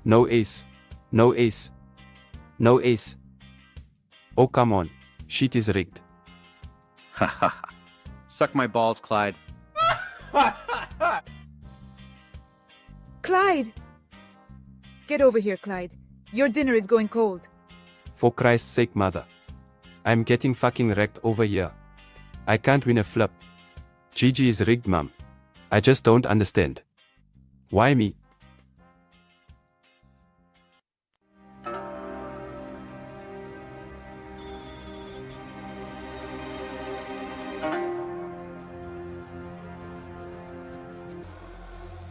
No ace. No ace. No ace. Oh come on. Shit is rigged. Ha ha ha. Suck my balls, Clyde. Clyde! Get over here, Clyde. Your dinner is going cold. For Christ's sake, mother. I'm getting fucking wrecked over here. I can't win a flip. GG is rigged, mom. I just don't understand. Why me?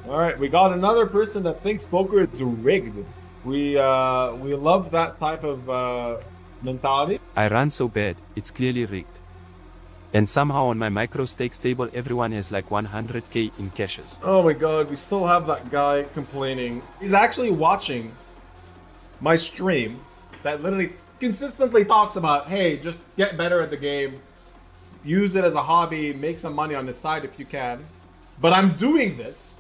All right, we got another person that thinks poker is rigged. We love that type of mentality. I run so bad, it's clearly rigged. And somehow on my micro stakes table everyone has like 100k in cashes. Oh my god, we still have that guy complaining. He's actually watching my stream that literally consistently talks about, hey, just get better at the game, use it as a hobby, make some money on the side if you can. But I'm doing this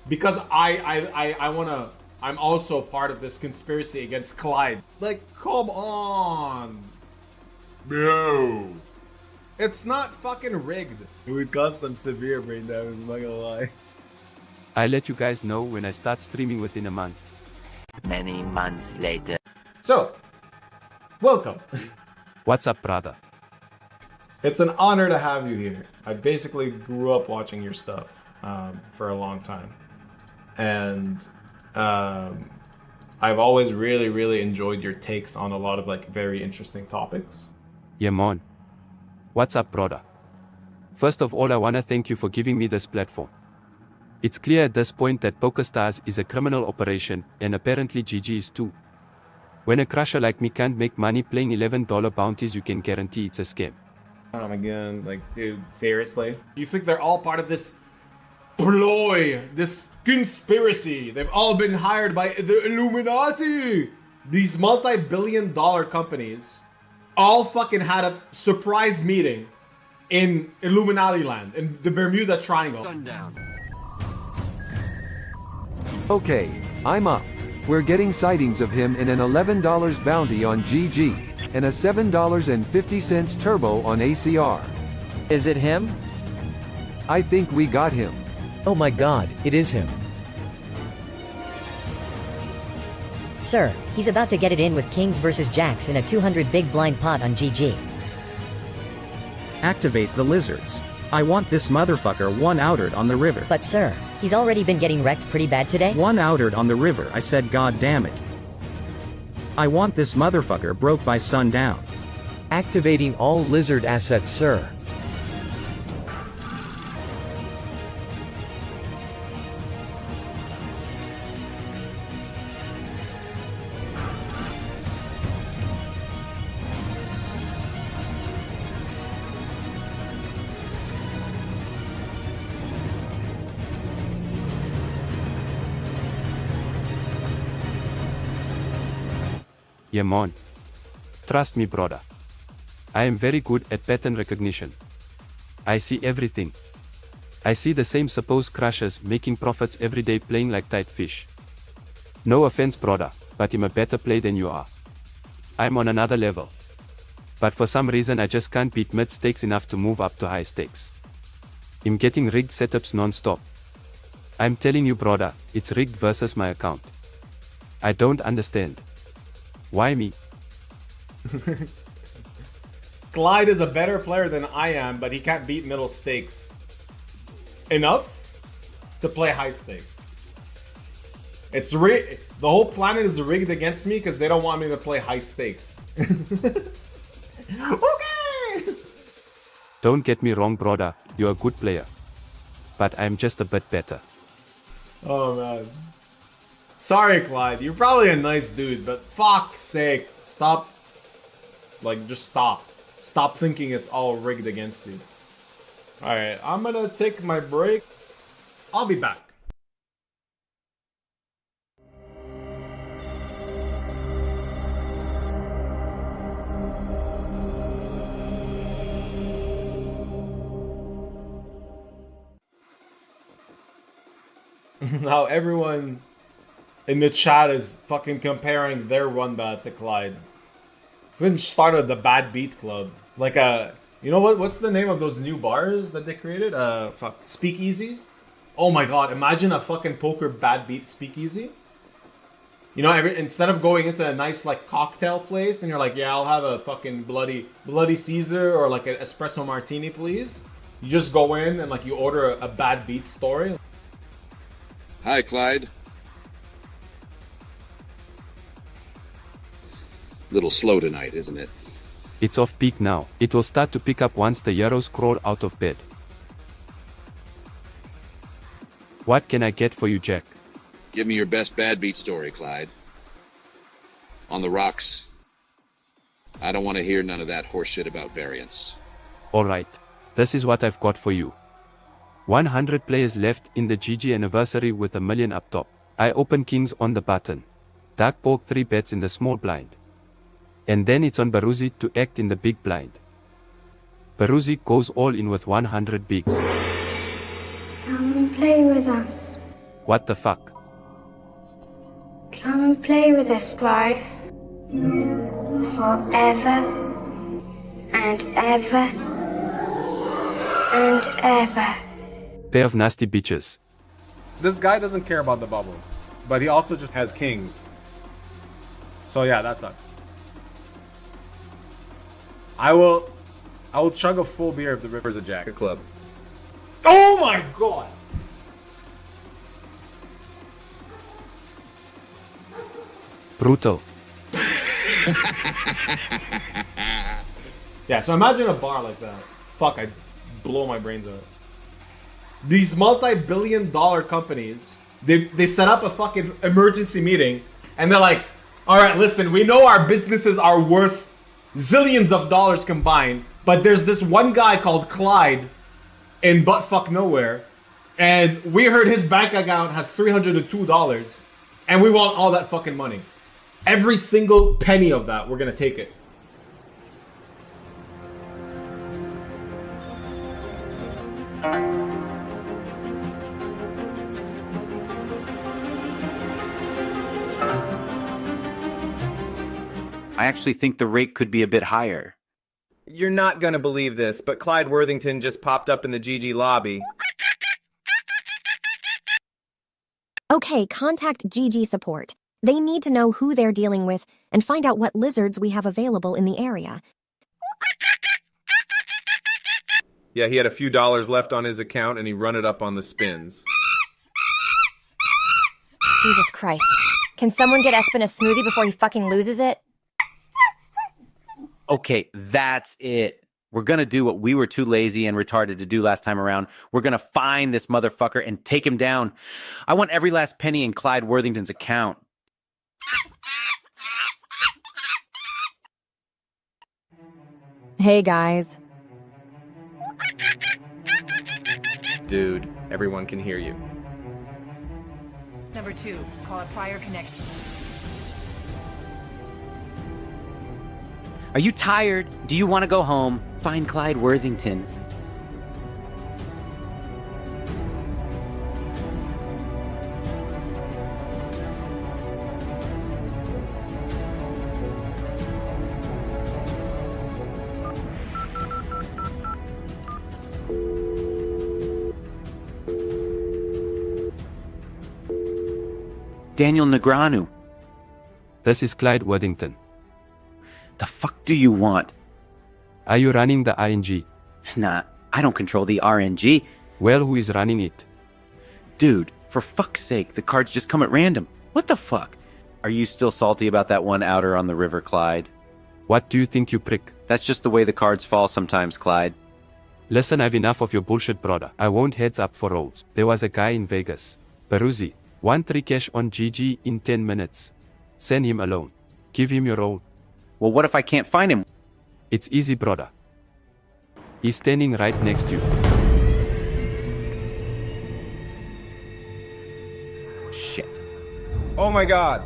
because I wanna, I'm also part of this conspiracy against Clyde. Like, come on. Bro. It's not fucking rigged. It would cause some severe brain damage, I'm not gonna lie. I'll let you guys know when I start streaming within a month. Many months later. So, welcome. What's up, brother? It's an honor to have you here. I basically grew up watching your stuff for a long time. And I've always really enjoyed your takes on a lot of like very interesting topics. Yeah, man. What's up, brother? First of all, I wanna thank you for giving me this platform. It's clear at this point that PokerStars is a criminal operation, and apparently GG is too. When a crusher like me can't make money playing $11 bounties, you can guarantee it's a scam. Again, like, dude, seriously? You think they're all part of this ploy, this conspiracy? They've all been hired by the Illuminati! These multi-billion-dollar companies all fucking had a surprise meeting in Illuminati land, in the Bermuda Triangle. Okay, I'm up. We're getting sightings of him in an $11 bounty on GG, and a $7.50 turbo on ACR. Is it him? I think we got him. Oh my god, it is him. Sir, he's about to get it in with Kings versus Jacks in a 200 big blind pot on GG. Activate the lizards. I want this motherfucker one outered on the river. But sir, he's already been getting wrecked pretty bad today. One outered on the river, I said, god damn it. I want this motherfucker broke by sundown. Activating all lizard assets, sir. Yeah, man. Trust me, brother. I am very good at pattern recognition. I see everything. I see the same supposed crushers making profits every day playing like tight fish. No offense, brother, but I'm a better player than you are. I'm on another level. But for some reason I just can't beat mid stakes enough to move up to high stakes. I'm getting rigged setups non-stop. I'm telling you, brother, it's rigged versus my account. I don't understand. Why me? Clyde is a better player than I am, but he can't beat middle stakes enough to play high stakes. It's the whole planet is rigged against me because they don't want me to play high stakes. Okay! Don't get me wrong, brother, you're a good player. But I'm just a bit better. Oh man. Sorry, Clyde. You're probably a nice dude, but fuck's sake. Stop. Like, just stop. Stop thinking it's all rigged against you. Alright, I'm gonna take my break. I'll be back. Now everyone in the chat is fucking comparing their run bat to Clyde. Fucking started the Bad Beat Club. Like you know what's the name of those new bars that they created? Fuck, speakeasies? Oh my god, imagine a fucking poker Bad Beat speakeasy. You know, instead of going into a nice like cocktail place and you're like, yeah, I'll have a fucking bloody Caesar or like an espresso martini, please. You just go in and like you order a Bad Beat story. Hi, Clyde. Little slow tonight, isn't it? It's off peak now. It will start to pick up once the Euros crawl out of bed. What can I get for you, Jack? Give me your best bad beat story, Clyde. On the rocks. I don't want to hear none of that horseshit about variance. Alright. This is what I've got for you. 100 players left in the GG anniversary with $1 million up top. I open kings on the button. Dark poke 3 bets in the small blind. And then it's on Beriuzy to act in the big blind. Beriuzy goes all in with 100 bigs. Come and play with us. What the fuck? Come and play with us, Clyde. Forever and ever and ever. Pair of nasty bitches. This guy doesn't care about the bubble, but he also just has kings. So yeah, that sucks. I will chug a full beer if the river's a jack. Clubs. Oh my god! Brutal. Yeah, so imagine a bar like that. Fuck, I'd blow my brains out. These multi-billion-dollar companies, they set up a fucking emergency meeting, and they're like, alright, listen, we know our businesses are worth zillions of dollars combined, but there's this one guy called Clyde in buttfuck nowhere, and we heard his bank account has $302, and we want all that fucking money. Every single penny of that, we're gonna take it. I actually think the rate could be a bit higher. You're not gonna believe this, but Clyde Worthington just popped up in the GG lobby. Okay, contact GG support. They need to know who they're dealing with and find out what lizards we have available in the area. Yeah, he had a few dollars left on his account and he run it up on the spins. Jesus Christ. Can someone get Espen a smoothie before he fucking loses it? Okay, that's it. We're gonna do what we were too lazy and retarded to do last time around. We're gonna find this motherfucker and take him down. I want every last penny in Clyde Worthington's account. Hey guys. Dude, everyone can hear you. Number 2, call it prior connection. Are you tired? Do you want to go home? Find Clyde Worthington. Daniel Negreanu. This is Clyde Worthington. The fuck do you want? Are you running the RNG? Nah, I don't control the RNG. Well, who is running it? Dude, for fuck's sake, the cards just come at random. What the fuck? Are you still salty about that one outer on the River Clyde? What do you think, you prick? That's just the way the cards fall sometimes, Clyde. Listen, I've enough of your bullshit, brother. I won't heads up for rolls. There was a guy in Vegas. Beriuzy. 1-3 cash on GG in 10 minutes. Send him alone. Give him your roll. Well, what if I can't find him? It's easy, brother. He's standing right next to you. Shit. Oh my god.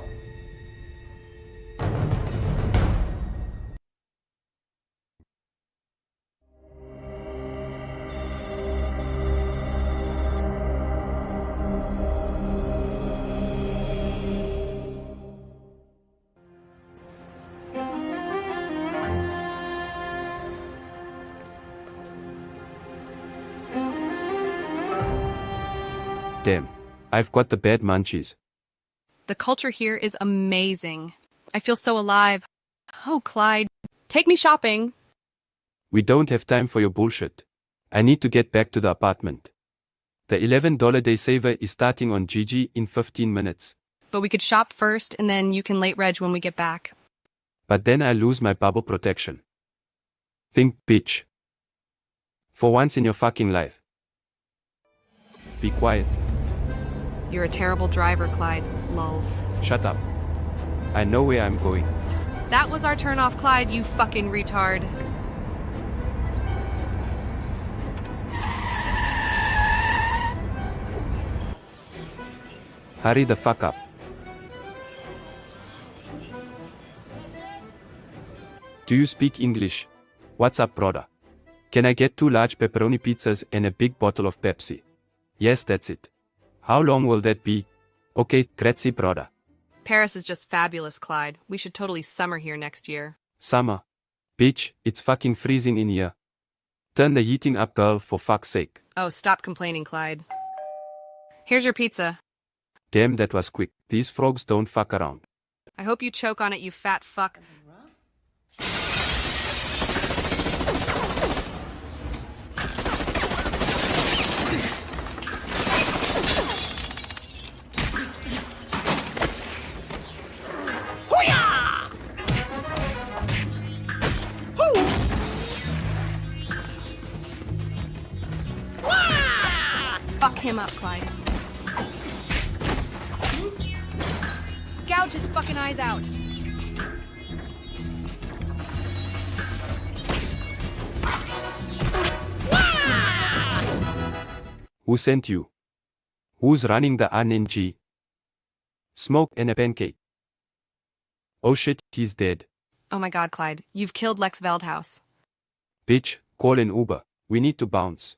Damn. I've got the bad munchies. The culture here is amazing. I feel so alive. Oh, Clyde, take me shopping. We don't have time for your bullshit. I need to get back to the apartment. The $11 day saver is starting on GG in 15 minutes. But we could shop first, and then you can late reg when we get back. But then I lose my bubble protection. Think, bitch. For once in your fucking life. Be quiet. You're a terrible driver, Clyde. Lulz. Shut up. I know where I'm going. That was our turn-off, Clyde, you fucking retard. Hurry the fuck up. Do you speak English? What's up, brother? Can I get 2 large pepperoni pizzas and a big bottle of Pepsi? Yes, that's it. How long will that be? Okay, grazie, brother. Paris is just fabulous, Clyde. We should totally summer here next year. Summer. Bitch, it's fucking freezing in here. Turn the heating up, girl, for fuck's sake. Oh, stop complaining, Clyde. Here's your pizza. Damn, that was quick. These frogs don't fuck around. I hope you choke on it, you fat fuck. Fuck him up, Clyde. Gouge his fucking eyes out. Who sent you? Who's running the RNG? Smoke and a pancake. Oh shit, he's dead. Oh my god, Clyde. You've killed Lex Veldhouse. Bitch, call an Uber. We need to bounce.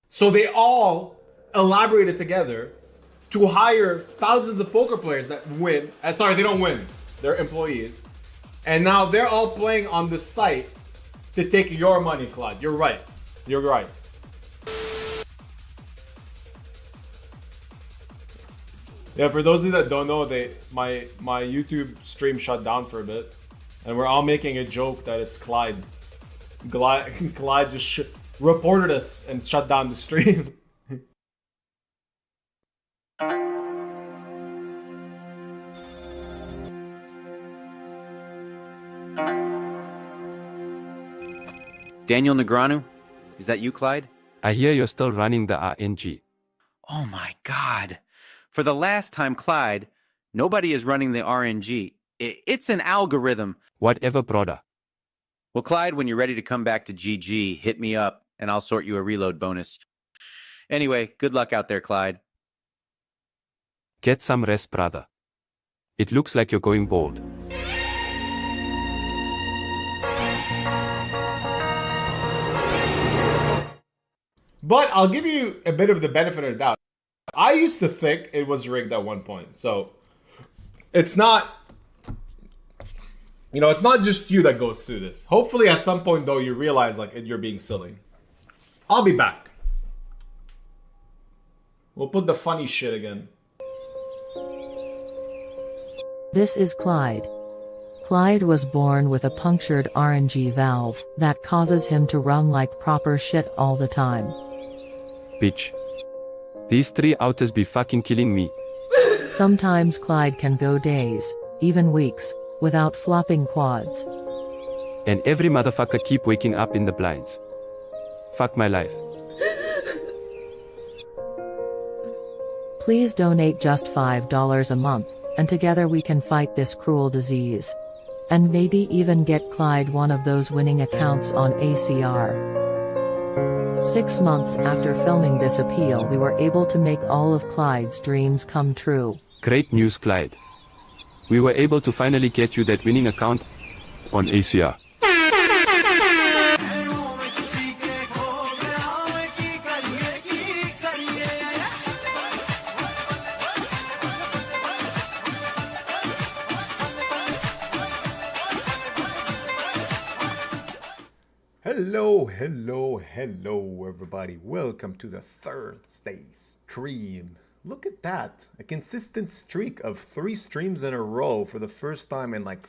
So they all elaborated together to hire thousands of poker players that win. Sorry, they don't win. They're employees. And now they're all playing on the site to take your money, Clyde. You're right. You're right. Yeah, for those of you that don't know, my YouTube stream shut down for a bit. And we're all making a joke that it's Clyde. Clyde just reported us and shut down the stream. Daniel Negreanu? Is that you, Clyde? I hear you're still running the RNG. Oh my god. For the last time, Clyde, nobody is running the RNG. It's an algorithm. Whatever, brother. Well, Clyde, when you're ready to come back to GG, hit me up and I'll sort you a reload bonus. Anyway, good luck out there, Clyde. Get some rest, brother. It looks like you're going bald. But I'll give you a bit of the benefit of the doubt. I used to think it was rigged at one point. So it's not, it's not just you that goes through this. Hopefully at some point though you realize like you're being silly. I'll be back. We'll put the funny shit again. This is Clyde. Clyde was born with a punctured RNG valve that causes him to run like proper shit all the time. Bitch. These 3 outers be fucking killing me. Sometimes Clyde can go days, even weeks, without flopping quads. And every motherfucker keep waking up in the blinds. Fuck my life. Please donate just $5 a month, and together we can fight this cruel disease. And maybe even get Clyde one of those winning accounts on ACR. 6 months after filming this appeal, we were able to make all of Clyde's dreams come true. Great news, Clyde. We were able to finally get you that winning account on ACR. Hello, everybody. Welcome to the Thursday stream. Look at that. A consistent streak of 3 streams in a row for the first time in like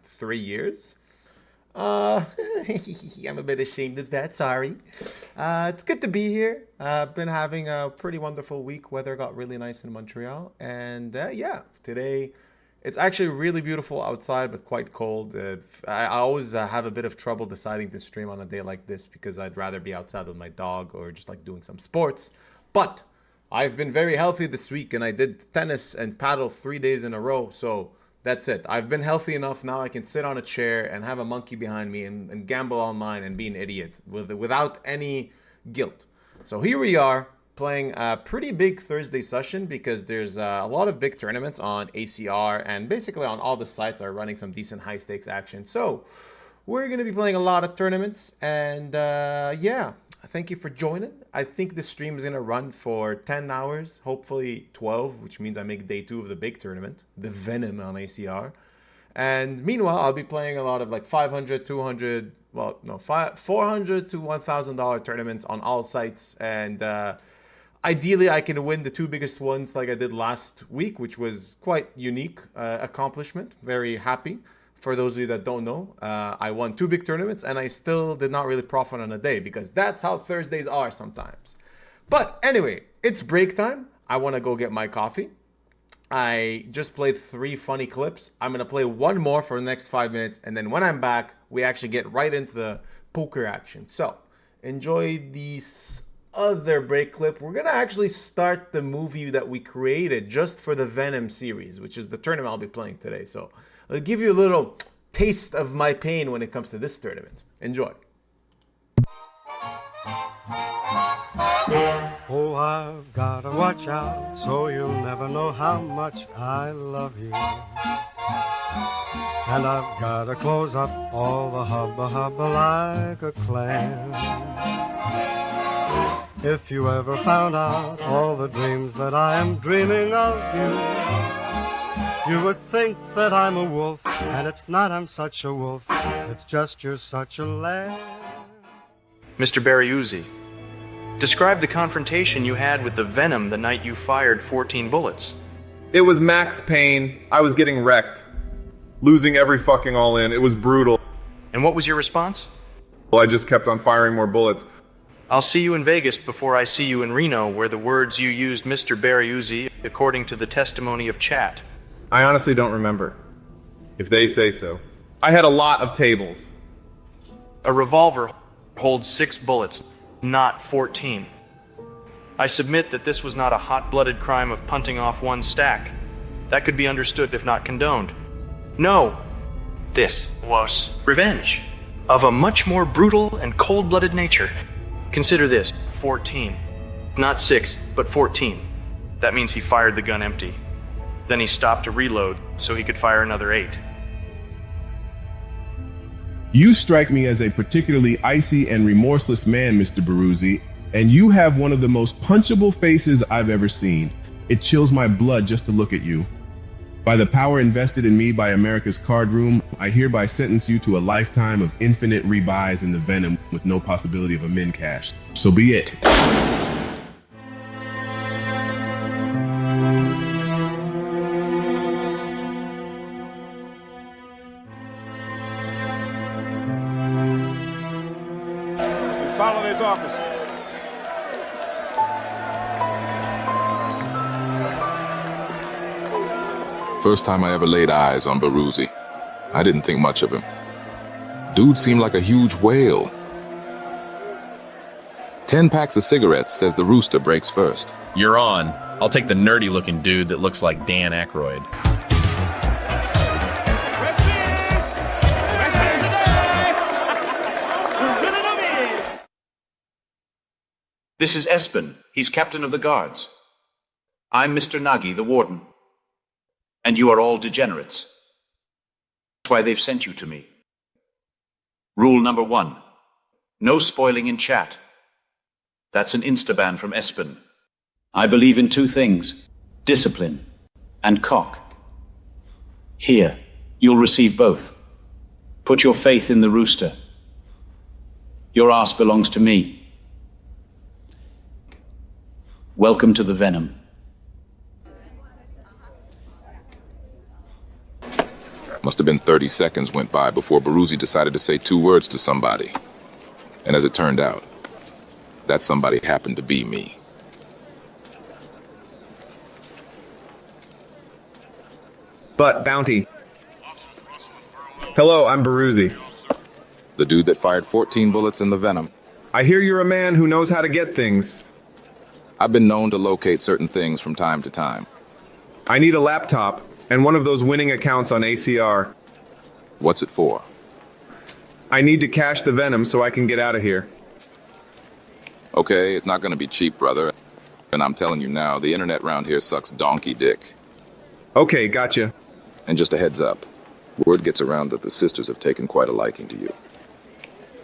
3 years. I'm a bit ashamed of that, sorry. It's good to be here. I've been having a pretty wonderful week. Weather got really nice in Montreal. And today it's actually really beautiful outside, but quite cold. I always have a bit of trouble deciding to stream on a day like this because I'd rather be outside with my dog or just like doing some sports. But I've been very healthy this week and I did tennis and paddle 3 days in a row. So that's it. I've been healthy enough now I can sit on a chair and have a monkey behind me and gamble online and be an idiot without any guilt. So here we are playing a pretty big Thursday session because there's a lot of big tournaments on ACR and basically on all the sites are running some decent high stakes action. So we're going to be playing a lot of tournaments and thank you for joining. I think this stream is going to run for 10 hours, hopefully 12, which means I make day 2 of the big tournament, the VENOM on ACR. And meanwhile, I'll be playing a lot of like 500, 200, $400 to $1,000 tournaments on all sites. And ideally, I can win the 2 biggest ones like I did last week, which was quite unique accomplishment. Very happy. For those of you that don't know, I won 2 big tournaments and I still did not really profit on a day because that's how Thursdays are sometimes. But anyway, it's break time. I want to go get my coffee. I just played 3 funny clips. I'm going to play 1 more for the next 5 minutes. And then when I'm back, we actually get right into the poker action. So enjoy this other break clip. We're going to actually start the movie that we created just for the VENOM series, which is the tournament I'll be playing today. So I'll give you a little taste of my pain when it comes to this tournament. Enjoy. Oh, I've gotta watch out so you'll never know how much I love you. And I've gotta close up all the hubba like a clam. If you ever found out all the dreams that I am dreaming of you would think that I'm a wolf, and it's not I'm such a wolf, it's just you're such a lamb. Mr. Beriuzy, describe the confrontation you had with the VENOM the night you fired 14 bullets. It was max pain. I was getting wrecked. Losing every fucking all in. It was brutal. And what was your response? Well, I just kept on firing more bullets. I'll see you in Vegas before I see you in Reno, where the words you used, Mr. Beriuzy, according to the testimony of chat. I honestly don't remember. If they say so. I had a lot of tables. A revolver holds 6 bullets, not 14. I submit that this was not a hot-blooded crime of punting off 1 stack. That could be understood if not condoned. No, this was revenge of a much more brutal and cold-blooded nature. Consider this, 14. Not 6, but 14. That means he fired the gun empty. Then he stopped to reload so he could fire another 8. You strike me as a particularly icy and remorseless man, Mr. Beriuzy, and you have one of the most punchable faces I've ever seen. It chills my blood just to look at you. By the power invested in me by America's card room, I hereby sentence you to a lifetime of infinite rebuys in the VENOM with no possibility of a min cash. So be it. Follow this officer. First time I ever laid eyes on Beriuzy. I didn't think much of him. Dude seemed like a huge whale. 10 packs of cigarettes says the rooster breaks first. You're on. I'll take the nerdy-looking dude that looks like Dan Aykroyd. This is Espen. He's captain of the guards. I'm Mr. Nagy, the warden. And you are all degenerates. That's why they've sent you to me. Rule number 1. No spoiling in chat. That's an insta-ban from Espen. I believe in 2 things. Discipline and cock. Here, you'll receive both. Put your faith in the rooster. Your ass belongs to me. Welcome to the Venom. Must have been 30 seconds went by before Beriuzy decided to say 2 words to somebody. And as it turned out, that somebody happened to be me. But, Bounty. Hello, I'm Beriuzy. The dude that fired 14 bullets in the Venom. I hear you're a man who knows how to get things. I've been known to locate certain things from time to time. I need a laptop and one of those winning accounts on ACR. What's it for? I need to cache the Venom so I can get out of here. Okay, it's not gonna be cheap, brother. And I'm telling you now, the internet round here sucks donkey dick. Okay, gotcha. And just a heads up, word gets around that the sisters have taken quite a liking to you.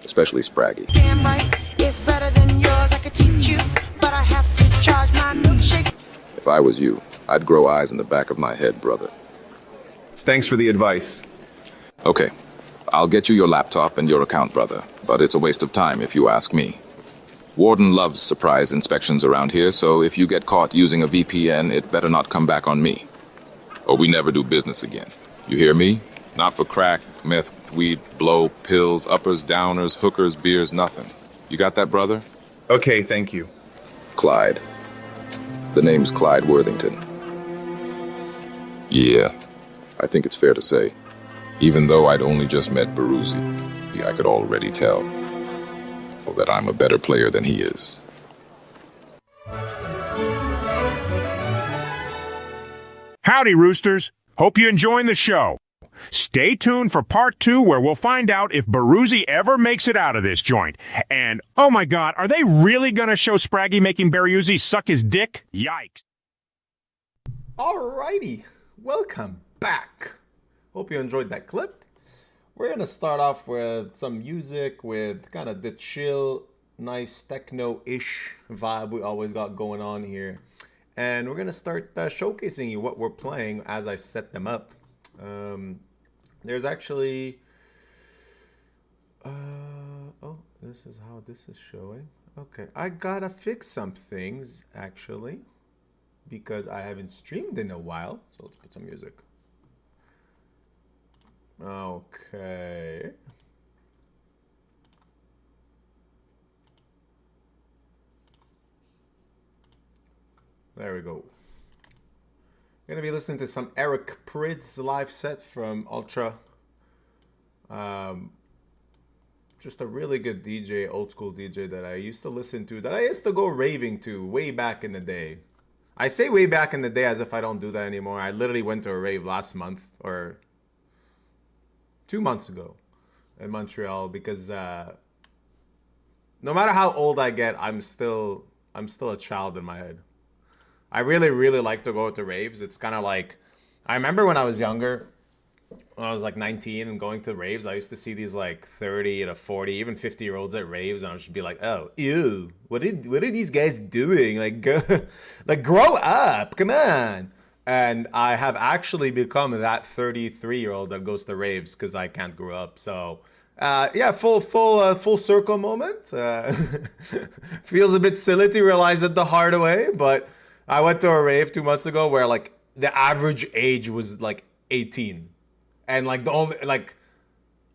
Especially Spraggy. Damn right, it's better than yours. I could teach you, but I have to charge my milkshake. If I was you, I'd grow eyes in the back of my head, brother. Thanks for the advice. Okay, I'll get you your laptop and your account, brother, but it's a waste of time if you ask me. Warden loves surprise inspections around here, so if you get caught using a VPN, it better not come back on me. Or we never do business again. You hear me? Not for crack, meth, weed, blow, pills, uppers, downers, hookers, beers, nothing. You got that, brother? Okay, thank you. Clyde. The name's Clyde Worthington. Yeah, I think it's fair to say. Even though I'd only just met Beriuzy, I could already tell that I'm a better player than he is. Howdy, Roosters. Hope you're enjoying the show. Stay tuned for part 2 where we'll find out if Beriuzy ever makes it out of this joint. And, oh my god, are they really gonna show Spraggy making Beriuzy suck his dick? Yikes. Alrighty, welcome back. Hope you enjoyed that clip. We're gonna start off with some music with kind of the chill, nice techno-ish vibe we always got going on here. And we're gonna start showcasing you what we're playing as I set them up. There's actually... oh, this is how this is showing. Okay, I gotta fix some things, actually, because I haven't streamed in a while. So let's put some music. Okay. There we go. Gonna be listening to some Eric Prydz live set from Ultra. Just a really good DJ, old school DJ that I used to listen to, that I used to go raving to way back in the day. I say way back in the day as if I don't do that anymore. I literally went to a rave last month, or 2 months ago in Montreal, because no matter how old I get, I'm still a child in my head. I really, really like to go to raves. It's kind of like, I remember when I was younger, when I was like 19 and going to raves, I used to see these like 30 to 40, even 50-year-olds at raves, and I would just be like, oh, ew, what are these guys doing? Like, grow up, come on. And I have actually become that 33-year-old that goes to raves because I can't grow up. So, yeah, full circle moment. Feels a bit silly to realize it the hard way, but I went to a rave 2 months ago where like the average age was like 18, and like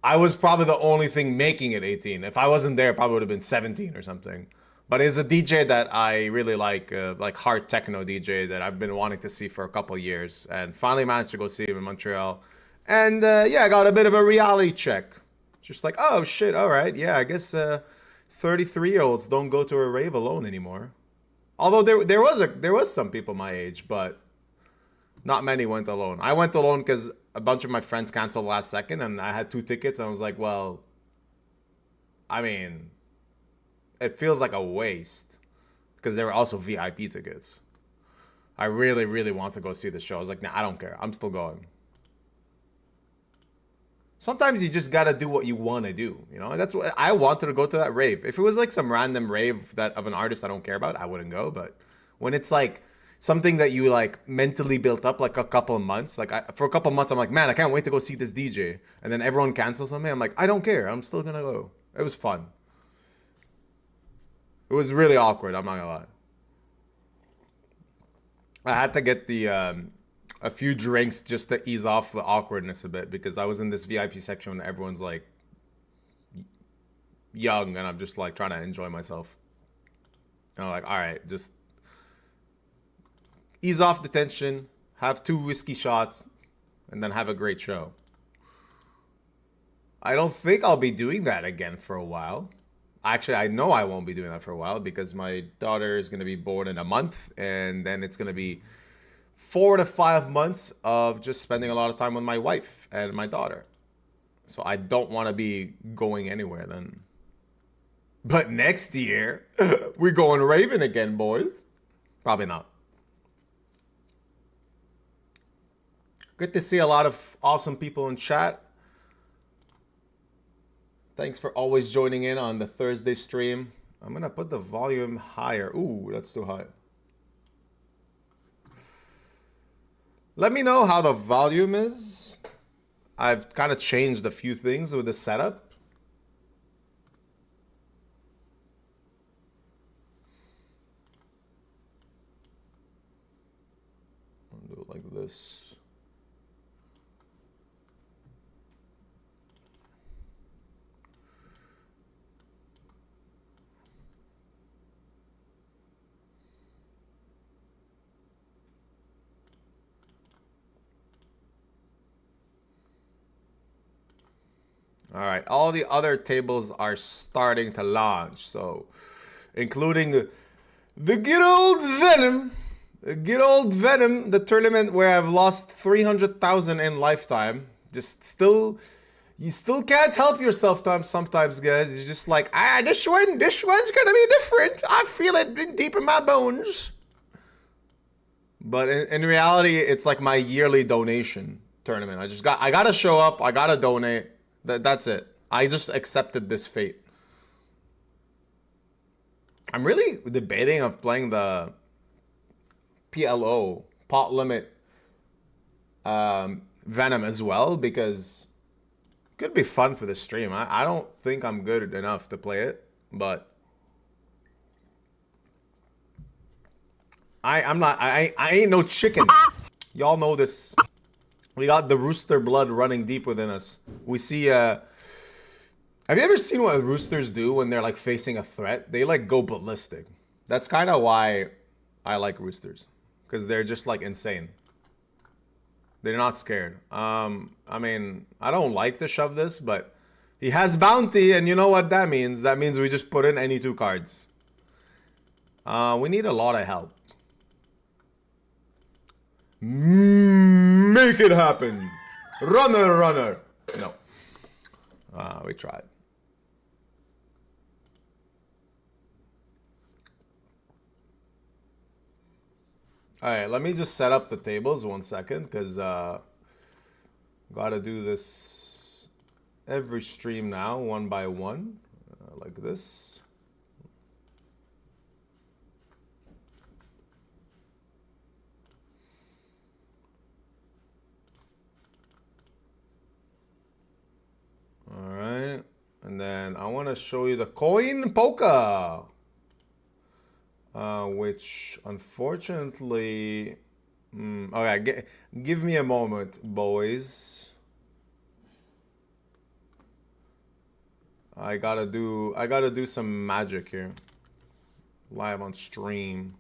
I was probably the only thing making it 18. If I wasn't there, it probably would have been 17 or something. But it's a DJ that I really like hard techno DJ that I've been wanting to see for a couple years, and finally managed to go see him in Montreal. And yeah, I got a bit of a reality check. Just like, oh shit, all right, yeah, I guess 33-year-olds don't go to a rave alone anymore. Although there was some people my age, but not many went alone. I went alone because a bunch of my friends canceled last second, and I had 2 tickets, and I was like, well, I mean, it feels like a waste because they were also VIP tickets. I really, really want to go see the show. I was like, nah, I don't care. I'm still going. Sometimes you just gotta do what you want to do, you know? That's what I wanted to go to that rave. If it was like some random rave that of an artist I don't care about, I wouldn't go. But when it's like something that you like mentally built up like a couple of months, like for a couple of months, I'm like, man, I can't wait to go see this DJ. And then everyone cancels on me. I'm like, I don't care. I'm still gonna go. It was fun. It was really awkward, I'm not gonna lie. I had to get the a few drinks just to ease off the awkwardness a bit because I was in this VIP section when everyone's like young and I'm just like trying to enjoy myself. And I'm like, all right, just ease off the tension, have 2 whiskey shots, and then have a great show. I don't think I'll be doing that again for a while. Actually, I know I won't be doing that for a while because my daughter is going to be born in a month, and then it's going to be 4 to 5 months of just spending a lot of time with my wife and my daughter. So I don't want to be going anywhere then. But next year, we're going Raven again, boys. Probably not. Good to see a lot of awesome people in chat. Thanks for always joining in on the Thursday stream. I'm going to put the volume higher. Ooh, that's too high. Let me know how the volume is. I've kind of changed a few things with the setup. I'll do it like this. All right, all the other tables are starting to launch, so including the good old Venom, the tournament where I've lost 300,000 in lifetime. Just still, you still can't help yourself sometimes, guys. You're just like, this one's gonna be different. I feel it deep in my bones. But in reality, it's like my yearly donation tournament. I gotta show up. I gotta donate. That's it. I just accepted this fate. I'm really debating of playing the PLO, pot limit Venom as well because it could be fun for the stream. I don't think I'm good enough to play it, but I ain't no chicken. Y'all know this. We got the rooster blood running deep within us. We see, have you ever seen what roosters do when they're like facing a threat? They like go ballistic. That's kind of why I like roosters. Because they're just like insane. They're not scared. I mean, I don't like to shove this, but he has bounty, and you know what that means. That means we just put in any 2 cards. We need a lot of help. Make it happen. Runner. No. We tried. Alright, let me just set up the tables 1 second, because gotta do this every stream now, 1 by 1, like this. Alright, and then I want to show you the coin polka, which unfortunately, okay, give me a moment, boys. I gotta do some magic here, live on stream.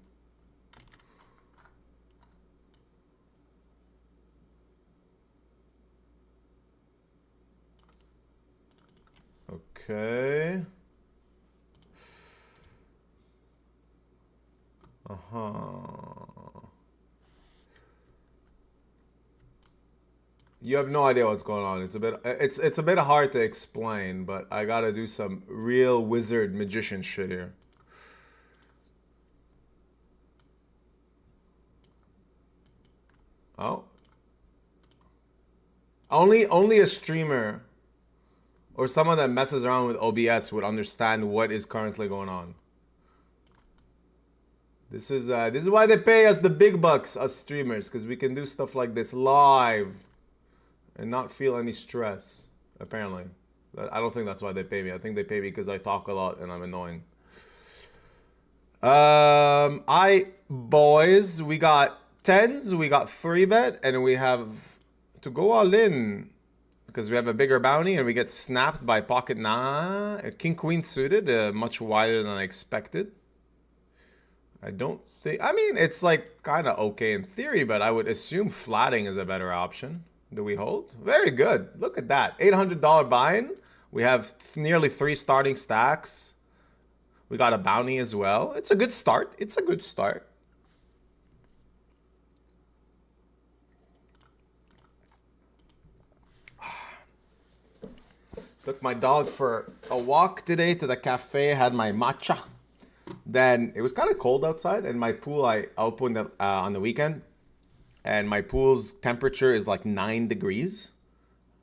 Okay. You have no idea what's going on. It's a bit hard to explain, but I gotta do some real wizard magician shit here. Oh. Only a streamer or someone that messes around with OBS would understand what is currently going on. This is why they pay us the big bucks, us streamers, because we can do stuff like this live and not feel any stress, apparently. I don't think that's why they pay me. I think they pay me because I talk a lot and I'm annoying. Boys, we got tens, we got 3-bet, and we have to go all in because we have a bigger bounty and we get snapped by pocket king queen suited, much wider than I expected. I don't think, I mean, it's like kind of okay in theory, but I would assume flatting is a better option. Do we hold? Very good. Look at that. $800 buy-in. We have nearly 3 starting stacks. We got a bounty as well. It's a good start. It's a good start. Took my dog for a walk today to the cafe. Had my matcha. Then it was kind of cold outside, and my pool, I opened it on the weekend, and my pool's temperature is like 9 degrees.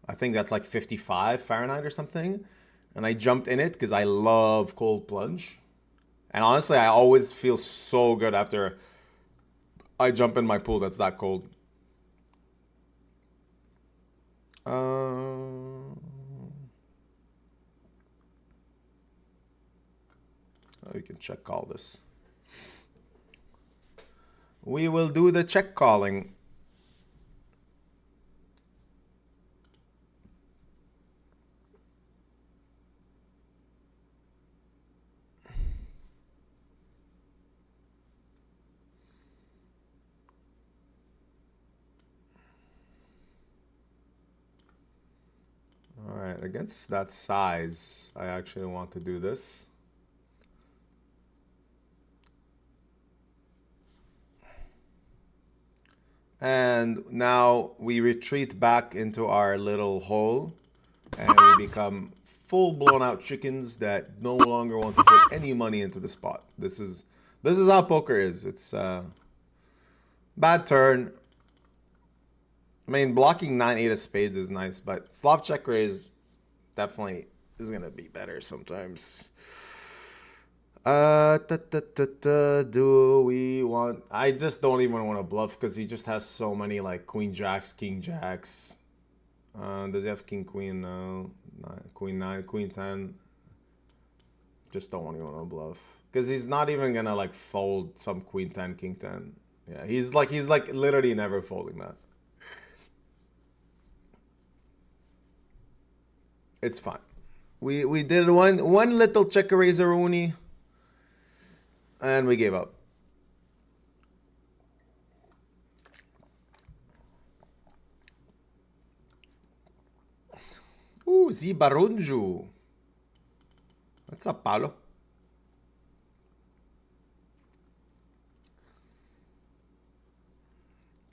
I think that's like 55 Fahrenheit or something. And I jumped in it because I love cold plunge. And honestly, I always feel so good after I jump in my pool that's that cold. We can check call this. We will do the check calling. All right, against that size, I actually want to do this. And now we retreat back into our little hole and we become full blown out chickens that no longer want to put any money into the spot. This is how poker is. It's bad turn. I mean, blocking 9-8 of spades is nice, but flop check raise definitely is gonna be better sometimes. Do we want? I just don't even want to bluff because he just has so many like queen jacks, king jacks. Does he have king queen? No, queen 9, queen 10. Just don't even want to bluff because he's not even gonna like fold some queen 10, king 10. Yeah, he's like literally never folding that. It's fine. We did one little check razor-uni. And we gave up. Ooh, Zibarunju. What's up, Paulo?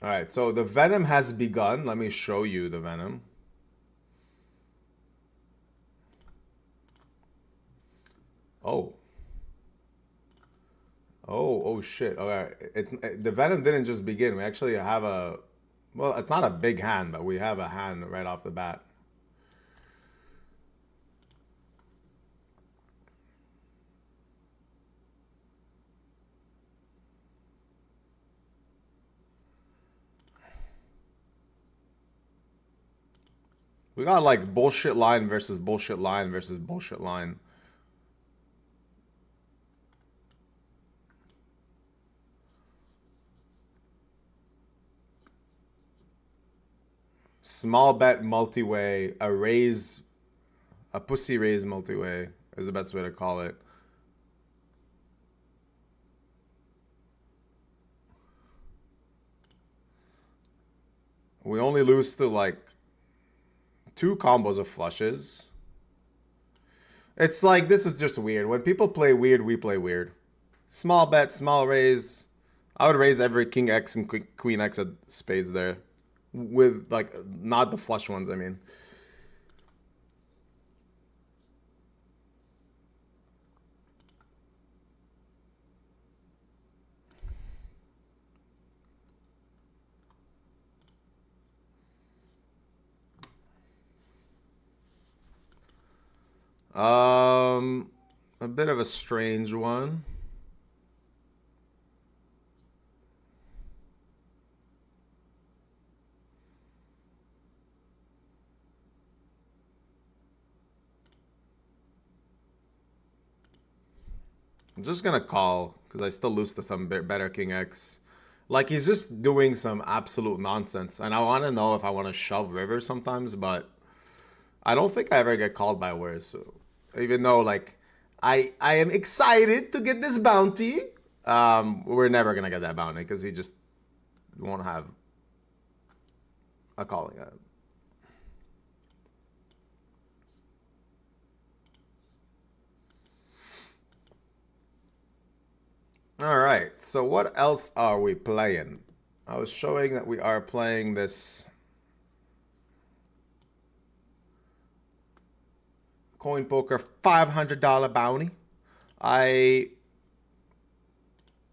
All right, so the Venom has begun. Let me show you the Venom. Oh. Oh shit. All right. The Venom didn't just begin. We actually have a... Well, it's not a big hand, but we have a hand right off the bat. We got like bullshit line versus bullshit line versus bullshit line. Small bet multi-way, a pussy raise multi-way is the best way to call it. We only lose to like 2 combos of flushes. It's like, this is just weird. When people play weird, we play weird. Small bet, small raise. I would raise every king X and queen X of spades there. With like not the flush ones, I mean. A bit of a strange one. I'm just gonna call because I still lose to some better King X. Like he's just doing some absolute nonsense, and I want to know if I want to shove river sometimes, but I don't think I ever get called by worse. So even though like I am excited to get this bounty, we're never gonna get that bounty because he just won't have a calling out. All right, so what else are we playing? I was showing that we are playing this coin poker $500 bounty. I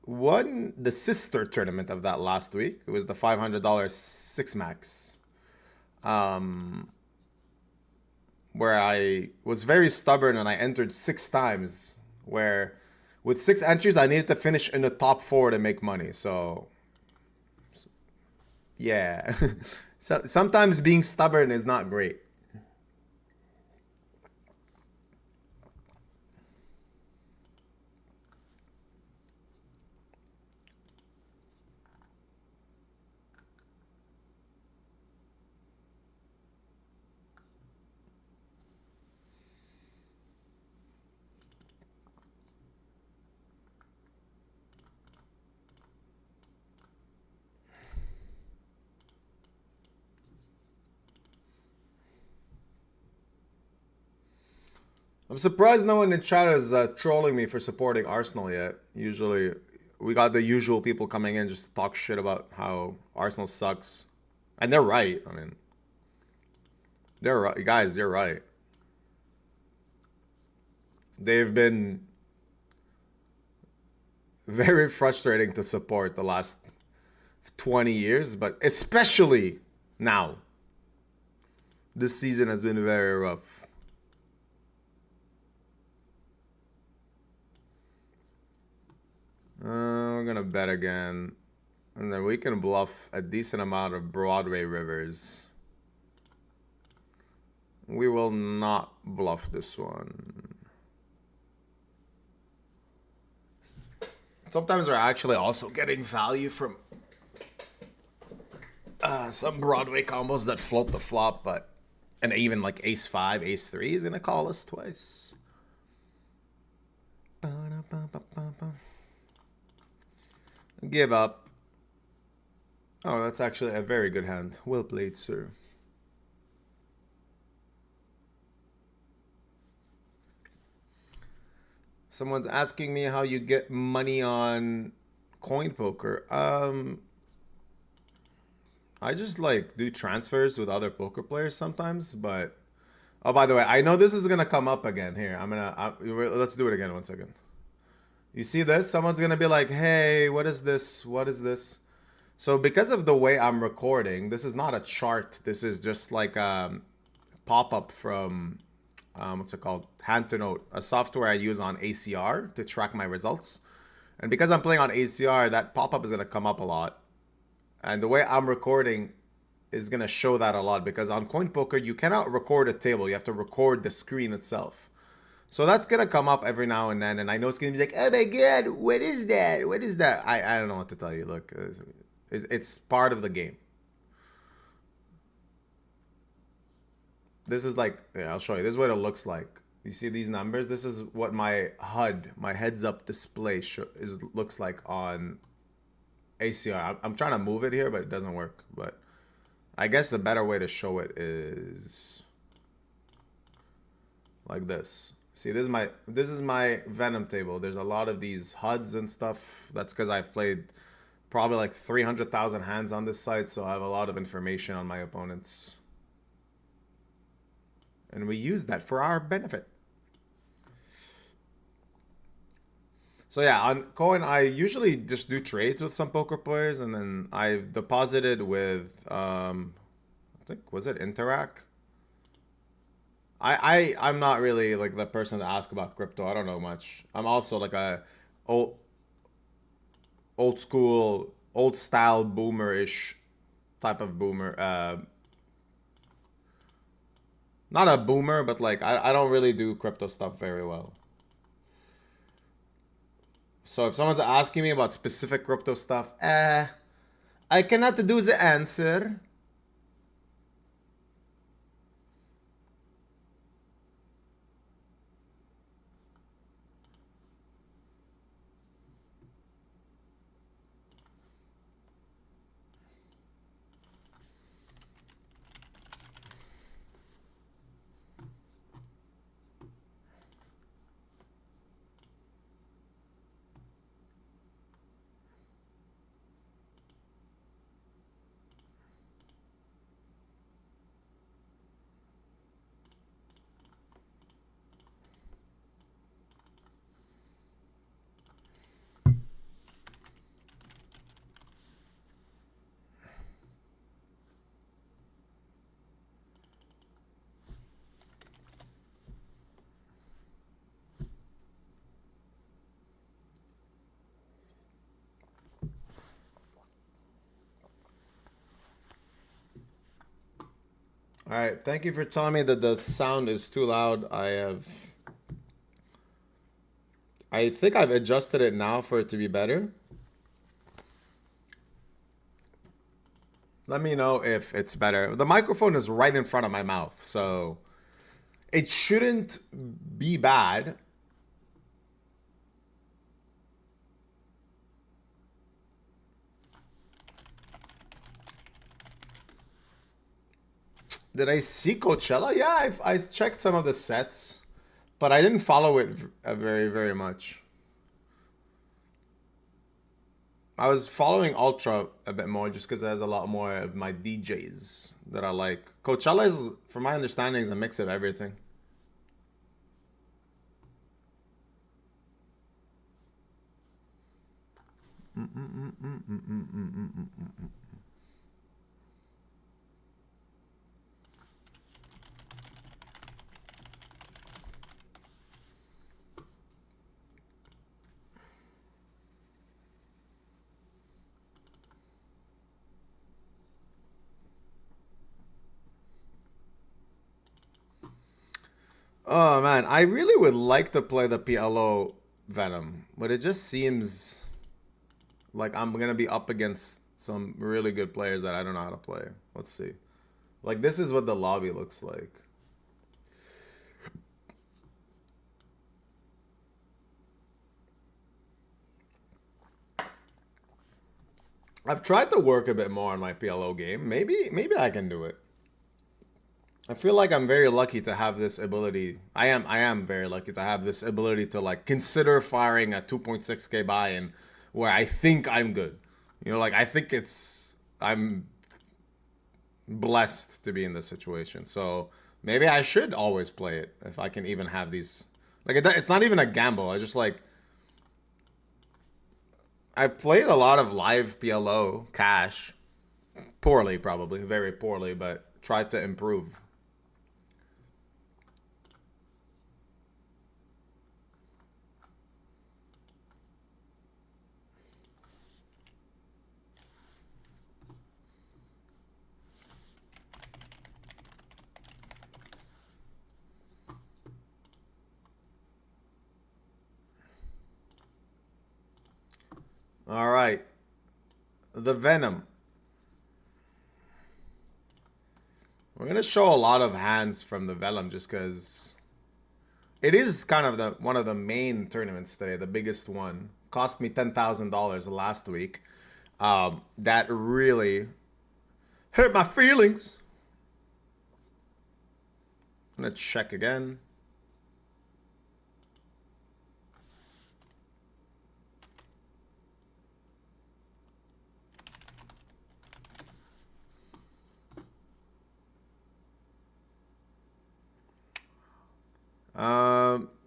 won the sister tournament of that last week. It was the $500 six max, where I was very stubborn and I entered 6 times. Where with 6 entries, I needed to finish in the top 4 to make money. So yeah, so sometimes being stubborn is not great. I'm surprised no one in chat is trolling me for supporting Arsenal yet. Usually, we got the usual people coming in just to talk shit about how Arsenal sucks. And they're right. I mean, they're right. Guys, they're right. They've been very frustrating to support the last 20 years, but especially now. This season has been very rough. We're gonna bet again. And then we can bluff a decent amount of Broadway rivers. We will not bluff this one. Sometimes we're actually also getting value from some Broadway combos that float the flop, but and even like ace 5, ace 3 is gonna call us twice. Give up. Oh, that's actually a very good hand. Well played, sir. Someone's asking me how you get money on coin poker. I just like do transfers with other poker players sometimes, but oh, by the way, I know this is gonna come up again here. Let's do it again 1 second. You see this? Someone's gonna be like, hey, what is this? What is this? So because of the way I'm recording, this is not a chart. This is just like a pop-up from, what's it called? Hand to Note, a software I use on ACR to track my results. And because I'm playing on ACR, that pop-up is gonna come up a lot. And the way I'm recording is gonna show that a lot, because on Coin Poker, you cannot record a table. You have to record the screen itself. So that's gonna come up every now and then, and I know it's gonna be like, oh my god, what is that? What is that? I don't know what to tell you. Look, it's part of the game. This is like, yeah, I'll show you. This is what it looks like. You see these numbers? This is what my HUD, my heads-up display looks like on ACR. I'm trying to move it here, but it doesn't work. But I guess the better way to show it is like this. See, this is my Venom table. There's a lot of these HUDs and stuff. That's because I've played probably like 300,000 hands on this site, so I have a lot of information on my opponents. And we use that for our benefit. So yeah, on Coin, I usually just do trades with some poker players, and then I've deposited with, I think, was it Interac? I'm not really like the person to ask about crypto. I don't know much. I'm also like a old school, old style boomer-ish type of boomer. Not a boomer, but like I don't really do crypto stuff very well. So if someone's asking me about specific crypto stuff, I cannot do the answer. All right, thank you for telling me that the sound is too loud. I think I've adjusted it now for it to be better. Let me know if it's better. The microphone is right in front of my mouth, so it shouldn't be bad. Did I see Coachella? Yeah, I checked some of the sets, but I didn't follow it very, very much. I was following Ultra a bit more just because there's a lot more of my DJs that I like. Coachella is, from my understanding, is a mix of everything. Oh man, I really would like to play the PLO Venom, but it just seems like I'm gonna be up against some really good players that I don't know how to play. Let's see. Like, this is what the lobby looks like. I've tried to work a bit more on my PLO game. Maybe I can do it. I feel like I'm very lucky to have this ability. I am very lucky to have this ability to like consider firing a 2.6k buy-in where I think I'm good. You know, like I think I'm blessed to be in this situation. So maybe I should always play it if I can even have these. Like it's not even a gamble. I just like I've played a lot of live PLO cash, poorly probably, very poorly, but tried to improve. All right. The Venom. We're going to show a lot of hands from the Venom just because it is kind of one of the main tournaments today, the biggest one. Cost me $10,000 last week. That really hurt my feelings. I'm going to check again.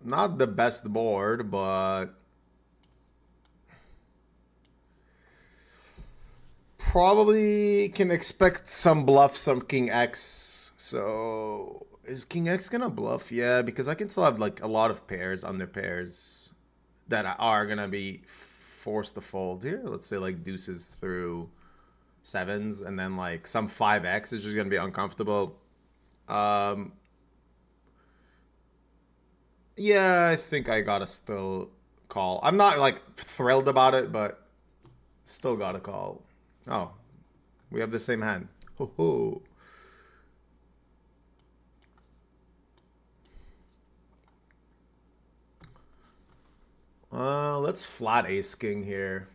Not the best board, but probably can expect some bluff, some King X. So is King X gonna bluff? Yeah, because I can still have like a lot of pairs, under pairs that are gonna be forced to fold here. Let's say like deuces through sevens, and then like some 5x is just gonna be uncomfortable. Yeah, I think I gotta still call. I'm not like thrilled about it, but still gotta call. Oh, we have the same hand. Ho ho. Let's flat ace king here.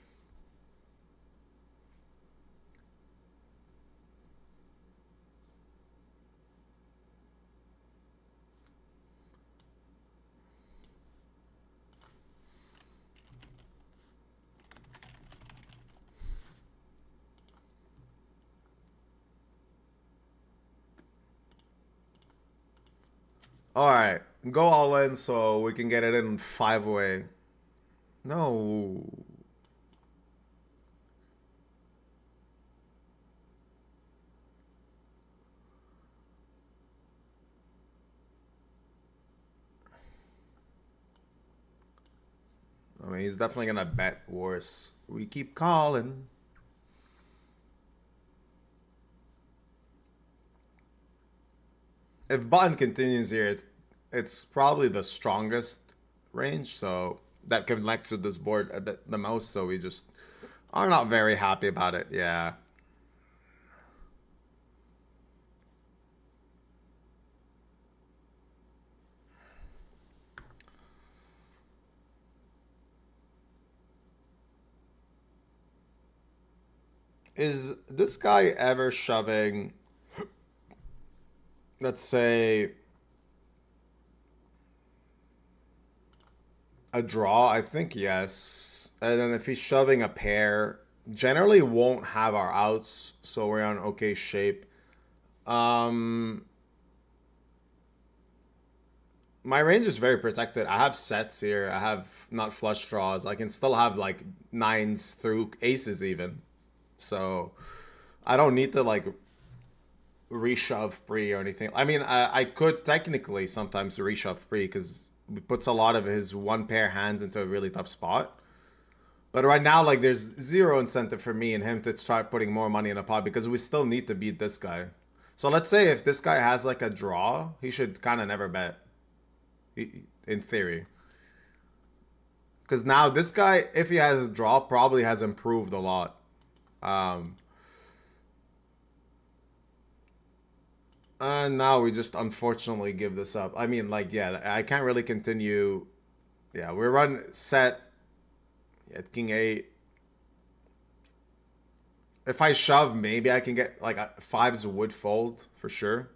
Alright, go all in so we can get it in 5-way. No. I mean, he's definitely gonna bet worse. We keep calling. If button continues here, it's probably the strongest range, so that connects to this board a bit the most, so we just are not very happy about it. Yeah. Is this guy ever shoving, let's say, a draw? I think yes. And then if he's shoving a pair, generally won't have our outs, so we're on okay shape. My range is very protected. I have sets here. I have not flush draws. I can still have like nines through aces even. So I don't need to like reshove pre or anything. I mean, I could technically sometimes reshove pre because it puts a lot of his one pair hands into a really tough spot. But right now, like, there's zero incentive for me and him to start putting more money in a pot because we still need to beat this guy. So let's say if this guy has like a draw, he should kind of never bet. In theory. Because now this guy, if he has a draw, probably has improved a lot. And now we just unfortunately give this up. I mean, like, yeah, I can't really continue. Yeah, we run set at king 8. If I shove, maybe I can get like a 5s would fold for sure.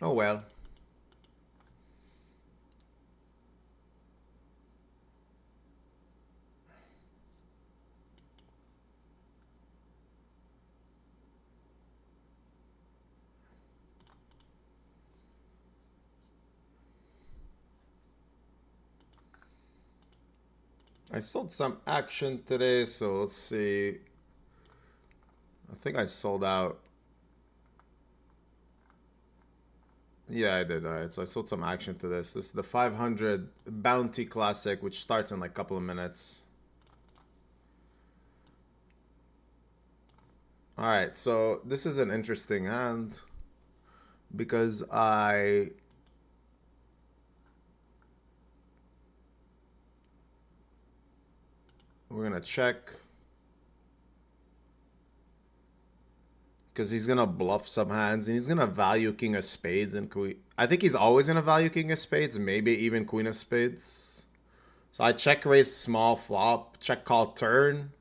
Oh well. I sold some action today, so let's see. I think I sold out. Yeah, I did. All right, so I sold some action to this. This is the 500 Bounty Classic, which starts in like a couple of minutes. All right, so this is an interesting hand because we're gonna check because he's gonna bluff some hands and he's gonna value king of spades and queen. I think he's always gonna value king of spades, maybe even queen of spades. So I check raise small flop, check call turn.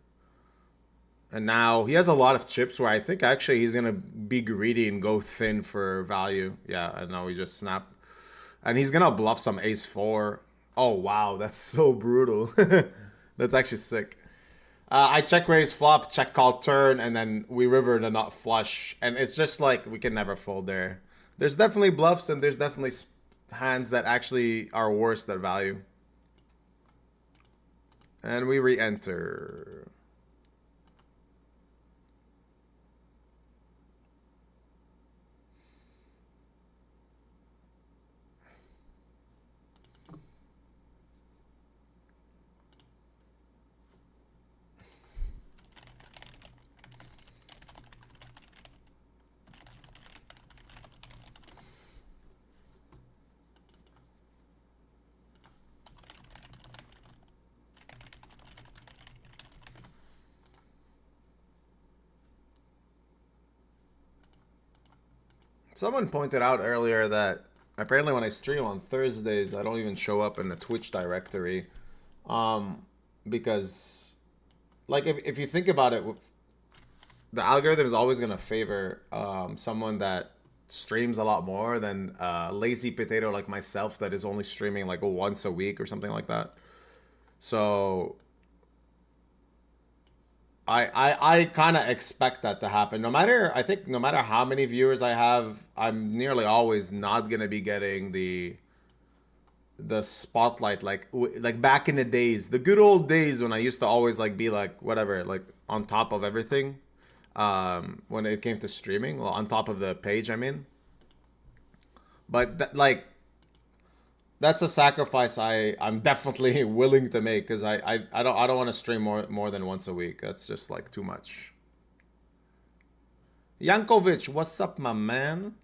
And now he has a lot of chips where I think actually he's going to be greedy and go thin for value. Yeah, and now we just snap. And he's going to bluff some ace 4. Oh, wow. That's so brutal. That's actually sick. I check raise flop, check call turn, and then we river the nut flush. And it's just like we can never fold there. There's definitely bluffs and there's definitely hands that actually are worse than value. And we re-enter. Someone pointed out earlier that apparently when I stream on Thursdays, I don't even show up in the Twitch directory. Because, like, if you think about it, the algorithm is always going to favor someone that streams a lot more than a lazy potato like myself that is only streaming like once a week or something like that. So I kind of expect that to happen. I think no matter how many viewers I have, I'm nearly always not gonna be getting the spotlight like back in the days, the good old days when I used to always like be like whatever, like on top of everything. When it came to streaming, well, on top of the page, I mean. But that's a sacrifice I'm definitely willing to make because I don't want to stream more than once a week. That's just like too much. Yankovic, what's up, my man?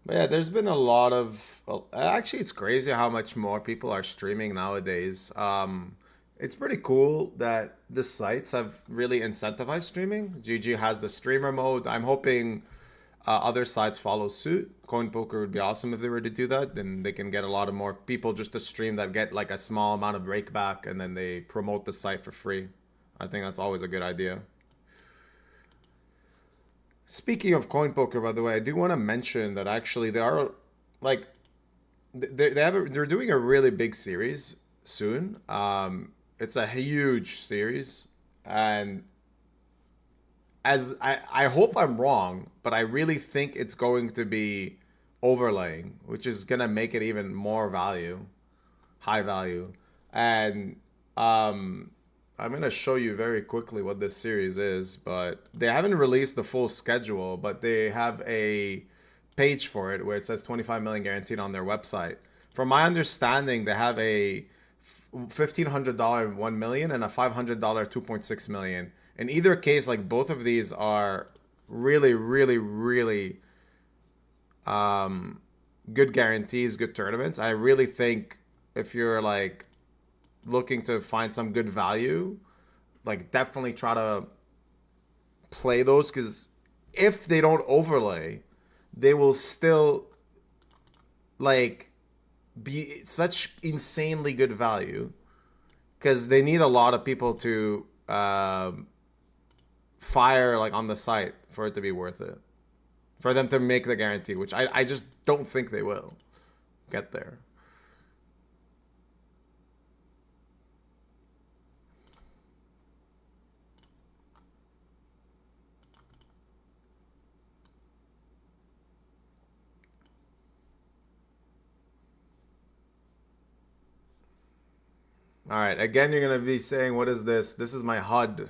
But yeah, there's been a lot of... Well, actually, it's crazy how much more people are streaming nowadays. It's pretty cool that the sites have really incentivized streaming. GG has the streamer mode. I'm hoping other sites follow suit. Coin Poker would be awesome if they were to do that. Then they can get a lot of more people just to stream that get like a small amount of rakeback and then they promote the site for free. I think that's always a good idea. Speaking of Coin Poker, by the way, I do want to mention that actually they are like they're doing a really big series soon. It's a huge series, and as I hope I'm wrong, but I really think it's going to be overlaying, which is gonna make it even more high value, and I'm going to show you very quickly what this series is, but they haven't released the full schedule, but they have a page for it where it says 25 million guaranteed on their website. From my understanding, they have a $1,500 1 million and a $500 2.6 million. In either case, like both of these are really, really, really good guarantees, good tournaments. I really think if you're like looking to find some good value, like definitely try to play those, because if they don't overlay, they will still like be such insanely good value, because they need a lot of people to fire like on the site for it to be worth it, for them to make the guarantee, which I just don't think they will get there. All right, again, you're going to be saying, what is this? This is my HUD.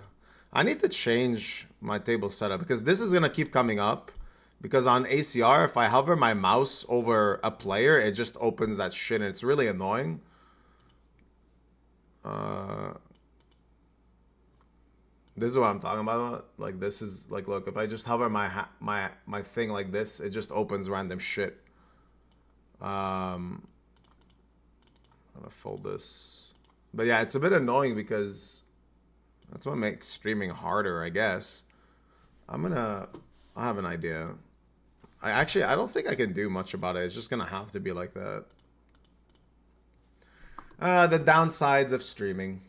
I need to change my table setup because this is going to keep coming up. Because on ACR, if I hover my mouse over a player, it just opens that shit and it's really annoying. This is what I'm talking about. Like, this is, like, look, if I just hover my thing like this, it just opens random shit. I'm going to fold this. But yeah, it's a bit annoying because that's what makes streaming harder, I guess. I have an idea. I don't think I can do much about it. It's just gonna have to be like that. The downsides of streaming.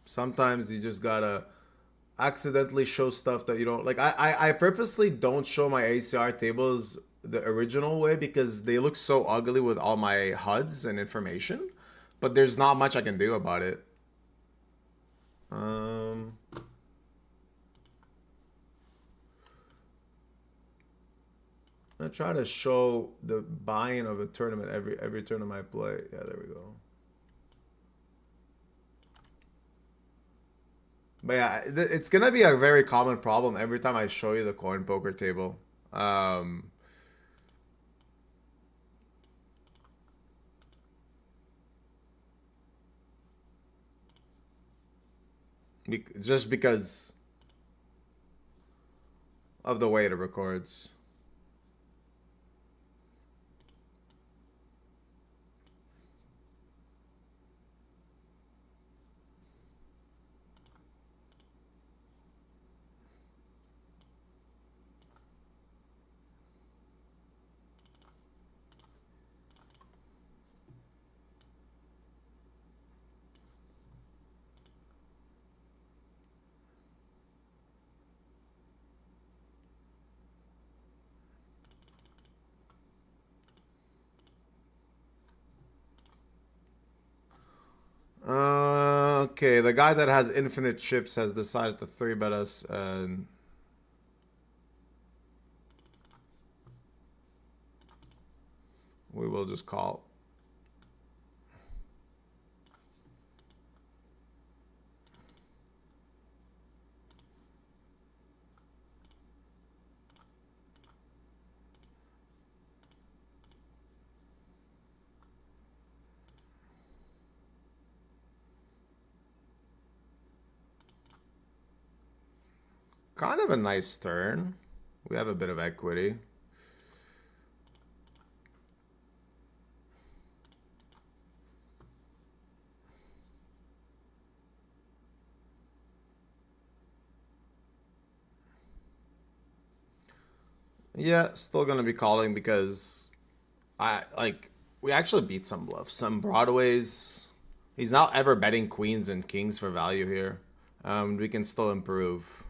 Sometimes you just gotta accidentally show stuff that you don't like. I purposely don't show my ACR tables the original way because they look so ugly with all my HUDs and information, but there's not much I can do about it. I try to show the buy-in of a tournament every tournament I play. Yeah, there we go. But yeah, it's gonna be a very common problem every time I show you the coin poker table. just because of the way it records. Okay, the guy that has infinite chips has decided to 3-bet us, and we will just call. Kind of a nice turn. We have a bit of equity. Yeah, still gonna be calling because we actually beat some bluffs, some broadways. He's not ever betting queens and kings for value here. We can still improve.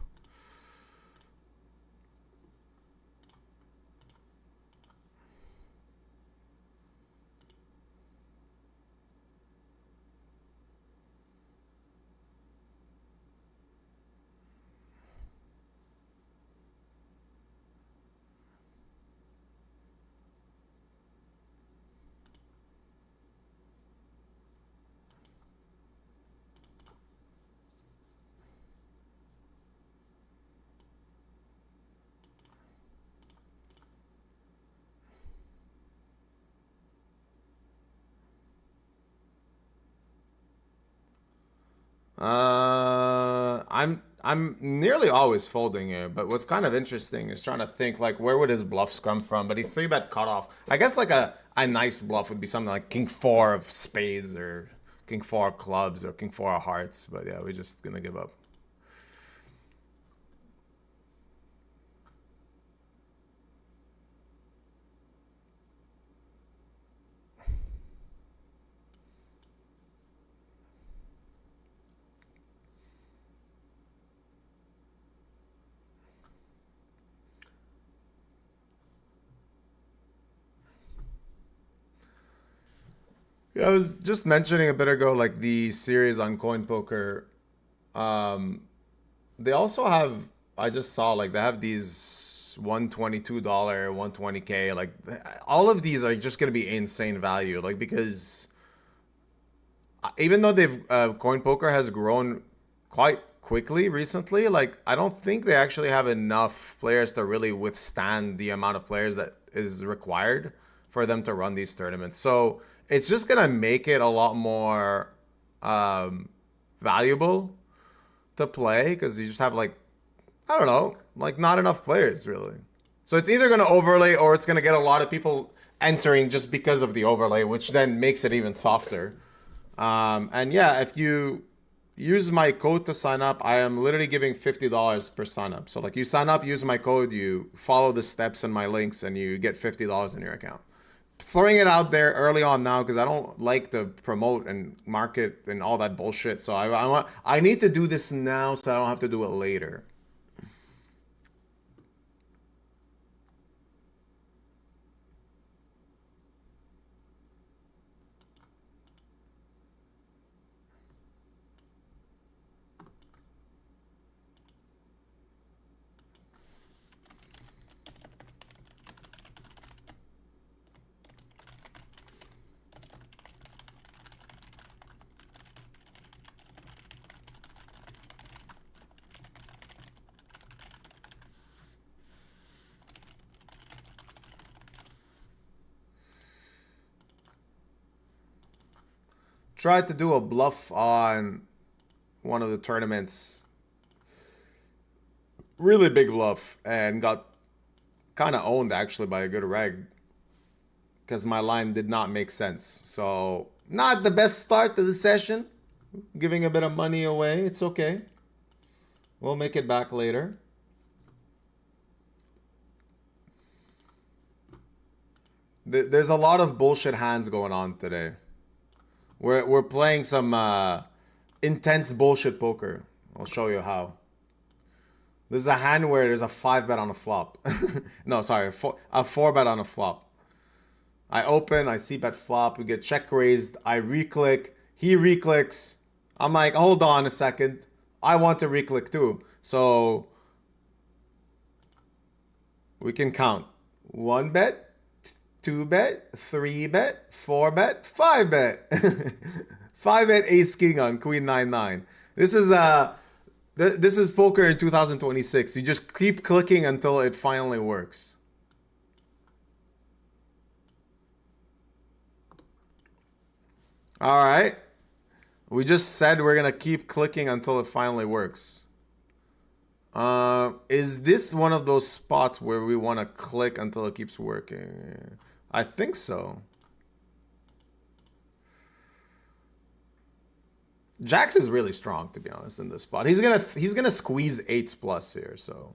I'm nearly always folding here, but what's kind of interesting is trying to think like where would his bluffs come from? But he 3-bet cutoff. I guess like a nice bluff would be something like King 4 of spades or King 4 of clubs or King 4 of hearts. But yeah, we're just gonna give up. Yeah, I was just mentioning a bit ago, like the series on Coin Poker. They also have, I just saw like they have these $122, 120K. Like all of these are just gonna be insane value. Like because even though they've Coin Poker has grown quite quickly recently, like I don't think they actually have enough players to really withstand the amount of players that is required for them to run these tournaments. So it's just gonna make it a lot more valuable to play because you just have like, I don't know, like not enough players really. So it's either gonna overlay or it's gonna get a lot of people entering just because of the overlay, which then makes it even softer. And yeah, if you use my code to sign up, I am literally giving $50 per sign up. So like you sign up, use my code, you follow the steps and my links, and you get $50 in your account. Throwing it out there early on now because I don't like to promote and market and all that bullshit. So I need to do this now so I don't have to do it later. Tried to do a bluff on one of the tournaments really big bluff and got kind of owned actually by a good reg because my line did not make sense. So not the best start to the session. Giving a bit of money away. It's okay. We'll make it back later. There's a lot of bullshit hands going on today. We're playing some intense bullshit poker. I'll show you how. There's a hand where there's a 5-bet on a flop. No, sorry, a 4-bet on a flop. I open, I see bet flop, we get check raised, I re-click, he re-clicks. I'm like, hold on a second. I want to re-click too. So we can count. 1-bet, 2-bet, 3-bet, 4-bet, 5-bet. 5-bet ace king on queen 9-9. This is poker in 2026. You just keep clicking until it finally works. All right. We just said we're going to keep clicking until it finally works. Is this one of those spots where we want to click until it keeps working? I think so. Jax is really strong, to be honest, in this spot. He's gonna squeeze 8s plus here, so.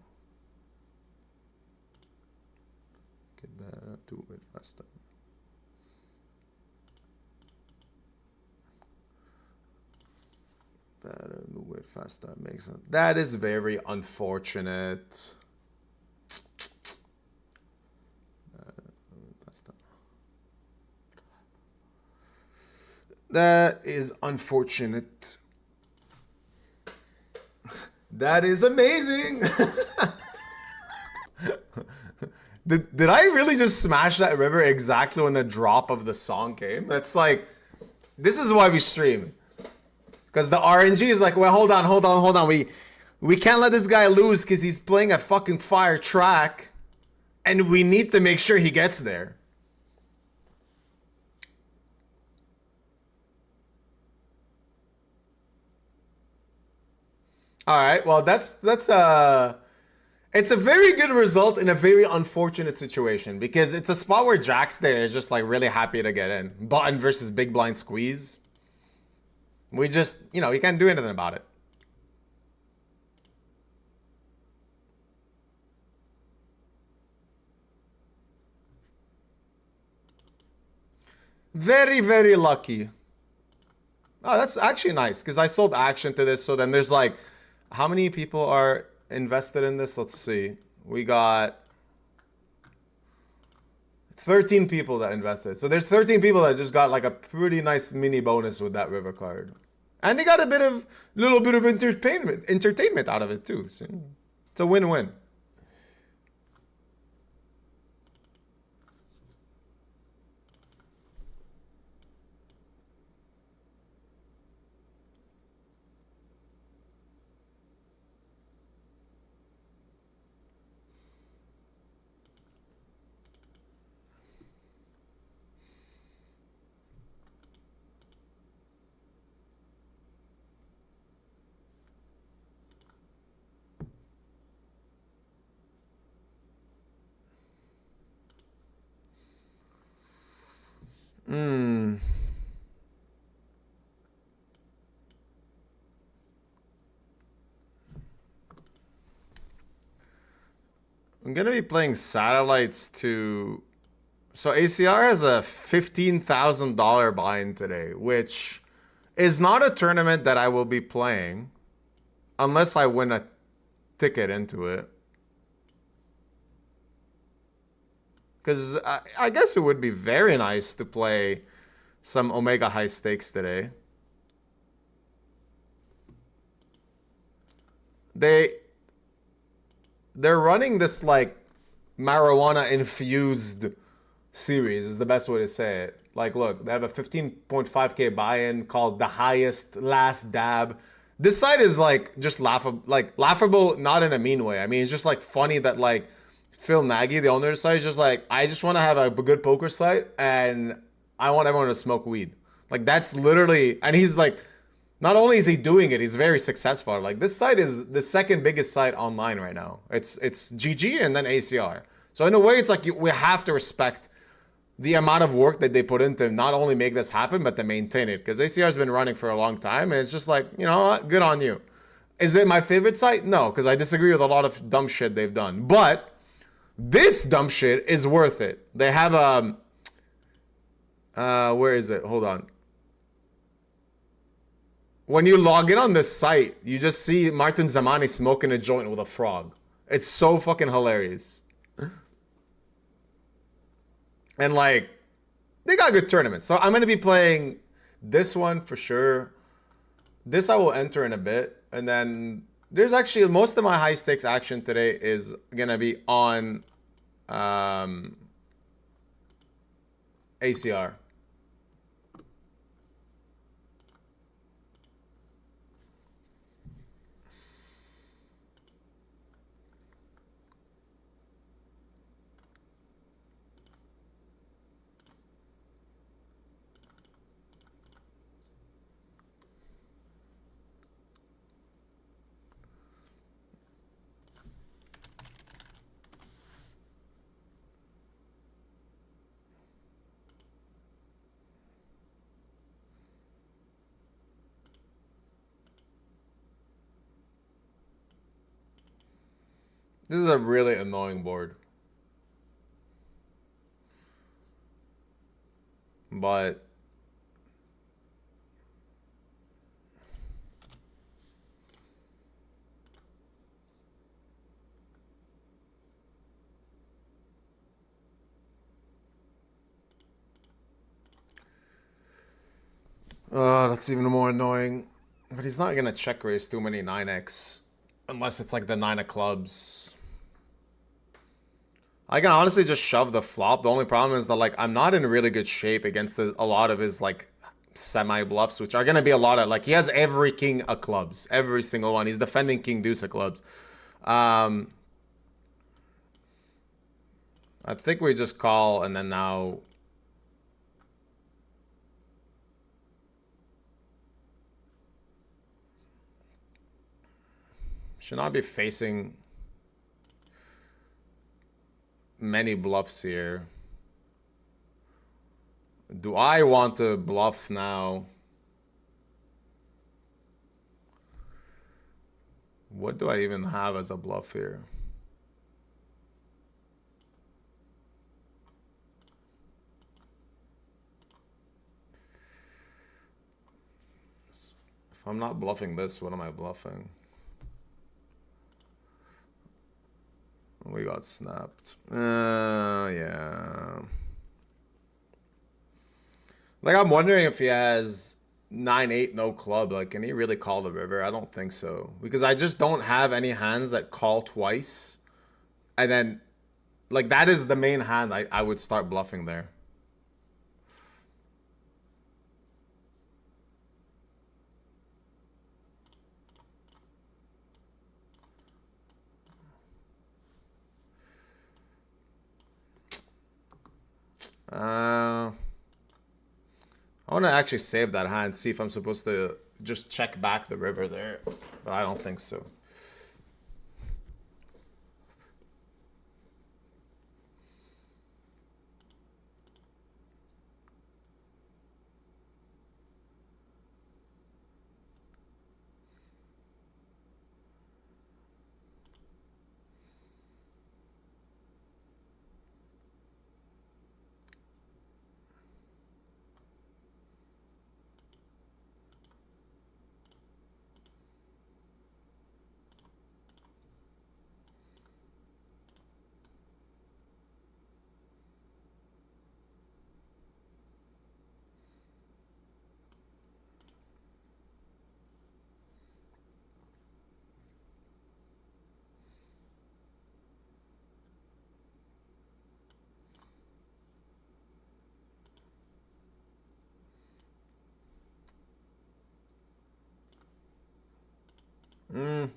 Get that, do it faster. Better do it faster. Makes sense. That is very unfortunate. That is unfortunate. That is amazing. Did I really just smash that river exactly when the drop of the song came? That's like, this is why we stream. Because the RNG is like, well, hold on. We can't let this guy lose because he's playing a fucking fire track. And we need to make sure he gets there. All right, well, it's a very good result in a very unfortunate situation because it's a spot where Jax there is just like really happy to get in. Button versus big blind squeeze. We just, you can't do anything about it. Very, very lucky. Oh, that's actually nice because I sold action to this. So then there's like, how many people are invested in this? Let's see. We got 13 people that invested. So there's 13 people that just got like a pretty nice mini bonus with that river card. And they got a little bit of entertainment out of it too. So it's a win-win. I'm going to be playing satellites to... So ACR has a $15,000 buy-in today, which is not a tournament that I will be playing unless I win a ticket into it. Because I guess it would be very nice to play some Omega high stakes today. They're running this like marijuana infused series is the best way to say it. Like, look, they have a 15.5k buy-in called The Highest Last Dab. This site is like just laughable, not in a mean way. I mean, it's just like funny that like Phil Nagy, the owner of the site, is just like, I just want to have a good poker site and I want everyone to smoke weed. Like, that's literally, and he's like, Not only is he doing it, he's very successful. Like, this site is the second biggest site online right now. It's GG and then ACR. So in a way, it's like we have to respect the amount of work that they put into not only make this happen, but to maintain it. Because ACR has been running for a long time, and it's just like, you know what? Good on you. Is it my favorite site? No, because I disagree with a lot of dumb shit they've done. But this dumb shit is worth it. They have where is it? Hold on. When you log in on this site, you just see Martin Zamani smoking a joint with a frog. It's so fucking hilarious. And like, they got good tournaments. So I'm going to be playing this one for sure. This I will enter in a bit. And then there's actually, most of my high stakes action today is going to be on ACR. This is a really annoying board. But that's even more annoying. But he's not gonna check raise too many 9x unless it's like the 9 of clubs. I can honestly just shove the flop. The only problem is that like I'm not in really good shape against a lot of his like semi bluffs, which are gonna be a lot of like he has every king of clubs, every single one. He's defending king deuce of clubs. I think we just call and then now. Should not be facing many bluffs here. Do I want to bluff now? What do I even have as a bluff here? If I'm not bluffing this, what am I bluffing? We got snapped. Yeah. Like, I'm wondering if he has 9-8 no club. Like, can he really call the river? I don't think so. Because I just don't have any hands that call twice. And then, like, that is the main hand I would start bluffing there. I want to actually save that hand, see if I'm supposed to just check back the river there, but I don't think so.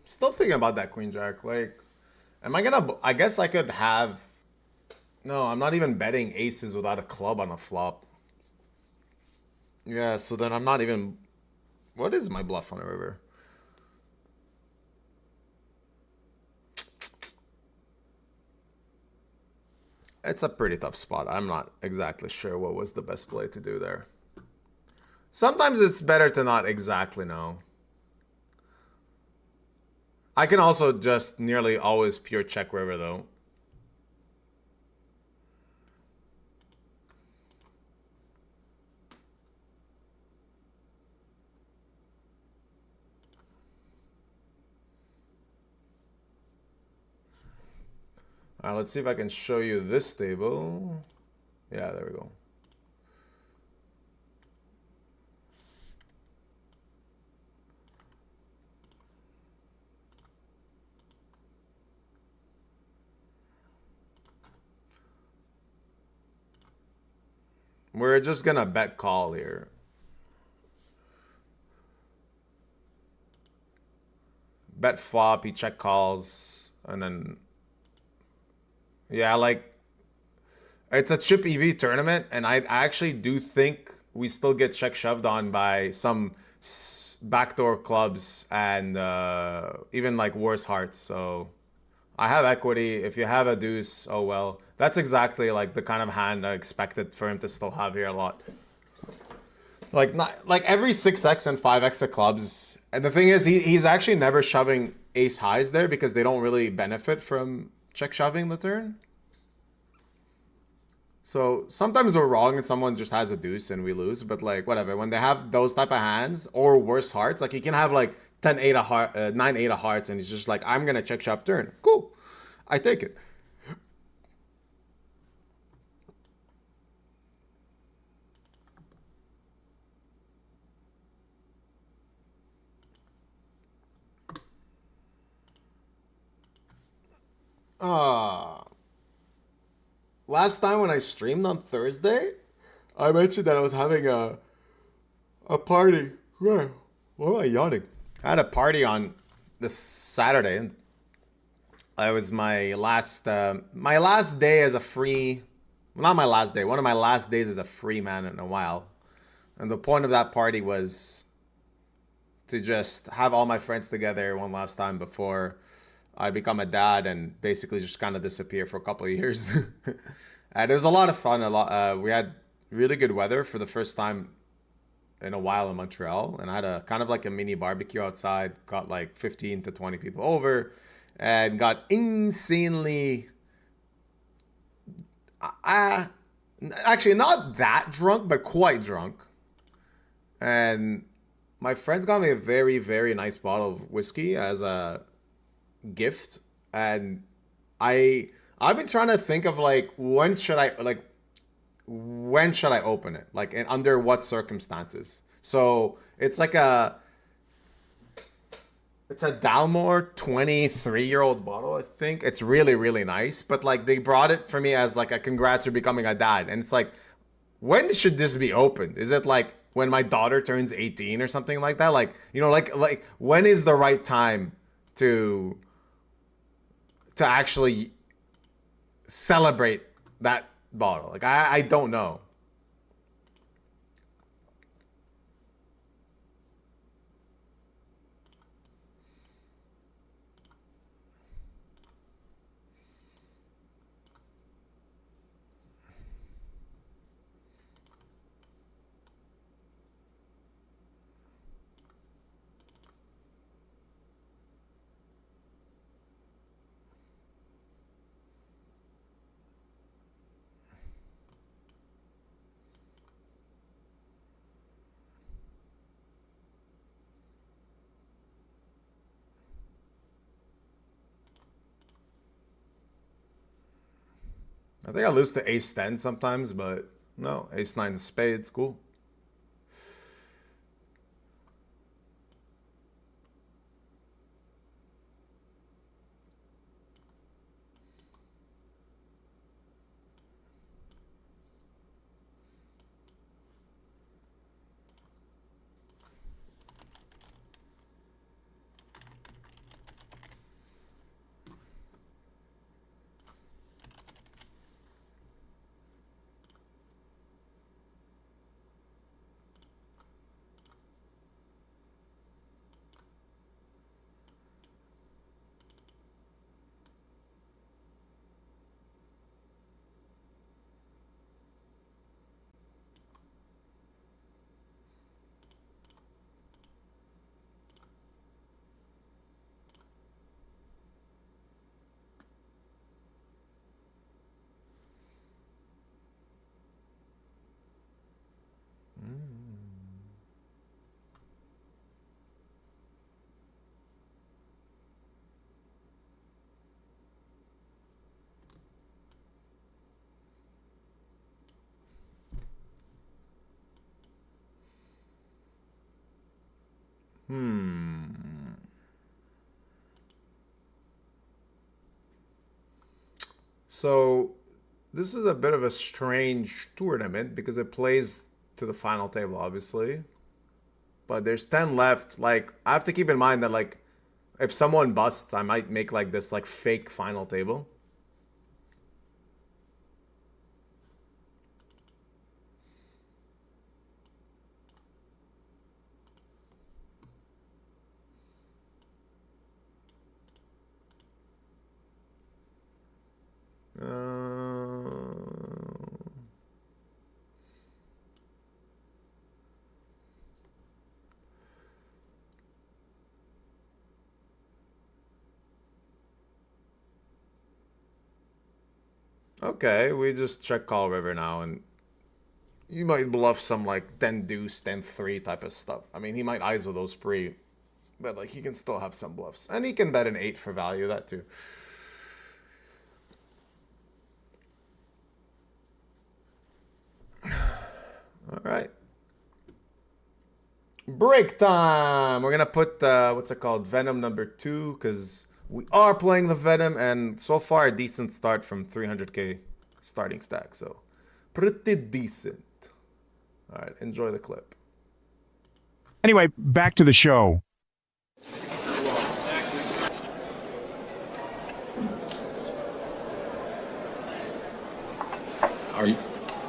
Still thinking about that queen jack. Like, am I gonna? I guess I could have. No, I'm not even betting aces without a club on a flop. Yeah, so then I'm not even What is my bluff on a river? It's a pretty tough spot. I'm not exactly sure what was the best play to do there. Sometimes it's better to not exactly know. I can also just nearly always pure check river though. Alright, let's see if I can show you this table. Yeah, there we go. We're just gonna bet call here. Bet flop, he check calls, and then... Yeah, like... It's a chip EV tournament, and I actually do think we still get check shoved on by some backdoor clubs and even like worse hearts, so... I have equity. If you have a deuce, oh well. That's exactly like the kind of hand I expected for him to still have here a lot. Like not like every 6x and 5x of clubs. And the thing is, he's actually never shoving ace highs there because they don't really benefit from check shoving the turn. So sometimes we're wrong and someone just has a deuce and we lose. But like whatever, when they have those type of hands or worse hearts, like he can have like 10-8 of heart, 9-8 of hearts, and he's just like, I'm gonna check shove turn. Cool, I take it. Last time when I streamed on Thursday, I mentioned that I was having a party. Why am I yawning? I had a party on this Saturday, and it was my last day as a free, well, not my last day, one of my last days as a free man in a while. And the point of that party was to just have all my friends together one last time before I become a dad and basically just kind of disappear for a couple of years. And it was a lot of fun. We had really good weather for the first time in a while in Montreal, and I had a kind of like a mini barbecue outside. Got like 15 to 20 people over, and got insanely actually not that drunk, but quite drunk. And my friends got me a very, very nice bottle of whiskey as a gift, and I've been trying to think of like when should I open it, like, and under what circumstances. So it's like it's a Dalmore 23-year-old bottle. I think it's really, really nice, but like they brought it for me as like a congrats for becoming a dad, and it's like, when should this be opened? Is it like when my daughter turns 18 or something like that? Like, you know, like when is the right time to actually celebrate that bottle? Like, I don't know. I think I lose to ace 10 sometimes, but no, ace 9 of spades, cool. So this is a bit of a strange tournament because it plays to the final table, obviously. But there's 10 left. Like, I have to keep in mind that, like, if someone busts, I might make, like, this, like, fake final table. Okay, we just check call river now, and you might bluff some like 10 deuce, 10-3 type of stuff. I mean, he might ISO those pre, but like he can still have some bluffs, and he can bet an 8 for value, that too. All right. Break time. We're gonna put what's it called, Venom number 2, because we are playing the Venom, and so far a decent start from 300k starting stack, so pretty decent. All right, enjoy the clip. Anyway, back to the show.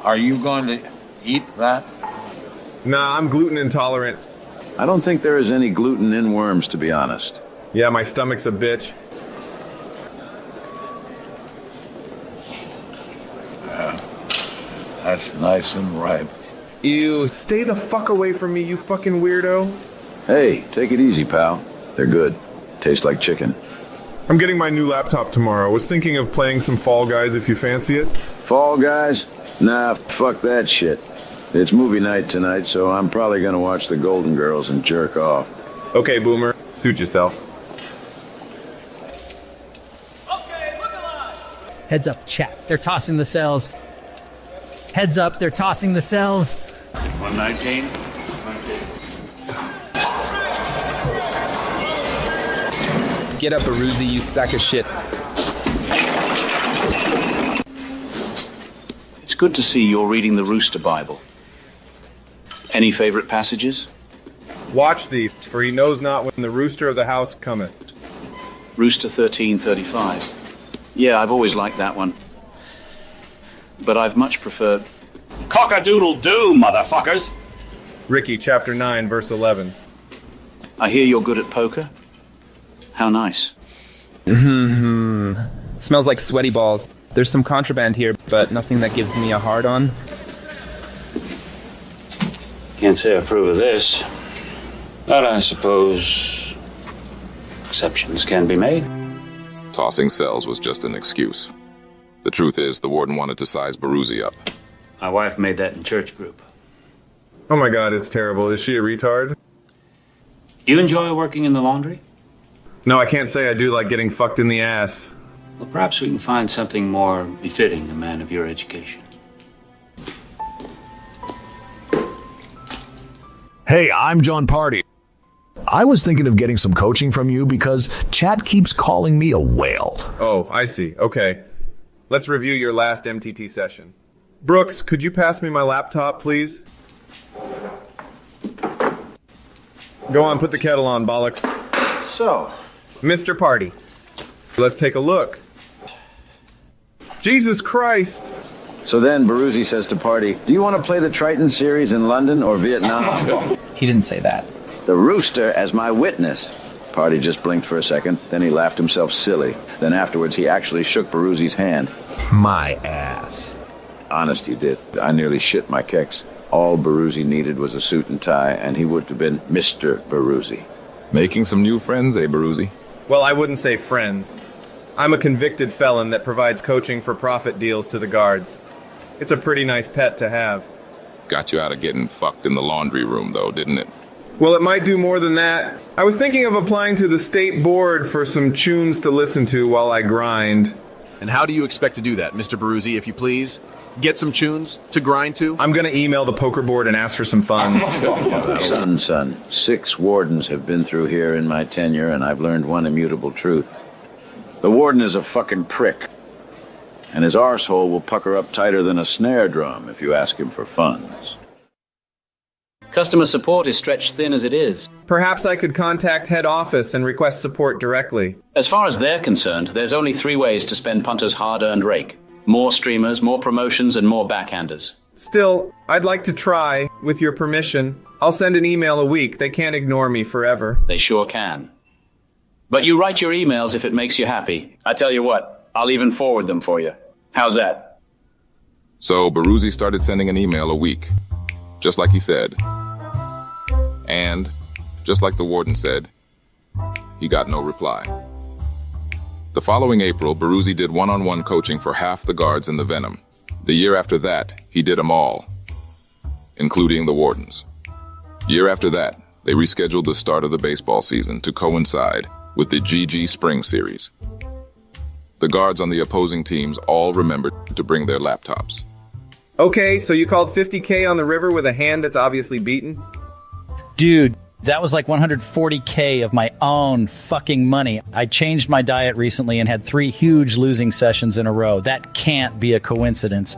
Are you going to eat that? Nah, I'm gluten intolerant. I don't think there is any gluten in worms, to be honest. Yeah, my stomach's a bitch. That's nice and ripe. Ew, stay the fuck away from me, you fucking weirdo. Hey, take it easy, pal. They're good. Taste like chicken. I'm getting my new laptop tomorrow. Was thinking of playing some Fall Guys if you fancy it. Fall Guys? Nah, fuck that shit. It's movie night tonight, so I'm probably gonna watch the Golden Girls and jerk off. Okay, Boomer. Suit yourself. Heads up, chat. They're tossing the cells. Heads up, they're tossing the cells. 119. Get up, Beriuzy, you sack of shit. It's good to see you're reading the Rooster Bible. Any favorite passages? Watch thee, for he knows not when the rooster of the house cometh. Rooster 13:35. Yeah, I've always liked that one. But I've much preferred... Cock-a-doodle-doo, motherfuckers! Ricky, chapter 9, verse 11. I hear you're good at poker. How nice. Smells like sweaty balls. There's some contraband here, but nothing that gives me a hard on. Can't say I approve of this. But I suppose... exceptions can be made. Tossing cells was just an excuse. The truth is, the warden wanted to size Beriuzy up. My wife made that in church group. Oh my god, it's terrible. Is she a retard? You enjoy working in the laundry? No, I can't say I do like getting fucked in the ass. Well, perhaps we can find something more befitting a man of your education. Hey, I'm John Party. I was thinking of getting some coaching from you because chat keeps calling me a whale. Oh, I see. Okay. Let's review your last MTT session. Brooks, could you pass me my laptop, please? Go on, put the kettle on, bollocks. So, Mr. Party, let's take a look. Jesus Christ! So then Beriuzy says to Party, do you want to play the Triton series in London or Vietnam? He didn't say that. The rooster as my witness. Party just blinked for a second, then he laughed himself silly. Then afterwards he actually shook Beriuzy's hand. My ass. Honest he did. I nearly shit my kicks. All Beriuzy needed was a suit and tie, and he would have been Mr. Beriuzy. Making some new friends, eh, Beriuzy? Well, I wouldn't say friends. I'm a convicted felon that provides coaching for profit deals to the guards. It's a pretty nice pet to have. Got you out of getting fucked in the laundry room, though, didn't it? Well, it might do more than that. I was thinking of applying to the state board for some tunes to listen to while I grind. And how do you expect to do that, Mr. Beriuzy, if you please? Get some tunes to grind to? I'm gonna email the poker board and ask for some funds. Son, 6 wardens have been through here in my tenure, and I've learned one immutable truth. The warden is a fucking prick. And his arsehole will pucker up tighter than a snare drum if you ask him for funds. Customer support is stretched thin as it is. Perhaps I could contact head office and request support directly. As far as they're concerned, there's only 3 ways to spend Punter's hard-earned rake. More streamers, more promotions, and more backhanders. Still, I'd like to try, with your permission. I'll send an email a week. They can't ignore me forever. They sure can. But you write your emails if it makes you happy. I tell you what, I'll even forward them for you. How's that? So Beriuzy started sending an email a week, just like he said. And, just like the warden said, he got no reply. The following April, Beriuzy did one-on-one coaching for half the guards in the VENOM. The year after that, he did them all, including the wardens. Year after that, they rescheduled the start of the baseball season to coincide with the GG Spring Series. The guards on the opposing teams all remembered to bring their laptops. Okay, so you called 50K on the river with a hand that's obviously beaten? Dude, that was like 140K of my own fucking money. I changed my diet recently and had 3 huge losing sessions in a row. That can't be a coincidence.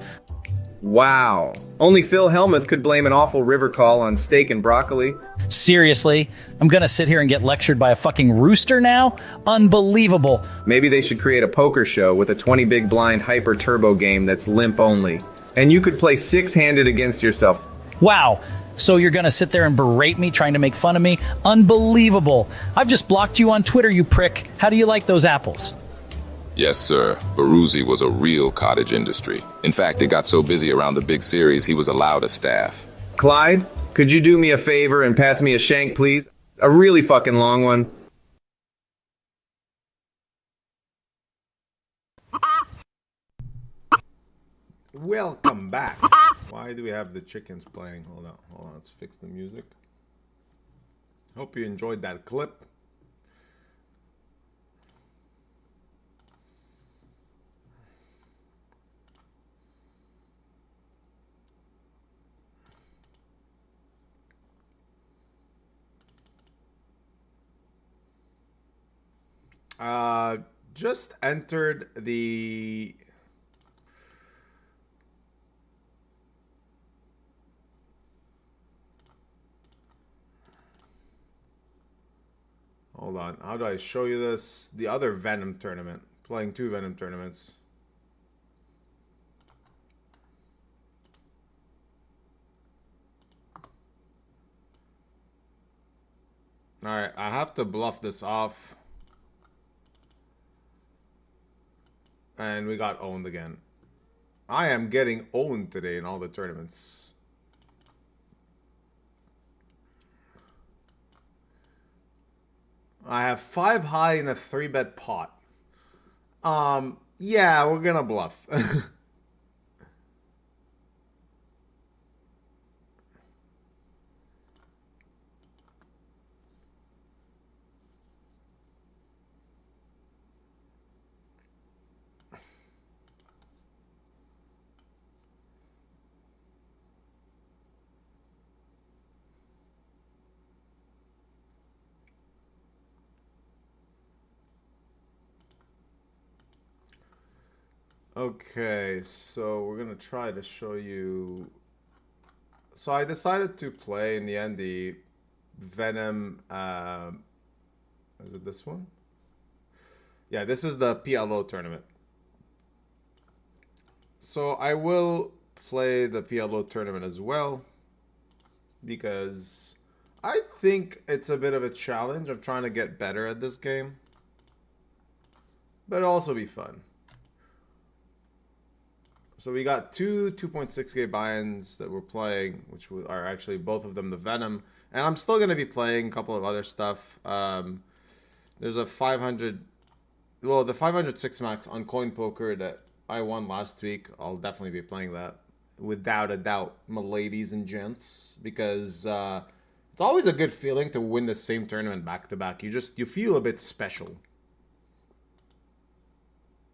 Wow. Only Phil Hellmuth could blame an awful river call on steak and broccoli. Seriously? I'm gonna sit here and get lectured by a fucking rooster now? Unbelievable. Maybe they should create a poker show with a 20 big blind hyper turbo game that's limp only. And you could play 6-handed against yourself. Wow. So you're gonna sit there and berate me, trying to make fun of me? Unbelievable. I've just blocked you on Twitter, you prick. How do you like those apples? Yes, sir. Beriuzy was a real cottage industry. In fact, it got so busy around the big series, he was allowed a staff. Clyde, could you do me a favor and pass me a shank, please? A really fucking long one. Welcome back. Why do we have the chickens playing? Hold on, let's fix the music. Hope you enjoyed that clip. Just entered the hold on, how do I show you this? The other Venom tournament. Playing 2 Venom tournaments. Alright, I have to bluff this off. And we got owned again. I am getting owned today in all the tournaments. I have 5 high in a 3-bet pot. Yeah, we're gonna bluff. Okay, so we're gonna try to show you. So I decided to play in the end the Venom. Is it this one? Yeah, this is the PLO tournament. So I will play the PLO tournament as well because I think it's a bit of a challenge. I'm trying to get better at this game, but it'll also be fun. So we got 2 2.6k buy-ins that we're playing, which are actually both of them the Venom. And I'm still going to be playing a couple of other stuff. There's a 500... Well, the 506 max on Coin Poker that I won last week. I'll definitely be playing that. Without a doubt, my ladies and gents. Because it's always a good feeling to win the same tournament back-to-back. You feel a bit special.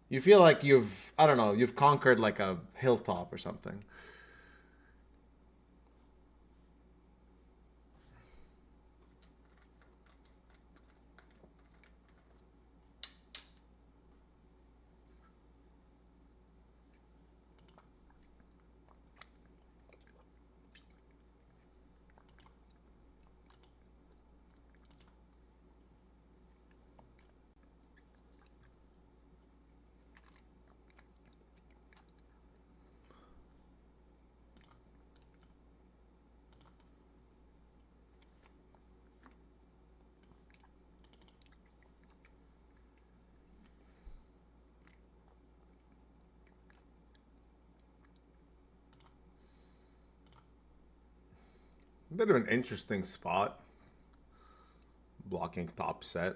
You feel like you've, I don't know, you've conquered like a hilltop or something. bit of an interesting spot. Blocking top set.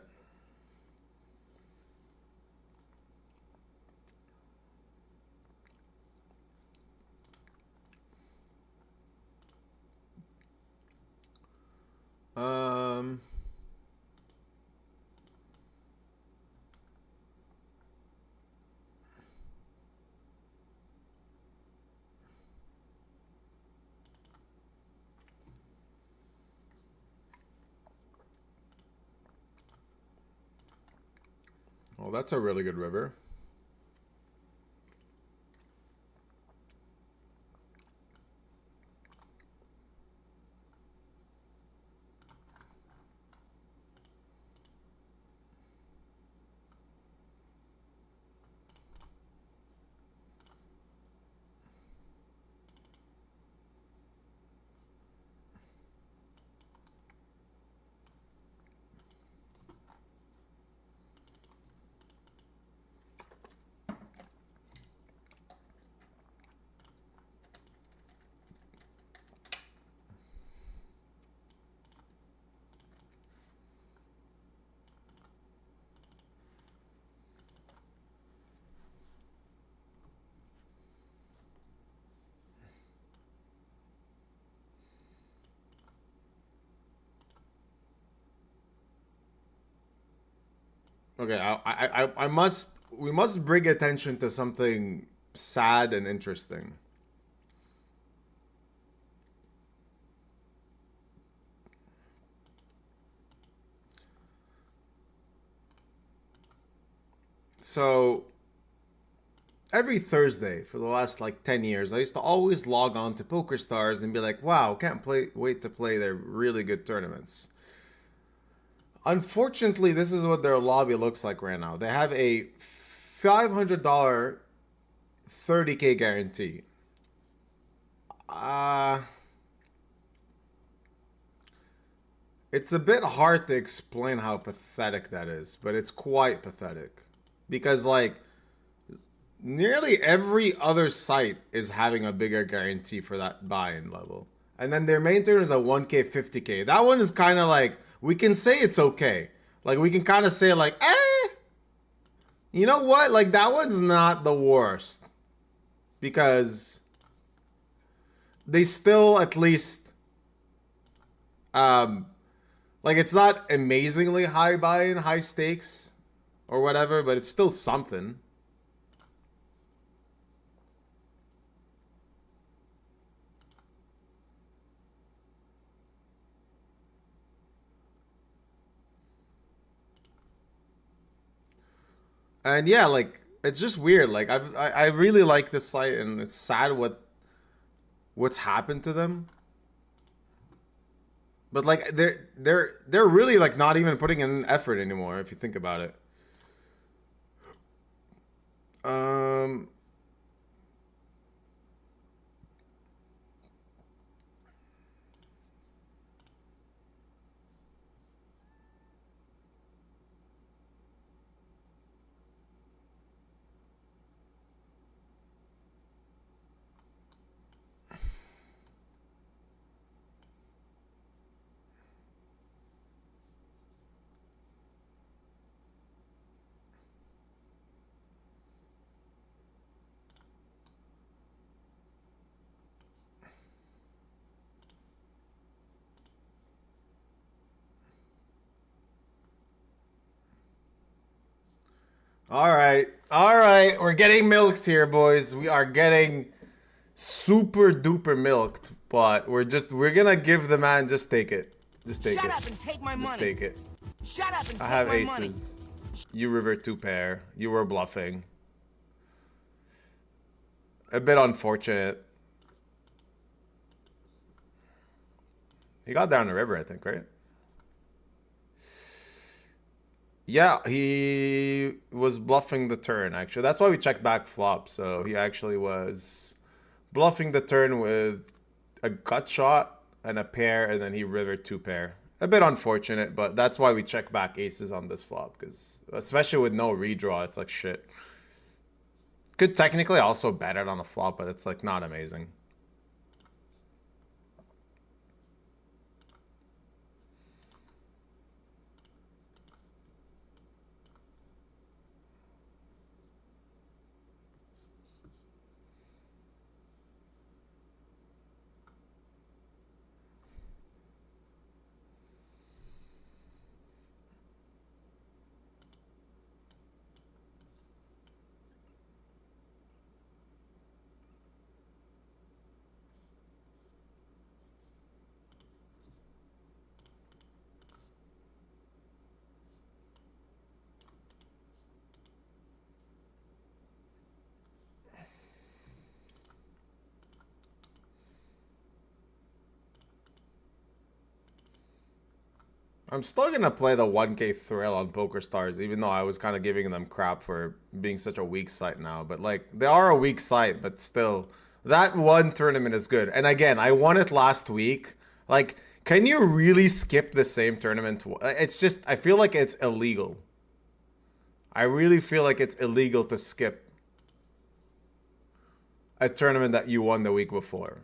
Oh, that's a really good river. Okay, we must bring attention to something sad and interesting. So every Thursday for the last like 10 years, I used to always log on to PokerStars and be like, wow, wait to play their really good tournaments. Unfortunately, this is what their lobby looks like right now. They have a $500 30K guarantee. It's a bit hard to explain how pathetic that is, but it's quite pathetic. Because, like, nearly every other site is having a bigger guarantee for that buy-in level. And then their main turn is a 1K, 50K. That one is kind of like, we can say it's okay. Like, we can kind of say, like, you know what? Like, that one's not the worst. Because they still at least, like, it's not amazingly high buy-in, high stakes, or whatever, but it's still something. And yeah, like, it's just weird. Like, I really like this site, and it's sad what's happened to them. But like, they're really like not even putting in effort anymore if you think about it. All right, we're getting milked here, boys. We are getting super duper milked, but we're gonna give the man, just take it. Just take it. Shut up and take my money. Just take it. Shut up and take my I have money. aces. You river 2-pair. You were bluffing. A bit unfortunate. He got down the river, I think, right? Yeah, he was bluffing the turn, actually. That's why we checked back flop. So he actually was bluffing the turn with a gut shot and a pair, and then he rivered 2-pair. A bit unfortunate, but that's why we check back aces on this flop, because especially with no redraw, it's like shit. Could technically also bet it on the flop, but it's like not amazing. I'm still gonna play the 1K thrill on PokerStars, even though I was kind of giving them crap for being such a weak site now. But like, they are a weak site, but still, that one tournament is good. And again, I won it last week. Like, can you really skip the same tournament? It's just, I feel like it's illegal. I really feel like it's illegal to skip a tournament that you won the week before.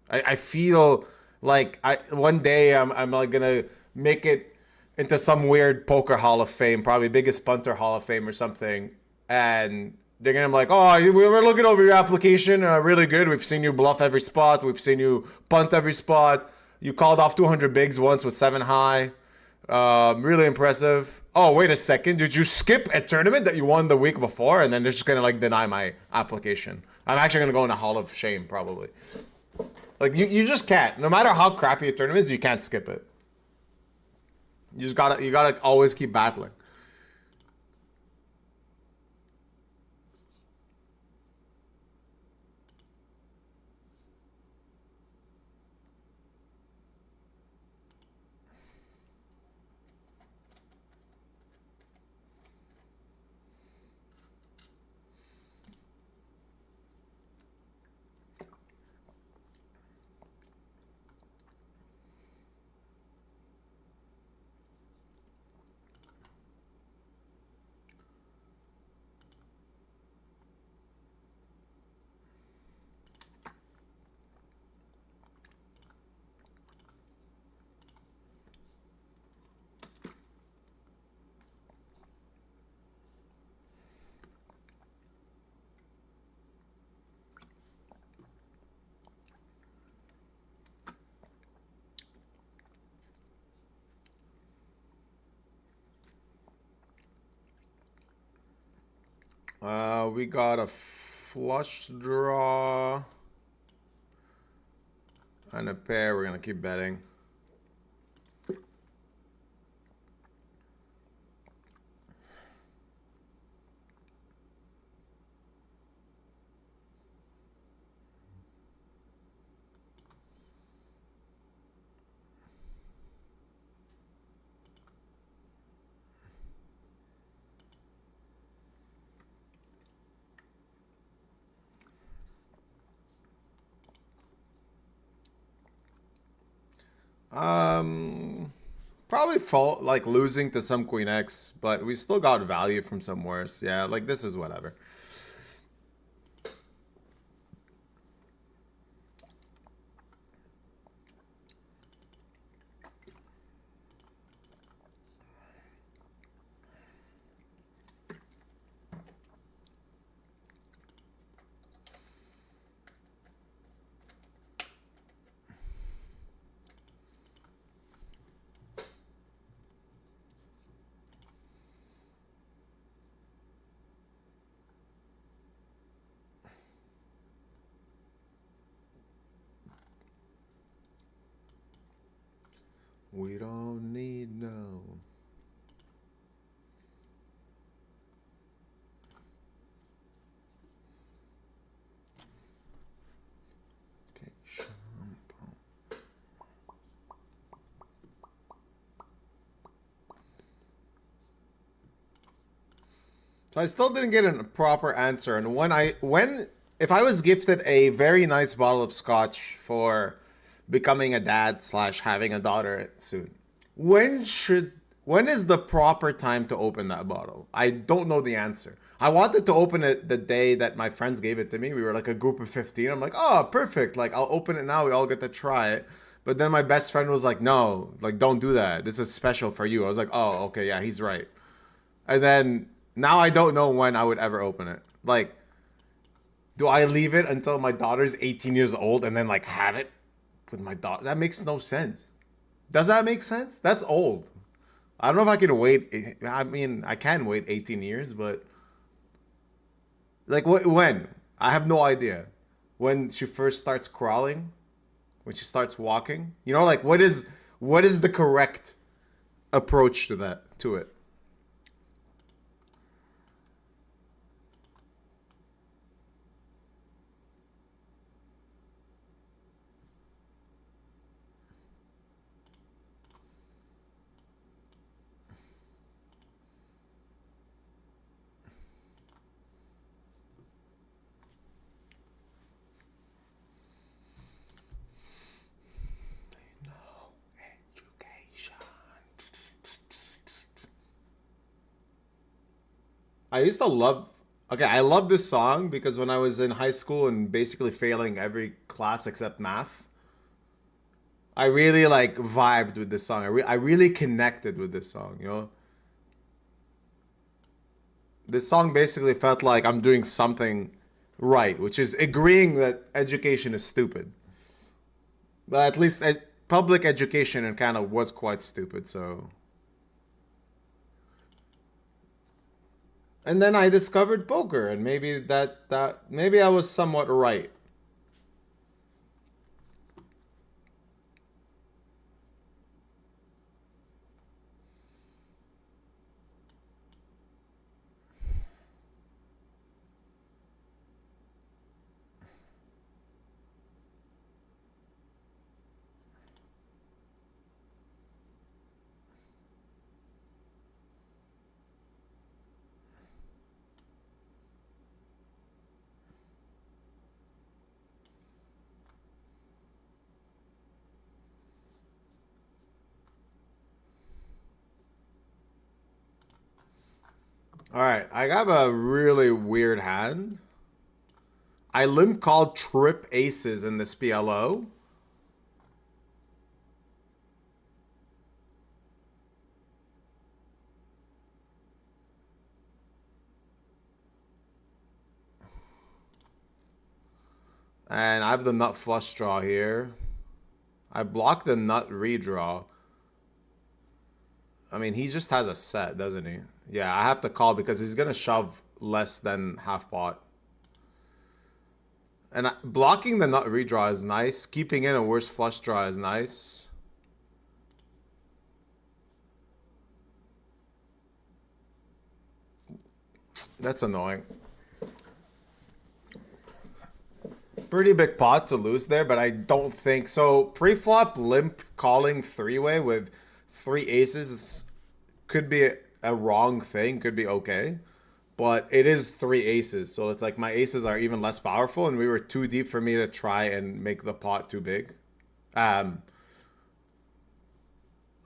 I feel like one day I'm like gonna make it into some weird poker Hall of Fame, probably biggest punter Hall of Fame or something, and they're gonna be like, oh, we were looking over your application, really good. We've seen you bluff every spot. We've seen you punt every spot. You called off 200 bigs once with 7 high. Really impressive. Oh, wait a second. Did you skip a tournament that you won the week before? And then they're just gonna like deny my application. I'm actually gonna go in a Hall of Shame probably. Like you just can't. No matter how crappy a tournament is, you can't skip it. You gotta always keep battling. We got a flush draw and a pair. We're gonna keep betting. Probably fault like losing to some Queen X, but we still got value from some worse. Yeah, like this is whatever. We don't need no. Okay, so I still didn't get a proper answer. And if I was gifted a very nice bottle of scotch for becoming a dad / having a daughter soon, when is the proper time to open that bottle? I don't know the answer. I wanted to open it the day that my friends gave it to me. We were like a group of 15. I'm like, oh, perfect. Like, I'll open it now. We all get to try it. But then my best friend was like, no, like, don't do that. This is special for you. I was like, oh, okay, yeah, he's right. And then now I don't know when I would ever open it. Like, do I leave it until my daughter's 18 years old and then like have it with my daughter? That makes no sense. Does that make sense? That's old. I don't know if I can wait. I mean, I can wait 18 years, but like when? I have no idea. When she first starts crawling, when she starts walking, you know, like what is the correct approach to it? I used to love. Okay, I love this song because when I was in high school and basically failing every class except math, I really like vibed with this song. I really connected with this song. You know, this song basically felt like I'm doing something right, which is agreeing that education is stupid. But at least public education and kind of was quite stupid. So. And then I discovered poker, and maybe maybe I was somewhat right. Alright, I got a really weird hand. I limp called trip aces in this PLO. And I have the nut flush draw here. I block the nut redraw. I mean, he just has a set, doesn't he? Yeah, I have to call because he's going to shove less than half pot. And blocking the nut redraw is nice. Keeping in a worse flush draw is nice. That's annoying. Pretty big pot to lose there, but I don't think so. Pre-flop limp calling three-way with three aces could be a wrong thing, could be okay. But it is three aces, so it's like my aces are even less powerful, and we were too deep for me to try and make the pot too big. I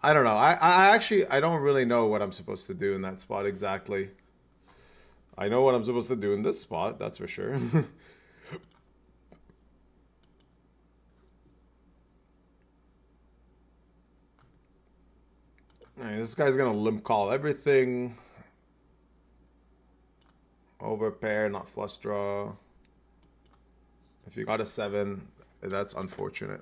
don't know. I actually, I don't really know what I'm supposed to do in that spot exactly. I know what I'm supposed to do in this spot, that's for sure. Alright, this guy's gonna limp call everything. Over pair, not flush draw. If you got a 7, that's unfortunate.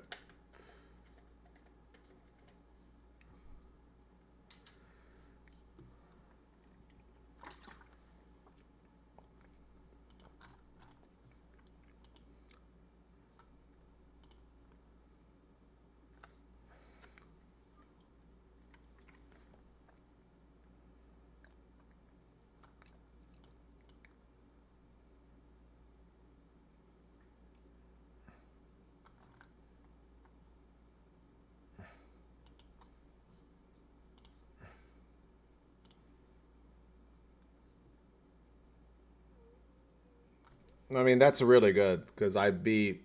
I mean, that's really good because I beat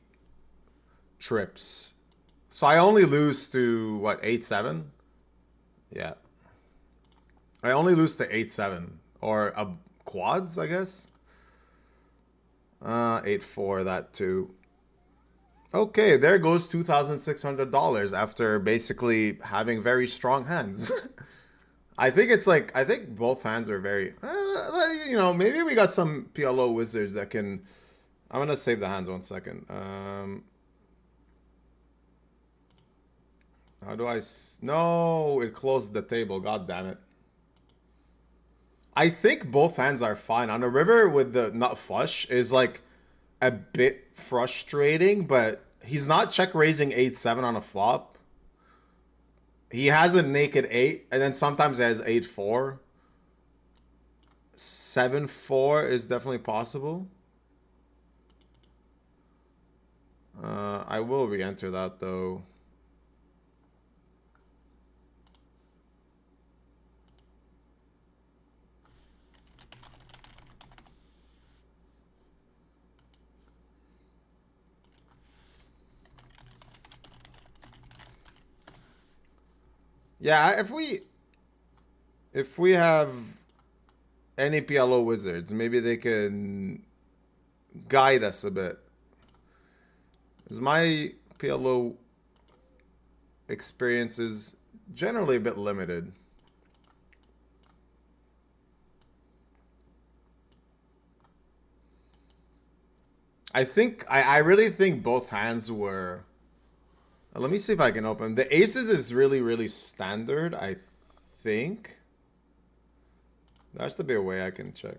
trips. So I only lose to, what, 8-7? Yeah. I only lose to 8-7. Or quads, I guess? 8-4, that too. Okay, there goes $2,600 after basically having very strong hands. I think it's like, I think both hands are very, you know, maybe we got some PLO wizards that can, I'm going to save the hands 1 second. How do I, no, it closed the table, god damn it. I think both hands are fine. On a river with the nut flush is like a bit frustrating, but he's not check raising 8-7 on a flop. He has a naked 8, and then sometimes he has 8-4. 7-4 is definitely possible. I will re-enter that though. Yeah, if we have any PLO wizards. Maybe they can guide us a bit. Because my PLO experience is generally a bit limited. I really think both hands were... Let me see if I can open. The aces is really, really standard, I think. There has to be a way I can check.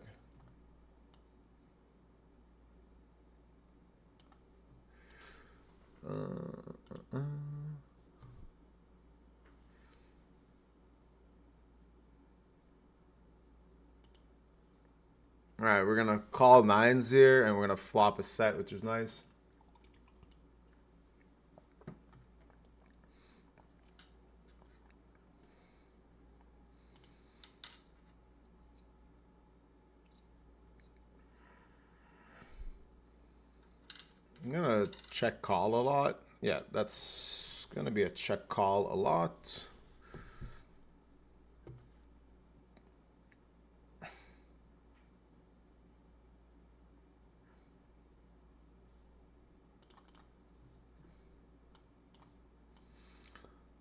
Alright, we're gonna call nines here, and we're gonna flop a set, which is nice. I'm gonna check call a lot. Yeah, that's gonna be a check call a lot.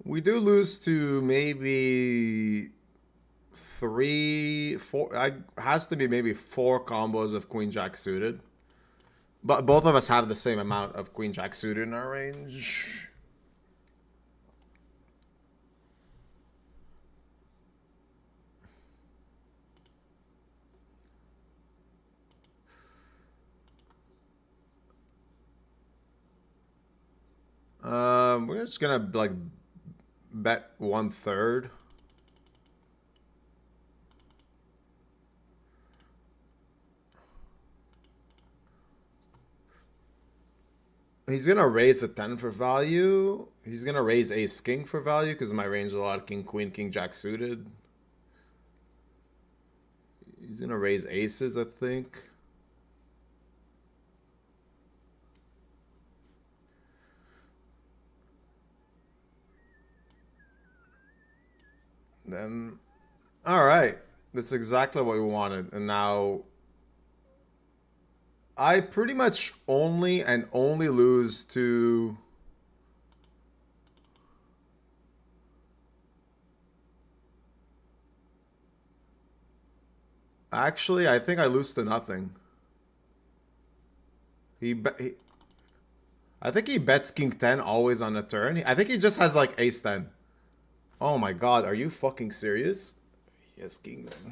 We do lose to maybe 3, 4. Has to be maybe 4 combos of Queen Jack suited. But both of us have the same amount of Queen Jack suited in our range. We're just gonna like bet 1/3. He's gonna raise a 10 for value. He's gonna raise ace king for value because my range is a lot of king queen king jack suited. He's gonna raise aces, I think. Then, all right, that's exactly what we wanted. And now I pretty much only lose to actually, I think I lose to nothing. I think he bets king 10 always on the turn. I think he just has like ace 10. Oh my god, are you fucking serious? Yes, kings.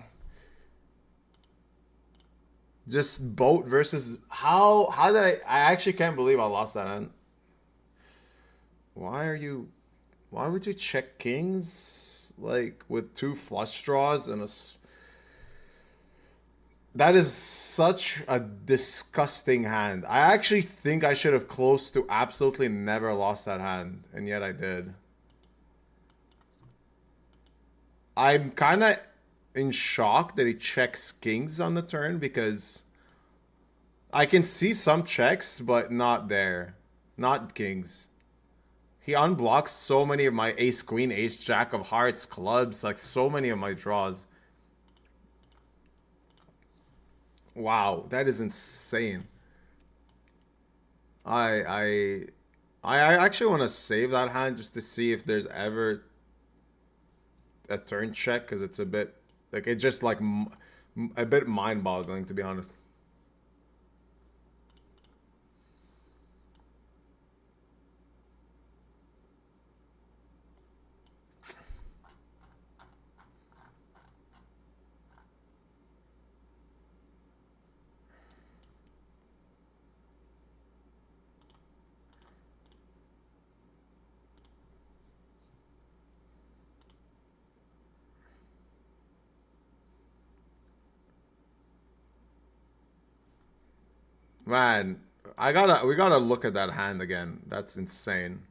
Just boat versus how did I actually can't believe I lost that hand. Why would you check kings like with 2 flush draws and that is such a disgusting hand. I actually think I should have close to absolutely never lost that hand, and yet I did. I'm kind of in shock that he checks kings on the turn because I can see some checks, but not there. Not kings. He unblocks so many of my ace queen, ace jack of hearts, clubs, like so many of my draws. Wow, that is insane. I actually want to save that hand just to see if there's ever a turn check, because it's a bit like it's just like a bit mind-boggling, to be honest. Man, we gotta look at that hand again. That's insane.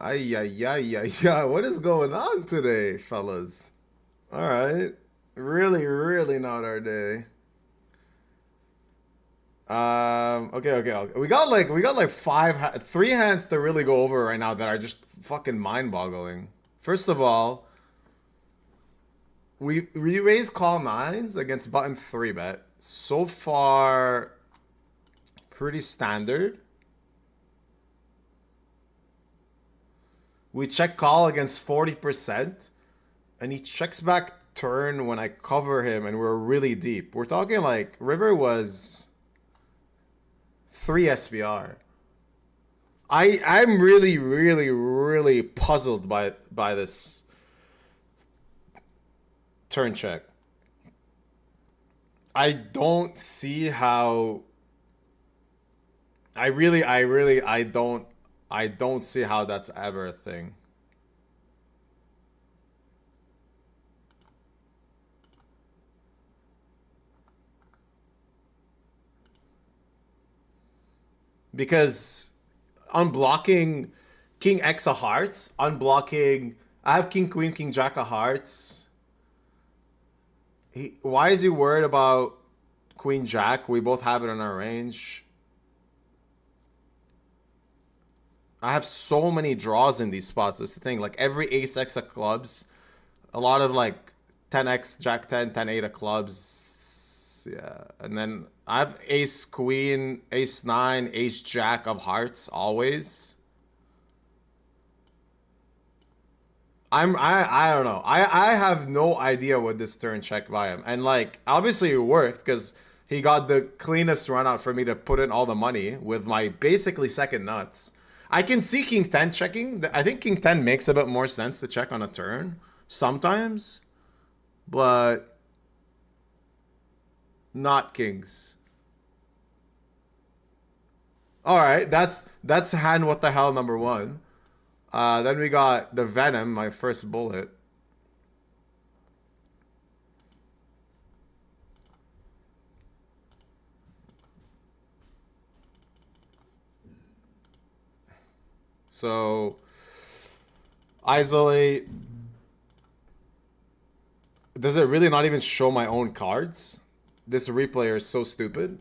Ay, ay, ay, ay, ay. What is going on today, fellas? All right. Really, really not our day. Okay. We got like three hands to really go over right now that are just fucking mind-boggling. First of all, we raise call nines against button 3-bet. So far, pretty standard. We check call against 40%, and he checks back turn when I cover him, and we're really deep. We're talking like river was 3 SPR. I'm really, really, really puzzled by this turn check. I don't see how. I don't see how that's ever a thing. Because unblocking King X of Hearts, unblocking. I have King Queen, King Jack of Hearts. Why is he worried about Queen Jack? We both have it in our range. I have so many draws in these spots. That's the thing. Like every Ace X of clubs, a lot of like 10X, Jack 10, 10-8 of clubs. Yeah. And then I have Ace Queen, Ace 9, Ace Jack of Hearts always. I don't know. I have no idea what this turn check by him. And like obviously it worked because he got the cleanest run out for me to put in all the money with my basically second nuts. I can see King 10 checking. I think King 10 makes a bit more sense to check on a turn sometimes, but not Kings. All right, that's hand what the hell number 1. Then we got the Venom, my first bullet. So, isolate. Does it really not even show my own cards? This replayer is so stupid.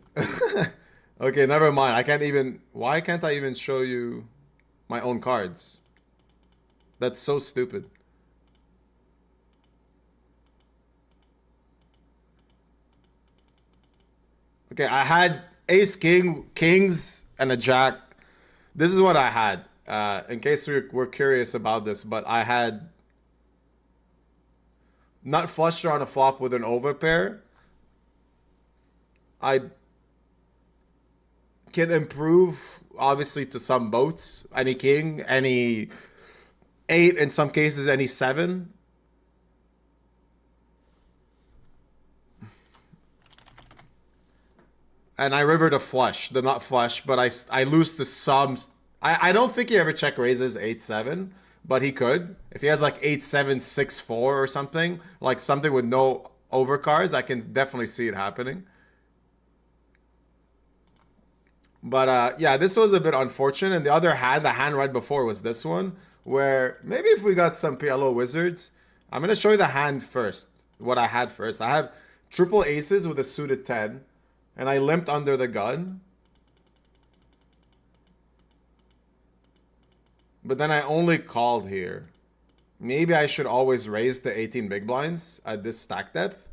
Okay, never mind. I can't even... Why can't I even show you my own cards? That's so stupid. Okay, I had Ace King, Kings, and a Jack. This is what I had. In case we're curious about this, but I had nut flush draw on a flop with an overpair. I can improve, obviously, to some boats. Any king, any 8, in some cases, any 7. And I rivered a flush, the nut flush, but I lose to some. I don't think he ever check raises 8-7, but he could. If he has like 8-7, 6-4 or something, like something with no overcards, I can definitely see it happening. But yeah, this was a bit unfortunate. And the other hand, the hand right before was this one, where maybe if we got some PLO wizards, I'm going to show you the hand first, what I had first. I have triple aces with a suited 10, and I limped under the gun. But then I only called here. Maybe I should always raise the 18 big blinds at this stack depth,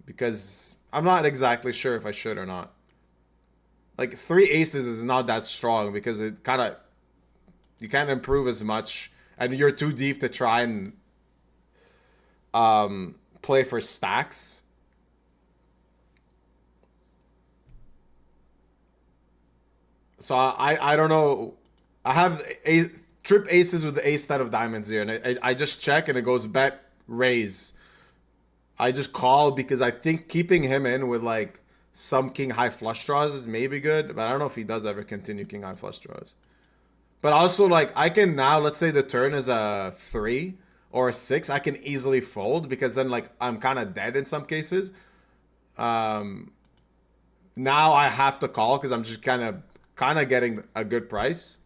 because I'm not exactly sure if I should or not. Like 3 aces is not that strong because it kind of, you can't improve as much and you're too deep to try and play for stacks. So I don't know. I have trip aces with the ace 10 of diamonds here, and I just check and it goes bet raise. I just call because I think keeping him in with like some king high flush draws is maybe good, but I don't know if he does ever continue king high flush draws. But also, like, I can now, let's say the turn is a 3 or a 6, I can easily fold because then like I'm kind of dead in some cases. Now I have to call because I'm just kind of getting a good price.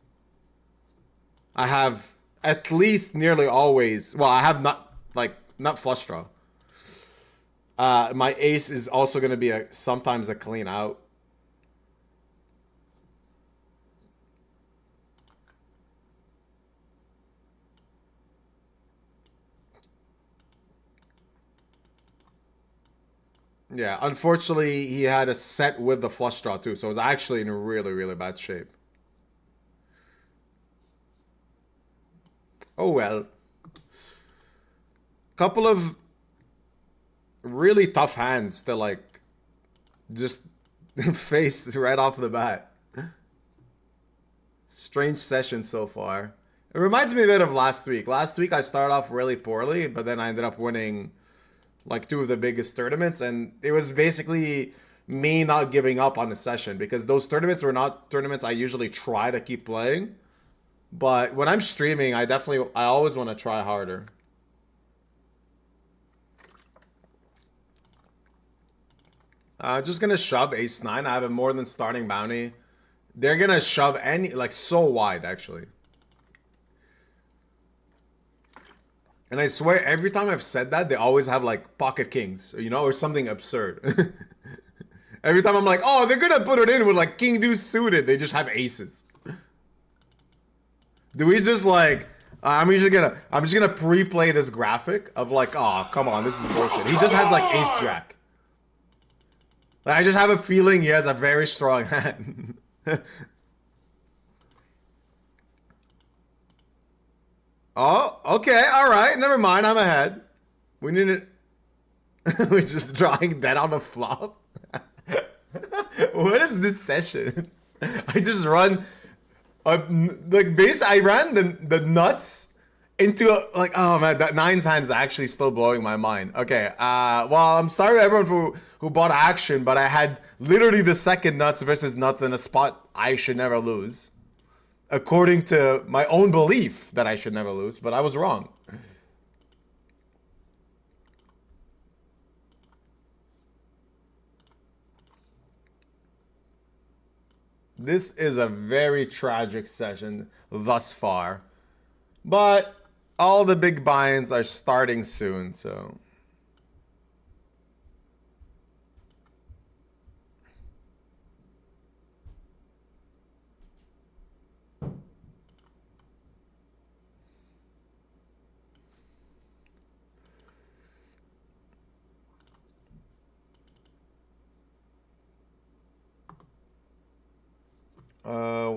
I have at least nearly always. Well, I have not flush draw. My ace is also going to be sometimes a clean out. Yeah, unfortunately, he had a set with the flush draw too, so it was actually in really, really bad shape. Oh well. Couple of really tough hands to like just face right off the bat. Strange session so far. It reminds me a bit of last week. Last week I started off really poorly, but then I ended up winning like 2 of the biggest tournaments, and it was basically me not giving up on the session because those tournaments were not tournaments I usually try to keep playing. But when I'm streaming, I always want to try harder. Just gonna shove ace-9. I have a more than starting bounty. They're gonna shove like so wide actually. And I swear every time I've said that, they always have like pocket kings, or something absurd. Every time I'm like, oh, they're gonna put it in with like king deuce suited, they just have aces. Do we just like I'm just gonna pre-play this graphic of like, oh, come on, this is bullshit. He just has like ace jack. Like, I just have a feeling he has a very strong hand. Oh, okay, alright, never mind, I'm ahead. We need it. We're just drawing that on the flop. What is this session? I just run I ran the nuts into like, oh man, that 9's hand is actually still blowing my mind. Okay, well, I'm sorry to everyone who bought action, but I had literally the second nuts versus nuts in a spot I should never lose. According to my own belief that I should never lose, but I was wrong. This is a very tragic session thus far. But all the big buy-ins are starting soon, so...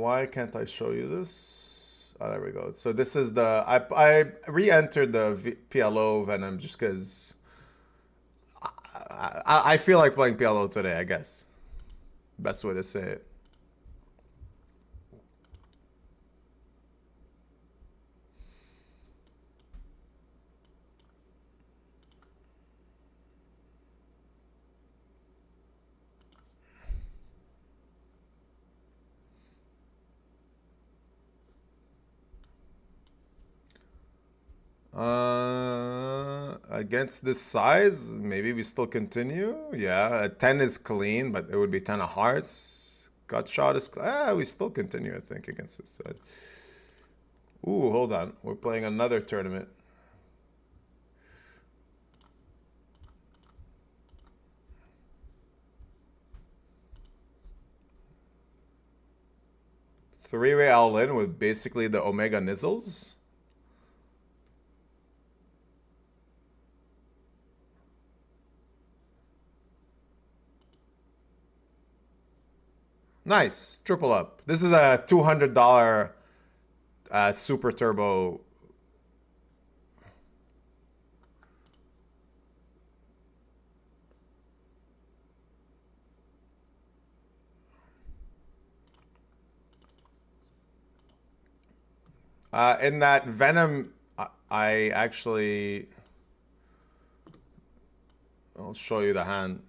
Why can't I show you this? Oh, there we go. So this is the... I re-entered the PLO Venom just because... I feel like playing PLO today, I guess. Best way to say it. Against this size, maybe we still continue. Yeah, a 10 is clean, but it would be 10 of hearts. Gut shot is... we still continue, I think, against this side. Ooh, hold on. We're playing another tournament. Three-way all-in with basically the Omega Nizzles. Nice. Triple up. This is a $200 super turbo. In that Venom, I actually... I'll show you the hand.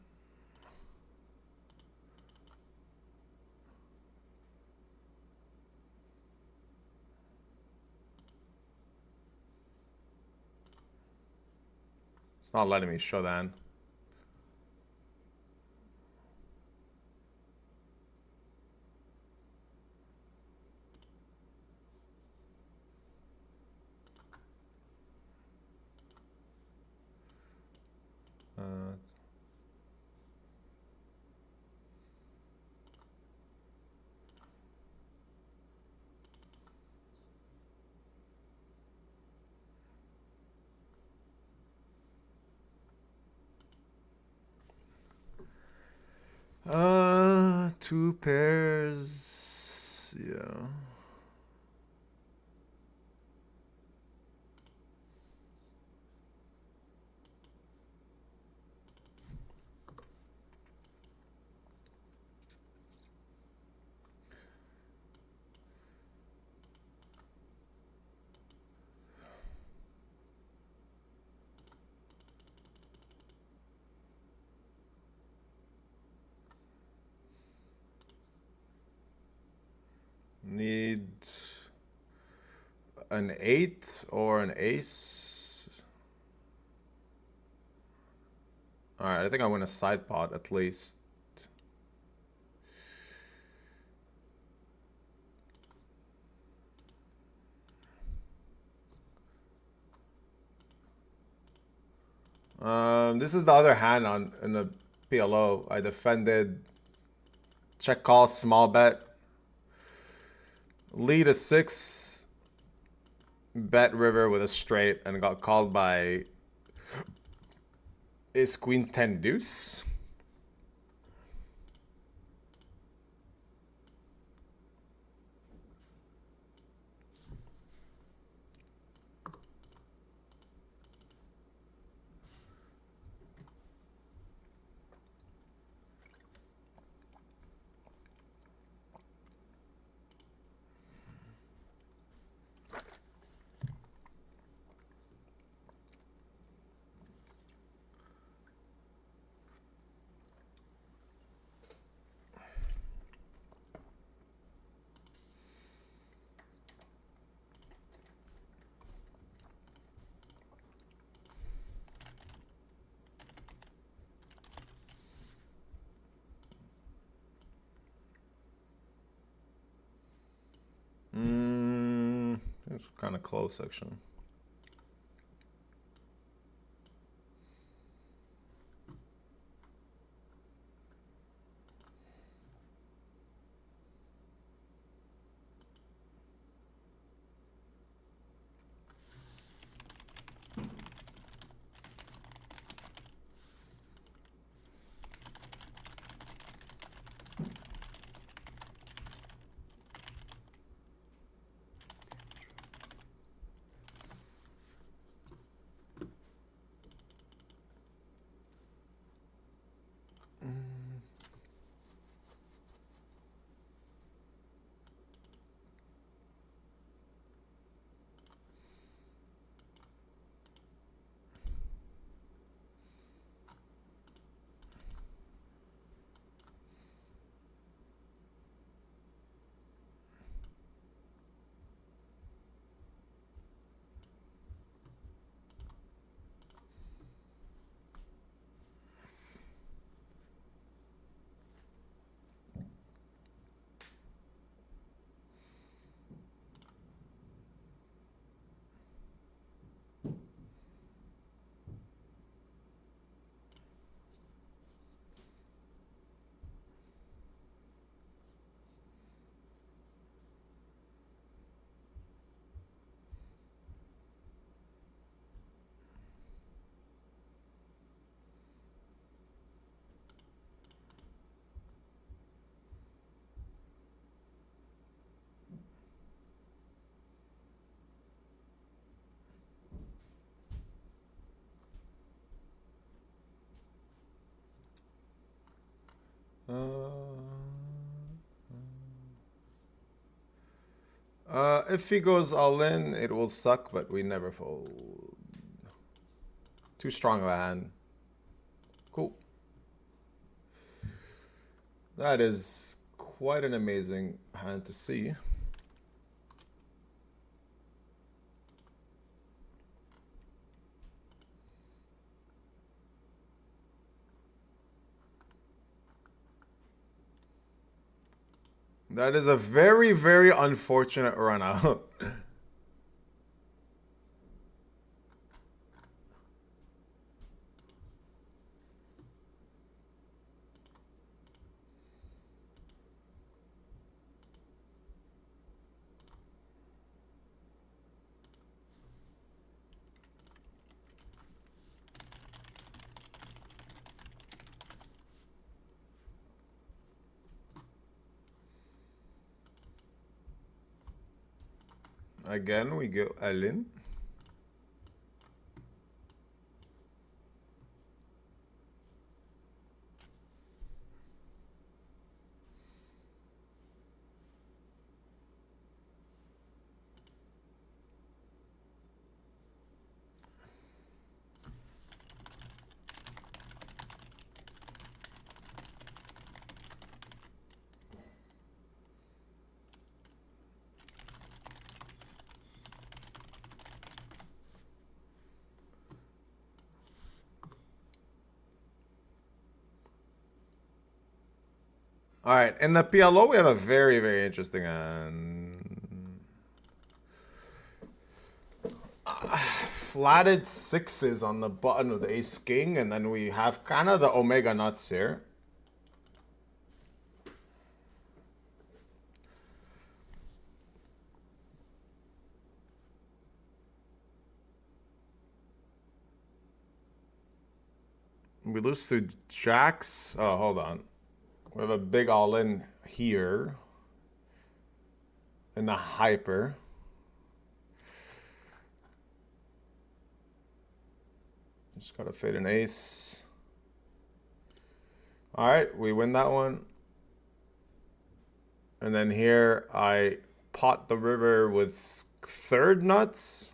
It's not letting me show the hand. 2 pairs. Yeah. Need an 8 or an ace. Alright, I think I win a side pot at least. This is the other hand in the PLO. I defended check call, small bet. Lead a 6, bet river with a straight, and got called by ace queen 10 deuce. It's kind of close, actually. If he goes all in, it will suck, but we never fold. Too strong of a hand. Cool. That is quite an amazing hand to see. That is a very, very unfortunate run out. Again, we go all-in. All right, in the PLO, we have a very, very interesting flatted sixes on the button with ace king, and then we have kind of the omega nuts here. We lose to jacks. Oh, hold on. We have a big all-in here in the hyper. Just gotta fade an ace. All right, we win that one. And then here I pot the river with third nuts.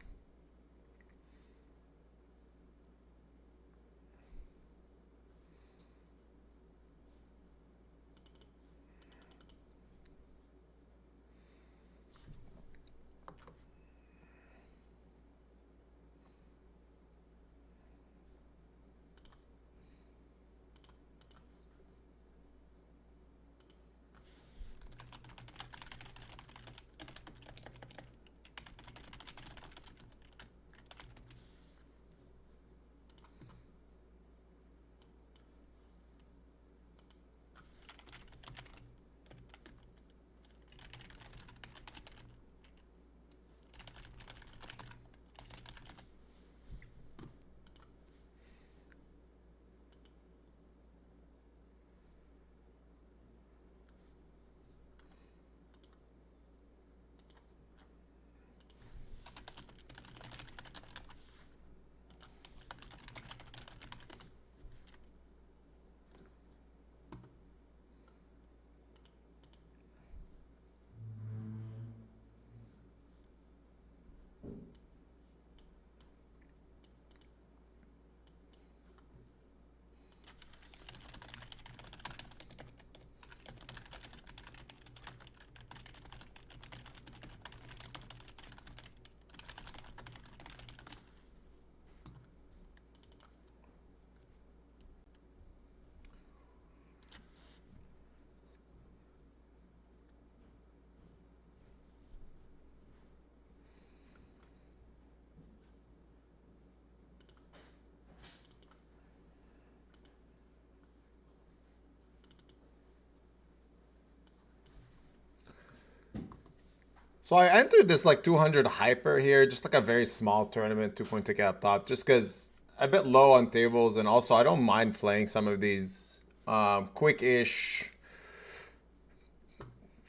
So I entered this like 200 hyper here, just like a very small tournament, 2-point ticket up top, just because a bit low on tables, and also I don't mind playing some of these quick-ish,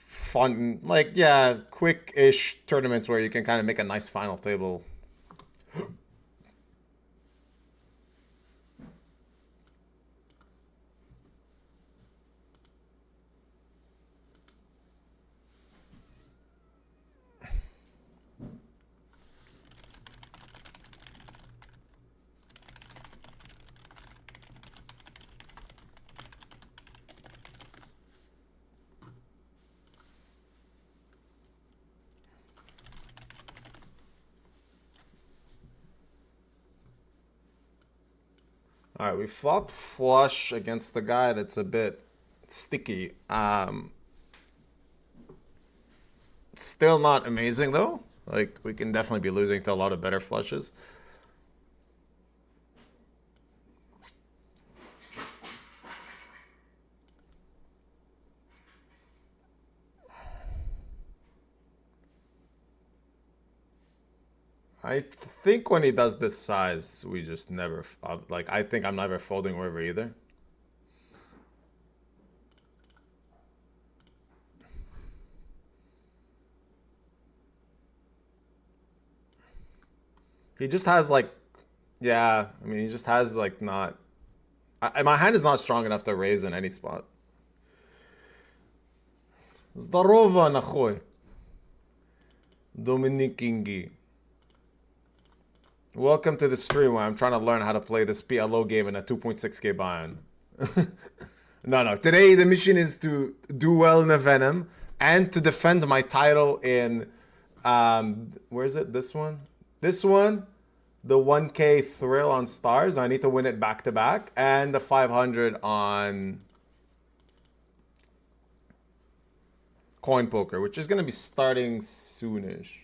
fun, like, yeah, quick-ish tournaments where you can kind of make a nice final table. All right, we flop flush against the guy that's a bit sticky. Still not amazing though. Like, we can definitely be losing to a lot of better flushes. I think when he does this size, we just never, like, I think I'm never folding river either. He just has like, yeah. I mean, he just has like not. My hand is not strong enough to raise in any spot. Zdarova nachoy. Dominic Kingi. Welcome to the stream where I'm trying to learn how to play this PLO game in a 2.6k bind. No. Today the mission is to do well in a Venom and to defend my title in where is it? This one? This one, the 1k thrill on stars. I need to win it back to back, and the 500 on coin poker, which is gonna be starting soonish.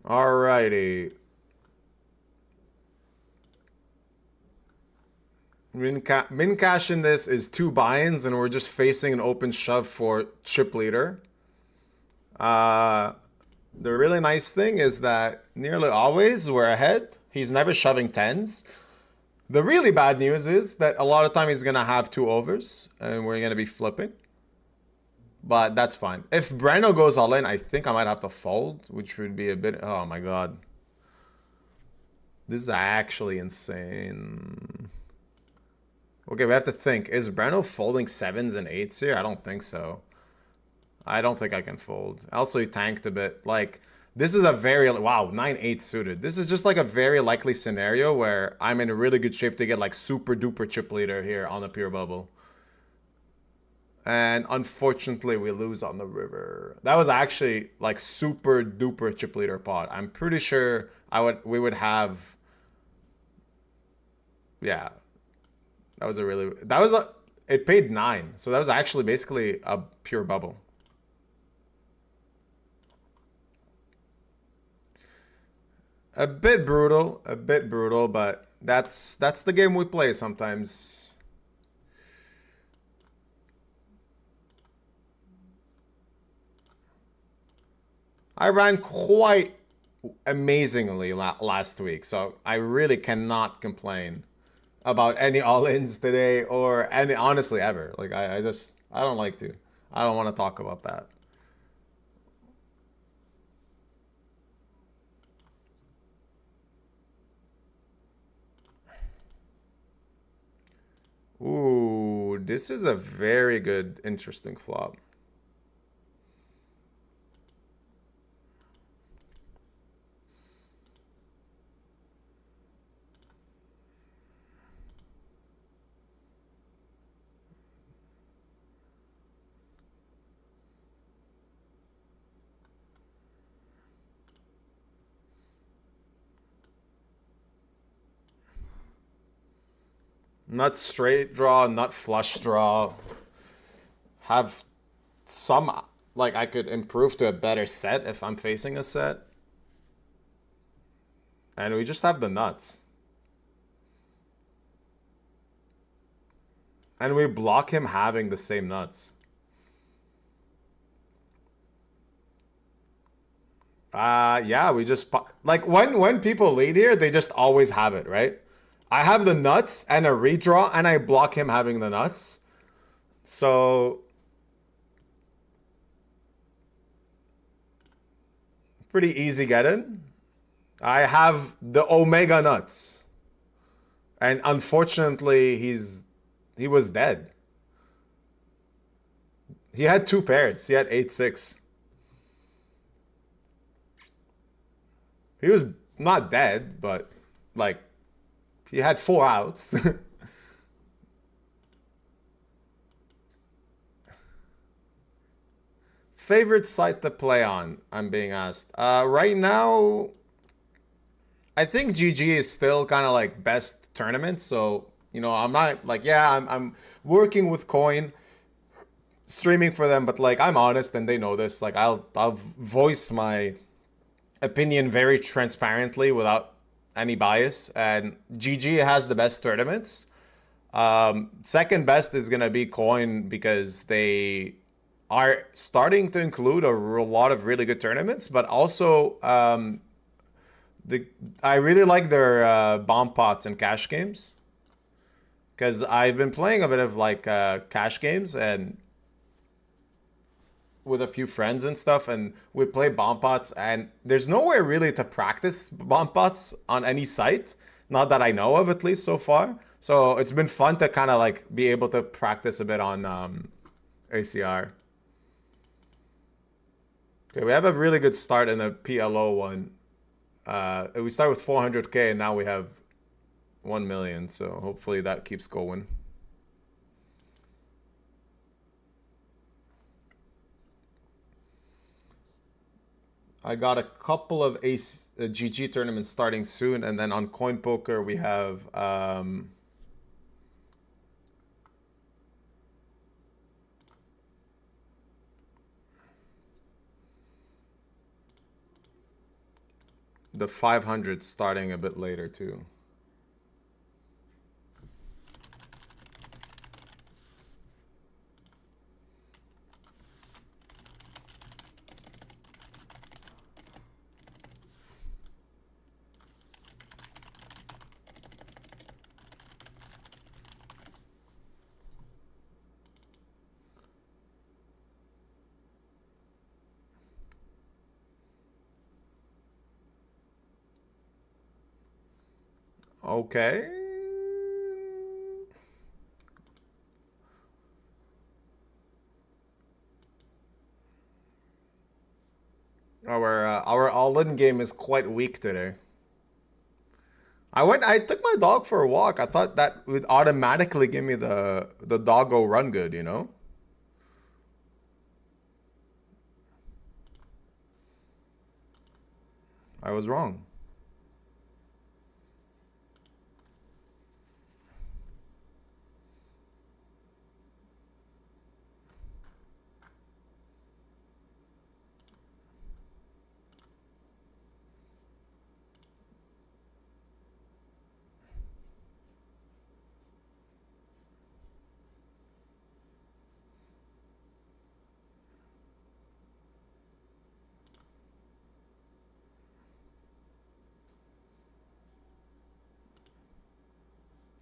Alrighty. Min cash in this is 2 buy-ins, and we're just facing an open shove for chip leader. The really nice thing is that nearly always we're ahead. He's never shoving 10s. The really bad news is that a lot of time he's gonna have 2 overs, and we're gonna be flipping. But that's fine. If Breno goes all in, I think I might have to fold, which would be a bit... Oh my god. This is actually insane. Okay, we have to think. Is Breno folding 7s and 8s here? I don't think so. I don't think I can fold. Also, he tanked a bit. Like, this is a very... Wow, 9-8 suited. This is just like a very likely scenario where I'm in a really good shape to get like super duper chip leader here on the pure bubble. And unfortunately, we lose on the river. That was actually like super duper chip leader pot. I'm pretty sure we would have. Yeah, it paid 9, so that was actually basically a pure bubble. A bit brutal, but that's the game we play sometimes. I ran quite amazingly last week, so I really cannot complain about any all-ins today or any, honestly, ever. Like, I don't like to. I don't want to talk about that. Ooh, this is a very good, interesting flop. Not straight draw, not flush draw. Have some, like, I could improve to a better set if I'm facing a set. And we just have the nuts. And we block him having the same nuts. Yeah, we just, like, when people lead here, they just always have it, right? I have the nuts and a redraw, and I block him having the nuts. So pretty easy get in. I have the Omega nuts. And unfortunately, he was dead. He had 2 pairs. He had 8-6. He was not dead, but like he had 4 outs. Favorite site to play on? I'm being asked. Right now, I think GG is still kind of like best tournament. So I'm not like I'm working with Coin, streaming for them, but like I'm honest and they know this. Like I'll voice my opinion very transparently without any bias. And GG has the best tournaments. Second best is gonna be Coin because they are starting to include a lot of really good tournaments, but also I really like their bomb pots and cash games, because I've been playing a bit of like cash games and with a few friends and stuff, and we play bomb pots, and there's nowhere really to practice bomb pots on any site, not that I know of, at least so far. So it's been fun to kind of like be able to practice a bit on ACR. Okay, we have a really good start in the PLO one. We start with 400k and now we have 1 million, so hopefully that keeps going. I got a couple of GG tournaments starting soon, and then on Coin Poker we have the 500 starting a bit later too. Okay. Our all-in game is quite weak today. I took my dog for a walk. I thought that would automatically give me the doggo run good, you know? I was wrong.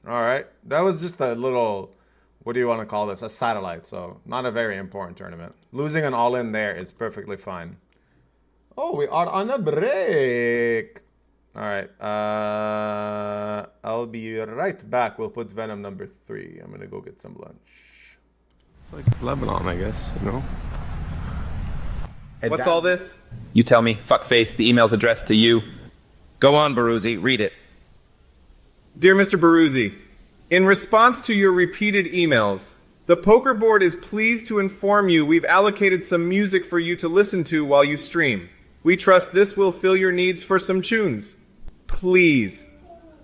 All right, that was just a little, what do you want to call this? A satellite, so not a very important tournament. Losing an all-in there is perfectly fine. Oh, we are on a break. All right, I'll be right back. We'll put Venom number 3. I'm gonna go get some lunch. It's like Lebanon, I guess, you know? What's all this? You tell me. Fuckface, the email's addressed to you. Go on, Beriuzy. Read it. Dear Mr. Beriuzy, in response to your repeated emails, the poker board is pleased to inform you we've allocated some music for you to listen to while you stream. We trust this will fill your needs for some tunes. Please.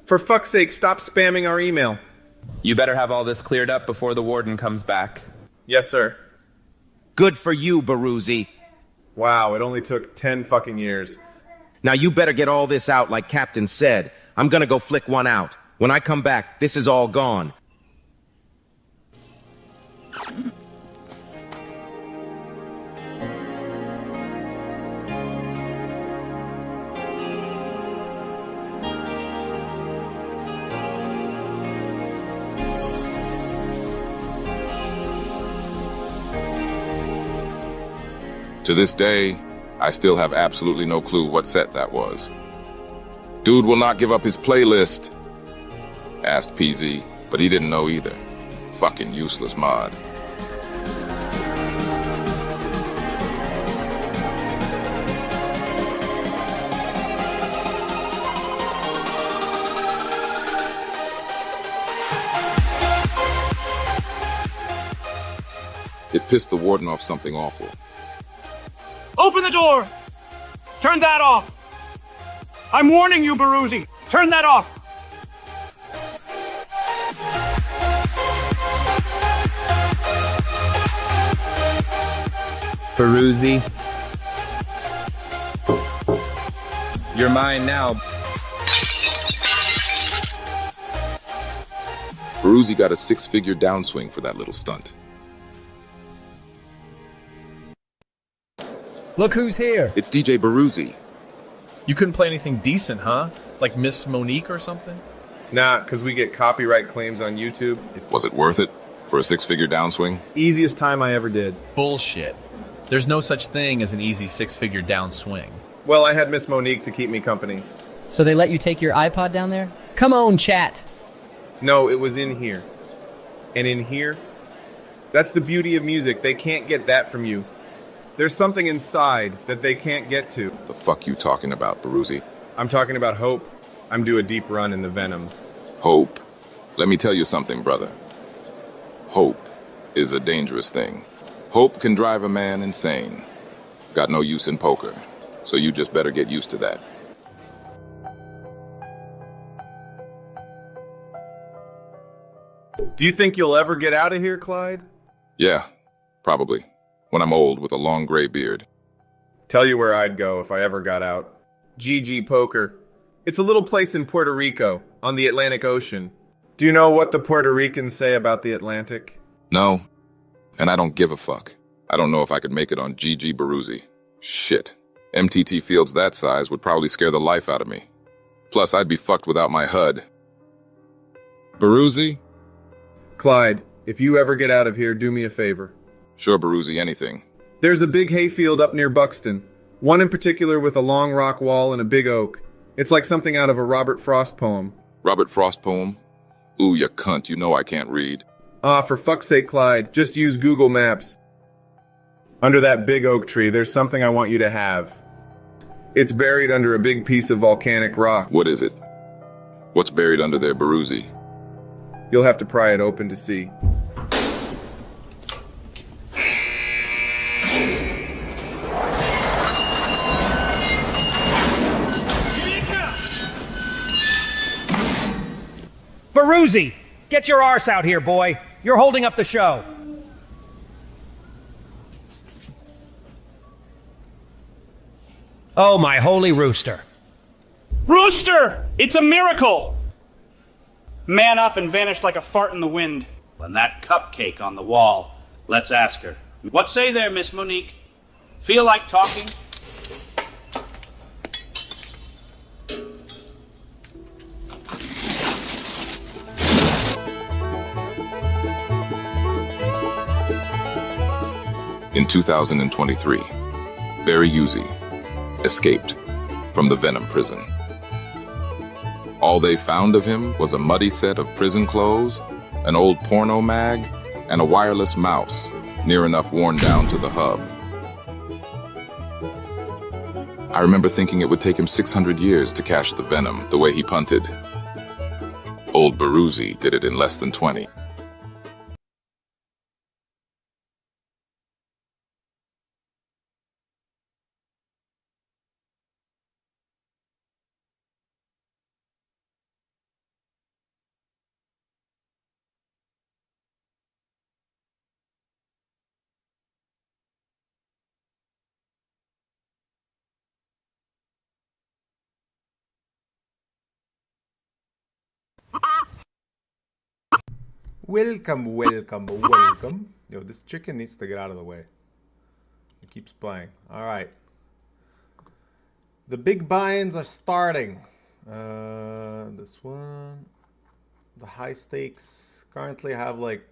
For fuck's sake, stop spamming our email. You better have all this cleared up before the warden comes back. Yes, sir. Good for you, Beriuzy. Wow, it only took 10 fucking years. Now you better get all this out like Captain said. I'm gonna go flick one out. When I come back, this is all gone. To this day, I still have absolutely no clue what set that was. Dude will not give up his playlist, asked PZ, but he didn't know either. Fucking useless mod. pissed the warden off something awful. Open the door! Turn that off! I'm warning you, Beriuzy! Turn that off! Beriuzy. You're mine now. Beriuzy got a 6-figure downswing for that little stunt. Look who's here. It's DJ Beriuzy. You couldn't play anything decent, huh? Like Miss Monique or something? Nah, because we get copyright claims on YouTube. Was it worth it for a 6-figure downswing? Easiest time I ever did. Bullshit. There's no such thing as an easy 6-figure downswing. Well, I had Miss Monique to keep me company. So they let you take your iPod down there? Come on, chat. No, it was in here. And in here, that's the beauty of music. They can't get that from you. There's something inside that they can't get to. The fuck you talking about, Beriuzy? I'm talking about hope. I'm due a deep run in the Venom. Hope. Let me tell you something, brother. Hope is a dangerous thing. Hope can drive a man insane. Got no use in poker, so you just better get used to that. Do you think you'll ever get out of here, Clyde? Yeah, probably. When I'm old with a long gray beard. Tell you where I'd go if I ever got out. GG Poker. It's a little place in Puerto Rico, on the Atlantic Ocean. Do you know what the Puerto Ricans say about the Atlantic? No, and I don't give a fuck. I don't know if I could make it on GG Beriuzy. Shit. MTT fields that size would probably scare the life out of me. Plus, I'd be fucked without my HUD. Beriuzy? Clyde, if you ever get out of here, do me a favor. Sure, Beriuzy, anything. There's a big hayfield up near Buxton. One in particular with a long rock wall and a big oak. It's like something out of a Robert Frost poem. Robert Frost poem? Ooh, you cunt, you know I can't read. Ah, for fuck's sake, Clyde, just use Google Maps. Under that big oak tree, there's something I want you to have. It's buried under a big piece of volcanic rock. What is it? What's buried under there, Beriuzy? You'll have to pry it open to see. Beriuzy! Get your arse out here, boy! You're holding up the show! Oh, my holy rooster. Rooster! It's a miracle! Man up and vanished like a fart in the wind. And that cupcake on the wall. Let's ask her. What say there, Miss Monique? Feel like talking? In 2023, Beriuzy escaped from the Venom prison. All they found of him was a muddy set of prison clothes, an old porno mag, and a wireless mouse, near enough worn down to the hub. I remember thinking it would take him 600 years to cash the Venom the way he punted. Old Beriuzy did it in less than 20. Welcome, welcome, welcome. Yo, this chicken needs to get out of the way. It keeps playing. Alright. The big buy-ins are starting. This one. The high stakes currently have like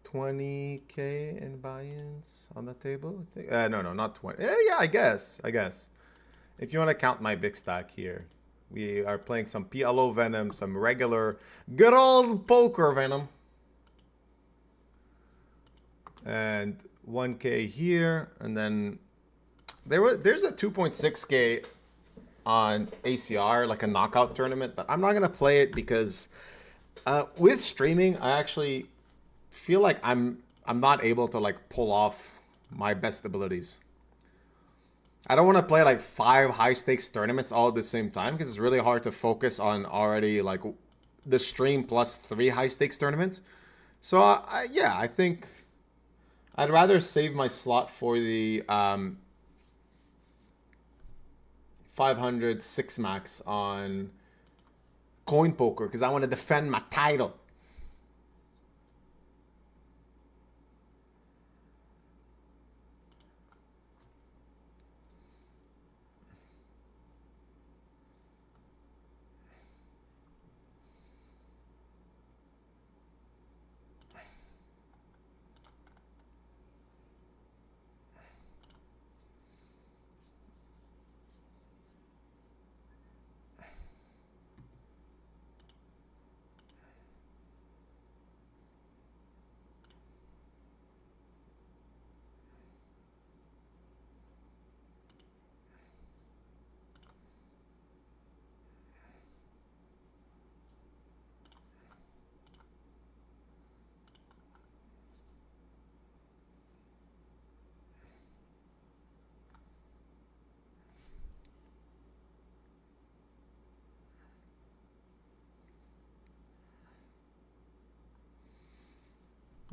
20k in buy-ins on the table. I think. No, not 20. Yeah, I guess. If you want to count my big stack here. We are playing some PLO Venom, some regular good old poker Venom. And 1k here, and then there's a 2.6k on ACR, like a knockout tournament, but I'm not gonna play it because with streaming I actually feel like I'm I'm not able to like pull off my best abilities. I don't want to play like 5 high stakes tournaments all at the same time because it's really hard to focus on already like the stream plus 3 high stakes tournaments. So yeah, I think I'd rather save my slot for the 500 6 max on coin poker because I want to defend my title.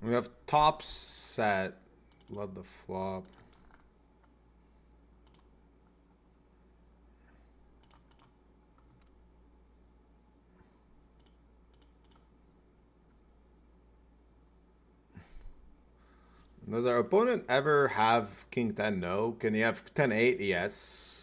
We have top set. Let the flop. Does our opponent ever have King 10? No. Can he have 10-8? Yes.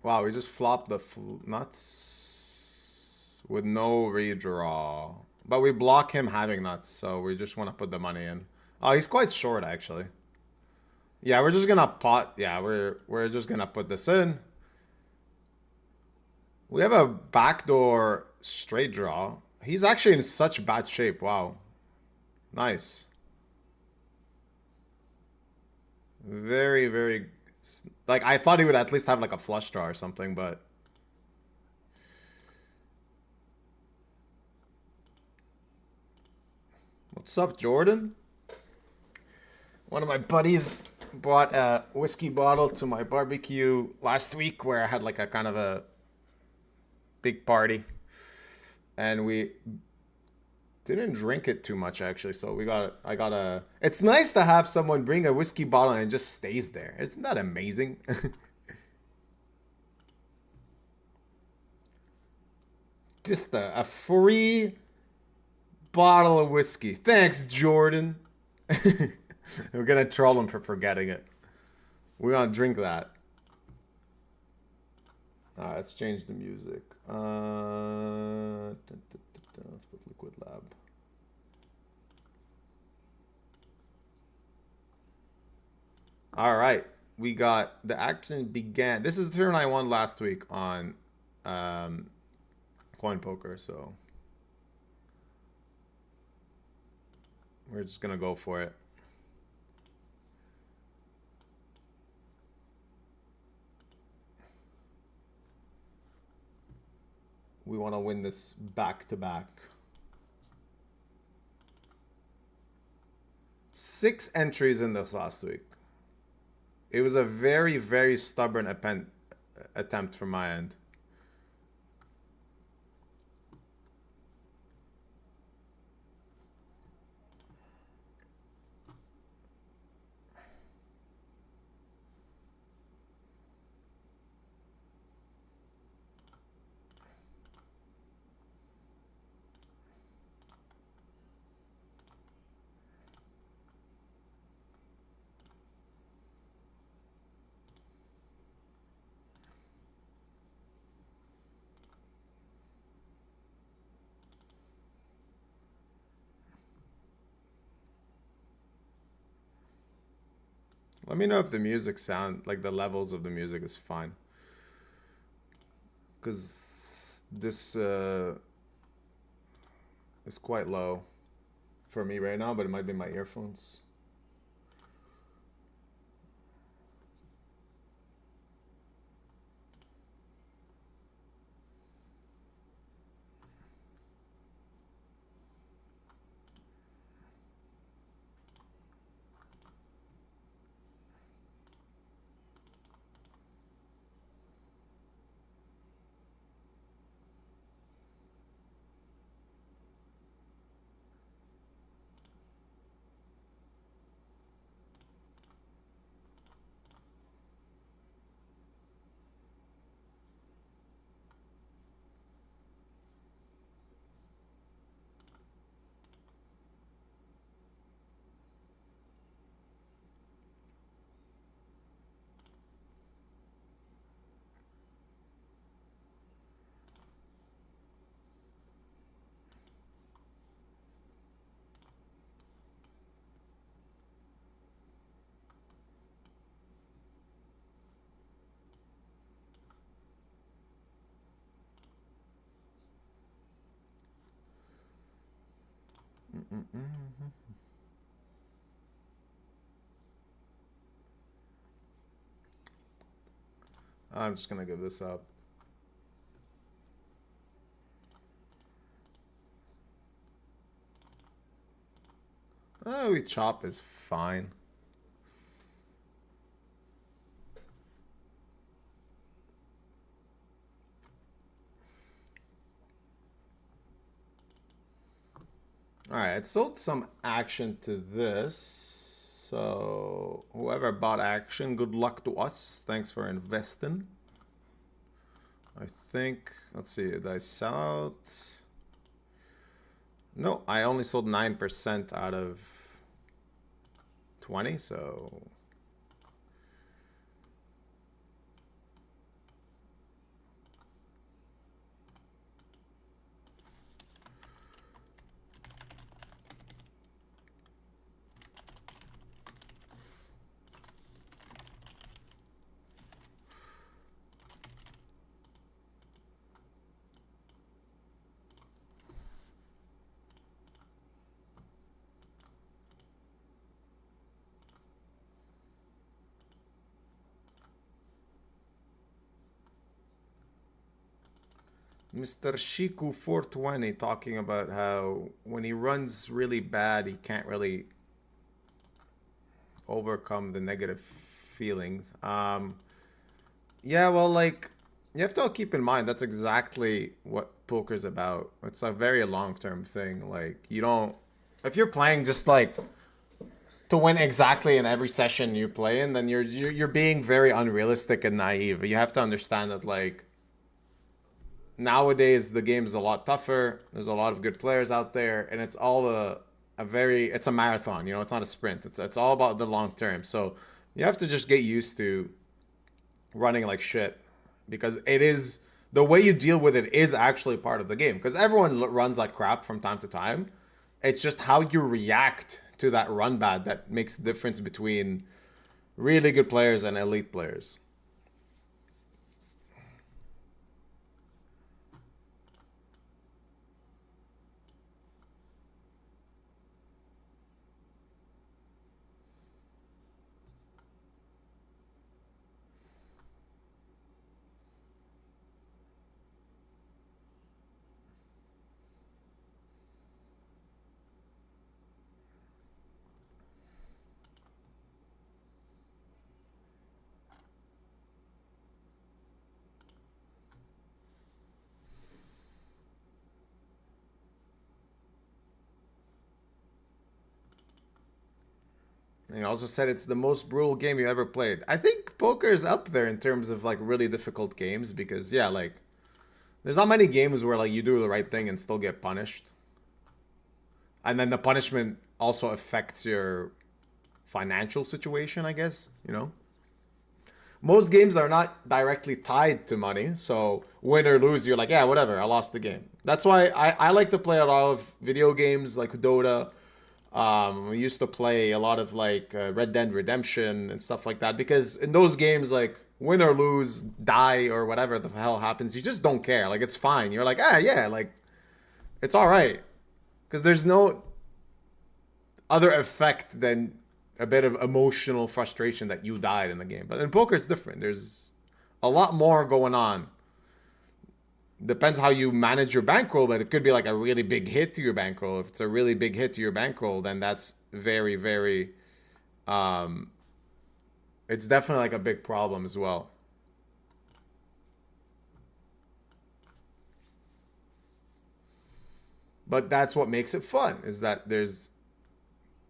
Wow, we just flopped the nuts with no redraw. But we block him having nuts, so we just want to put the money in. Oh, he's quite short, actually. Yeah, we're just gonna pot. Yeah, we're just gonna put this in. We have a backdoor straight draw. He's actually in such bad shape. Wow. Nice. Very, very... Like, I thought he would at least have, like, a flush draw or something, but... What's up, Jordan? One of my buddies brought a whiskey bottle to my barbecue last week where I had, like, a kind of a big party. And we didn't drink it too much, actually, so I got a... It's nice to have someone bring a whiskey bottle and it just stays there. Isn't that amazing? Just a free bottle of whiskey. Thanks, Jordan. We're gonna troll him for forgetting it. We're gonna drink that. Alright, let's change the music. Let's put Liquid Lab. Alright, we got the action began. This is the turn I won last week on coin poker, so we're just gonna go for it. We want to win this back to back. 6 entries in this last week. It was a very, very stubborn attempt from my end. Let me know if the music sound, like the levels of the music is fine. Because this is quite low for me right now, but it might be my earphones. I'm just gonna give this up. Oh, we chop is fine. Alright, it sold some action to this. So, whoever bought action, good luck to us. Thanks for investing. I think, let's see, did I sell out? No, I only sold 9% out of 20, so... Mr. Shiku 420 talking about how when he runs really bad, he can't really overcome the negative feelings. Yeah, well, like, you have to keep in mind that's exactly what poker's about. It's a very long-term thing. Like, you don't... If you're playing just, like, to win exactly in every session you play in, then you're being very unrealistic and naive. You have to understand that, like, nowadays the game is a lot tougher. There's a lot of good players out there, and it's all it's a marathon, you know, it's not a sprint. It's all about the long term. So you have to just get used to running like shit, because it is the way you deal with it is actually part of the game, because everyone runs like crap from time to time. It's just how you react to that run bad that makes the difference between really good players and elite players. And he also said it's the most brutal game you ever played. I think poker is up there in terms of like really difficult games, because yeah, like there's not many games where like you do the right thing and still get punished. And then the punishment also affects your financial situation, I guess, you know. Most games are not directly tied to money, so win or lose, you're like, yeah, whatever, I lost the game. That's why I like to play a lot of video games like Dota, We used to play a lot of like Red Dead Redemption and stuff like that, because in those games, like win or lose, die or whatever the hell happens, you just don't care. Like it's fine. You're like, yeah, like it's all right, because there's no other effect than a bit of emotional frustration that you died in the game. But in poker, it's different. There's a lot more going on. Depends how you manage your bankroll, but it could be like a really big hit to your bankroll. If it's a really big hit to your bankroll, then that's very, very, it's definitely like a big problem as well. But that's what makes it fun, is that there's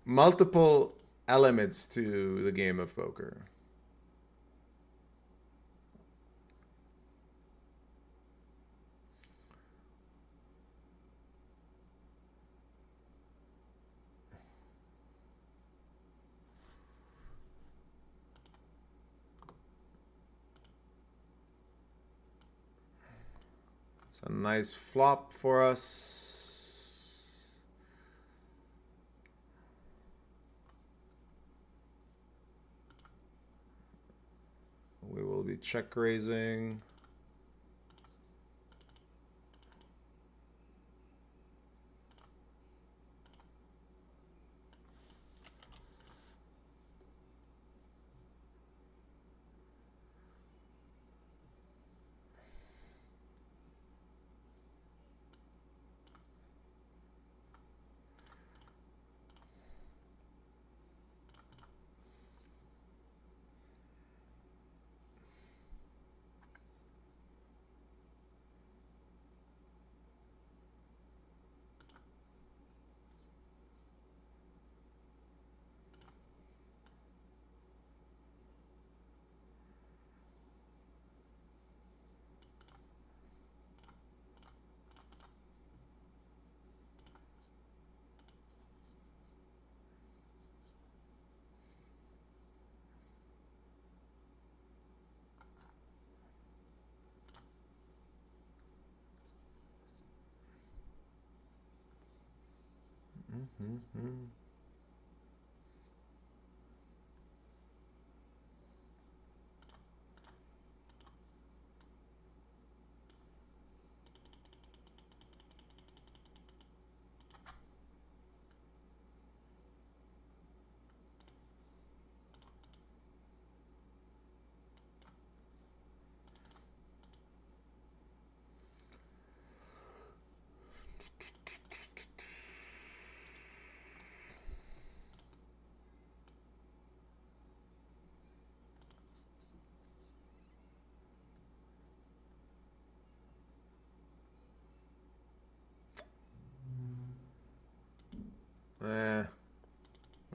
multiple elements to the game of poker. It's a nice flop for us. We will be check raising.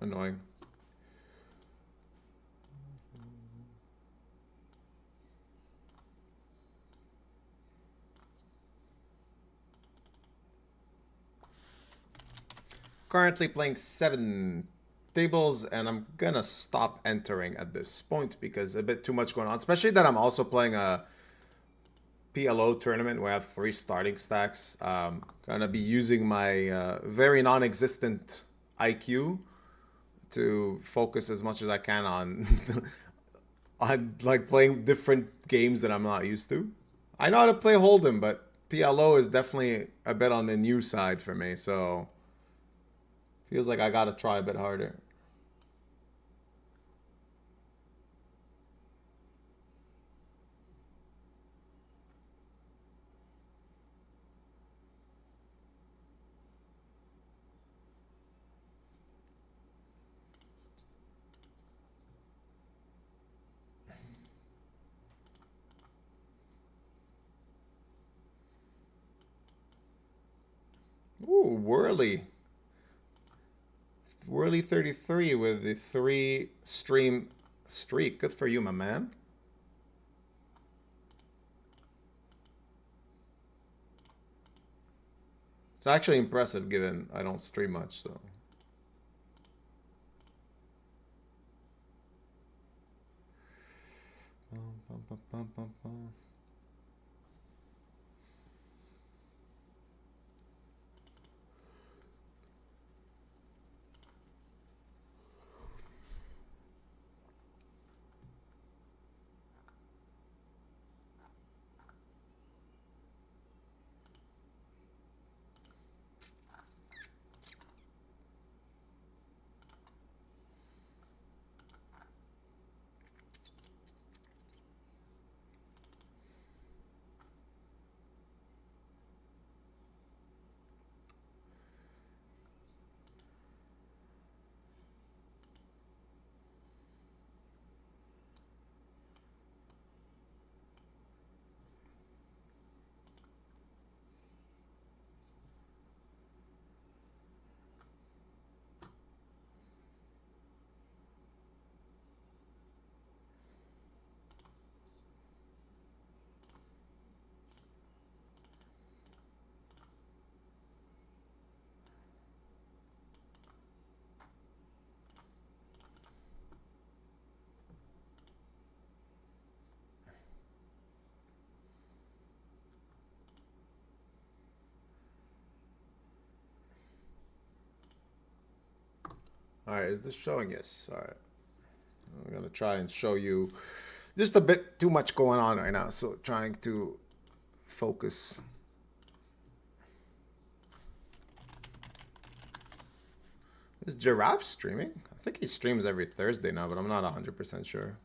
Annoying. Currently playing 7 tables, and I'm gonna stop entering at this point because a bit too much going on, especially that I'm also playing a PLO tournament where I have 3 starting stacks. Gonna be using my very non-existent IQ to focus as much as I can on on like playing different games that I'm not used to. I know how to play Hold'em, but PLO is definitely a bit on the new side for me, so feels like I gotta try a bit harder. Ooh, Whirly. Whirly 33 with the 3 stream streak. Good for you, my man. It's actually impressive given I don't stream much, so. Alright, is this showing? Yes. Alright. I'm gonna try and show you just a bit too much going on right now, so trying to focus. Is Giraffe streaming? I think he streams every Thursday now, but I'm not 100% sure.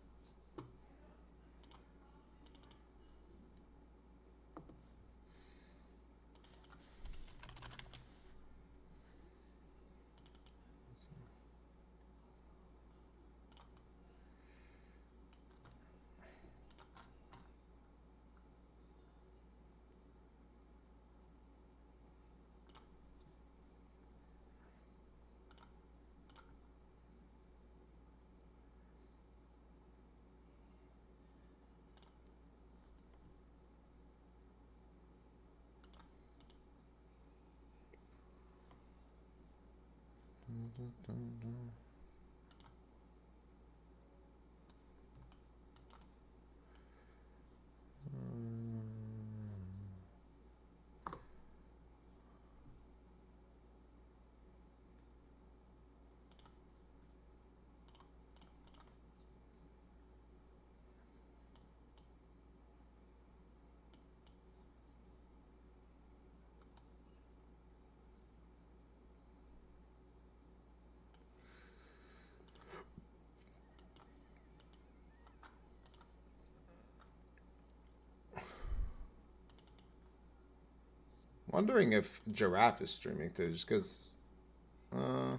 Wondering if Giraffe is streaming too, just because I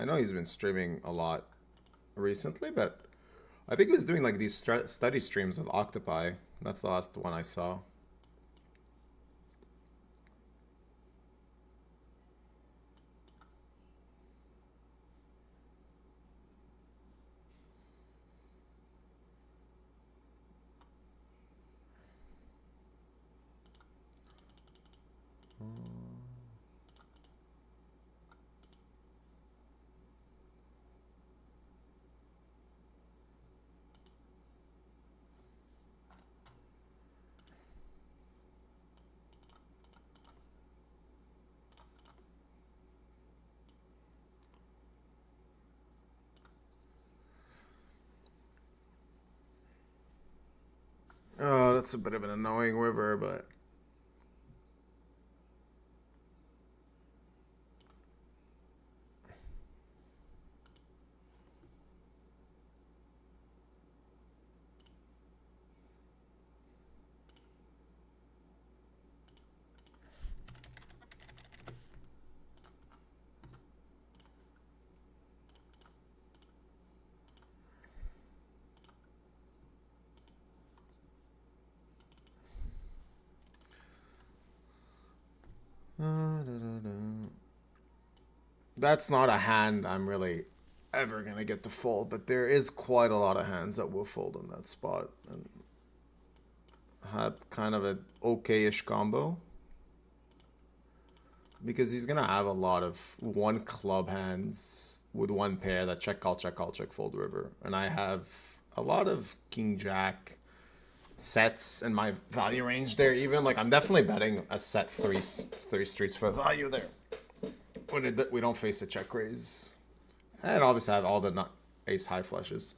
know he's been streaming a lot recently, but I think he was doing like these study streams with Octopi. That's the last one I saw. Oh, that's a bit of an annoying river, but that's not a hand I'm really ever gonna get to fold, but there is quite a lot of hands that will fold in that spot, and had kind of an okay-ish combo because he's gonna have a lot of one club hands with one pair that check call check call check fold river, and I have a lot of king jack sets in my value range there. Even like I'm definitely betting a set three streets for value there when we don't face a check raise, and obviously I have all the nut ace high flushes.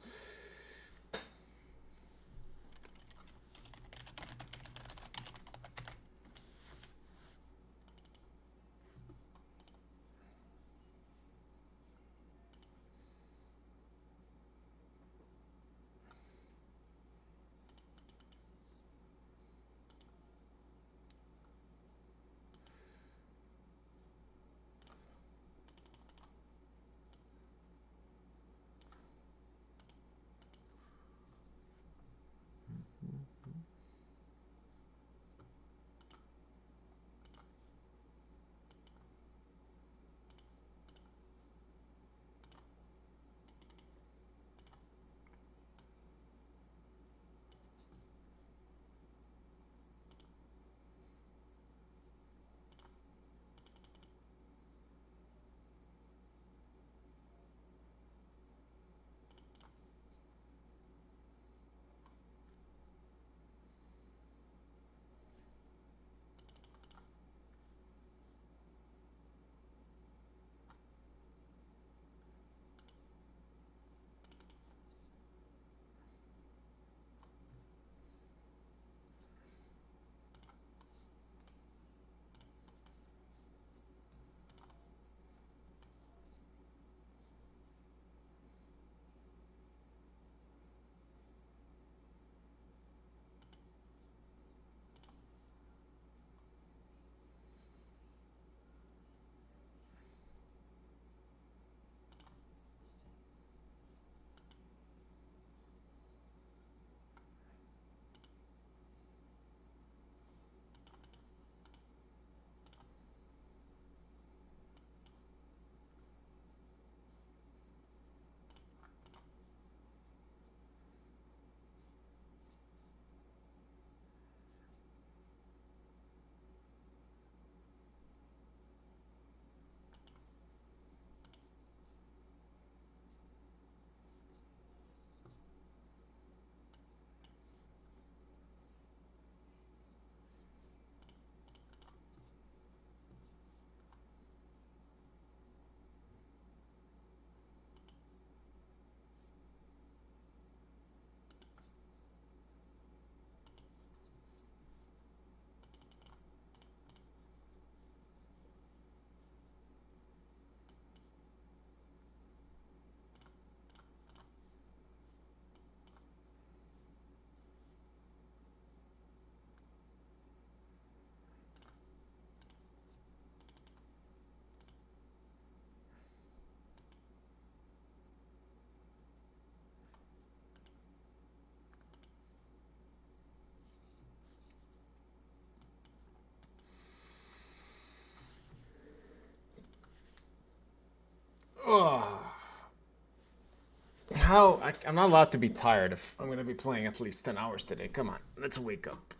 I'm not allowed to be tired if I'm gonna be playing at least 10 hours today. Come on, let's wake up.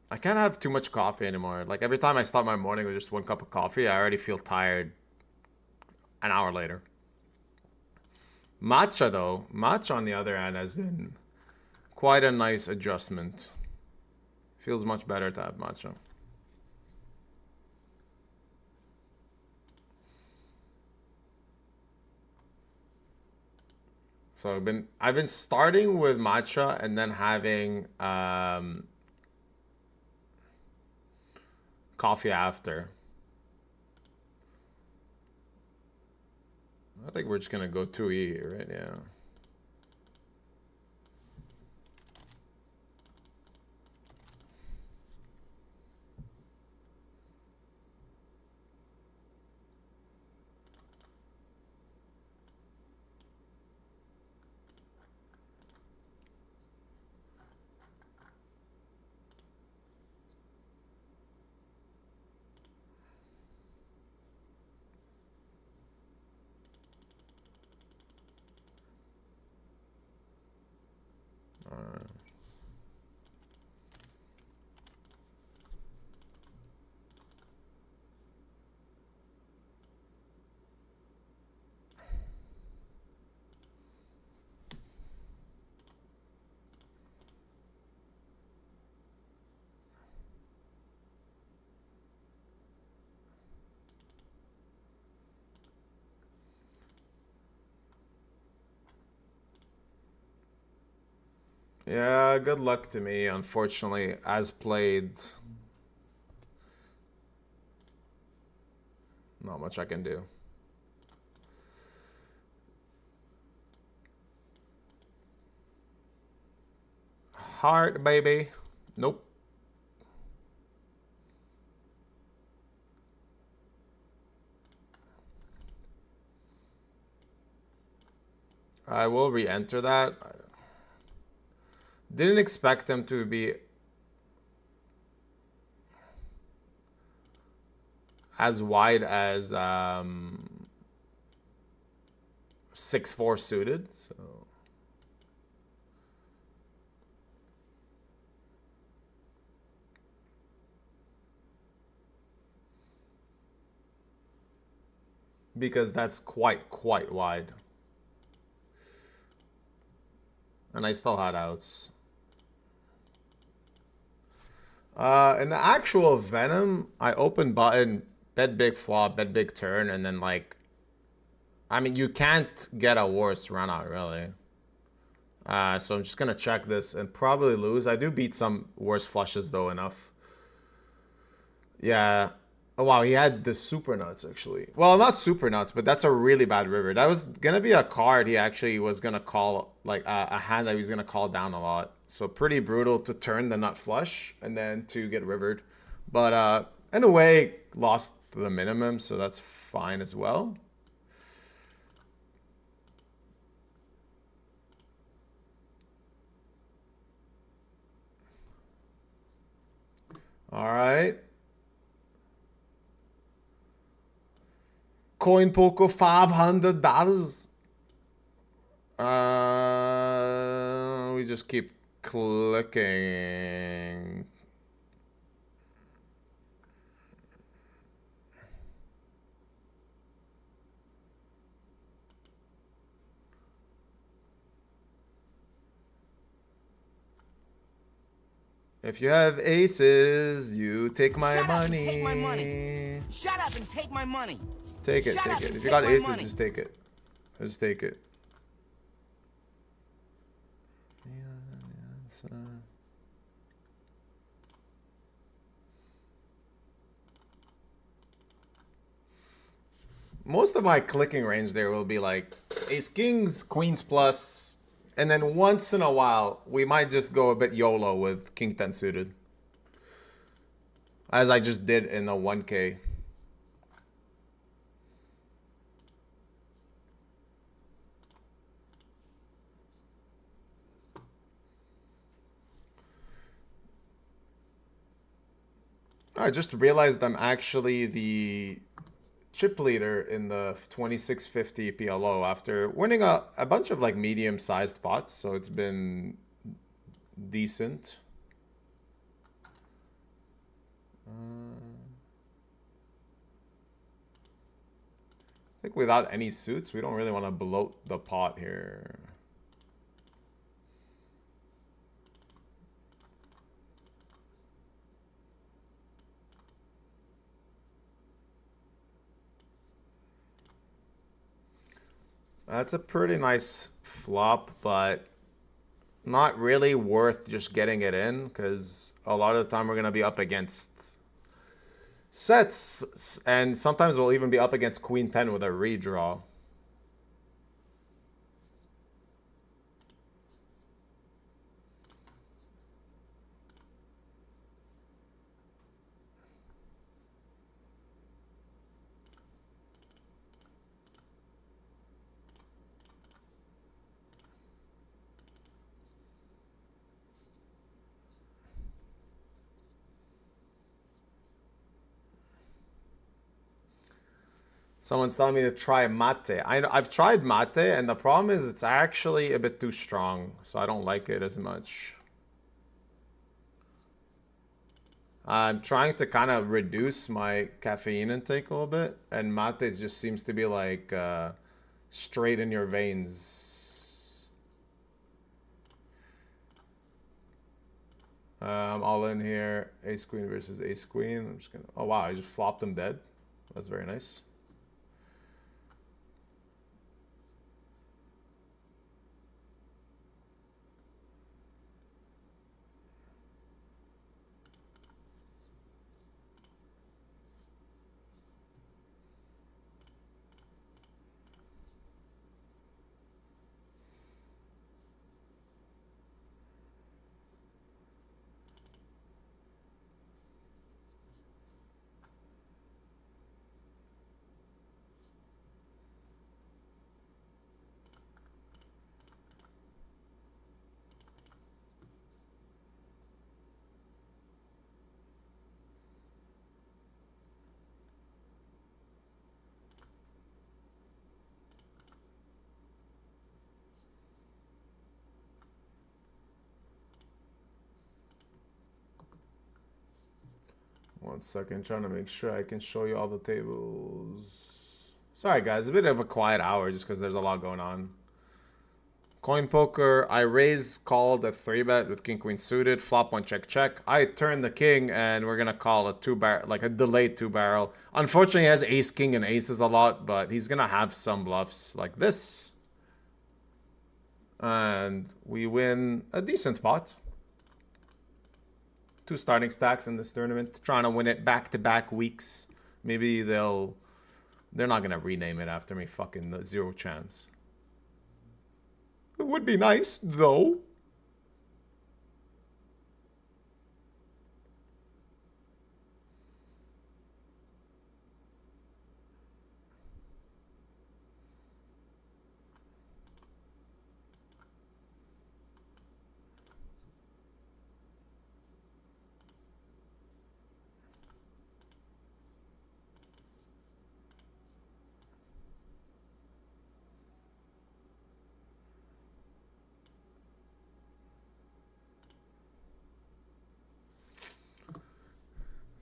I can't have too much coffee anymore. Like every time I start my morning with just one cup of coffee, I already feel tired an hour later. Matcha though, matcha on the other hand has been quite a nice adjustment. Feels much better to have matcha. So I've been starting with matcha and then having coffee after. I think we're just gonna go 2E here, right? Yeah. Yeah, good luck to me. Unfortunately, as played, not much I can do. Heart, baby. Nope. I will re-enter that. Didn't expect them to be as wide as 6-4 suited, so because that's quite wide. And I still had outs. In the actual Venom, I open button, bet big flop, bet big turn, and then like, I mean, you can't get a worse run out really. So I'm just gonna check this and probably lose. I do beat some worse flushes though enough. Yeah. Oh wow, he had the super nuts actually. Well, not super nuts, but that's a really bad river. That was gonna be a card he actually was gonna call, like a hand that he was gonna call down a lot. So pretty brutal to turn the nut flush and then to get rivered. But in a way, lost the minimum, so that's fine as well. All right. Coin Poco $500. We just keep clicking. If you have aces, you take my money. Take my money. Shut up and take my money. Take it, take it. If you got aces, just take it. Just take it. Most of my clicking range there will be like ace kings, queens plus, and then once in a while we might just go a bit YOLO with king 10 suited, as I just did in the 1K. I just realized I'm actually the chip leader in the 2650 PLO after winning a bunch of like medium-sized pots, so it's been decent. I think without any suits, we don't really want to bloat the pot here. That's a pretty nice flop, but not really worth just getting it in, because a lot of the time we're going to be up against sets, and sometimes we'll even be up against Queen 10 with a redraw. Someone's telling me to try mate. I've tried mate, and the problem is it's actually a bit too strong, so I don't like it as much. I'm trying to kind of reduce my caffeine intake a little bit, and mate just seems to be like straight in your veins. I'm all in here. Ace Queen versus Ace Queen. I'm just gonna. Oh wow, I just flopped them dead. That's very nice. One second, trying to make sure I can show you all the tables. Sorry guys, a bit of a quiet hour just because there's a lot going on. Coin poker, I called a 3-bet with king queen suited, flop 1 check check. I turn the king and we're gonna call a 2-barrel, like a delayed 2-barrel. Unfortunately, he has ace king and aces a lot, but he's gonna have some bluffs like this. And we win a decent pot. 2 starting stacks in this tournament, trying to win it back-to-back weeks. Maybe they're not gonna rename it after me. Fucking zero chance. It would be nice though.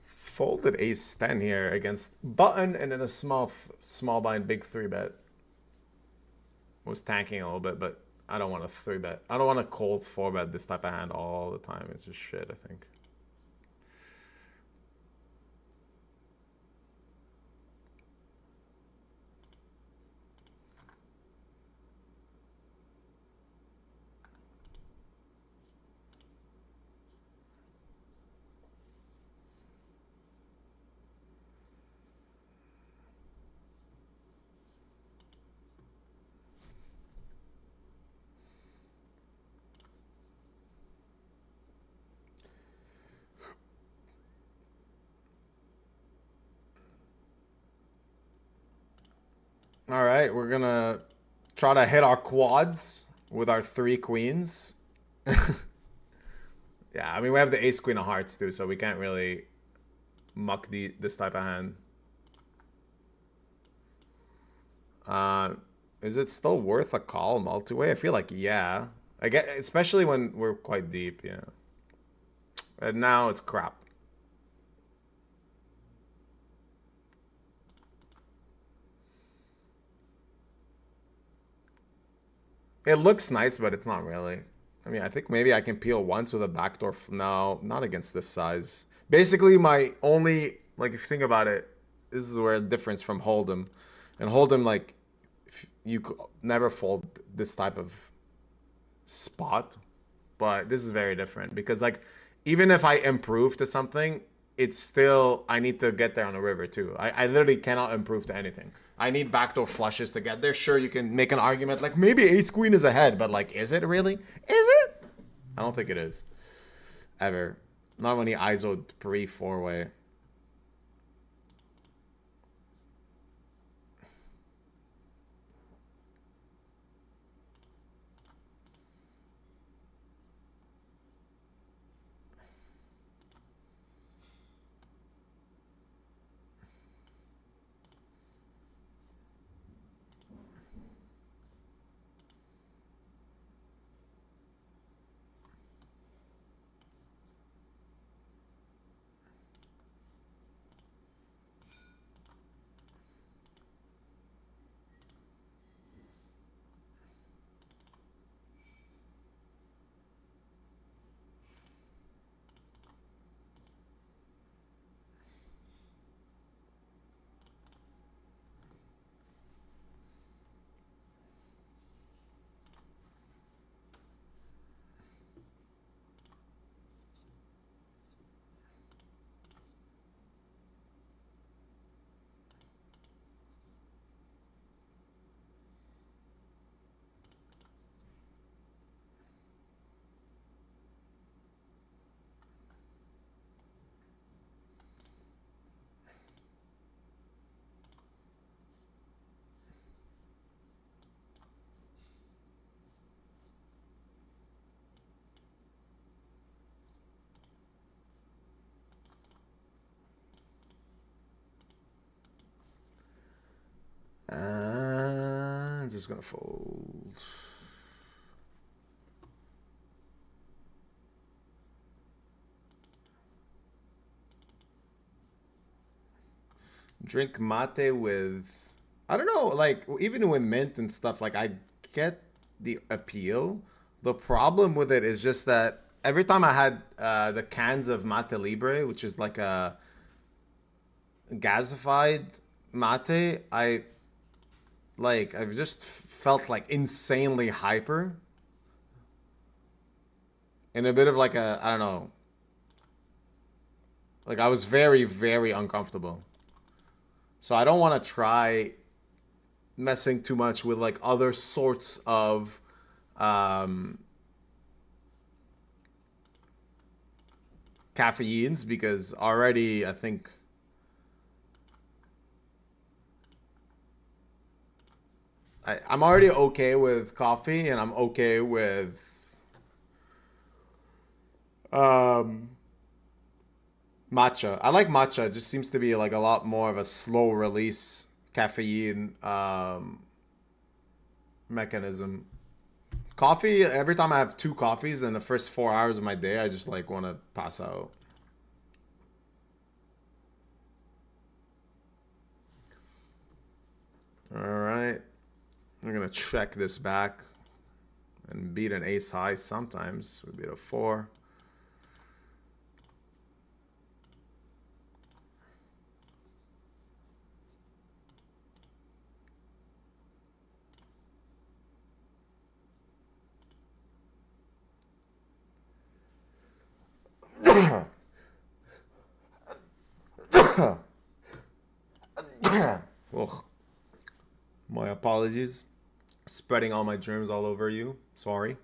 Folded ace 10 here against button and then a small blind big 3-bet. Was tanking a little bit, but I don't want a 3-bet. I don't want a cold 4-bet this type of hand all the time. It's just shit, I think. All right, we're gonna try to hit our quads with our 3 queens. Yeah, I mean, we have the ace queen of hearts too, so we can't really muck this type of hand. Is it still worth a call multi-way? I feel like yeah. I get, especially when we're quite deep, yeah. And now it's crap. It looks nice, but it's not really. I mean, I think maybe I can peel once with a backdoor. No, not against this size. Basically, my only, like, if you think about it, this is where the difference from Hold'em. And Hold'em, like, you could never fold this type of spot. But this is very different because, like, even if I improve to something, it's still, I need to get there on the river too. I literally cannot improve to anything. I need backdoor flushes to get there. Sure, you can make an argument like maybe ace queen is ahead, but like, is it really? Is it? I don't think it is. Ever. Not when he ISO'd pre four-way. I'm just gonna fold. Drink mate with, I don't know, like even with mint and stuff, like I get the appeal. The problem with it is just that every time I had the cans of mate libre, which is like a gasified mate, I've just felt like insanely hyper. And a bit of like a, I don't know. Like I was very, very uncomfortable. So I don't want to try messing too much with like other sorts of caffeines because already I think I'm already okay with coffee and I'm okay with matcha. I like matcha. It just seems to be like a lot more of a slow release caffeine mechanism. Coffee, every time I have 2 coffees in the first 4 hours of my day, I just like want to pass out. All right. I'm going to check this back and beat an ace high sometimes. We beat a 4. Ugh. My apologies. Spreading all my germs all over you. Sorry.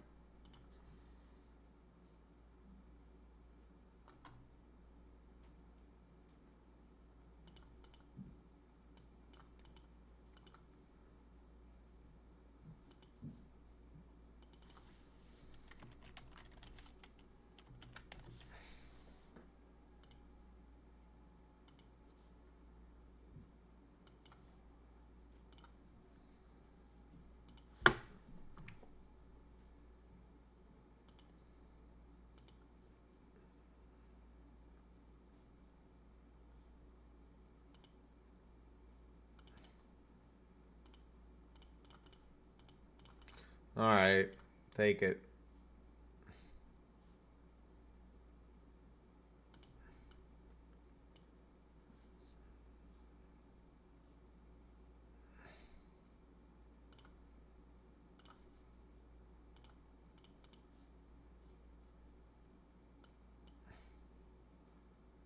Alright. Take it.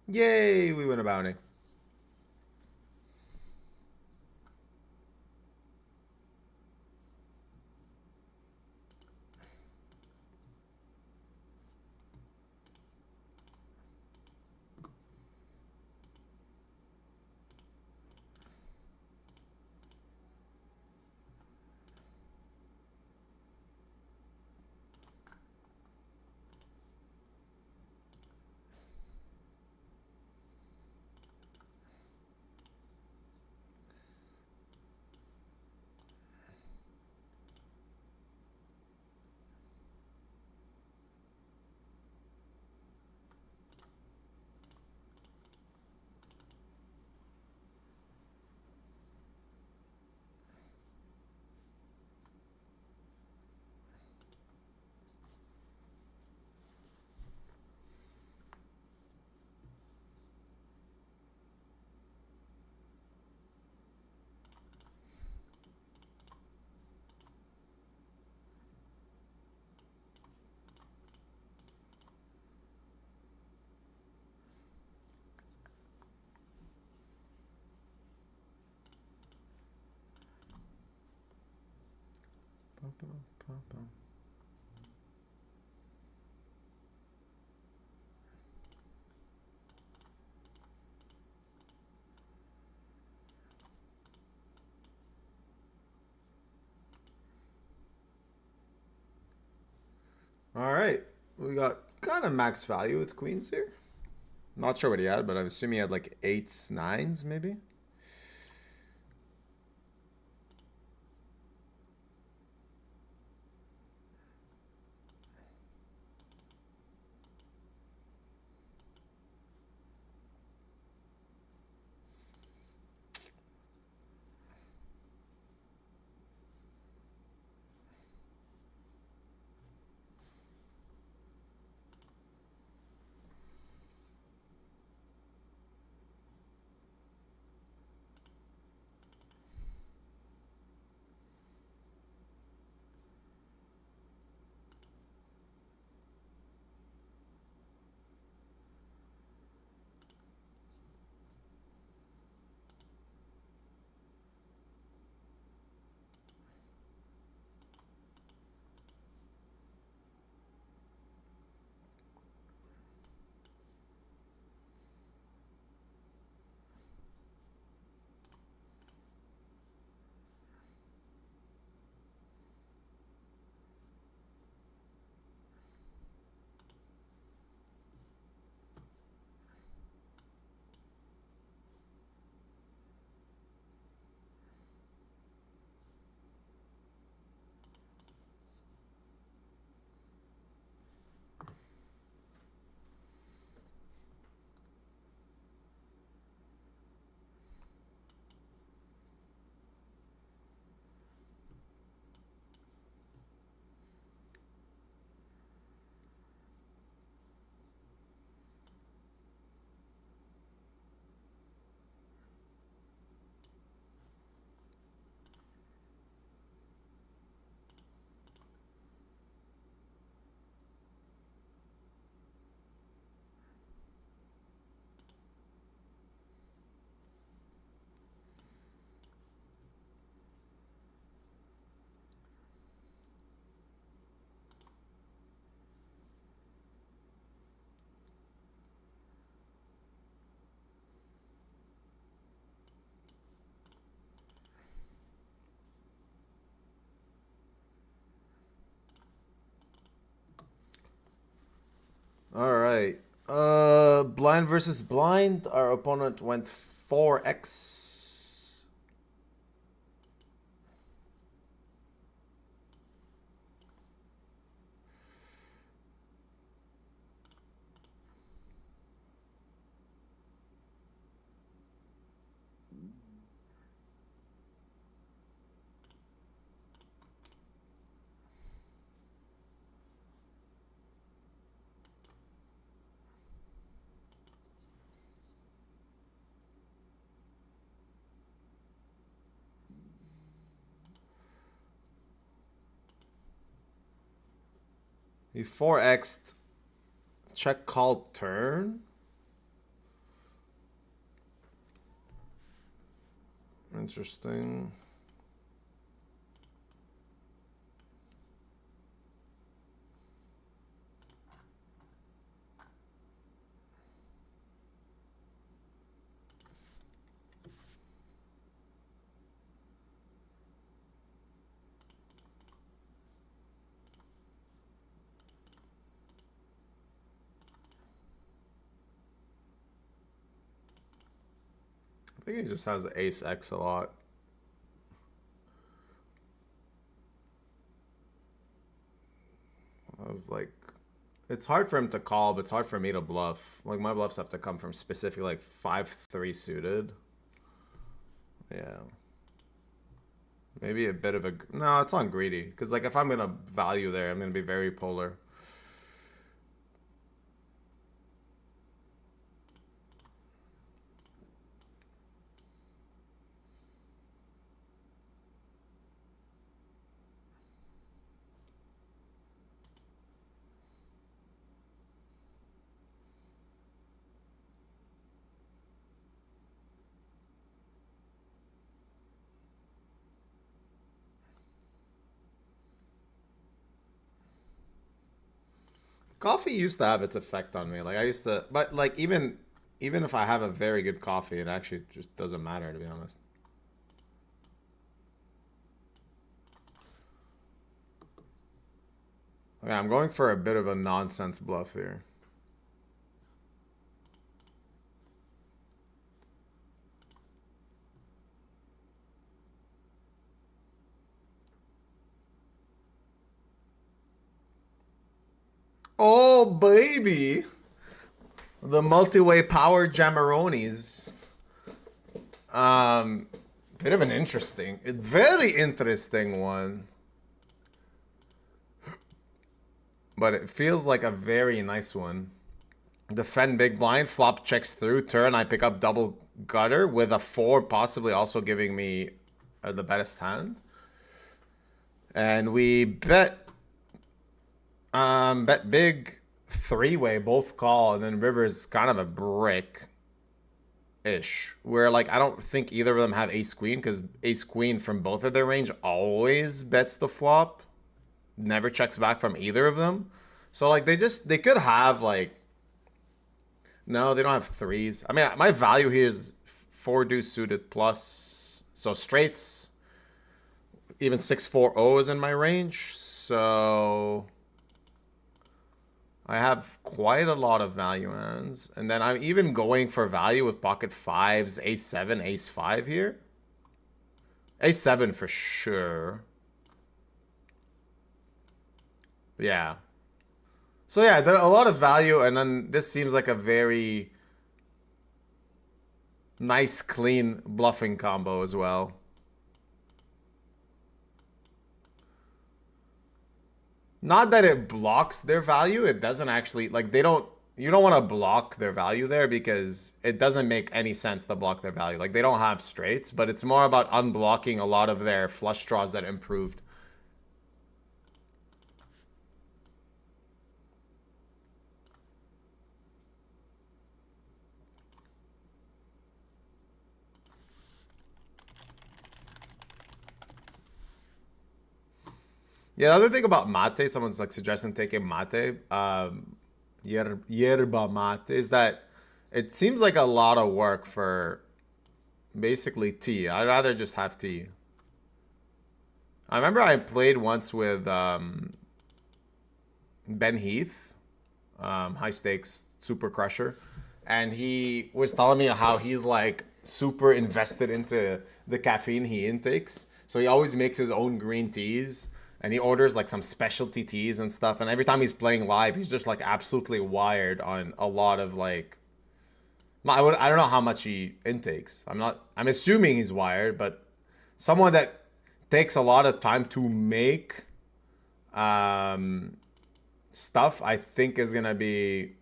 Yay, we win a bounty. Alright. We got kind of max value with queens here. Not sure what he had, but I'm assuming he had like 8s, 9s maybe. Alright. Blind versus blind. Our opponent went 4x. He 4x'd check call turn. Interesting. I think he just has ace X a lot. Of like, it's hard for him to call, but it's hard for me to bluff. Like my bluffs have to come from specific like 5-3 suited. Yeah. Maybe a bit of a no. It's not greedy because like if I'm gonna value there, I'm gonna be very polar. Coffee used to have its effect on me. Like I used to, but like even if I have a very good coffee, it actually just doesn't matter, to be honest. Okay, I'm going for a bit of a nonsense bluff here. Oh, baby. The multi-way power Jamaronis. Bit of an interesting, very interesting one. But it feels like a very nice one. Defend big blind, flop checks through, turn, I pick up double gutter with a 4 possibly also giving me the best hand. And we bet big 3-way, both call, and then river's kind of a brick ish. Where like I don't think either of them have ace queen, because ace queen from both of their range always bets the flop. Never checks back from either of them. So like they could have like, no, they don't have threes. I mean, my value here is 4 deuce suited plus, so straights, even 6-4-0 is in my range. So I have quite a lot of value hands. And then I'm even going for value with pocket fives, ace 7, ace 5 here. Ace 7 for sure. Yeah. So yeah, there are a lot of value, and then this seems like a very nice, clean bluffing combo as well. Not that it blocks their value, it doesn't actually, like you don't want to block their value there because it doesn't make any sense to block their value. Like they don't have straights, but it's more about unblocking a lot of their flush draws that improved. Yeah, the other thing about mate, someone's like suggesting taking mate, yerba mate, is that it seems like a lot of work for basically tea. I'd rather just have tea. I remember I played once with Ben Heath, high stakes super crusher, and he was telling me how he's like super invested into the caffeine he intakes. So he always makes his own green teas. And he orders like some specialty teas and stuff. And every time he's playing live, he's just like absolutely wired on a lot of like, I don't know how much he intakes. I'm assuming he's wired, but someone that takes a lot of time to make stuff, I think is going to be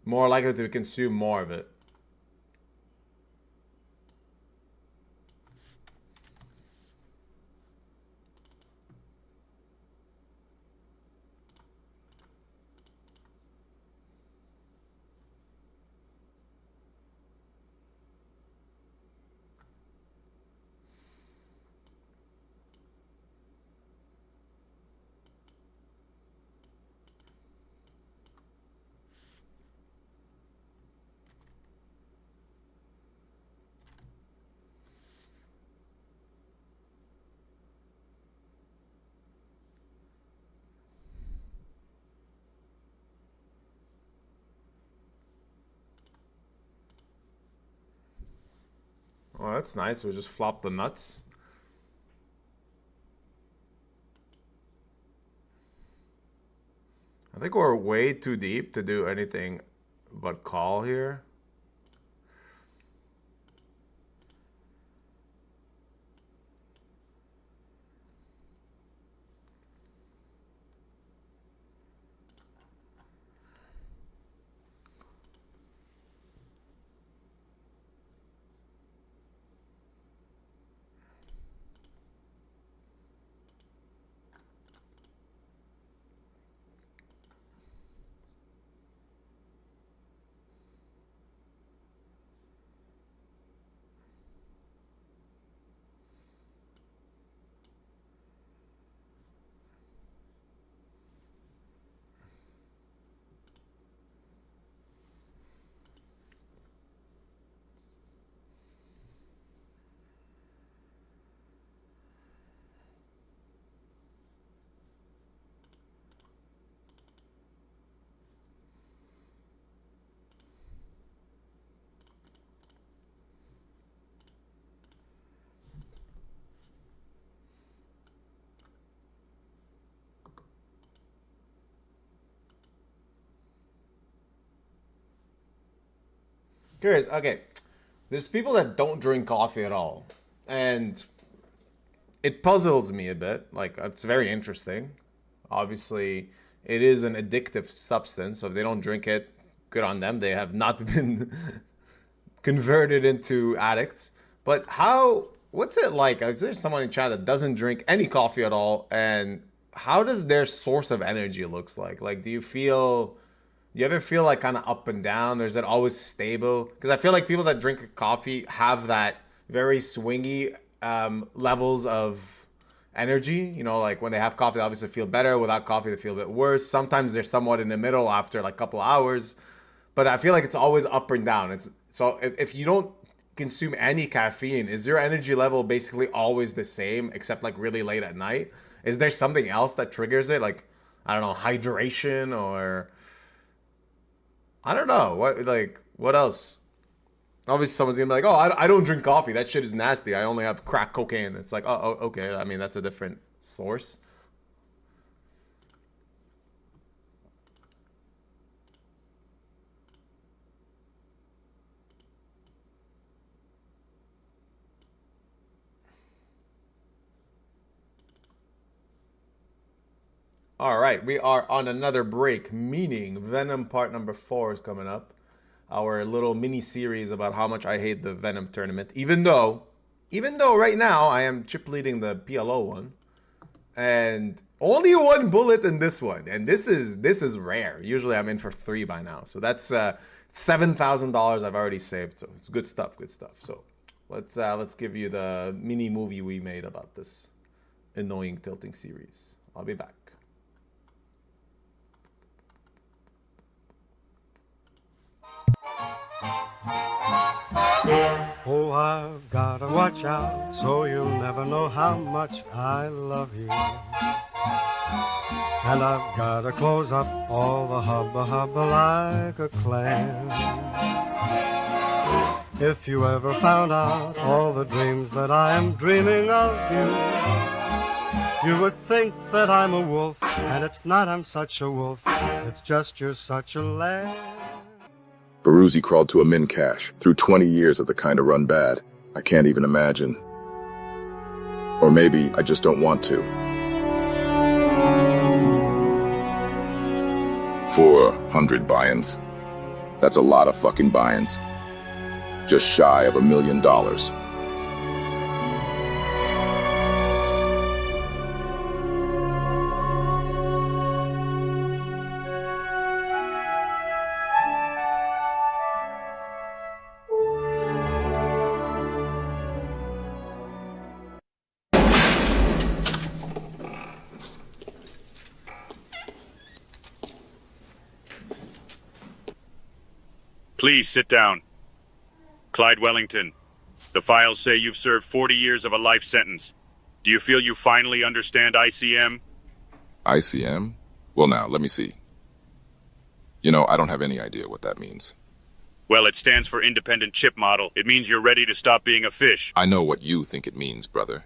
more likely to consume more of it. Oh, that's nice. We just flop the nuts. I think we're way too deep to do anything but call here. Curious. Okay, there's people that don't drink coffee at all, and it puzzles me a bit. Like, it's very interesting. Obviously, it is an addictive substance, so if they don't drink it, good on them. They have not been converted into addicts. But what's it like? Is there someone in chat that doesn't drink any coffee at all, and how does their source of energy looks like? Like, do you ever feel like kind of up and down, or is it always stable? Because I feel like people that drink coffee have that very swingy levels of energy. You know, like when they have coffee, they obviously feel better. Without coffee, they feel a bit worse. Sometimes they're somewhat in the middle after like a couple hours. But I feel like it's always up and down. So if you don't consume any caffeine, is your energy level basically always the same, except like really late at night? Is there something else that triggers it? Like, I don't know, hydration, or I don't know. What else? Obviously, someone's gonna be like, "Oh, I don't drink coffee. That shit is nasty. I only have crack cocaine." It's like, oh, okay. I mean, that's a different source. All right, we are on another break, meaning Venom part number 4 is coming up. Our little mini series about how much I hate the Venom tournament. Even though right now I am chip leading the PLO one, and only 1 bullet in this one, and this is rare. Usually I'm in for 3 by now, so that's $7,000 I've already saved. So it's good stuff, good stuff. So let's give you the mini movie we made about this annoying tilting series. I'll be back. Oh, I've gotta watch out, so you'll never know how much I love you. And I've gotta close up all the hubba like a clam. If you ever found out all the dreams that I am dreaming of you would think that I'm a wolf, and it's not I'm such a wolf, it's just you're such a lamb. Beriuzy crawled to a min cache through 20 years of the kind of run bad. I can't even imagine. Or maybe I just don't want to. 400 buy-ins. That's a lot of fucking buy-ins. Just shy of $1 million. Please sit down. Clyde Wellington, the files say you've served 40 years of a life sentence. Do you feel you finally understand ICM? ICM? Well now, let me see. You know, I don't have any idea what that means. Well, it stands for Independent Chip Model. It means you're ready to stop being a fish. I know what you think it means, brother.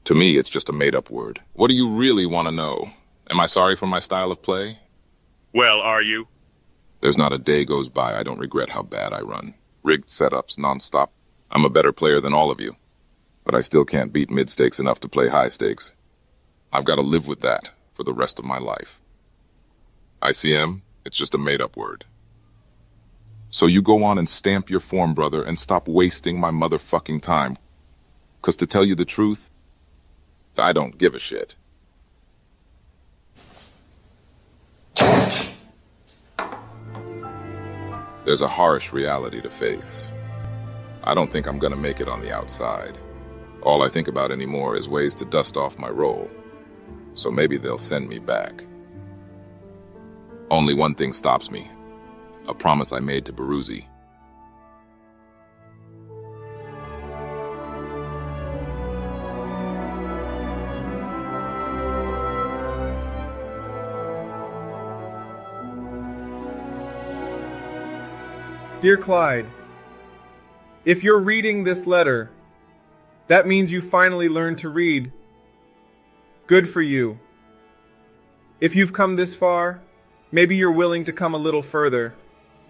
To me, it's just a made-up word. What do you really want to know? Am I sorry for my style of play? Well, are you? There's not a day goes by I don't regret how bad I run. Rigged setups, non-stop. I'm a better player than all of you. But I still can't beat mid-stakes enough to play high stakes. I've got to live with that for the rest of my life. ICM, it's just a made-up word. So you go on and stamp your form, brother, and stop wasting my motherfucking time. 'Cause to tell you the truth, I don't give a shit. There's a harsh reality to face. I don't think I'm gonna make it on the outside. All I think about anymore is ways to dust off my role. So maybe they'll send me back. Only one thing stops me. A promise I made to Beriuzy. Dear Clyde, if you're reading this letter, that means you finally learned to read. Good for you. If you've come this far, maybe you're willing to come a little further.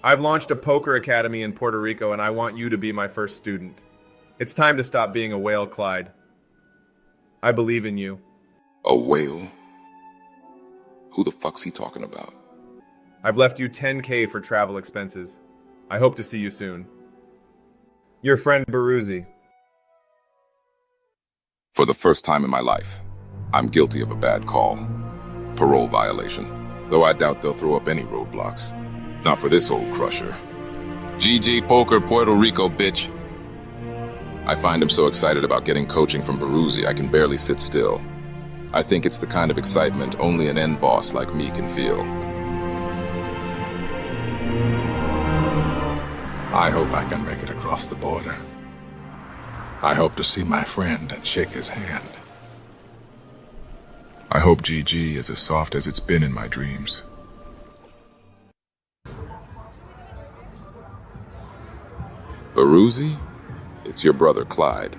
I've launched a poker academy in Puerto Rico, and I want you to be my first student. It's time to stop being a whale, Clyde. I believe in you. A whale? Who the fuck's he talking about? I've left you $10K for travel expenses. I hope to see you soon. Your friend Beriuzy. For the first time in my life, I'm guilty of a bad call. Parole violation. Though I doubt they'll throw up any roadblocks. Not for this old crusher. GG Poker Puerto Rico, bitch. I find him so excited about getting coaching from Beriuzy I can barely sit still. I think it's the kind of excitement only an end boss like me can feel. I hope I can make it across the border. I hope to see my friend and shake his hand. I hope GG is as soft as it's been in my dreams. Beriuzy? It's your brother, Clyde.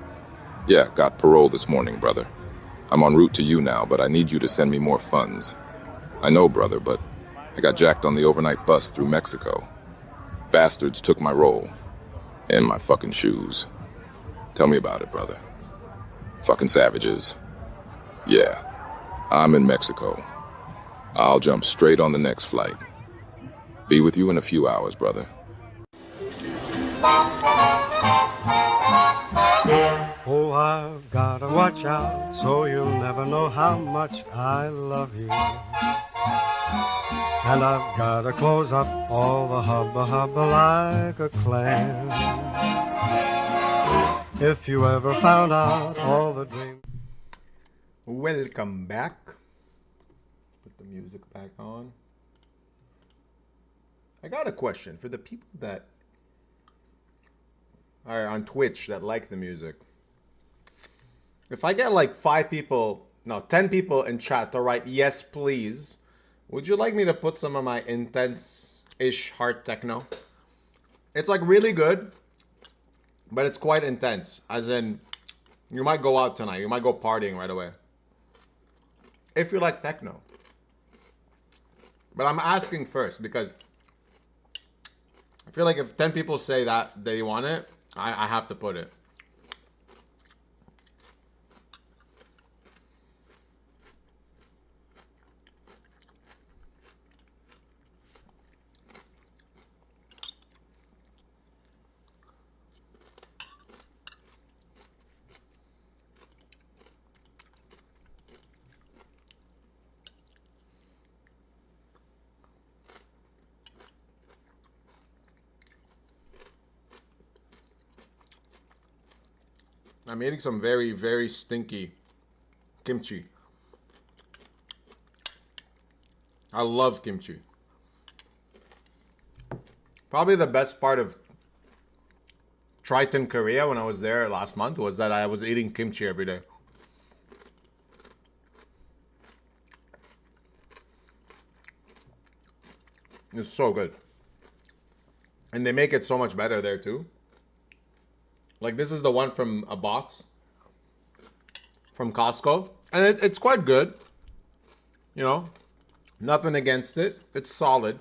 Yeah, got parole this morning, brother. I'm en route to you now, but I need you to send me more funds. I know, brother, but I got jacked on the overnight bus through Mexico. Bastards took my role. And my fucking shoes. Tell me about it, brother. Fucking savages. Yeah, I'm in Mexico. I'll jump straight on the next flight. Be with you in a few hours, brother. Oh, I've gotta watch out so you'll never know how much I love you. And I've gotta close up all the hubba like a clam. If you ever found out all the dreams. Welcome back. Put the music back on. I got a question for the people that are on Twitch that like the music. If I get like 10 people in chat to write yes please, would you like me to put some of my intense-ish hard techno? It's like really good, but it's quite intense. As in, you might go out tonight. You might go partying right away. If you like techno. But I'm asking first because I feel like if 10 people say that they want it, I have to put it. I'm eating some very, very stinky kimchi. I love kimchi. Probably the best part of Triton, Korea when I was there last month was that I was eating kimchi every day. It's so good. And they make it so much better there too. Like this is the one from a box from Costco, and it's quite good. You know, nothing against it. It's solid.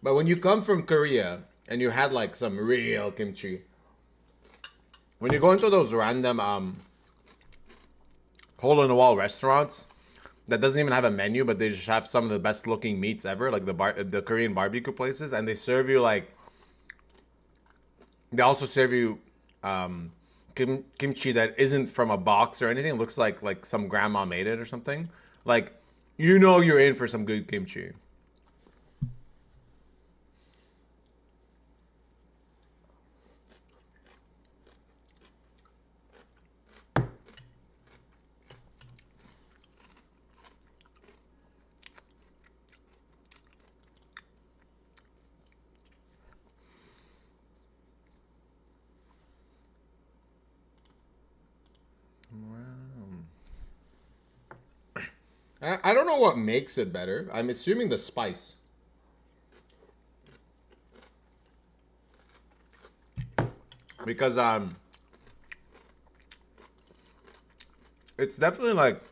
But when you come from Korea and you had like some real kimchi, when you go into those random hole-in-the-wall restaurants that doesn't even have a menu, but they just have some of the best looking meats ever, like the Korean barbecue places, and they serve you like, they also serve you kimchi that isn't from a box or anything. It looks like some grandma made it or something. Like, you know you're in for some good kimchi. I don't know what makes it better. I'm assuming the spice. Because it's definitely like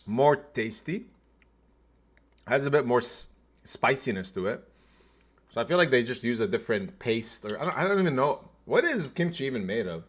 more tasty. Has a bit more spiciness to it. So I feel like they just use a different paste, or I don't even know. What is kimchi even made of?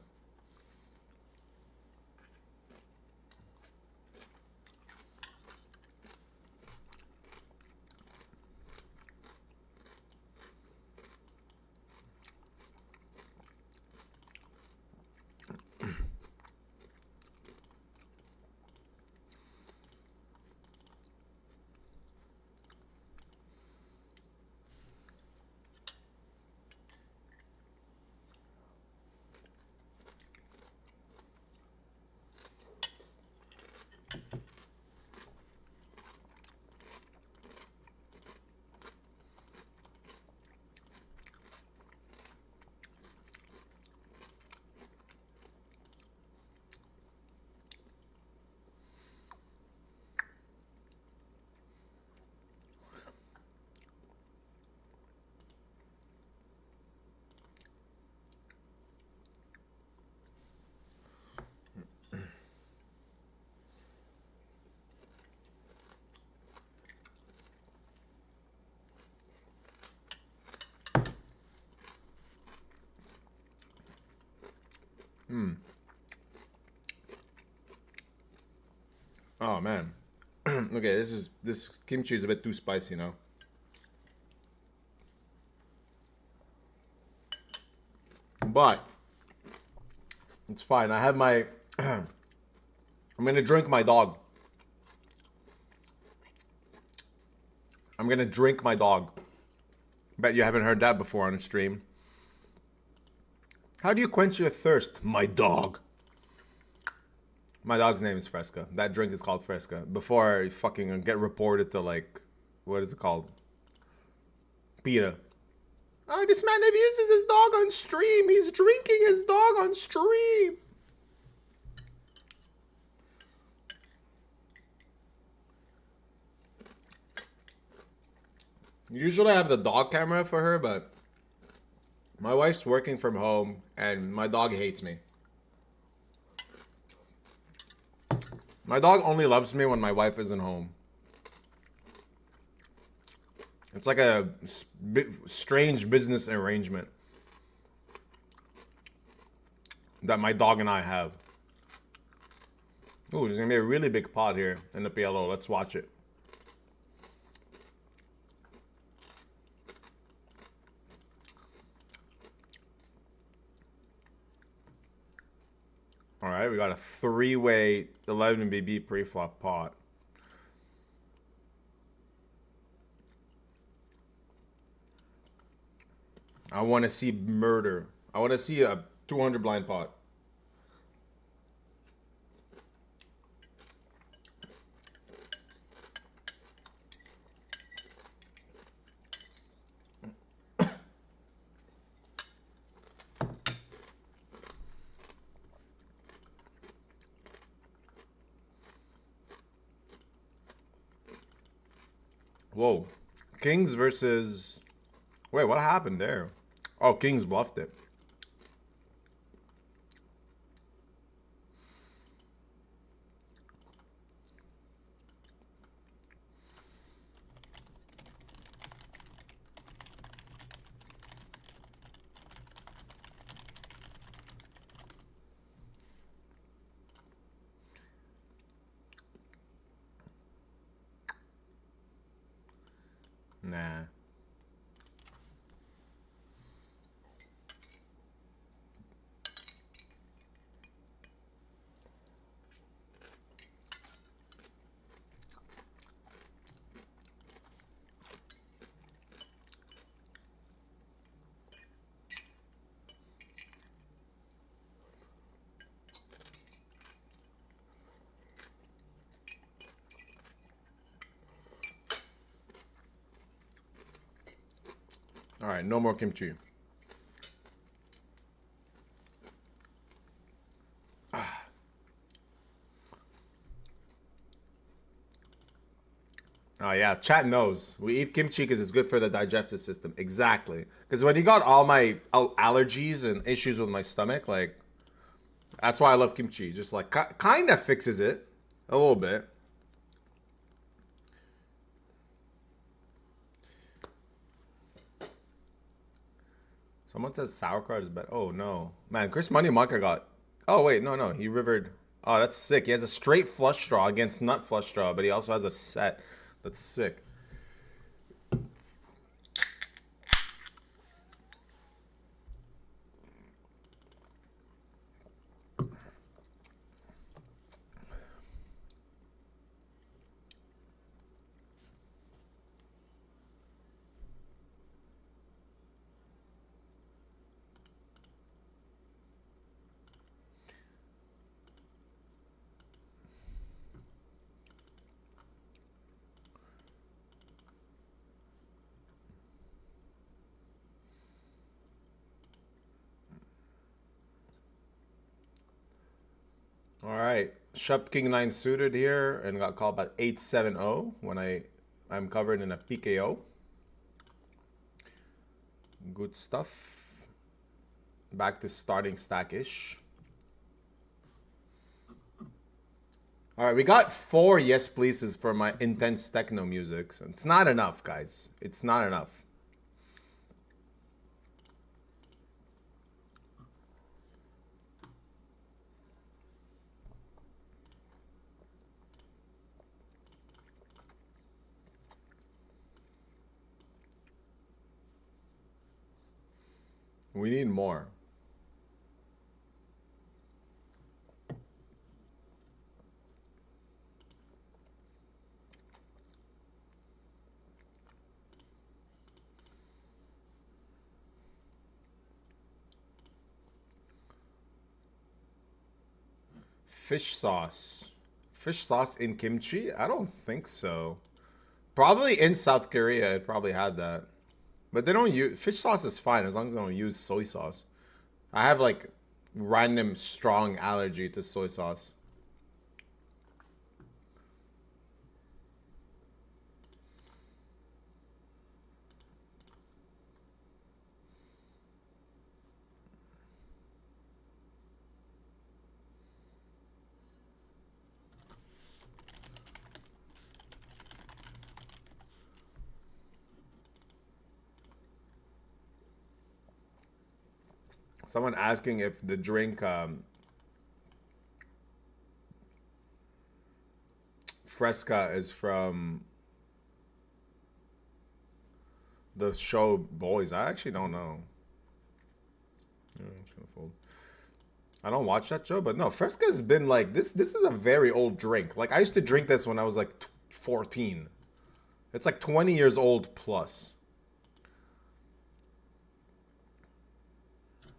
Oh man. Okay, this kimchi is a bit too spicy now. But it's fine. I have my I'm gonna drink my dog. I'm gonna drink my dog. Bet you haven't heard that before on a stream. How do you quench your thirst, my dog? My dog's name is Fresca. That drink is called Fresca. Before I fucking get reported to, like, what is it called? PETA. Oh, this man abuses his dog on stream. He's drinking his dog on stream. Usually I have the dog camera for her, but my wife's working from home and my dog hates me. My dog only loves me when my wife isn't home. It's like a strange business arrangement that my dog and I have. Ooh, there's gonna be a really big pot here in the PLO. Let's watch it. All right, we got a three-way 11BB pre-flop pot. I want to see murder. I want to see a 200 blind pot. Whoa. Kings versus Wait, what happened there? Oh, Kings bluffed it. Nah. All right, no more kimchi. Oh yeah, chat knows. We eat kimchi because it's good for the digestive system. Exactly. Because when you got all my allergies and issues with my stomach, like, that's why I love kimchi. Just like kind of fixes it a little bit. Someone says sauerkraut is better. Oh no, man, Chris Money Mucker got. Oh wait, no, he rivered. Oh, that's sick. He has a straight flush draw against nut flush draw, but he also has a set. That's sick. All right, shoved King 9 suited here and got called by 8-7-0 when I'm covered in a PKO. Good stuff. Back to starting stack-ish. All right, we got 4 yes pleases for my intense techno music. So it's not enough, guys. It's not enough. We need more. Fish sauce. Fish sauce in kimchi? I don't think so. Probably in South Korea, it probably had that. But they don't use... Fish sauce is fine as long as they don't use soy sauce. I have like random strong allergy to soy sauce. Someone asking if the drink Fresca is from the show Boys. I actually don't know. Yeah, I'm just gonna fold. I don't watch that show, but no, Fresca's been like this. This is a very old drink. Like I used to drink this when I was like 14. It's like 20 years old plus.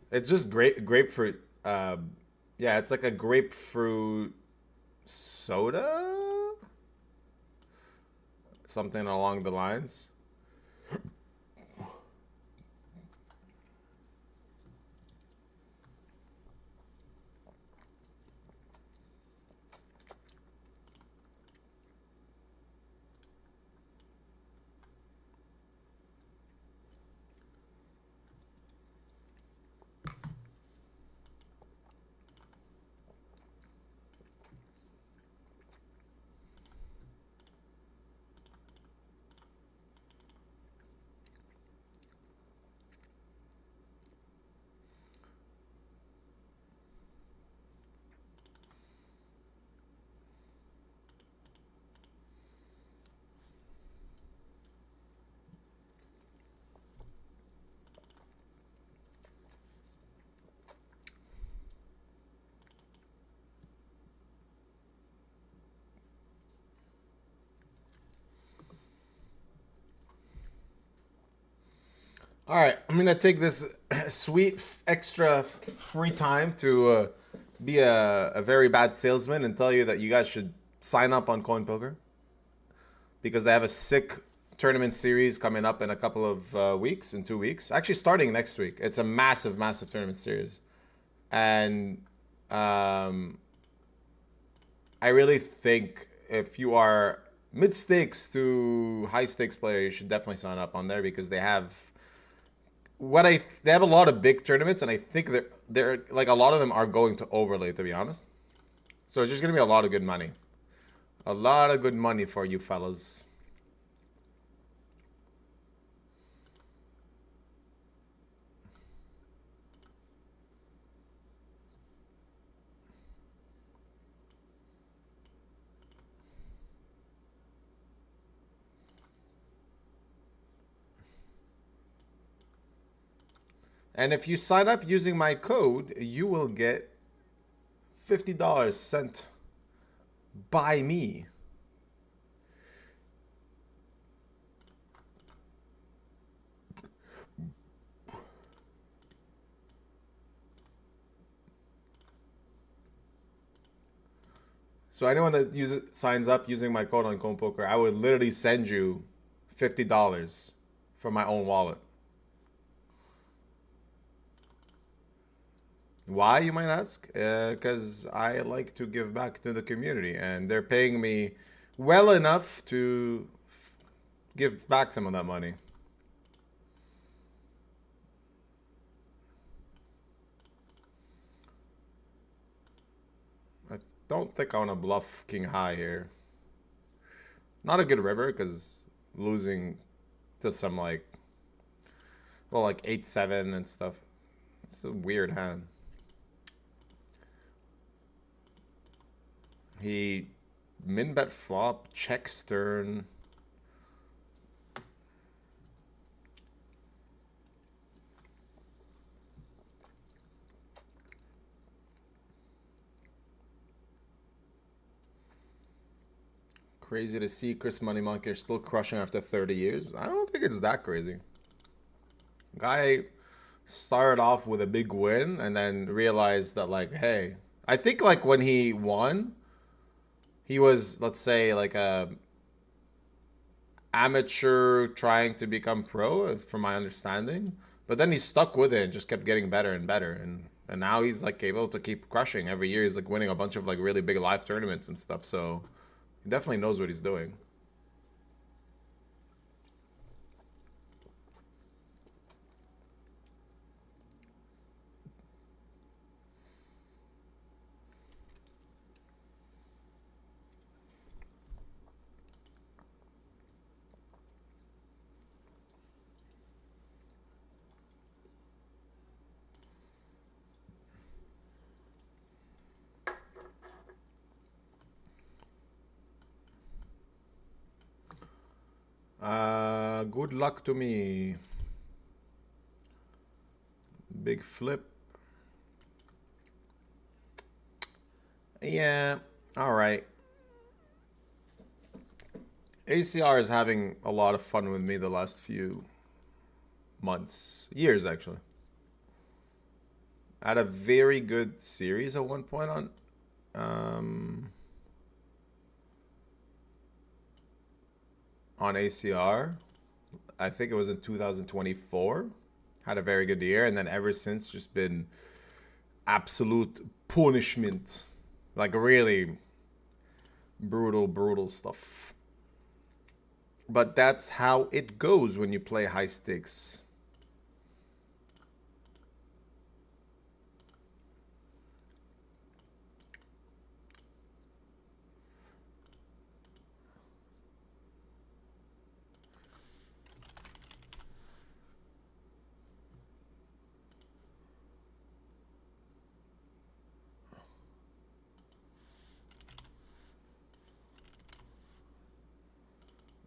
It's just grapefruit. Yeah, it's like a grapefruit soda, something along the lines. All right, I'm gonna take this sweet extra free time to be a very bad salesman and tell you that you guys should sign up on Coin Poker because they have a sick tournament series coming up in a couple of weeks, in 2 weeks. Actually, starting next week. It's a massive, massive tournament series, and I really think if you are mid stakes to high stakes player, you should definitely sign up on there because they have they have a lot of big tournaments, and I think they're like a lot of them are going to overlay, to be honest. So it's just gonna be a lot of good money, a lot of good money for you fellas. And if you sign up using my code, you will get $50 sent by me. So anyone that signs up using my code on Coin Poker, I would literally send you $50 from my own wallet. Why, you might ask? Because I like to give back to the community, and they're paying me well enough to give back some of that money. I don't think I want to bluff King High here. Not a good river, because losing to some like 8-7 and stuff. It's a weird hand. He min bet flop, checks turn. Crazy to see Chris Moneymaker still crushing after 30 years. I don't think it's that crazy. Guy started off with a big win and then realized that, like, hey, I think like when he won, he was, let's say, like a amateur trying to become pro, from my understanding. But then he stuck with it and just kept getting better and better. And now he's like able to keep crushing. Every year he's like winning a bunch of like really big live tournaments and stuff. So he definitely knows what he's doing. Good luck to me. Big flip. Yeah, all right. ACR is having a lot of fun with me the last few months, years actually. I had a very good series at one point on ACR. I think it was in 2024. Had a very good year, and then ever since just been absolute punishment. Like really brutal stuff. But that's how it goes when you play high stakes.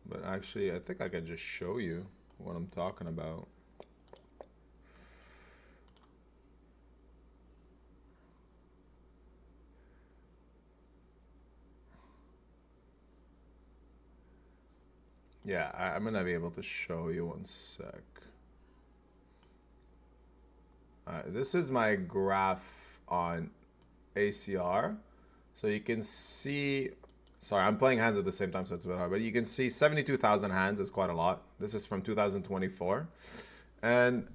But actually, I think I can just show you what I'm talking about. Yeah, I'm gonna be able to show you one sec. This is my graph on ACR. So you can see, sorry, I'm playing hands at the same time, so it's a bit hard, but you can see 72,000 hands is quite a lot. This is from 2024. And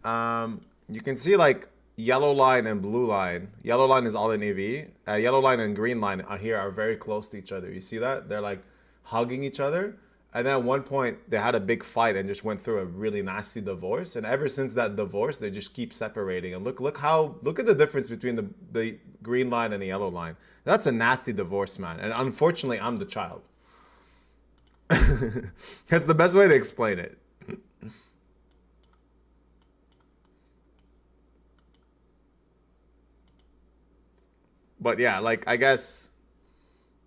you can see like yellow line and blue line. Yellow line is all in EV. Yellow line and green line here are very close to each other. You see that? They're like hugging each other. And then at one point, they had a big fight and just went through a really nasty divorce. And ever since that divorce, they just keep separating. And look at the difference between the green line and the yellow line. That's a nasty divorce, man. And unfortunately, I'm the child. That's the best way to explain it. But yeah, like, I guess,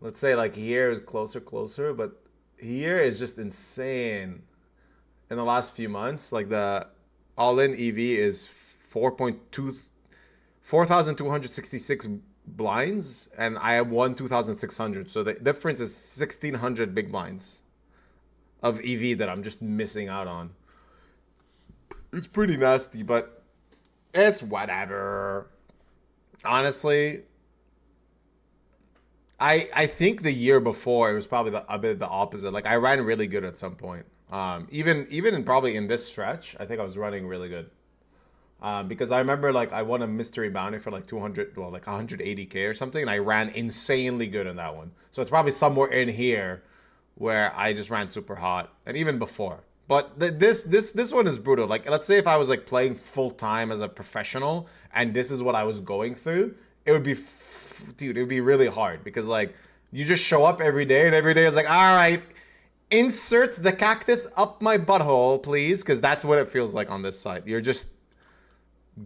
let's say like here is closer, but here is just insane. In the last few months, like the all-in EV is 4,266 blinds, and I have 2,600. So the difference is 1,600 big blinds of EV that I'm just missing out on. It's pretty nasty, but it's whatever. Honestly, I think the year before it was probably a bit the opposite. Like I ran really good at some point. Even probably in this stretch, I think I was running really good. Because I remember like I won a mystery bounty for like 200, well like 180k or something, and I ran insanely good in that one. So it's probably somewhere in here where I just ran super hot, and even before. But this one is brutal. Like let's say if I was like playing full time as a professional, and this is what I was going through, it would be. Dude, it would be really hard because like you just show up every day and every day is like, all right, insert the cactus up my butthole, please, because that's what it feels like on this side. You're just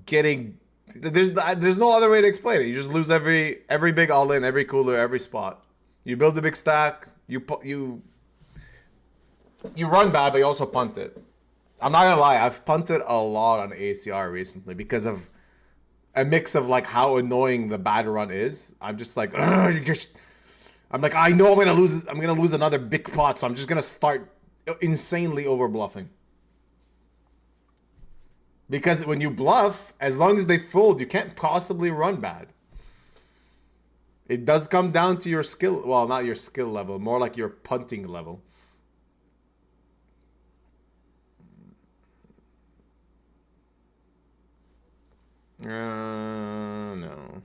getting there's no other way to explain it. You just lose every big all in, every cooler, every spot. You build a big stack, you run bad, but you also punt it. I'm not gonna lie, I've punted a lot on ACR recently because of a mix of like how annoying the bad run is. I'm just like, I'm like, I know I'm gonna lose another big pot, so I'm just gonna start insanely over bluffing. Because when you bluff, as long as they fold, you can't possibly run bad. It does come down to your skill, well, not your skill level, more like your punting level. No.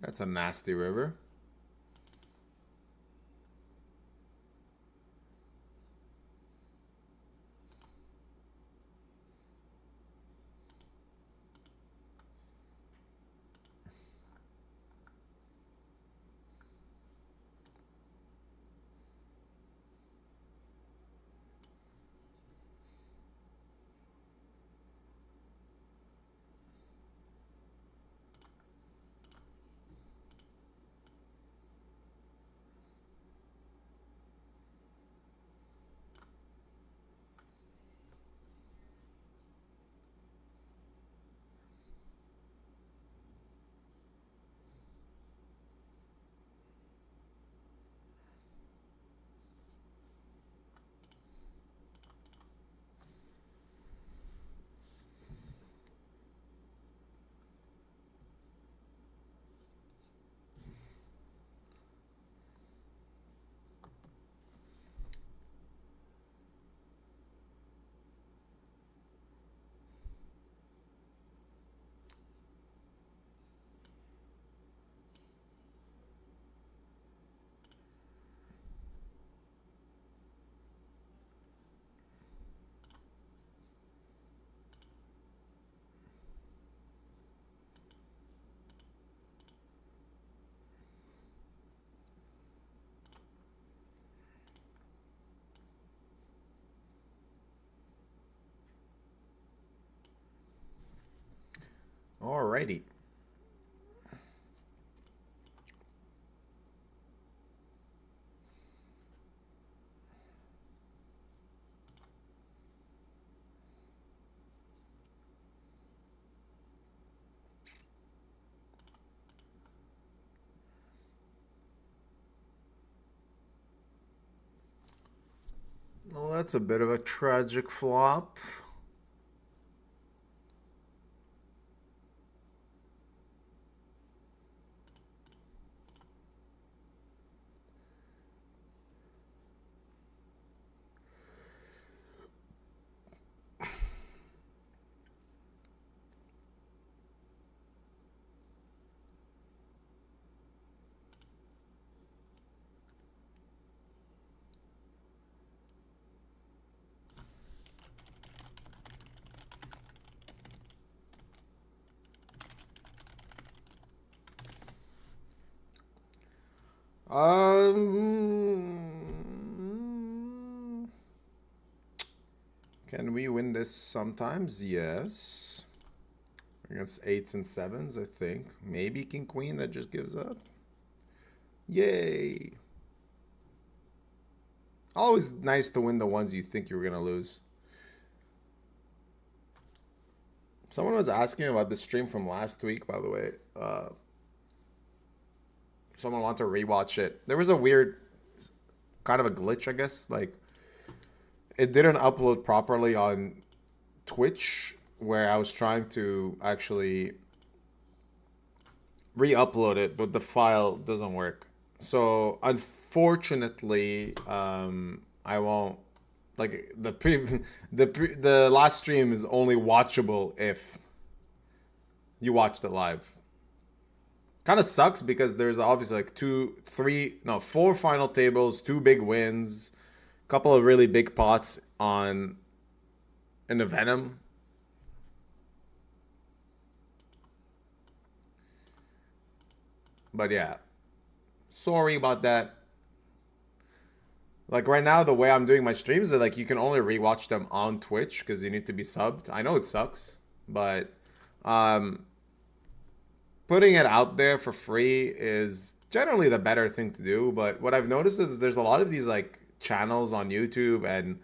That's a nasty river. Alrighty. Well, that's a bit of a tragic flop. Can we win this sometimes? Yes. Against 8s and 7s, I think. Maybe King Queen that just gives up. Yay. Always nice to win the ones you think you were going to lose. Someone was asking about the stream from last week, by the way. Someone wanted to rewatch it. There was a weird kind of a glitch, I guess. Like, it didn't upload properly on Twitch, where I was trying to actually re-upload it, but the file doesn't work. So unfortunately, I won't. Like the last stream is only watchable if you watched it live. Kind of sucks because there's obviously like 4 final tables, 2 big wins, a couple of really big pots in the Venom. But yeah, sorry about that. Like right now, the way I'm doing my streams is like you can only rewatch them on Twitch because you need to be subbed. I know it sucks, but putting it out there for free is generally the better thing to do. But what I've noticed is there's a lot of these like channels on YouTube and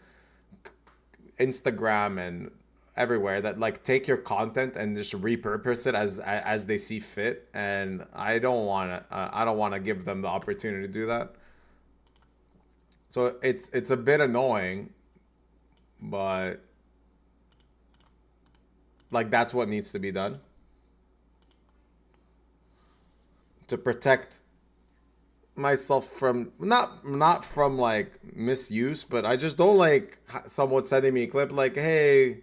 Instagram and everywhere that like take your content and just repurpose it as they see fit, and I don't want to give them the opportunity to do that. So it's a bit annoying, but like that's what needs to be done to protect myself from not from like misuse, but I just don't like someone sending me a clip like, hey,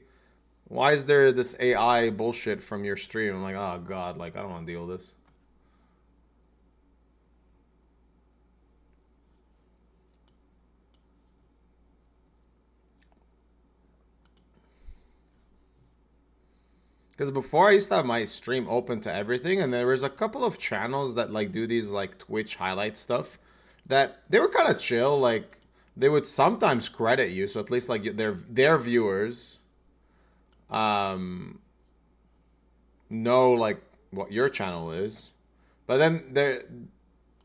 why is there this AI bullshit from your stream? I'm like, oh god, like I don't want to deal with this. Because before I used to have my stream open to everything, and there was a couple of channels that like do these like Twitch highlight stuff that they were kind of chill. Like they would sometimes credit you, so at least like their viewers know like what your channel is. But then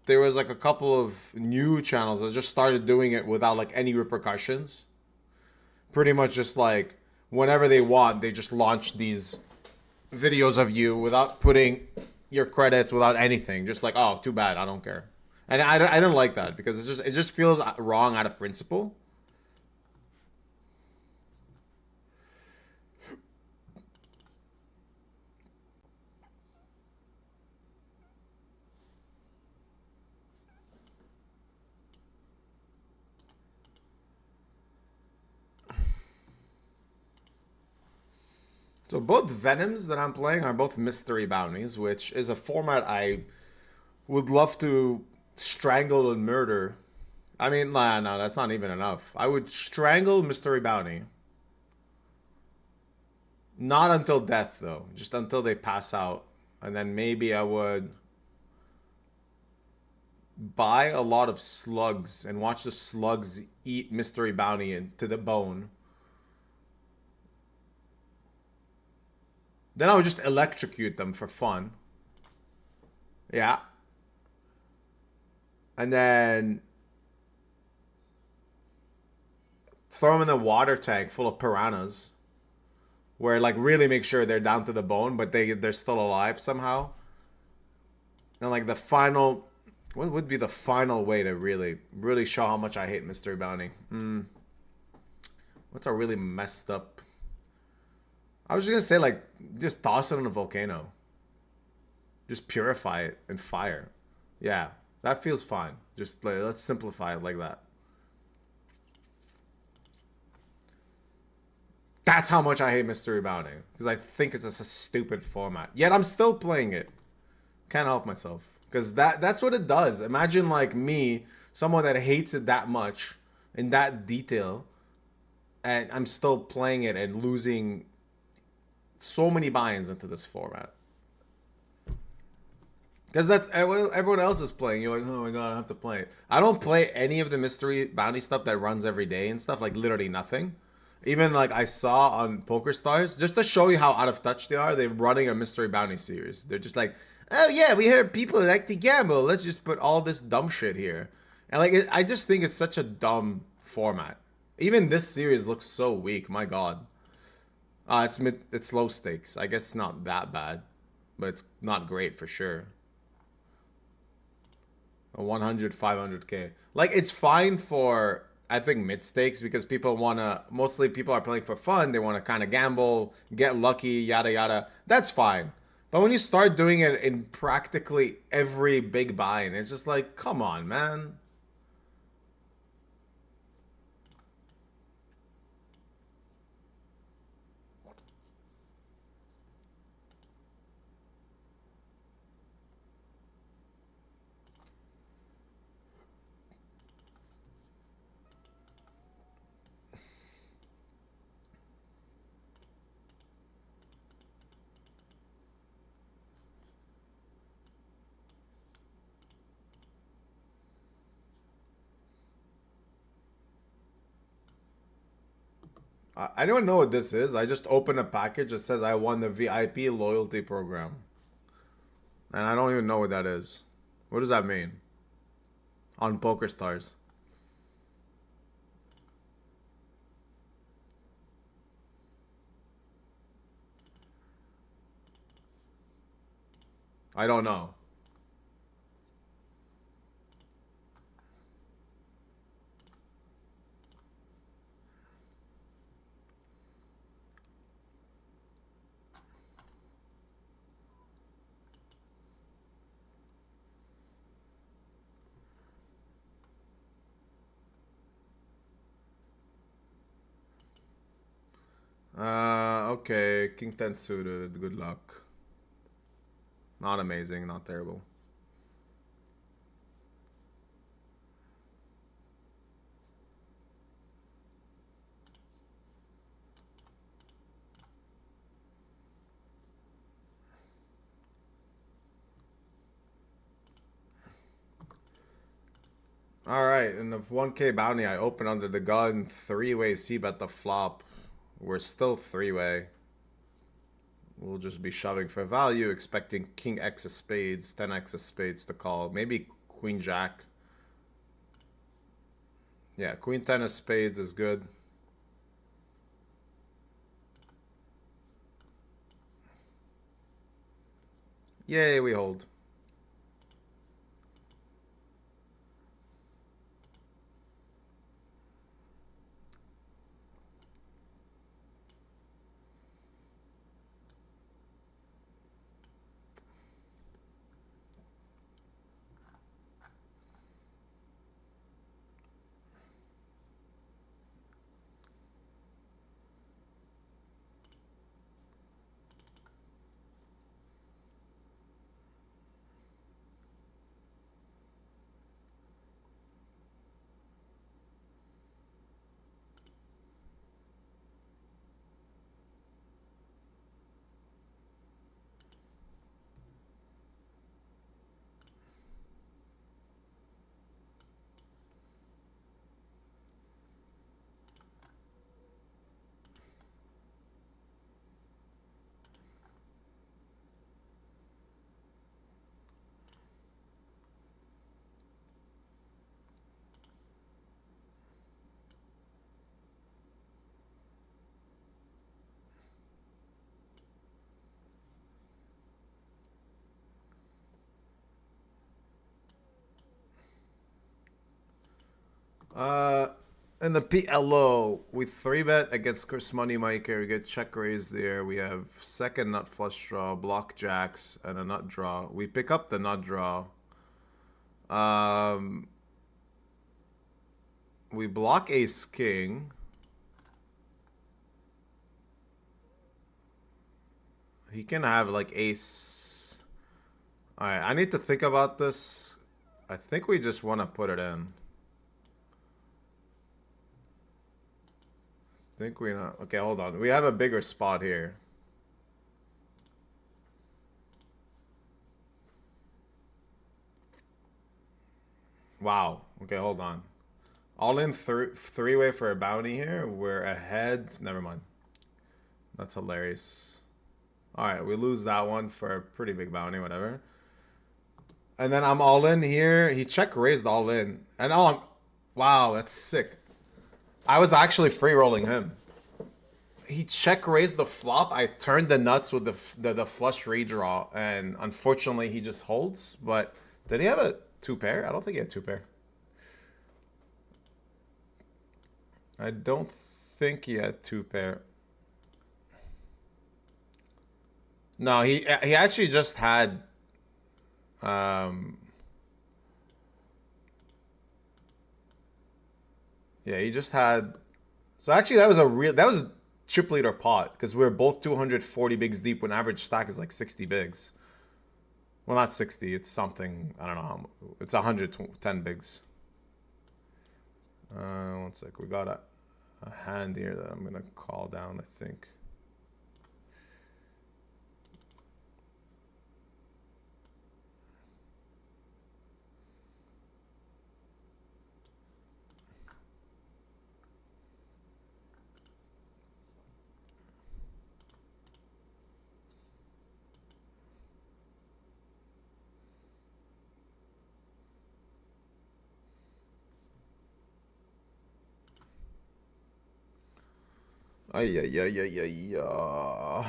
there was like a couple of new channels that just started doing it without like any repercussions. Pretty much just like whenever they want, they just launch these videos of you without putting your credits, without anything, just like, oh, too bad, I don't care. And I don't like that because it just feels wrong out of principle. So both Venoms that I'm playing are both mystery bounties, which is a format I would love to strangle and murder. I mean, nah, no, that's not even enough. I would strangle mystery bounty. Not until death, though. Just until they pass out. And then maybe I would buy a lot of slugs and watch the slugs eat mystery bounty to the bone. Then I would just electrocute them for fun. Yeah. And then throw them in the water tank full of piranhas. Where, like, really make sure they're down to the bone, but they're still alive somehow. And, like, the final... What would be the final way to really show how much I hate Mystery Bounty? What's a really messed up... I was just gonna say, like, just toss it in a volcano. Just purify it and fire. Yeah, that feels fine. Just, like, let's simplify it like that. That's how much I hate Mystery Bounty. Because I think it's just a stupid format. Yet I'm still playing it. Can't help myself. Because that's what it does. Imagine, like, me, someone that hates it that much, in that detail, and I'm still playing it and losing so many buy-ins into this format. Because that's everyone else is playing. You're like, oh my god, I have to play it. I don't play any of the Mystery Bounty stuff that runs every day and stuff. Like, literally nothing. Even, like, I saw on PokerStars, just to show you how out of touch they are, they're running a Mystery Bounty series. They're just like, oh yeah, we heard people like to gamble. Let's just put all this dumb shit here. And, like, I just think it's such a dumb format. Even this series looks so weak. My god. It's low stakes. I guess it's not that bad. But it's not great for sure. A 100, 500k. Like, it's fine for... I think mid stakes because mostly people are playing for fun. They want to kind of gamble, get lucky, yada yada. That's fine. But when you start doing it in practically every big buy-in, it's just like, come on, man. I don't know what this is. I just opened a package that says I won the VIP loyalty program. And I don't even know what that is. What does that mean? On PokerStars. I don't know. Okay. King 10 suited. Good luck. Not amazing. Not terrible. Alright, and the 1k bounty I opened under the gun, 3-way c-bet the flop. We're still 3-way. We'll just be shoving for value, expecting King X of spades, 10x of spades to call. Maybe Queen Jack. Yeah, Queen 10 of spades is good. Yay, we hold. In the PLO, we 3-bet against Chris Moneymaker. We get check raise there. We have second nut flush draw, block jacks, and a nut draw. We pick up the nut draw. We block ace king. He can have like ace. Alright, I need to think about this. I think we just want to put it in. Think we not okay, hold on. We have a bigger spot here. Wow. Okay, hold on. All in three-way for a bounty here. We're ahead. Never mind. That's hilarious. Alright, we lose that one for a pretty big bounty, whatever. And then I'm all in here. He check raised all in. And wow, that's sick. I was actually free rolling him. He check raised the flop. I turned the nuts with the flush redraw, and unfortunately he just holds. But did he have a 2-pair? I don't think he had 2-pair. I don't think he had 2-pair. No, he actually just had yeah, he just had. So actually, that was a chip leader pot because we were both 240 bigs deep when average stack is like 60 bigs. Well, not 60. It's something. I don't know. It's 110 bigs. One sec. We got a hand here that I'm gonna call down, I think. Ay, ay, ay, ay, ay, ay.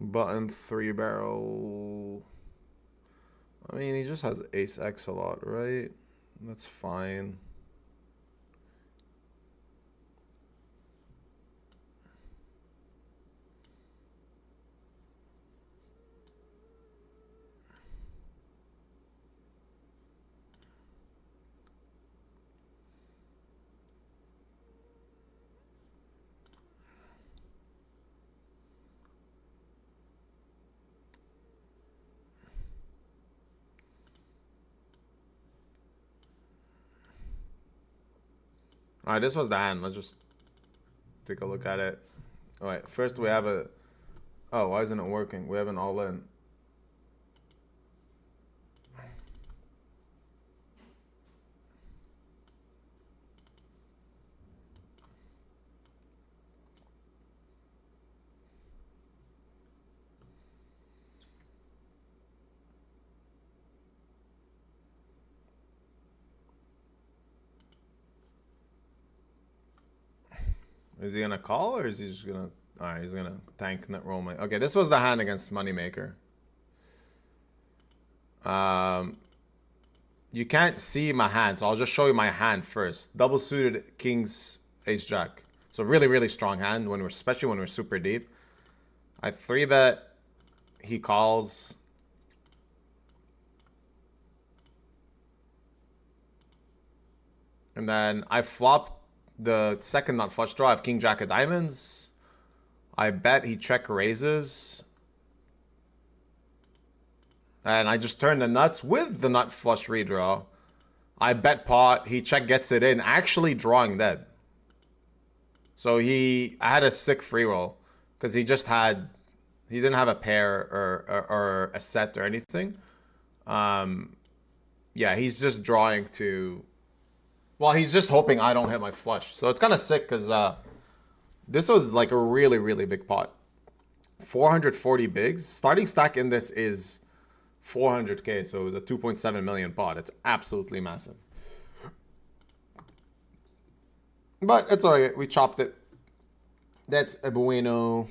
Button 3-barrel. I mean, he just has ace X a lot, right? That's fine. Alright, this was the hand. Let's just take a look at it. Alright, first we have a... Oh, why isn't it working? We have an all-in. Is he gonna call or is he just gonna... Alright, he's gonna tank net roll my... Okay, this was the hand against Moneymaker. You can't see my hand, so I'll just show you my hand first. Double suited King's Ace Jack. So really, really strong hand, when we're, especially when we're super deep. I 3-bet. He calls. And then I flop the second nut flush draw. I have King Jack of diamonds. I bet he check raises. And I just turn the nuts with the nut flush redraw. I bet pot. He check gets it in. Actually drawing dead. So I had a sick free roll. Because he just had... He didn't have a pair or a set or anything. Yeah, he's just drawing to... Well, he's just hoping I don't hit my flush. So it's kind of sick because this was like a really, really big pot. 440 bigs. Starting stack in this is 400k, so it was a 2.7 million pot. It's absolutely massive. But it's alright, we chopped it. That's a bueno.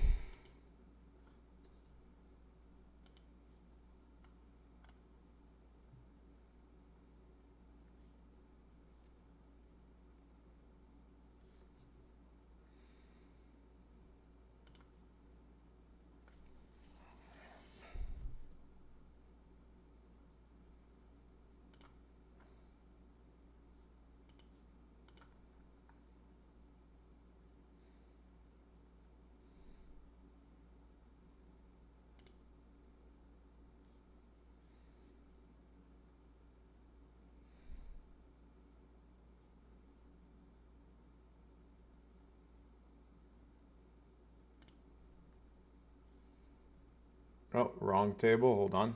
Oh, wrong table. Hold on.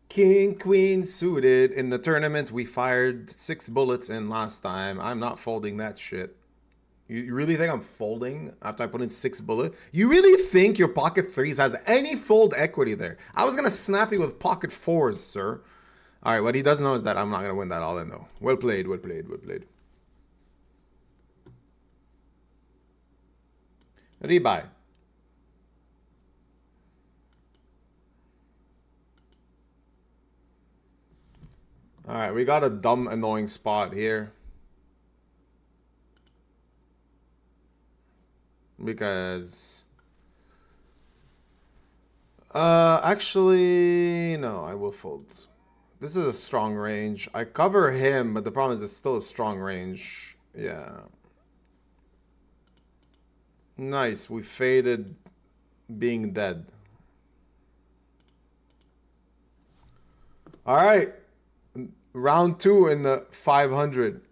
King, queen suited. In the tournament, we fired 6 bullets in last time. I'm not folding that shit. You really think I'm folding after I put in 6 bullets? You really think your pocket 3s has any fold equity there? I was going to snap you with pocket 4s, sir. All right, what he doesn't know is that I'm not going to win that all in, though. Well played, well played, well played. Rebuy. All right, we got a dumb, annoying spot here. Because... actually, no, I will fold. This is a strong range. I cover him, but the problem is it's still a strong range. Yeah. Nice, we faded being dead. All right. Round 2 in the 500.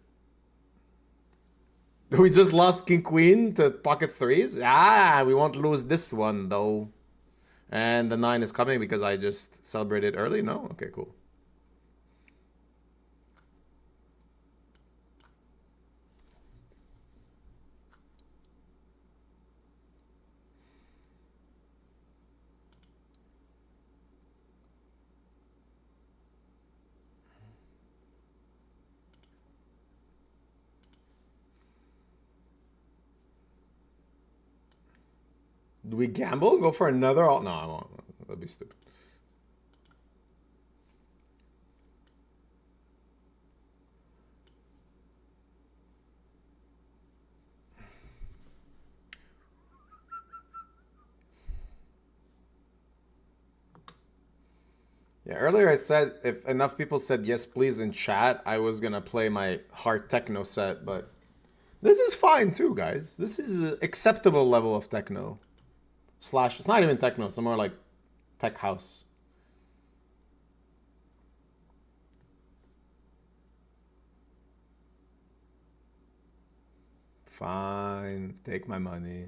We just lost King Queen to pocket 3s. Ah, we won't lose this one though. And the 9 is coming because I just celebrated early. No? Okay, cool. Do we gamble? Go for another? No, I won't. That'd be stupid. Yeah, earlier I said if enough people said yes please in chat, I was gonna play my hard techno set, but this is fine too, guys. This is an acceptable level of techno. Slash, it's not even techno, it's more like tech house. Fine, take my money.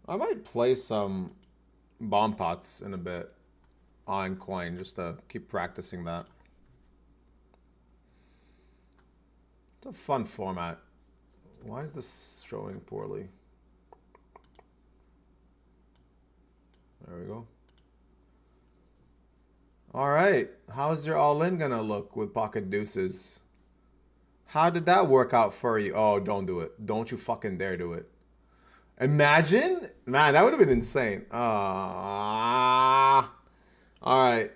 I might play some bomb pots in a bit on coin just to keep practicing that. It's a fun format. Why is this showing poorly? There we go. All right, how's your all-in gonna look with pocket deuces? How did that work out for you? Oh, don't do it. Don't you fucking dare do it. Imagine? Man, that would have been insane. All right.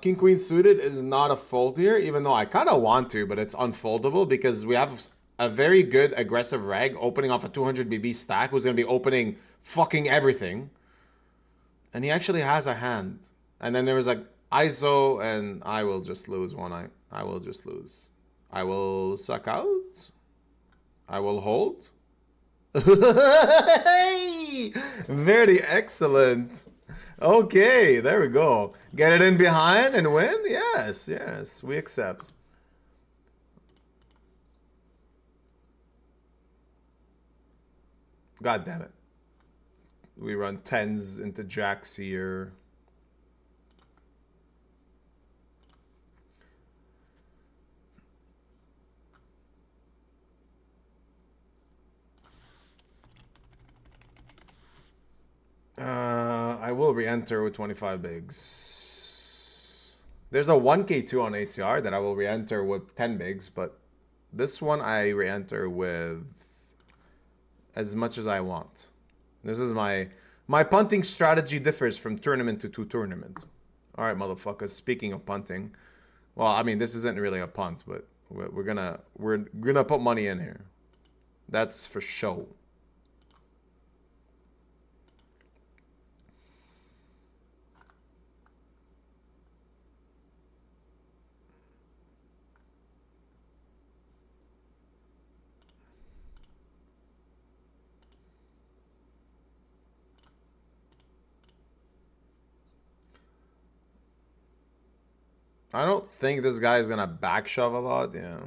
King Queen suited is not a fold here, even though I kind of want to, but it's unfoldable because we have a very good aggressive reg opening off a 200 BB stack who's going to be opening fucking everything. And he actually has a hand. And then there was like ISO, and I will just lose one. I will just lose. I will suck out. I will hold. Very excellent. Okay, there we go. Get it in behind and win? Yes, yes, we accept. God damn it. We run 10s into jacks here. I will re-enter with 25 bigs. There's a 1k2 on ACR that I will re-enter with 10 bigs, but this one I re-enter with as much as I want. This is my punting strategy differs from tournament to tournament. All right, motherfuckers. Speaking of punting, well, I mean this isn't really a punt, but we're gonna put money in here. That's for sure. I don't think this guy is gonna back shove a lot, yeah.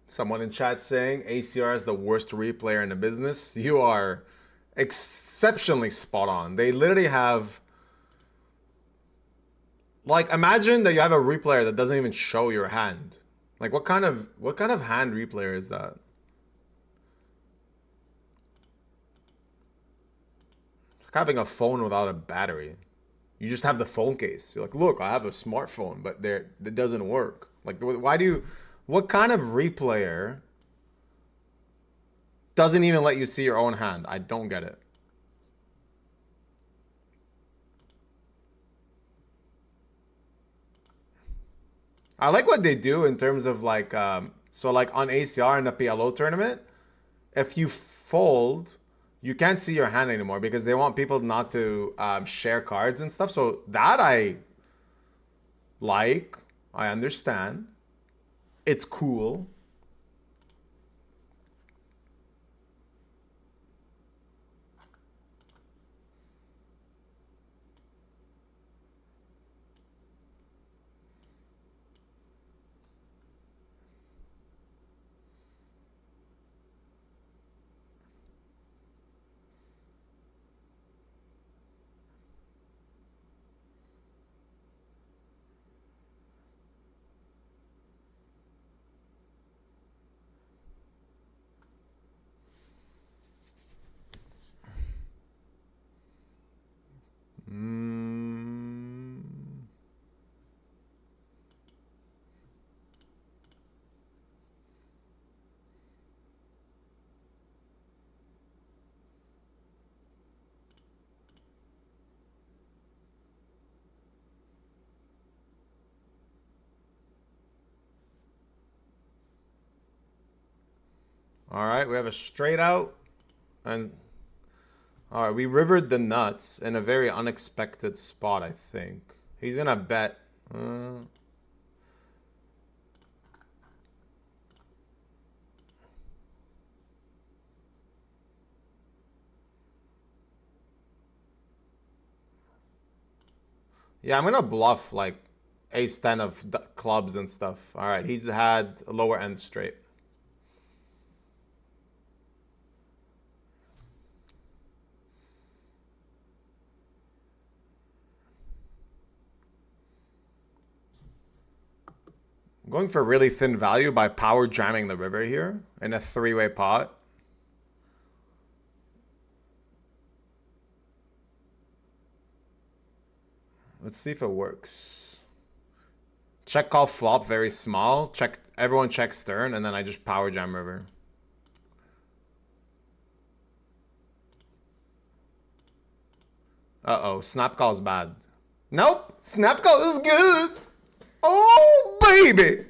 Someone in chat saying ACR is the worst replayer in the business. You are exceptionally spot on. They literally have, like, imagine that you have a replayer that doesn't even show your hand. Like, what kind of hand replayer is that? Having a phone without a battery. You just have the phone case. You're like, look, I have a smartphone, but it doesn't work. Like, why do you... What kind of replayer doesn't even let you see your own hand? I don't get it. I like what they do in terms of like... so like on ACR in the PLO tournament, if you fold... You can't see your hand anymore because they want people not to share cards and stuff. So that I like. I understand. It's cool. All right, we have a straight out. And all right, we rivered the nuts in a very unexpected spot, I think. He's going to bet. Yeah, I'm going to bluff like ace-10 of clubs and stuff. All right, he had a lower end straight. I'm going for really thin value by power jamming the river here in a three-way pot. Let's see if it works. Check call flop very small. Check, everyone checks turn, and then I just power jam river. Uh-oh, snap call's bad. Nope, snap call is good. Oh, baby.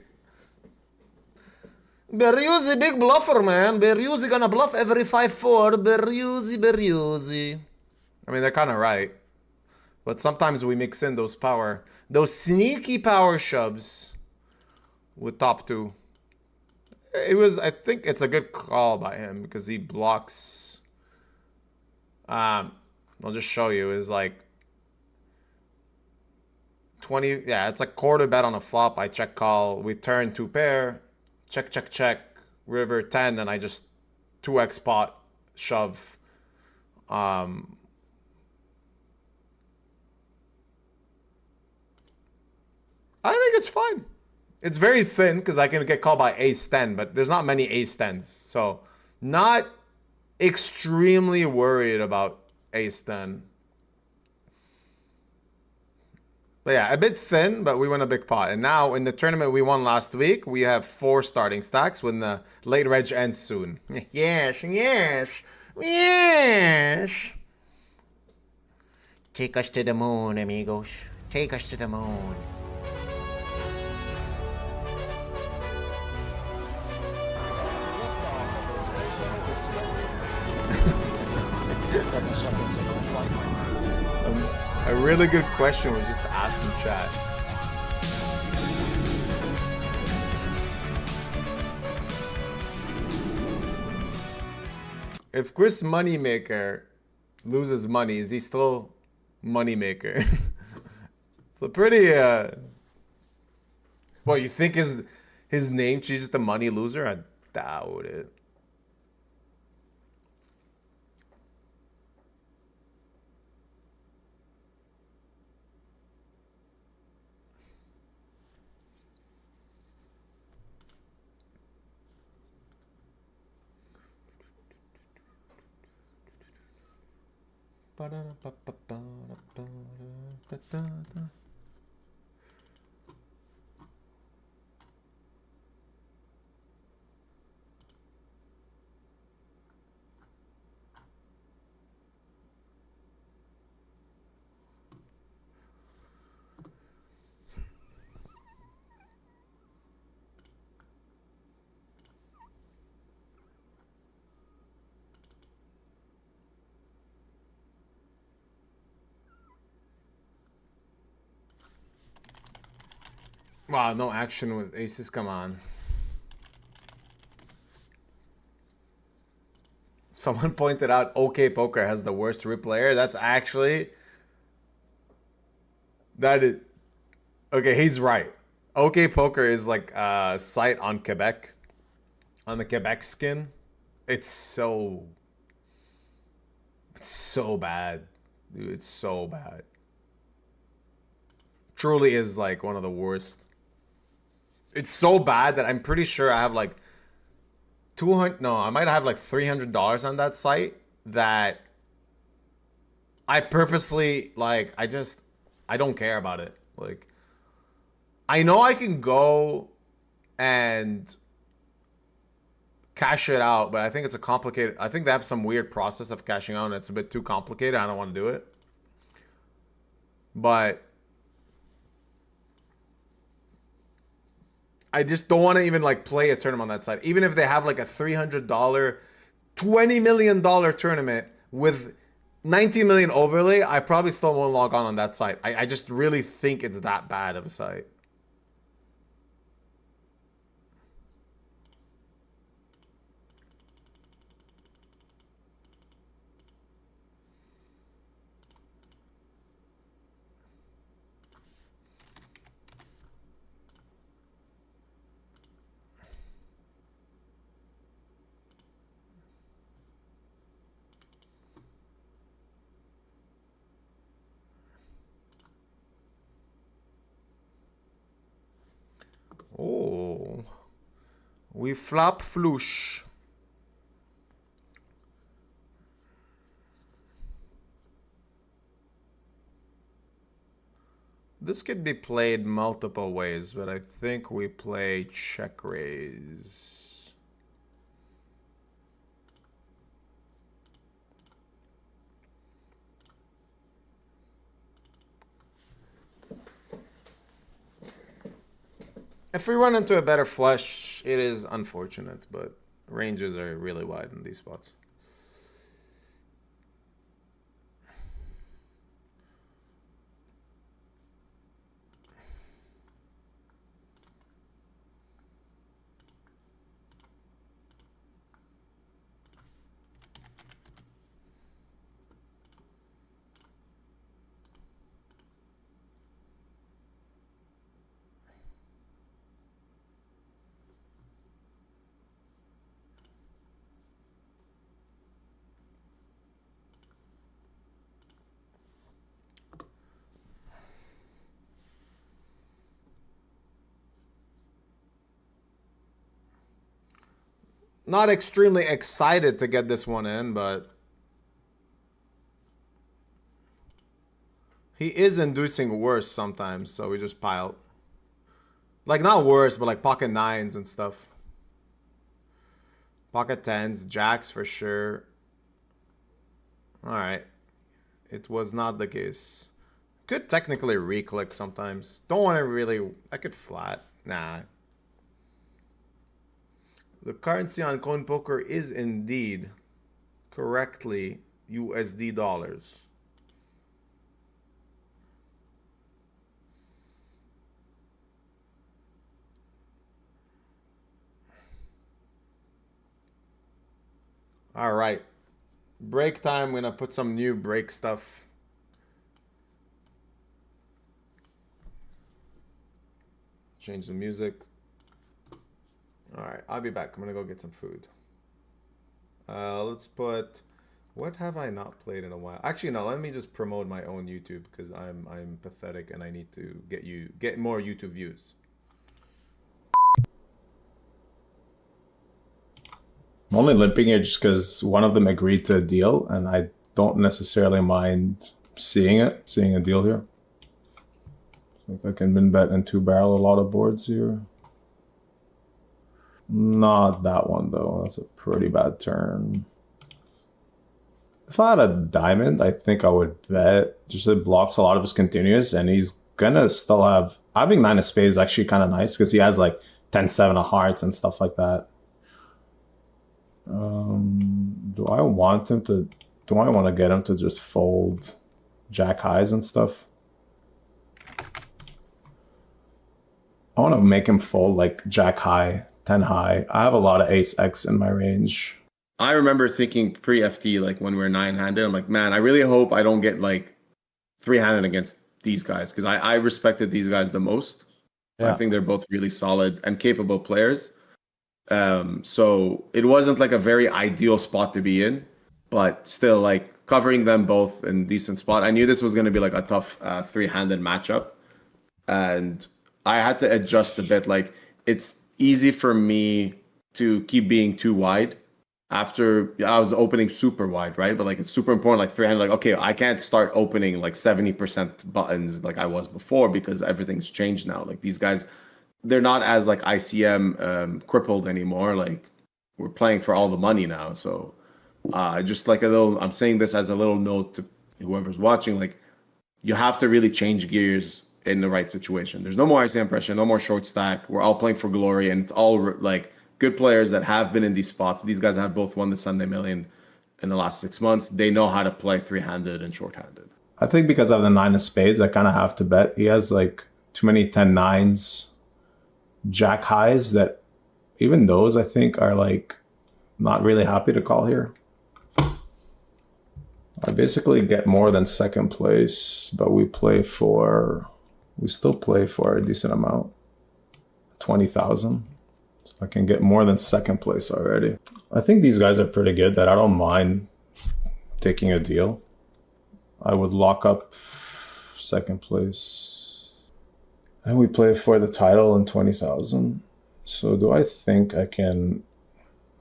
Beriuzy, big bluffer, man. Beriuzy gonna bluff every 5-4. Beriuzy. I mean, they're kind of right. But sometimes we mix in those sneaky power shoves with top two. I think it's a good call by him because he blocks. I'll just show you, is like 20, yeah, it's like quarter bet on a flop. I check call, we turn 2 pair, check, river 10, and I just 2x pot shove. I think it's fine. It's very thin because I can get called by ace 10, but there's not many ace 10s. So not extremely worried about ace 10. But yeah, a bit thin, but we win a big pot. And now in the tournament we won last week, we have 4 starting stacks when the late reg ends soon. Yes. Take us to the moon, amigos. Take us to the moon. A really good question was just asked in chat. If Chris Moneymaker loses money, is he still Moneymaker? It's a pretty What, you think his name changes to Money Loser? I doubt it. Wow, no action with aces, come on. Someone pointed out OK Poker has the worst replayer. That's actually... Okay, he's right. OK Poker is like a site on Quebec. On the Quebec skin. It's so bad. Dude, it's so bad. Truly is like one of the worst. It's so bad that I'm pretty sure I have like I might have like $300 on that site that I purposely, like, I don't care about it. Like, I know I can go and cash it out, but I think it's I think they have some weird process of cashing out and it's a bit too complicated. I don't want to do it. But I just don't want to even like play a tournament on that side. Even if they have like a $300, $20 million tournament with 19 million overlay, I probably still won't log on that site. I just really think it's that bad of a site. Oh, we flop flush. This could be played multiple ways, but I think we play check raise. If we run into a better flush, It is unfortunate, but ranges are really wide in these spots. Not extremely excited to get this one in, but he is inducing worse sometimes, so we just pile. Like, not worse, but like pocket nines and stuff. Pocket tens, jacks for sure. Alright. It was not the case. Could technically re-click sometimes. Don't want to really... I could flat. Nah. The currency on Coin Poker is indeed correctly USD dollars. All right. Break time. I'm going to put some new break stuff. Change the music. All right, I'll be back. I'm gonna go get some food. Let's put. What have I not played in a while? Actually, no. Let me just promote my own YouTube because I'm pathetic and I need to get more YouTube views. I'm only limping it just because one of them agreed to a deal, and I don't necessarily mind seeing a deal here. I think I can min bet and 2-barrel a lot of boards here. Not that one though. That's a pretty bad turn. If I had a diamond, I think I would bet. Just it blocks a lot of his continuous, and he's gonna still have. Having 9 of spades is actually kind of nice because he has like 10-7 of hearts and stuff like that. Do I want him to? Do I want to get him to just fold jack highs and stuff? I want to make him fold like jack high, 10 high. I have a lot of ace X in my range. I remember thinking pre-FT, like when we were 9-handed, I'm like, man, I really hope I don't get like 3-handed against these guys because I respected these guys the most. Yeah. I think they're both really solid and capable players. So it wasn't like a very ideal spot to be in, but still like covering them both in decent spot. I knew this was going to be like a tough 3-handed matchup, and I had to adjust a bit. Like it's easy for me to keep being too wide after I was opening super wide, right? But like it's super important, like 300, like, okay, I can't start opening like 70% buttons like I was before because everything's changed now. Like these guys, they're not as like ICM crippled anymore. Like we're playing for all the money now. So just like a little, I'm saying this as a little note to whoever's watching, like you have to really change gears in the right situation. There's no more ICM pressure, no more short stack. We're all playing for glory, and it's all like good players that have been in these spots. These guys have both won the Sunday Million in the last 6 months. They know how to play 3-handed and short-handed. I think because of the 9 of spades, I kind of have to bet. He has like too many 10-9s, jack highs that even those I think are like not really happy to call here. I basically get more than second place, but we still play for a decent amount, 20,000. So I can get more than second place already. I think these guys are pretty good that I don't mind taking a deal. I would lock up second place. And we play for the title in 20,000. So do I think I can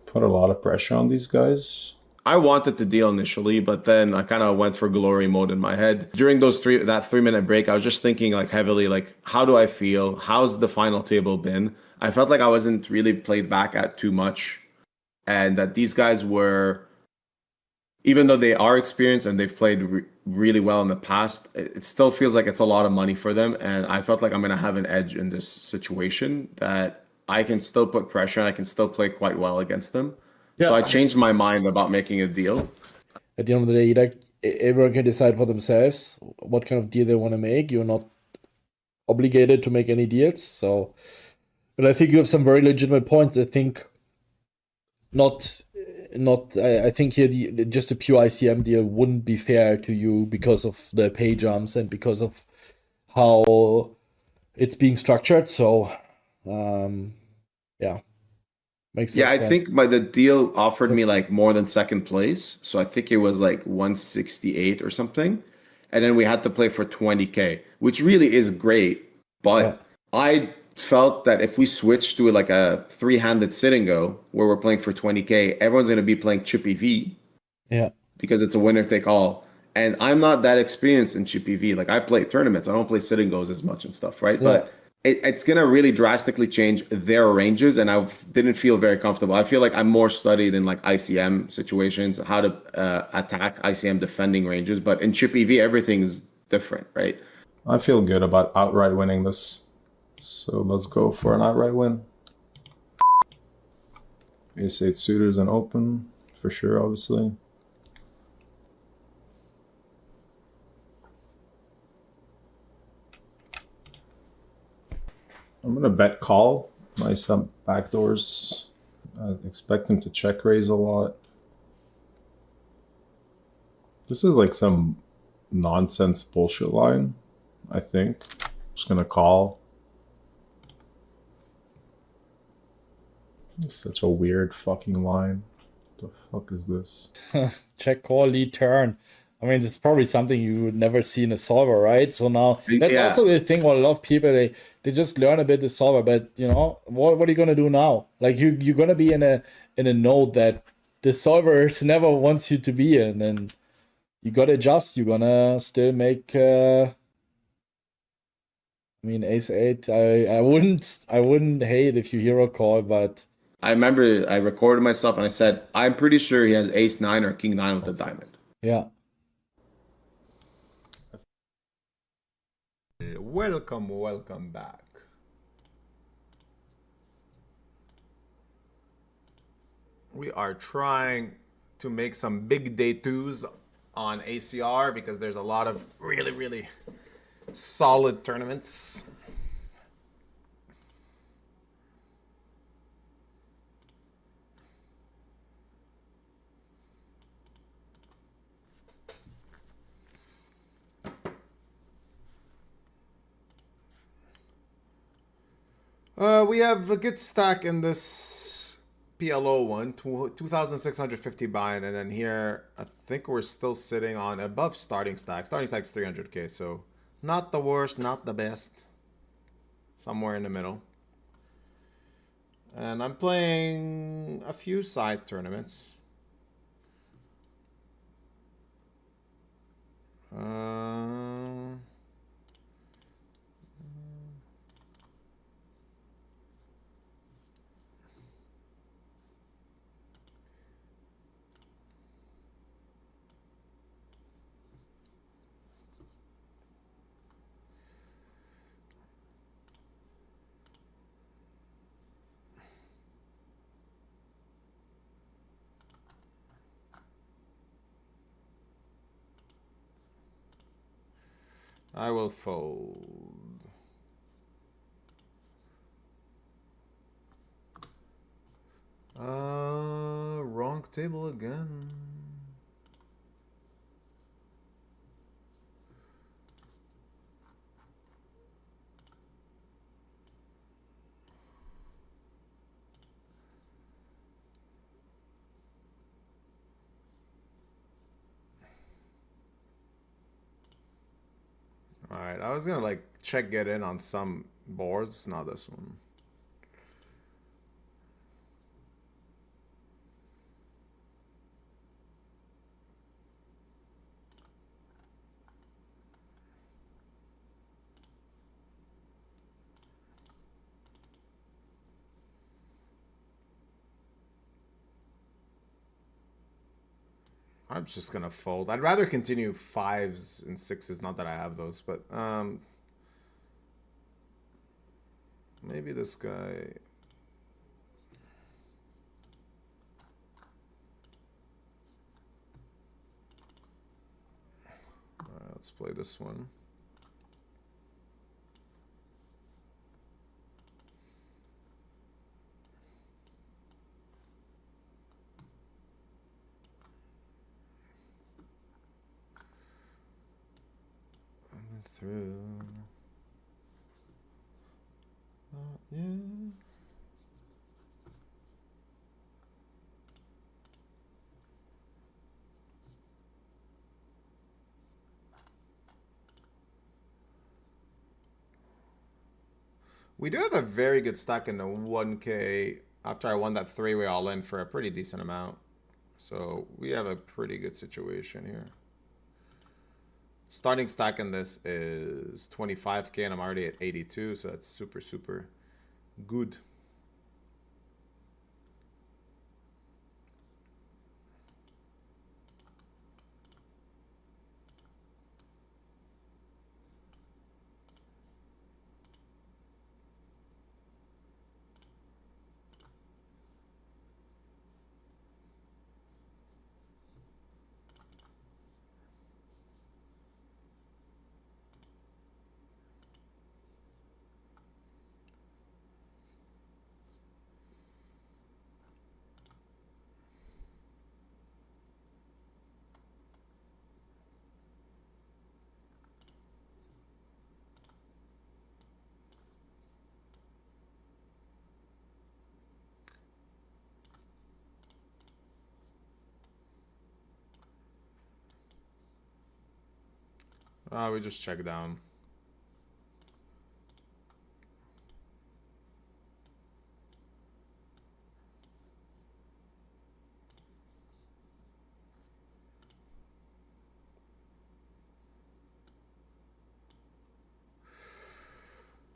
put a lot of pressure on these guys? I wanted to deal initially, but then I kind of went for glory mode in my head. During that 3-minute break, I was just thinking like heavily, like, how do I feel? How's the final table been? I felt like I wasn't really played back at too much, and that these guys were, even though they are experienced and they've played really well in the past, it still feels like it's a lot of money for them. And I felt like I'm going to have an edge in this situation that I can still put pressure and I can still play quite well against them. So Yeah, I changed my mind about making a deal. At the end of the day, like everyone can decide for themselves what kind of deal they want to make. You're not obligated to make any deals. So, but I think you have some very legitimate points. I think I think here just a pure ICM deal wouldn't be fair to you because of the pay jumps and because of how it's being structured. So, yeah. Makes Yeah, I sense. think by the deal offered me like more than second place. So I think it was like 168 or something. And then we had to play for 20K, which really is great. But I felt that if we switch to like a three-handed sit and go where we're playing for 20K, everyone's going to be playing Chippy V. Yeah. Because it's a winner take all. And I'm not that experienced in Chippy V. Like I play tournaments. I don't play sit and goes as much and stuff, right? Yeah. But it's going to really drastically change their ranges. And I didn't feel very comfortable. I feel like I'm more studied in like ICM situations, how to attack ICM defending ranges. But in Chippy V, everything's different, right? I feel good about outright winning this. So let's go for an outright win. Ace-8 suitors and open, for sure, obviously. I'm gonna bet call. Nice backdoors. I expect him to check raise a lot. This is like some nonsense bullshit line, I think. Just gonna call. It's such a weird fucking line. What the fuck is this? Check, call, lead, turn. I mean, it's probably something you would never see in a solver, right? So now that's also the thing. What a lot of people they just learn a bit the solver, but you know what are you gonna do now? Like you're gonna be in a node that the solvers never wants you to be in, and you gotta adjust. You're gonna still make. I mean, Ace-8. I wouldn't hate if you hero call, but I remember I recorded myself and I said, I'm pretty sure he has Ace-9 or King-9 with the diamond. Yeah. Welcome back. We are trying to make some big day twos on ACR because there's a lot of really solid tournaments. We have a good stack in this PLO one, 2,650 buy-in, and then here I think we're still sitting on above starting stack. Starting stack's 300k, so not the worst, not the best. Somewhere in the middle. And I'm playing a few side tournaments. I will fold. Wrong table again. Alright, I was gonna like check get in on some boards, not this one. I'm just gonna fold. I'd rather continue 5s and 6s, not that I have those, but maybe this guy. Let's play this one. I'm through. Yeah. We do have a very good stack in the 1K after I won that 3-way all-in for a pretty decent amount. So we have a pretty good situation here. Starting stack in this is 25K and I'm already at 82, so that's super, super good. We just check down.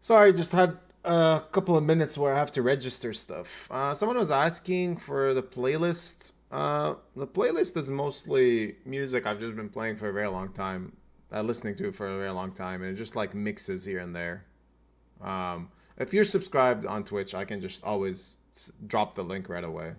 Sorry, just had a couple of minutes where I have to register stuff. Someone was asking for the playlist. The playlist is mostly music I've just been playing for a very long time. Listening to it for a very long time, and it just like mixes here and there. If you're subscribed on Twitch, I can just always drop the link right away.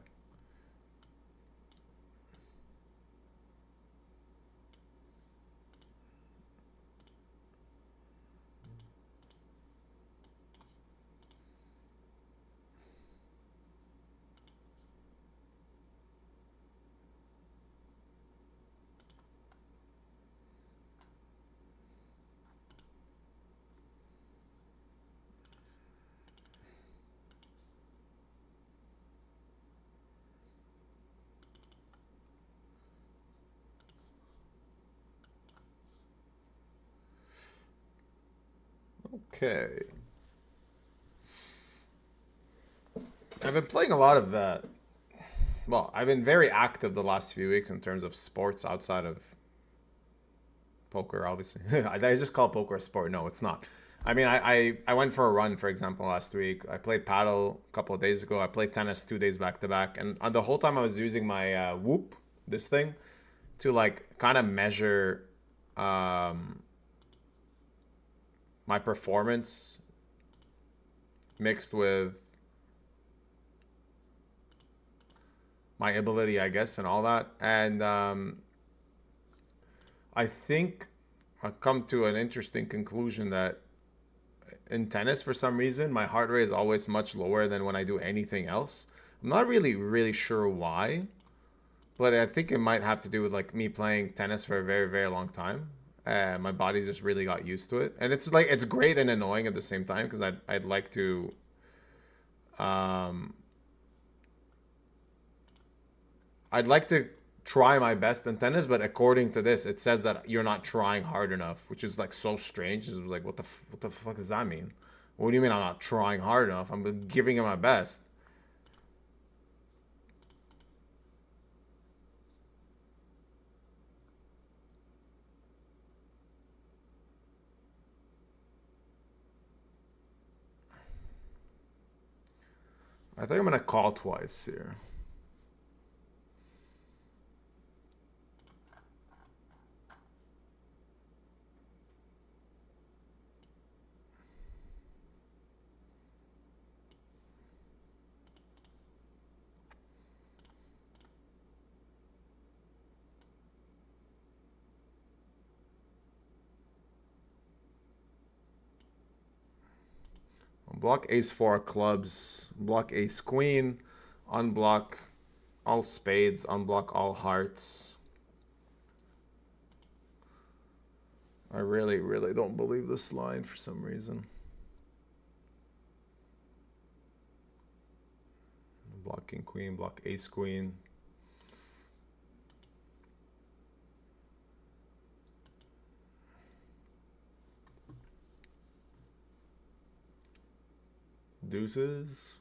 Okay. I've been playing a lot of well, I've been very active the last few weeks in terms of sports outside of poker, obviously. I just call poker a sport. No, it's not. I mean, I went for a run, for example, last week. I played paddle a couple of days ago. I played tennis 2 days back to back. And the whole time I was using my Whoop, this thing, to like kind of measure my performance mixed with my ability, I guess, and all that. And I think I've come to an interesting conclusion that in tennis, for some reason, my heart rate is always much lower than when I do anything else. I'm not really sure why, but I think it might have to do with like me playing tennis for a very, very long time. My body just really got used to it, and it's like it's great and annoying at the same time because I'd like to I'd like to try my best in tennis, but according to this, it says that you're not trying hard enough, which is like so strange. It's like what the fuck does that mean? What do you mean I'm not trying hard enough? I'm giving it my best. I think I'm gonna call twice here. Block ace-4 clubs. Block ace-queen. Unblock all spades. Unblock all hearts. I really, really don't believe this line for some reason. Block king queen, block ace queen. Deuces.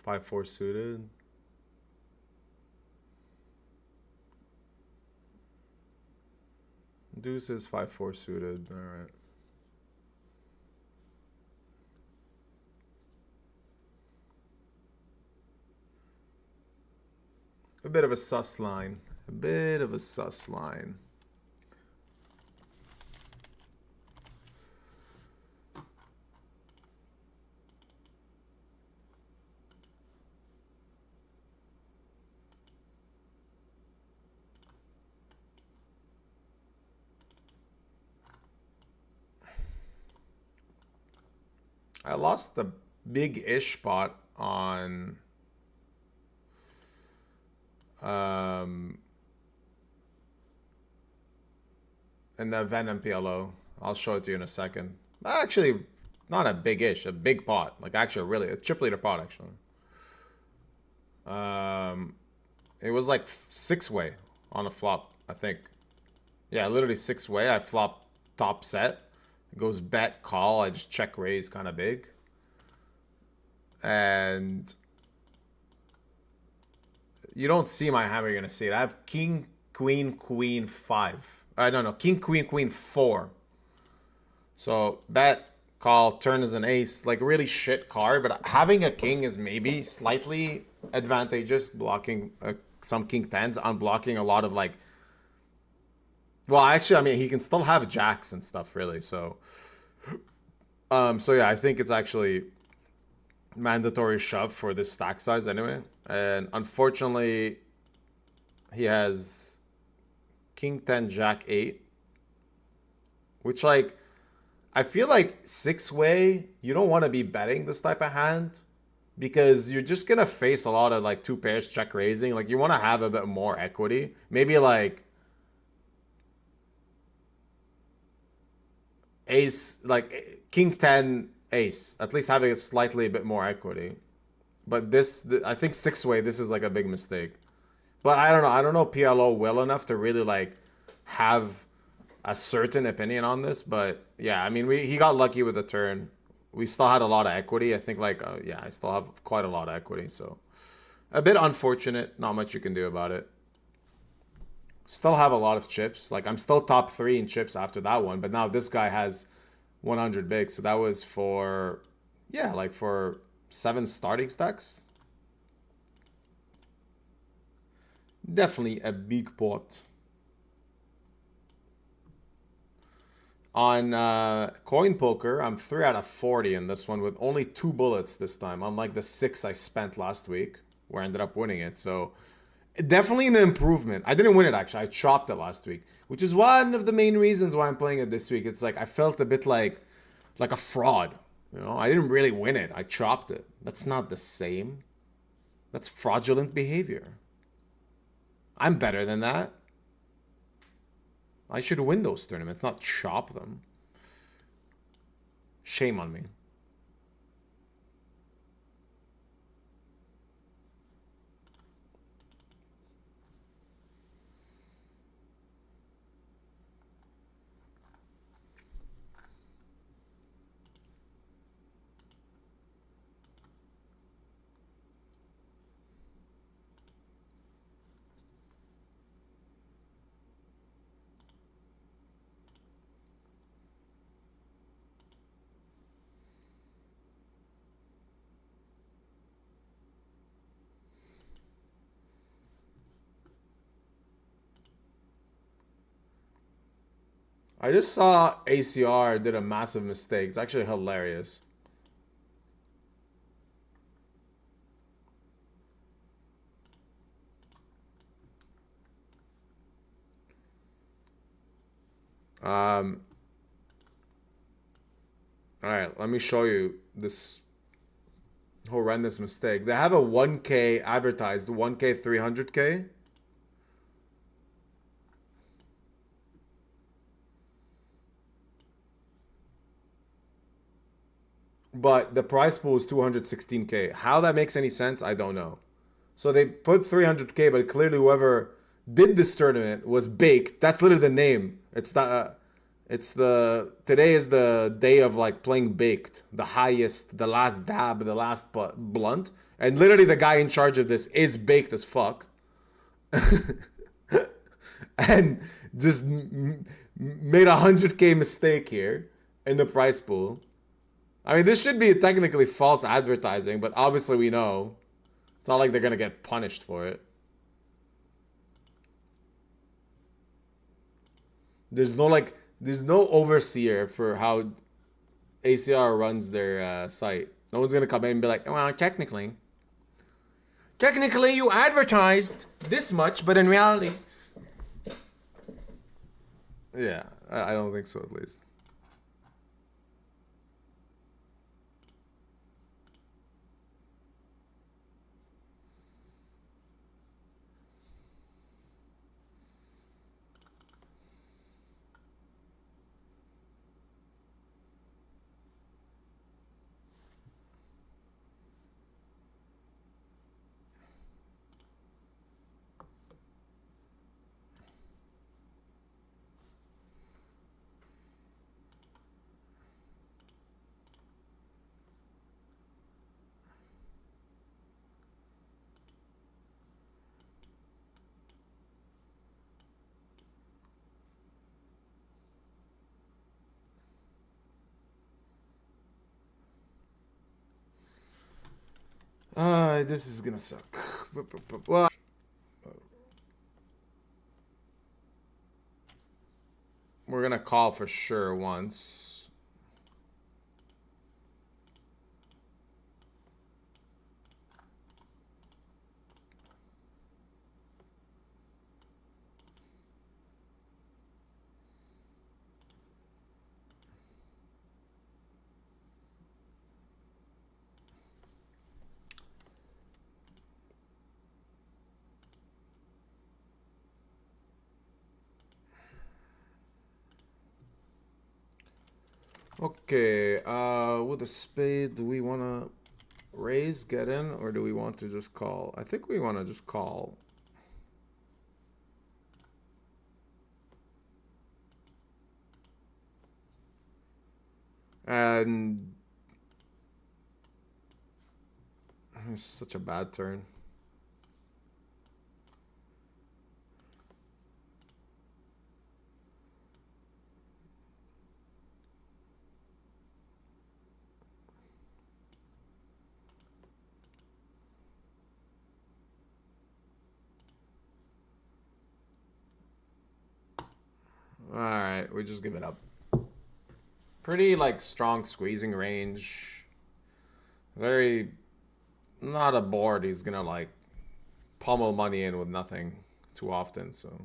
5-4 suited. Deuces 5-4 suited. All right. A bit of a sus line. A bit of a sus line. I lost the big-ish spot on in the Venom PLO. I'll show it to you in a second. Actually, not a big-ish, a big pot. Like actually really a chip leader pot actually. It was like 6-way on a flop, I think. Yeah, literally 6-way. I flop top set. It goes bet, call. I just check raise kind of big. And you don't see my hammer, you're going to see it. I have king, queen, queen, 5. No, king, queen, queen, 4. So bet, call, turn is an ace. Like really shit card, but having a king is maybe slightly advantageous. Blocking some king 10s, unblocking a lot of like... Well, actually, I mean, he can still have jacks and stuff, really. So yeah, I think it's actually mandatory shove for this stack size anyway. And unfortunately, he has king 10, jack 8. Which, like, I feel like 6-way, you don't want to be betting this type of hand. Because you're just going to face a lot of, like, 2 pairs check raising. Like, you want to have a bit more equity. Maybe, like... ace, like king 10 ace, at least having a slightly a bit more equity. But this, I think 6-way, this is like a big mistake. But I don't know PLO well enough to really like have a certain opinion on this. But yeah, I mean, he got lucky with the turn. We still had a lot of equity. I think like, yeah, I still have quite a lot of equity. So a bit unfortunate, not much you can do about it. Still have a lot of chips. Like, I'm still top 3 in chips after that one. But now this guy has 100 bigs. So that was for, yeah, like for 7 starting stacks. Definitely a big pot. On coin poker, I'm 3 out of 40 in this one with only 2 bullets this time. Unlike the 6 I spent last week, where I ended up winning it. So... definitely an improvement. I didn't win it, actually. I chopped it last week, which is one of the main reasons why I'm playing it this week. It's like I felt a bit like a fraud. You know, I didn't really win it. I chopped it. That's not the same. That's fraudulent behavior. I'm better than that. I should win those tournaments, not chop them. Shame on me. I just saw ACR did a massive mistake. It's actually hilarious. All right, let me show you this horrendous mistake. They have a 1K advertised, 1K 300K. But the prize pool is 216K. How that makes any sense, I don't know. So they put 300K, but clearly whoever did this tournament was baked. That's literally the name. Today is the day of like playing baked, the highest, the last dab, the last blunt, and literally the guy in charge of this is baked as fuck, and just made 100K mistake here in the prize pool. I mean, this should be technically false advertising, but obviously we know it's not like they're gonna get punished for it. There's no overseer for how ACR runs their site. No one's gonna come in and be like, well, technically you advertised this much, but in reality, yeah, I don't think so, at least. This is gonna suck. Well, we're gonna call for sure once. Okay, with a spade, do we want to raise, get in, or do we want to just call? I think we want to just call. And it's such a bad turn. Alright, we just give it up. Pretty, like, strong squeezing range. Very... Not a board he's gonna, like, pummel money in with nothing too often, so...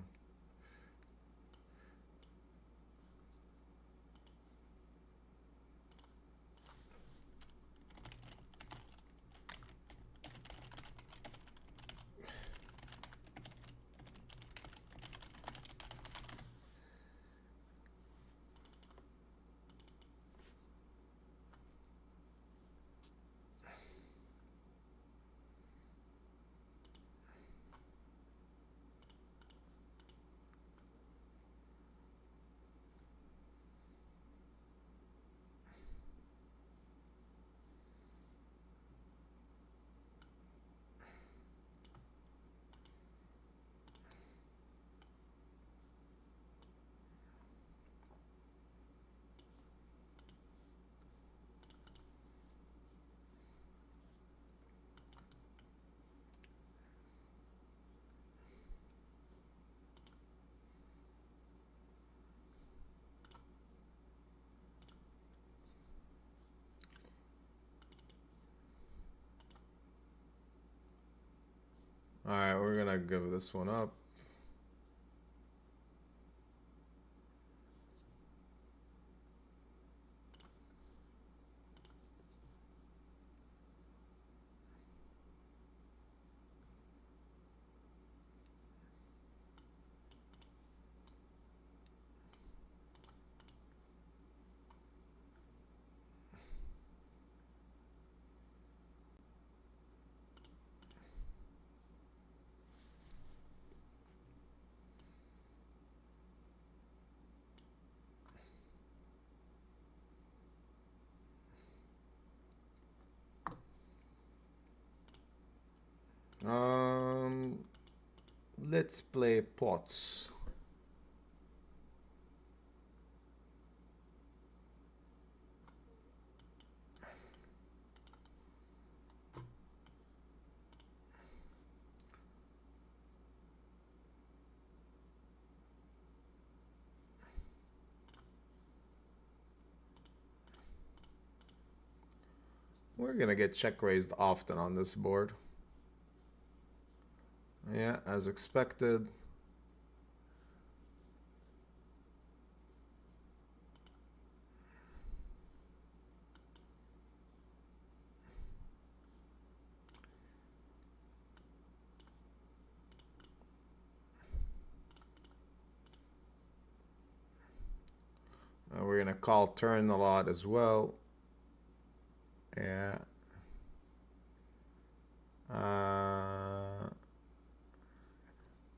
Alright, we're gonna give this one up. Let's play pots. We're gonna get check raised often on this board. Yeah, as expected. We're gonna call turn a lot as well. Yeah.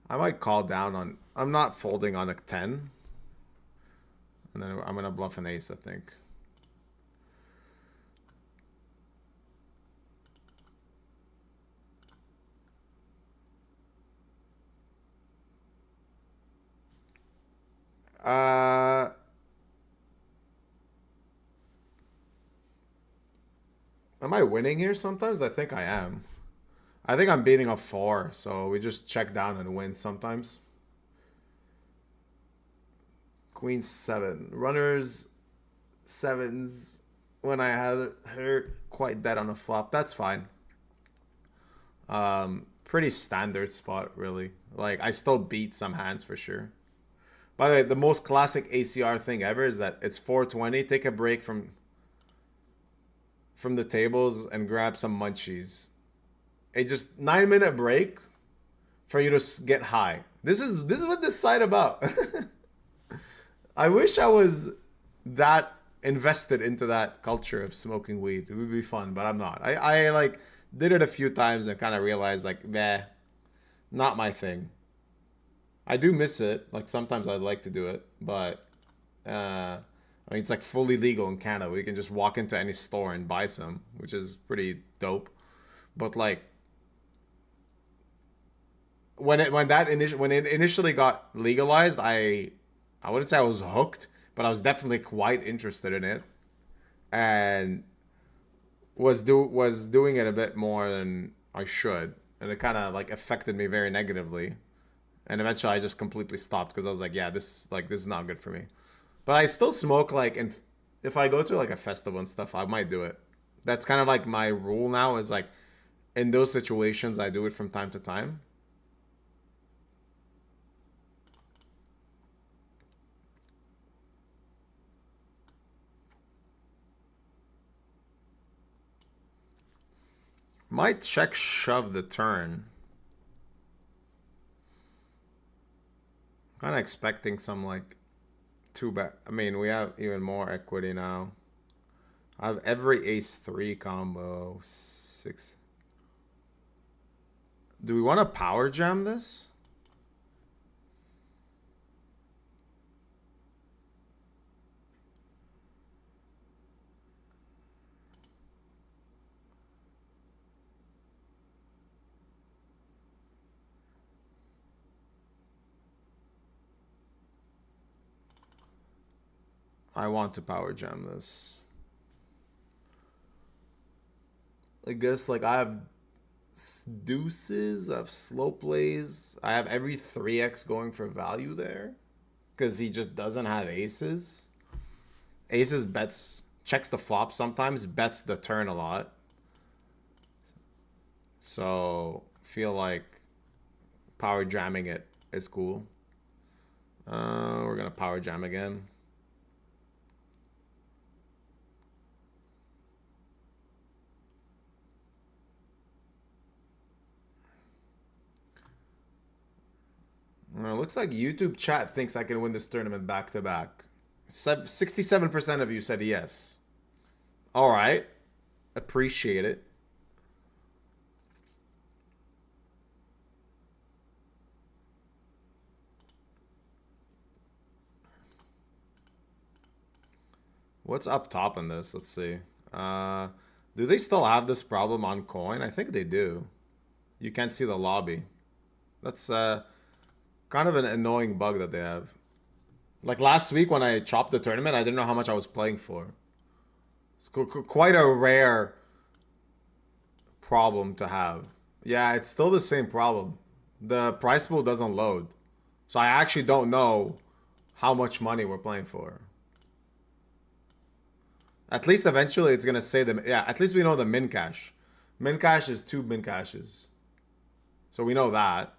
I might call down on... I'm not folding on a 10. And then I'm gonna bluff an ace, I think. Am I winning here sometimes? I think I am. I think I'm beating a 4, so we just check down and win sometimes. Queen 7. Runners 7s when I had her quite dead on a flop. That's fine. Pretty standard spot, really. Like, I still beat some hands for sure. By the way, the most classic ACR thing ever is that it's 420. Take a break from the tables and grab some munchies. A just 9-minute break for you to get high. This is what this site about. I wish I was that invested into that culture of smoking weed. It would be fun, but I'm not. I like did it a few times and kind of realized like, meh, not my thing. I do miss it. Like sometimes I'd like to do it, but I mean it's like fully legal in Canada. We can just walk into any store and buy some, which is pretty dope. But like when it initially got legalized, I wouldn't say I was hooked, but I was definitely quite interested in it, and was doing it a bit more than I should, and it kind of like affected me very negatively, and eventually I just completely stopped because I was like, yeah, this is not good for me. But I still smoke like, and if I go to like a festival and stuff, I might do it. That's kind of like my rule now. Is like in those situations I do it from time to time. Might check shove the turn. Kind of expecting some like two bet. I mean, we have even more equity now. I have every ace 3 combo. 6. Do we want to power jam this? I want to power jam this. I guess like I have deuces, I have slow plays, I have every 3x going for value there. Because he just doesn't have aces. Aces checks the flop sometimes, bets the turn a lot. So feel like power jamming it is cool. We're gonna power jam again. Looks like YouTube chat thinks I can win this tournament back to back. 67% of you said yes. All right. Appreciate it. What's up top in this? Let's see. Do they still have this problem on coin? I think they do. You can't see the lobby. That's kind of an annoying bug that they have. Like last week when I chopped the tournament, I didn't know how much I was playing for. It's quite a rare problem to have. Yeah, it's still the same problem. The prize pool doesn't load. So I actually don't know how much money we're playing for. At least eventually it's going to say the... Yeah, at least we know the min cash. Min cash is 2 min cashes. So we know that.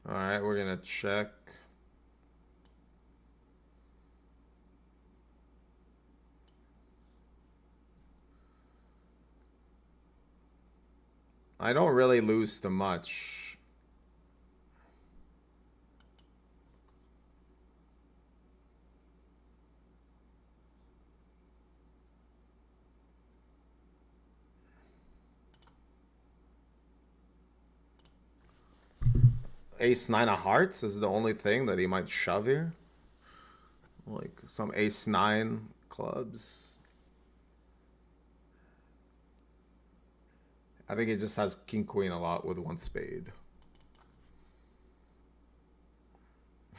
Alright, we're going to check. I don't really lose too much. Ace 9 of hearts is the only thing that he might shove here. Like some ace 9 clubs. I think he just has king queen a lot with 1 spade.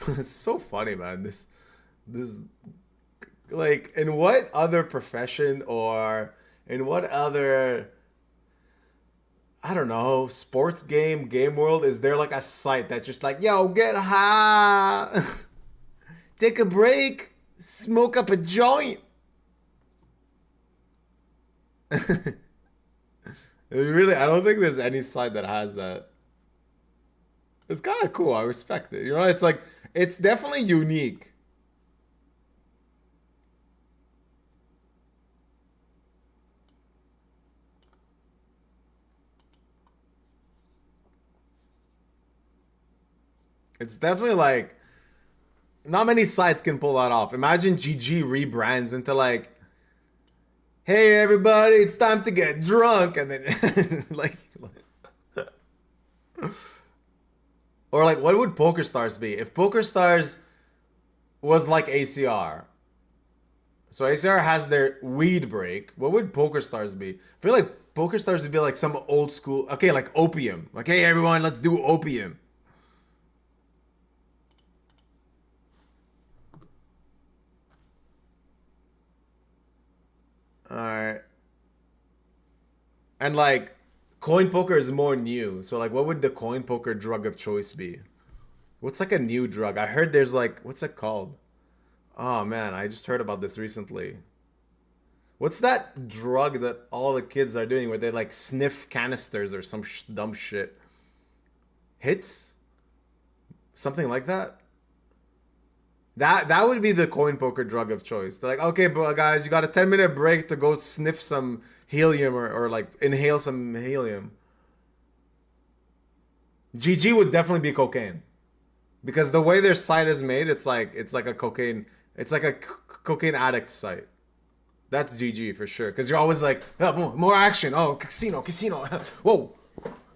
It's so funny, man. This like, in what other profession or in what other, I don't know, sports game world is there like a site that's just like, yo, get high, take a break, smoke up a joint? Really, I don't think there's any site that has that. It's kind of cool. I respect it. You know, it's like, it's definitely unique. It's definitely like, not many sites can pull that off. Imagine GG rebrands into like, hey everybody, it's time to get drunk, and then like or like, what would PokerStars be if PokerStars was like ACR? So ACR has their weed break. What would PokerStars be? I feel like PokerStars would be like some old school, okay, like opium. Like, hey everyone, let's do opium. Alright. And like, coin poker is more new. So like, what would the coin poker drug of choice be? What's like a new drug? I heard there's like, what's it called? Oh man, I just heard about this recently. What's that drug that all the kids are doing where they like sniff canisters or some dumb shit? Hits? Something like that? That would be the coin poker drug of choice. They're like, okay, bro, guys, you got a 10-minute break to go sniff some helium or like inhale some helium. GG would definitely be cocaine. Because the way their site is made, it's like a cocaine, it's like a cocaine addict site. That's GG for sure. Because you're always like, oh, more action. Oh, casino. Whoa,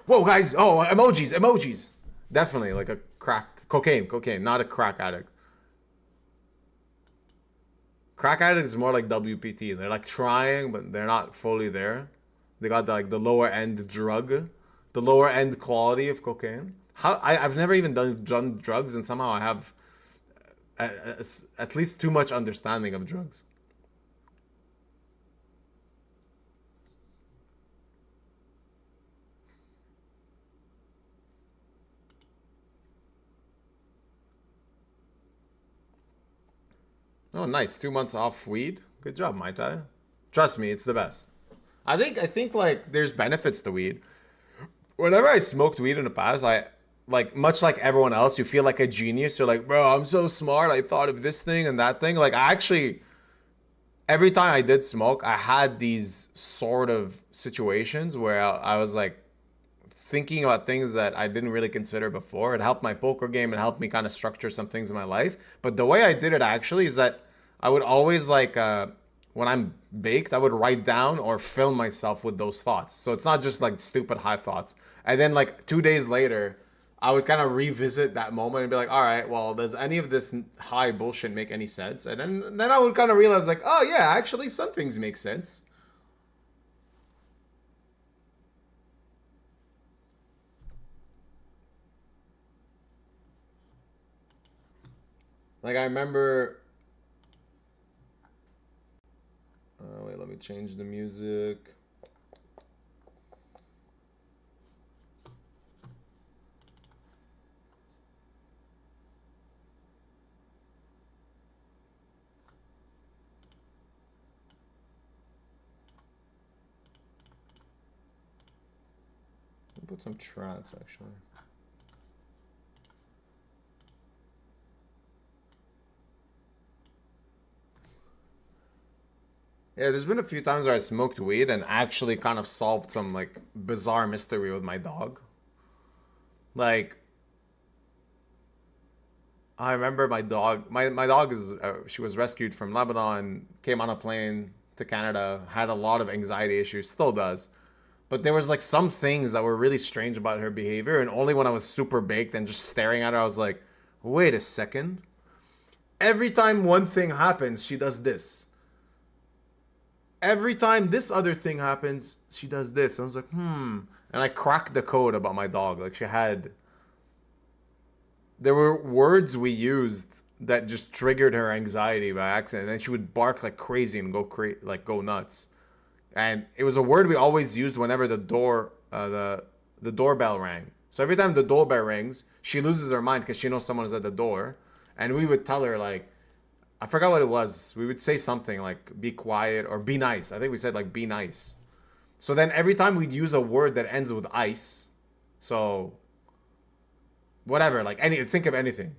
guys. Oh, emojis. Definitely like a cocaine, not a crack addict. Crack addict is more like WPT. They're like trying, but they're not fully there. They got like the lower end drug, the lower end quality of cocaine. I've never even done drugs, and somehow I have at least too much understanding of drugs. Oh, nice. 2 months off weed. Good job, Mai Tai. Trust me, it's the best. I think like there's benefits to weed. Whenever I smoked weed in the past, I like, much like everyone else, you feel like a genius. You're like, bro, I'm so smart. I thought of this thing and that thing. Like, I actually, every time I did smoke, I had these sort of situations where I was like thinking about things that I didn't really consider before. It helped my poker game. It helped me kind of structure some things in my life. But the way I did it actually is that I would always like, when I'm baked, I would write down or film myself with those thoughts. So it's not just like stupid high thoughts. And then like 2 days later, I would kind of revisit that moment and be like, all right, well, does any of this high bullshit make any sense? And then I would kind of realize like, oh yeah, actually some things make sense. Like I remember, wait, let me change the music. I'll put some trance actually. Yeah, there's been a few times where I smoked weed and actually kind of solved some like bizarre mystery with my dog. Like, I remember my dog. My dog is she was rescued from Lebanon, came on a plane to Canada, had a lot of anxiety issues, still does. But there was like some things that were really strange about her behavior, and only when I was super baked and just staring at her, I was like, wait a second. Every time one thing happens, she does this. Every time this other thing happens, she does this. I was like, And I cracked the code about my dog. Like there were words we used that just triggered her anxiety by accident. And she would bark like crazy and go nuts. And it was a word we always used whenever the doorbell rang. So every time the doorbell rings, she loses her mind because she knows someone is at the door. And we would tell her like, I forgot what it was. We would say something like be quiet or be nice. I think we said like be nice. So then every time we'd use a word that ends with ice. So whatever, like think of anything,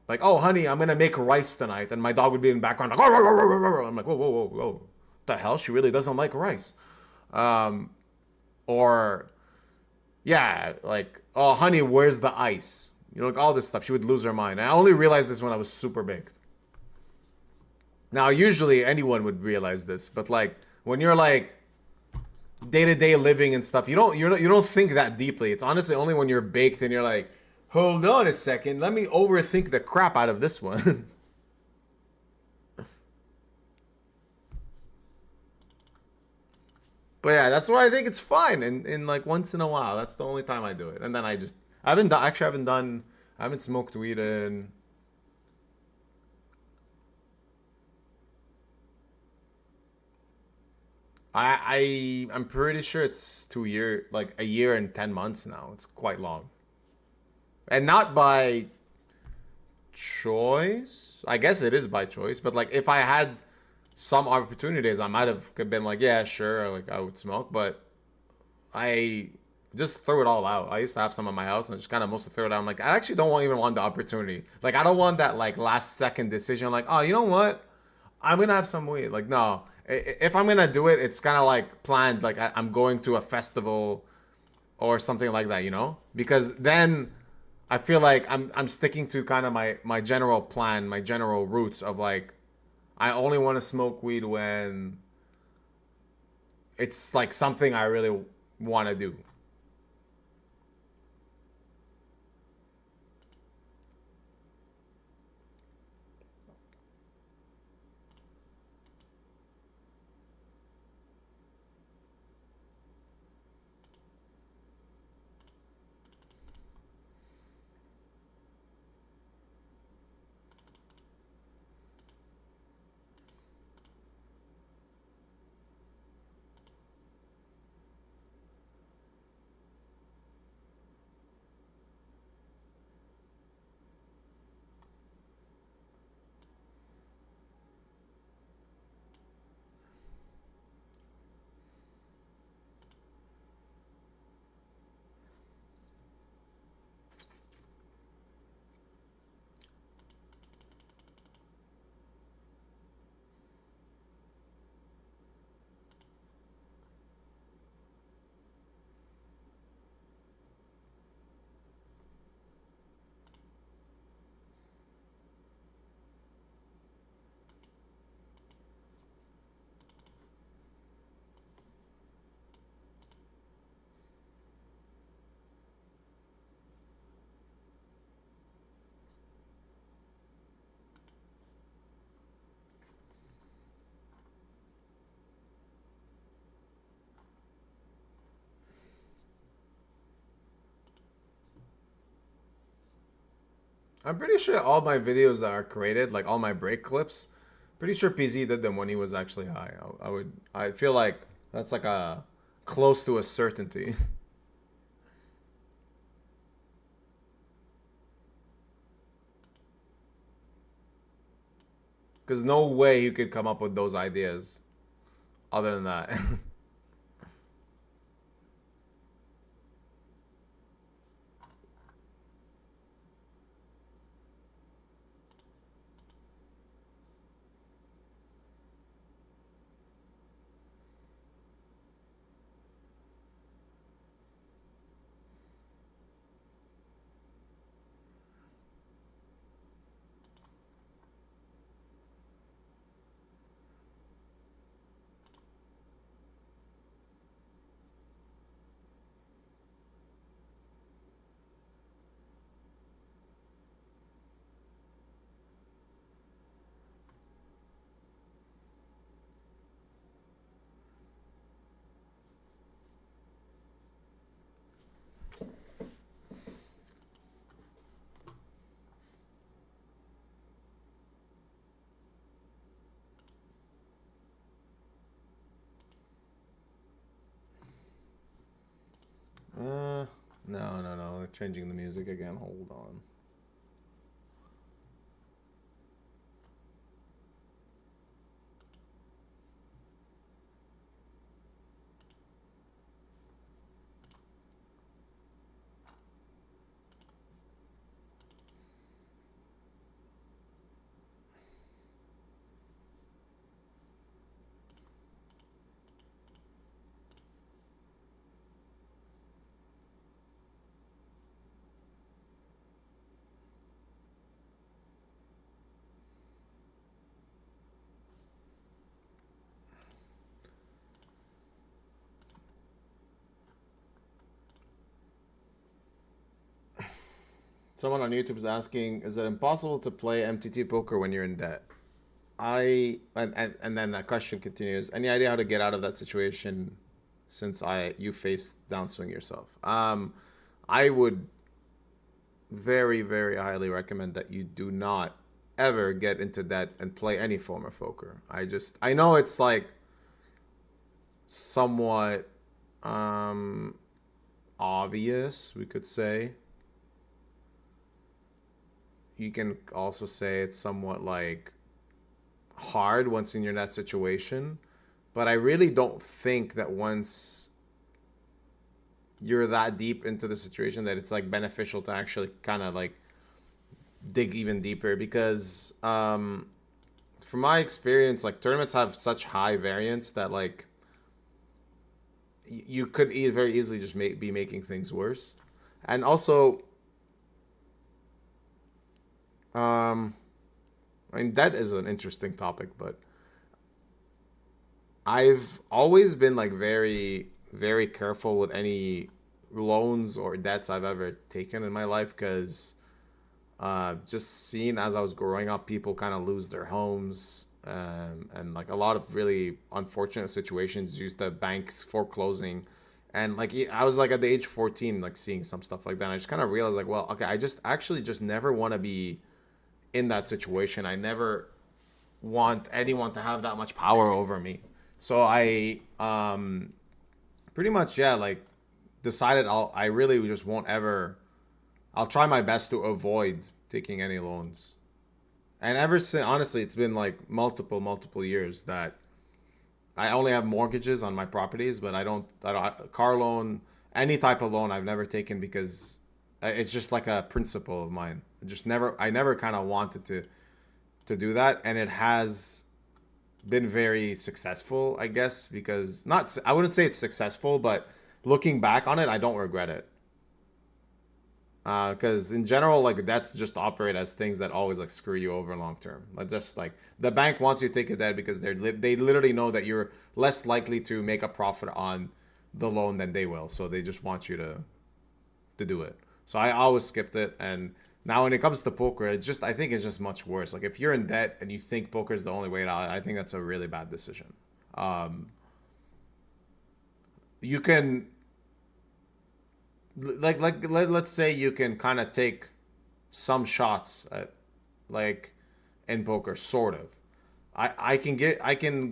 like, oh honey, I'm gonna make rice tonight, and my dog would be in the background like, I'm like, whoa, what the hell? She really doesn't like rice. Or yeah, like, oh honey, where's the ice? Like all this stuff. She would lose her mind. I only realized this when I was super baked. Now, usually anyone would realize this, but like when you're like day-to-day living and stuff, you don't think that deeply. It's honestly only when you're baked and you're like, hold on a second, let me overthink the crap out of this one. But yeah, that's why I think it's fine. In like once in a while, that's the only time I do it. And then I haven't smoked weed in. I'm pretty sure it's a year and 10 months now. It's quite long. And not by choice. I guess it is by choice, but like if I had some opportunities, I might have been like, yeah, sure, like I would smoke, but I just threw it all out. I used to have some at my house and I just kind of mostly threw it out. I'm like, I actually don't even want the opportunity. Like I don't want that like last second decision like, oh, you know what? I'm going to have some weed. Like, no. If I'm going to do it, it's kind of like planned. Like I'm going to a festival or something like that, Because then I feel like I'm sticking to kind of my general plan, my general roots of like, I only want to smoke weed when it's like something I really want to do. I'm pretty sure all my videos that are created, like all my break clips, pretty sure PZ did them when he was actually high. I feel like that's like a close to a certainty. Because no way you could come up with those ideas other than that. No. They're changing the music again. Hold on. Someone on YouTube is asking, is it impossible to play MTT poker when you're in debt? And then that question continues. Any idea how to get out of that situation since you faced downswing yourself? I would very, very highly recommend that you do not ever get into debt and play any form of poker. I know it's like somewhat obvious, we could say. You can also say it's somewhat like hard once you're in that situation, but I really don't think that once you're that deep into the situation that it's like beneficial to actually kind of like dig even deeper, because from my experience, like tournaments have such high variance that like you could very easily just be making things worse. And also I mean, that is an interesting topic, but I've always been like very, very careful with any loans or debts I've ever taken in my life, because just seeing as I was growing up, people kind of lose their homes, and like a lot of really unfortunate situations used the banks foreclosing. And like I was like at the age 14, like seeing some stuff like that. And I just kind of realized like, well, okay, I just actually just never want to be in that situation. I never want anyone to have that much power over me. So I pretty much like decided I really just won't ever. I'll try my best to avoid taking any loans. And ever since, honestly, it's been like multiple years that I only have mortgages on my properties, but I don't car loan, any type of loan I've never taken, because it's just like a principle of mine. I never kind of wanted to do that, and it has been very successful, I guess, because I wouldn't say it's successful, but looking back on it, I don't regret it. Because in general, like that's just operate as things that always like screw you over long term. Like just like the bank wants you to take a debt because they literally know that you're less likely to make a profit on the loan than they will, so they just want you to do it. So I always skipped it, and now when it comes to poker, I think it's just much worse. Like if you're in debt and you think poker is the only way out, I think that's a really bad decision. You can let's say you can kind of take some shots at, like, in poker, sort of. I can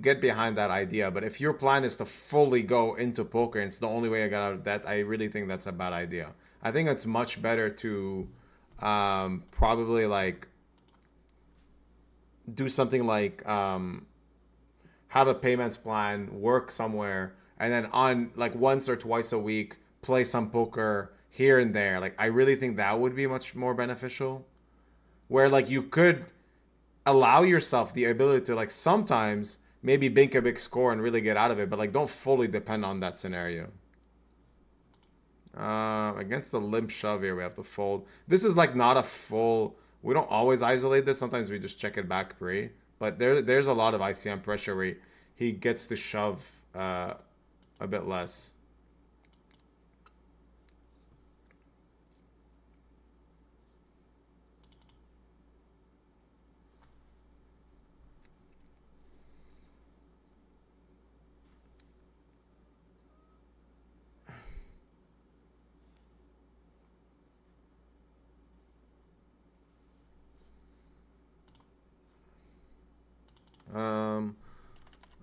get behind that idea, but if your plan is to fully go into poker and it's the only way I got out of debt, I really think that's a bad idea. I think it's much better to probably like do something like have a payments plan, work somewhere, and then on like once or twice a week play some poker here and there. Like I really think that would be much more beneficial. Where like you could allow yourself the ability to like sometimes maybe bank a big score and really get out of it, but like don't fully depend on that scenario. Against the limp shove here, we have to fold. This is like not a full. We don't always isolate this. Sometimes we just check it back pre. But there's a lot of ICM pressure where he gets to shove a bit less.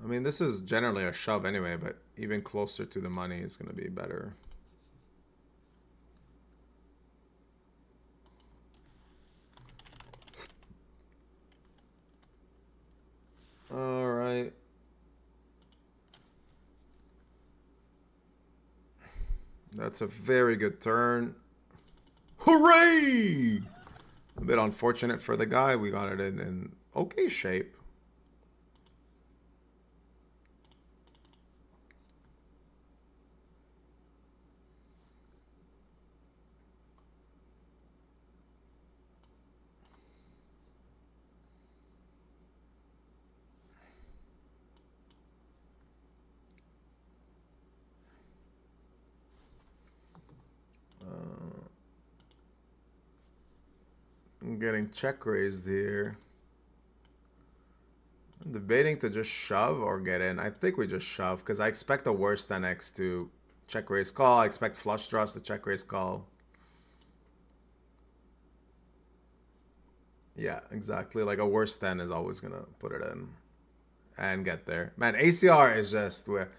I mean, this is generally a shove anyway, but even closer to the money is going to be better. All right. That's a very good turn. Hooray! A bit unfortunate for the guy. We got it in okay shape. I'm getting check raised here. I'm debating to just shove or get in. I think we just shove because I expect a worse than X to check raise call. I expect flush draws to check raise call. Yeah, exactly. Like a worse 10 is always gonna put it in and get there. Man, ACR is just where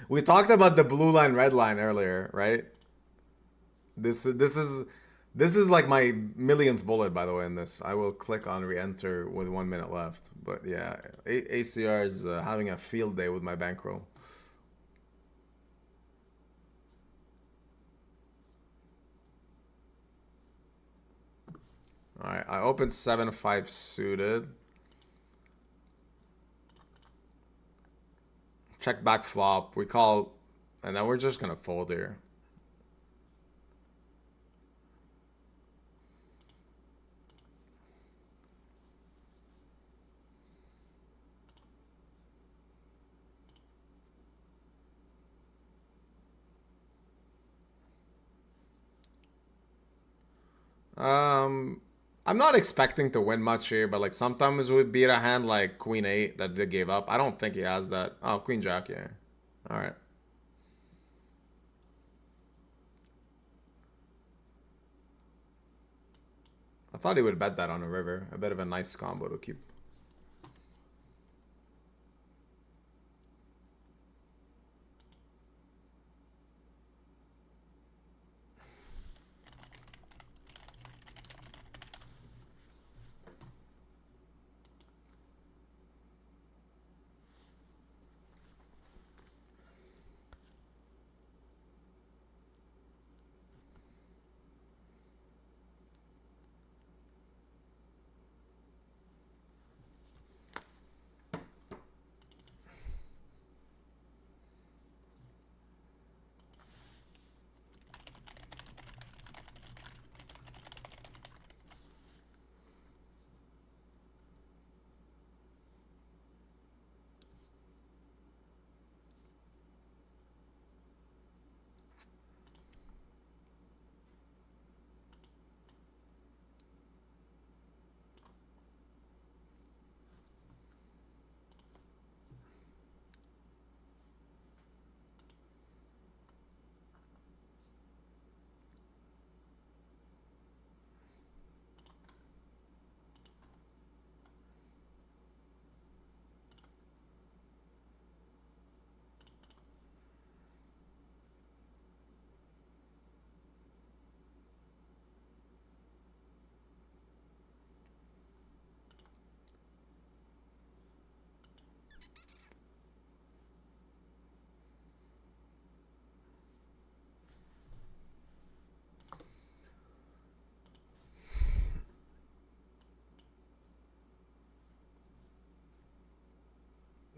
we talked about the blue line, red line earlier, right? This is like my millionth bullet, by the way, in this. I will click on re-enter with 1 minute left. But yeah, ACR is having a field day with my bankroll. All right, I opened 7-5 suited. Check back flop. We call, and then we're just gonna fold here. I'm not expecting to win much here, but like sometimes we beat a hand like Queen 8 that they gave up. I don't think he has that. Oh, Queen Jack, yeah. All right. I thought he would bet that on a river. A bit of a nice combo to keep.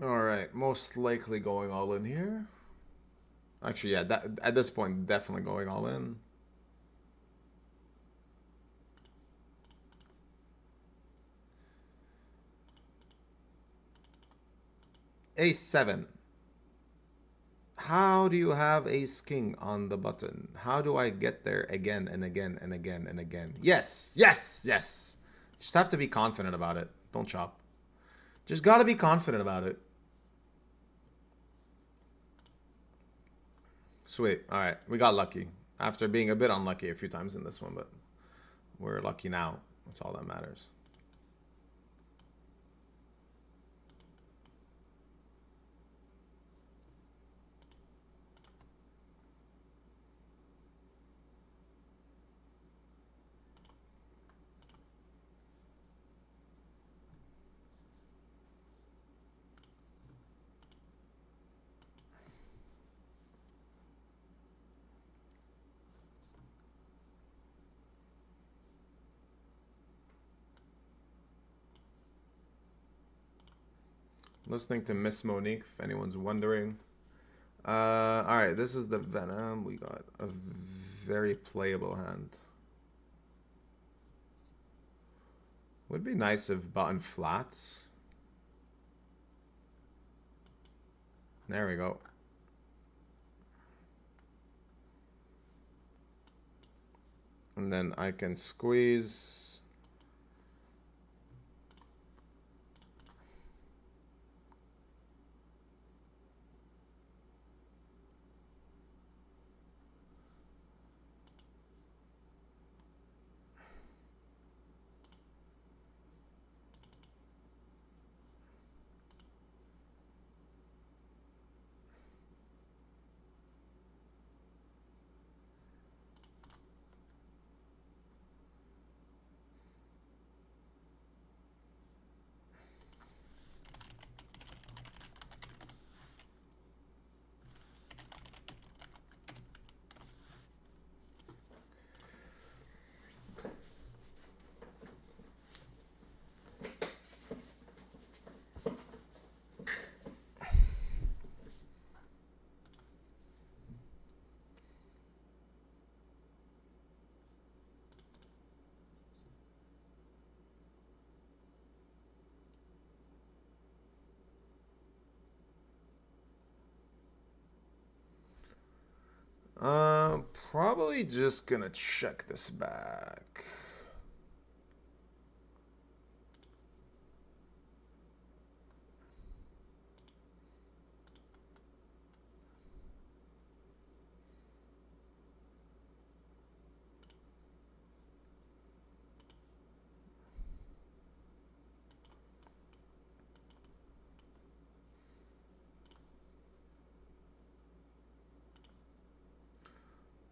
All right, most likely going all in here. Actually, yeah, that, at this point, definitely going all in. Ace-7. How do you have ace-king on the button? How do I get there again and again and again and again? Yes, yes, yes. Just have to be confident about it. Don't chop. Just gotta be confident about it. Sweet. All right, we got lucky. After being a bit unlucky a few times in this one, but we're lucky now. That's all that matters. Listening to Miss Monique, if anyone's wondering. Alright, this is the Venom. We got a very playable hand. Would be nice if button flats. There we go. And then I can squeeze. Probably just gonna check this back.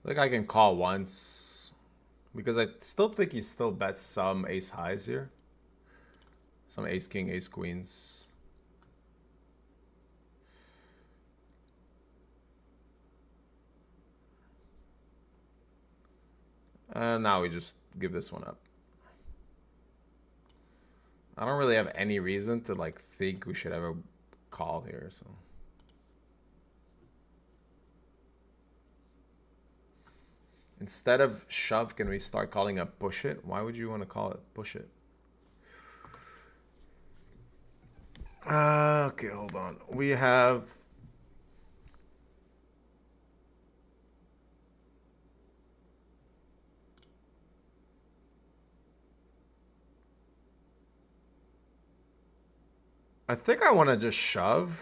Like I can call once because I still think he still bets some ace highs here. Some ace king, ace queens. And now we just give this one up. I don't really have any reason to like think we should ever call here, so. Instead of shove, can we start calling it push it? Why would you want to call it push it? Okay, hold on. We have... I think I want to just shove.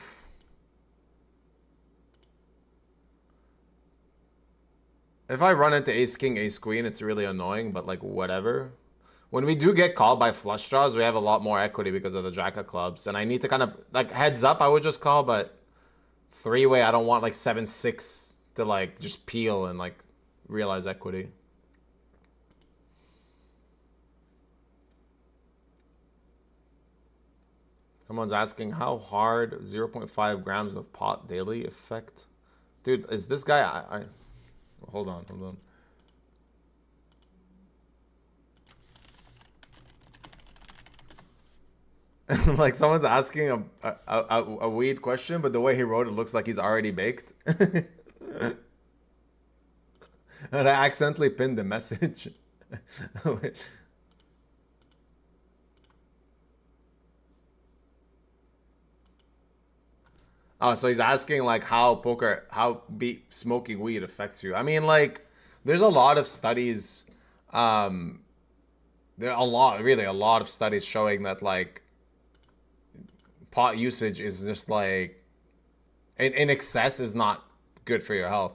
If I run into ace king, ace queen, it's really annoying, but like whatever. When we do get called by flush draws, we have a lot more equity because of the jack of clubs. And I need to kind of, like heads up, I would just call, but three-way, I don't want like 7-6 to like just peel and like realize equity. Someone's asking how hard 0.5 grams of pot daily affect. Dude, is this guy... Hold on, hold on. Like someone's asking a weird question, but the way he wrote it looks like he's already baked. And I accidentally pinned the message. Oh, so he's asking like how smoking weed affects you. I mean, like, there's a lot of studies. There are really a lot of studies showing that like pot usage is just like in excess is not good for your health.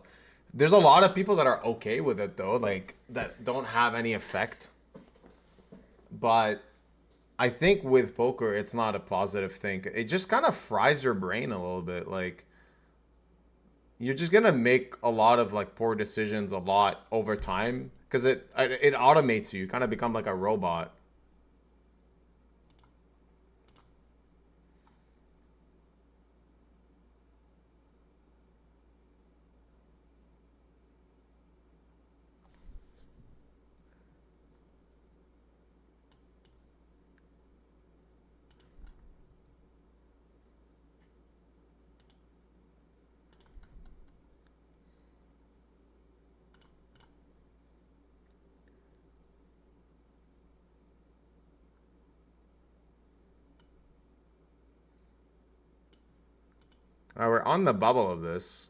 There's a lot of people that are okay with it though, like that don't have any effect. But I think with poker, it's not a positive thing. It just kind of fries your brain a little bit. Like, you're just gonna make a lot of like poor decisions a lot over time because it automates you. You kind of become like a robot. We're on the bubble of this.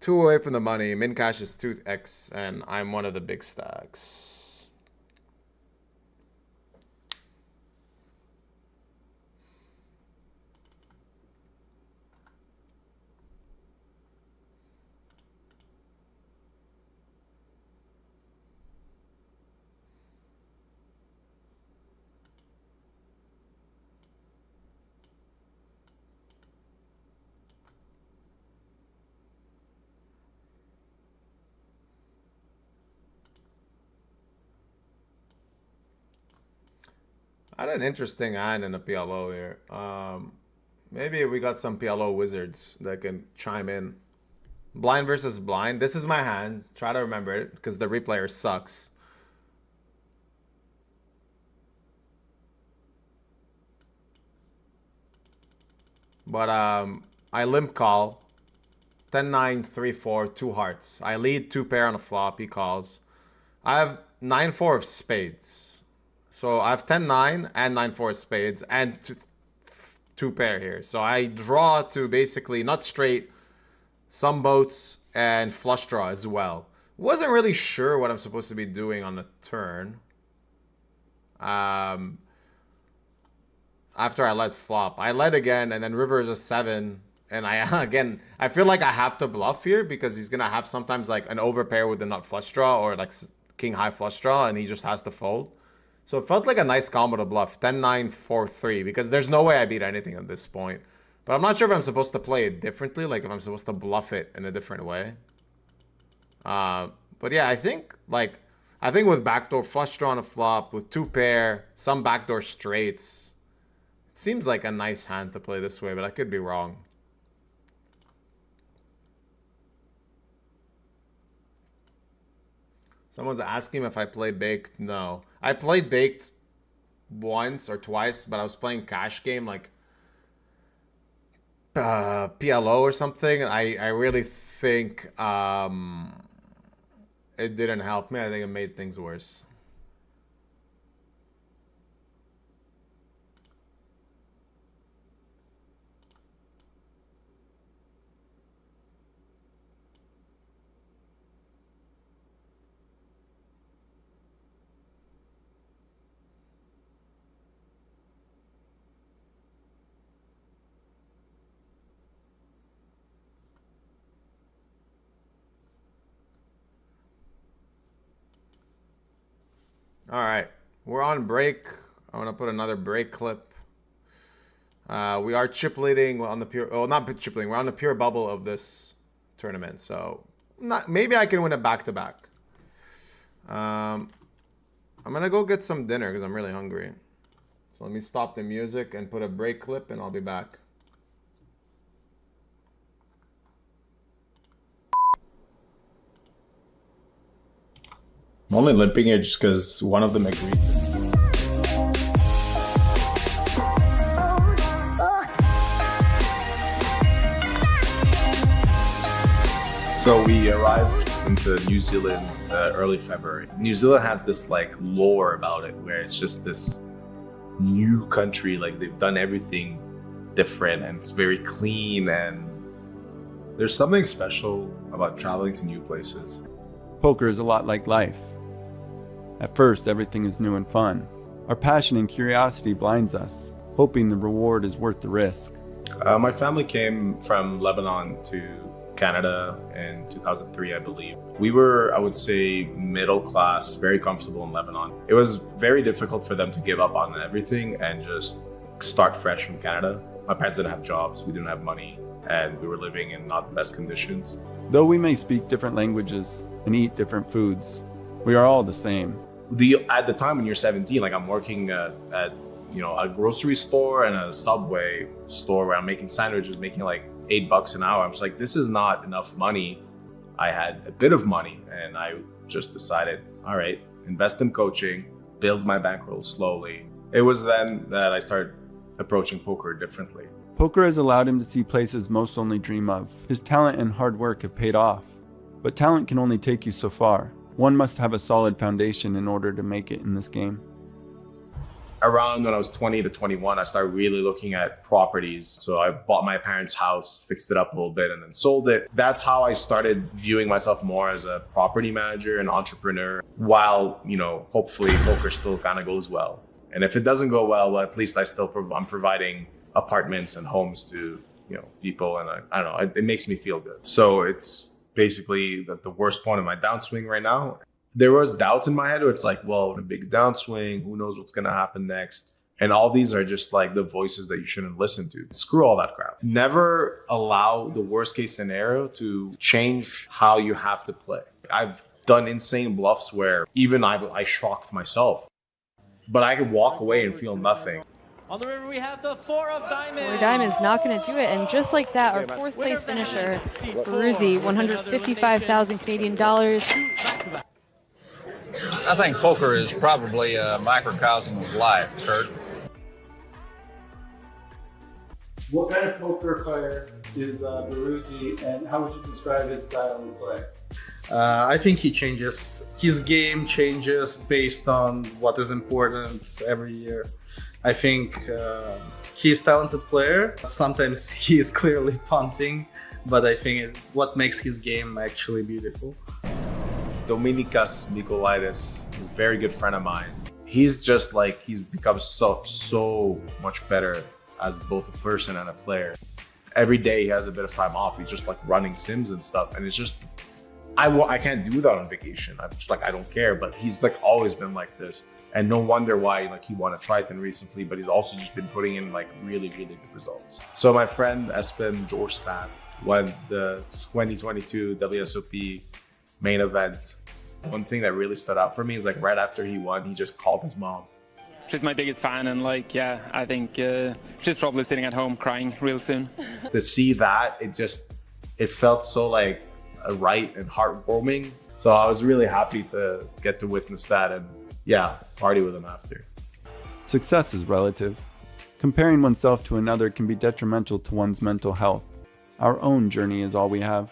Two away from the money. Min cash is 2x, and I'm one of the big stacks. I had an interesting hand in a PLO here. Maybe we got some PLO wizards that can chime in. Blind versus blind. This is my hand. Try to remember it because the replayer sucks. But I limp call. 10-9, 3-4, 2 hearts. I lead 2 pair on a flop. He calls. I have 9-4 of spades. So I have 10-9 and 9-4 of spades and 2 pair here. So I draw to basically not straight, some boats, and flush draw as well. Wasn't really sure what I'm supposed to be doing on the turn. After I led flop. I led again, and then river is a 7. And I feel like I have to bluff here because he's going to have sometimes like an overpair with the nut flush draw or like king high flush draw, and he just has to fold. So it felt like a nice combo to bluff. 10-9, 4-3, because there's no way I beat anything at this point. But I'm not sure if I'm supposed to play it differently, like if I'm supposed to bluff it in a different way. But yeah, I think with backdoor flush draw on a flop, with 2 pair, some backdoor straights, it seems like a nice hand to play this way, but I could be wrong. Someone's asking if I play baked. No. I played baked once or twice, but I was playing cash game like PLO or something. I really think it didn't help me. I think it made things worse. All right, we're on break. I'm gonna put another break clip. We are chip leading on the pure. Oh, not chip leading. We're on the pure bubble of this tournament, so maybe I can win it back to back. I'm gonna go get some dinner because I'm really hungry. So let me stop the music and put a break clip and I'll be back. I'm only limping it just because one of them agreed. So we arrived into New Zealand early February. New Zealand has this like lore about it where it's just this new country, like they've done everything different and it's very clean, and there's something special about traveling to new places. Poker is a lot like life. At first, everything is new and fun. Our passion and curiosity blinds us, hoping the reward is worth the risk. My family came from Lebanon to Canada in 2003, I believe. We were, I would say, middle class, very comfortable in Lebanon. It was very difficult for them to give up on everything and just start fresh from Canada. My parents didn't have jobs, we didn't have money, and we were living in not the best conditions. Though we may speak different languages and eat different foods, we are all the same. At the time when you're 17, like I'm working at a grocery store and a Subway store where I'm making sandwiches, making like $8 an hour. I'm just like, this is not enough money. I had a bit of money and I just decided, all right, invest in coaching, build my bankroll slowly. It was then that I started approaching poker differently. Poker has allowed him to see places most only dream of. His talent and hard work have paid off. But talent can only take you so far. One must have a solid foundation in order to make it in this game. Around when I was 20 to 21, I started really looking at properties. So I bought my parents' house, fixed it up a little bit, and then sold it. That's how I started viewing myself more as a property manager and entrepreneur, while, hopefully poker still kind of goes well. And if it doesn't go well, at least I'm providing apartments and homes to, people. And I don't know, it makes me feel good. So it's basically the worst point of my downswing right now. There was doubt in my head where it's like, well, a big downswing, who knows what's going to happen next? And all these are just like the voices that you shouldn't listen to. Screw all that crap. Never allow the worst case scenario to change how you have to play. I've done insane bluffs where even I shocked myself, but I could walk away and feel nothing. On the river, we have the 4 of diamonds. 4 diamonds not going to do it, and just like that, our 4th place finisher, Beriuzy, 155,000 Canadian dollars. I think poker is probably a microcosm of life, Kurt. What kind of poker player is Beriuzy, and how would you describe his style of play? I think he changes. His game changes based on what is important every year. I think he's a talented player. Sometimes he is clearly punting, but I think what makes his game actually beautiful. Dominikas Mikolaitis, a very good friend of mine. He's just like, he's become so much better as both a person and a player. Every day he has a bit of time off. He's just like running sims and stuff. And it's just, I can't do that on vacation. I'm just like, I don't care. But he's like always been like this. And no wonder why like he won a Triton recently, but he's also just been putting in like really good results. So my friend Espen Jorstad won the 2022 WSOP main event. One thing that really stood out for me is like right after he won, he just called his mom. She's my biggest fan, and I think she's probably sitting at home crying real soon. To see that, it felt so like right and heartwarming. So I was really happy to get to witness that and party with him after. Success is relative. Comparing oneself to another can be detrimental to one's mental health. Our own journey is all we have.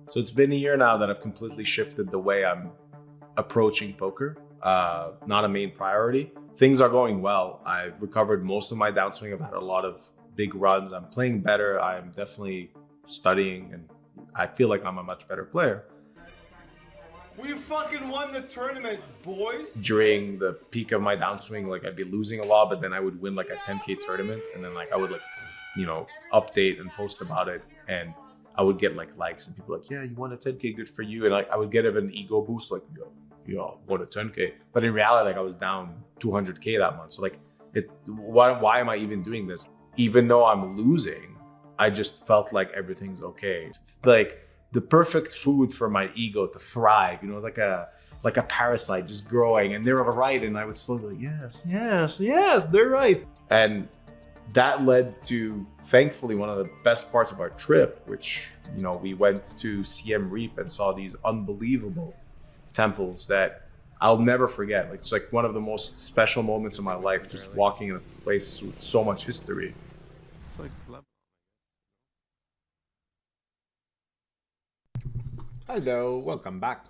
So it's been a year now that I've completely shifted the way I'm approaching poker. Not a main priority. Things are going well. I've recovered most of my downswing. I've had a lot of big runs. I'm playing better. I'm definitely studying, and I feel like I'm a much better player. We fucking won the tournament, boys! During the peak of my downswing, like I'd be losing a lot, but then I would win like a 10K tournament, and then like I would like, update and post about it, and I would get like likes and people like, yeah, you won a 10K, good for you. And like I would get an ego boost, like, won a 10K. But in reality, like I was down 200K that month. So like, why am I even doing this? Even though I'm losing, I just felt like everything's okay. Like the perfect food for my ego to thrive, you know, like a parasite just growing, and they were right, and I would slowly like, yes, they're right. And that led to, thankfully, one of the best parts of our trip, which, you know, we went to Siem Reap and saw these unbelievable temples that I'll never forget. Like, it's like one of the most special moments of my life, just walking in a place with so much history. It's like Hello, welcome back.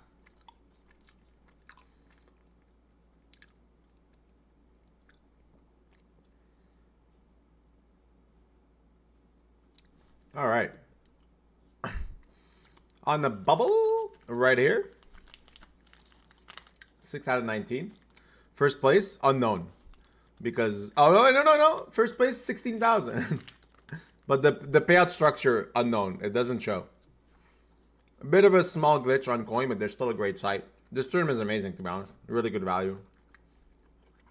All right. On the bubble right here. 6 out of 19. First place, unknown. Because, oh, no. First place, 16,000. But the payout structure, unknown. It doesn't show. A bit of a small glitch on coin, but there's still a great site. This tournament is amazing, to be honest. Really good value.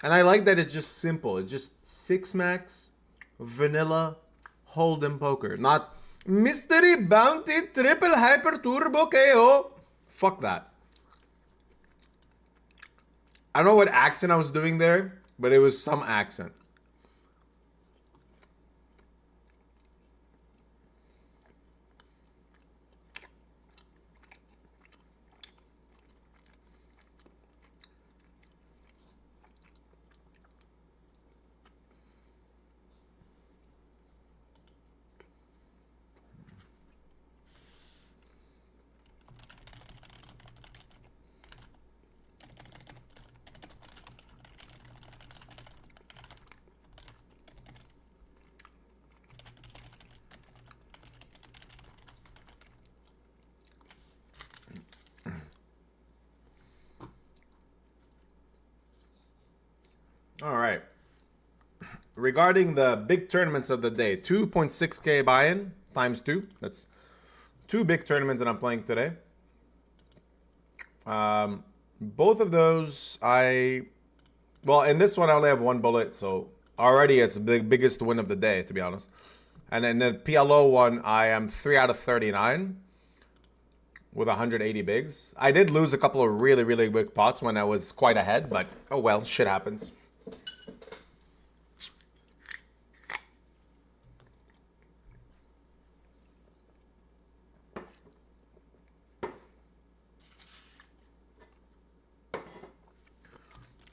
And I like that it's just simple. It's just 6 max, vanilla, hold'em poker. Not mystery bounty triple hyper turbo KO. Fuck that. I don't know what accent I was doing there, but it was some accent. All right. Regarding the big tournaments of the day, 2.6k buy-in times 2. That's 2 big tournaments that I'm playing today. Both of those, well, in this one I only have 1 bullet, so already it's the biggest win of the day, to be honest. And in the PLO one, I am 3 out of 39 with 180 bigs. I did lose a couple of really, really big pots when I was quite ahead, but oh well, shit happens.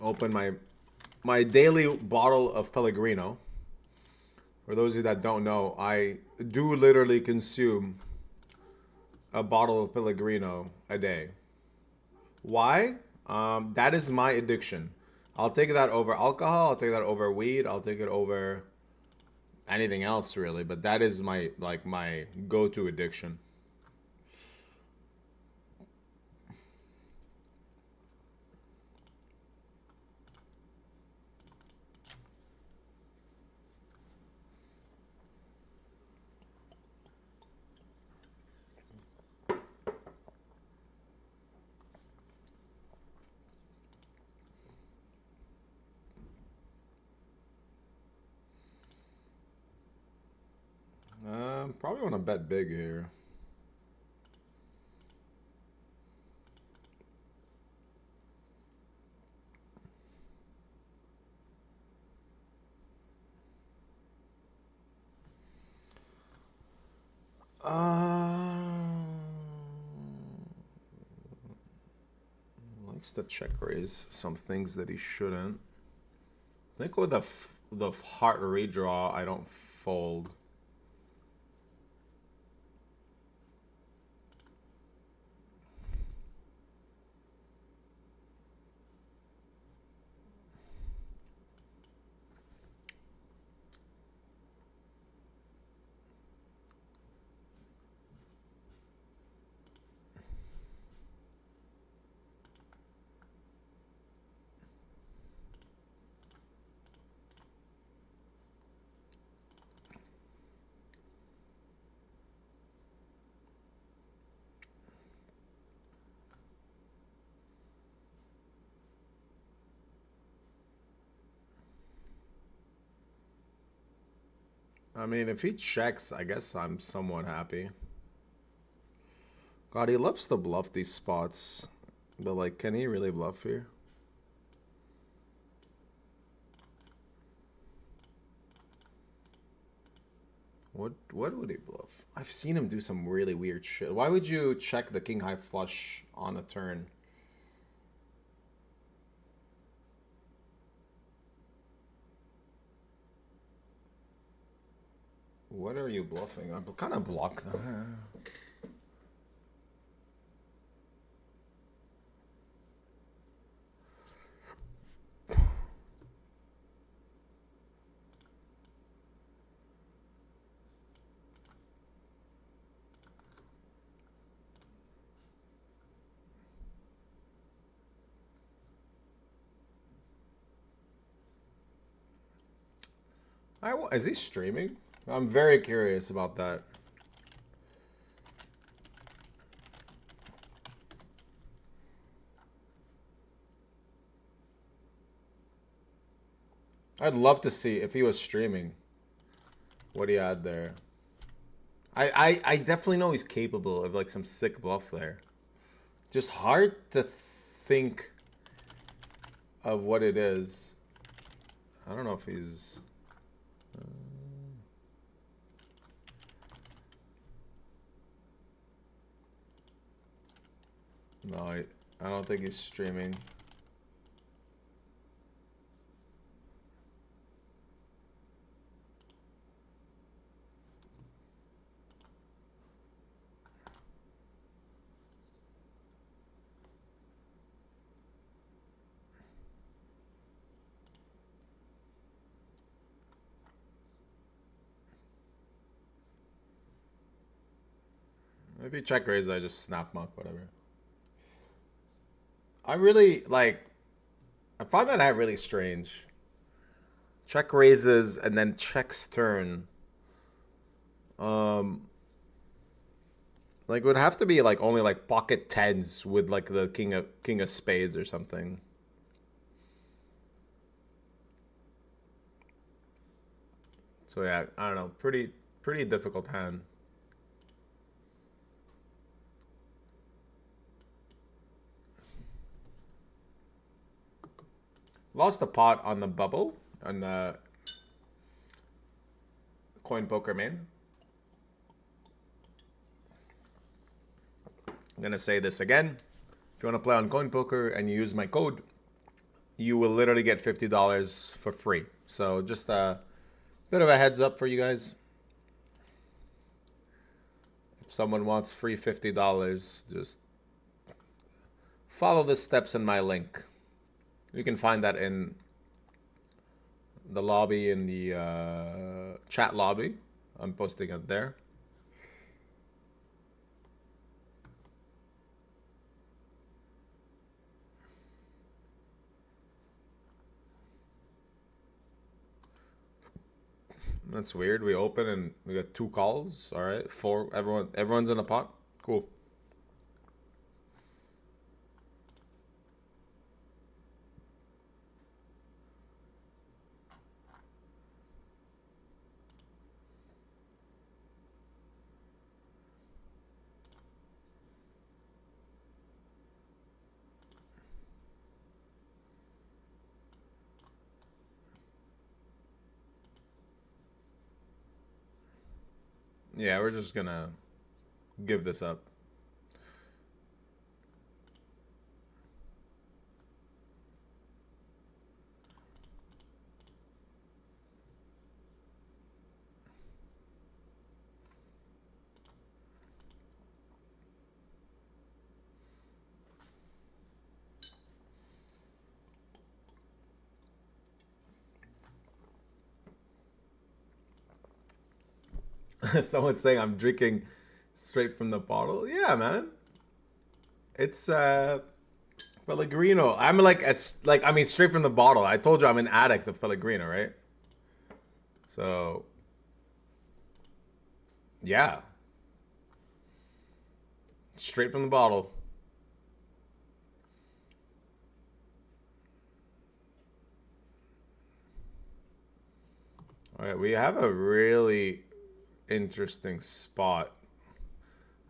Open my daily bottle of Pellegrino. For those of you that don't know, I do literally consume a bottle of Pellegrino a day. Why? That is my addiction. I'll take that over alcohol, I'll take that over weed, I'll take it over anything else really, but that is my go-to addiction. Probably want to bet big here. Likes to check raise some things that he shouldn't. I think with the heart redraw, I don't fold. I mean, if he checks, I guess I'm somewhat happy. God, he loves to bluff these spots. But, like, can he really bluff here? What would he bluff? I've seen him do some really weird shit. Why would you check the king high flush on a turn? What are you bluffing? I kind of block them. Is he streaming? I'm very curious about that. I'd love to see if he was streaming what he had there. I definitely know he's capable of like some sick bluff there. Just hard to think of what it is. I don't know if he's... No, I don't think he's streaming. If he check raises, I just snap muck, whatever. I really, like, I find that really strange. Check raises and then checks turn. Like, it would have to be, like, only, like, pocket tens with, like, the king of spades or something. So, yeah, I don't know. Pretty difficult hand. Lost the pot on the bubble, on the coin poker main. I'm gonna say this again. If you want to play on coin poker and you use my code, you will literally get $50 for free. So just a bit of a heads up for you guys. If someone wants free $50, just follow the steps in my link. You can find that in the lobby, in the chat lobby. I'm posting it there. That's weird. We open and we got 2 calls. All right, 4. Everyone's in a pot. Cool. Yeah, we're just gonna give this up. Someone's saying I'm drinking straight from the bottle. Yeah, man. It's Pellegrino. I'm I mean straight from the bottle. I told you I'm an addict of Pellegrino, right? So yeah. Straight from the bottle. All right, we have a really interesting spot.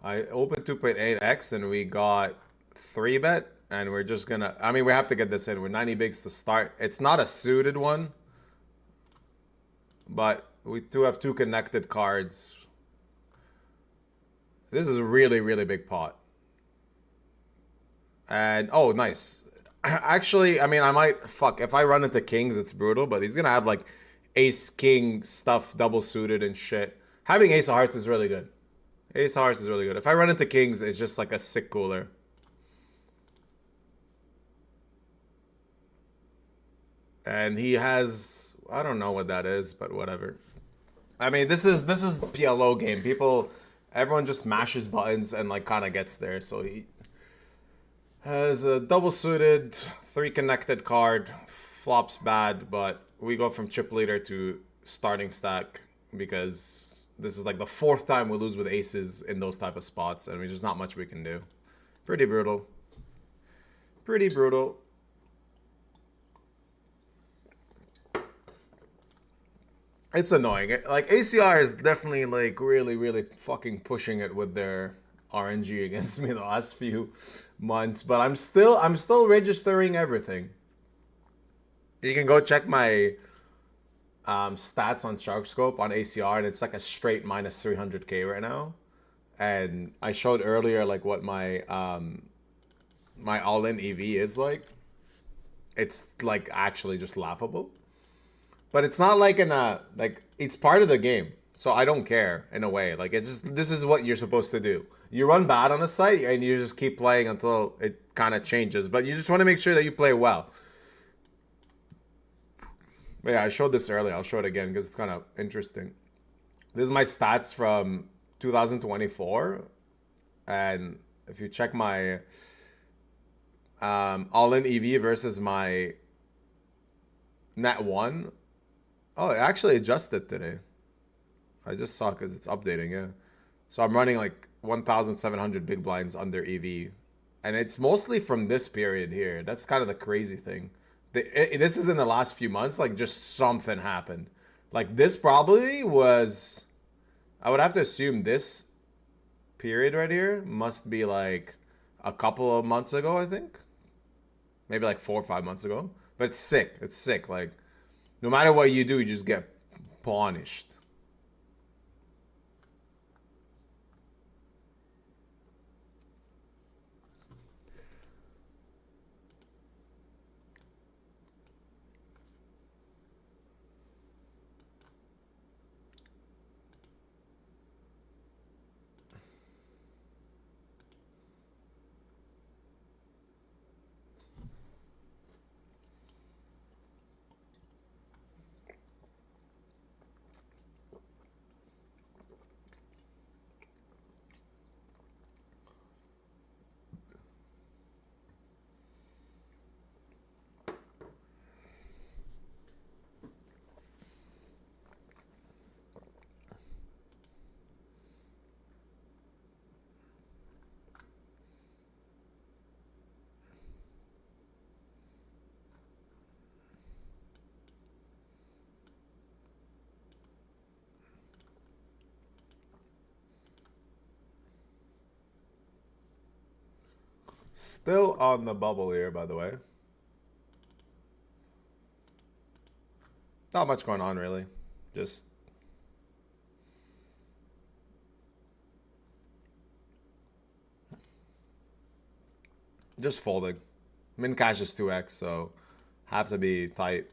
I opened 2.8x and we got 3-bet, and we're just gonna, I mean, we have to get this in. We're 90 bigs to start. It's not a suited one, but we do have 2 connected cards. This is a really, really big pot. And, oh, nice. Actually, I mean, I might, fuck, if I run into kings, it's brutal, but he's gonna have, like, ace-king stuff double suited and shit. Having ace of hearts is really good. Ace of hearts is really good. If I run into kings, it's just like a sick cooler. And he has, I don't know what that is, but whatever. I mean, this is PLO game. Everyone just mashes buttons and like kind of gets there. So he has a double suited, 3 connected card. Flops bad, but we go from chip leader to starting stack because this is like the 4th time we lose with aces in those type of spots, and there's just not much we can do. Pretty brutal. Pretty brutal. It's annoying. Like, ACR is definitely like really, really fucking pushing it with their RNG against me the last few months, but I'm still registering everything. You can go check my stats on SharkScope on ACR, and it's like a straight minus 300k right now. And I showed earlier like what my my all-in EV is like. It's like actually just laughable. But it's not like it's part of the game. So I don't care in a way. Like, it's just, this is what you're supposed to do. You run bad on a site and you just keep playing until it kind of changes. But you just want to make sure that you play well. But yeah, I showed this earlier. I'll show it again because it's kind of interesting. This is my stats from 2024. And if you check my all-in EV versus my net 1. Oh, it actually adjusted today. I just saw because it's updating, yeah. So I'm running like 1,700 big blinds under EV. And it's mostly from this period here. That's kind of the crazy thing. This is in the last few months, like just something happened. Like this probably was, I would have to assume this period right here must be like a couple of months ago, I think. Maybe like 4 or 5 months ago. But it's sick. It's sick. Like, no matter what you do, you just get punished. Still on the bubble here, by the way. Not much going on, really. Just folding. Min cash is 2x, so have to be tight.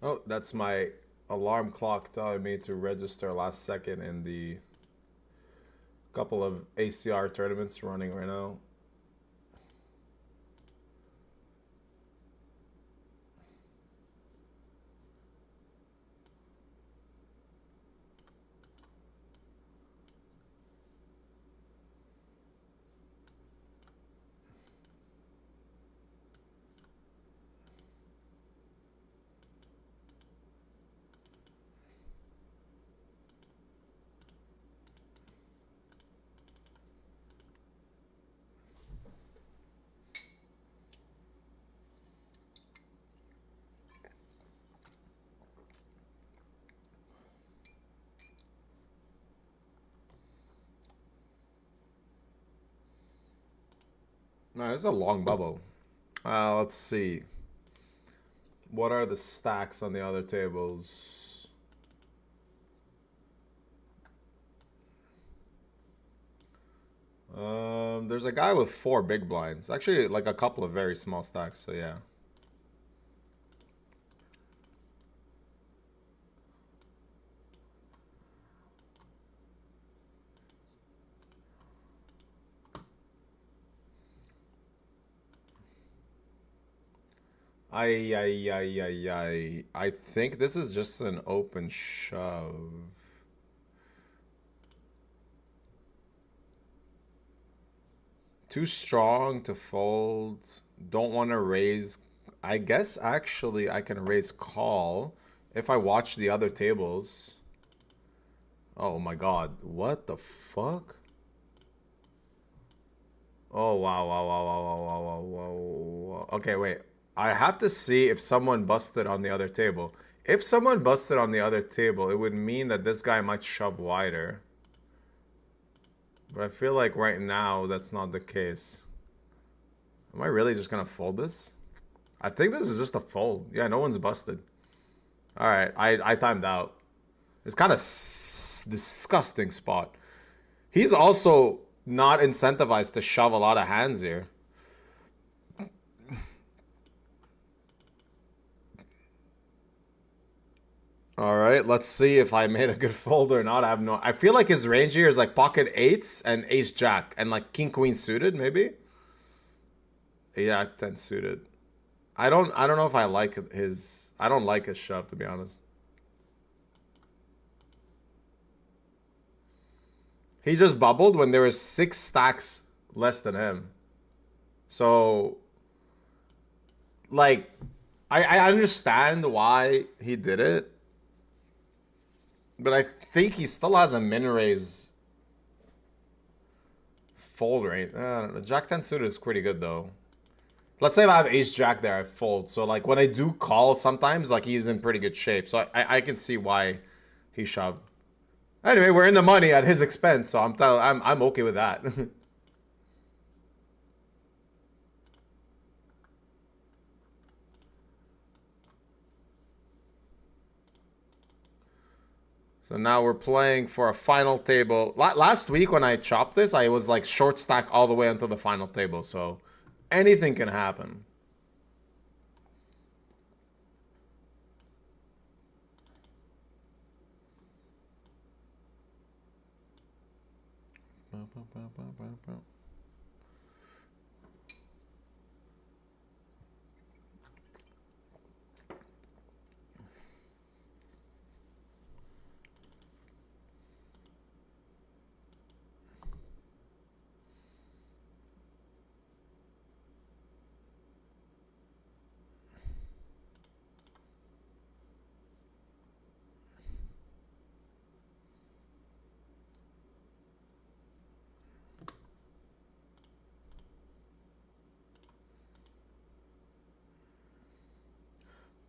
Oh, that's my alarm clock telling me to register last second in the couple of ACR tournaments running right now. No, it's a long bubble. Let's see. What are the stacks on the other tables? There's a guy with 4 big blinds. Actually, like a couple of very small stacks, so yeah. I think this is just an open shove. Too strong to fold. Don't want to raise. I guess actually I can raise call if I watch the other tables. Oh my god. What the fuck? Oh wow, wow, wow, wow, wow, wow, wow, wow, wow. Okay, wait. I have to see if someone busted on the other table. If someone busted on the other table, it would mean that this guy might shove wider. But I feel like right now that's not the case. Am I really just gonna fold this? I think this is just a fold. Yeah, no one's busted. Alright, I timed out. It's kind of disgusting spot. He's also not incentivized to shove a lot of hands here. Alright, let's see if I made a good fold or not. I feel like his range here is like pocket 8s and ace jack and like king queen suited maybe. Yeah, 10 suited. I don't know if I like his. I don't like his shove, to be honest. He just bubbled when there was 6 stacks less than him. So, like, I understand why he did it. But I think he still has a min raise fold rate. I don't know. Jack 10 suited is pretty good, though. Let's say if I have ace jack there, I fold. So like when I do call sometimes, like he's in pretty good shape. So I can see why he shoved. Anyway, we're in the money at his expense, so I'm okay with that. So now we're playing for a final table. Last week when I chopped this, I was like short stack all the way until the final table. So anything can happen.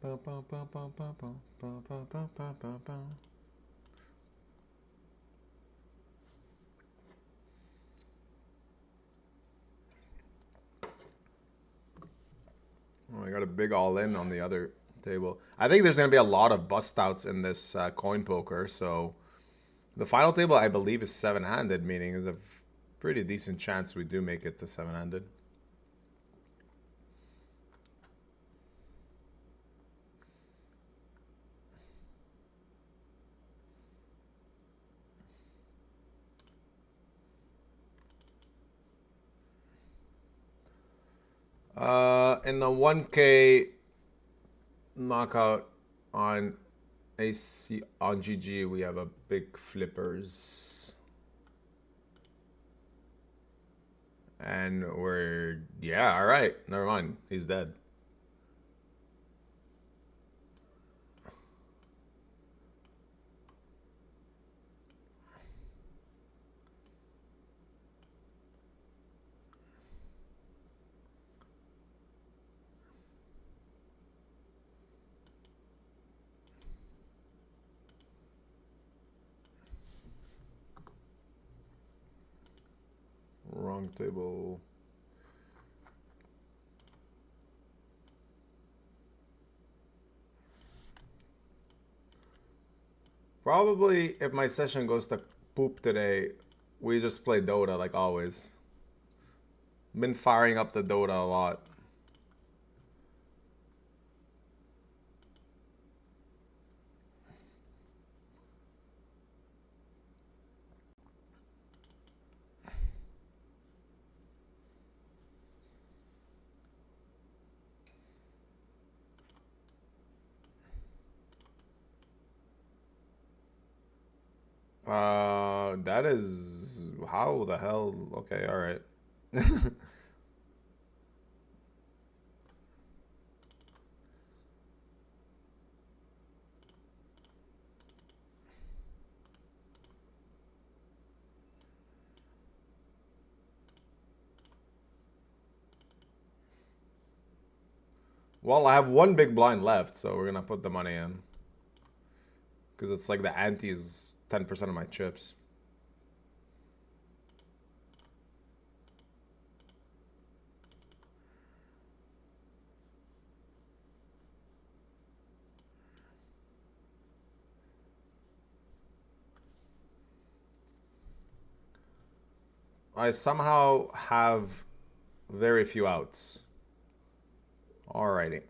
Oh, I got a big all-in on the other table. I think there's going to be a lot of bust-outs in this coin poker, so the final table, I believe, is 7-handed, meaning there's a pretty decent chance we do make it to 7-handed. In the 1K knockout on AC on GG, we have a big flippers. And we're, yeah, all right. Never mind. He's dead. Wrong table. Probably if my session goes to poop today, we just play Dota like always. Been firing up the Dota a lot. That is how the hell? Okay, all right. Well, I have one big blind left, so we're gonna put the money in. Because it's like the ante is 10% of my chips. I somehow have very few outs. Alrighty.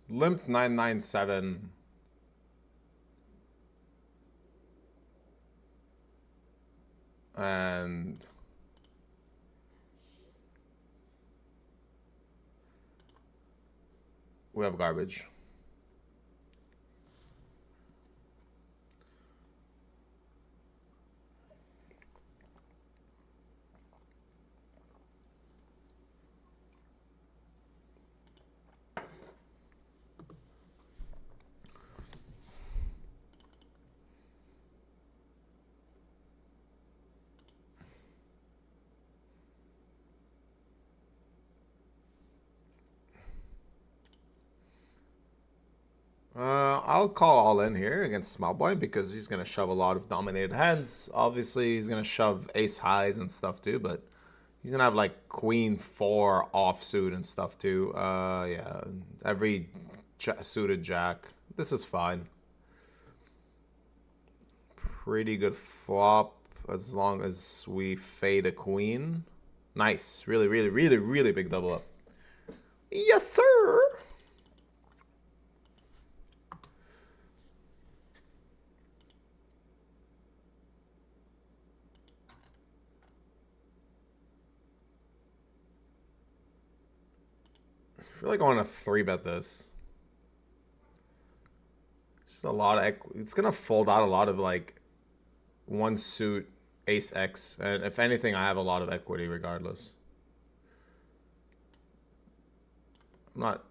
Limp 997. And we have garbage. I'll call all in here against small blind because he's going to shove a lot of dominated hands. Obviously, he's going to shove ace highs and stuff too, but he's going to have like queen 4 offsuit and stuff too. Yeah, every suited jack. This is fine. Pretty good flop as long as we fade a queen. Nice. Really, really, really, really big double up. Yes, sir. I feel like I want to 3-bet this. Just a lot of it's gonna fold out a lot of like one suit ace X, and if anything, I have a lot of equity regardless. I'm not.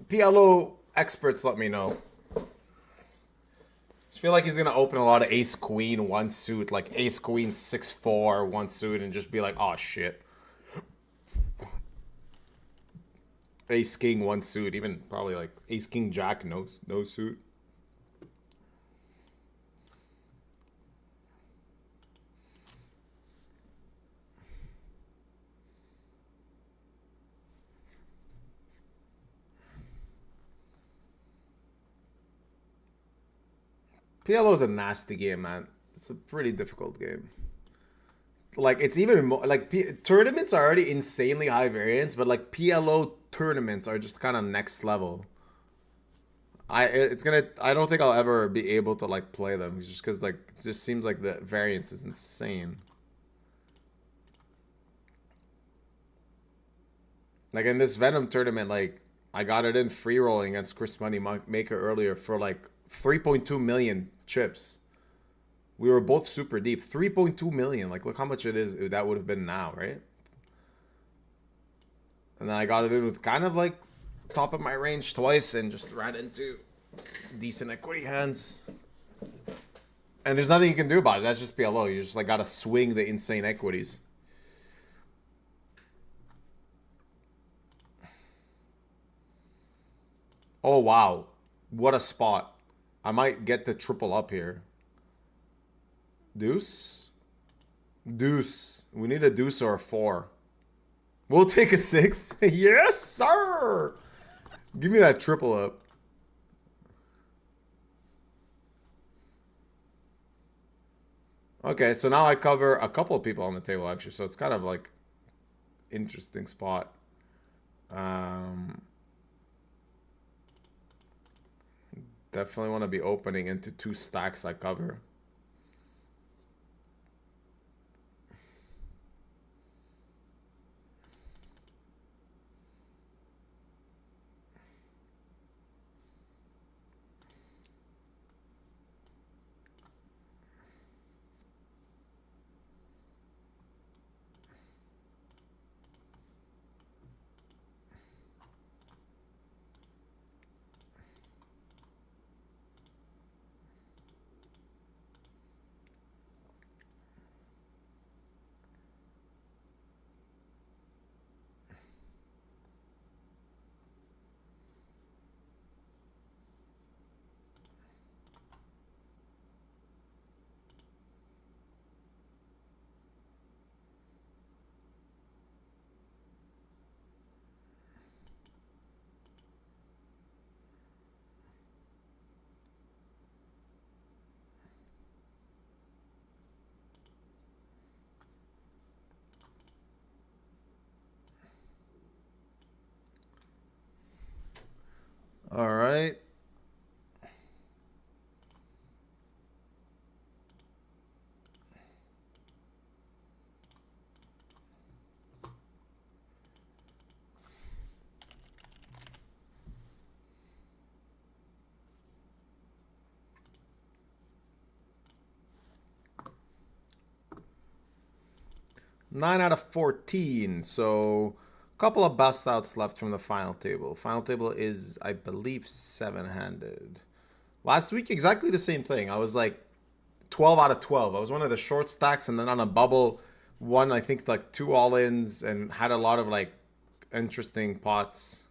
PLO experts, let me know. I feel like he's gonna open a lot of ace queen one suit, like ace queen 6-4 one suit, and just be like, oh shit. Ace king one suit, even probably like ace king jack no suit. PLO is a nasty game, man. It's a pretty difficult game. Like, it's even more like tournaments are already insanely high variance, but like PLO tournaments are just kind of next level. I don't think I'll ever be able to like play them just because like it just seems like the variance is insane. Like in this Venom tournament, like I got it in free rolling against Chris Money Maker earlier for like 3.2 million chips. We were both super deep. 3.2 million. Like, look how much it is. That would have been now, right? And then I got it in with kind of like top of my range twice and just ran into decent equity hands. And there's nothing you can do about it. That's just PLO. You just like gotta swing the insane equities. Oh wow. What a spot. I might get the triple up here. Deuce? Deuce. We need a deuce or a 4. We'll take a 6. Yes, sir! Give me that triple up. Okay, so now I cover a couple of people on the table, actually. So it's kind of like interesting spot. Definitely want to be opening into 2 stacks I cover. All right. Nine out of 14. So a couple of bust outs left from the final table. Final table is, I believe, 7-handed. Last week, exactly the same thing. I was like 12 out of 12. I was one of the short stacks, and then on a bubble, won, I think, like 2 all-ins and had a lot of like interesting pots.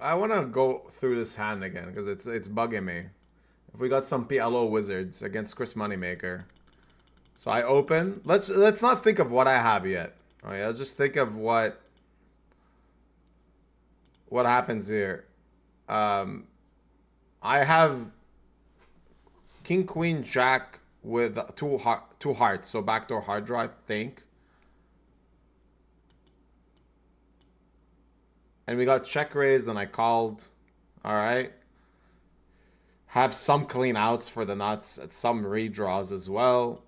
I want to go through this hand again because it's bugging me. If we got some PLO wizards against Chris Moneymaker, so I open. Let's not think of what I have yet. Oh yeah, let's just think of what happens here. I have King, Queen, Jack with two hearts, so backdoor hard draw, I think. And we got check raised, and I called. All right. Have some clean outs for the nuts, and some redraws as well.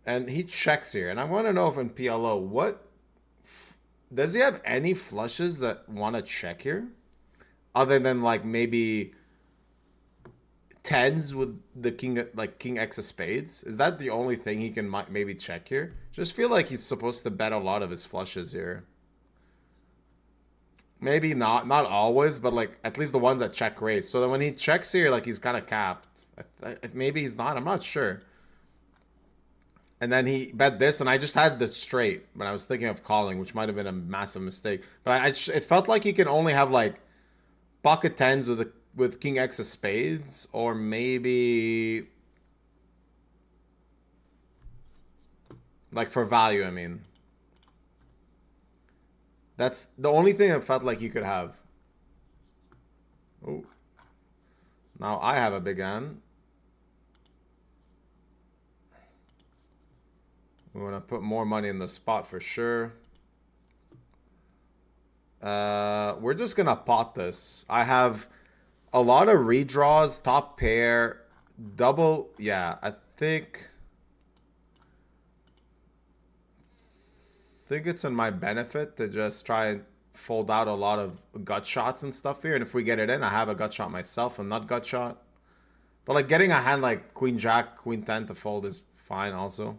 And he checks here, and I want to know if in PLO, does he have any flushes that want to check here, other than like maybe tens with the king, like King X of spades? Is that the only thing he can maybe check here? Just feel like he's supposed to bet a lot of his flushes here. Maybe not always, but like at least the ones that check raise. So that when he checks here, like he's kind of capped. Maybe he's not. I'm not sure. And then he bet this, and I just had the straight, but I was thinking of calling, which might have been a massive mistake. But it felt like he can only have like pocket tens with King X of spades, or maybe like for value. I mean, That's the only thing I felt like you could have. Oh. Now I have a big hand. We want to put more money in the spot for sure. We're just gonna pot this. I have a lot of redraws, top pair, double. Yeah, I think it's in my benefit to just try and fold out a lot of gut shots and stuff here. And if we get it in, I have a gut shot myself and not gut shot. But like getting a hand like Queen Jack, Queen 10 to fold is fine also.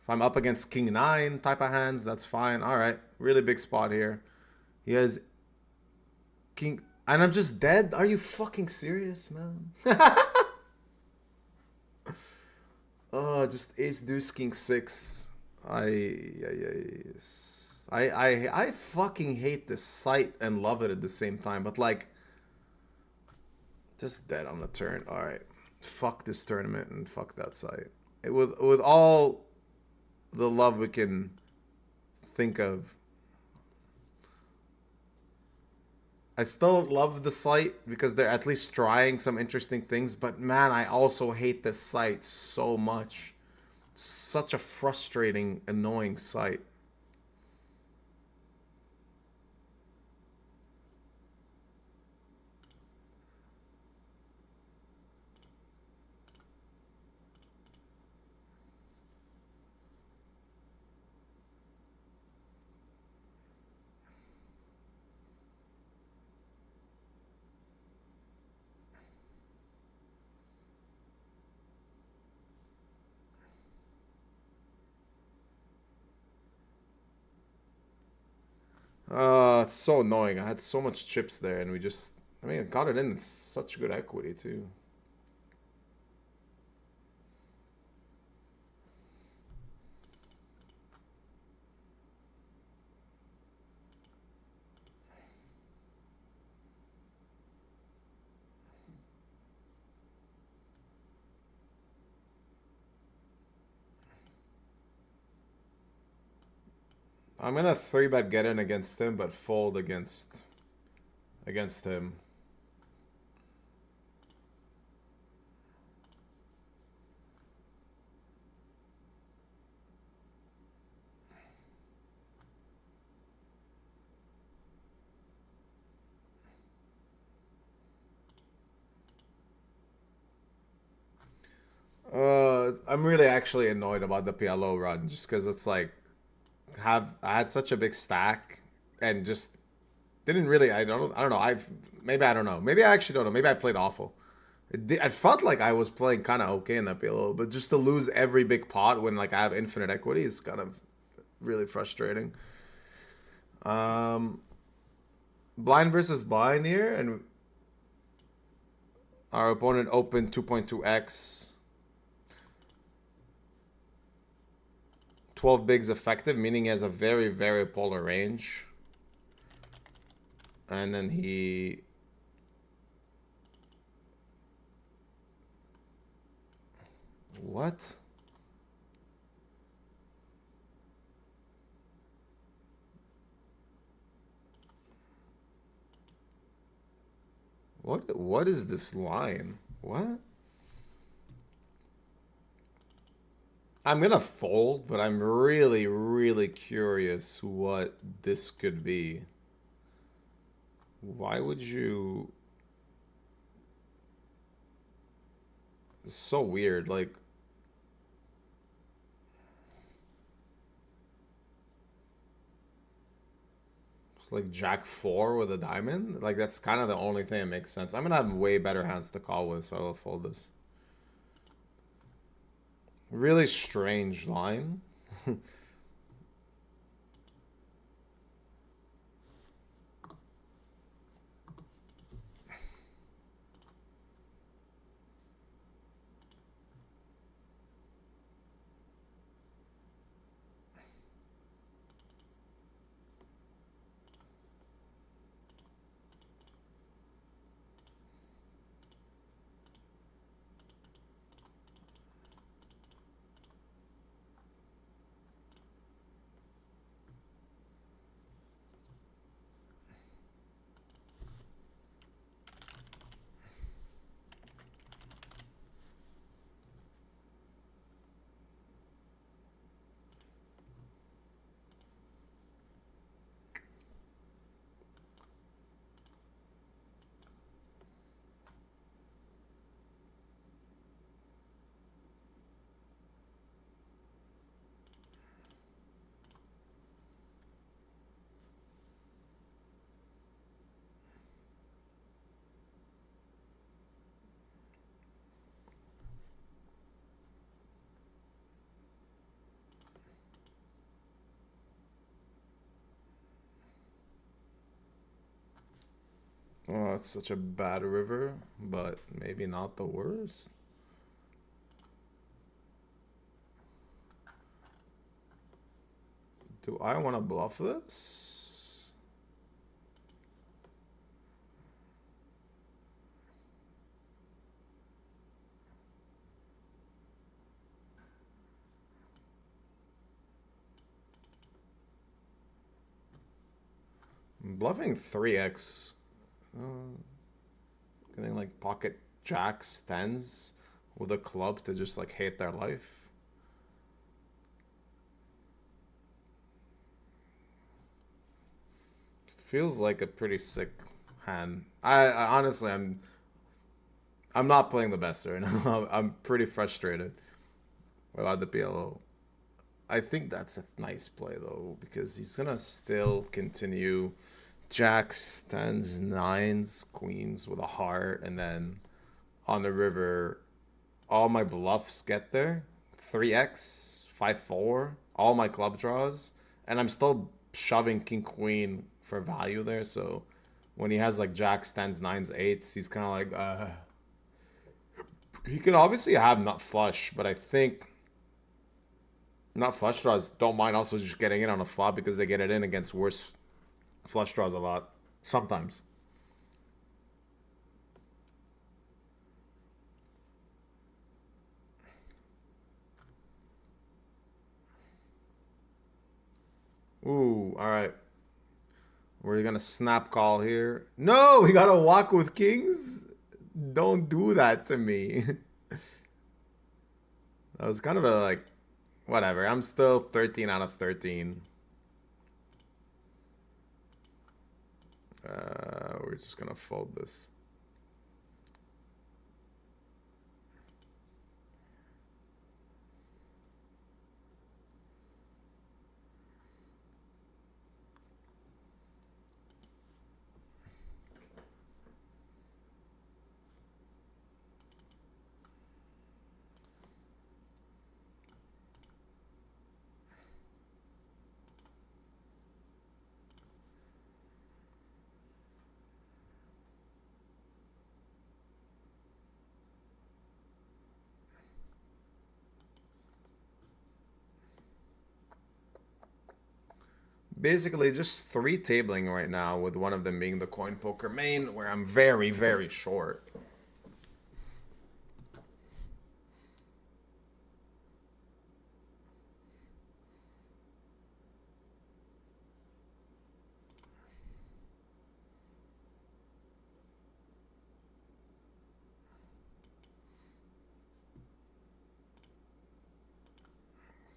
If I'm up against King 9 type of hands, that's fine. All right, really big spot here. He has King, and I'm just dead. Are you fucking serious, man? Oh, just Ace Deuce King 6. I fucking hate this sight and love it at the same time, but like, just dead on the turn. All right, fuck this tournament and fuck that sight. With all the love we can think of. I still love the site because they're at least trying some interesting things, but man, I also hate this site so much. Such a frustrating, annoying site. It's so annoying. I had so much chips there, and we just... I mean, I got it in. It's such good equity, too. I'm gonna 3-bet get in against him, but fold against him. I'm really actually annoyed about the PLO run, just because it's like I had such a big stack and just didn't really. I don't know. Maybe I don't know. Maybe I actually don't know. Maybe I played awful. I felt like I was playing kind of okay in that PLO, but just to lose every big pot when like I have infinite equity is kind of really frustrating. Blind versus blind here, and our opponent opened 2.2x. 12 bigs effective, meaning he has a very, very polar range. And then he... What? What is this line? What? I'm gonna fold, but I'm really, really curious what this could be. Why would you... It's so weird, like... It's like Jack 4 with a diamond? Like, that's kind of the only thing that makes sense. I'm gonna have way better hands to call with, so I'll fold this. Really strange line. Oh, it's such a bad river, but maybe not the worst. Do I want to bluff this? Bluffing 3x. Getting like pocket jacks, tens with a club to just like hate their life. Feels like a pretty sick hand. I honestly, I'm not playing the best right now. I'm pretty frustrated without the PLO. I think that's a nice play though, because he's gonna still continue jacks, tens, nines, queens with a heart, and then on the river, all my bluffs get there. 3x, 5-4, all my club draws, and I'm still shoving king queen for value there. So when he has like jacks, tens, nines, eights, he's kind of like he can obviously have nut flush, but I think nut flush draws don't mind also just getting in on a flop because they get it in against worse flush draws a lot sometimes. Ooh, all right. We're gonna snap call here. No, we gotta walk with kings. Don't do that to me. That was kind of a like, whatever. I'm still 13 out of 13. We're just gonna fold this. Basically just 3 tabling right now, with one of them being the coin poker main, where I'm very, very short.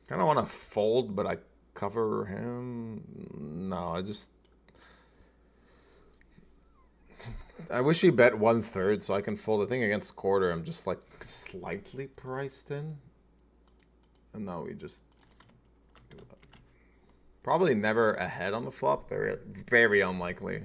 Kind of want to fold, but I cover him. No, I wish he bet 1/3 so I can fold. I think against quarter I'm just like slightly priced in. And now we just probably never ahead on the flop. Very, very unlikely.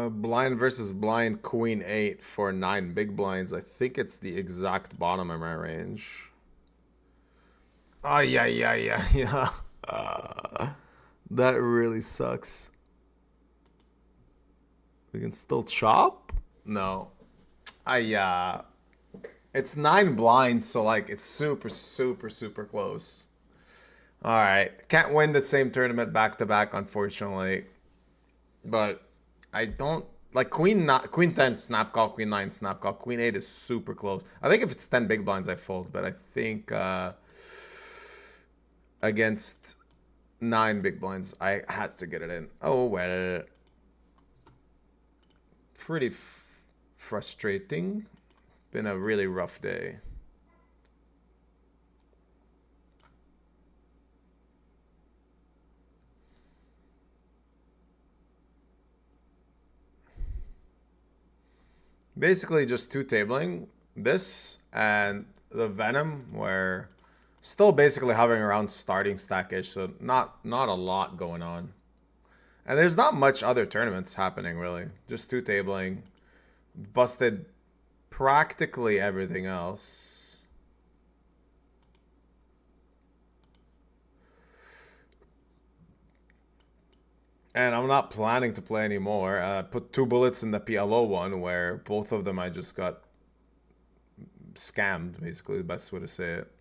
Blind versus blind, queen 8 for 9 big blinds. I think it's the exact bottom of my range. Oh, yeah. That really sucks. We can still chop? No. It's 9 blinds, so like it's super, super, super close. Alright. Can't win the same tournament back to back, unfortunately. But I don't Like queen 10 snap call, queen 9 snap call, queen 8 is super close. I think if it's 10 big blinds I fold, but I think against 9 big blinds I had to get it in. Oh well. Pretty frustrating. Been a really rough day. Basically just two tabling this and the Venom, where still basically hovering around starting stack-ish, so not a lot going on. And there's not much other tournaments happening really. Just two tabling. Busted practically everything else. And I'm not planning to play anymore. Put 2 bullets in the PLO one, where both of them I just got scammed, basically, the best way to say it.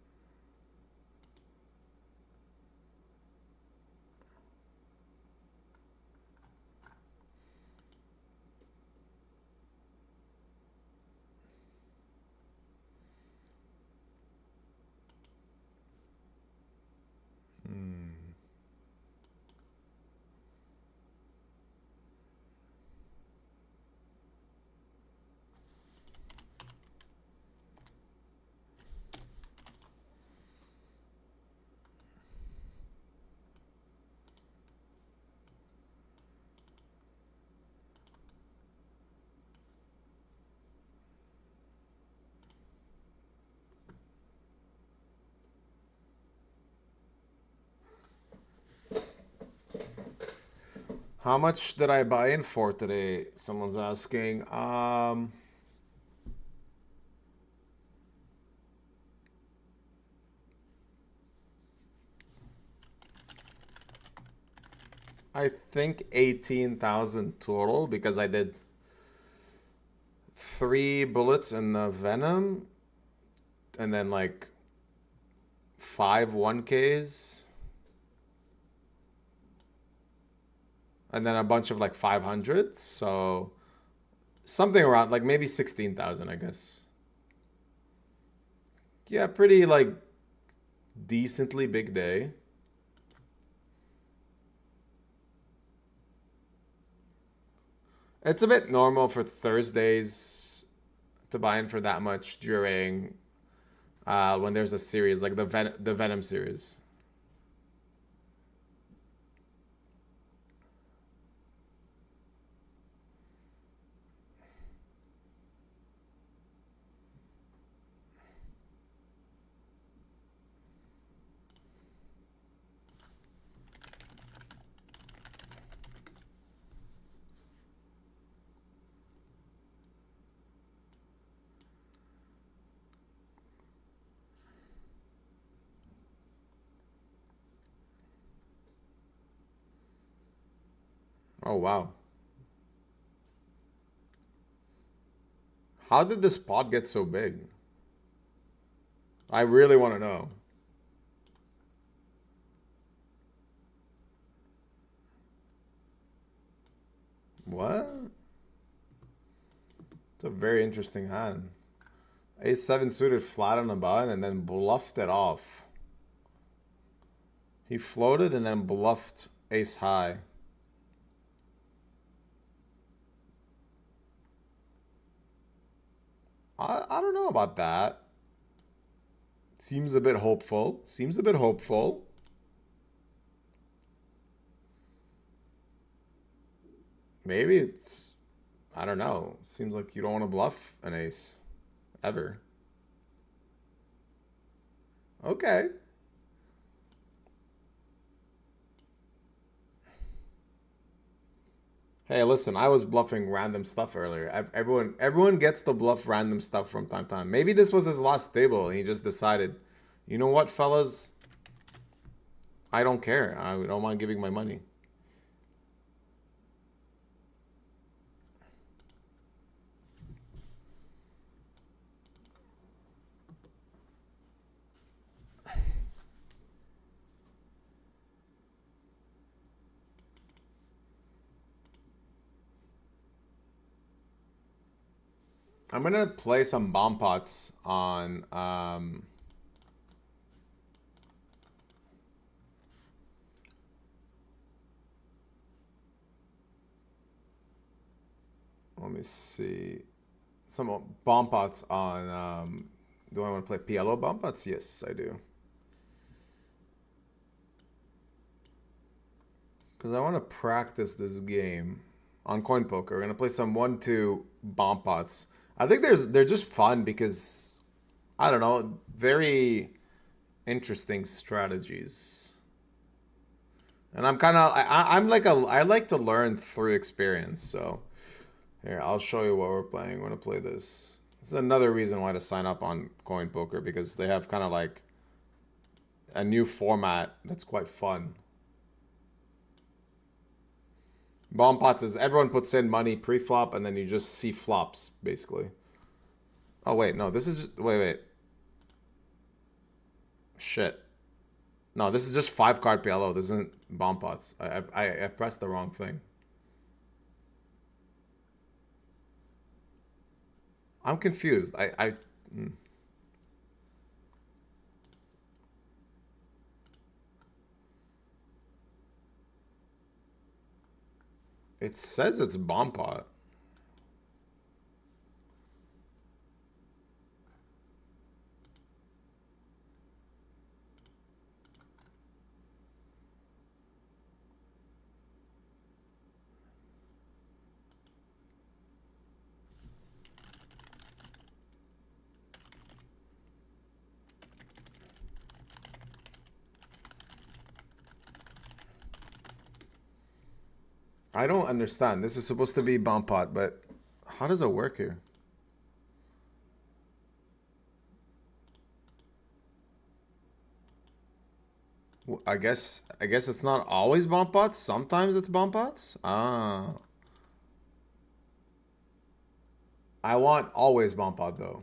How much did I buy in for today? Someone's asking. I think 18,000 total, because I did 3 bullets in the Venom and then like 5 1Ks. And then a bunch of like 500s, so something around like maybe 16,000, I guess. Yeah, pretty like decently big day. It's a bit normal for Thursdays to buy in for that much during when there's a series like the Venom series. Oh, wow. How did this pot get so big? I really want to know. What? It's a very interesting hand. Ace-7 suited flat on the button and then bluffed it off. He floated and then bluffed ace-high. I don't know about that. Seems a bit hopeful. Seems a bit hopeful. Maybe it's... I don't know. Seems like you don't want to bluff an ace. Ever. Okay. Hey, listen, I was bluffing random stuff earlier. Everyone gets to bluff random stuff from time to time. Maybe this was his last table and he just decided, you know what, fellas? I don't care. I don't mind giving my money. I'm gonna play some bomb pots on let me see. Some bomb pots on do I want to play PLO bomb pots? Yes, I do. Because I want to practice this game on coin poker. We're gonna play some 1-2 bomb pots. I think they're just fun because I don't know, very interesting strategies. And I'm kind of I'm like I like to learn through experience. So here, I'll show you what we're playing. We're gonna play this. This is another reason why to sign up on coin poker, because they have kind of like a new format that's quite fun. Bomb pots is everyone puts in money pre-flop and then you just see flops basically. Oh wait, no, this is just, wait. Shit. No, this is just 5-card PLO. This isn't bomb pots. I pressed the wrong thing. I'm confused. It says it's bomb pot. I don't understand. This is supposed to be bomb pot, but how does it work here? I guess it's not always bomb pots. Sometimes it's bomb pots. Ah. I want always bomb pot though.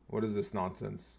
What is this nonsense?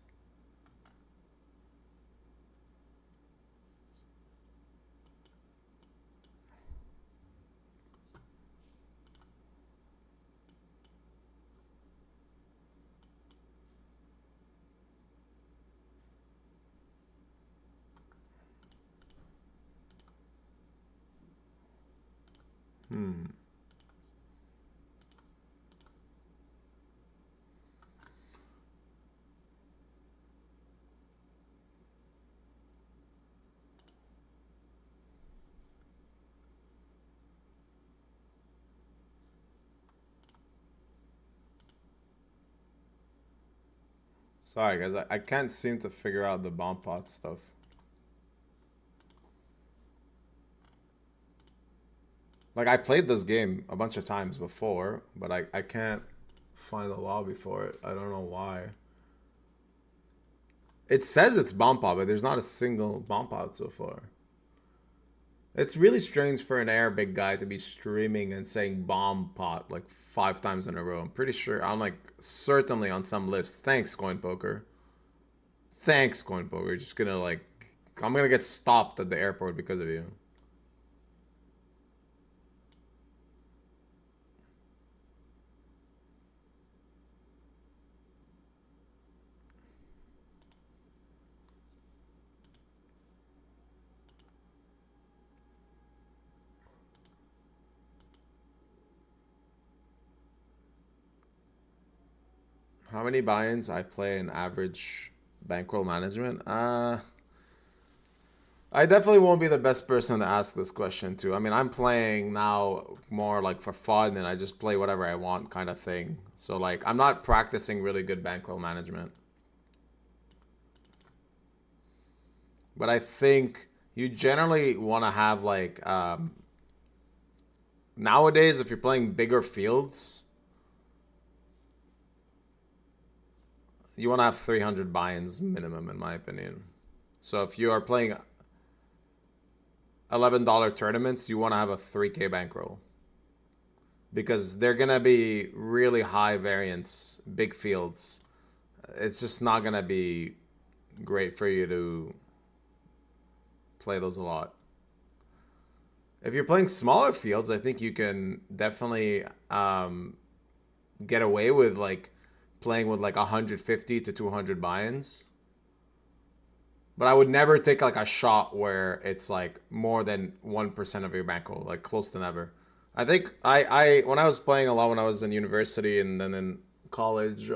Sorry guys, I can't seem to figure out the bomb pot stuff. Like, I played this game a bunch of times before, but I can't find the lobby for it. I don't know why. It says it's bomb pot, but there's not a single bomb pot so far. It's really strange for an Arabic guy to be streaming and saying bomb pot like 5 times in a row. I'm pretty sure, I'm like certainly on some list. Thanks, Coin Poker. Thanks, Coin Poker. Just gonna like, I'm gonna get stopped at the airport because of you. How many buy-ins I play in average bankroll management? I definitely won't be the best person to ask this question to. I mean, I'm playing now more like for fun and I just play whatever I want kind of thing. So like, I'm not practicing really good bankroll management. But I think you generally want to have like, nowadays, if you're playing bigger fields, you want to have 300 buy-ins minimum, in my opinion. So if you are playing $11 tournaments, you want to have a 3K bankroll. Because they're going to be really high variance, big fields. It's just not going to be great for you to play those a lot. If you're playing smaller fields, I think you can definitely get away with like playing with like 150 to 200 buy-ins. But I would never take like a shot where it's like more than 1% of your bankroll, like close to never. I think I when I was playing a lot when I was in university and then in college,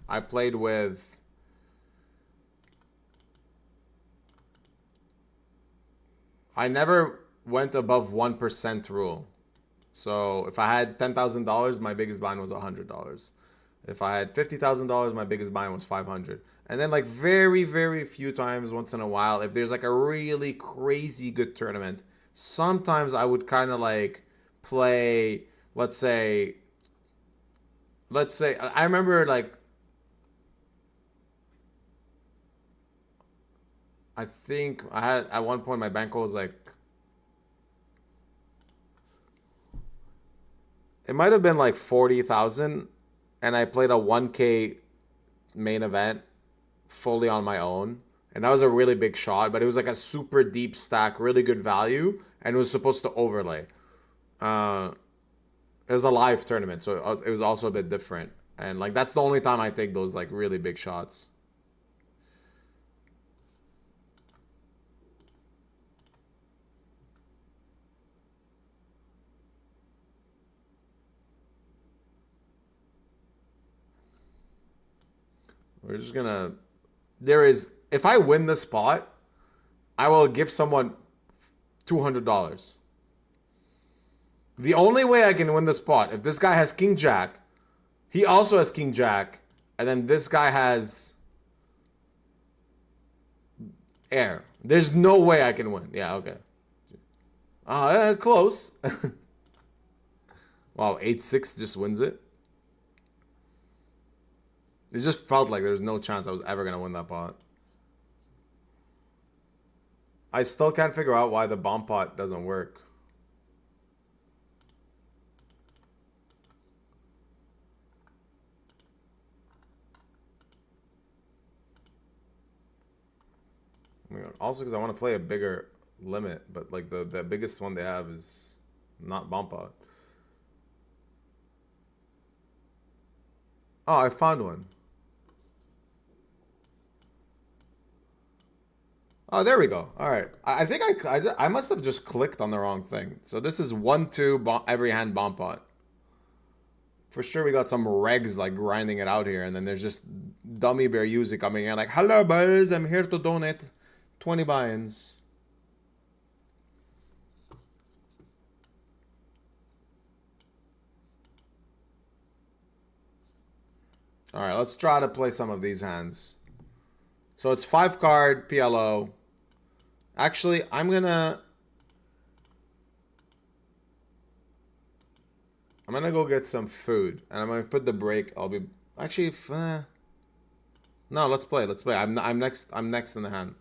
I played with I never went above 1% rule. So if I had $10,000, my biggest buy-in was $100. If I had $50,000, my biggest buy-in was $500. And then like very, very few times, once in a while, if there's like a really crazy good tournament, sometimes I would kind of like play, let's say, I remember like, I think I had at one point my bankroll was like, it might have been like 40,000, and I played a 1K main event fully on my own, and that was a really big shot, but it was like a super deep stack, really good value, and it was supposed to overlay. It was a live tournament, so it was also a bit different, and like that's the only time I take those like really big shots. We're just gonna, if I win the spot, I will give someone $200. The only way I can win the spot, if this guy has King Jack, he also has King Jack, and then this guy has air. There's no way I can win. Yeah, okay. Close. Wow, 8-6 just wins it. It just felt like there was no chance I was ever going to win that pot. I still can't figure out why the bomb pot doesn't work. Also because I want to play a bigger limit, but like the biggest one they have is not bomb pot. Oh, I found one. Oh, there we go. All right. I think I must have just clicked on the wrong thing. So this is 1-2 every hand bomb pot. For sure we got some regs like grinding it out here, and then there's just dummy Beriuzy coming in like, hello boys, I'm here to donate 20 buy-ins. All right, let's try to play some of these hands. So it's 5-card PLO. Actually, I'm gonna go get some food, and I'm gonna put the break. I'll be actually. No, let's play. Let's play. I'm next. I'm next in the hand.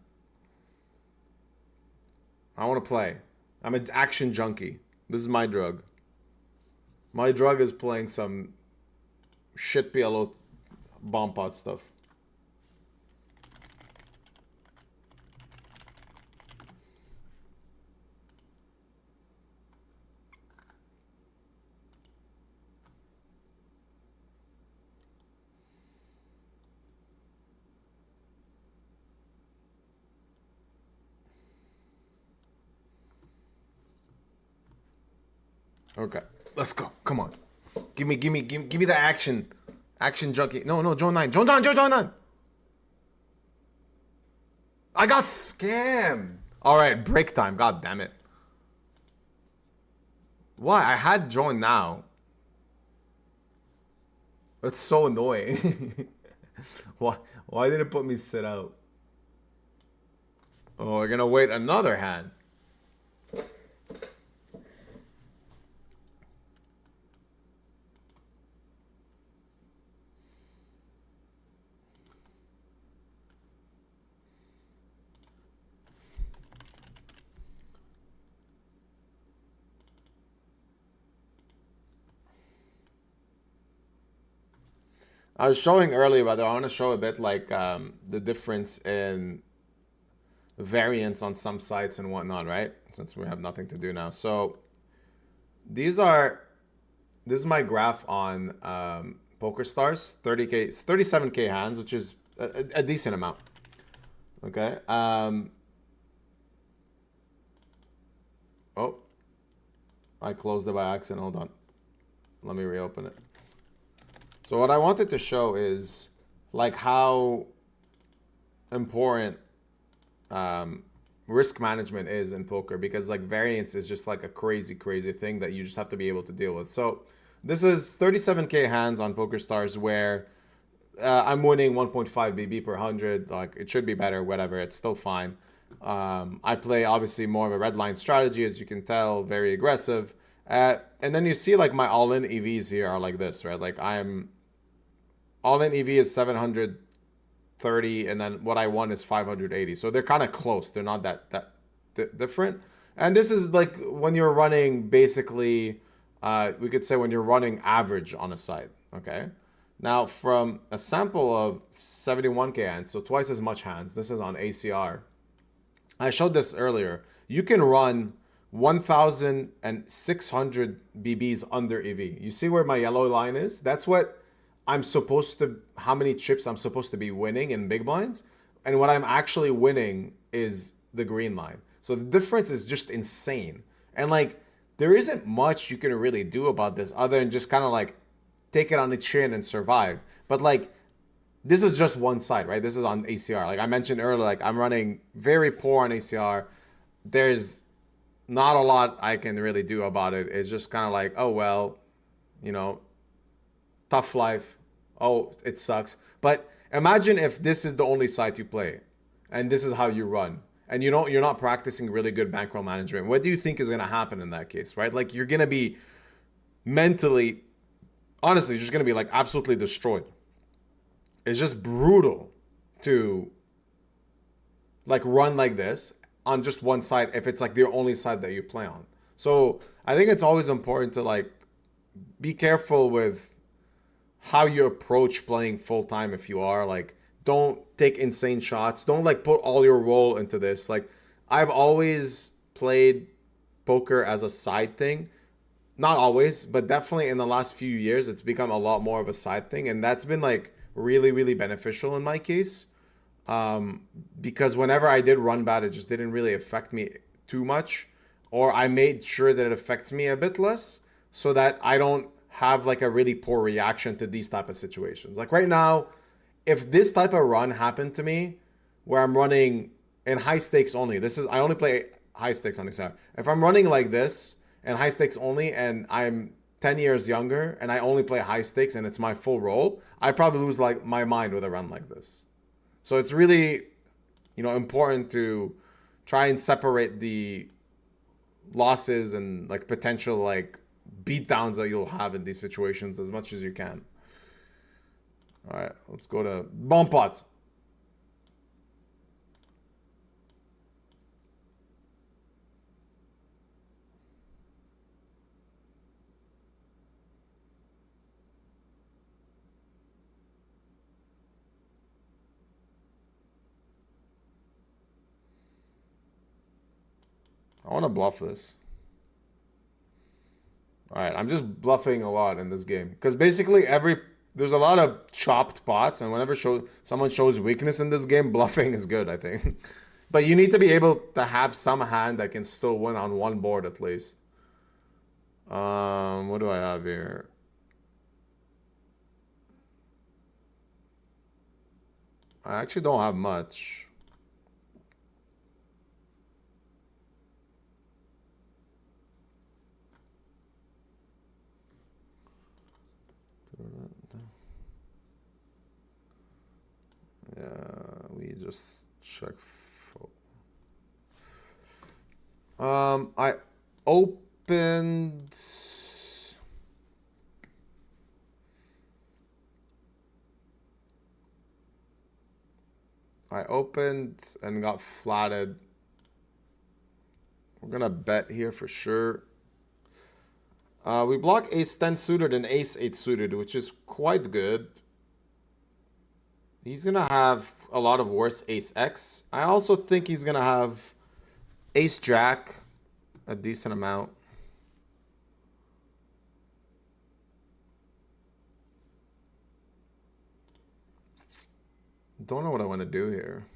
I want to play. I'm an action junkie. This is my drug. My drug is playing some shit PLO bomb pot stuff. Okay, let's go. Come on. Give me the action. Action junkie. No, Joe 9. Joe 9. I got scammed. All right, break time. God damn it. Why? I had join now. That's so annoying. Why did it put me sit out? Oh, we're gonna wait another hand. I was showing earlier, but I want to show a bit like the difference in variance on some sites and whatnot, right? Since we have nothing to do now. So these are this is my graph on PokerStars. 30k, 37k hands, which is a decent amount. Okay. Oh, I closed it by accident. Hold on. Let me reopen it. So what I wanted to show is like how important risk management is in poker, because like variance is just like a crazy thing that you just have to be able to deal with. So this is 37k hands on PokerStars where I'm winning 1.5 BB per 100. Like it should be better, whatever. It's still fine. I play obviously more of a red line strategy, as you can tell, very aggressive. And then you see like my all-in EVs here are like this, right? Like I'm all-in EV is 730, and then what I won is 580. So they're kind of close. They're not that different. And this is like when you're running basically, we could say when you're running average on a site, okay? Now from a sample of 71k hands, so twice as much hands, this is on ACR. I showed this earlier. You can run 1,600 BBs under EV. You see where my yellow line is? That's what I'm supposed to, how many chips I'm supposed to be winning in big blinds. And what I'm actually winning is the green line. So the difference is just insane. And like, there isn't much you can really do about this other than just kind of like take it on the chin and survive. But like, this is just one side, right? This is on ACR. Like I mentioned earlier, like I'm running very poor on ACR. There's not a lot I can really do about it. It's just kind of like, oh, well, you know, tough life. Oh, it sucks. But imagine if this is the only site you play and this is how you run and you're not practicing really good bankroll management. What do you think is going to happen in that case, right? Like you're going to be mentally, honestly, just going to be like absolutely destroyed. It's just brutal to like run like this on just one side if it's like the only side that you play on. So I think it's always important to like be careful with how you approach playing full time. If you are like, don't take insane shots. Don't like put all your role into this. Like I've always played poker as a side thing. Not always, but definitely in the last few years, it's become a lot more of a side thing. And that's been like really beneficial in my case. Because whenever I did run bad, it just didn't really affect me too much. Or I made sure that it affects me a bit less so that I don't have like a really poor reaction to these type of situations. Like right now, if this type of run happened to me where I'm running in high stakes only, I only play high stakes on exam. If I'm running like this and high stakes only and I'm 10 years younger and I only play high stakes and it's my full role, I probably lose like my mind with a run like this. So it's really, you know, important to try and separate the losses and like potential like beatdowns that you'll have in these situations as much as you can. All right, let's go to bomb pots. I want to bluff this. All right, I'm just bluffing a lot in this game because basically there's a lot of chopped pots, and whenever someone shows weakness in this game, bluffing is good, I think. But you need to be able to have some hand that can still win on one board at least. What do I have here? I actually don't have much. Yeah, we just check. I opened. And got flatted. We're gonna bet here for sure. We block ace 10 suited and ace 8 suited, which is quite good. He's gonna have a lot of worse ace X. I also think he's gonna have ace jack, a decent amount. don't know what I want to do here.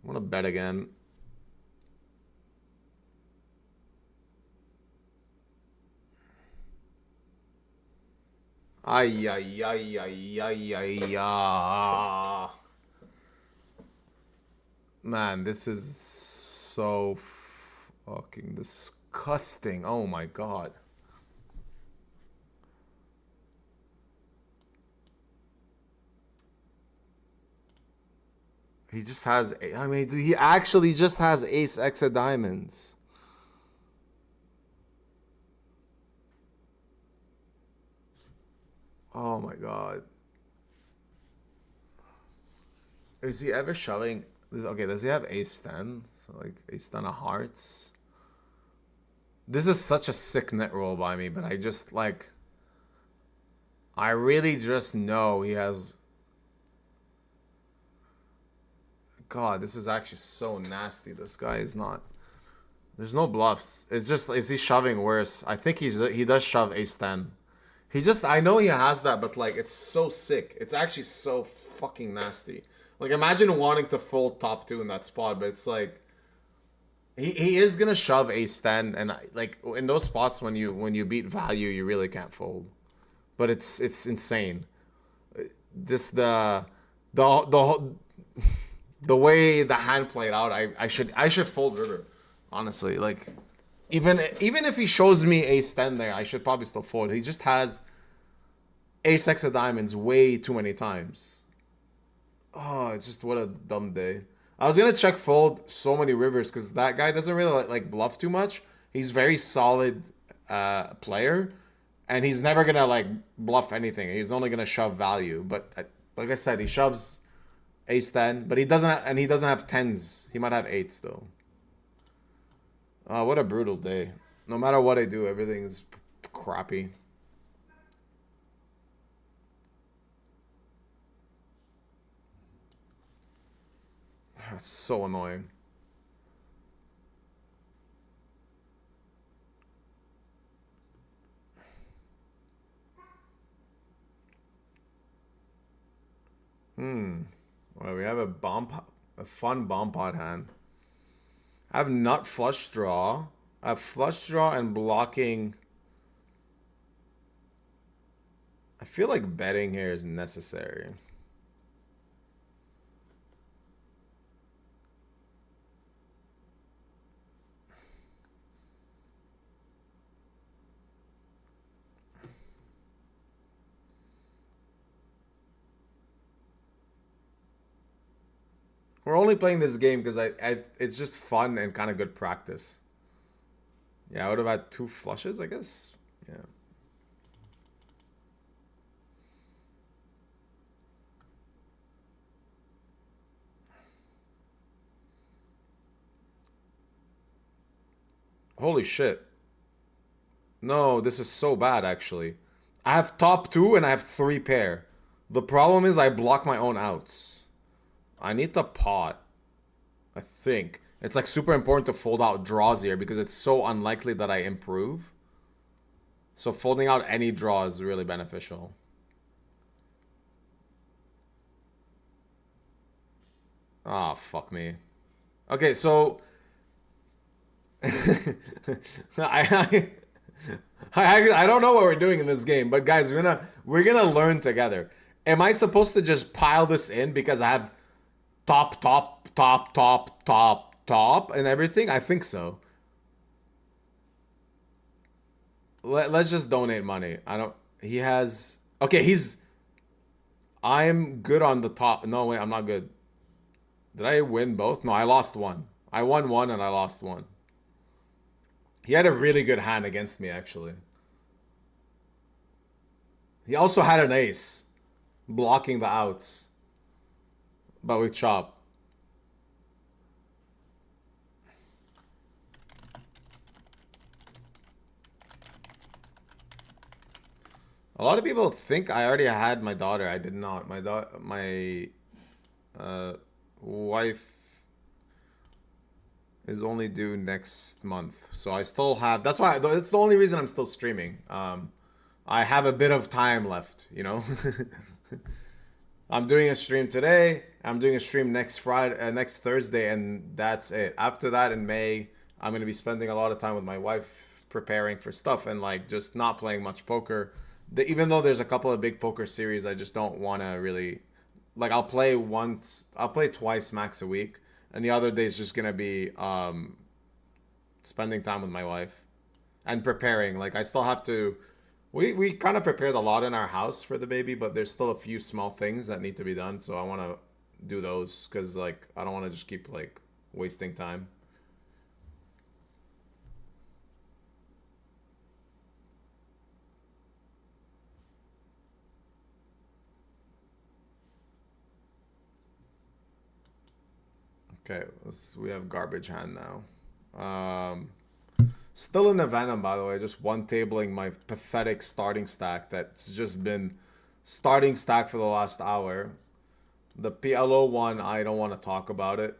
I want to bet again. Ay, ay, ay, ay, ay, ay, ay. Man, this is so fucking disgusting. Oh my god. He just has, I mean, dude, he actually just has ace X of diamonds. Oh my god. Is he ever shoving? Okay, does he have ace 10? So like ace 10 of hearts. This is such a sick net roll by me, but I just like, I really just know he has. God, this is actually so nasty. This guy is not. There's no bluffs. It's just, is he shoving worse? I think he does shove ace 10. He just, I know he has that, but like, it's so sick. It's actually so fucking nasty. Like, imagine wanting to fold top 2 in that spot, but it's like, he is gonna shove ace 10, and like in those spots when you beat value, you really can't fold. But it's insane. Just the way the hand played out, I should fold river, honestly. Like, even if he shows me ace 10 there, I should probably still fold. He just has ace X of diamonds way too many times. Oh, it's just, what a dumb day. I was gonna check fold so many rivers because that guy doesn't really like bluff too much. He's very solid player, and he's never gonna like bluff anything. He's only gonna shove value. But like I said, he shoves ace 10, but he doesn't have 10s. He might have 8s though. What a brutal day. No matter what I do, everything's crappy. That's so annoying. Well, we have a fun bomb pot hand. I have nut flush draw. I have flush draw and blocking. I feel like betting here is necessary. We're only playing this game because it's just fun and kind of good practice. Yeah, I would have had 2 flushes, I guess. Yeah. Holy shit. No, this is so bad, actually. I have top 2 and I have 3 pair. The problem is I block my own outs. I need to pot, I think. It's like super important to fold out draws here because it's so unlikely that I improve. So folding out any draw is really beneficial. Ah, fuck me. Okay, so I don't know what we're doing in this game, but guys, we're gonna learn together. Am I supposed to just pile this in because I have top, and everything? I think so. Let's just donate money. He has, okay, I'm good on the top. No, wait, I'm not good. Did I win both? No, I lost one. I won one and I lost one. He had a really good hand against me, actually. He also had an ace, blocking the outs. But we chop. A lot of people think I already had my daughter. I did not. My wife is only due next month, so I still have. That's the only reason I'm still streaming. I have a bit of time left, you know. I'm doing a stream today. I'm doing a stream next Friday, next Thursday, and that's it. After that, in May, I'm gonna be spending a lot of time with my wife preparing for stuff and like just not playing much poker. Even though there's a couple of big poker series, I just don't want to really like. I'll play twice max a week, and the other day is just gonna be spending time with my wife and preparing. Like I still have to. We kind of prepared a lot in our house for the baby, but there's still a few small things that need to be done. So I want to do those because like I don't want to just keep like wasting time. Okay, we have garbage hand now. Still in the Venom, by the way. Just one tabling my pathetic starting stack that's just been starting stack for the last hour. The PLO one, I don't want to talk about it.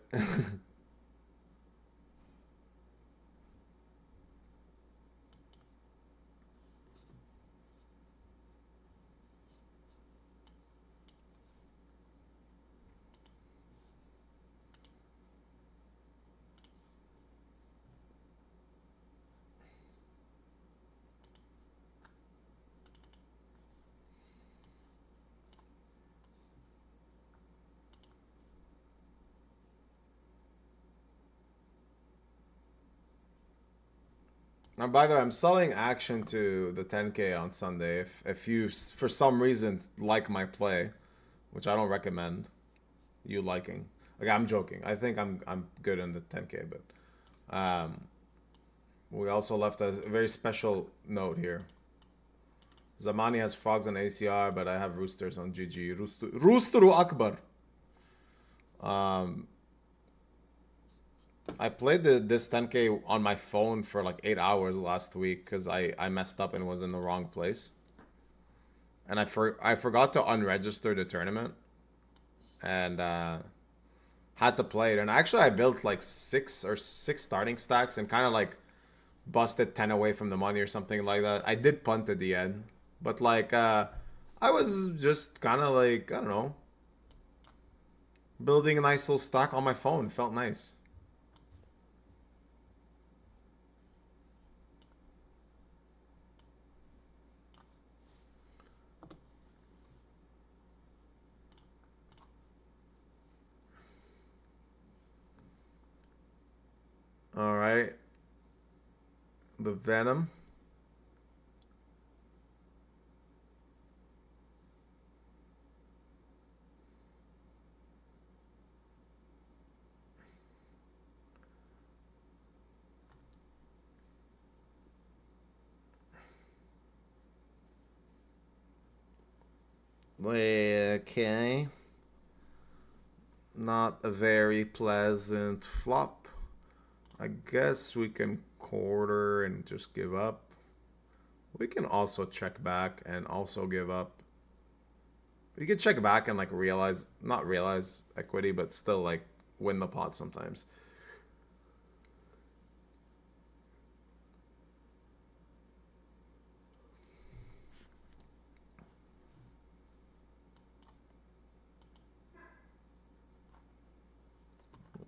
And by the way, I'm selling action to the 10K on Sunday. If you, for some reason, like my play, which I don't recommend you liking. Like, I'm joking. I think I'm good in the 10K, but we also left a very special note here. Zamani has frogs on ACR, but I have roosters on GG. Roosteru Akbar. I played this 10K on my phone for like 8 hours last week because I messed up and was in the wrong place. And I forgot to unregister the tournament. And had to play it. And actually I built like six starting stacks and kind of like busted 10 away from the money or something like that. I did punt at the end. But like I was just kind of like, I don't know, building a nice little stack on my phone. It felt nice. All right. The Venom. Okay. Not a very pleasant flop. I guess we can quarter and just give up. We can also check back and also give up. We can check back and like not realize equity, but still like win the pot sometimes.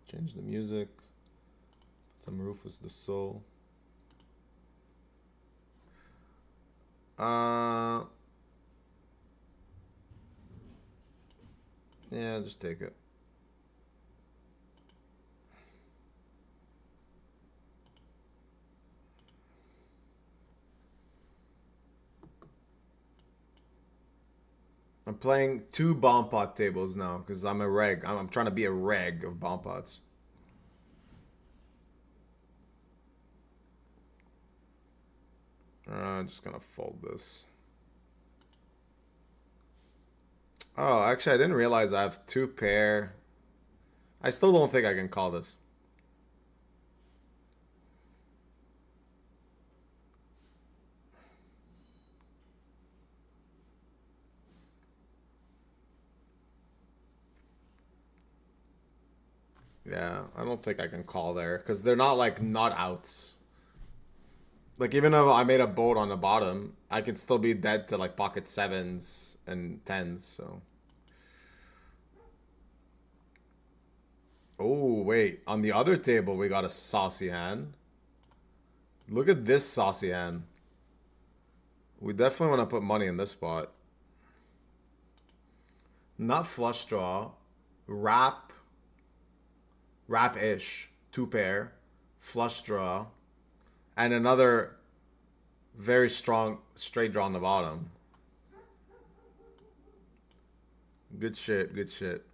Change the music. Some Rufus the Soul. Yeah, just take it. I'm playing 2 bomb pot tables now because I'm a reg. I'm trying to be a reg of bomb pots. I'm just gonna fold this. Oh, actually, I didn't realize I have 2 pair. I still don't think I can call this. Yeah, I don't think I can call there because they're not like not outs. Like, even though I made a boat on the bottom, I could still be dead to, like, pocket 7s and 10s, so. Oh, wait. On the other table, we got a saucy hand. Look at this saucy hand. We definitely want to put money in this spot. Not flush draw. Wrap-ish. 2 pair. Flush draw. And another very strong straight draw on the bottom. Good shit, good shit.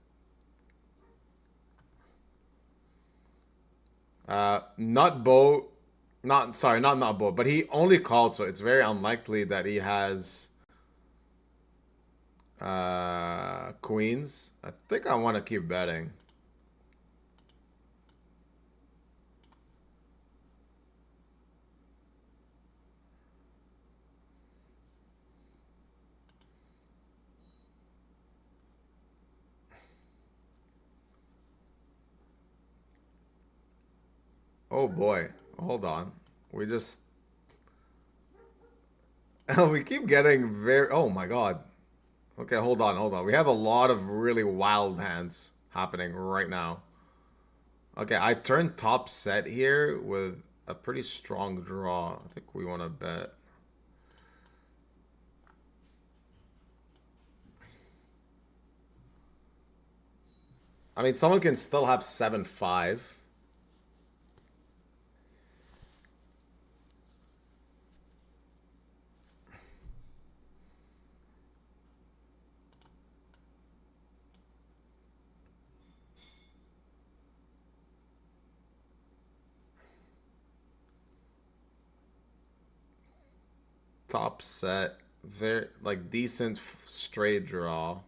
Nut boat. Not nut boat, but he only called, so it's very unlikely that he has queens. I think I want to keep betting. Oh boy, hold on. We just we keep getting very. Oh my god. Okay, hold on. We have a lot of really wild hands happening right now. Okay, I turned top set here with a pretty strong draw. I think we want to bet. I mean, someone can still have 7-5. Top set, very like decent straight draw.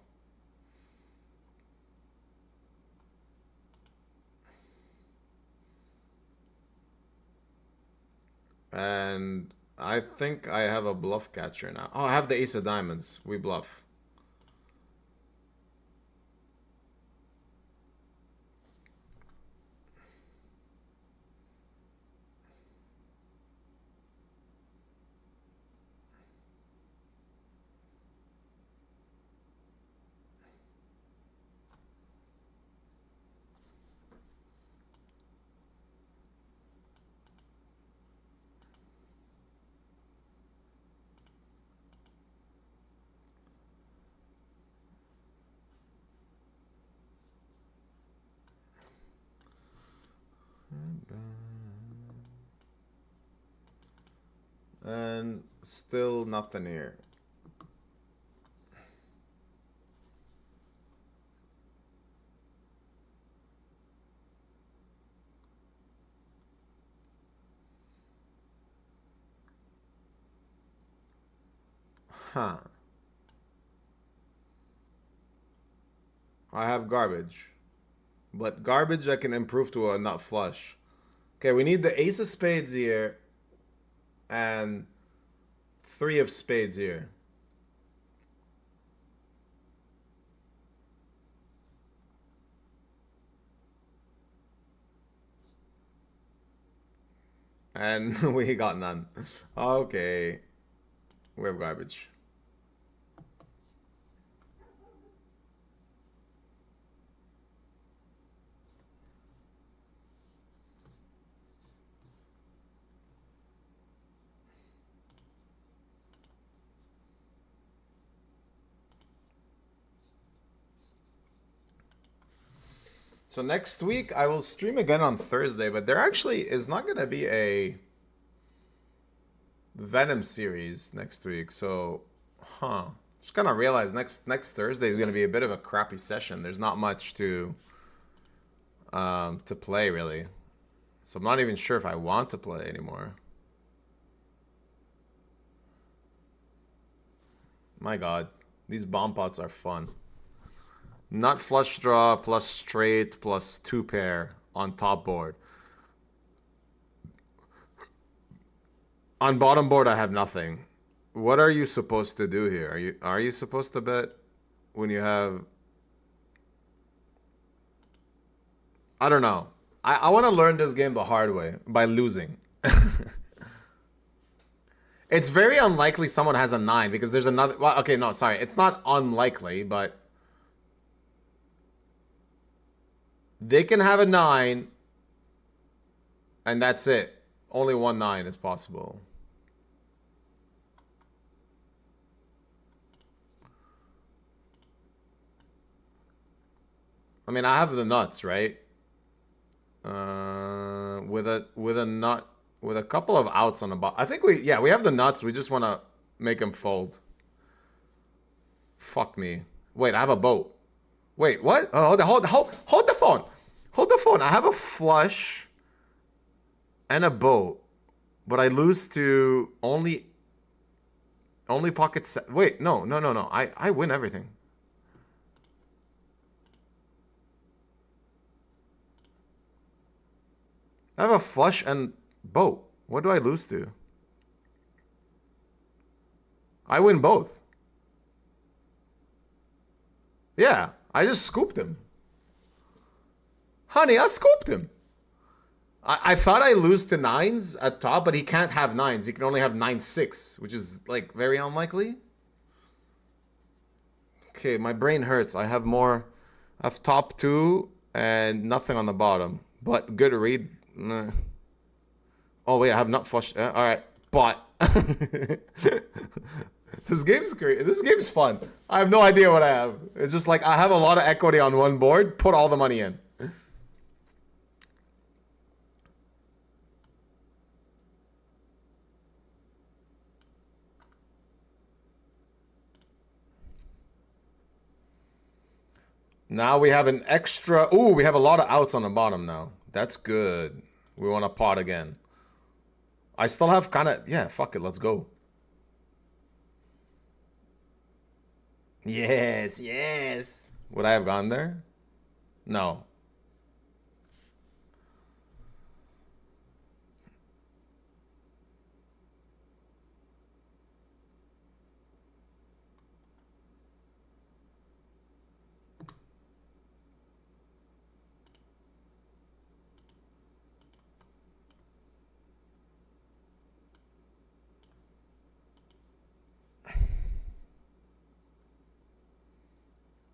And I think I have a bluff catcher now. Oh, I have the ace of diamonds. We bluff. And still nothing here. Huh. I have garbage. But garbage I can improve to a nut flush. Okay, we need the ace of spades here. And 3 of spades here. And we got none. Okay. We have garbage. So next week I will stream again on Thursday, but there actually is not going to be a Venom series next week. So, just kind of realized next Thursday is going to be a bit of a crappy session. There's not much to play really. So I'm not even sure if I want to play anymore. My god, these bomb pots are fun. Nut flush draw plus straight plus 2 pair on top board. On bottom board, I have nothing. What are you supposed to do here? Are you supposed to bet when you have? I don't know. I want to learn this game the hard way by losing. It's very unlikely someone has a 9 because there's another... Well, okay, no, sorry. It's not unlikely, but... They can have a 9, and that's it. Only one 9 is possible. I mean, I have the nuts, right? With a nut, with a couple of outs on the bottom. I think we have the nuts. We just want to make them fold. Fuck me. Wait, I have a boat. Wait, what? Oh, hold the phone. Hold the phone. I have a flush and a boat, but I lose to only pocket set. Wait, no. I win everything. I have a flush and boat. What do I lose to? I win both. Yeah, I just scooped him. Honey, I scooped him. I thought I lose to 9s at top, but he can't have 9s. He can only have 9-6, which is like very unlikely. Okay, my brain hurts. I have more. I have top 2 and nothing on the bottom. But good read. Nah. Oh wait, I have not flushed. All right, but this game's great. This game's fun. I have no idea what I have. It's just like I have a lot of equity on one board. Put all the money in. Now we have an extra. Ooh, we have a lot of outs on the bottom now. That's good. We want to pot again. I still have kind of... Yeah, fuck it. Let's go. Yes, yes. Would I have gone there? No.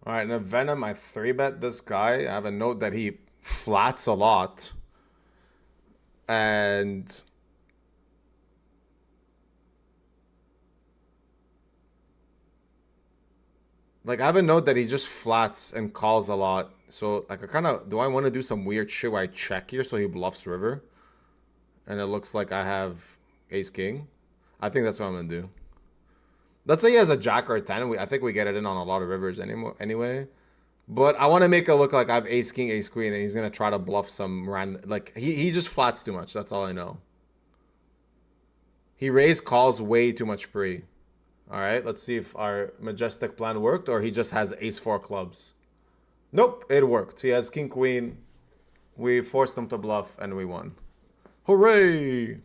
All right, now Venom, I 3-bet this guy. I have a note that he flats a lot. And... like, I have a note that he just flats and calls a lot. So, like, I kind of... do I want to do some weird shit where I check here so he bluffs river? And it looks like I have ace-king. I think that's what I'm going to do. Let's say he has a jack or a 10. I think we get it in on a lot of rivers anyway. But I want to make it look like I have ace king, ace queen, and he's going to try to bluff some random... like, he just flats too much. That's all I know. He raised calls way too much pre. All right, let's see if our majestic plan worked or he just has ace 4 clubs. Nope, it worked. He has king, queen. We forced him to bluff, and we won. Hooray!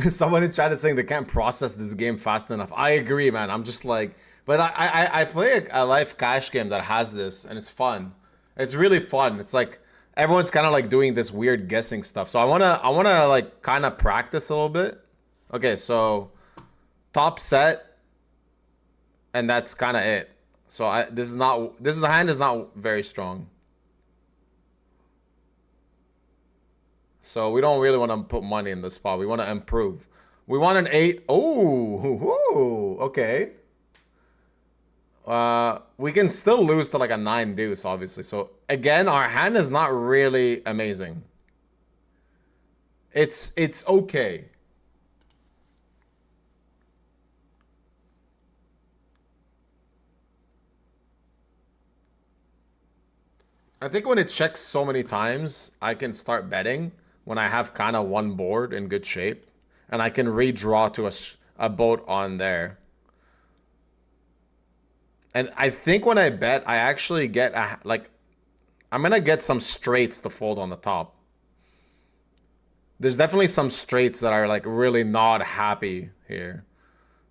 Someone in chat is saying they can't process this game fast enough. I agree, man. I'm just like... but I play a live cash game that has this, and it's fun. It's really fun. It's like... everyone's kind of like doing this weird guessing stuff. So I wanna like kind of practice a little bit. Okay, so... top set. And that's kind of it. So the hand is not very strong. So we don't really want to put money in this spot. We want to improve. We want an 8. Oh, okay. We can still lose to like a 9 deuce, obviously. So again, our hand is not really amazing. It's okay. I think when it checks so many times, I can start betting. When I have kind of one board in good shape, and I can redraw to a boat on there. And I think when I bet, I actually get I'm gonna get some straights to fold on the top. There's definitely some straights that are like really not happy here.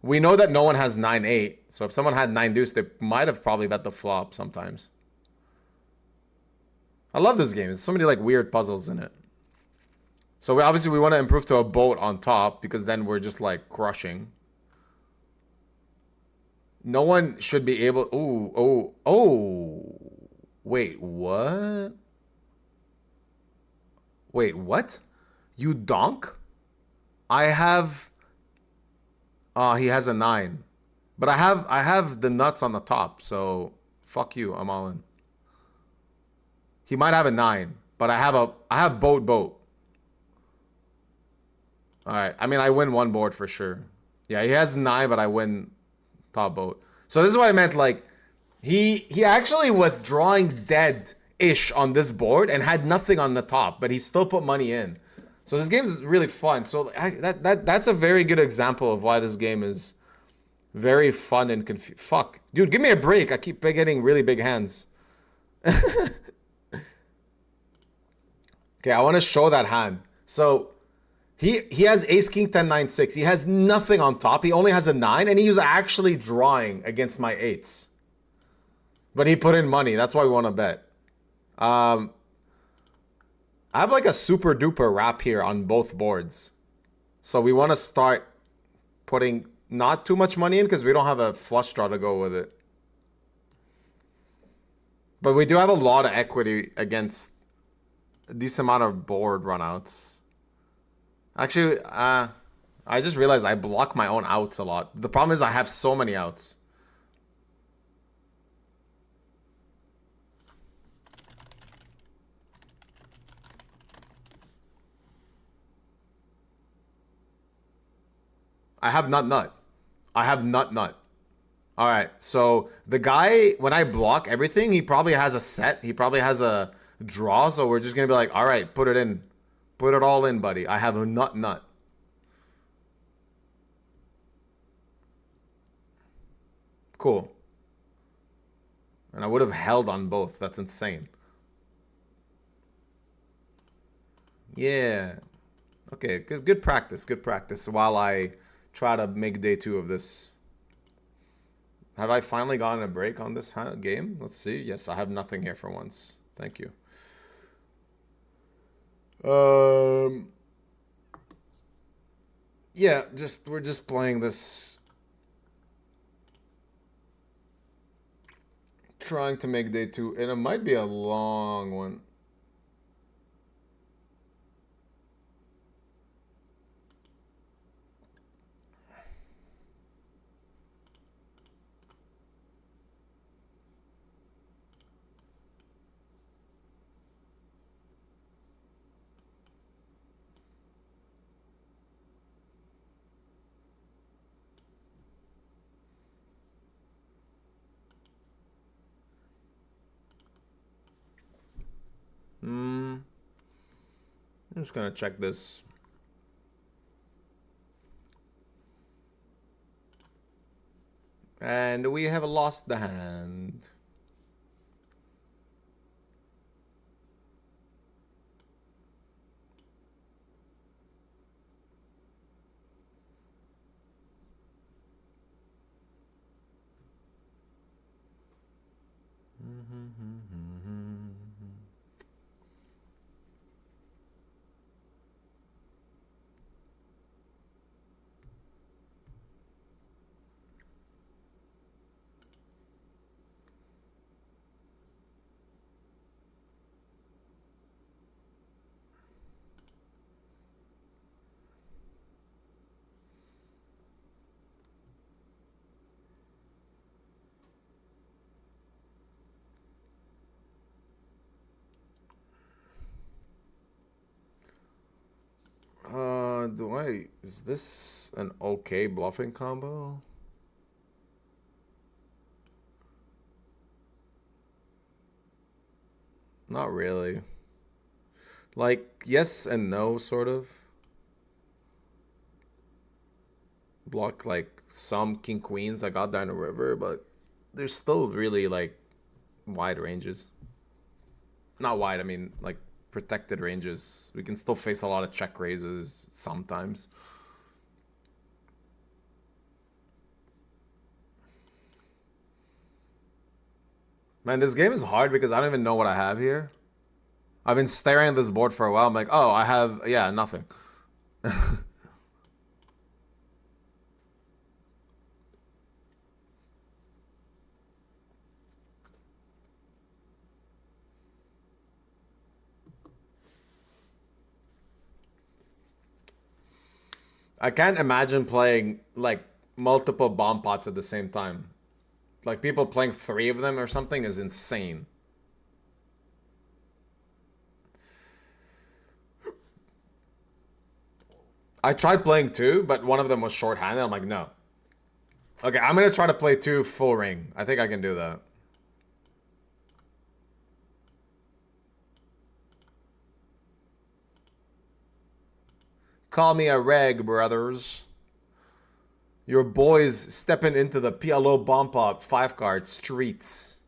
We know that no one has 9-8. So if someone had 9 deuce, they might have probably bet the flop sometimes. I love this game. There's so many like weird puzzles in it. So obviously we want to improve to a boat on top because then we're just like crushing. No one should be able... Oh. Wait, what? Wait, what? You donk? I have... he has a 9. But I have the nuts on the top, so fuck you, I'm all in. He might have a 9, but I have boat. Alright, I mean I win one board for sure. Yeah, he has 9, but I win top boat. So this is what I meant, like, he actually was drawing dead-ish on this board and had nothing on the top, but he still put money in. So this game is really fun. So that's a very good example of why this game is very fun and fuck. Dude, give me a break. I keep getting really big hands. Okay, I want to show that hand. So he has ace king 10 9 6. He has nothing on top. He only has a 9 and he was actually drawing against my 8s. But he put in money. That's why we want to bet. I have like a super duper wrap here on both boards. So we want to start putting not too much money in because we don't have a flush draw to go with it. But we do have a lot of equity against a decent amount of board runouts. Actually, I just realized I block my own outs a lot. The problem is I have so many outs. I have nut. I have nut. All right, so the guy, when I block everything, he probably has a set. He probably has a draw, so we're just going to be like, all right, put it in. Put it all in, buddy. I have a nut. Cool. And I would have held on both. That's insane. Yeah. Okay, good practice. Good practice while I try to make day 2 of this. Have I finally gotten a break on this game? Let's see. Yes, I have nothing here for once. Thank you. Yeah, we're just playing this, trying to make day 2, and it might be a long one. I'm just gonna check this. And we have lost the hand. Is this an okay bluffing combo? Not really. Like, yes and no, sort of. Block, like, some king queens I got down the river, but there's still really, like, wide ranges. Not wide, I mean, like, protected ranges. We can still face a lot of check raises sometimes. Man, this game is hard because I don't even know what I have here. I've been staring at this board for a while. I'm like, oh, I have, yeah, nothing. I can't imagine playing like multiple bomb pots at the same time. Like people playing 3 of them or something is insane. I tried playing 2, but one of them was short-handed. I'm like, no. Okay, I'm gonna try to play 2 full ring. I think I can do that. Call me a reg, brothers. Your boys stepping into the PLO bomb pop 5 card streets.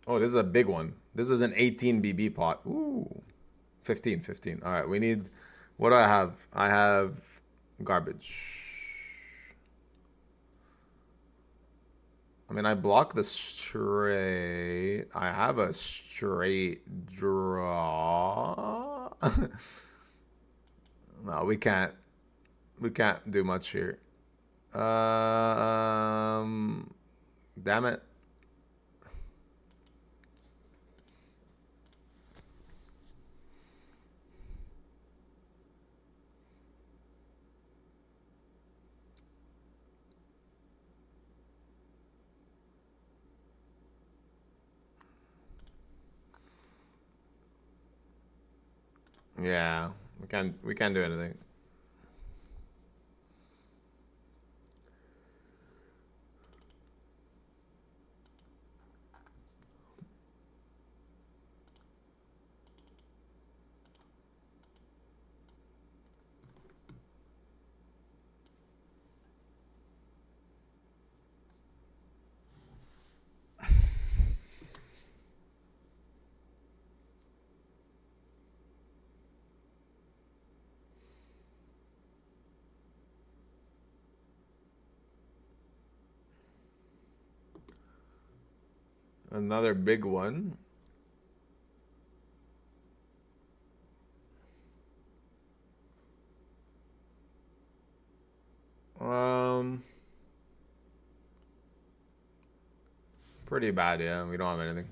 Oh, this is a big one. This is an 18 BB pot. Ooh. 15. All right, we need... What do I have? I have garbage. I mean, I block the straight. I have a straight draw. No, we can't. We can't do much here. Damn it. Yeah, we can't do anything. Another big one. Pretty bad, yeah. We don't have anything.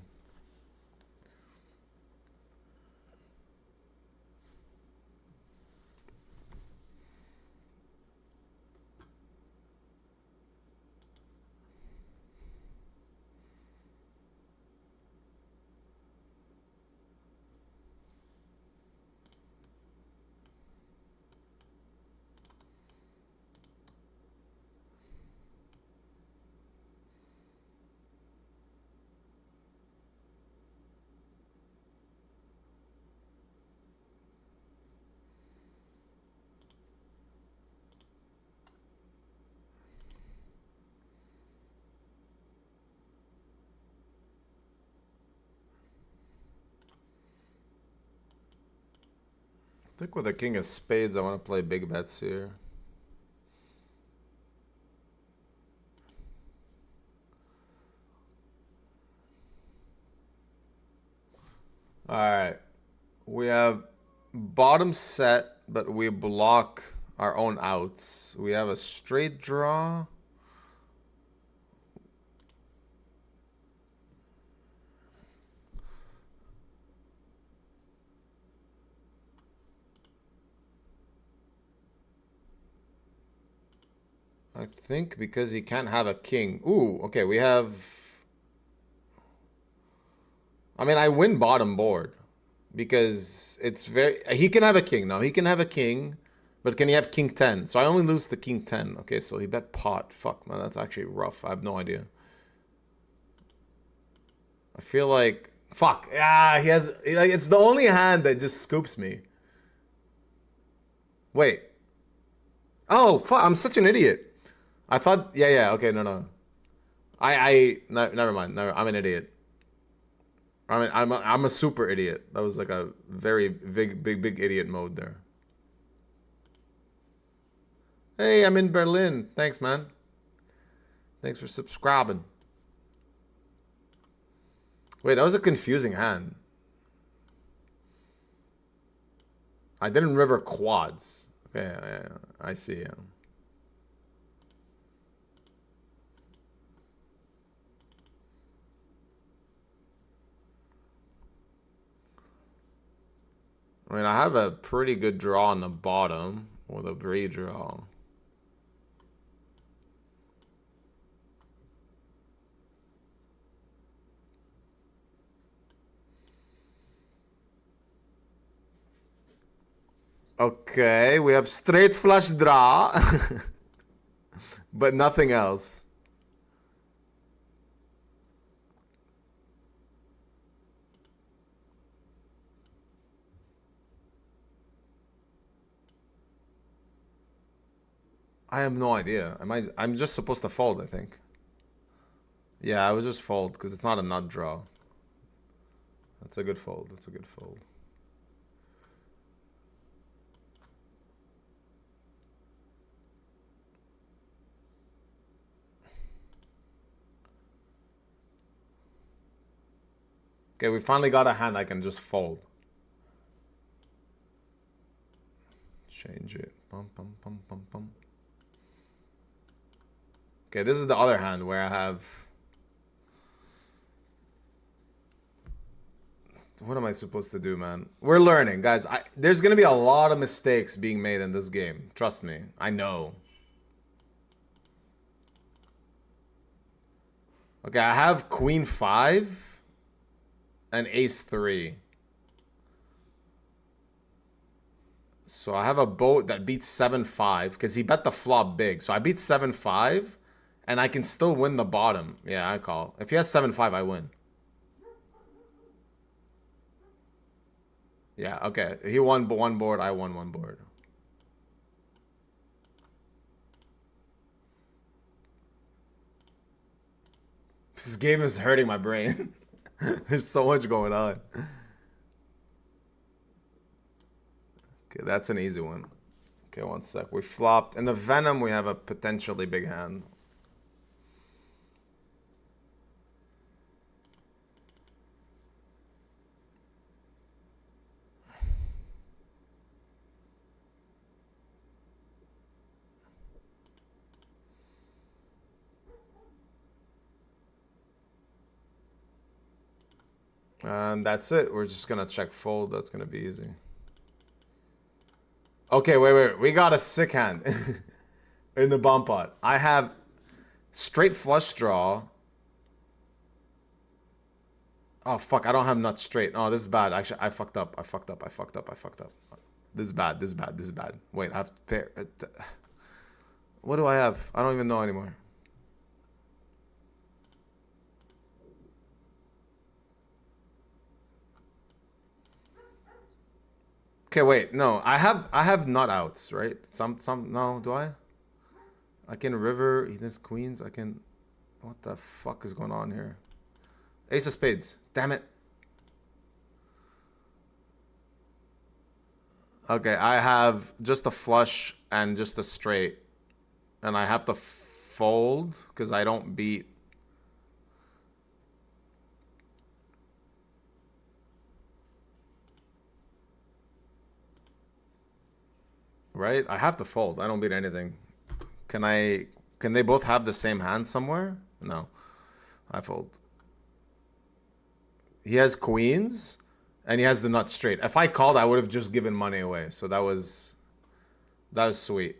I think with the king of spades, I want to play big bets here. All right. We have bottom set, but we block our own outs. We have a straight draw. I think because he can't have a king. Ooh, okay, we have... I mean, I win bottom board because it's very... He can have a king now. He can have a king, but can he have king 10? So I only lose the king 10. Okay, so he bet pot. Fuck, man, that's actually rough. I have no idea. I feel like... Fuck. Ah, he has... Like, it's the only hand that just scoops me. Wait. Oh, fuck, I'm such an idiot. I thought... Yeah, okay, no. No, never mind. Never, I'm an idiot. I'm a super idiot. That was like a very big idiot mode there. Hey, I'm in Berlin. Thanks, man. Thanks for subscribing. Wait, that was a confusing hand. I didn't river quads. Okay, I see. Yeah. I mean, I have a pretty good draw on the bottom with a redraw. Okay, we have straight flush draw, but nothing else. I have no idea. I'm just supposed to fold, I think. Yeah, I was just fold because it's not a nut draw. That's a good fold. That's a good fold. Okay, we finally got a hand I can just fold. Change it. Bum, bum, bum, bum, bum. Okay, this is the other hand where I have... What am I supposed to do, man? We're learning, guys. There's going to be a lot of mistakes being made in this game. Trust me. I know. Okay, I have Queen 5 and Ace 3. So I have a boat that beats 7-5 because he bet the flop big. So I beat 7-5 and I can still win the bottom. Yeah, I call. If he has 7-5, I win. Yeah, okay. He won one board, I won one board. This game is hurting my brain. There's so much going on. Okay, that's an easy one. Okay, one sec. We flopped. In the Venom, we have a potentially big hand. And that's it. We're just gonna check fold. That's gonna be easy. Okay, wait. We got a sick hand in the bomb pot. I have straight flush draw. Oh, fuck. I don't have nuts straight. Oh, this is bad. Actually, I fucked up. This is bad. Wait, I have to pair. What do I have? I don't even know anymore. Okay, wait, no, I have nut outs, right? No, do I? I can river, he has queens, I can, what the fuck is going on here? Ace of spades, damn it. Okay, I have just a flush and just a straight. And I have to fold because I don't beat. Right? I have to fold. I don't beat anything. Can they both have the same hand somewhere? No. I fold. He has queens and he has the nut straight. If I called, I would have just given money away. So that was sweet.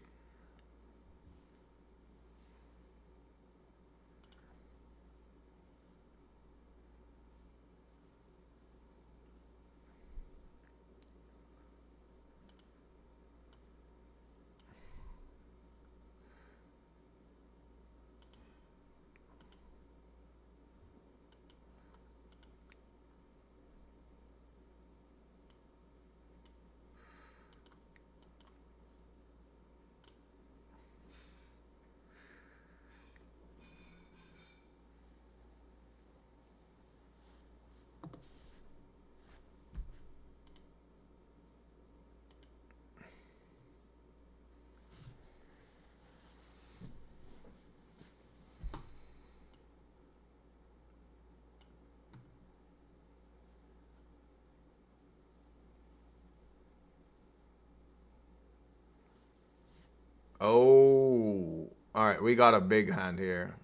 Oh. Alright, we got a big hand here.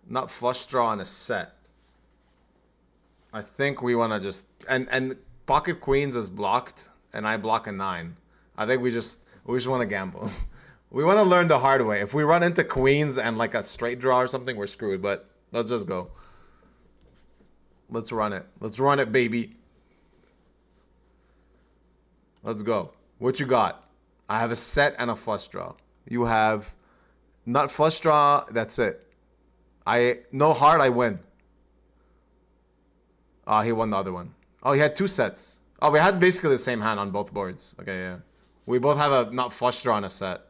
Not flush draw on a set. I think we want to just... And pocket queens is blocked, and I block a 9. I think we just want to gamble. We want to learn the hard way. If we run into queens and like a straight draw or something, we're screwed. But let's just go. Let's run it. Let's run it, baby. Let's go. What you got? I have a set and a flush draw. You have not flush draw. That's it. No heart. I win. He won the other one. Oh, he had 2 sets. Oh, we had basically the same hand on both boards. Okay, yeah. We both have a not flush draw on a set.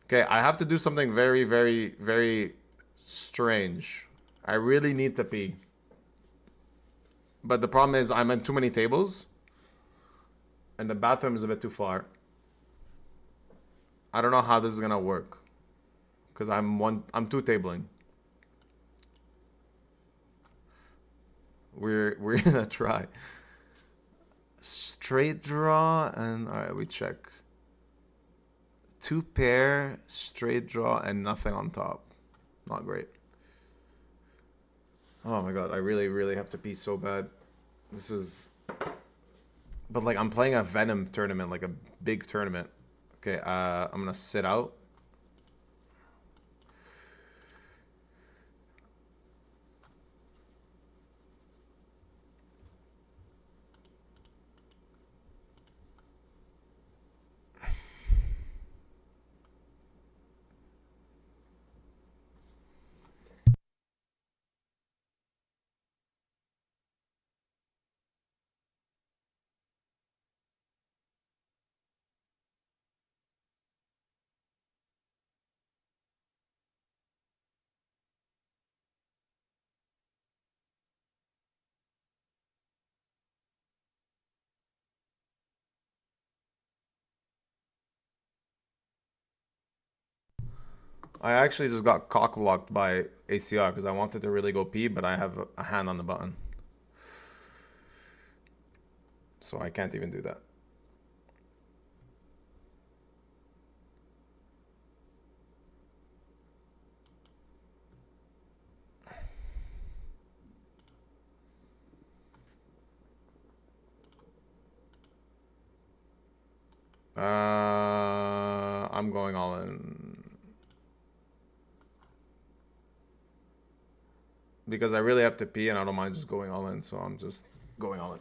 Okay, I have to do something very, very, very strange. I really need to pee. But the problem is I'm at too many tables. And the bathroom is a bit too far. I don't know how this is gonna work. Because I'm 2 tabling. We're gonna try. Straight draw and alright, we check. 2 pair, straight draw, and nothing on top. Not great. Oh my god, I really, really have to pee so bad. This is... But like, I'm playing a VENOM tournament, like a big tournament. Okay, I'm gonna sit out. I actually just got cock blocked by ACR because I wanted to really go pee, but I have a hand on the button. So I can't even do that. I'm going all in. Because I really have to pee and I don't mind just going all in, so I'm just going all in.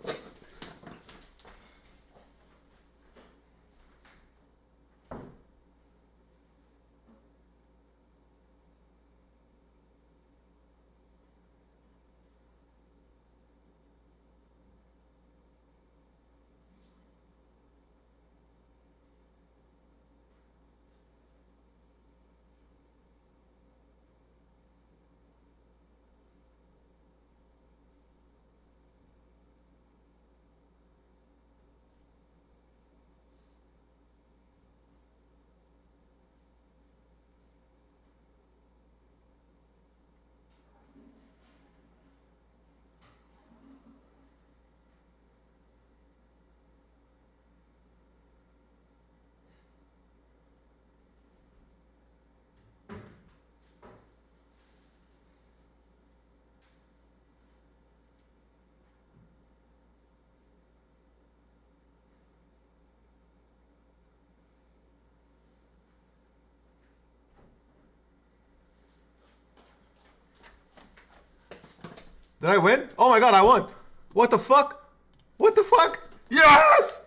Did I win? Oh my god, I won! What the fuck? What the fuck? Yes!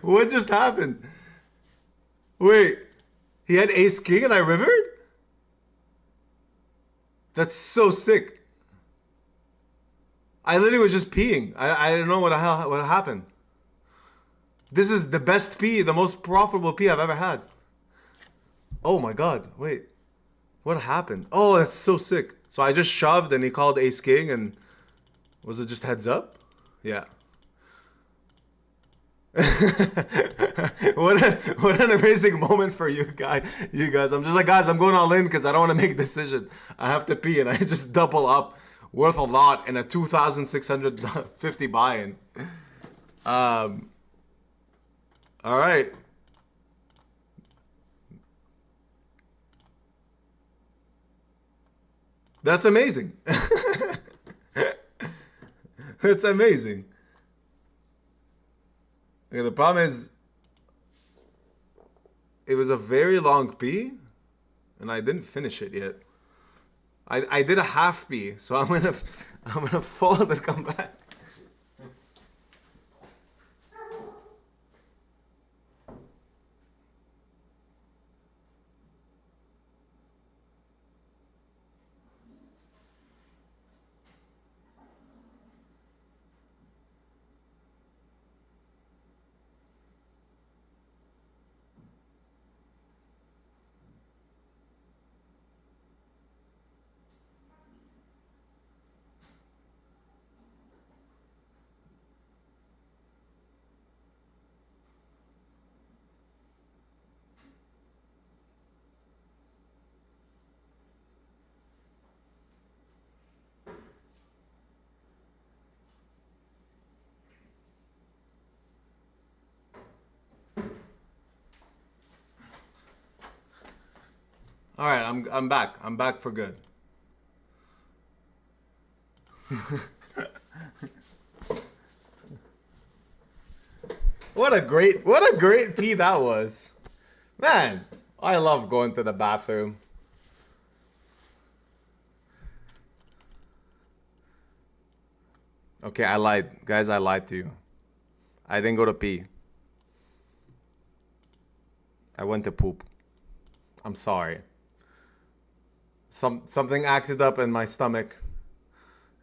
What just happened? Wait, he had ace king and I rivered? That's so sick. I literally was just peeing. I don't know what happened. This is the best pee, the most profitable pee I've ever had. Oh my god, wait. What happened? Oh, that's so sick. So I just shoved and he called ace king and... Was it just heads up? Yeah. what an amazing moment for you guys. I'm just like, guys, I'm going all in because I don't want to make a decision. I have to pee and I just double up. Worth a lot in a 2,650 buy-in. All right. That's amazing. That's amazing. Okay, the problem is, it was a very long P, and I didn't finish it yet. I did a half P, so I'm gonna fold and come back. All right, I'm back. I'm back for good. What a great pee that was. Man, I love going to the bathroom. Okay, I lied. Guys, I lied to you. I didn't go to pee. I went to poop. I'm sorry. Something acted up in my stomach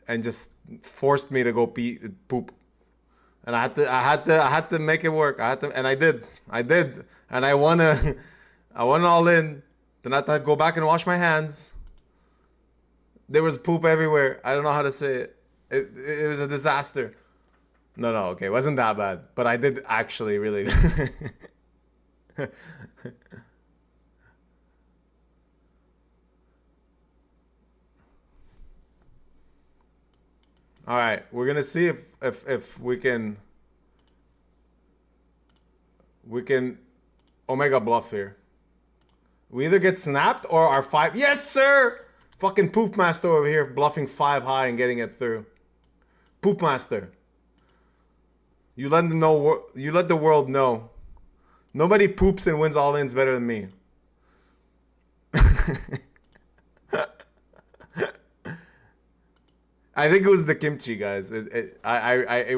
and just forced me to go poop. And I had to make it work. And I did. And I won all in. Then I had to go back and wash my hands. There was poop everywhere. I don't know how to say it. It was a disaster. No, okay, it wasn't that bad. But I did actually really. All right, we're gonna see if we can Omega bluff here. We either get snapped or our 5. Yes, sir. Fucking Poop Master over here bluffing 5 high and getting it through. Poop Master. You let the world know. Nobody poops and wins all-ins better than me. I think it was the kimchi, guys. It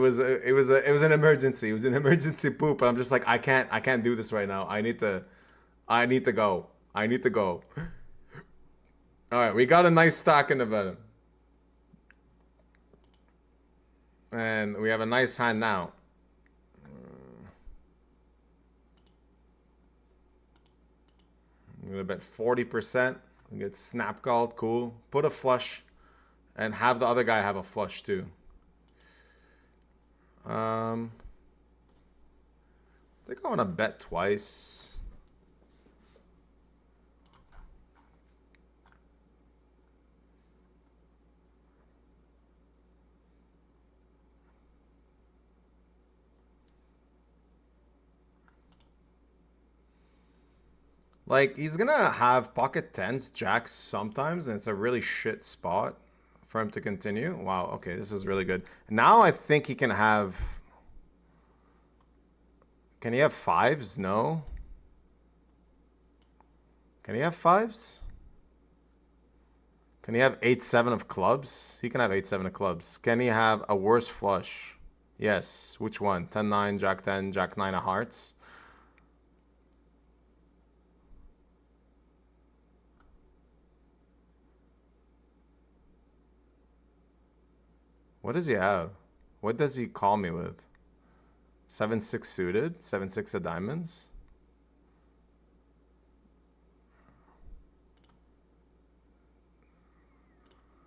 was an emergency. It was an emergency poop, and I'm just like, I can't do this right now. I need to go. All right, we got a nice stack in the Venom, and we have a nice hand now. I'm gonna bet 40%. We get snap called. Cool. Put a flush. And have the other guy have a flush too. I think I want to bet twice. Like, he's gonna have pocket 10s, jacks sometimes, and it's a really shit spot for him to continue. Wow, okay, this is really good. Now I think he can have... Can he have 5s? No. Can he have 5s? Can he have 8-7 of clubs? He can have 8-7 of clubs. Can he have a worse flush? Yes. Which one? 10-9, Jack 10, Jack 9 of hearts. What does he have? What does he call me with? 7-6 suited? 7-6 of diamonds?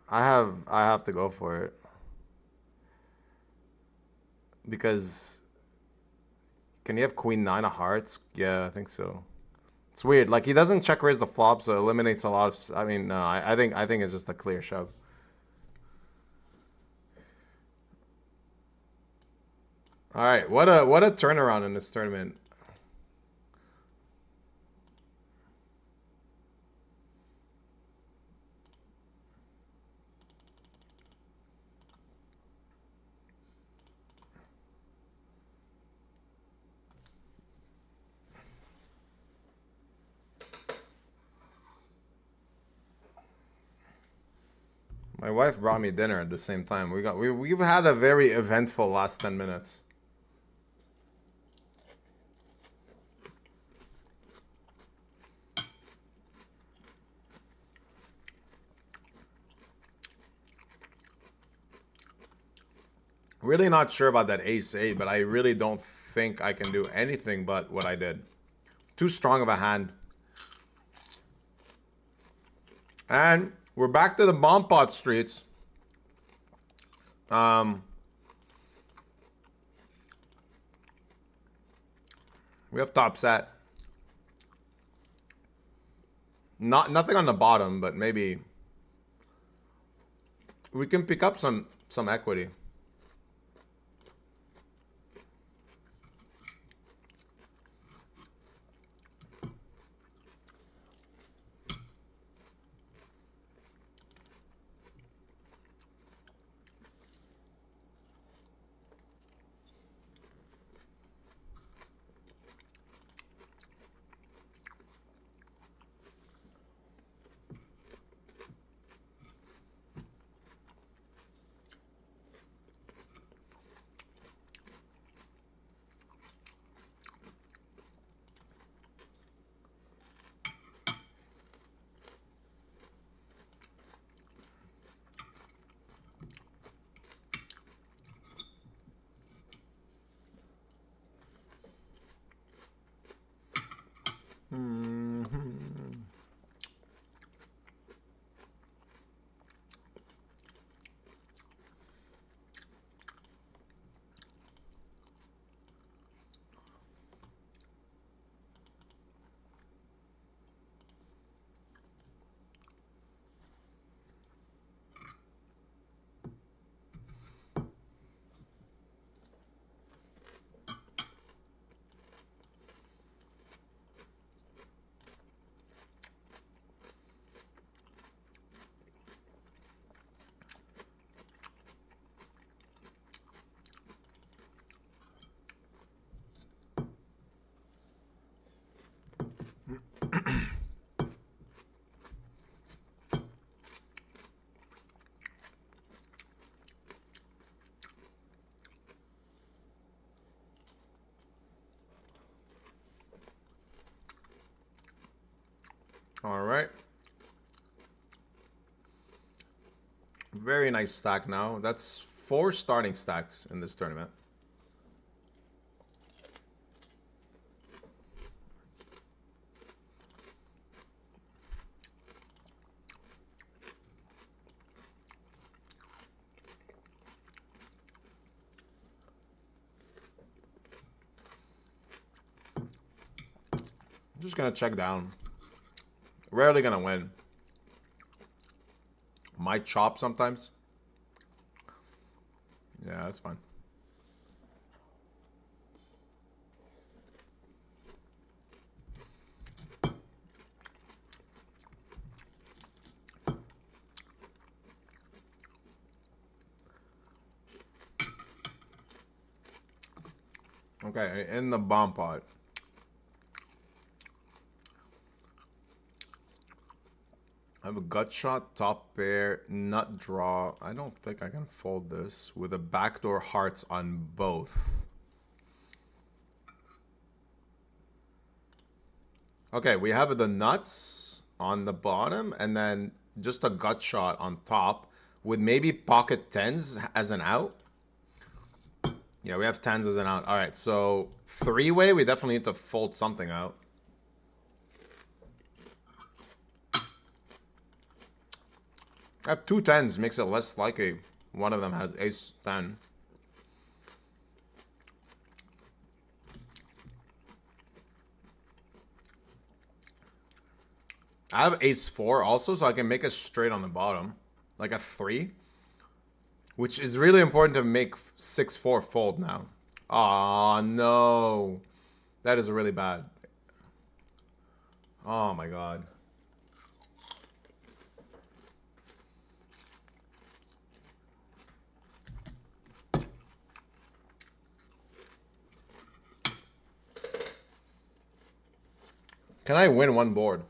I have to go for it. Because can he have Queen 9 of hearts? Yeah, I think so. It's weird. Like, he doesn't check raise the flop, so it eliminates a lot of... I mean, no, I think it's just a clear shove. All right, what a turnaround in this tournament. My wife brought me dinner at the same time. We've had a very eventful last 10 minutes. Really not sure about that ace-8, but I really don't think I can do anything but what I did. Too strong of a hand. And we're back to the bomb pot streets. We have top set. Nothing on the bottom, but maybe we can pick up some equity. All right. Very nice stack now. That's 4 starting stacks in this tournament. I'm just gonna check down. Rarely gonna win. Might chop sometimes. Yeah, that's fine. Okay, in the bomb pot. I have a gut shot, top pair, nut draw. I don't think I can fold this with a backdoor hearts on both. Okay, we have the nuts on the bottom and then just a gut shot on top with maybe pocket tens as an out. Yeah, we have tens as an out. All right, so three-way, we definitely need to fold something out. I have 2 tens, makes it less likely one of them has ace 10. I have ace 4 also, so I can make a straight on the bottom. Like a 3. Which is really important to make 6-4 fold now. Aw, no. That is really bad. Oh my god. Can I win one board?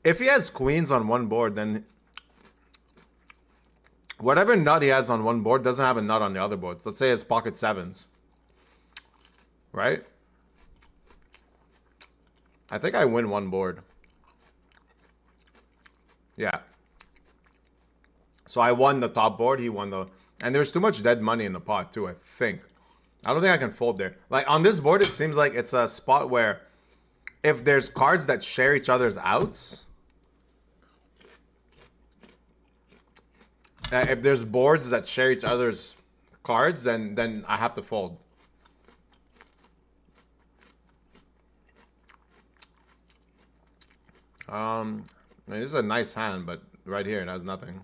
If he has queens on one board, then Whatever nut he has on one board doesn't have a nut on the other board. Let's say it's pocket sevens. Right? I think I win one board. Yeah. So I won the top board, he won the... And there's too much dead money in the pot too, I think. I don't think I can fold there. Like, on this board, it seems like it's a spot where if there's cards that share each other's outs... if there's boards that share each other's cards, then I have to fold. I mean, this is a nice hand, but right here it has nothing.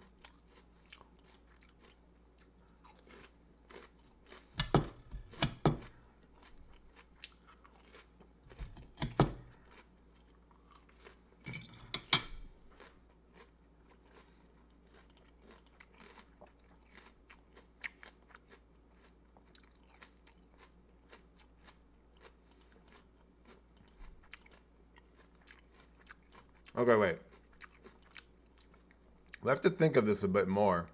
Okay, wait. We have to think of this a bit more.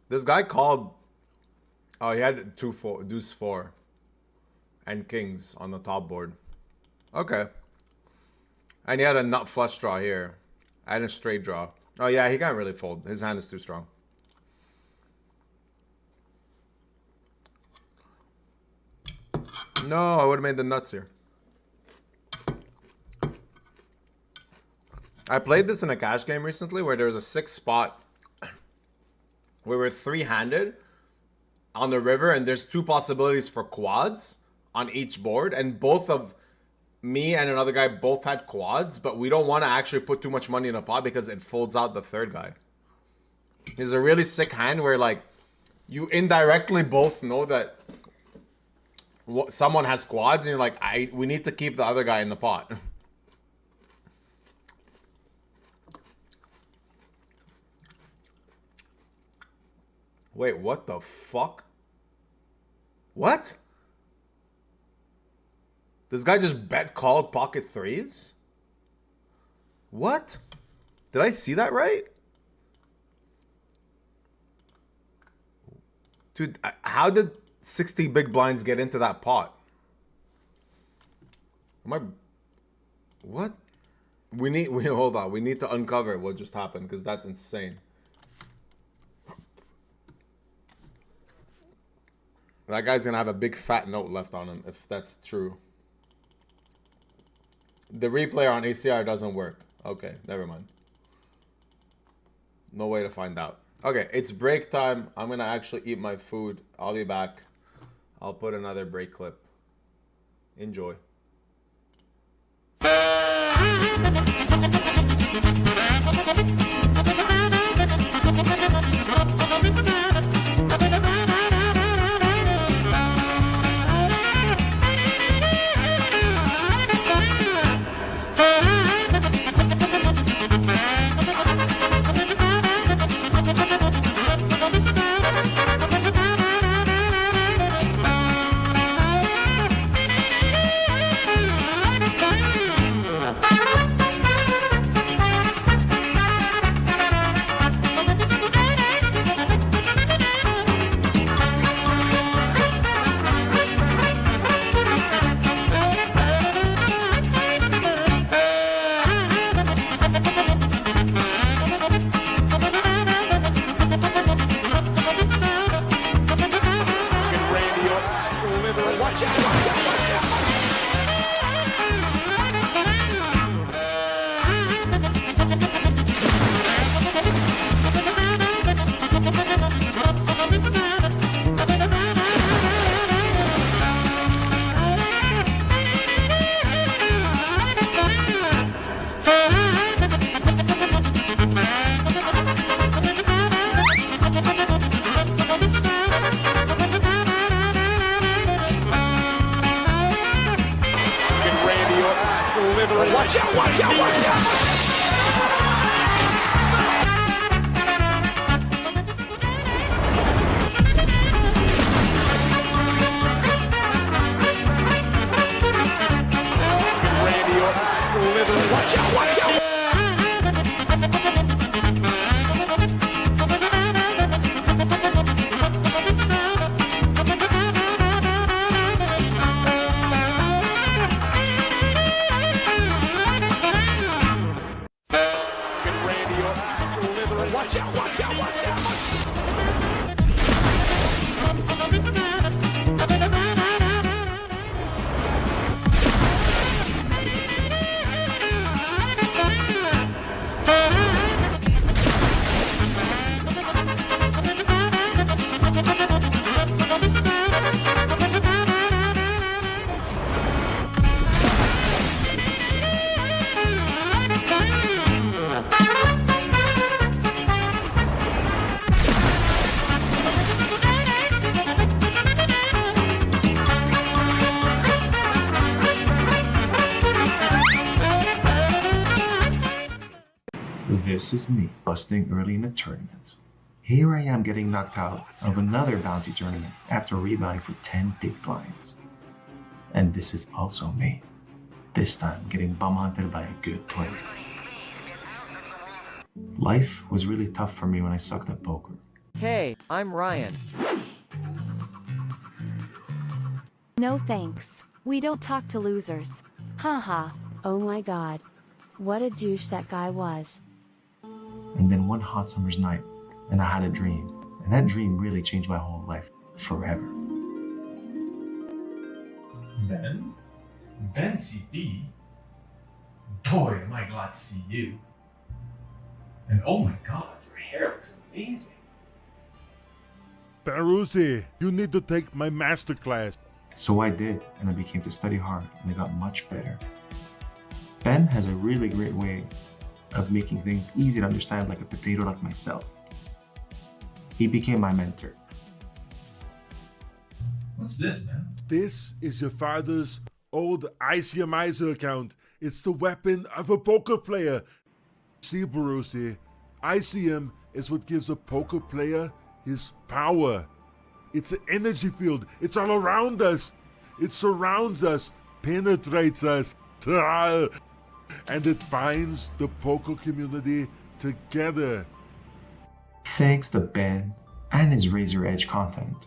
This guy called... Oh, he had deuce 4. And kings on the top board. Okay. And he had a nut flush draw here. And a straight draw. Oh yeah, he can't really fold. His hand is too strong. No, I would have made the nuts here. I played this in a cash game recently where there was a 6 spot where we're 3-handed on the river and there's 2 possibilities for quads on each board, and both of me and another guy both had quads, but we don't want to actually put too much money in a pot because it folds out the third guy. It's a really sick hand where, like, you indirectly both know that someone has quads and you're like, we need to keep the other guy in the pot. Wait, what the fuck? What? This guy just bet called pocket 3s? What? Did I see that right? Dude, how did 60 big blinds get into that pot? What? Hold on. We need to uncover what just happened because that's insane. That guy's gonna have a big fat note left on him if that's true. The replayer on ACR doesn't work. Okay, never mind. No way to find out. Okay, it's break time. I'm gonna actually eat my food. I'll be back. I'll put another break clip. Enjoy. This is me busting early in a tournament. Here I am getting knocked out of another bounty tournament after rebuying for 10 big blinds. And this is also me, this time getting bum hunted by a good player. Life was really tough for me when I sucked at poker. Hey, I'm Ryan. No thanks. We don't talk to losers. Haha. Oh my god. What a douche that guy was. And then one hot summer's night, and I had a dream. And that dream really changed my whole life forever. Ben? Ben CB? Boy, am I glad to see you. And oh my god, your hair looks amazing. Beriuzy, you need to take my masterclass. So I did, and I became to study hard, and I got much better. Ben has a really great way of making things easy to understand like a potato like myself. He became my mentor. What's this, man? This is your father's old ICMizer account. It's the weapon of a poker player. See, Beriuzy, ICM is what gives a poker player his power. It's an energy field. It's all around us. It surrounds us, penetrates us. And it binds the poker community together. Thanks to Ben and his Razor Edge content.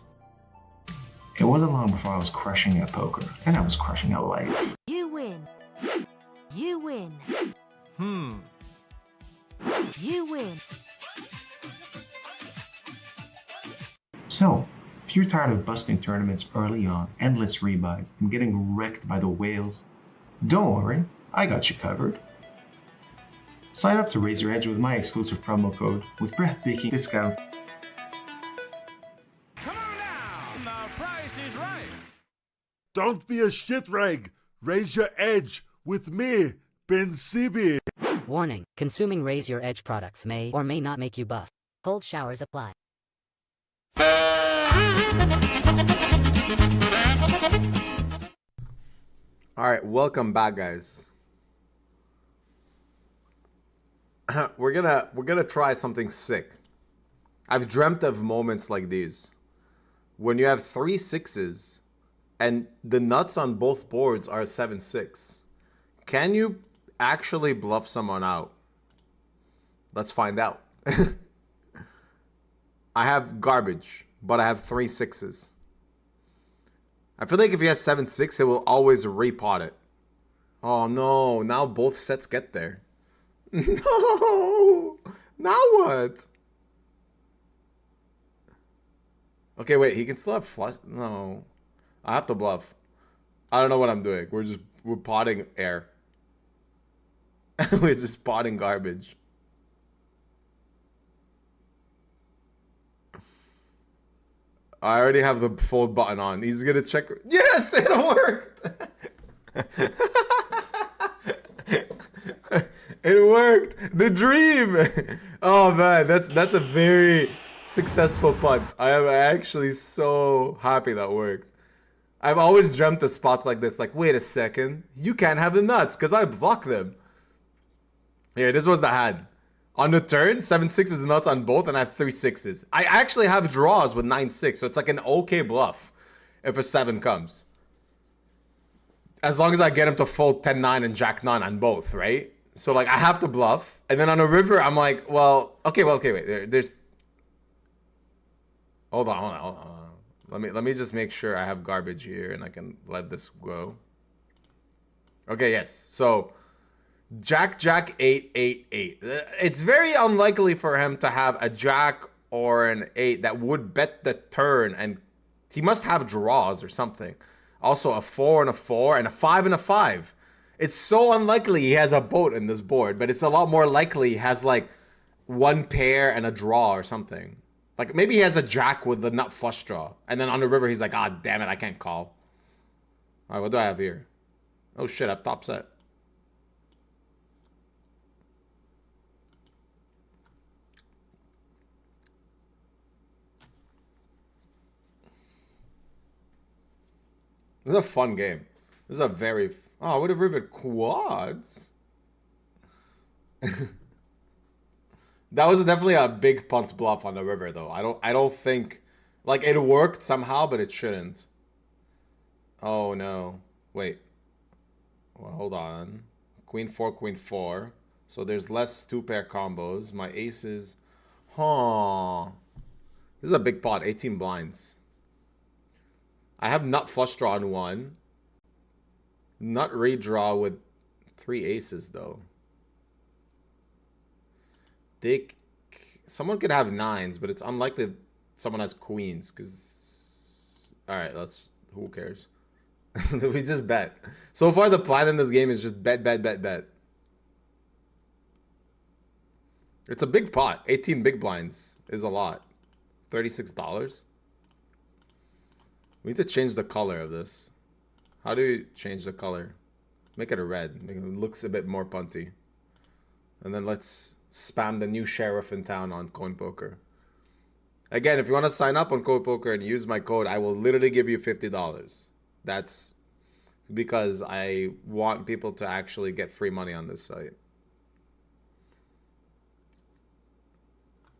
It wasn't long before I was crushing at poker, and I was crushing at life. You win. You win. You win. So, if you're tired of busting tournaments early on, endless rebuys, and getting wrecked by the whales, don't worry, I got you covered. Sign up to Razor Edge with my exclusive promo code with breathtaking discount. Come on down, the price is right. Don't be a shit rag. Raise your edge with me, Ben CB. Warning, consuming Raise Your Edge products may or may not make you buff. Cold showers apply. Alright, welcome back, guys. We're gonna try something sick. I've dreamt of moments like these. When you have 3 6s and the nuts on both boards are 7-6. Can you actually bluff someone out? Let's find out. I have garbage, but I have 3 6s. I feel like if he has 7-6, he will always repot it. Oh no, now both sets get there. No! Now what? Okay, wait, he can still have flush. No. I have to bluff. I don't know what I'm doing. We're potting air. We're just potting garbage. I already have the fold button on. He's gonna check. Yes, it worked. It worked. The dream. Oh man, that's a very successful punt. I am actually so happy that worked. I've always dreamt of spots like this. Like, wait a second, you can't have the nuts because I block them. Here, this was the hand. On the turn, 7-6 is nuts on both, and I have 3 6s. I actually have draws with 9-6, so it's like an okay bluff if a 7 comes. As long as I get him to fold 10-9 and Jack-9 on both, right? So, like, I have to bluff. And then on a river, I'm like, well, okay, wait. There's... Hold on. Let me just make sure I have garbage here and I can let this go. Okay, yes. So, Jack, Jack, 8, 8, 8. It's very unlikely for him to have a Jack or an 8 that would bet the turn, and he must have draws or something. Also, a 4 and a 4 and a 5 and a 5. It's so unlikely he has a boat in this board, but it's a lot more likely he has like one pair and a draw or something. Like maybe he has a Jack with the nut flush draw, and then on the river he's like, ah, damn it, I can't call. All right, what do I have here? Oh shit, I have top set. This is a fun game. This is a very... Oh, I would have riveted quads. That was definitely a big punt bluff on the river, though. I don't think... Like, it worked somehow, but it shouldn't. Oh, no. Wait. Well, hold on. Queen 4, Queen 4. So there's less two-pair combos. My aces... Huh. This is a big pot. 18 blinds. I have nut flush draw on 1. Nut redraw with 3 aces, though. Someone could have 9s, but it's unlikely someone has queens, because... Alright, who cares? We just bet. So far, the plan in this game is just bet, bet, bet, bet. It's a big pot. 18 big blinds is a lot. $36? We need to change the color of this. How do you change the color? Make it a red. Make it looks a bit more punty. And then let's spam the new sheriff in town on Coin Poker. Again, if you want to sign up on Coin Poker and use my code, I will literally give you $50. That's because I want people to actually get free money on this site.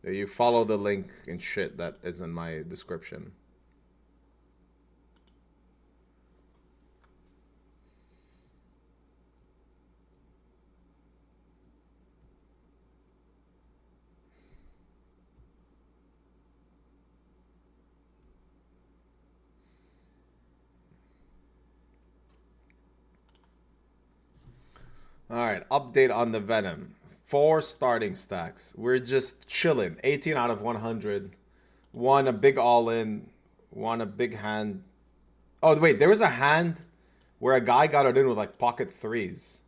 You follow the link and shit that is in my description. All right, update on the Venom. 4 starting stacks. We're just chilling. 18 out of 100. One a big all-in. One a big hand. Oh, wait, there was a hand where a guy got it in with like pocket 3s.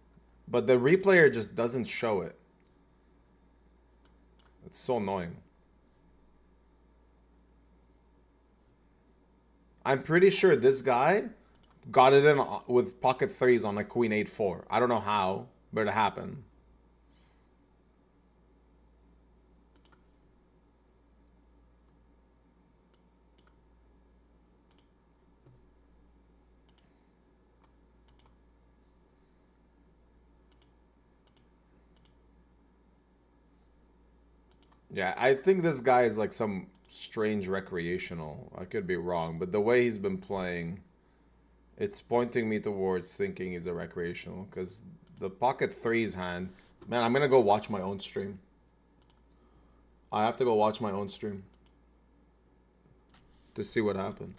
But the replayer just doesn't show it. It's so annoying. I'm pretty sure this guy got it in with pocket 3s on a queen 8-4. I don't know how, but it happened. Yeah, I think this guy is like some strange recreational. I could be wrong, but the way he's been playing, it's pointing me towards thinking he's a recreational, because the pocket 3s hand... Man, I'm going to go watch my own stream. I have to go watch my own stream to see what happened.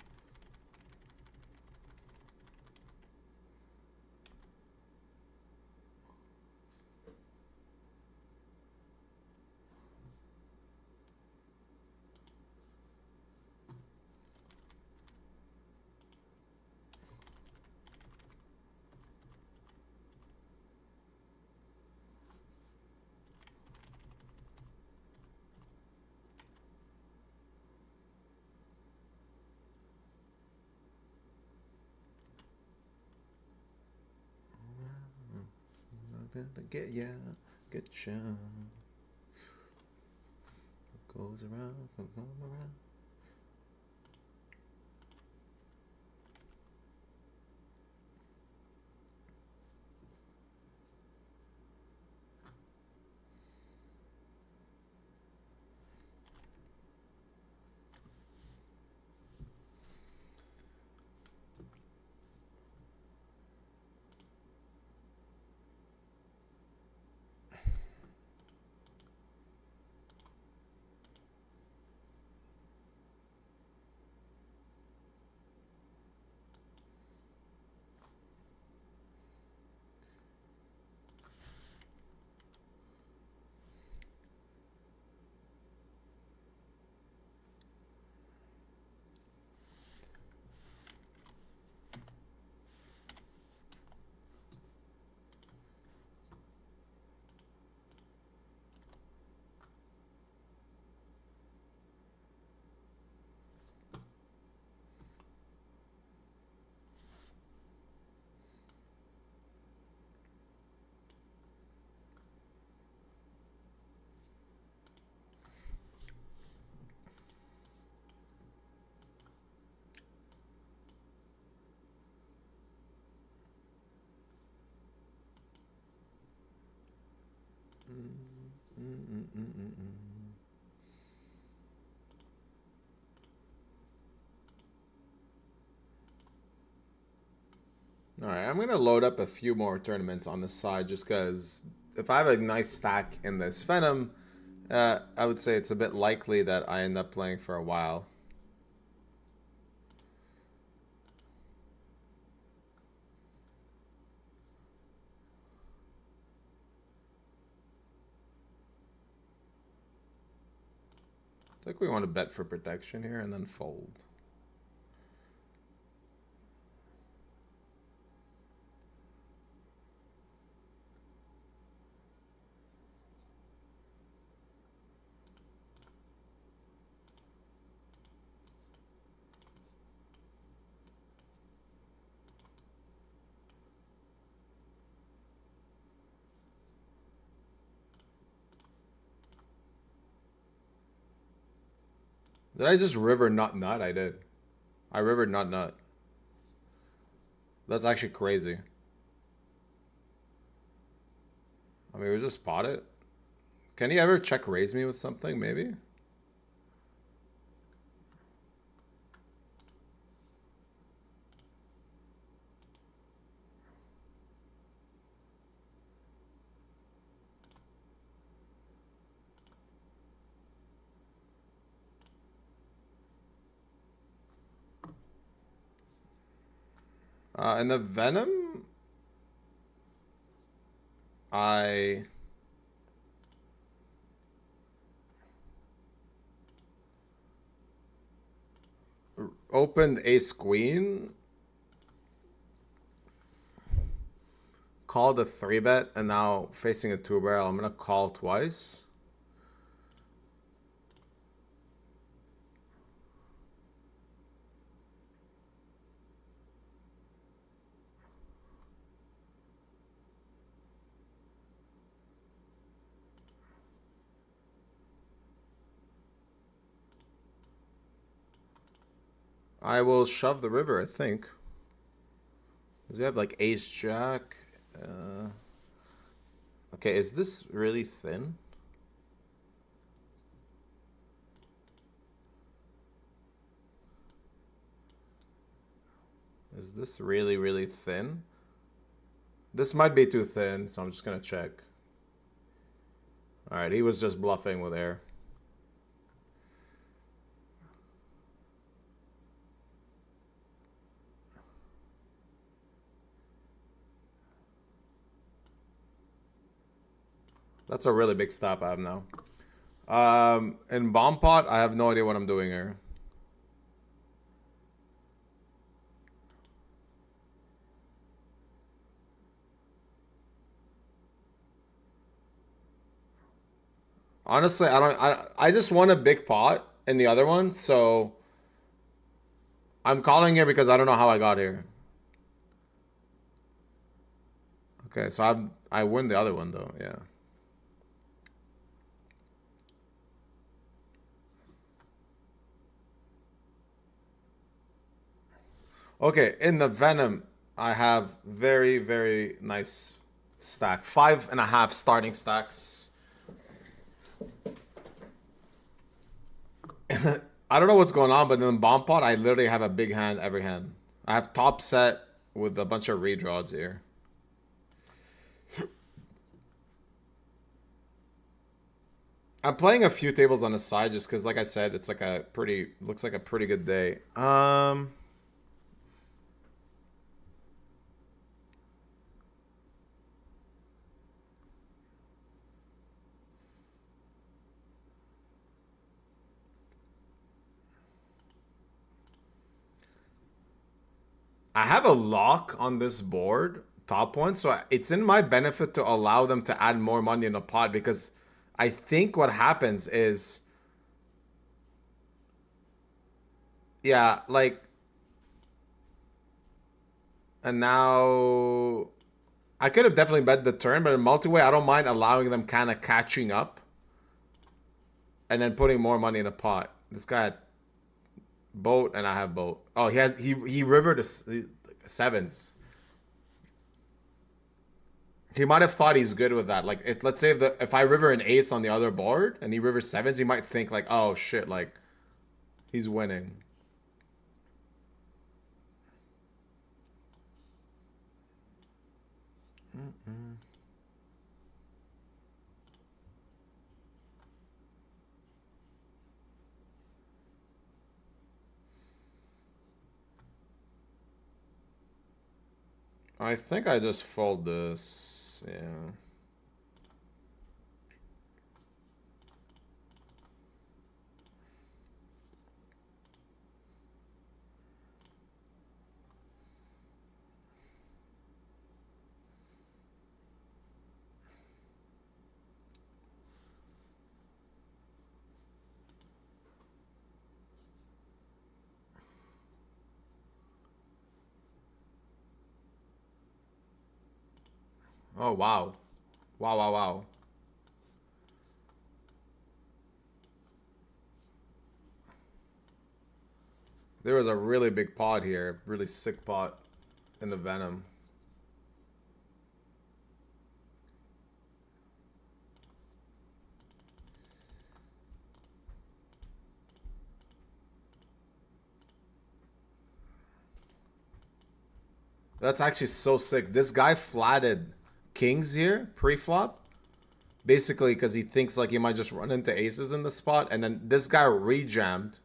Get ya, get ya. Goes around, goes around. Alright, I'm gonna load up a few more tournaments on the side just because if I have a nice stack in this Venom, I would say it's a bit likely that I end up playing for a while. I think we want to bet for protection here and then fold. Did I just river nut nut? I did. I rivered nut nut. That's actually crazy. I mean, we just spot it. Can he ever check raise me with something, maybe? And the Venom, I opened ace queen, called a 3-bet, and now facing a 2-barrel. I'm gonna call twice. I will shove the river, I think. Does he have like ace jack? Okay, is this really thin? Is this really, really thin? This might be too thin, so I'm just gonna check. Alright, he was just bluffing with air. That's a really big stop I have now. In bomb pot, I have no idea what I'm doing here. Honestly, I just won a big pot in the other one, so I'm calling here because I don't know how I got here. Okay, so I win the other one though, yeah. Okay, in the Venom, I have very, very nice stack. 5.5 starting stacks. I don't know what's going on, but in the bomb pot, I literally have a big hand every hand. I have top set with a bunch of redraws here. I'm playing a few tables on the side just because, like I said, it's like a pretty, looks like a pretty good day. I have a lock on this board, top one, so it's in my benefit to allow them to add more money in the pot because I think what happens is, yeah, like, and now I could have definitely bet the turn, but in multi-way, I don't mind allowing them kind of catching up and then putting more money in the pot. This guy had boat and I have boat. Oh, he rivered sevens. He might have thought he's good with that. Like, if let's say if I river an ace on the other board and he river sevens, he might think like, oh shit, like he's winning. I think I just fold this. Yeah. Oh, wow. Wow, wow, wow. There was a really big pot here. Really sick pot in the Venom. That's actually so sick. This guy flatted kings here, pre-flop. Basically, because he thinks like he might just run into aces in the spot. And then this guy rejammed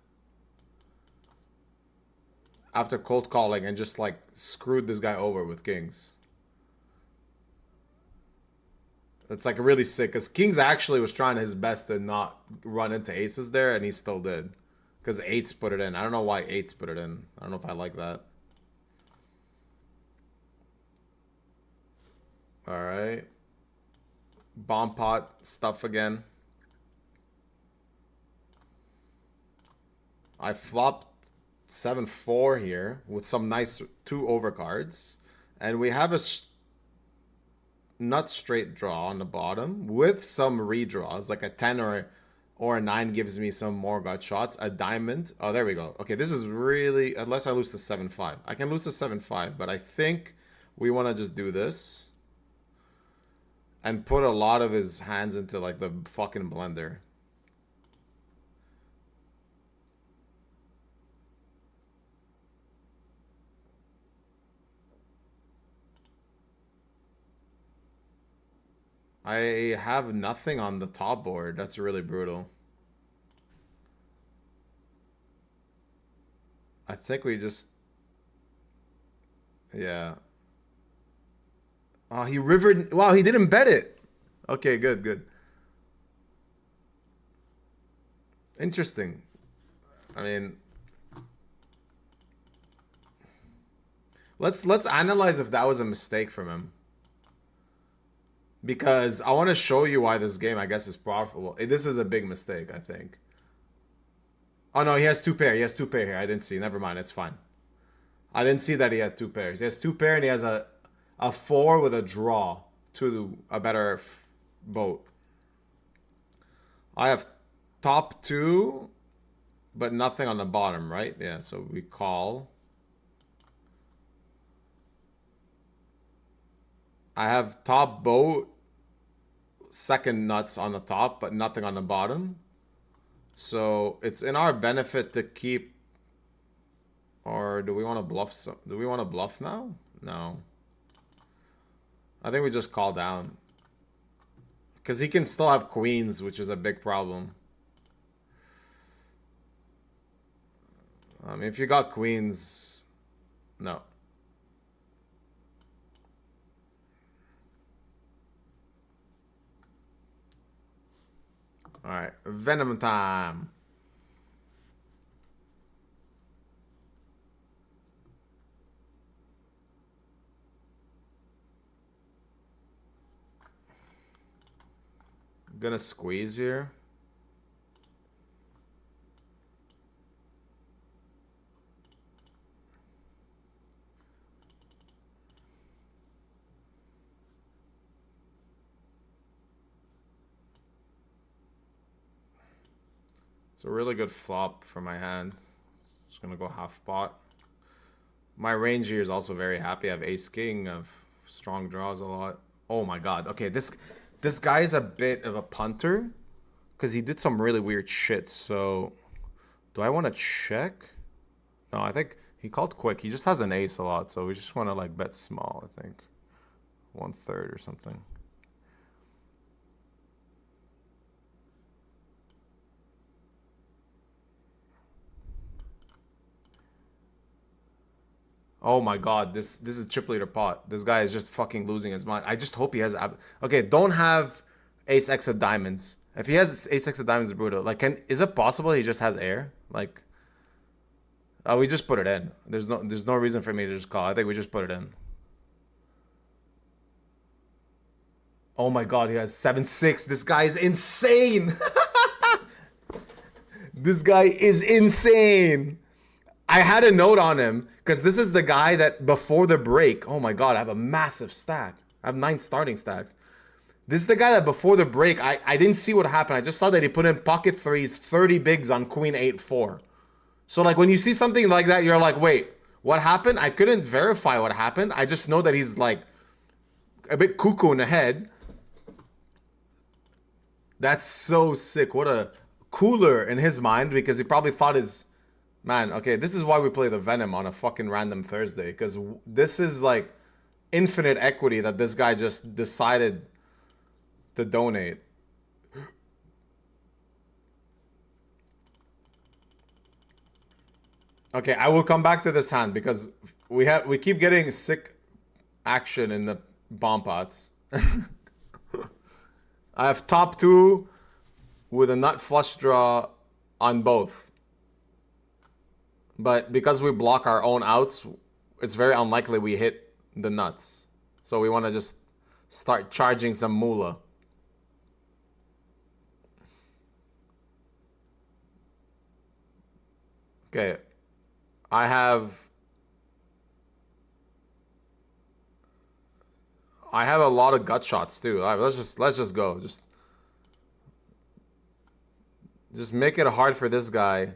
after cold calling and just like screwed this guy over with kings. It's like really sick. Because kings actually was trying his best to not run into aces there. And he still did. Because eights put it in. I don't know why eights put it in. I don't know if I like that. Alright. Bomb pot stuff again. I flopped 7-4 here with some nice 2 overcards. And we have a nut straight draw on the bottom with some redraws. Like a 10 or a 9 gives me some more gut shots. A diamond. Oh, there we go. Okay, this is really... Unless I lose to 7-5. I can lose to 7-5, but I think we want to just do this. And put a lot of his hands into like the fucking blender. I have nothing on the top board. That's really brutal. I think we just... Yeah. Oh, he rivered... Wow, he didn't bet it. Okay, good, good. Interesting. I mean... Let's analyze if that was a mistake from him. Because I want to show you why this game, I guess, is profitable. This is a big mistake, I think. Oh, no, he has 2 pair. He has 2 pair here. I didn't see. Never mind. It's fine. I didn't see that he had 2 pairs. He has 2 pair and he has a 4 with a draw to a better boat. I have top 2, but nothing on the bottom, right? Yeah, so we call. I have top boat, second nuts on the top, but nothing on the bottom. So it's in our benefit to keep. Or do we want to bluff? Do we want to bluff now? No. I think we just call down. Because he can still have queens, which is a big problem. I mean, if you got queens, no. Alright, Venom time. Gonna squeeze here. It's a really good flop for my hand. Just gonna go half pot. My range here is also very happy. I have ace king. I have strong draws a lot. Oh my god. Okay, this guy is a bit of a punter because he did some really weird shit. So, do I want to check? No, I think he called quick. He just has an ace a lot, so we just want to like bet small. I think 1/3 or something. Oh my god, this is chip leader pot. This guy is just fucking losing his mind. I just hope he has okay, don't have ace x of diamonds. If he has ace x of diamonds, brutal. Like, is it possible he just has air? Like, we just put it in. There's no reason for me to just call. I think we just put it in. Oh my god, he has 7-6. This guy is insane. This guy is insane. I had a note on him because this is the guy that before the break. Oh my god, I have a massive stack. I have 9 starting stacks. This is the guy that before the break, I didn't see what happened. I just saw that he put in pocket threes, 30 bigs on queen 8-4. So like when you see something like that, you're like, wait, what happened? I couldn't verify what happened. I just know that he's like a bit cuckoo in the head. That's so sick. What a cooler in his mind because he probably thought his... Man, okay, this is why we play the Venom on a fucking random Thursday. Because this is like infinite equity that this guy just decided to donate. Okay, I will come back to this hand because we keep getting sick action in the bomb pots. I have top 2 with a nut flush draw on both. But because we block our own outs, it's very unlikely we hit the nuts. So we want to just start charging some moolah. Okay. I have a lot of gut shots too. All right, let's just go. Just make it hard for this guy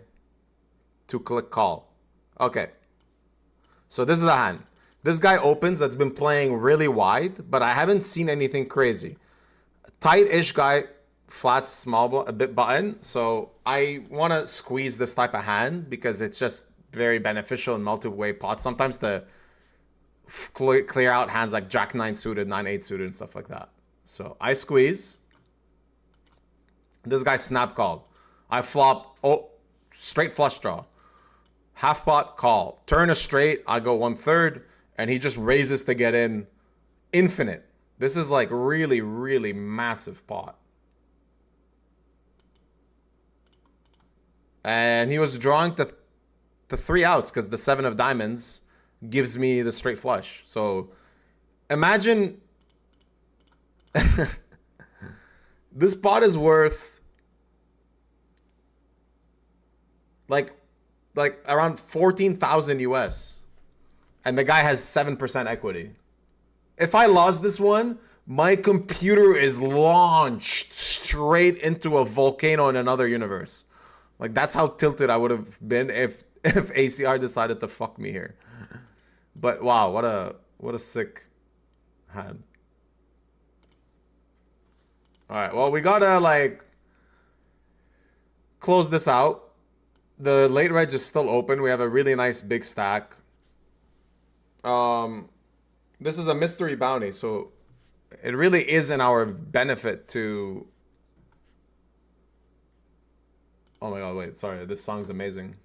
to click call. Okay. So this is the hand. This guy opens that's been playing really wide, but I haven't seen anything crazy. Tight-ish guy, flat, small, a bit button. So I want to squeeze this type of hand because it's just very beneficial in multi-way pots. Sometimes to clear out hands like Jack 9 suited, 9-8 suited, and stuff like that. So I squeeze. This guy snap called. I flop, straight flush draw. Half pot, call. Turn a straight, I go 1/3, and he just raises to get in. Infinite. This is like really, really massive pot. And he was drawing to 3 outs because the 7 of diamonds gives me the straight flush. So imagine this pot is worth like around 14,000 US, and the guy has 7% equity. If I lost this one, my computer is launched straight into a volcano in another universe. Like that's how tilted I would have been if ACR decided to fuck me here. But wow, what a sick hand. All right, well, we gotta like close this out. The late reg is still open. We have a really nice big stack. This is a mystery bounty, so it really is in our benefit to... Oh my god, wait, sorry. This song's amazing.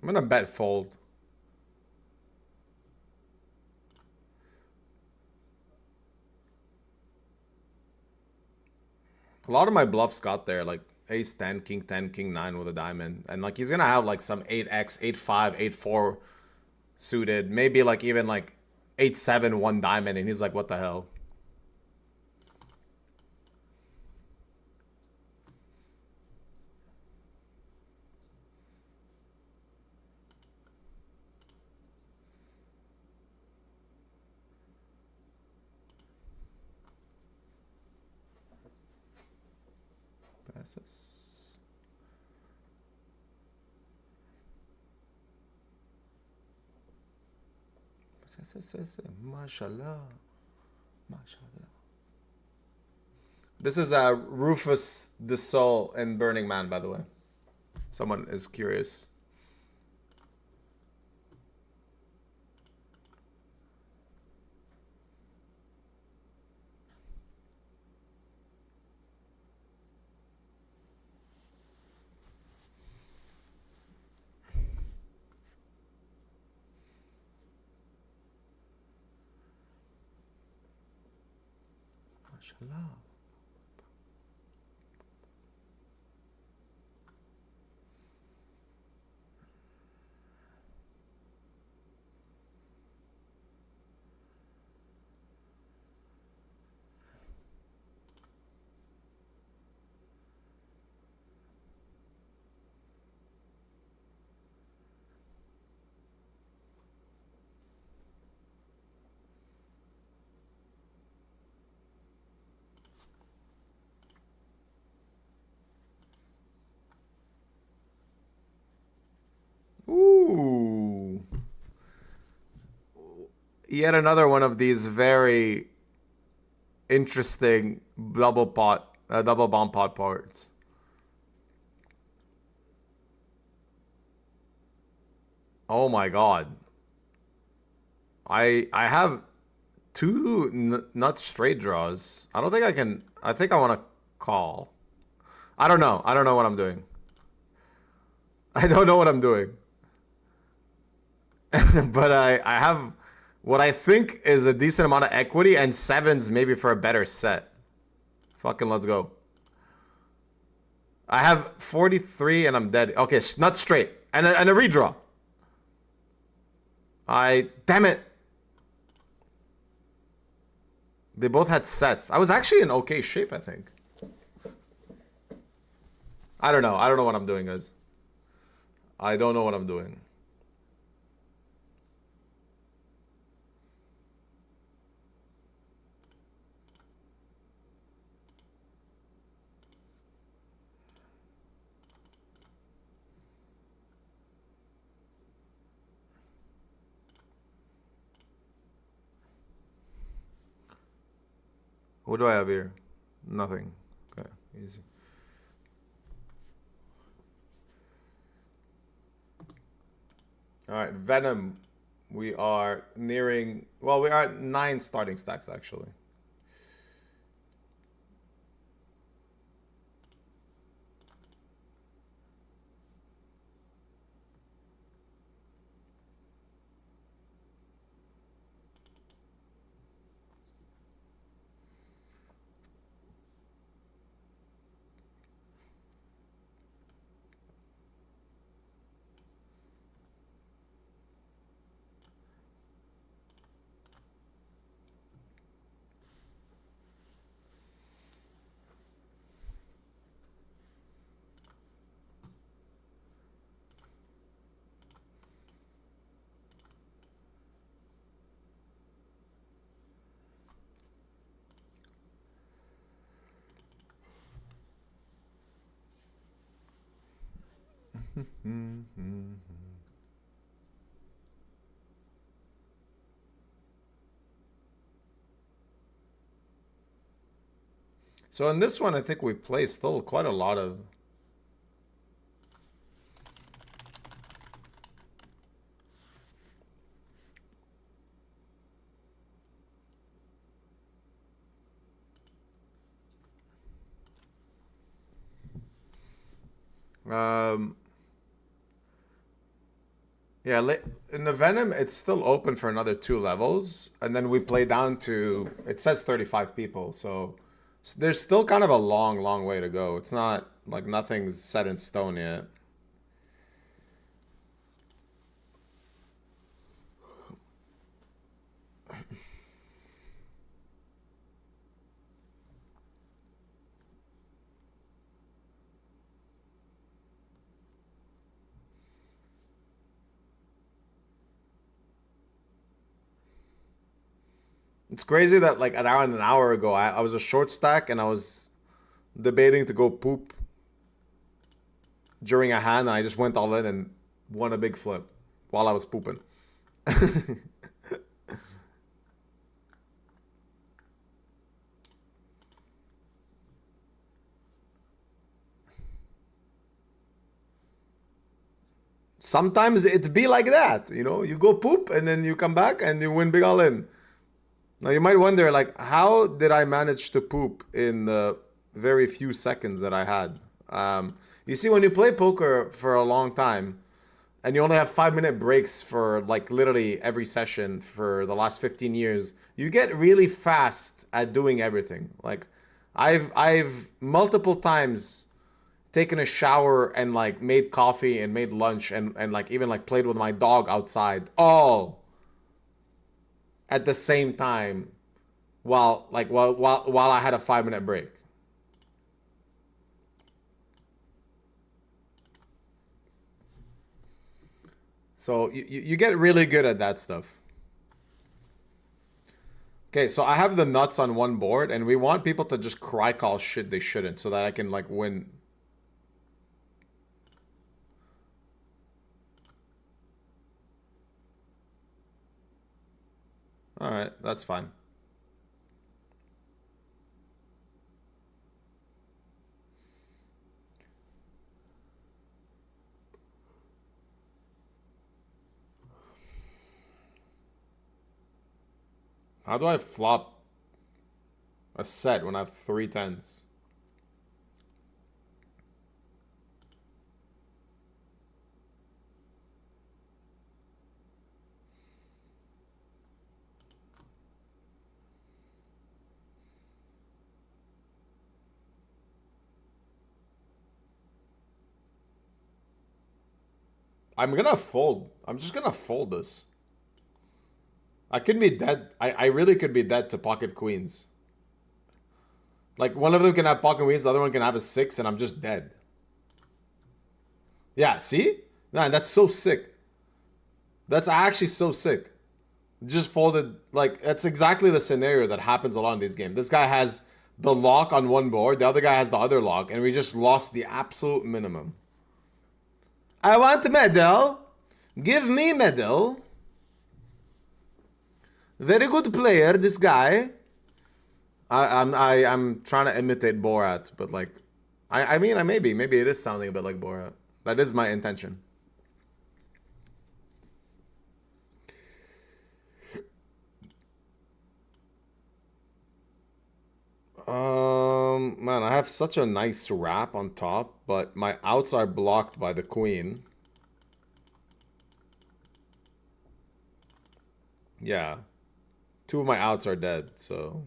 I'm gonna bet fold. A lot of my bluffs got there, like ace 10, king 9 with a diamond. And like he's gonna have like some 8x, 8-5, 8-4 suited. Maybe like even like 8-7, 1 diamond. And he's like, what the hell? Passes. Mashallah. Mashallah. This is Rufus the Soul in Burning Man, by the way. Someone is curious. Mashallah. Ooh. Yet another one of these very interesting double bomb pot parts. Oh my god. I have two nut straight draws. I don't think I can. I think I want to call. I don't know. I don't know what I'm doing. I don't know what I'm doing. But I have what I think is a decent amount of equity and sevens maybe for a better set. Fucking let's go. I have 43 and I'm dead. Okay, not straight. And a redraw. Damn it. They both had sets. I was actually in okay shape, I think. I don't know. I don't know what I'm doing, guys. I don't know what I'm doing. What do I have here? Nothing. Okay, easy. All right, Venom. We are nearing... Well, we are at 9 starting stacks, actually. So in this one, I think we play still quite a lot of... Yeah, in the Venom, it's still open for another 2 levels. And then we play down to... It says 35 people, so... So there's still kind of a long way to go. It's not like nothing's set in stone yet. It's crazy that like around an hour ago, I was a short stack and I was debating to go poop during a hand, and I just went all in and won a big flip while I was pooping. Sometimes it be like that, you know, you go poop and then you come back and you win big all in. Now you might wonder, like, how did I manage to poop in the very few seconds that I had? You see, when you play poker for a long time and you only have 5-minute breaks for like literally every session for the last 15 years, you get really fast at doing everything. Like, I've multiple times taken a shower and like made coffee and made lunch and like even like played with my dog outside, all at the same time while I had a 5-minute break. So you get really good at that stuff. Okay, so I have the nuts on one board and we want people to just cry call shit they shouldn't so that I can like win. All right, that's fine. How do I flop a set when I have 3 tens? I'm gonna fold. I'm just gonna fold this. I could be dead. I really could be dead to pocket queens. Like, one of them can have pocket queens, the other one can have a 6, and I'm just dead. Yeah, see? Man, that's so sick. That's actually so sick. Just folded, like, that's exactly the scenario that happens a lot in these games. This guy has the lock on one board, the other guy has the other lock, and we just lost the absolute minimum. I want medal. Give me medal. Very good player, this guy. I'm trying to imitate Borat, but like, I mean, maybe it is sounding a bit like Borat. That is my intention. Man, I have such a nice wrap on top, but my outs are blocked by the queen. Yeah. 2 of my outs are dead, so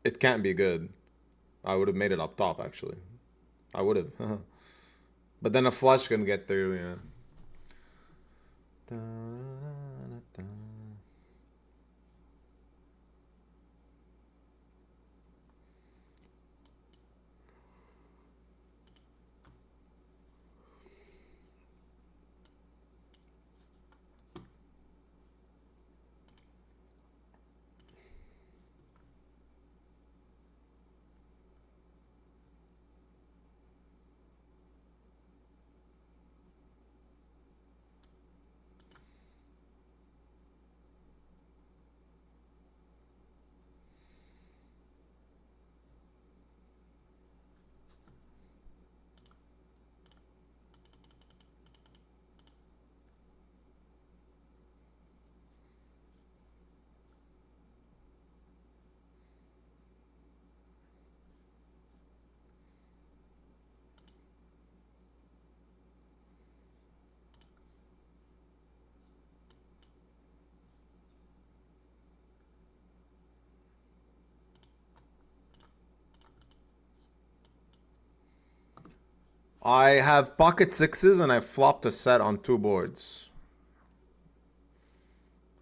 it can't be good. I would have made it up top, actually. I would have. But then a flush can get through, yeah. I have pocket sixes and I flopped a set on 2 boards.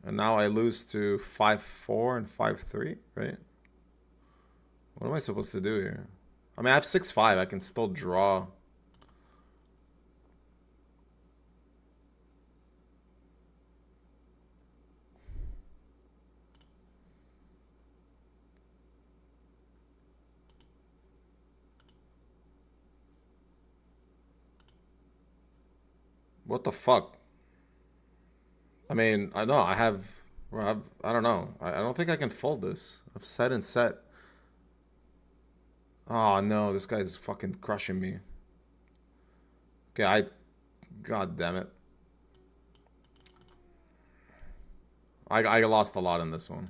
And now I lose to 5-4 and 5-3, right? What am I supposed to do here? I mean, I have 6-5. I can still draw. What the fuck? I mean, I know I have, I don't know. I don't think I can fold this. I've set and set. Oh no, this guy's fucking crushing me. Okay, God damn it. I lost a lot in this one.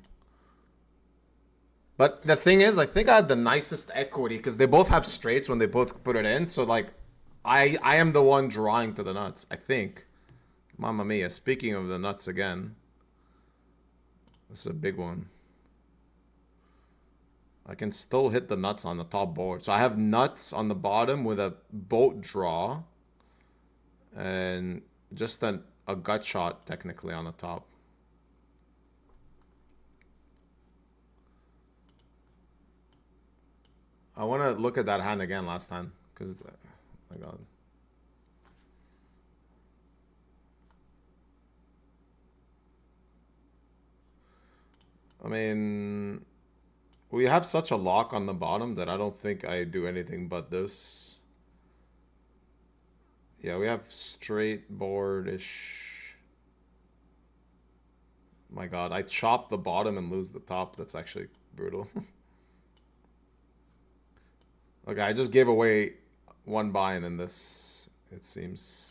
But the thing is, I think I had the nicest equity because they both have straights when they both put it in. So like, I am the one drawing to the nuts, I think. Mamma mia, speaking of the nuts again. This is a big one. I can still hit the nuts on the top board. So I have nuts on the bottom with a boat draw. And just a gut shot, technically, on the top. I want to look at that hand again last time. Because it's... Oh my god. I mean... We have such a lock on the bottom that I don't think I do anything but this. Yeah, we have straight board-ish. My god, I chop the bottom and lose the top. That's actually brutal. Okay, I just gave away one buy-in in this, it seems.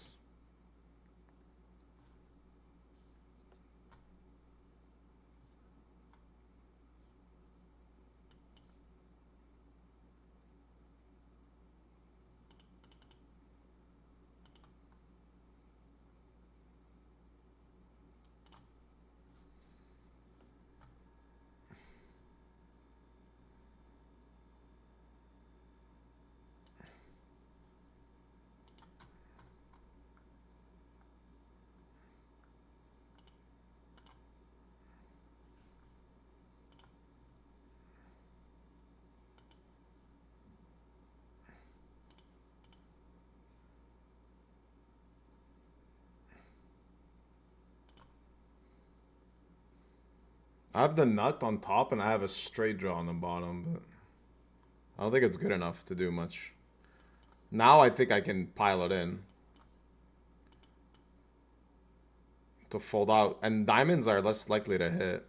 I have the nut on top and I have a straight draw on the bottom, but I don't think it's good enough to do much. Now I think I can pile it in to fold out, and diamonds are less likely to hit.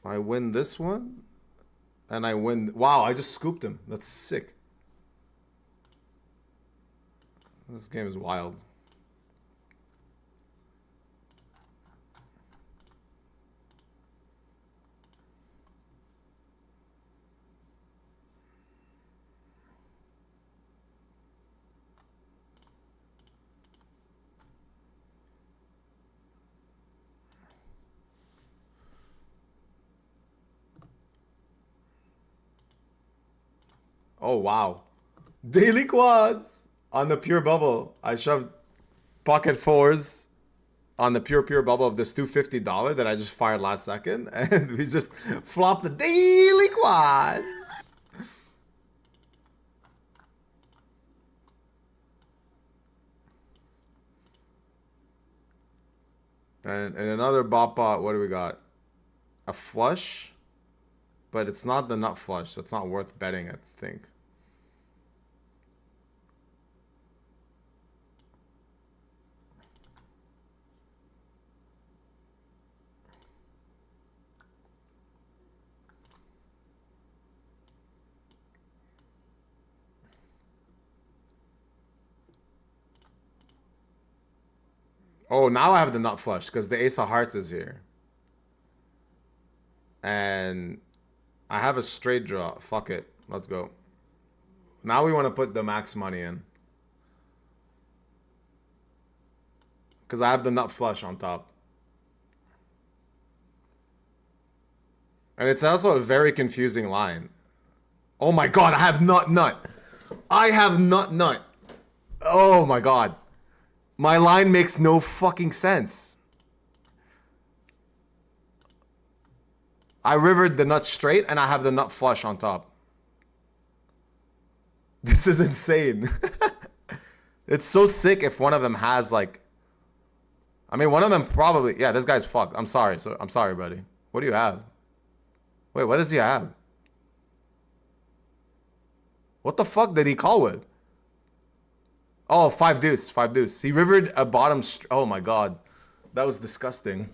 I win this one, and I win. Wow, I just scooped him. That's sick. This game is wild. Oh, wow. Daily quads on the pure bubble. I shoved pocket fours on the pure bubble of this $250 that I just fired last second. And we just flopped the daily quads. And another bot pot, what do we got? A flush? But it's not the nut flush, so it's not worth betting, I think. Oh, now I have the nut flush, because the ace of hearts is here. And... I have a straight draw. Fuck it. Let's go. Now we want to put the max money in. Because I have the nut flush on top. And it's also a very confusing line. Oh my god, I have nut. I have nut. Oh my god. My line makes no fucking sense. I rivered the nut straight and I have the nut flush on top. This is insane. It's so sick if one of them has like... I mean, one of them probably... Yeah, this guy's fucked. I'm sorry, buddy. What do you have? Wait, what does he have? What the fuck did he call with? Oh, 5 deuce. He rivered a bottom... Oh my god. That was disgusting.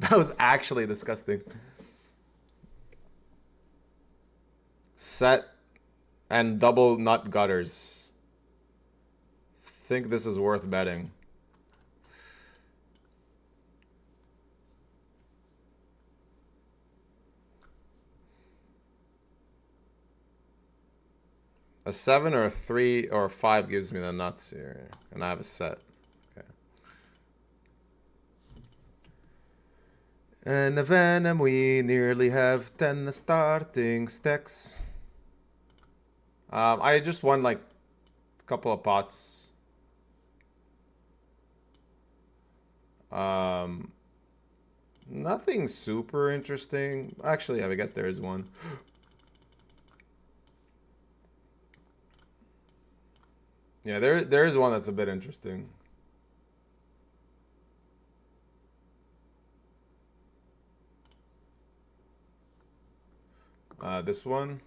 That was actually disgusting. Set and double nut gutters. Think this is worth betting. A 7 or a 3 or a 5 gives me the nuts here. And I have a set. Okay. And the Venom, we nearly have 10 starting stacks. I just won like a couple of pots. Nothing super interesting. Actually, I guess there is one. Yeah, there is one that's a bit interesting. This one.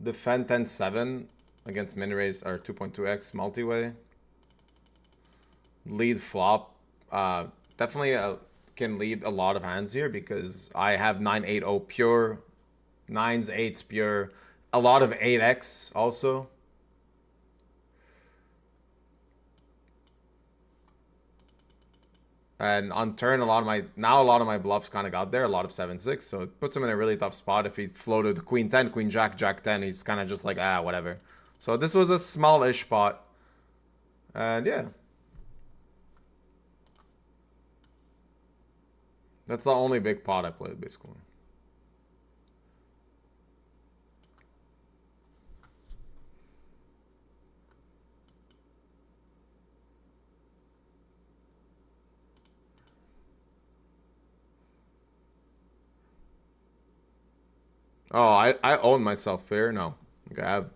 Defend 10-7 against min raise or 2.2x multi-way. Lead flop. Definitely can lead a lot of hands here because I have 9-8-0 pure, 9s, 8s pure. A lot of 8x also. And on turn, a lot of my bluffs kind of got there. A lot of 7-6, so it puts him in a really tough spot. If he floated Queen 10, Queen Jack, Jack 10, he's kind of just like, whatever. So this was a small-ish spot. And yeah. That's the only big pot I played, basically. Oh, I own myself fair? No. Okay, I have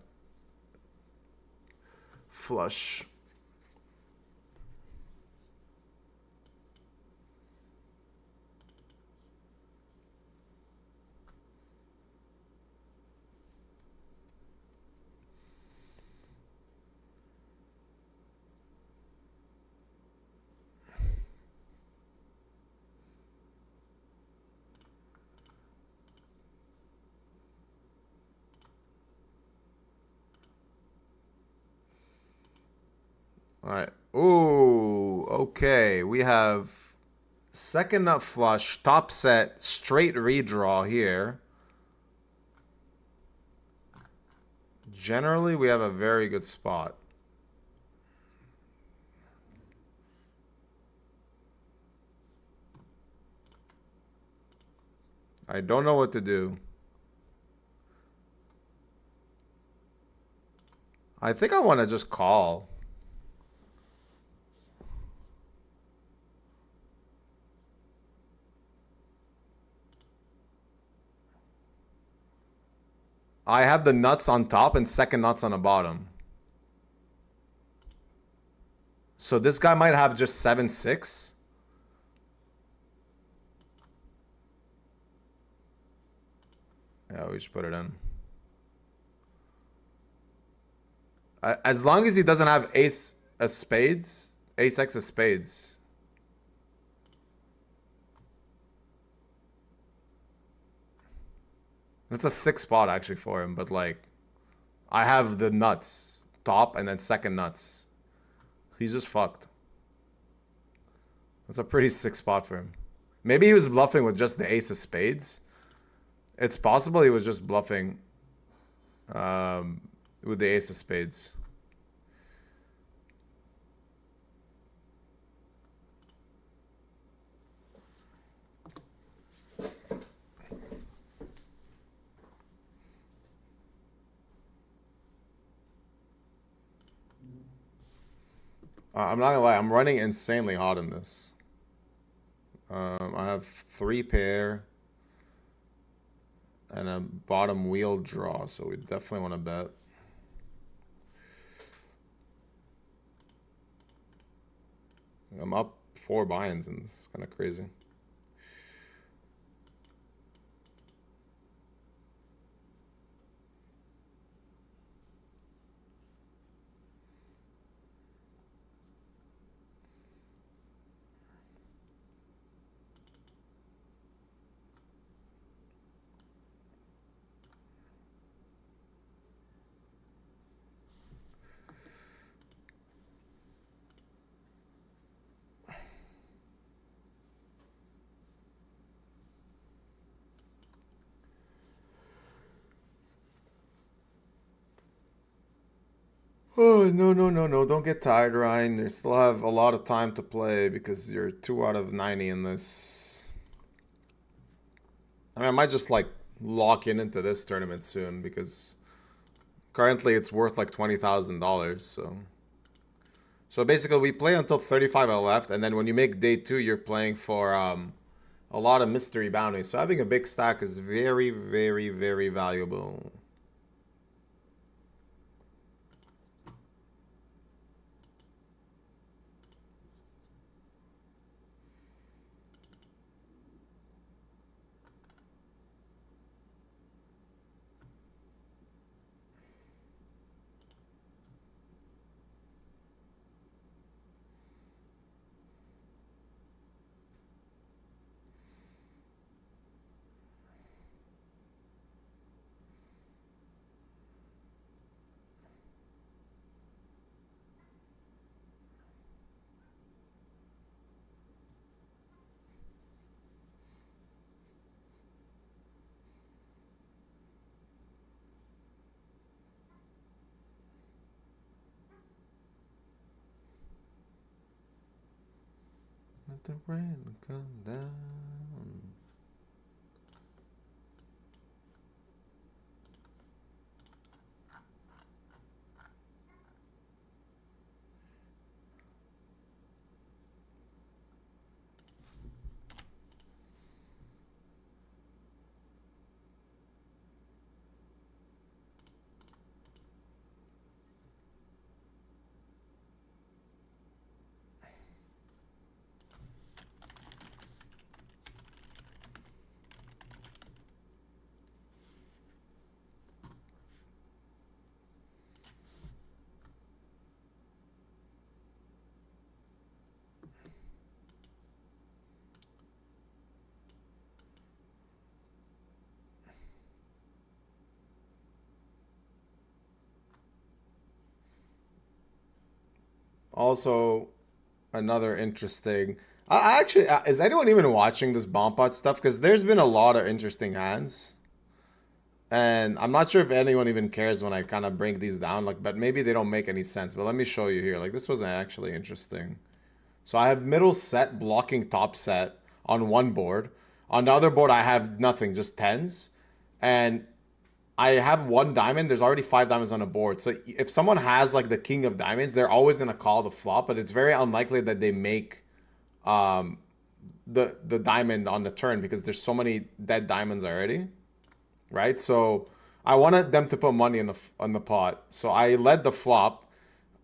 flush. All right. Ooh, okay. We have second nut flush, top set, straight redraw here. Generally, we have a very good spot. I don't know what to do. I think I want to just call. I have the nuts on top and second nuts on the bottom. So this guy might have just 7-6. Yeah, we should put it in. As long as he doesn't have ace of spades, ace x of spades. That's a 6 spot actually for him, but like, I have the nuts, top and then second nuts. He's just fucked. That's a pretty sick spot for him. Maybe he was bluffing with just the ace of spades. It's possible he was just bluffing with the ace of spades. I'm not gonna lie, I'm running insanely hot in this. I have 3 pair and a bottom wheel draw, so we definitely want to bet. I'm up 4 buy-ins and this is kind of crazy. Oh, no. Don't get tired, Ryan. You still have a lot of time to play because you're 2 out of 90 in this. I mean, I might just like lock into this tournament soon because currently it's worth like $20,000. So basically we play until 35 are left, and then when you make day 2, you're playing for a lot of mystery bounties. So having a big stack is very, very, very valuable. Let the rain come down. Also, another interesting. I actually, is anyone even watching this bomb pot stuff? Because there's been a lot of interesting hands, and I'm not sure if anyone even cares when I kind of break these down. Like, but maybe they don't make any sense. But let me show you here. Like, this was actually interesting. So I have middle set blocking top set on one board. On the other board, I have nothing, just tens, and I have 1 diamond. There's already 5 diamonds on the board. So if someone has like the king of diamonds, they're always going to call the flop, but it's very unlikely that they make the diamond on the turn because there's so many dead diamonds already, right? So I wanted them to put money on the pot. So I led the flop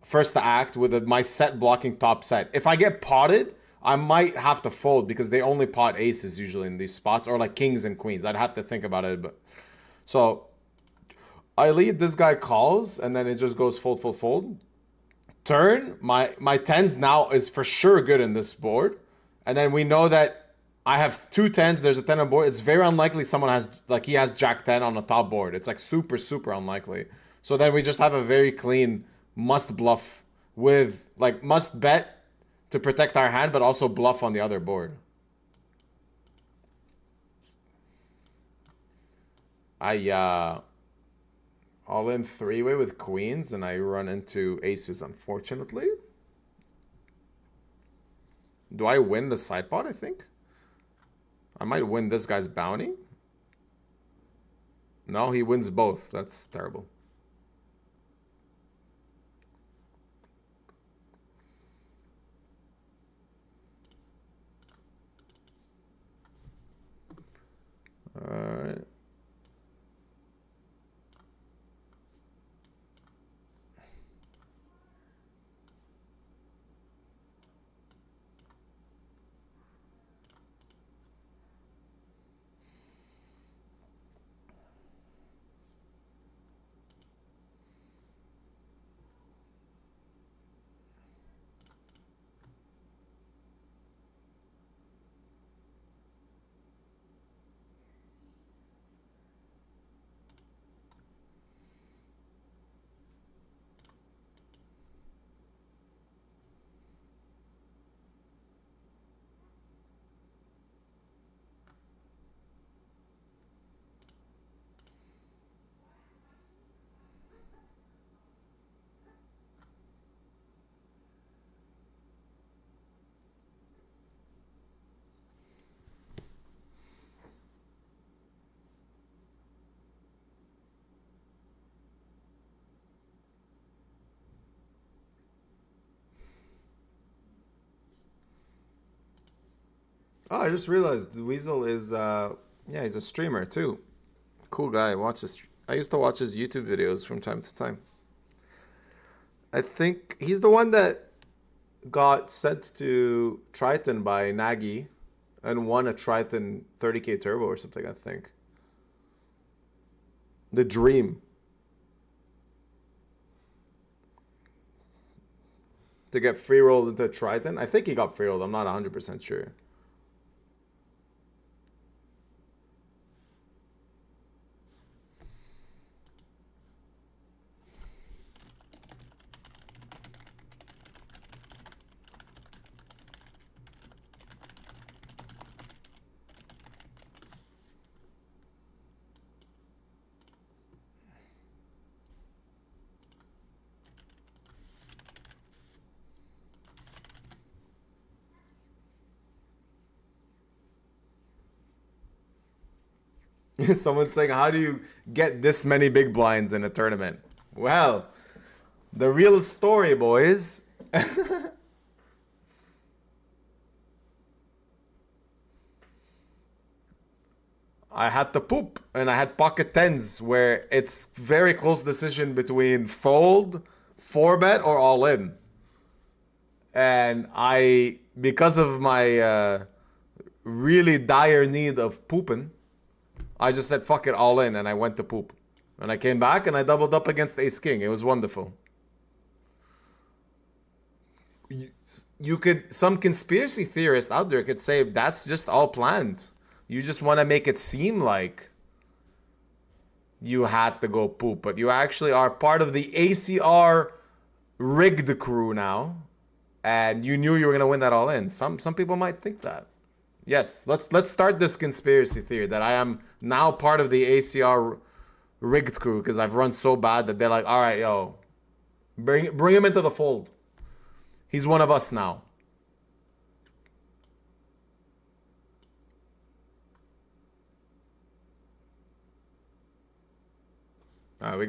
first to act with my set blocking top set. If I get potted, I might have to fold because they only pot aces usually in these spots, or like kings and queens. I'd have to think about it, but so I lead, this guy calls, and then it just goes fold, fold, fold. Turn, my tens now is for sure good in this board. And then we know that I have 2 tens, there's a 10 on board. It's very unlikely someone has, like, he has jack 10 on the top board. It's like super, super unlikely. So then we just have a very clean must bluff with, like, must bet to protect our hand, but also bluff on the other board. I all in three-way with queens and I run into aces, unfortunately. Do I win the side pot, I think? I might win this guy's bounty. No, he wins both. That's terrible. Alright. Oh, I just realized Weasel is yeah, he's a streamer too. Cool guy. I used to watch his YouTube videos from time to time. I think he's the one that got sent to Triton by Nagy and won a Triton 30k turbo or something, I think. The dream. To get free rolled into Triton. I think he got free rolled. I'm not 100% sure. Someone's saying, how do you get this many big blinds in a tournament? Well, the real story, boys. I had to poop, and I had pocket tens where it's very close decision between fold, 4-bet, or all in. And because of my really dire need of pooping, I just said fuck it, all in, and I went to poop. And I came back and I doubled up against Ace King. It was wonderful. Some conspiracy theorist out there could say that's just all planned. You just want to make it seem like you had to go poop, but you actually are part of the ACR rigged crew now, and you knew you were gonna win that all in. Some people might think that. Yes, let's start this conspiracy theory that I am now part of the ACR rigged crew because I've run so bad that they're like, all right, yo, bring him into the fold. He's one of us now. All right, we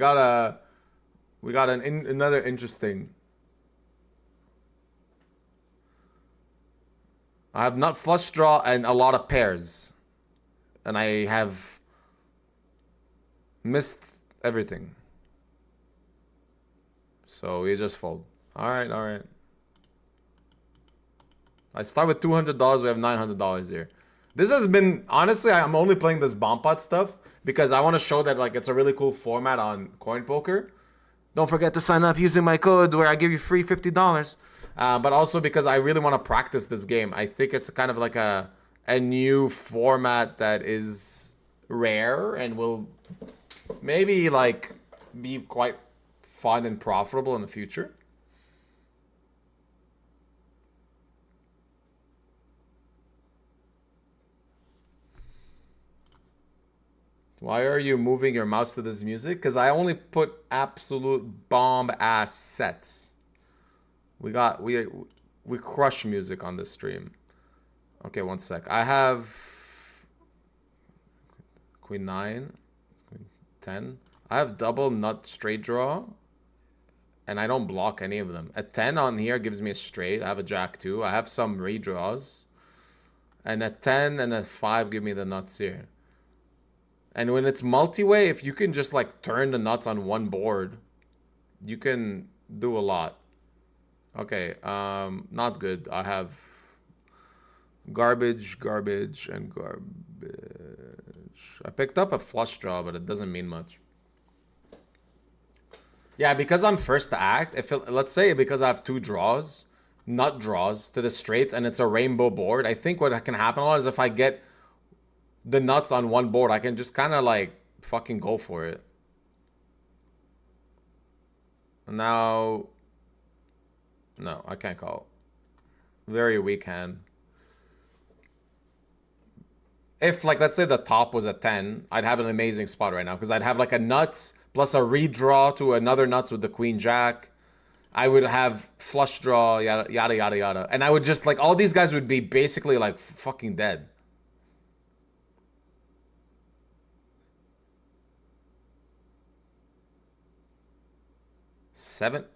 got another interesting. I have nut flush draw and a lot of pairs, and I have missed everything. So we just fold. All right, all right. I start with $200. We have $900 here. This has been, honestly, I'm only playing this bomb pot stuff because I want to show that like it's a really cool format on Coin Poker. Don't forget to sign up using my code where I give you free $50. But also because I really want to practice this game. I think it's kind of like a new format that is rare and will maybe like be quite fun and profitable in the future. Why are you moving your mouse to this music? Because I only put absolute bomb ass sets. We crush music on this stream. Okay, one sec. I have Queen 9, Queen 10. I have double nut straight draw, and I don't block any of them. A 10 on here gives me a straight. I have a jack 2. I have some redraws. And a 10 and a 5 give me the nuts here. And when it's multi-way, if you can just like turn the nuts on one board, you can do a lot. Okay, not good. I have garbage, garbage, and garbage. I picked up a flush draw, but it doesn't mean much. Yeah, because I'm first to act, let's say because I have 2 draws, nut draws to the straights, and it's a rainbow board, I think what can happen a lot is if I get the nuts on one board, I can just kind of like fucking go for it. Now, no, I can't call. Very weak hand. If like, let's say the top was a 10, I'd have an amazing spot right now because I'd have like a nuts plus a redraw to another nuts with the queen jack. I would have flush draw, yada, yada, yada, yada. And I would just like, all these guys would be basically like fucking dead.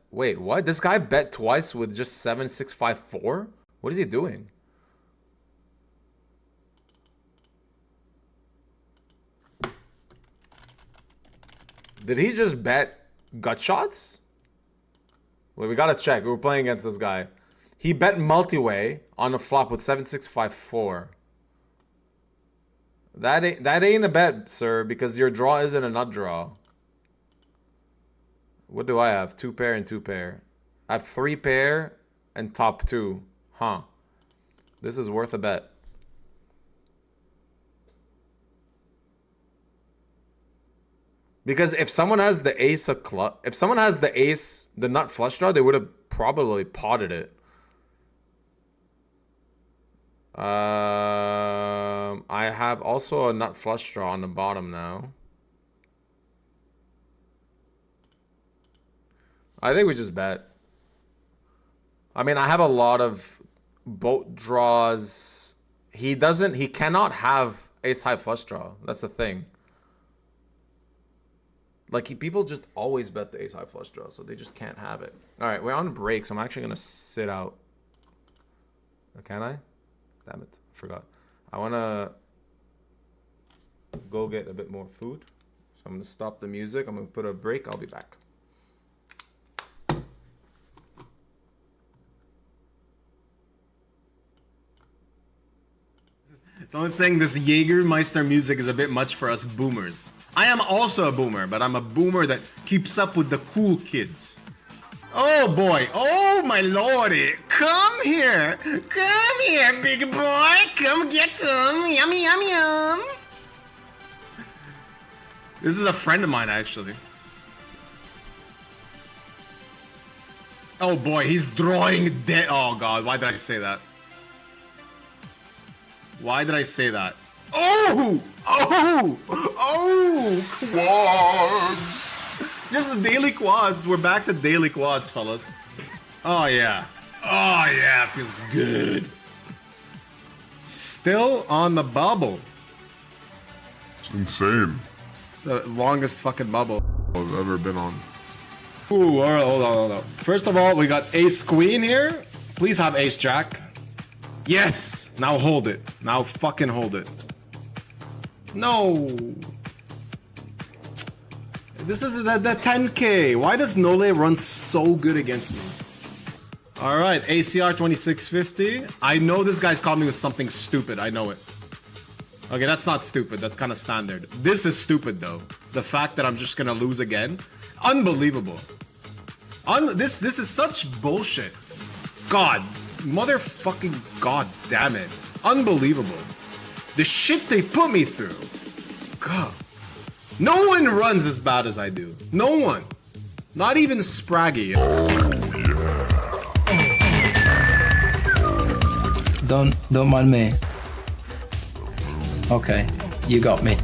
Wait, what? This guy bet twice with just 7, 6, 5, 4? What is he doing? Did he just bet gut shots? Well, we gotta check. We were playing against this guy. He bet multi-way on a flop with 7, 6, 5, 4. That ain't a bet, sir, because your draw isn't a nut draw. What do I have? 2 pair and 2 pair. I have 3 pair and top 2. Huh. This is worth a bet. Because if someone has the ace of club, if someone has the ace, the nut flush draw, they would have probably potted it. I have also a nut flush draw on the bottom now. I think we just bet. I mean, I have a lot of boat draws. He cannot have ace high flush draw. That's the thing. Like, people just always bet the ace high flush draw, so they just can't have it. All right, we're on break, so I'm actually going to sit out. Can I? Damn it, I forgot. I want to go get a bit more food. So I'm going to stop the music. I'm going to put a break. I'll be back. Someone's saying this Jägermeister music is a bit much for us boomers. I am also a boomer, but I'm a boomer that keeps up with the cool kids. Oh boy, oh my lordy, come here, big boy, come get some, yummy, yum, yum. This is a friend of mine, actually. Oh boy, he's drawing dead. Oh god, why did I say that? Why did I say that? Oh! Oh! Oh! Quads! Just the daily quads. We're back to daily quads, fellas. Oh, yeah. Oh, yeah. Feels good. Still on the bubble. It's insane. The longest fucking bubble I've ever been on. Ooh, all right, hold on. First of all, we got ace queen here. Please have ace jack. Yes! Now hold it. Now fucking hold it. No. This is the 10K. Why does Nole run so good against me? Alright, ACR 2650. I know this guy's caught me with something stupid. I know it. Okay, that's not stupid. That's kind of standard. This is stupid, though. The fact that I'm just gonna lose again. Unbelievable. This is such bullshit. God. Motherfucking god damn it. Unbelievable. The shit they put me through. God. No one runs as bad as I do. No one. Not even Spraggy. Don't mind me. Okay, you got me.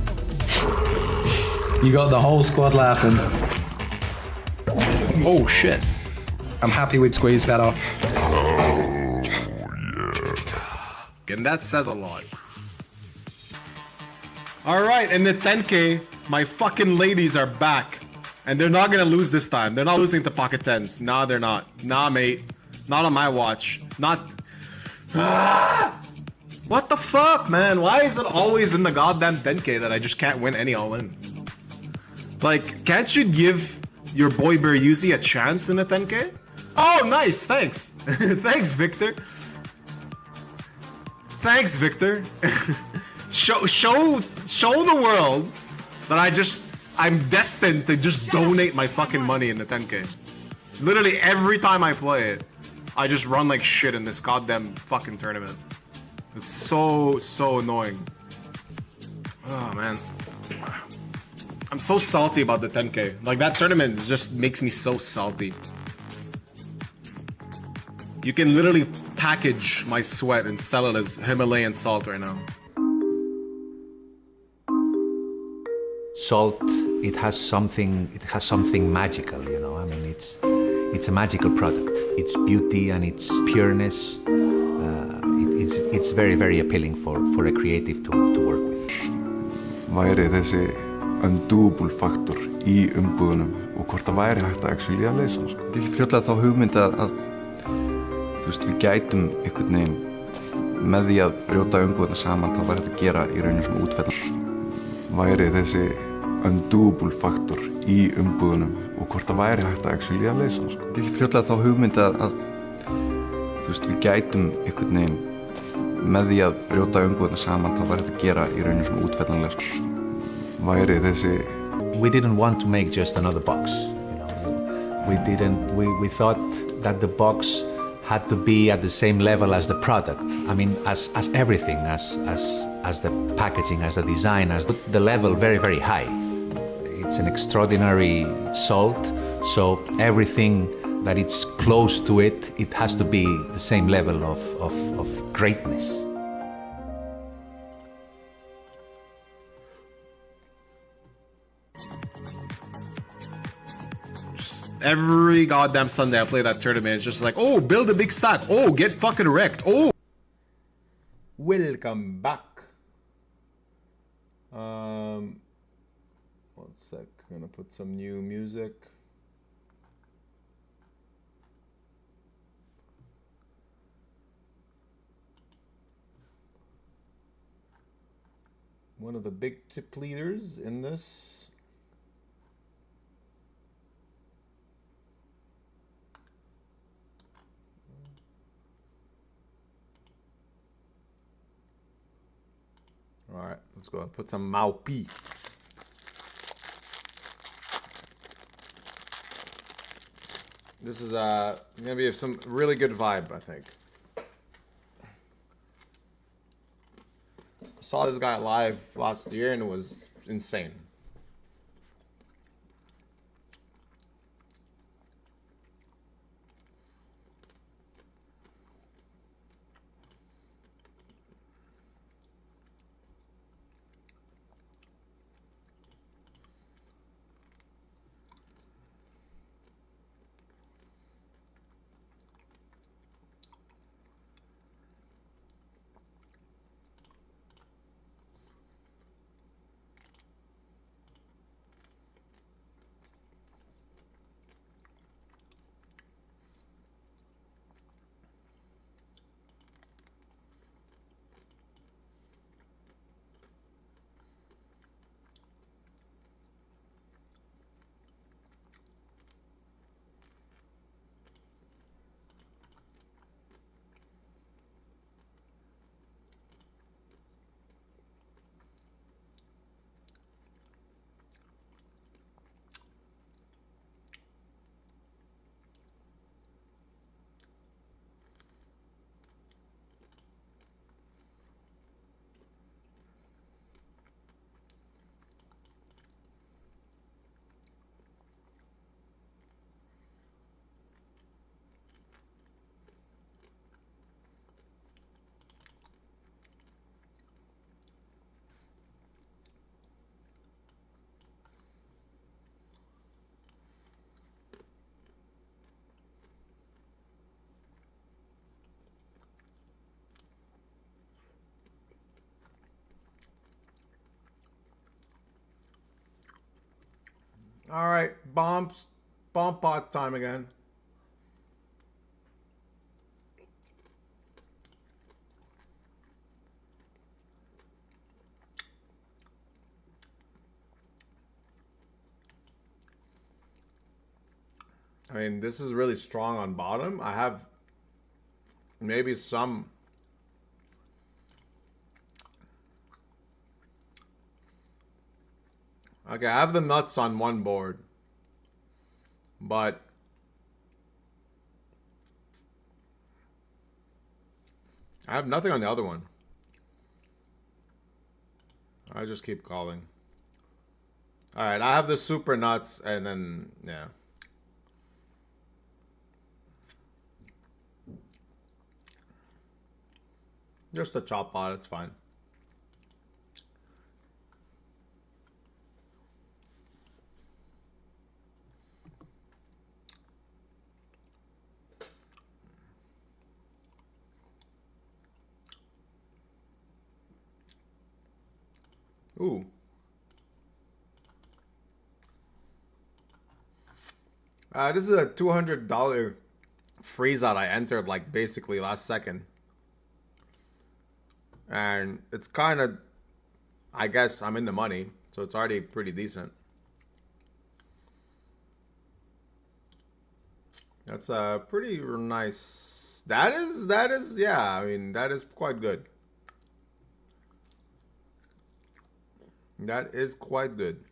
You got the whole squad laughing. Oh shit. I'm happy we'd squeezed that off. And that says a lot. Alright, in the 10K, my fucking ladies are back. And they're not gonna lose this time. They're not losing to pocket 10s. Nah, they're not. Nah, mate. Not on my watch. Not... What the fuck, man? Why is it always in the goddamn 10K that I just can't win any all-in? Like, can't you give your boy Beriuzy a chance in the 10K? Oh, nice, thanks. Thanks, Victor. Thanks, Victor. show the world that I'm destined to just donate my fucking money in the 10K. Literally every time I play it, I just run like shit in this goddamn fucking tournament. It's so annoying. Oh man. I'm so salty about the 10K. Like that tournament just makes me so salty. You can literally package my sweat and sell it as Himalayan salt right now. Salt, it has something magical, you know. I mean, it's a magical product. Its beauty and its pureness, it's very, very appealing for a creative to work with. Væri þessi undoable faktor í umbúðunum og hvort það væri hægt að actually að leysa hann, sko. Ég fljótlega þá hugmynd að þú veist, við gætum einhvern veginn með því að brjóta umbúðuna saman, þá væri þetta að gera í rauninu sem útfellan. Væri þessi undoable faktor í umbúðunum og hvort það væri hægt að actually að leysa hann, sko. Ég fljótlega þá hugmynd að þú veist, við gætum einhvern veginn með því að brjóta umbúðuna saman, þá væri þetta að gera í rauninu sem útfellanlega, sko. Væri þessi... We didn't want to make just another box, you know. We thought that the box had to be at the same level as the product. I mean, as everything, as the packaging, as the design, as the level very, very high. It's an extraordinary salt, so everything that it's close to it, it has to be the same level of greatness. Every goddamn Sunday I play that tournament, it's just like, oh, build a big stack. Oh, get fucking wrecked. Oh. Welcome back. One sec. I'm gonna put some new music. One of the big tip leaders in this. All right, let's go put some Maupi. This is gonna be some really good vibe, I think. Saw this guy live last year and it was insane. All right, bomb pot time again. I mean, this is really strong on bottom. I have maybe some. Okay, I have the nuts on one board, but I have nothing on the other one. I just keep calling. All right, I have the super nuts, and then yeah. Just a chop pot, it's fine. Ooh. This is a $200 freeze out I entered like basically last second. And it's kind of, I guess I'm in the money, so it's already pretty decent. That's a pretty nice. That is, yeah, I mean, that is quite good. That is quite good.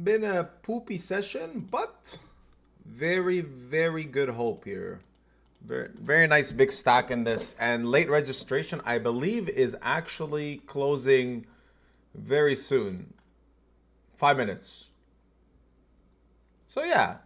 Been a poopy session, but very, very good hope here. Very, very nice big stack in this. And late registration, I believe, is actually closing very soon. 5 minutes. So yeah.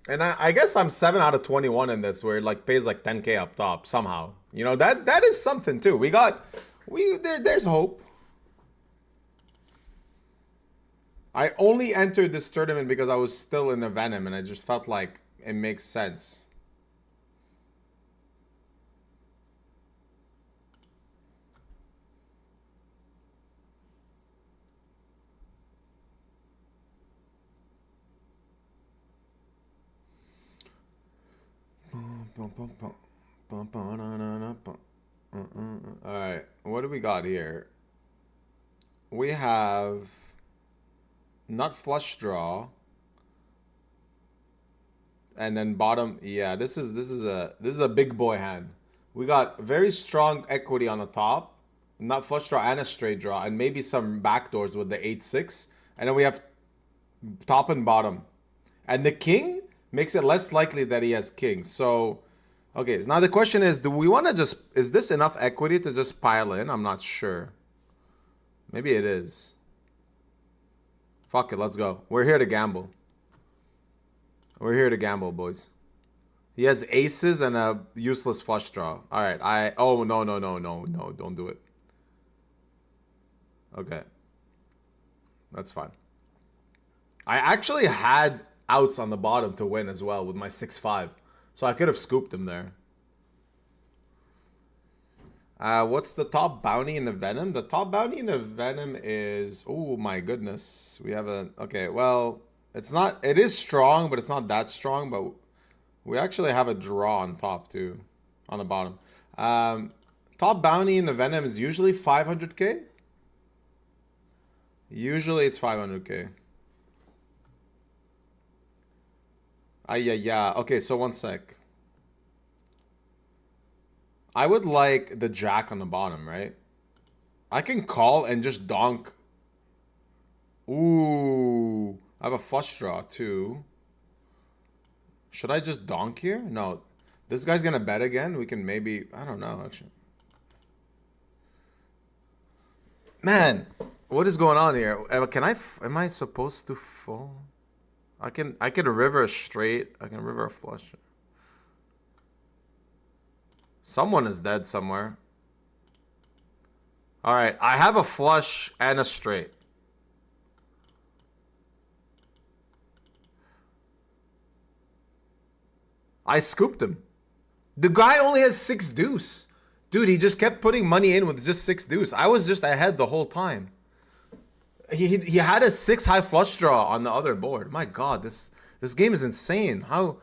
And I guess I'm 7 out of 21 in this, where it like pays like 10K up top somehow. You know, that is something too. There's hope. I only entered this tournament because I was still in the Venom, and I just felt like it makes sense. Alright, what do we got here? We have nut flush draw. And then bottom, yeah, this is a big boy hand. We got very strong equity on the top, nut flush draw and a straight draw, and maybe some backdoors with the 8-6. And then we have top and bottom. And the king makes it less likely that he has kings. So, okay, now the question is, do we want to just, is this enough equity to just pile in? I'm not sure. Maybe it is. Fuck it, let's go. We're here to gamble. We're here to gamble, boys. He has aces and a useless flush draw. All right, oh, no, don't do it. Okay. That's fine. I actually had outs on the bottom to win as well with my 6-5. So I could have scooped him there. What's the top bounty in the Venom? The top bounty in the Venom is... Oh, my goodness. We have a... Okay, well... It's not... It is strong, but it's not that strong. But we actually have a draw on top, too. on the bottom. Top bounty in the Venom is usually 500k. Usually it's 500k. Yeah. Okay, so one sec. I would like the jack on the bottom, right? I can call and just donk. Ooh, I have a flush draw too. Should I just donk here? No. This guy's gonna bet again. We can maybe, I don't know actually. Man, what is going on here? Am I supposed to fold? I can river a straight. I can river a flush. Someone is dead somewhere. All right, I have a flush and a straight. I scooped him. The guy only has 6 deuce. Dude, he just kept putting money in with just 6 deuce. I was just ahead the whole time. He had a 6 high flush draw on the other board. My God, this game is insane. How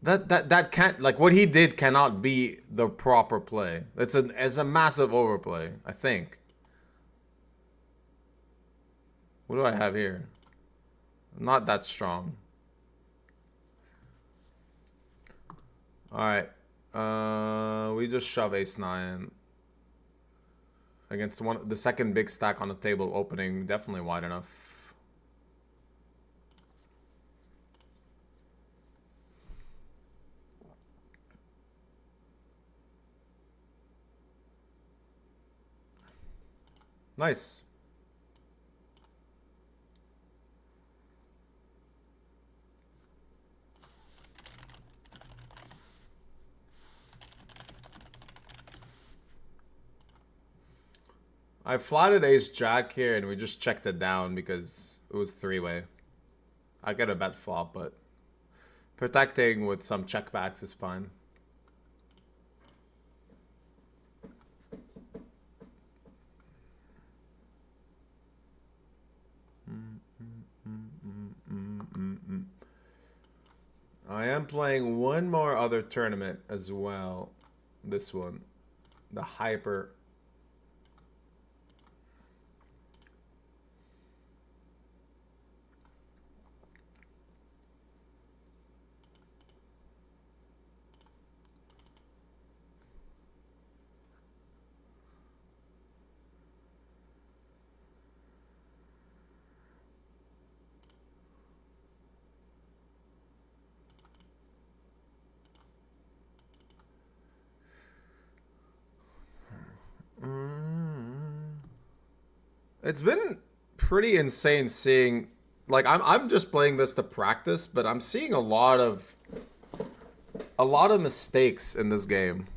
that can't, like, what he did cannot be the proper play. It's a massive overplay, I think. What do I have here? Not that strong. All right. We just shove ace-9 against the second big stack on the table, opening definitely wide enough. Nice. I flatted ace jack here and we just checked it down because it was 3-way. I get a bet flop, but protecting with some checkbacks is fine. I am playing one more other tournament as well. This one, the Hyper. It's been pretty insane seeing, like, I'm just playing this to practice, but I'm seeing a lot of mistakes in this game.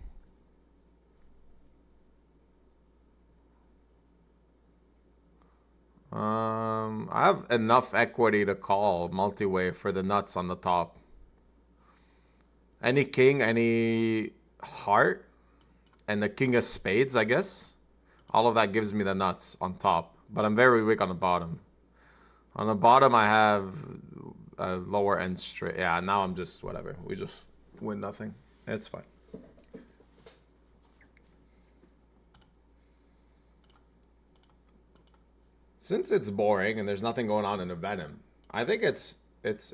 I have enough equity to call multi-way for the nuts on the top. Any king, any heart, and the king of spades, I guess. All of that gives me the nuts on top. But I'm very weak on the bottom. On the bottom, I have a lower end straight. Yeah, now I'm just whatever. We just win nothing. It's fine. Since it's boring and there's nothing going on in a Venom, I think it's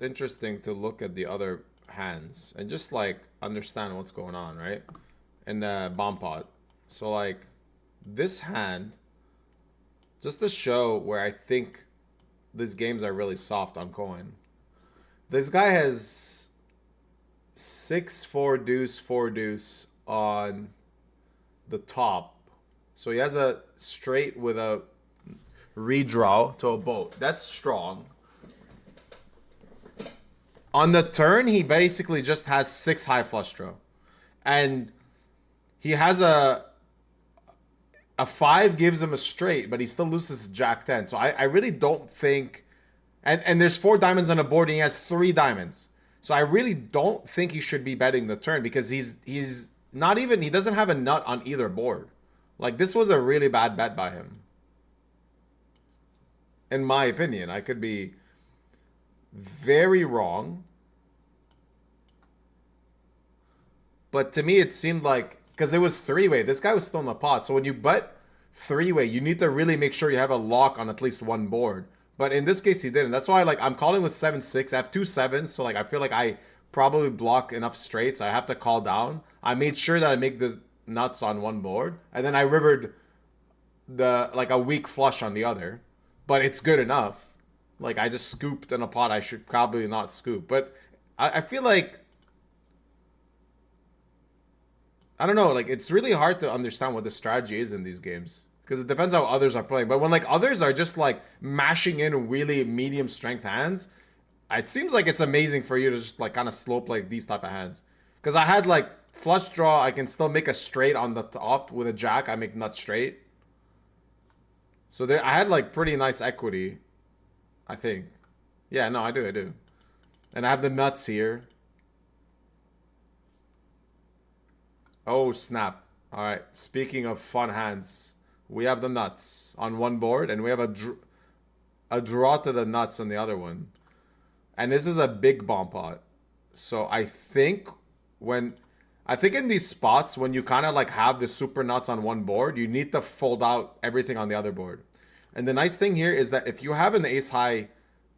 interesting to look at the other hands and just, like, understand what's going on, right? In the bomb pot. So, like, this hand, just to show where I think these games are really soft on coin. This guy has 6 4 deuce 4 deuce on the top. So he has a straight with a redraw to a boat. That's strong. On the turn, he basically just has 6 high flush draw. And he has a 5 gives him a straight, but he still loses to Jack 10. So I really don't think... And there's 4 diamonds on the board, and he has 3 diamonds. So I really don't think he should be betting the turn, because he's not even... He doesn't have a nut on either board. Like, this was a really bad bet by him. In my opinion. I could be very wrong. But to me, it seemed like, because it was three-way, this guy was still in the pot. So when you bet three-way, you need to really make sure you have a lock on at least one board. But in this case, he didn't. That's why, like, I'm calling with 7-6. I have 2 sevens, so like I feel like I probably block enough straights. So I have to call down. I made sure that I make the nuts on one board, and then I rivered the like a weak flush on the other. But it's good enough. Like, I just scooped in a pot I should probably not scoop. But I feel like, I don't know, like, it's really hard to understand what the strategy is in these games. Because it depends how others are playing. But when, like, others are just, like, mashing in really medium strength hands, it seems like it's amazing for you to just, like, kind of slow play these type of hands. Because I had, like, flush draw, I can still make a straight on the top. With a jack, I make nut straight. So there, I had, like, pretty nice equity, I think. Yeah, no, I do. And I have the nuts here. Oh, snap. All right, speaking of fun hands, we have the nuts on one board, and we have a draw to the nuts on the other one. And this is a big bomb pot. So I think in these spots, when you kind of like have the super nuts on one board, you need to fold out everything on the other board. And the nice thing here is that if you have an ace high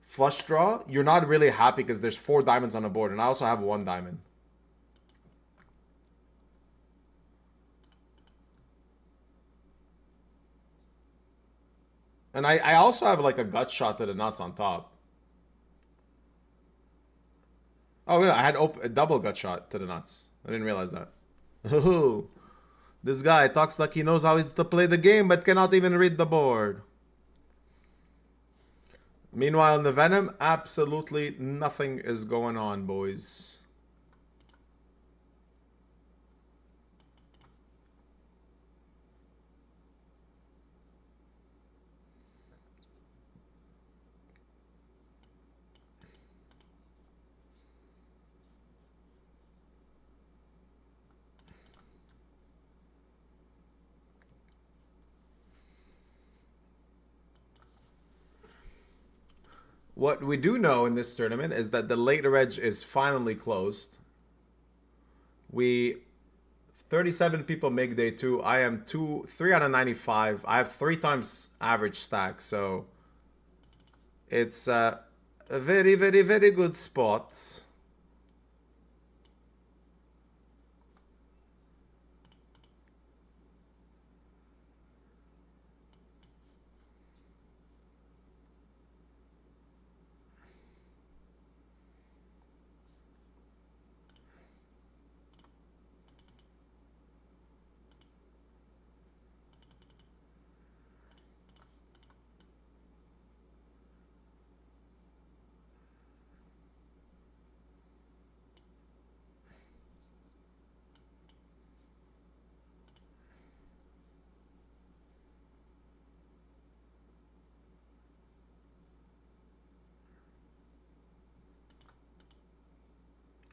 flush draw, you're not really happy because there's 4 diamonds on the board, and I also have 1 diamond. And I also have like a gut shot to the nuts on top. Oh, no, I had a double gut shot to the nuts. I didn't realize that. Ooh, this guy talks like he knows how to play the game, but cannot even read the board. Meanwhile, in the Venom, absolutely nothing is going on, boys. What we do know in this tournament is that the late reg is finally closed. 37 people make day 2. I am 3 out of 95. I have 3 times average stack, so it's a very, very, very good spot.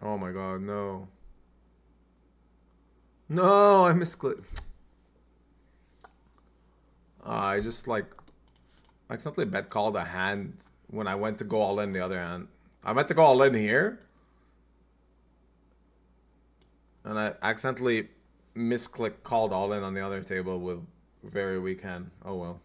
Oh my god, no. No, I misclicked. I just like accidentally bet called a hand when I went to go all in the other hand. I meant to go all in here. And I accidentally misclicked called all in on the other table with very weak hand. Oh well.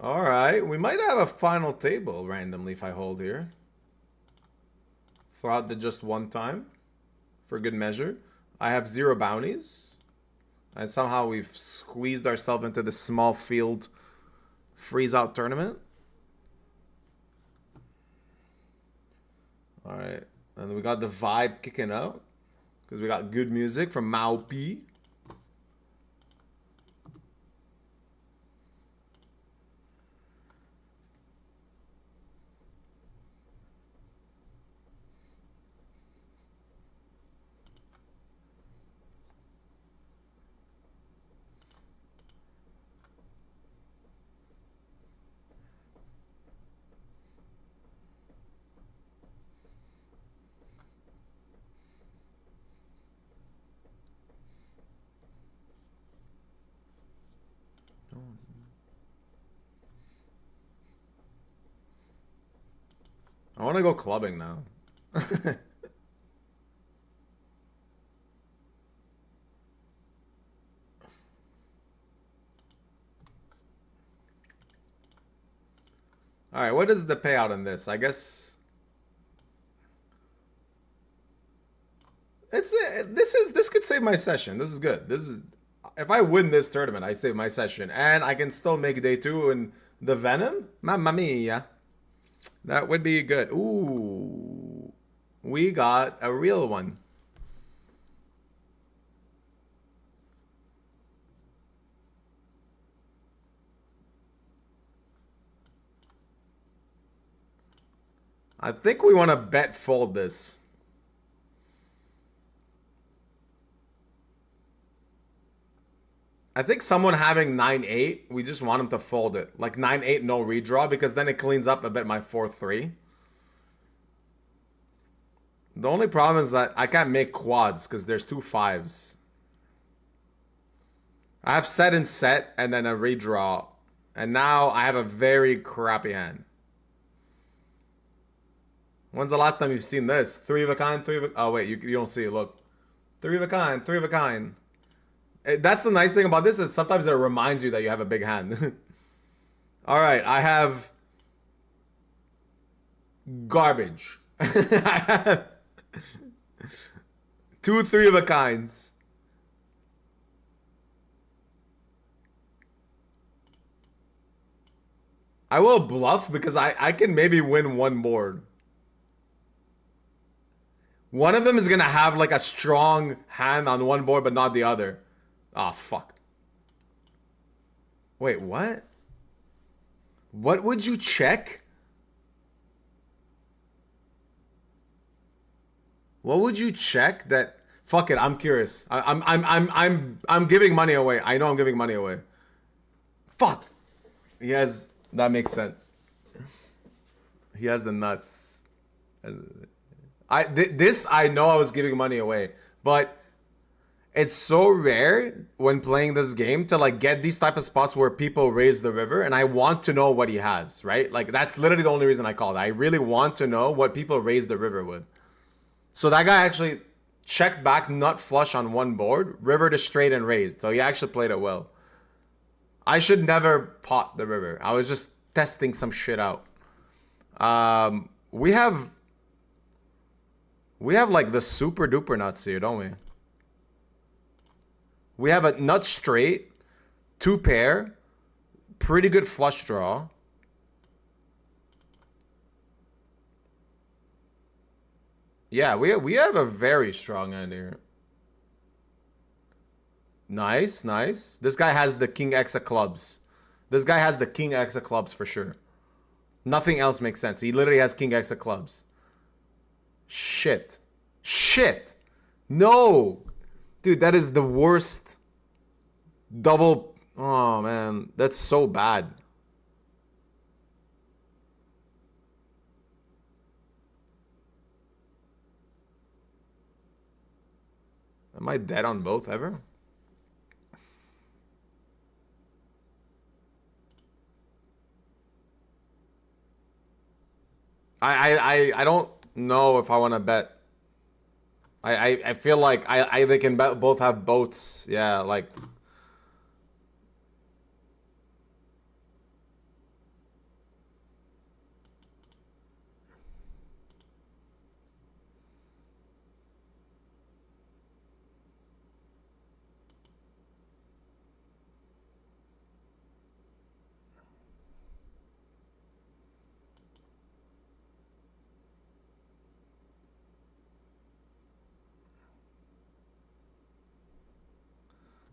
Alright, we might have a final table randomly if I hold here. Throw out the just one time for good measure. I have 0 bounties. And somehow we've squeezed ourselves into the small field freeze out tournament. Alright, and we got the vibe kicking out. Because we got good music from Mao P. I want to go clubbing now. All right, what is the payout on this? I guess this could save my session. This is good. This is if I win this tournament, I save my session, and I can still make day 2 in the Venom. Mamma mia, that would be good. Ooh, we got a real one. I think we want to bet fold this. I think someone having 9-8, we just want him to fold it. Like 9-8, no redraw, because then it cleans up a bit my 4-3. The only problem is that I can't make quads because there's 2 5s. I have set and set and then a redraw. And now I have a very crappy hand. When's the last time you've seen this? 3 of a kind, 3 of a... Oh, wait, you don't see it. Look. 3 of a kind, 3 of a kind. That's the nice thing about this is sometimes it reminds you that you have a big hand. All right, I have... garbage. I have 2 3 of a kinds. I will bluff because I can maybe win one board. One of them is going to have like a strong hand on one board, but not the other. Oh, fuck. Wait, what? What would you check? What would you check that... Fuck it, I'm curious. I'm giving money away. I know I'm giving money away. Fuck. He has... That makes sense. He has the nuts. This I know I was giving money away, but it's so rare when playing this game to like get these type of spots where people raise the river, and I want to know what he has, right? Like that's literally the only reason I called. I really want to know what people raise the river with. So that guy actually checked back nut flush on one board, river to straight and raised. So he actually played it well. I should never pot the river. I was just testing some shit out. We have like the super duper nuts here, don't we? We have a nut straight, 2 pair, pretty good flush draw. Yeah, we have a very strong hand here. Nice, nice. This guy has the king X of clubs. This guy has the king X of clubs for sure. Nothing else makes sense. He literally has king X of clubs. Shit. Shit. No. Dude, that is the worst double. Oh, man. That's so bad. Am I dead on both ever? I don't know if I want to bet. I feel like they can both have boats. Yeah, like.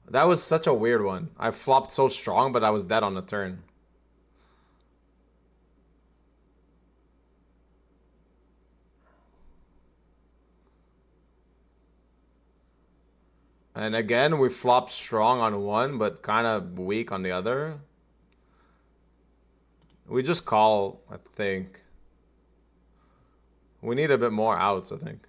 That was such a weird one. I flopped so strong, but I was dead on the turn. And again, we flopped strong on one, but kind of weak on the other. We just call, I think. We need a bit more outs, I think.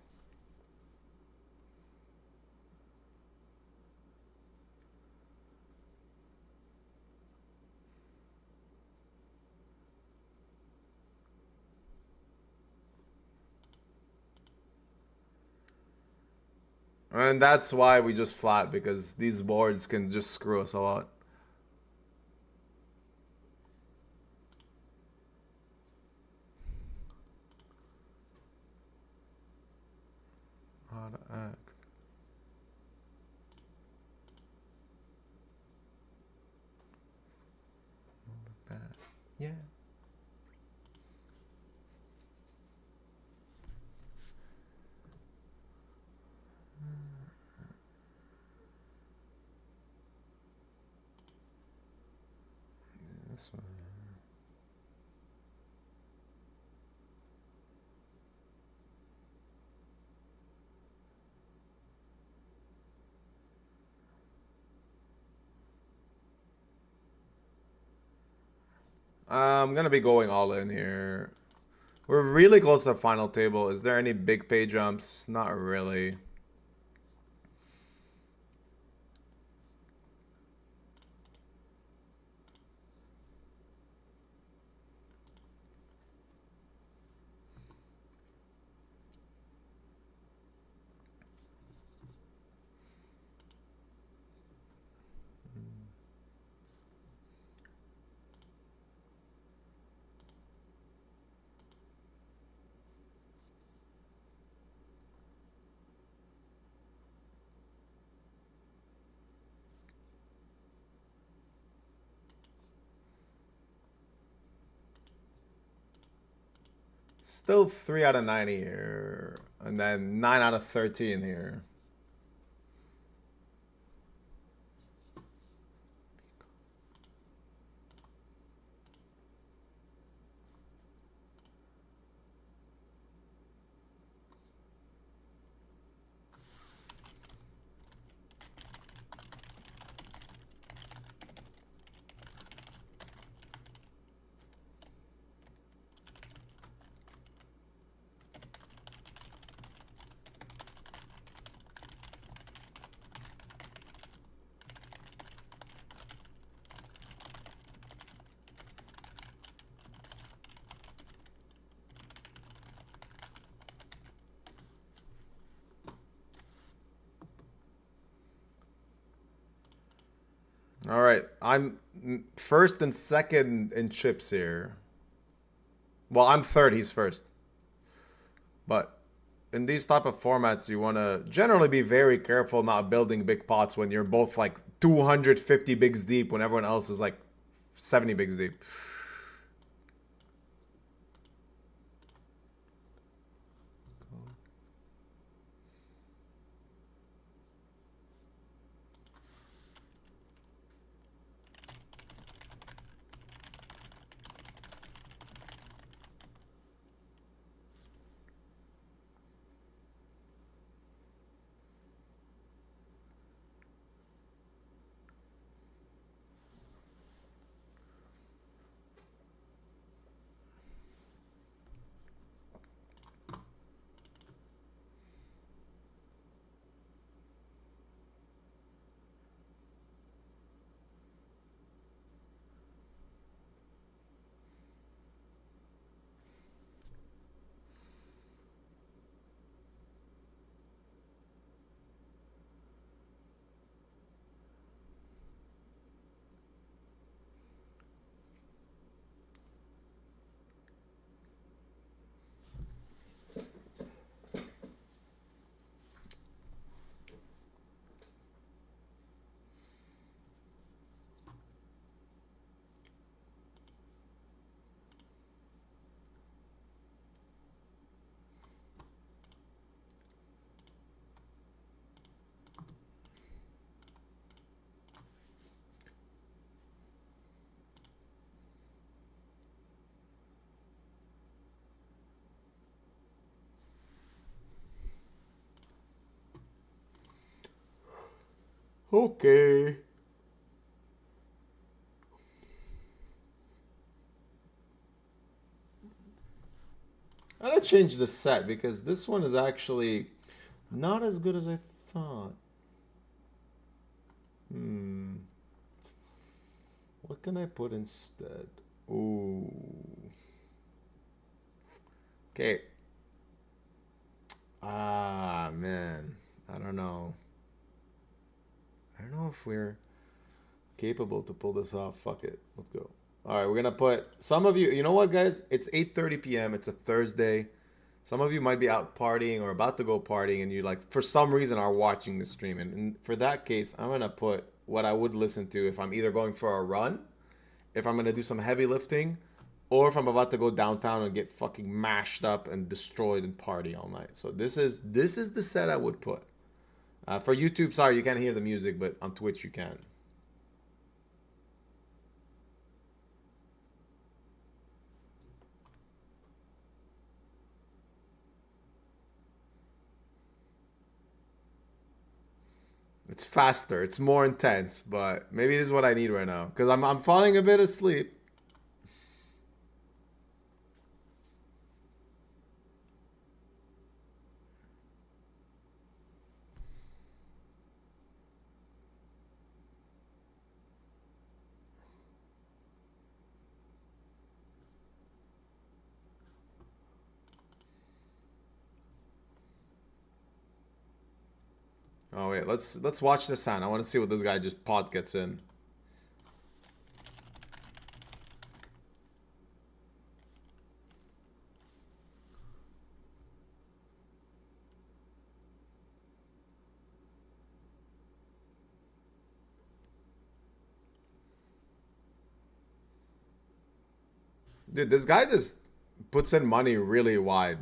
And that's why we just flat, because these boards can just screw us a lot. How to act. Yeah. This one. I'm gonna be going all in here. We're really close to the final table. Is there any big pay jumps? Not really. Still 3 out of 90 here. And then 9 out of 13 here. All right, I'm first and second in chips here. Well, I'm third, he's first. But in these type of formats, you want to generally be very careful not building big pots when you're both like 250 bigs deep when everyone else is like 70 bigs deep. Okay. I'm gonna change the set because this one is actually not as good as I thought. What can I put instead? Ooh. Okay. Ah, man. I don't know. I don't know if we're capable to pull this off. Fuck it. Let's go. All right, we're going to put some of you, you know what, guys? It's 8:30 p.m. It's a Thursday. Some of you might be out partying or about to go partying, and you like, for some reason, are watching the stream. And for that case, I'm going to put what I would listen to if I'm either going for a run, if I'm going to do some heavy lifting, or if I'm about to go downtown and get fucking mashed up and destroyed and party all night. So this is the set I would put. For YouTube, sorry, you can't hear the music, but on Twitch you can. It's faster, it's more intense, but maybe this is what I need right now, because I'm falling a bit asleep. Oh wait, let's watch this hand. I want to see what this guy just pot gets in. Dude, this guy just puts in money really wide.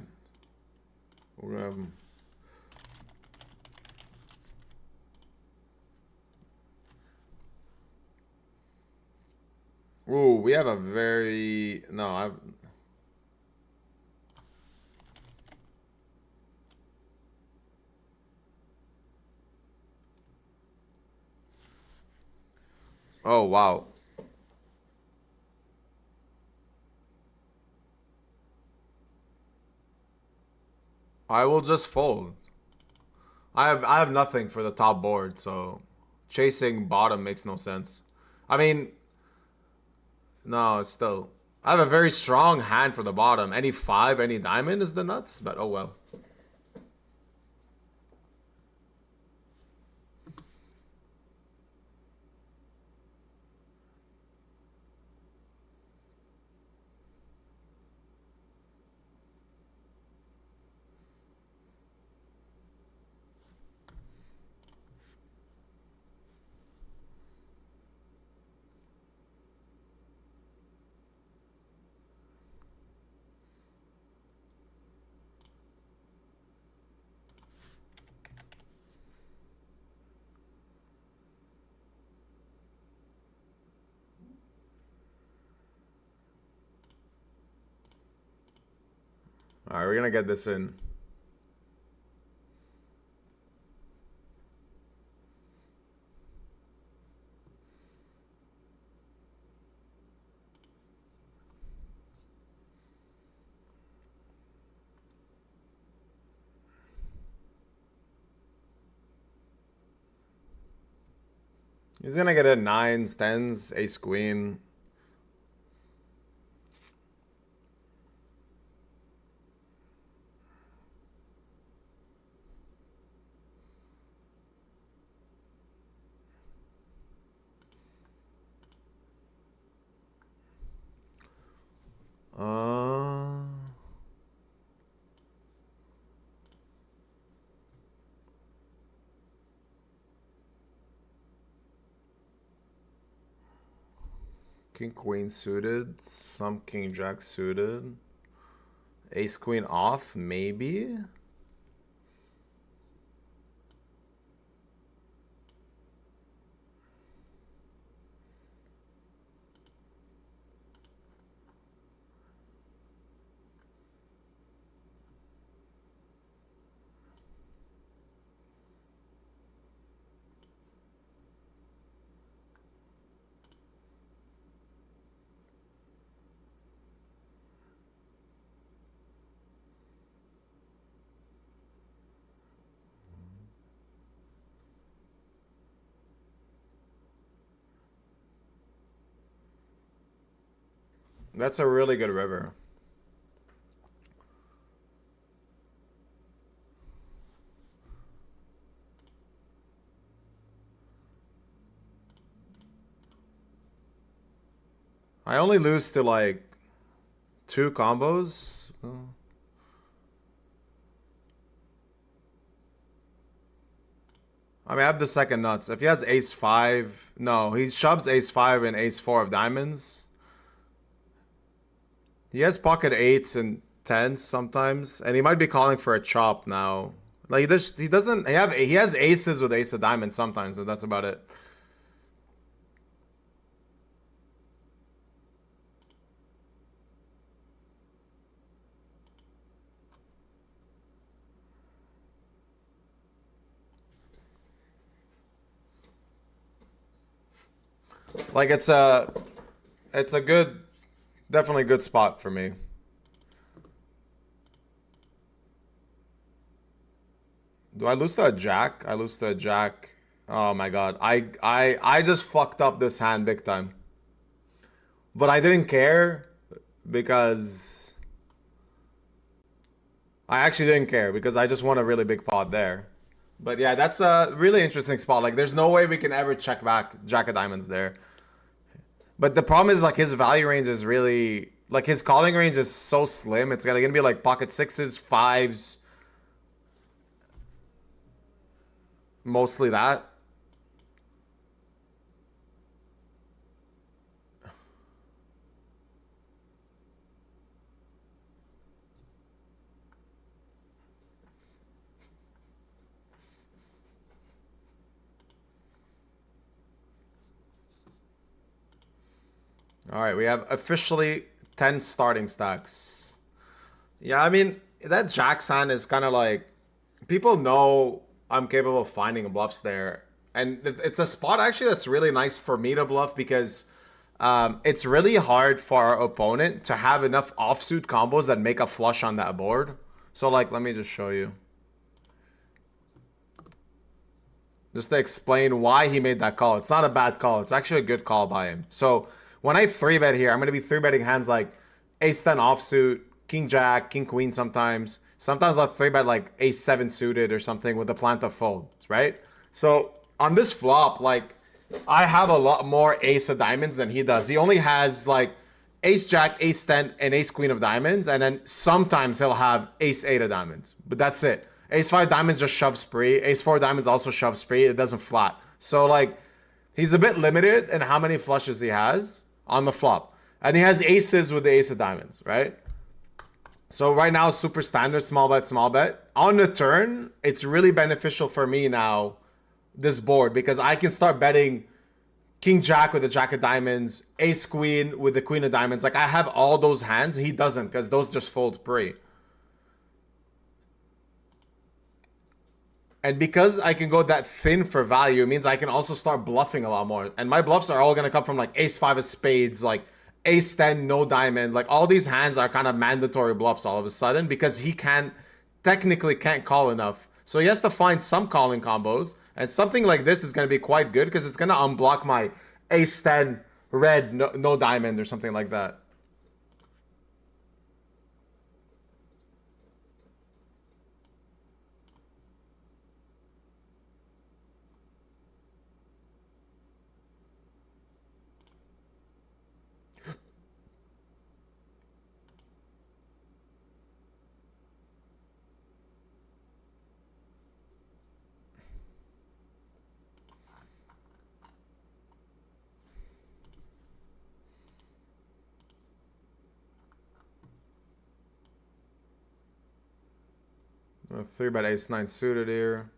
Ooh, we have a very... No, I... Oh, wow. I will just fold. I have nothing for the top board, so chasing bottom makes no sense. I mean, no, it's still... I have a very strong hand for the bottom. Any 5, any diamond is the nuts, but oh well. All right, we're gonna get this in. He's gonna get a 9s, 10s, ace queen. King queen suited, some king jack suited. Ace queen off, maybe. That's a really good river. I only lose to like 2 combos. I mean, I have the second nuts. If he has ace 5, no, he shoves ace 5 and ace 4 of diamonds. He has pocket 8s and 10s sometimes, and he might be calling for a chop now. Like he doesn't. He has aces with ace of diamonds sometimes, but that's about it. Like it's a good, definitely good spot for me. Do I lose to a jack? I lose to a jack. Oh my god. I just fucked up this hand big time. But I didn't care because I actually didn't care because I just won a really big pot there. But yeah, that's a really interesting spot. Like there's no way we can ever check back jack of diamonds there. But the problem is like his value range is really like his calling range is so slim. It's gonna be like pocket 6s, 5s. Mostly that. All right, we have officially 10 starting stacks. Yeah, I mean, that Jack's hand is kind of like, people know I'm capable of finding bluffs there. And it's a spot actually that's really nice for me to bluff because it's really hard for our opponent to have enough offsuit combos that make a flush on that board. So like, let me just show you. Just to explain why he made that call. It's not a bad call. It's actually a good call by him. So when I 3-bet here, I'm going to be 3-betting hands like ace-10 offsuit, king-jack, king-queen sometimes. Sometimes I'll 3-bet like ace-7 suited or something with a plan to fold, right? So on this flop, like I have a lot more ace of diamonds than he does. He only has like ace-jack, ace-10, and ace-queen of diamonds. And then sometimes he'll have ace-8 of diamonds. But that's it. Ace-5 diamonds just shove spree. Ace-4 diamonds also shove spree. It doesn't flat. So like he's a bit limited in how many flushes he has on the flop. And he has aces with the ace of diamonds, right? So right now, super standard, small bet, small bet. On the turn, it's really beneficial for me now, this board, because I can start betting king jack with the jack of diamonds, ace queen with the queen of diamonds. Like I have all those hands. He doesn't because those just fold pre. And because I can go that thin for value, it means I can also start bluffing a lot more. And my bluffs are all going to come from like ace-5 of spades, like ace-10, no diamond. Like all these hands are kind of mandatory bluffs all of a sudden because he technically can't call enough. So he has to find some calling combos. And something like this is going to be quite good because it's going to unblock my ace-10 red, no diamond or something like that. A 3-bet ace-9 suited here.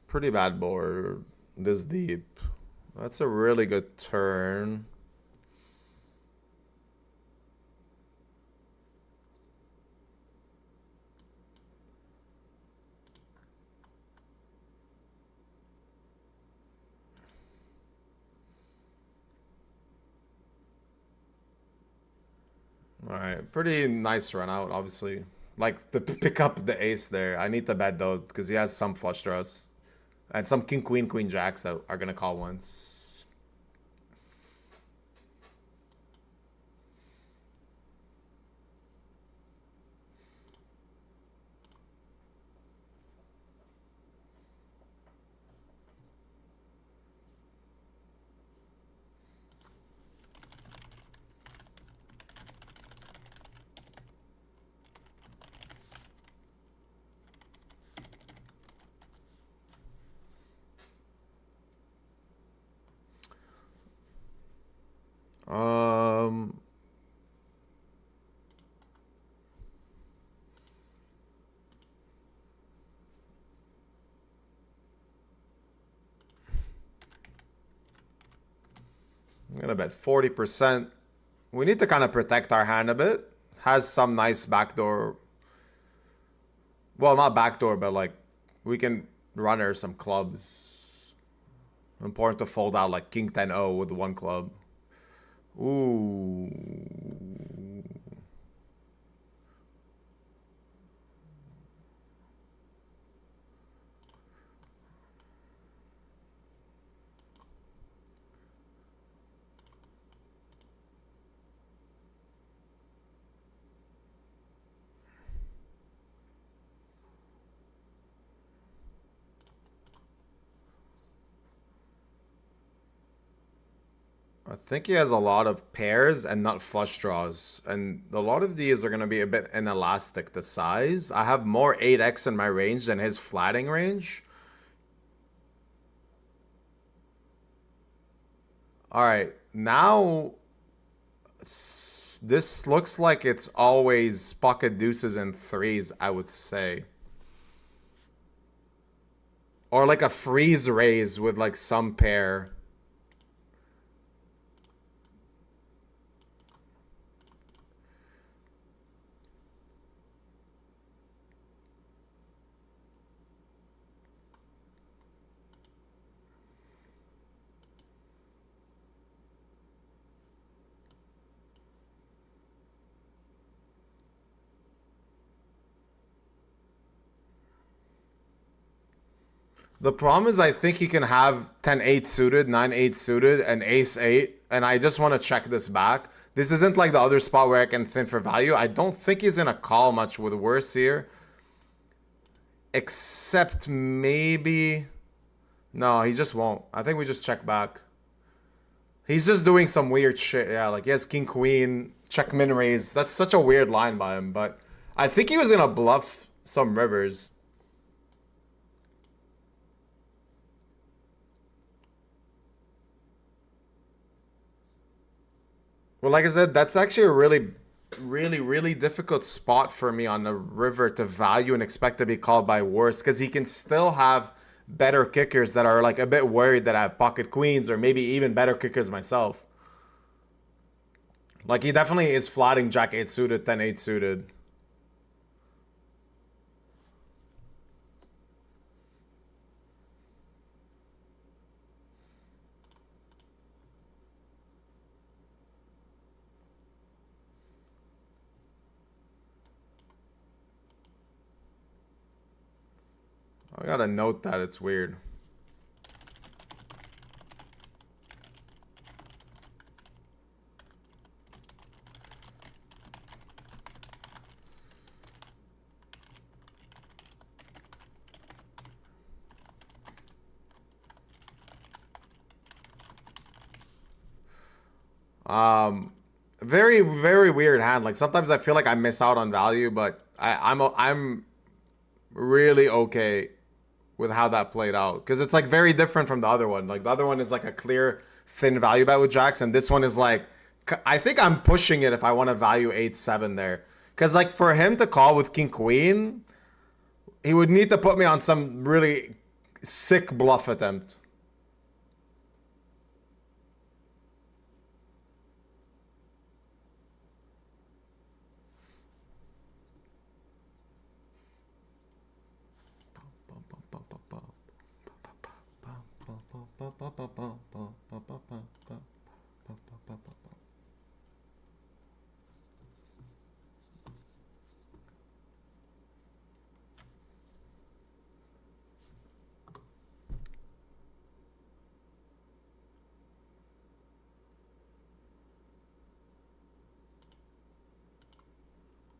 Pretty bad board this deep. That's a really good turn. All right, pretty nice run out, obviously. Like, to pick up the ace there. I need to bet, though, because he has some flush draws. And some king, queen, queen, jacks that are going to call once. I'm gonna bet 40%. We need to kind of protect our hand a bit. Has some nice backdoor. Well, not backdoor, but like we can runner some clubs. Important to fold out like king 10-0 with one club. Ooh. I think he has a lot of pairs and not flush draws. And a lot of these are going to be a bit inelastic to size. I have more 8x in my range than his flatting range. Alright, now this looks like it's always pocket deuces and threes, I would say. Or like a freeze raise with like some pair. The problem is I think he can have 10-8 suited, 9-8 suited, and ace-8. And I just want to check this back. This isn't like the other spot where I can thin for value. I don't think he's going to call much with worse here. Except maybe... No, he just won't. I think we just check back. He's just doing some weird shit. Yeah, like he has king, queen, check min raise. That's such a weird line by him. But I think he was going to bluff some rivers. Well, like I said, that's actually a really difficult spot for me on the river to value and expect to be called by worse, because he can still have better kickers that are like a bit worried that I have pocket queens, or maybe even better kickers myself. Like he definitely is flatting jack 8 suited, 10-8 suited. I gotta note that it's weird. Very weird hand. Like sometimes I feel like I miss out on value, but I'm really okay with how that played out, because it's like very different from the other one. Like the other one is like a clear thin value bet with jacks, and this one is like, I think I'm pushing it if I want to value 8-7 there, because like for him to call with king queen, he would need to put me on some really sick bluff attempt.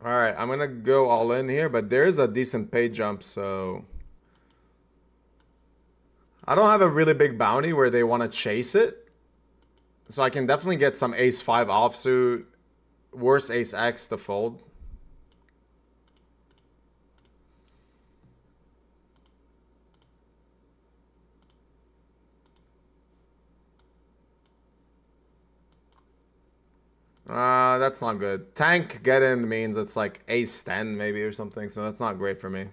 All right, I'm gonna go all in here, but there is a decent pay jump, so I don't have a really big bounty where they want to chase it, so I can definitely get some ace 5 offsuit, worse ace X to fold. That's not good. Tank get in means it's like ace 10 maybe or something, so that's not great for me.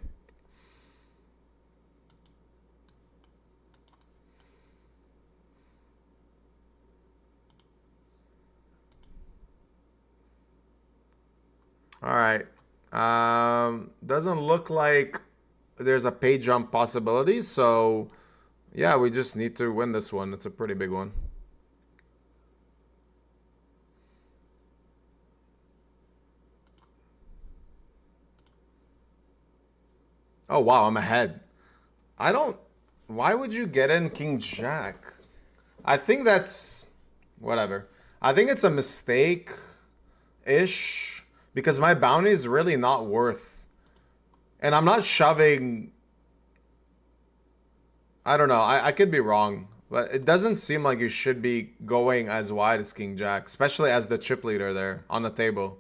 All right. Doesn't look like there's a pay jump possibility, so yeah, we just need to win this one. It's a pretty big one. Oh wow, I'm ahead. I don't... Why would you get in King Jack? I think that's... Whatever. I think it's a mistake-ish. Because my bounty is really not worth... And I'm not shoving... I don't know. I could be wrong. But it doesn't seem like you should be going as wide as King Jack. Especially as the chip leader there on the table.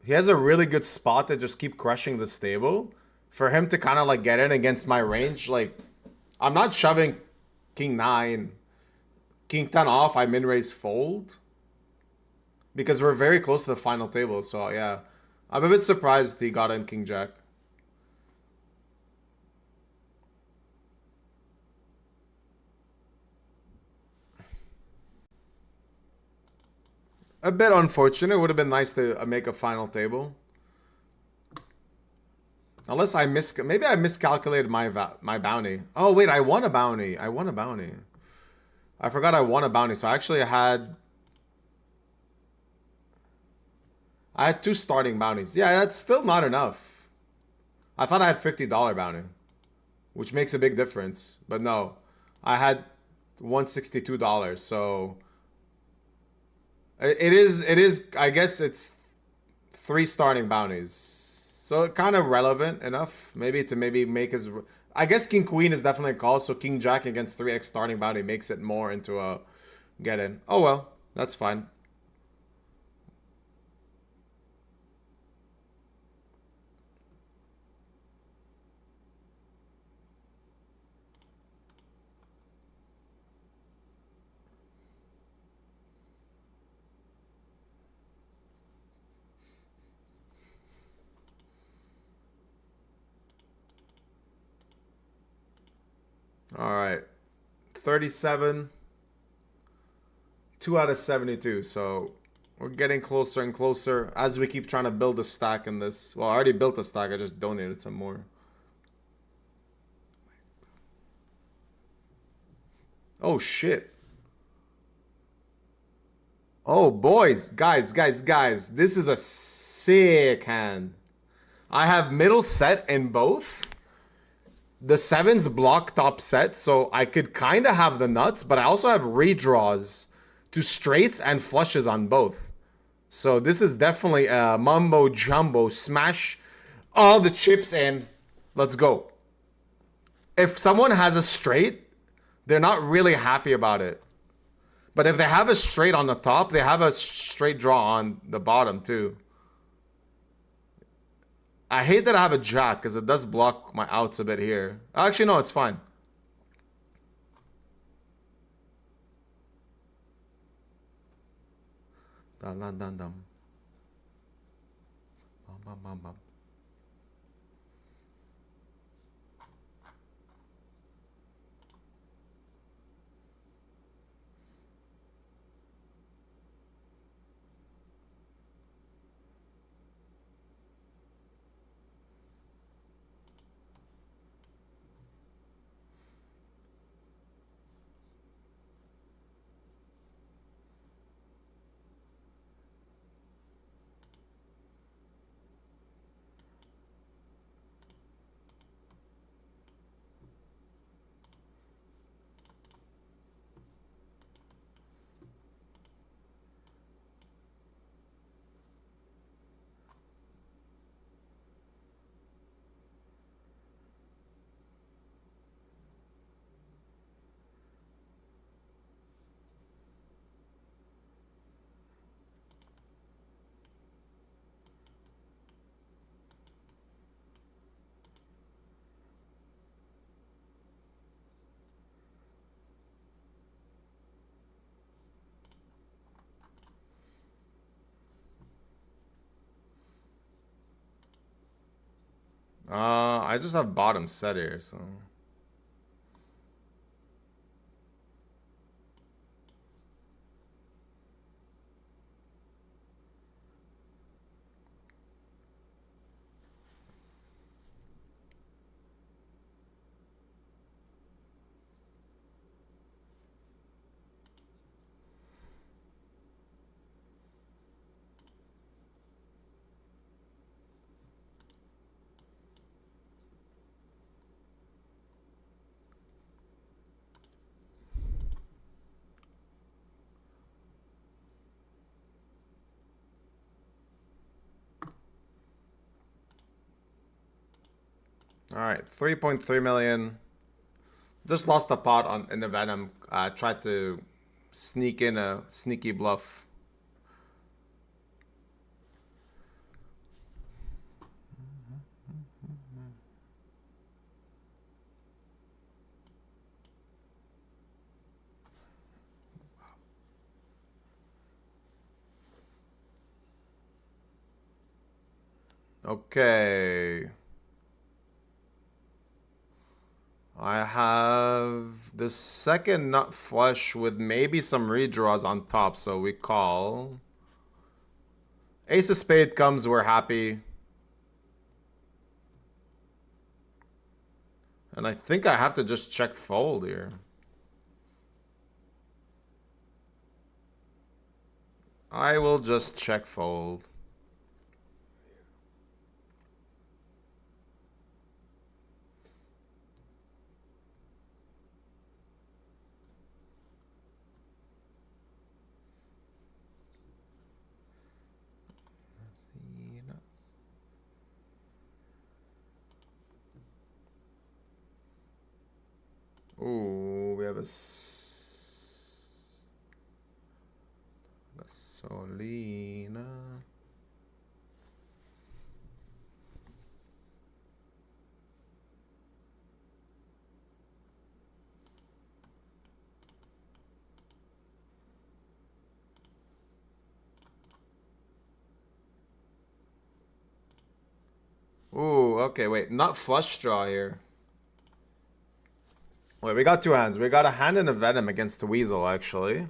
He has a really good spot to just keep crushing this table. For him to kind of like get in against my range, like, I'm not shoving King 9. King 10 off, I min-raise fold. Because we're very close to the final table, so yeah. I'm a bit surprised he got in King Jack. A bit unfortunate. It would have been nice to make a final table. Unless I maybe I miscalculated my bounty. Oh wait, I won a bounty. I forgot I won a bounty. So I actually had 2 starting bounties. Yeah, that's still not enough. I thought I had $50 bounty, which makes a big difference. But no, I had $162. So it is. I guess it's 3 starting bounties. So kind of relevant enough, maybe to make his... I guess King Queen is definitely a call, so King Jack against 3x starting bounty makes it more into a get in. Oh well, that's fine. All right, 37, 2 out of 72. So we're getting closer and closer as we keep trying to build a stack in this. Well, I already built a stack. I just donated some more. Oh shit. Oh boys, guys, this is a sick hand. I have middle set in both. The 7's block top set, so I could kind of have the nuts, but I also have redraws to straights and flushes on both. So this is definitely a mumbo jumbo. Smash all the chips in. Let's go. If someone has a straight, they're not really happy about it. But if they have a straight on the top, they have a straight draw on the bottom too. I hate that I have a jack because it does block my outs a bit here. Actually, no, it's fine. Dun, dun, dun, dun. Bum, bum, bum, bum. I just have bottom set here, so. All right, 3.3 million. Just lost a pot on in the Venom. Tried to sneak in a sneaky bluff. Okay. I have the second nut flush with maybe some redraws on top, so we call. Ace of spade comes, we're happy. And I think I have to just check fold here. I will just check fold. Ooh, we have a gasolina. Ooh, okay, wait, not flush draw here. Wait, we got two hands. We got a hand and a Venom against the Weasel, actually.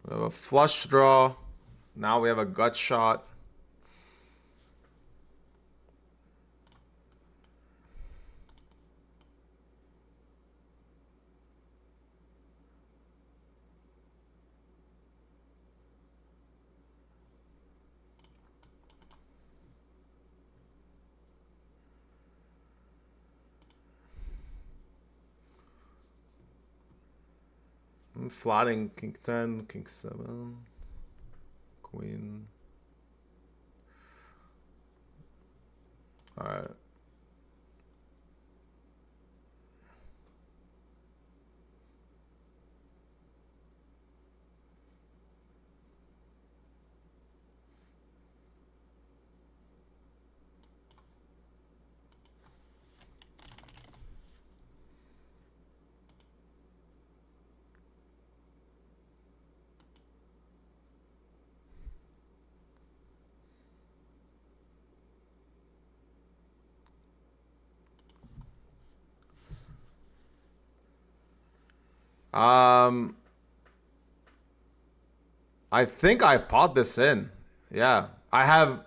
We have a flush draw. Now we have a gut shot. I'm flatting king 10, king 7, queen. All right. I think I pot this in. Yeah. I have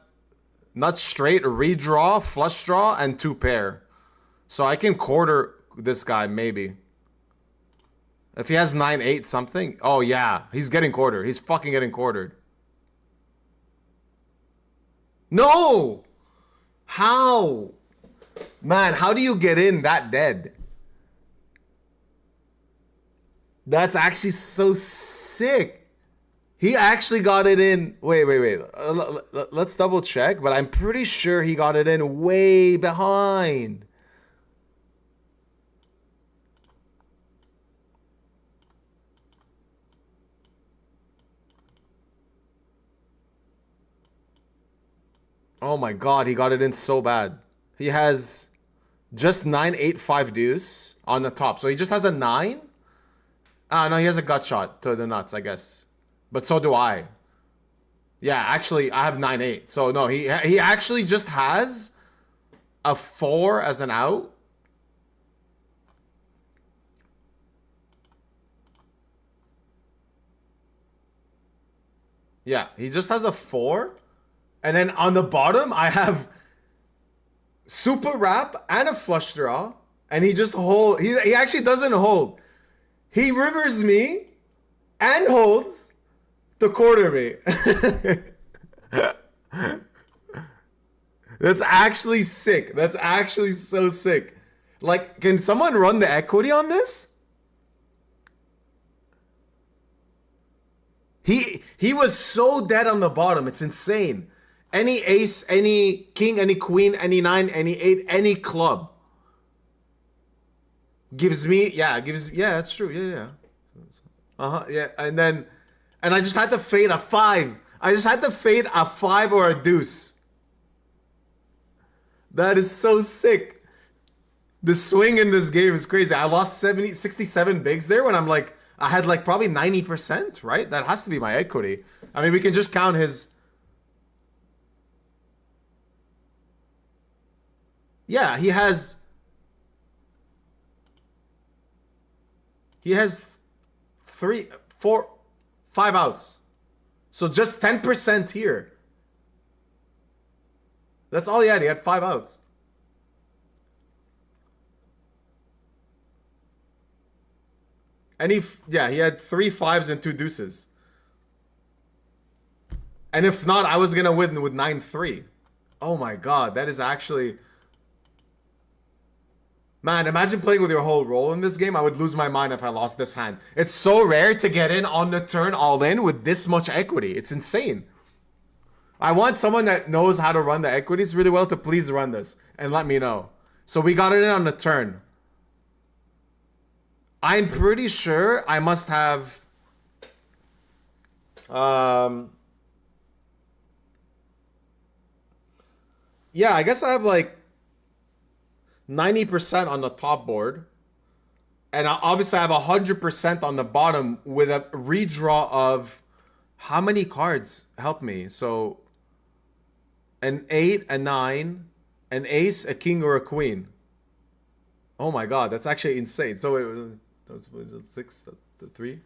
nut straight, redraw, flush draw, and two pair. So I can quarter this guy, maybe. If he has 9-8 something. Oh, yeah. He's getting quartered. He's fucking getting quartered. No! How? Man, how do you get in that dead? That's actually so sick. He actually got it in. Wait. Let's double check, but I'm pretty sure he got it in way behind. Oh my god, he got it in so bad. He has Just 9, 8, 5 deuce on the top. So he just has a 9? Ah, no, he has a gut shot to the nuts, I guess. But so do I. Yeah, actually, I have 9, 8. So no, he actually just has a 4 as an out. Yeah, he just has a 4. And then on the bottom, I have super wrap and a flush draw. And he just hold. He actually doesn't hold. He rivers me and holds to quarter me. That's actually sick. That's actually so sick. Like, can someone run the equity on this? He was so dead on the bottom. It's insane. Any ace, any king, any queen, any 9, any 8, any club gives me, yeah, that's true. Yeah. Yeah. And I just had to fade a 5. I just had to fade a 5 or a deuce. That is so sick. The swing in this game is crazy. I lost 67 bigs there when I'm like, I had like probably 90%, right? That has to be my equity. I mean, we can just count his. Yeah, he has 3, 4, 5 outs. So just 10% here. That's all he had. He had 5 outs. And he had 3 5s and 2 deuces. And if not, I was gonna win with 9-3. Oh my god, that is actually. Man, imagine playing with your whole roll in this game. I would lose my mind if I lost this hand. It's so rare to get in on the turn all in with this much equity. It's insane. I want someone that knows how to run the equities really well to please run this and let me know. So we got it in on the turn. I'm pretty sure I must have yeah, I guess I have like 90% on the top board. And obviously I have 100% on the bottom with a redraw of how many cards? Help me. So an 8, a 9, an ace, a king, or a queen. Oh my god, that's actually insane. So it was 6, 3.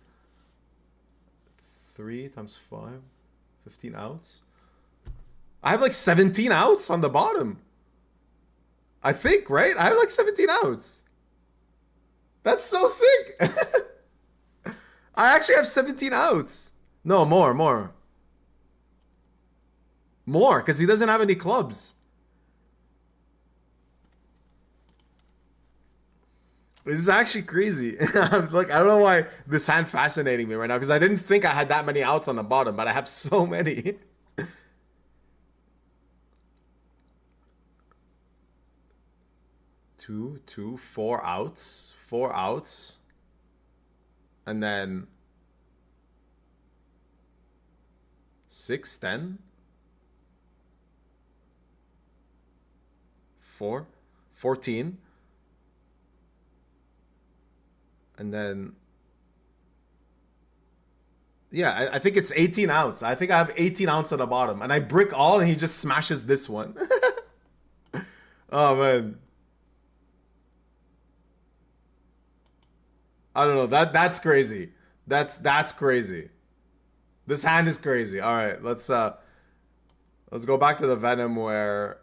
3 times 5, 15 outs. I have like 17 outs on the bottom. I think, right? I have like 17 outs. That's so sick. I actually have 17 outs. No, more. More, because he doesn't have any clubs. This is actually crazy. I'm like, I don't know why this hand fascinating me right now, because I didn't think I had that many outs on the bottom, but I have so many. 2, 4 outs. 4 outs. And then 6, 10. 4, 14. And then yeah, I think it's 18 outs. I think I have 18 outs on the bottom. And I brick all and he just smashes this one. Oh man. I don't know. That's crazy. That's crazy. This hand is crazy. All right, let's go back to the Venom where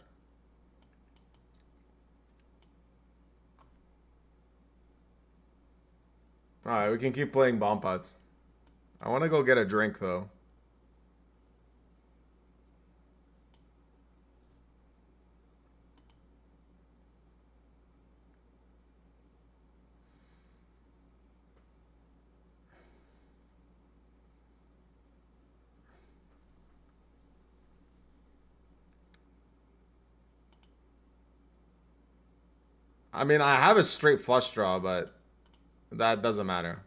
all right, we can keep playing bomb pots. I want to go get a drink though. I mean, I have a straight flush draw, but that doesn't matter.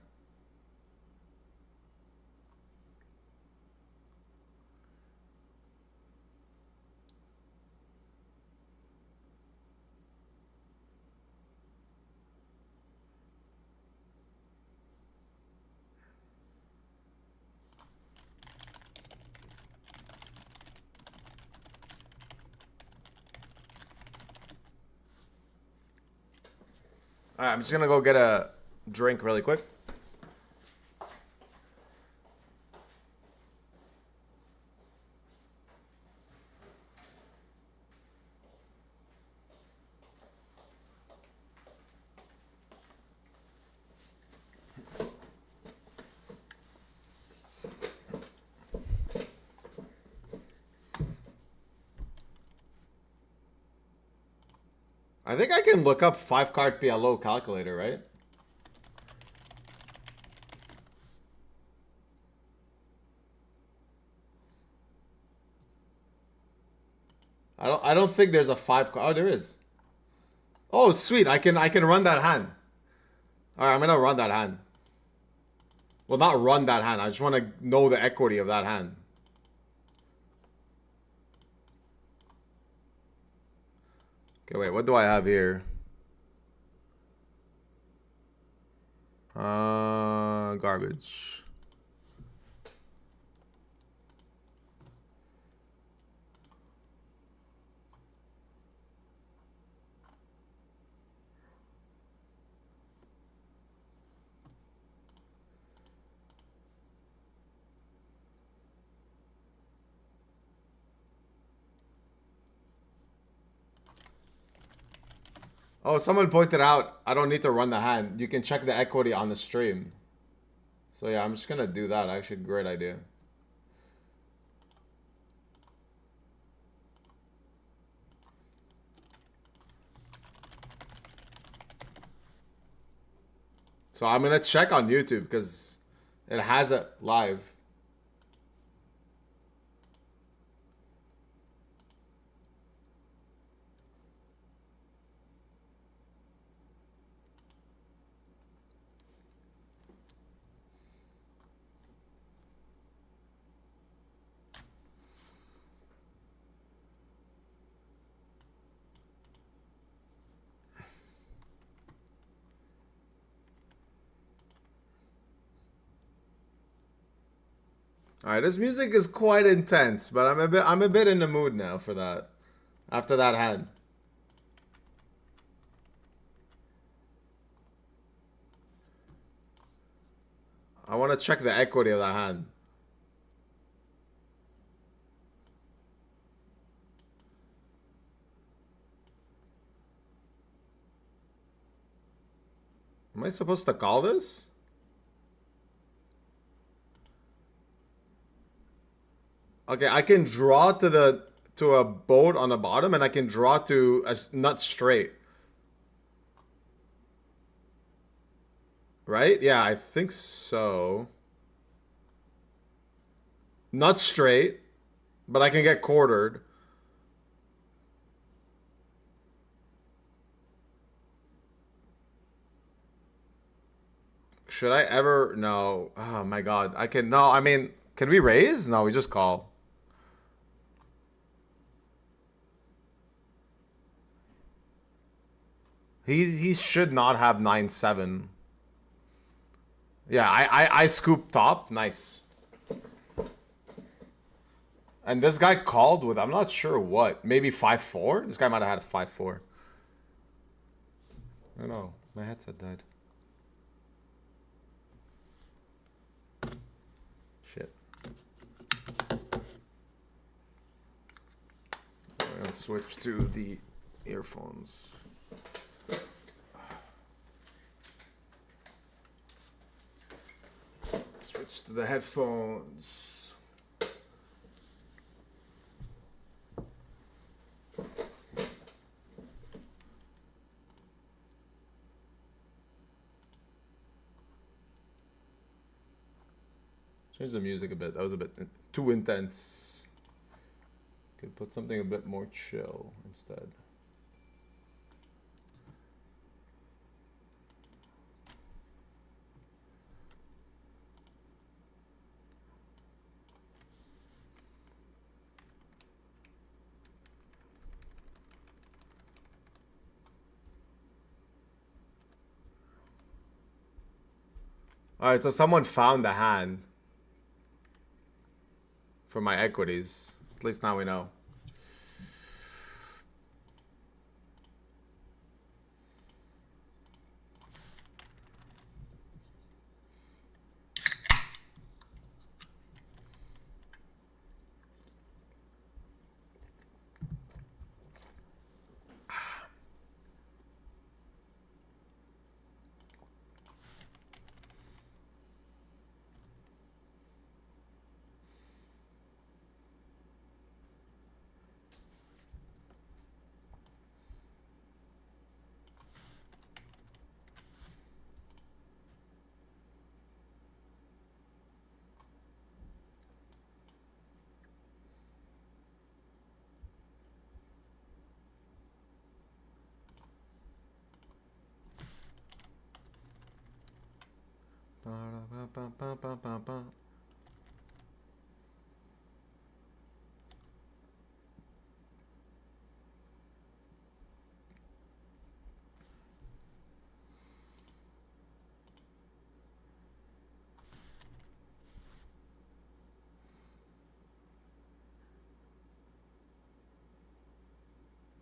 All right, I'm just gonna go get a drink really quick. I think I can look up 5-card PLO calculator, right? I don't think there's a 5-card. Oh, there is. Oh, sweet. I can run that hand. All right, I'm gonna run that hand. Well, not run that hand. I just want to know the equity of that hand. Okay, wait. What do I have here? Garbage. Oh, someone pointed out I don't need to run the hand. You can check the equity on the stream. So yeah, I'm just gonna do that. Actually, great idea. So I'm gonna check on YouTube because it has it live. All right, this music is quite intense, but I'm a bit in the mood now for that. After that hand. I want to check the equity of that hand. Am I supposed to call this? Okay, I can draw to a boat on the bottom, and I can draw to a nut straight. Right? Yeah, I think so. Nut straight, but I can get quartered. Should I ever? No. Oh my god. I can. No, I mean, can we raise? No, we just call. He should not have 9-7. Yeah, I scoop top. Nice. And this guy called with, I'm not sure what. Maybe 5-4? This guy might have had a 5-4. I don't know. My headset died. Shit. I'm gonna switch to the earphones. Switch to the headphones. Change the music a bit. That was a bit too intense. Could put something a bit more chill instead. Alright, so someone found the hand for my equities. At least now we know.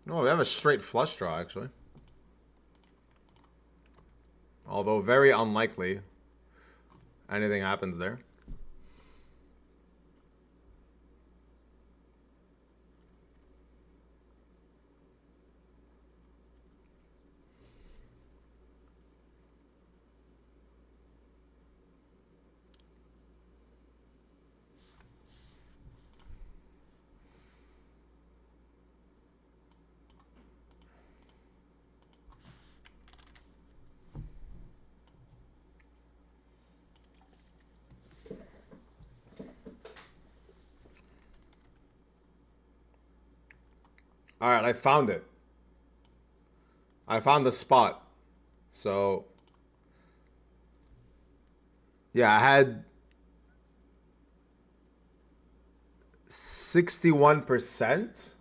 Oh, we have a straight flush draw, actually. Although very unlikely anything happens there. All right, I found it. I found the spot. So, yeah, I had 61%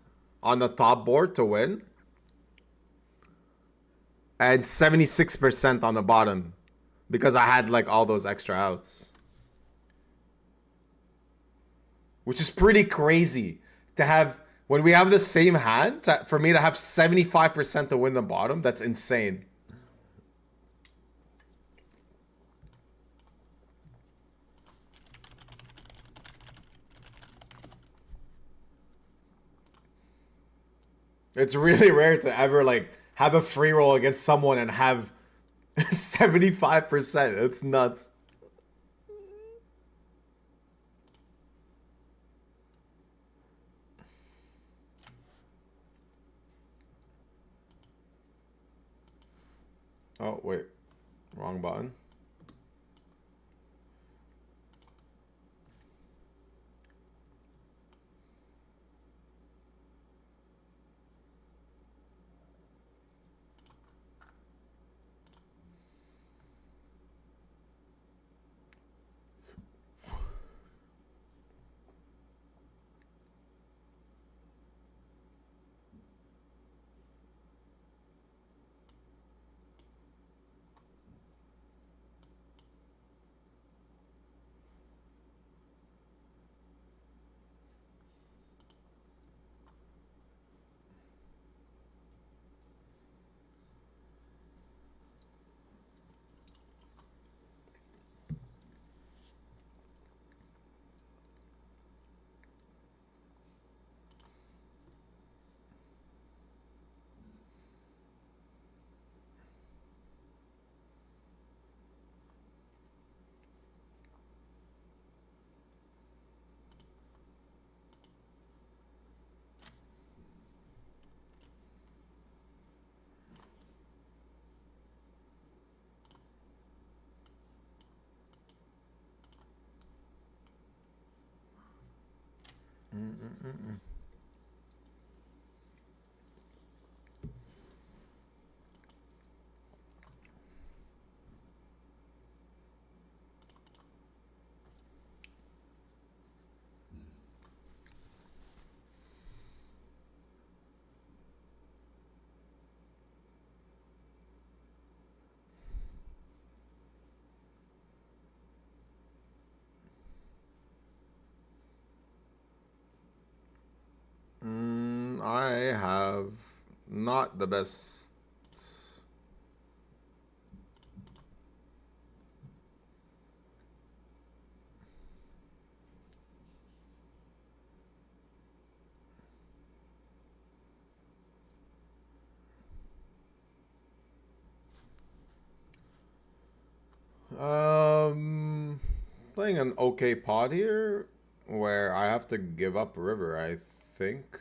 on the top board to win, and 76% on the bottom because I had like all those extra outs. Which is pretty crazy to have. When we have the same hand, for me to have 75% to win the bottom, that's insane. It's really rare to ever like have a free roll against someone and have 75%. It's nuts. Oh, wait. Wrong button. I have not the best. Playing an okay pot here where I have to give up river, I think.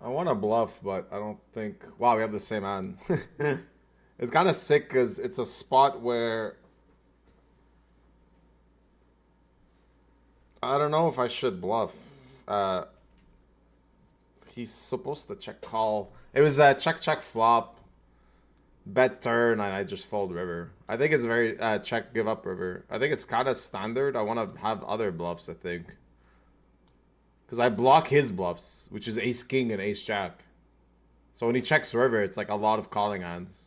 I want to bluff, but I don't think... Wow, we have the same hand. It's kind of sick because it's a spot where... I don't know if I should bluff. He's supposed to check call. It was a check flop, bet turn, and I just fold river. I think it's very check give up river. I think it's kind of standard. I want to have other bluffs, I think, because I block his bluffs, which is ace king and ace jack. So when he checks river, it's like a lot of calling hands.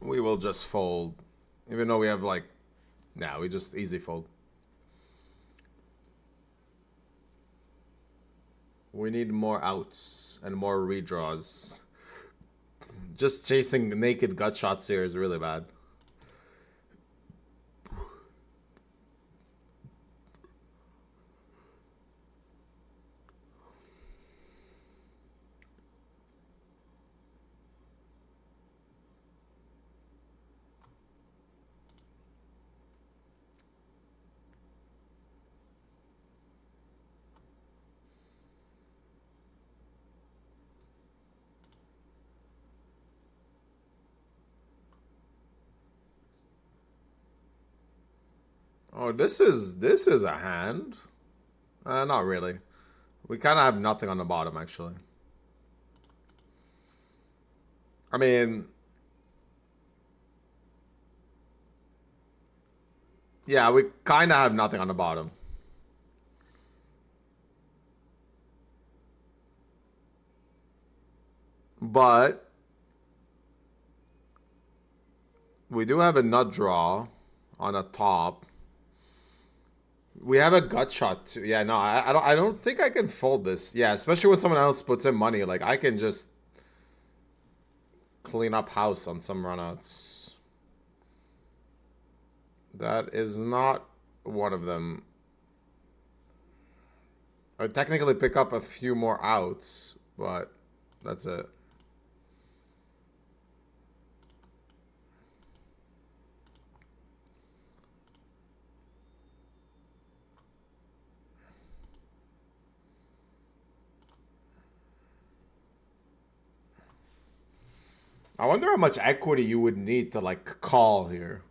We will just fold. Even though we have like... Nah, we just easy fold. We need more outs and more redraws. Just chasing naked gut shots here is really bad. Oh, this is a hand. Not really. We kind of have nothing on the bottom, actually. I mean... Yeah, we kind of have nothing on the bottom. But... we do have a nut draw on the top. We have a gut shot too. Yeah, no, I don't think I can fold this. Yeah, especially when someone else puts in money. Like, I can just clean up house on some runouts. That is not one of them. I technically pick up a few more outs, but that's it. I wonder how much equity you would need to, like, call here.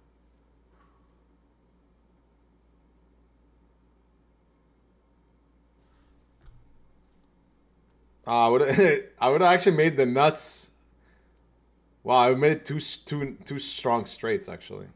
I would have actually made the nuts. Wow, I made it two strong straights, actually.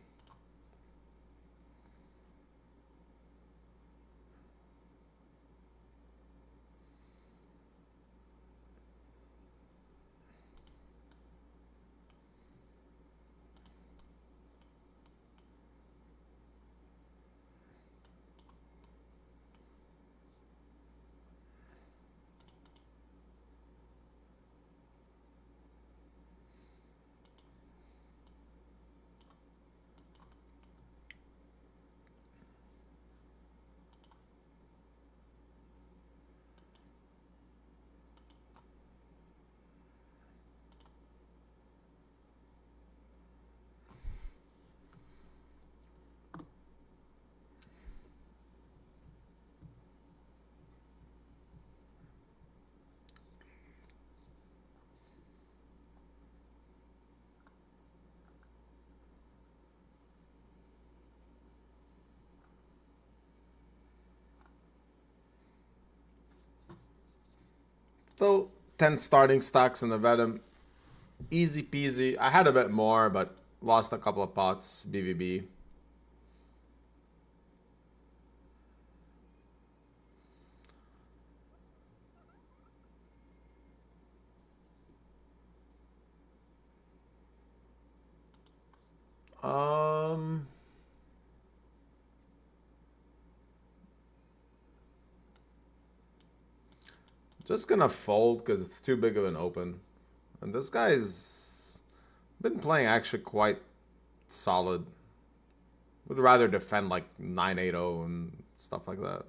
Still 10 starting stacks in the Venom. Easy peasy. I had a bit more, but lost a couple of pots. BVB. Just gonna fold because it's too big of an open. And this guy's been playing actually quite solid. Would rather defend like 9-8-0 and stuff like that.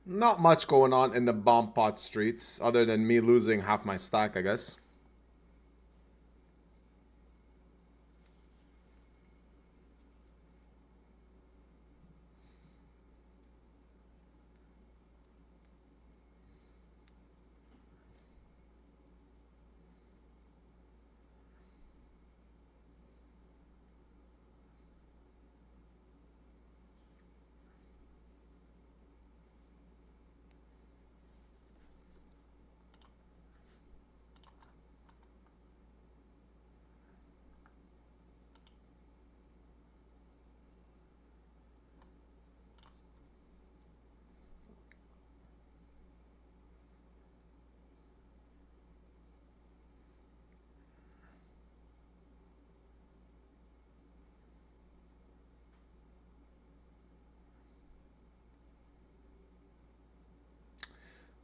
Not much going on in the bomb pot streets, other than me losing half my stack, I guess.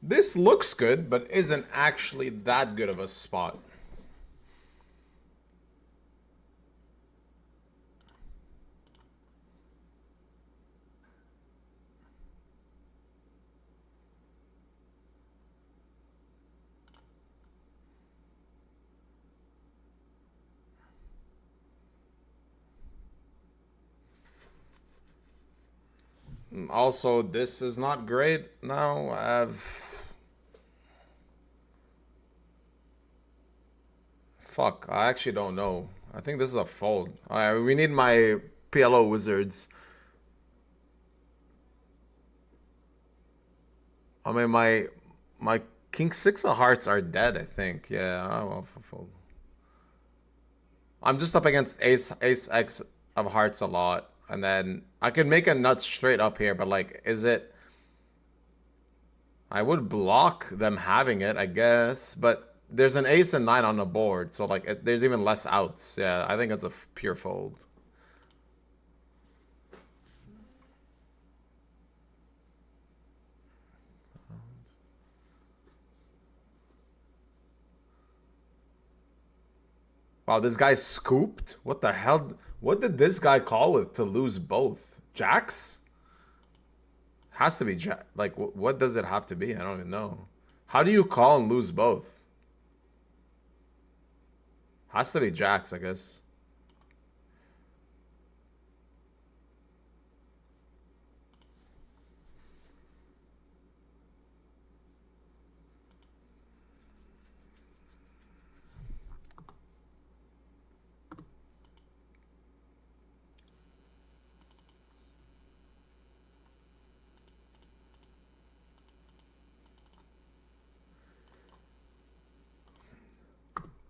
This looks good, but isn't actually that good of a spot. Also, this is not great now. I have... Fuck, I actually don't know. I think this is a fold. Alright, we need my PLO wizards. I mean, my King 6 of Hearts are dead, I think. Yeah, I will fold. I'm just up against Ace X of Hearts a lot. And then I can make a nut straight up here, but like, is it... I would block them having it, I guess. But there's an ace and 9 on the board, so like, there's even less outs. Yeah, I think it's a pure fold. Wow, this guy scooped? What the hell? What did this guy call with to lose both? Jacks? Has to be jack. Like, what does it have to be? I don't even know. How do you call and lose both? Has to be jacks, I guess.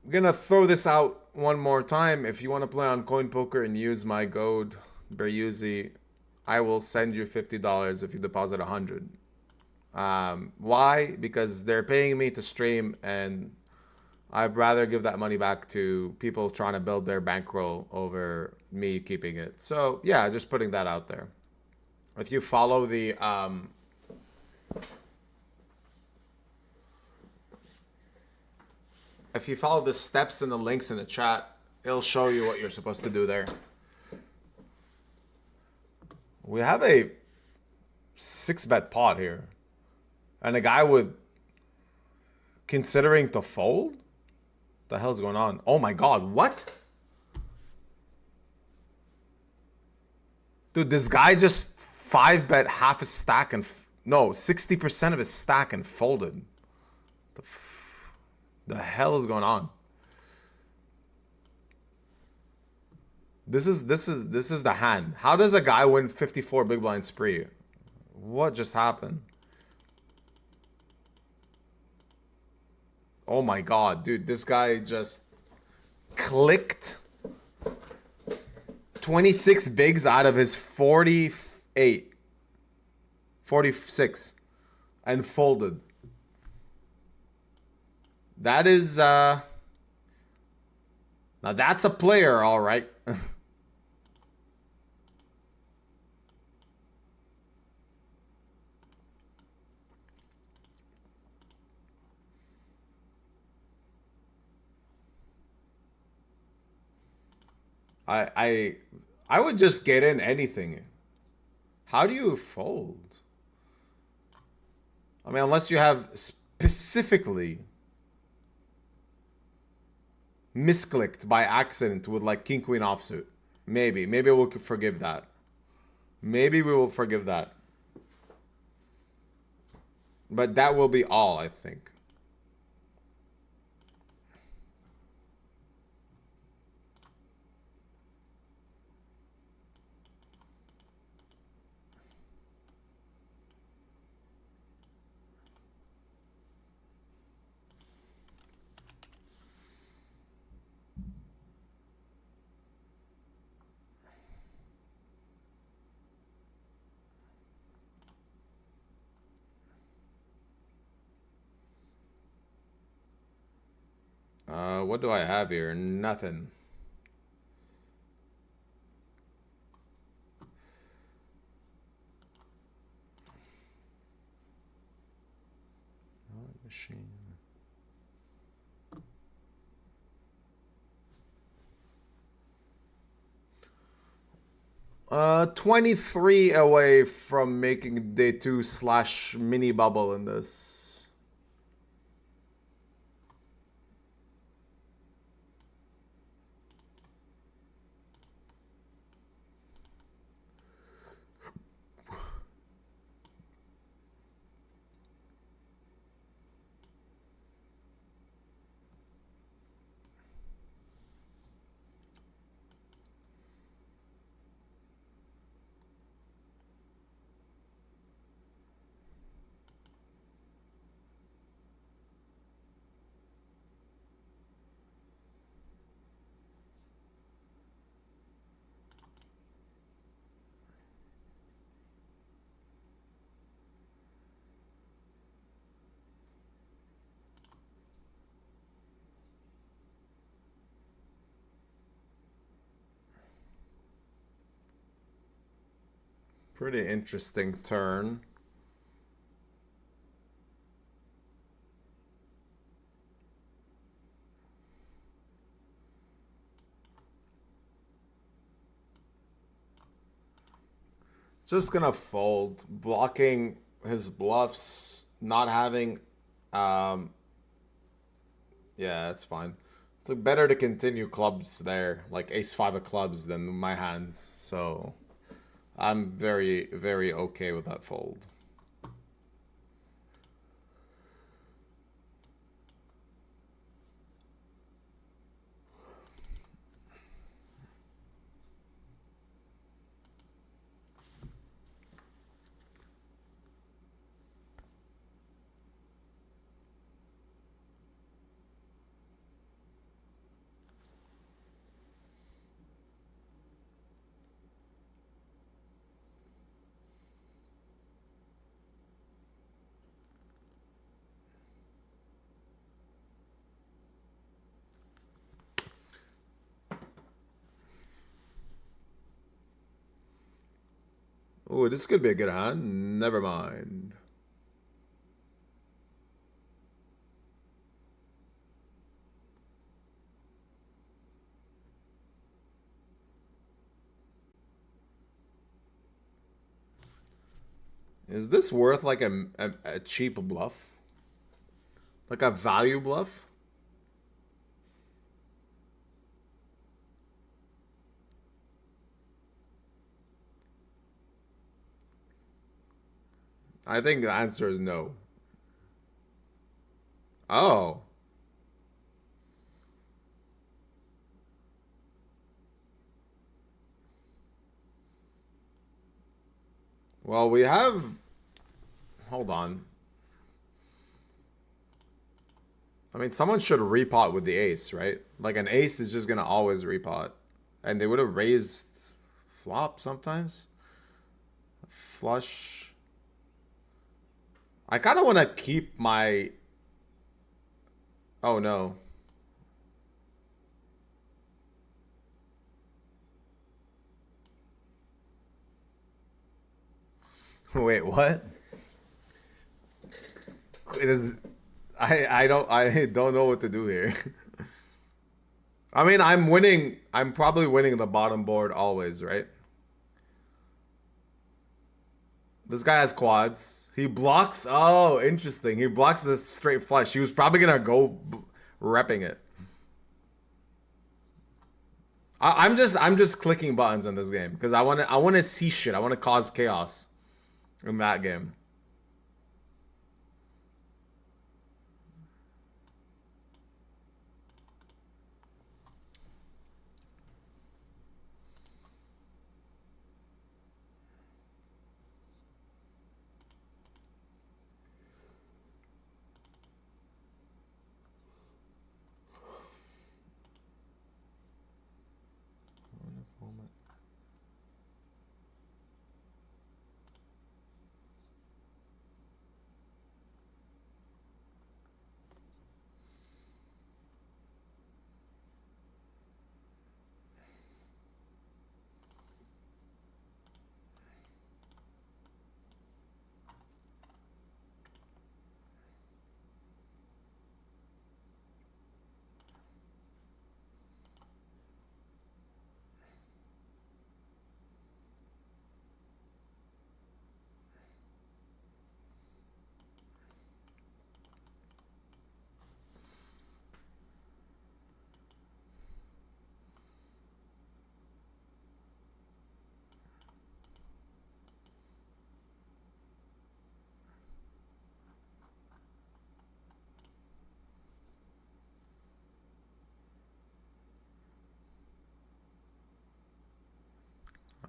I'm gonna throw this out one more time. If you want to play on Coin Poker and use my code Beriuzy, I will send you $50 if you deposit 100. Why? Because they're paying me to stream, and I'd rather give that money back to people trying to build their bankroll over me keeping it. So yeah, just putting that out there. If you follow the if you follow the steps and the links in the chat, it'll show you what you're supposed to do there. We have a 6-bet pot here. And a guy with considering to fold? What the hell's going on? Oh my god, what? Dude, this guy just 5-bet half his stack and... No, 60% of his stack and folded. The hell is going on? This is the hand. How does a guy win 54 big blind spree? What just happened? Oh my god, dude, this guy just clicked 26 bigs out of his 46 and folded. That is, now that's a player, all right. I would just get in anything. How do you fold? I mean, unless you have specifically misclicked by accident with like king queen offsuit. Maybe we'll forgive that. Maybe we will forgive that. But that will be all, I think. What do I have here? Nothing. Machine. 23 away from making day 2 / mini bubble in this. Pretty interesting turn. Just gonna fold. Blocking his bluffs. Not having... yeah, that's fine. It's better to continue clubs there. Like ace-5 of clubs than my hand. So I'm very, very okay with that fold. Oh, this could be a good hand. Never mind. Is this worth like a cheap bluff? Like a value bluff? I think the answer is no. Oh. Well, we have... Hold on. I mean, someone should repot with the ace, right? Like an ace is just gonna always repot. And they would have raised flop sometimes. Flush. I kind of want to keep my... Oh, no. Wait, what? It is... I don't know what to do here. I mean, I'm winning. I'm probably winning the bottom board always, right? This guy has quads. He blocks. Oh, interesting. He blocks the straight flush. He was probably gonna go repping it. I'm just clicking buttons in this game because I want to see shit. I want to cause chaos in that game.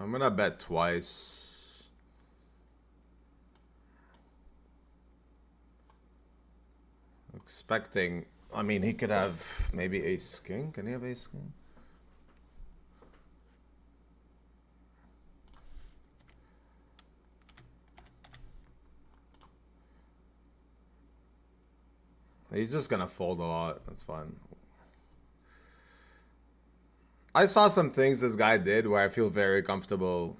I'm gonna bet twice. Expecting. I mean, he could have maybe ace king. Can he have ace king? He's just gonna fold a lot. That's fine. I saw some things this guy did where I feel very comfortable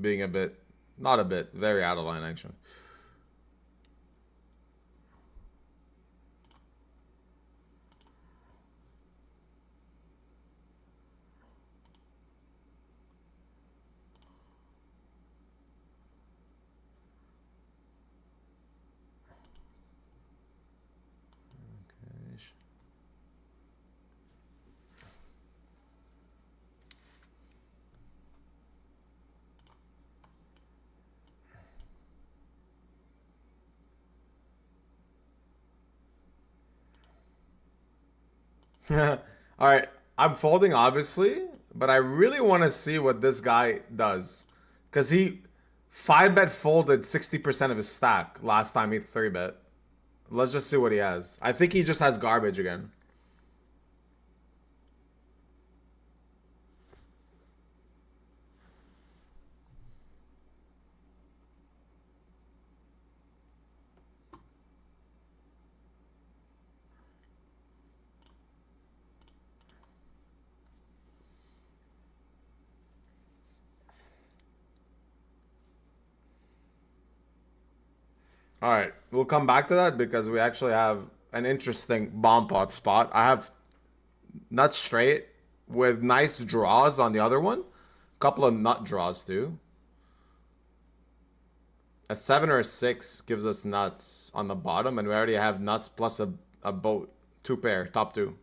being a bit, not a bit, very out of line actually. All right, I'm folding obviously, but I really want to see what this guy does, because he 5-bet folded 60% of his stack last time he 3-bet. Let's just see what he has. I think he just has garbage again. All right, we'll come back to that because we actually have an interesting bomb pot spot. I have nut straight with nice draws on the other one. Couple of nut draws too. A 7 or a 6 gives us nuts on the bottom, and we already have nuts plus a boat. 2 pair, top 2.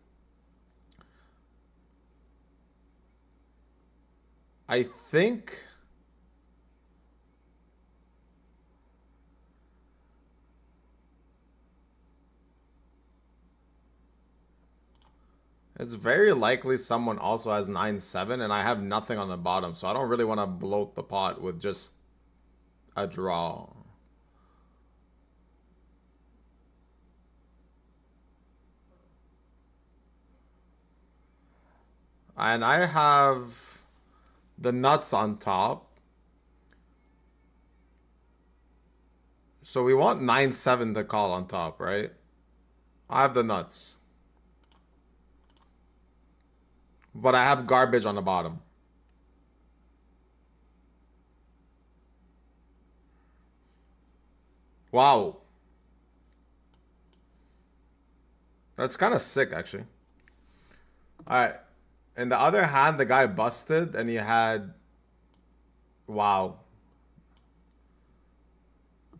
I think... it's very likely someone also has 9-7, and I have nothing on the bottom, so I don't really want to bloat the pot with just a draw. And I have the nuts on top. So we want 9-7 to call on top, right? I have the nuts. But I have garbage on the bottom. Wow. That's kind of sick, actually. Alright. In the other hand, the guy busted and he had... wow.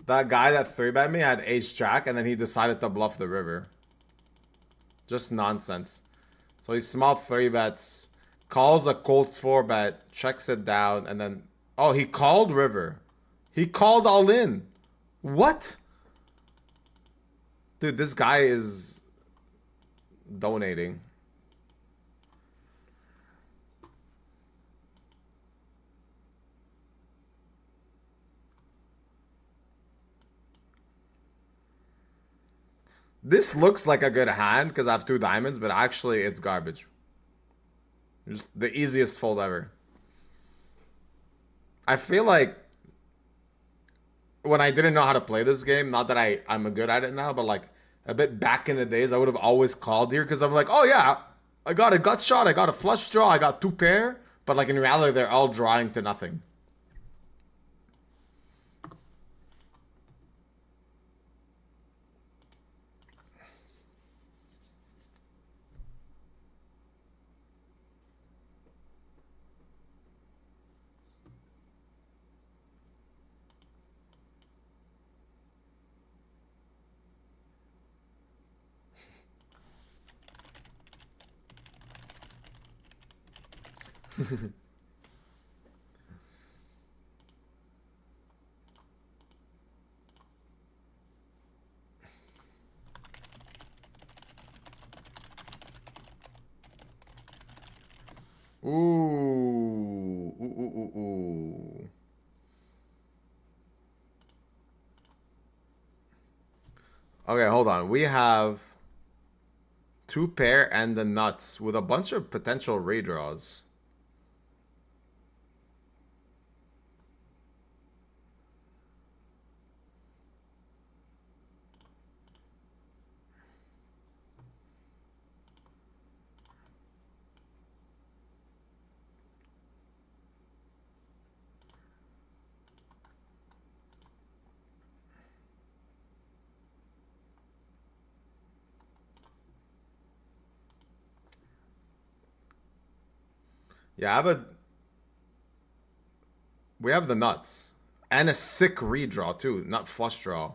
That guy that 3-bet me had ace-jack and then he decided to bluff the river. Just nonsense. So he small 3-bets, calls a cold 4-bet, checks it down, and then... oh, he called river. He called all in. What? Dude, this guy is donating. This looks like a good hand because I have 2 diamonds, but actually it's garbage. Just the easiest fold ever. I feel like when I didn't know how to play this game, not that I'm good at it now, but like a bit back in the days, I would have always called here because I'm like, oh yeah, I got a gut shot, I got a flush draw, I got 2 pair, but like in reality, they're all drawing to nothing. Ooh. Okay, hold on. We have 2 pair and the nuts with a bunch of potential redraws. Yeah, we have the nuts. And a sick redraw too, not flush draw.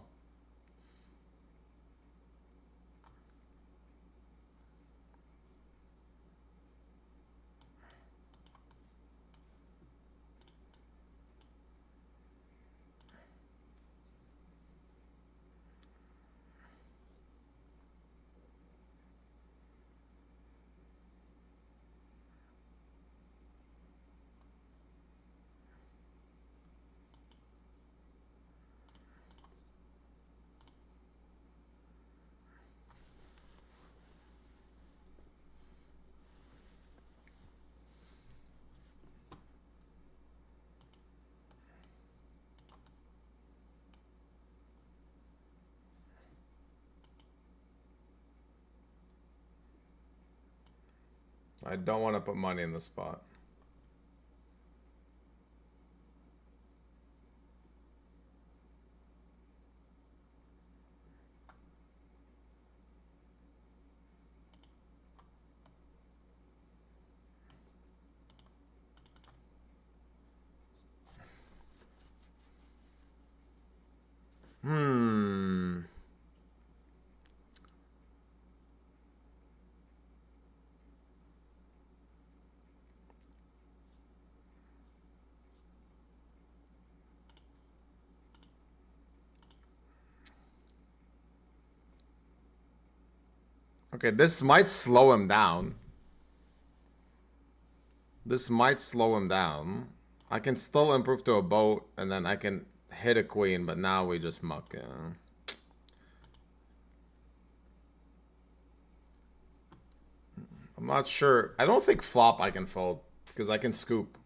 I don't want to put money in the spot. Okay, this might slow him down. This might slow him down. I can still improve to a boat, and then I can hit a queen, but now we just muck. I'm not sure. I don't think flop I can fold, because I can scoop.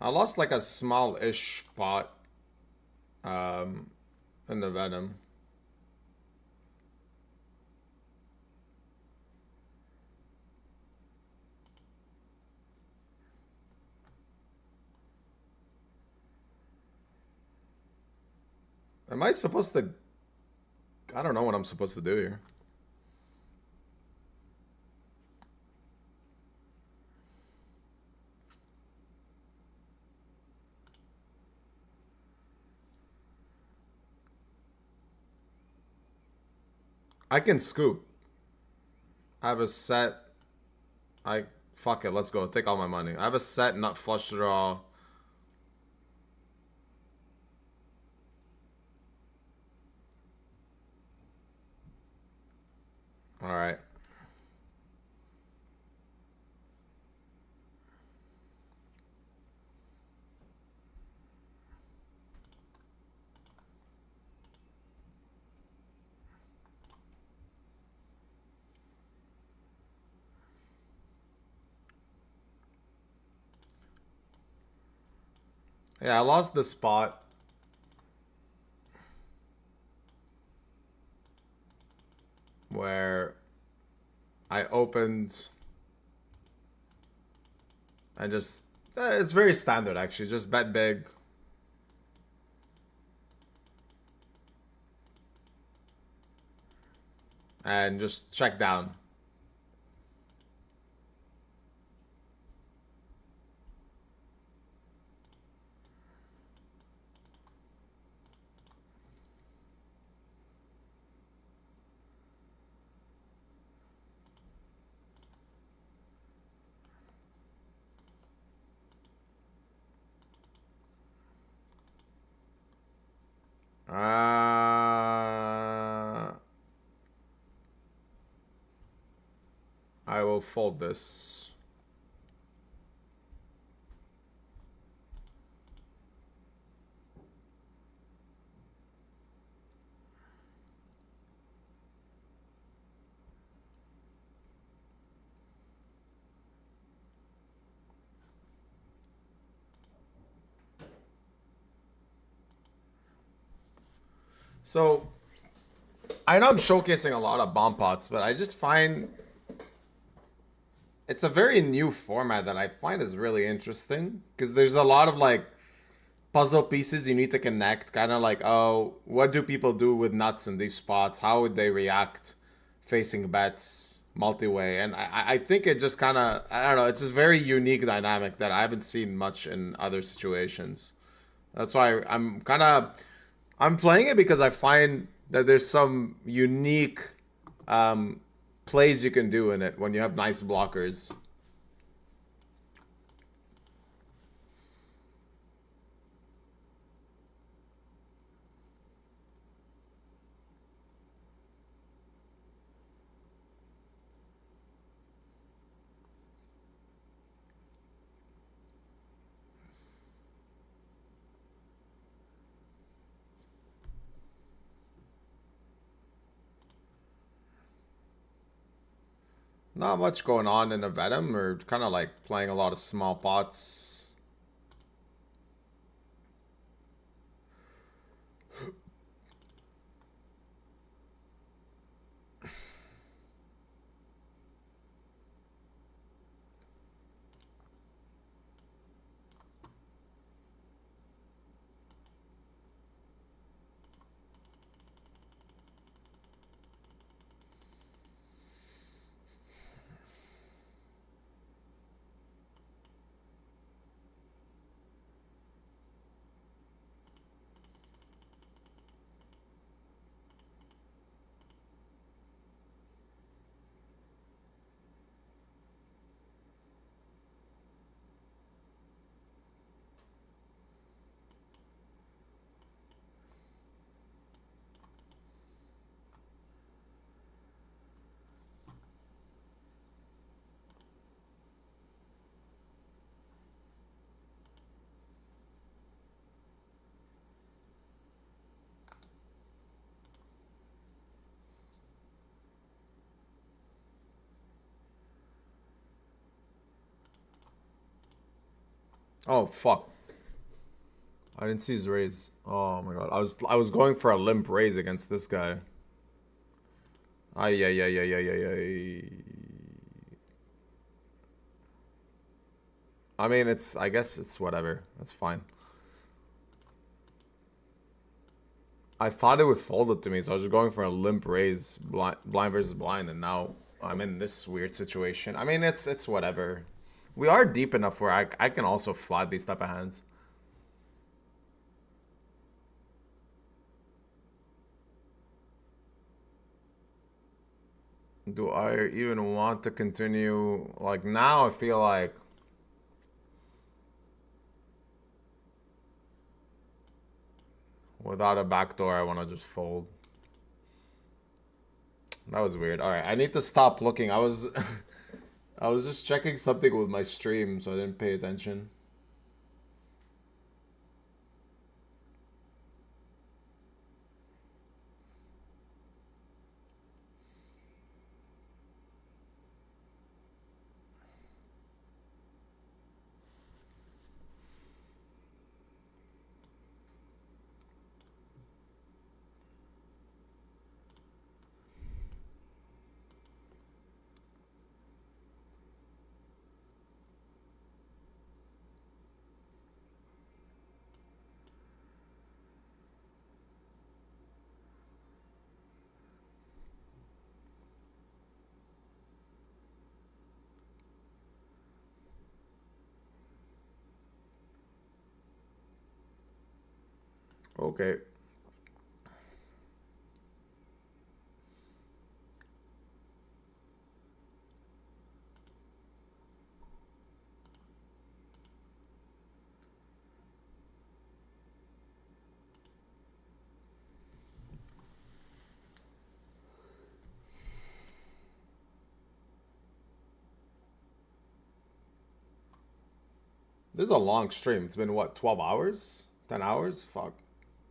I lost like a small-ish pot in the Venom. Am I supposed to... I don't know what I'm supposed to do here. I can scoop. I have a set. Fuck it, let's go. Take all my money. I have a set nut flush draw. Alright. Yeah, I lost the spot. Where I opened and just... it's very standard actually, just bet big. And just check down. I will fold this. So, I know I'm showcasing a lot of bomb pots, but I just find it's a very new format that I find is really interesting because there's a lot of like puzzle pieces you need to connect, kind of like, oh, what do people do with nuts in these spots? How would they react facing bets multi-way? And I think it just kind of, I don't know, it's a very unique dynamic that I haven't seen much in other situations. That's why I'm playing it because I find that there's some unique plays you can do in it when you have nice blockers. Not much going on in the Venom. We're kind of like playing a lot of small pots. Oh fuck! I didn't see his raise. Oh my god! I was going for a limp raise against this guy. Ay ay ay ay ay ay ay. I mean, I guess it's whatever. That's fine. I thought it would fold it to me, so I was just going for a limp raise, blind versus blind, and now I'm in this weird situation. I mean, it's whatever. We are deep enough where I can also flat these type of hands. Do I even want to continue? Like, now I feel like... Without a backdoor, I want to just fold. That was weird. Alright, I need to stop looking. I was... I was just checking something with my stream, so I didn't pay attention. Okay. This is a long stream. It's been, what, 12 hours? 10 hours? Fuck.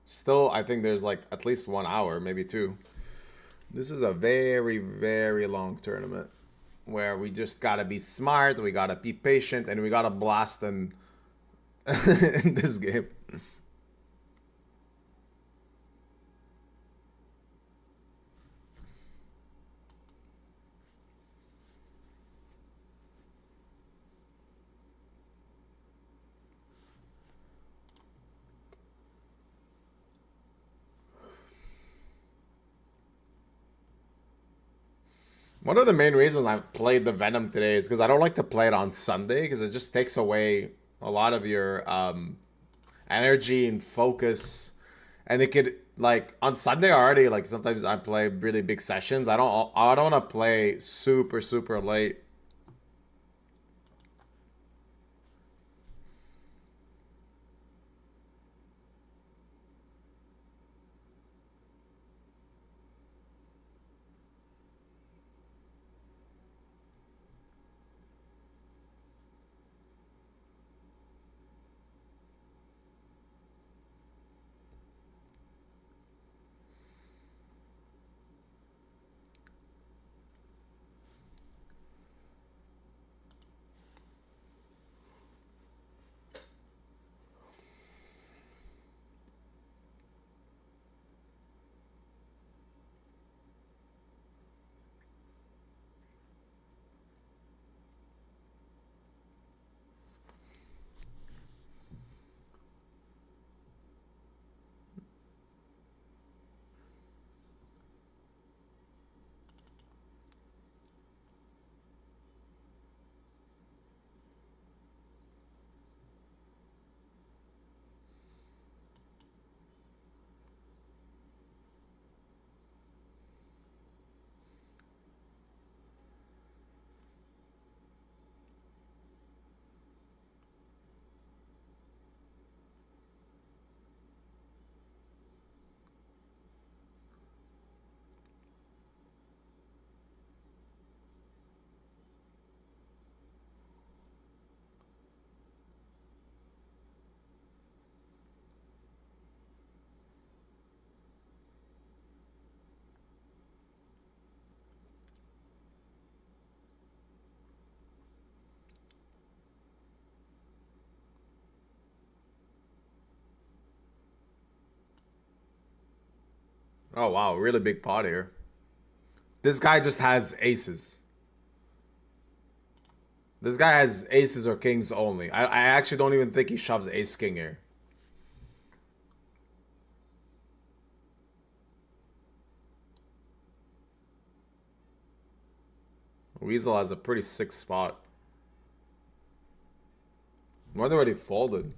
Still, I think there's like at least 1 hour, maybe 2. This is a very, very long tournament where we just gotta be smart, we gotta be patient, and we gotta blast in, in this game. One of the main reasons I played the Venom today is because I don't like to play it on Sunday because it just takes away a lot of your energy and focus. And it could, like, on Sunday already, like, sometimes I play really big sessions. I don't want to play super, super late. Oh wow, really big pot here. This guy just has aces. This guy has aces or kings only. I actually don't even think he shoves ace king here. Weasel has a pretty sick spot. I wonder what he folded.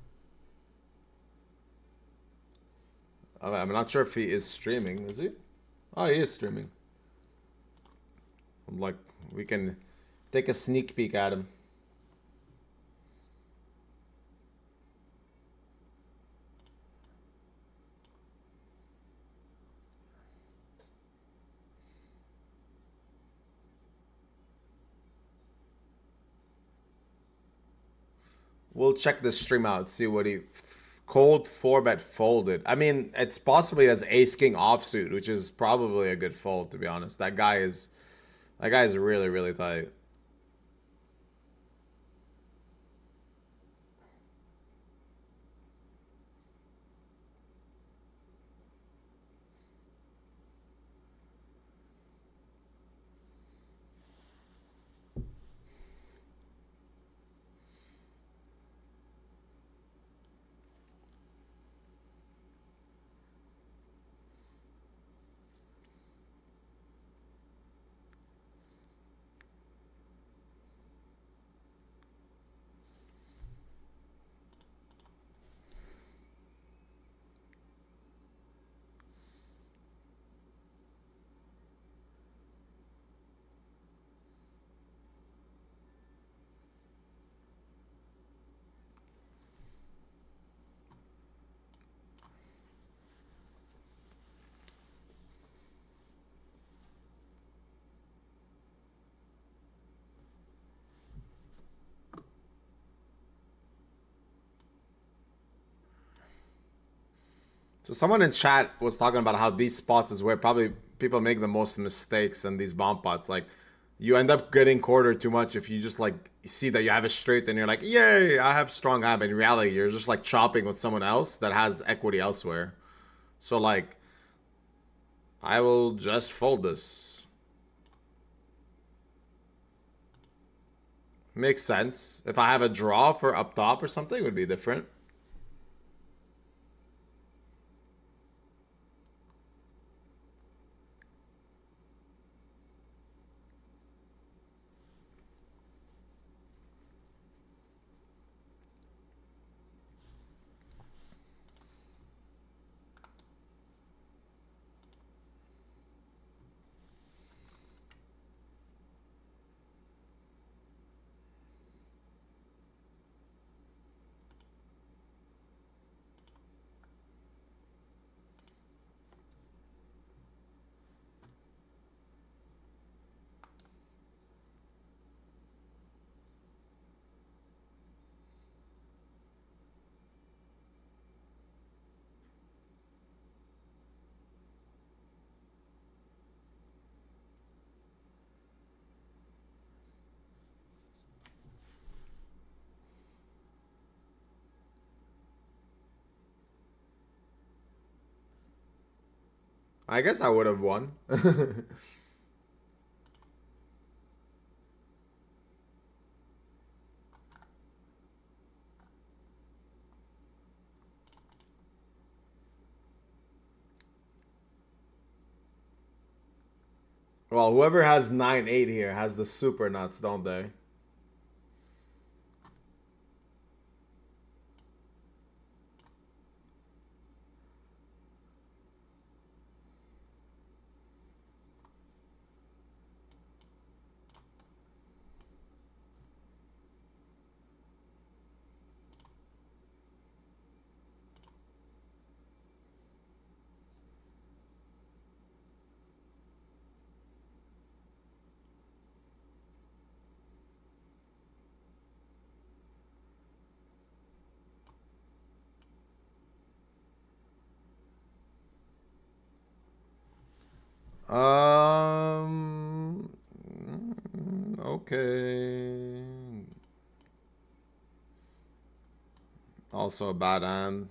I'm not sure if he is streaming. Is he? Oh, he is streaming. I'm like, we can take a sneak peek at him. We'll check the stream out, see what he cold 4-bet folded. I mean, it's possibly as ace king offsuit, which is probably a good fold, to be honest. That guy is really, really tight. So someone in chat was talking about how these spots is where probably people make the most mistakes in these bomb pots. Like, you end up getting quartered too much if you just like see that you have a straight and you're like, yay, I have strong hand. But in reality, you're just like chopping with someone else that has equity elsewhere. So like, I will just fold this. Makes sense. If I have a draw for up top or something, it would be different. I guess I would have won. Well, whoever has 9-8 here has the super nuts, don't they? Okay. Also a bad hand.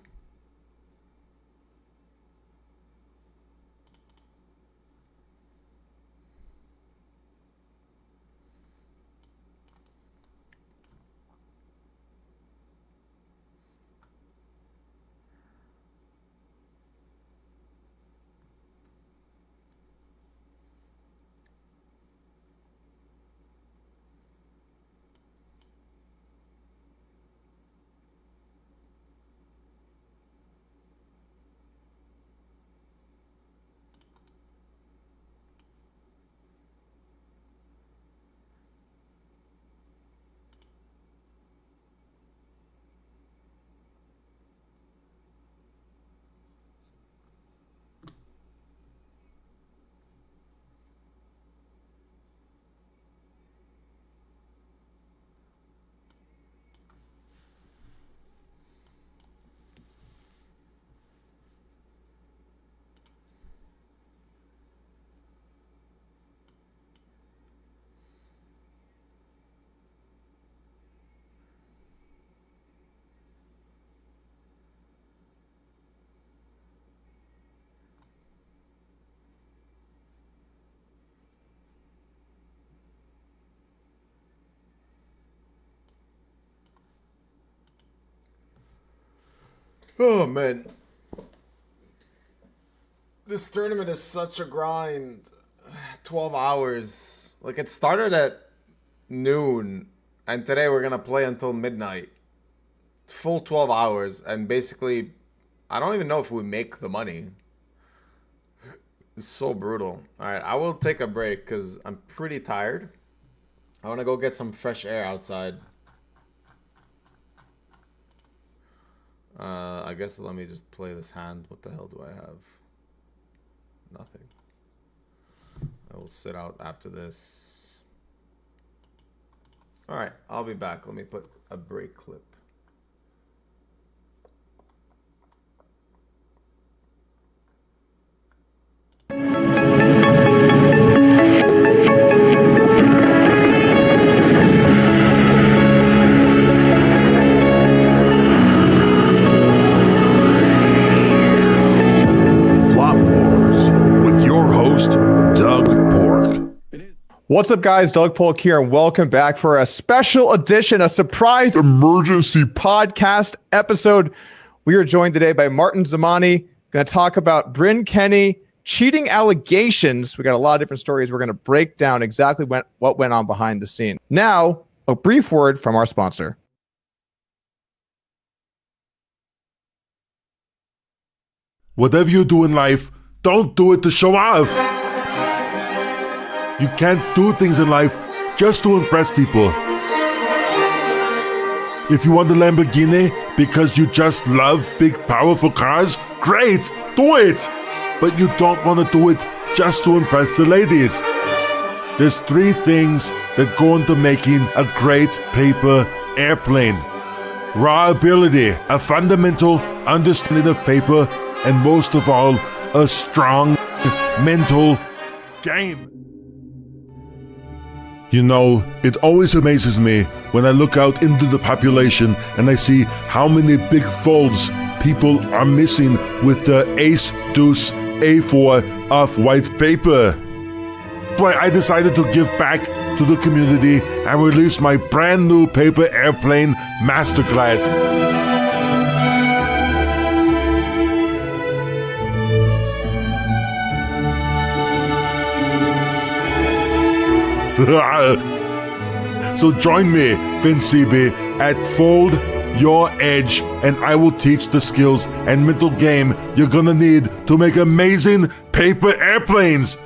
Oh, man. This tournament is such a grind. 12 hours. Like, it started at noon, and today we're gonna play until midnight. Full 12 hours, and basically, I don't even know if we make the money. It's so brutal. Alright, I will take a break, because I'm pretty tired. I want to go get some fresh air outside. I guess let me just play this hand. What the hell do I have? Nothing. I will sit out after this. Alright, I'll be back. Let me put a break clip. What's up, guys? Doug Polk here, and welcome back for a special edition, a surprise emergency podcast episode. We are joined today by Martin Zamani. Going to talk about Bryn Kenny cheating allegations. We got a lot of different stories. We're going to break down exactly what went on behind the scene. Now, a brief word from our sponsor. Whatever you do in life, don't do it to show off. You can't do things in life just to impress people. If you want a Lamborghini because you just love big, powerful cars, great, do it. But you don't want to do it just to impress the ladies. There's 3 things that go into making a great paper airplane. Raw ability, a fundamental understanding of paper, and most of all, a strong mental game. You know, it always amazes me when I look out into the population and I see how many big folds people are missing with the Ace Deuce A4 off-white paper. Boy, I decided to give back to the community and release my brand new paper airplane masterclass. So join me, Ben CB, at Fold Your Edge, and I will teach the skills and mental game you're gonna need to make amazing paper airplanes.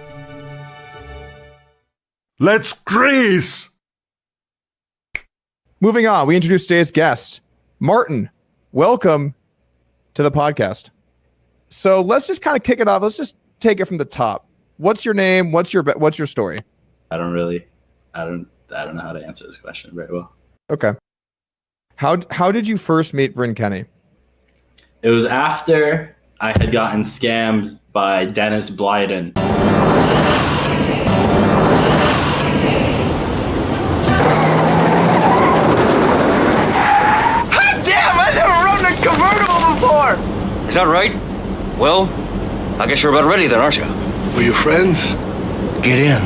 Let's grease! Moving on, we introduce today's guest, Martin. Welcome to the podcast. So let's just kind of kick it off. Let's just take it from the top. What's your name? What's your story? I don't know how to answer this question very well. Okay. How did you first meet Bryn Kenny? It was after I had gotten scammed by Dennis Blyden. Damn, I never rode a convertible before! Is that right? Well, I guess you're about ready then, aren't you? Were you friends? Get in.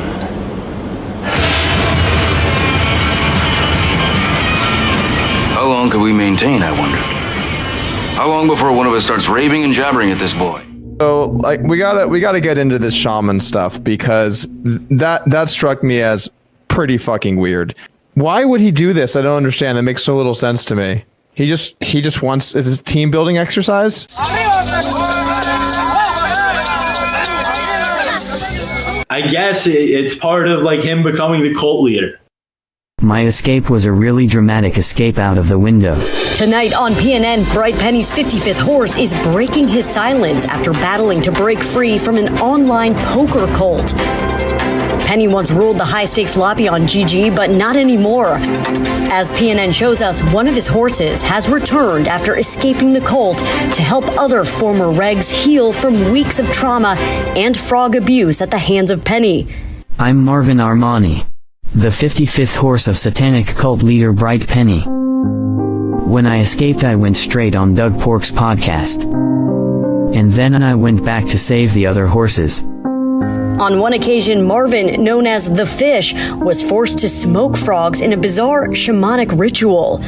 How long can we maintain, I wonder? How long before one of us starts raving and jabbering at this boy? So, like, we gotta get into this shaman stuff, because that struck me as pretty fucking weird. Why would he do this? I don't understand. That makes so little sense to me. He just wants, is this team building exercise? I guess it's part of like him becoming the cult leader. My escape was a really dramatic escape out of the window. Tonight on PNN, Bright Penny's 55th horse is breaking his silence after battling to break free from an online poker cult. Penny once ruled the high-stakes lobby on GG, but not anymore. As PNN shows us, one of his horses has returned after escaping the cult to help other former regs heal from weeks of trauma and frog abuse at the hands of Penny. I'm Marvin Armani, the 55th horse of satanic cult leader Bright Penny. When I escaped, I went straight on Doug Pork's podcast. And then I went back to save the other horses. On one occasion, Marvin, known as the Fish, was forced to smoke frogs in a bizarre shamanic ritual.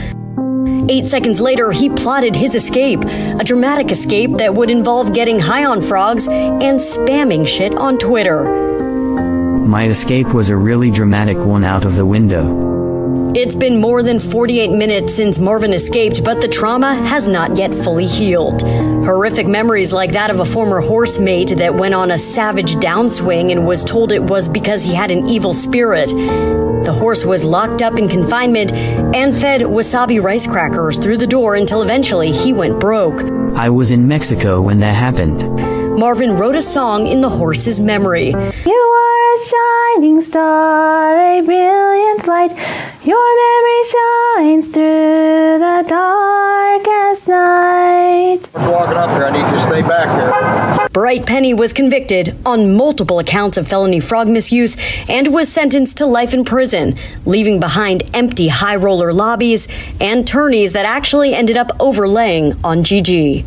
8 seconds later, he plotted his escape, a dramatic escape that would involve getting high on frogs and spamming shit on Twitter. My escape was a really dramatic one out of the window. It's been more than 48 minutes since Marvin escaped, but the trauma has not yet fully healed. Horrific memories like that of a former horse mate that went on a savage downswing and was told it was because he had an evil spirit. The horse was locked up in confinement and fed wasabi rice crackers through the door until eventually he went broke. I was in Mexico when that happened. Marvin wrote a song in the horse's memory. You are a shining star, a brilliant light. Your memory shines through the darkest night. Walking up here, I need you to stay back there. Bright Penny was convicted on multiple accounts of felony frog misuse and was sentenced to life in prison, leaving behind empty high roller lobbies and tourneys that actually ended up overlaying on GG.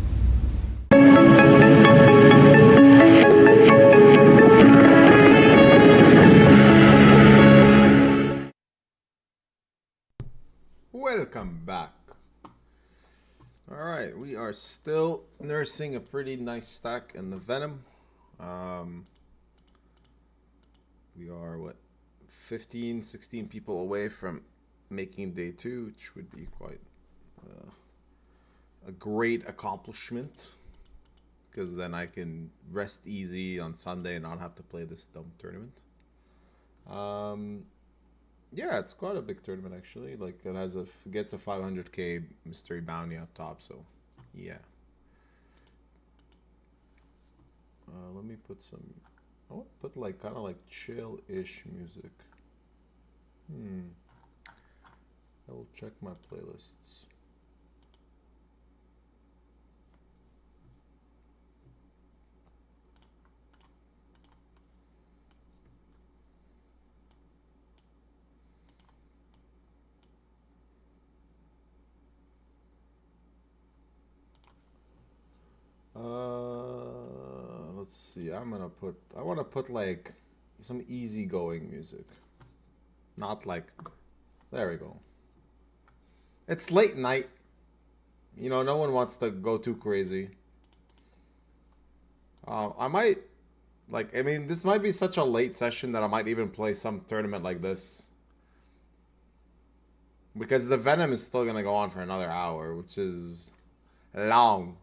Welcome back. Alright, we are still nursing a pretty nice stack in the Venom. We are, 15, 16 people away from making day 2, which would be quite a great accomplishment. Because then I can rest easy on Sunday and not have to play this dumb tournament. Yeah, it's quite a big tournament actually. Like it gets a 500k mystery bounty up top, so yeah. Let me put some. I want to put like kind of like chill-ish music. I will check my playlists. Let's see. I want to put like some easygoing music. Not like, there we go. It's late night. You know, no one wants to go too crazy. I might, this might be such a late session that I might even play some tournament like this. Because the Venom is still going to go on for another hour, which is long.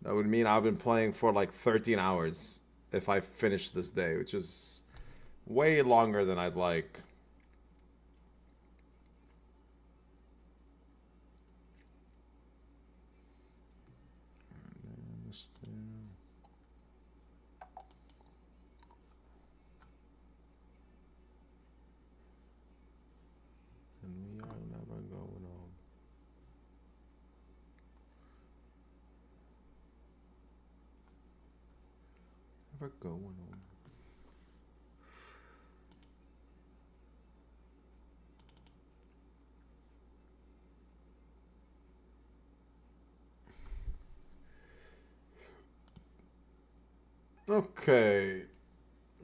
That would mean I've been playing for like 13 hours if I finish this day, which is way longer than I'd like. And we are never going home. Never going home. Okay,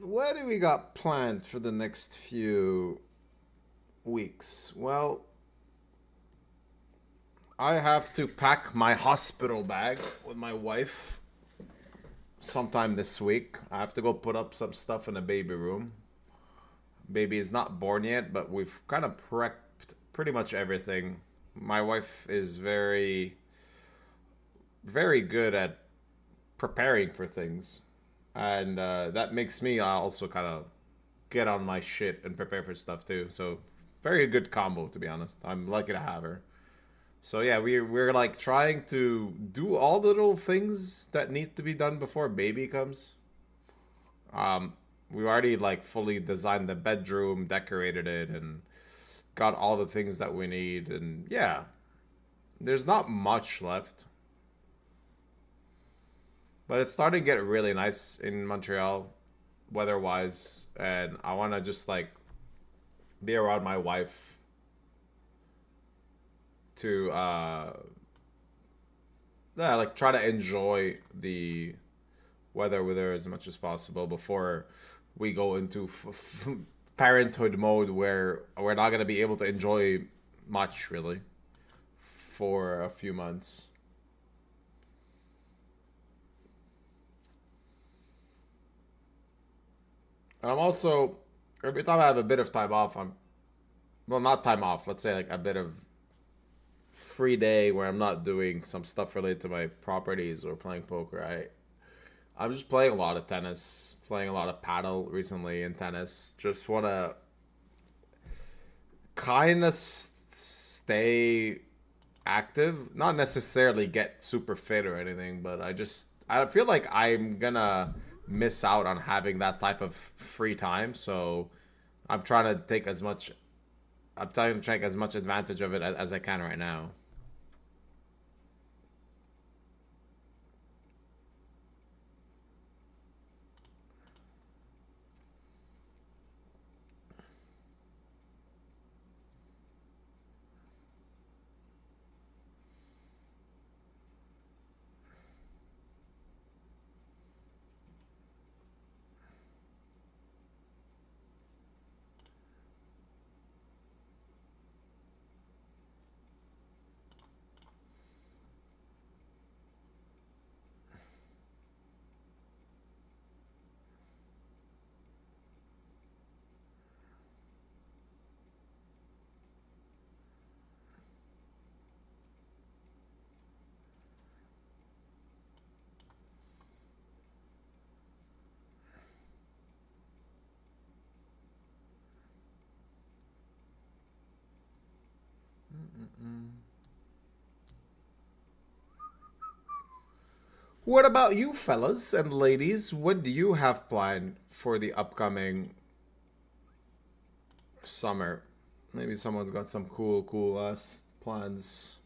what do we got planned for the next few weeks? Well, I have to pack my hospital bag with my wife sometime this week. I have to go put up some stuff in the baby room. Baby is not born yet, but we've kind of prepped pretty much everything. My wife is very, very good at preparing for things. And that makes me also kind of get on my shit and prepare for stuff too. So very good combo, to be honest. I'm lucky to have her. So yeah, we're like trying to do all the little things that need to be done before baby comes. We already like fully designed the bedroom, decorated it, and got all the things that we need. And yeah, there's not much left. But it's starting to get really nice in Montreal, weather-wise, and I want to just like be around my wife to like try to enjoy the weather with her as much as possible before we go into parenthood mode where we're not going to be able to enjoy much really for a few months. And I'm also, every time I have a bit of time off, well, not time off, let's say like a bit of free day where I'm not doing some stuff related to my properties or playing poker. I'm just playing a lot of tennis, playing a lot of paddle recently in tennis. Just want to kind of stay active, not necessarily get super fit or anything, but I feel like I'm gonna miss out on having that type of free time. So I'm trying to take as much advantage of it as I can right now. What about you, fellas and ladies? What do you have planned for the upcoming summer? Maybe someone's got some cool plans.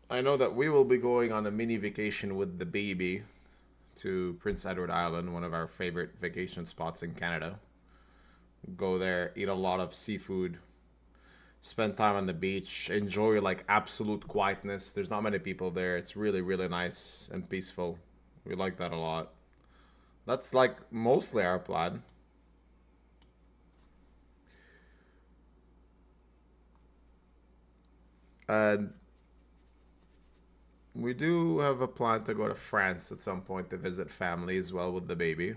I know that we will be going on a mini vacation with the baby to Prince Edward Island, one of our favorite vacation spots in Canada. Go there, eat a lot of seafood, spend time on the beach, enjoy like absolute quietness. There's not many people there. It's really, really nice and peaceful. We like that a lot. That's like mostly our plan. And we do have a plan to go to France at some point to visit family as well with the baby.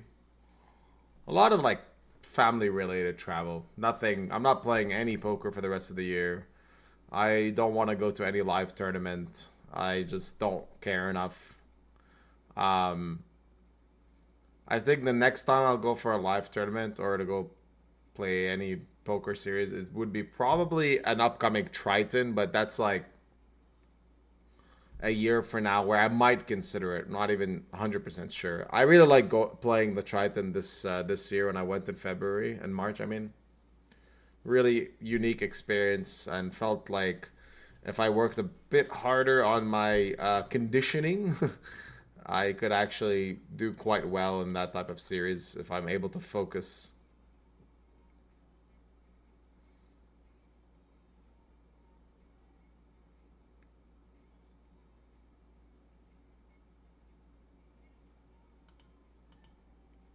A lot of like family related travel. Nothing, I'm not playing any poker for the rest of the year. I don't want to go to any live tournament. I just don't care enough. I think the next time I'll go for a live tournament or to go play any poker series, it would be probably an upcoming Triton, but that's like a year for now where I might consider it. Not even 100% sure. I really like playing the Triton this year when I went in February and March. I mean, really unique experience and felt like if I worked a bit harder on my conditioning, I could actually do quite well in that type of series if I'm able to focus.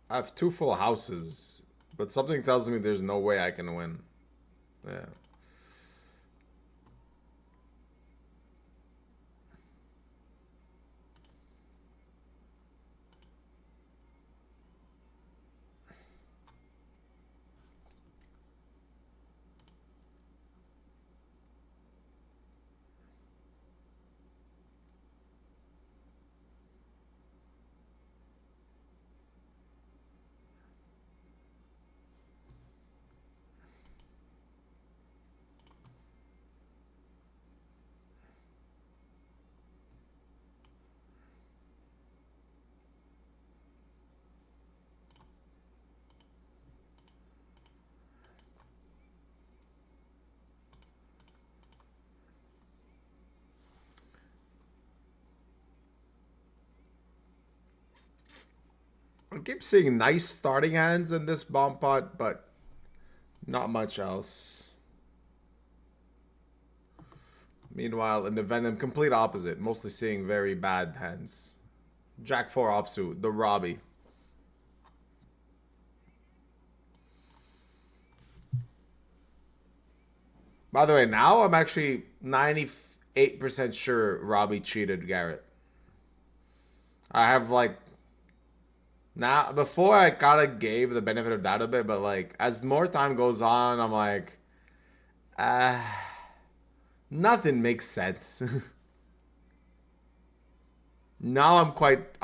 I have 2 full houses, but something tells me there's no way I can win. Yeah. keep seeing nice starting hands in this bomb pot, but not much else. Meanwhile, in the Venom, complete opposite. Mostly seeing very bad hands. Jack 4 offsuit, the Robbie. By the way, now I'm actually 98% sure Robbie cheated Garrett. I have like... Now, before I kind of gave the benefit of doubt a bit, but like, as more time goes on, I'm like... nothing makes sense. Now I'm quite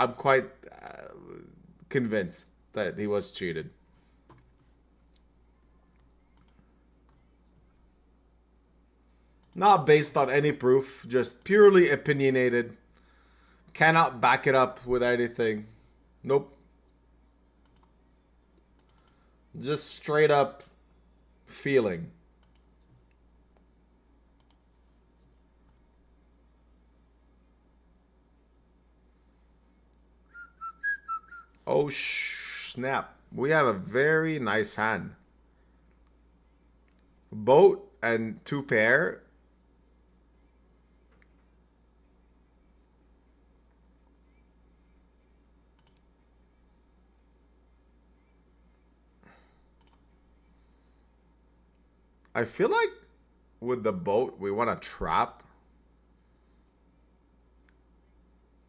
convinced that he was cheated. Not based on any proof, just purely opinionated. Cannot back it up with anything. Nope. Just straight up feeling. Oh snap. We have a very nice hand. Boat and 2 pair. I feel like with the boat, we want to trap.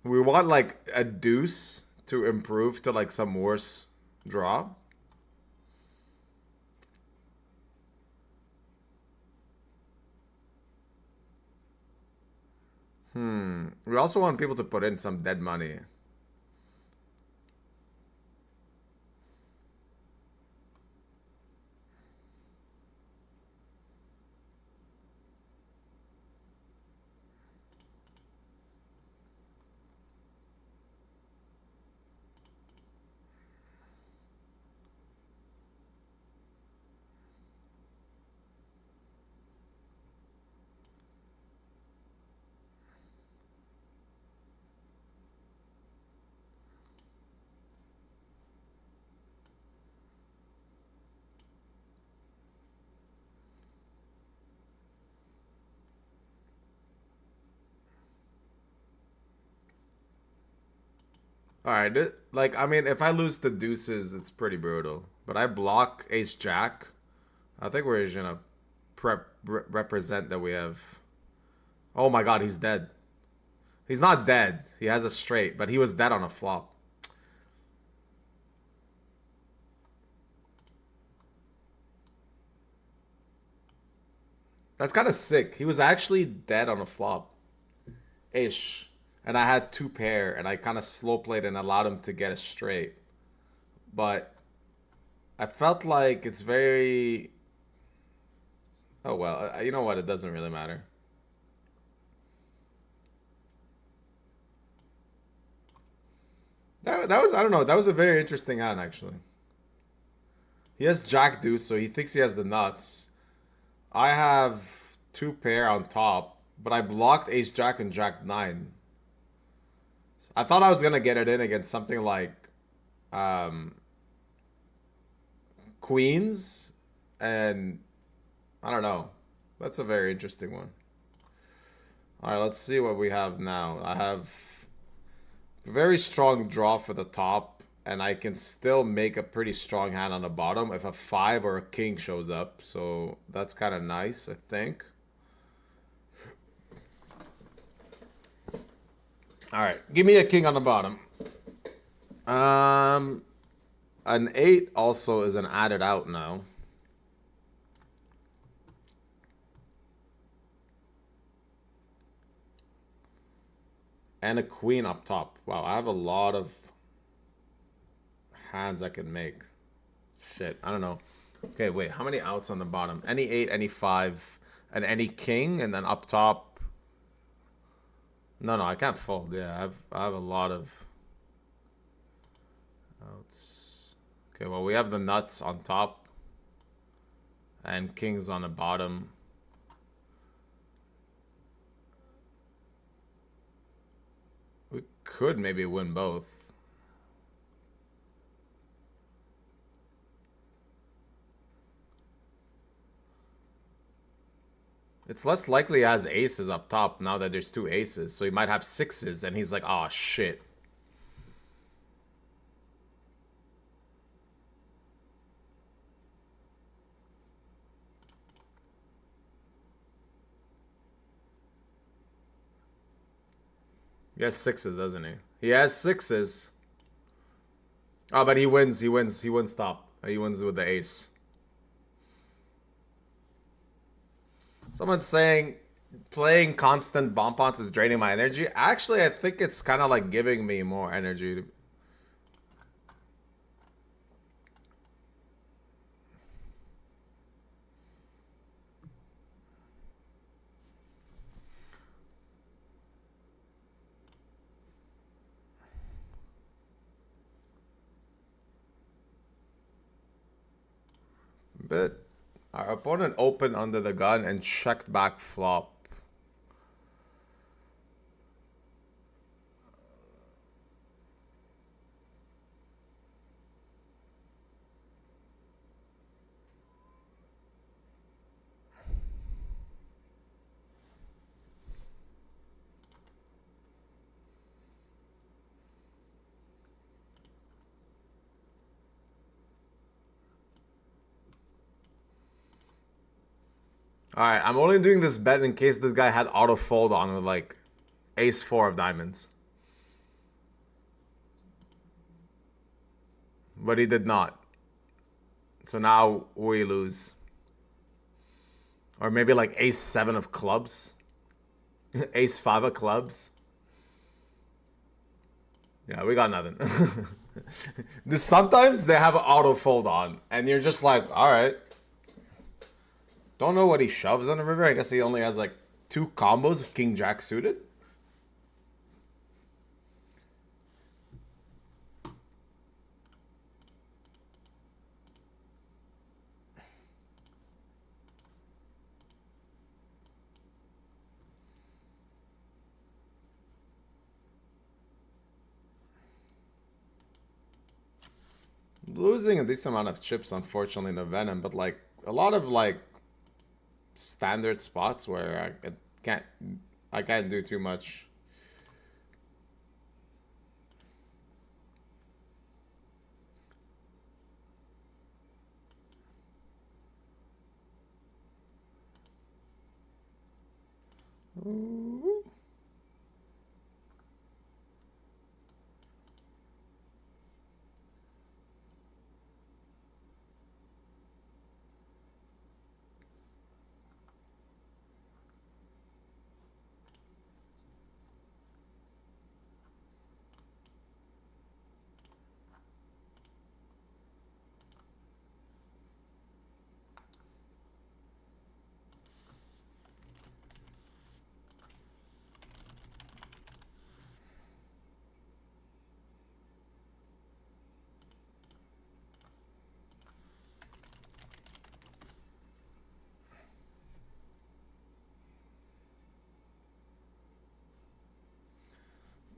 We want like a deuce to improve to like some worse draw. We also want people to put in some dead money. Alright, like, I mean, if I lose the deuces, it's pretty brutal. But I block ace-jack. I think we're just gonna represent that we have... Oh my god, he's dead. He's not dead. He has a straight, but he was dead on a flop. That's kind of sick. He was actually dead on a flop. Ish. And I had 2 pair, and I kind of slow played and allowed him to get a straight. But I felt like it's very... Oh well, you know what? It doesn't really matter. That was, I don't know, that was a very interesting hand, actually. He has jack deuce, so he thinks he has the nuts. I have 2 pair on top, but I blocked ace jack and jack 9. I thought I was gonna get it in against something like queens, and I don't know. That's a very interesting one. All right, let's see what we have now. I have very strong draw for the top, and I can still make a pretty strong hand on the bottom if a 5 or a king shows up. So that's kind of nice, I think. All right, give me a king on the bottom. An 8 also is an added out now. And a queen up top. Wow, I have a lot of hands I can make. Shit, I don't know. Okay, wait, how many outs on the bottom? Any 8, any 5, and any king, and then up top. No, I can't fold. Yeah, I have a lot of outs. Okay, well, we have the nuts on top and kings on the bottom. We could maybe win both. It's less likely he has aces up top now that there's 2 aces. So he might have 6s and he's like, oh shit. He has 6s, doesn't he? He has 6s. Oh, but he wins. He wins top. He wins with the ace. Someone's saying playing constant bomb pots is draining my energy. Actually, I think it's kind of like giving me more energy. But our opponent opened under the gun and checked back flop. Alright, I'm only doing this bet in case this guy had auto fold on with like ace 4 of diamonds. But he did not. So now we lose. Or maybe like ace 7 of clubs. Ace 5 of clubs. Yeah, we got nothing. Sometimes they have an auto fold on and you're just like, alright. Don't know what he shoves on the river. I guess he only has like 2 combos of king jack suited. Losing a decent amount of chips, unfortunately, in the Venom, but like a lot of like standard spots where I can't do too much. Ooh.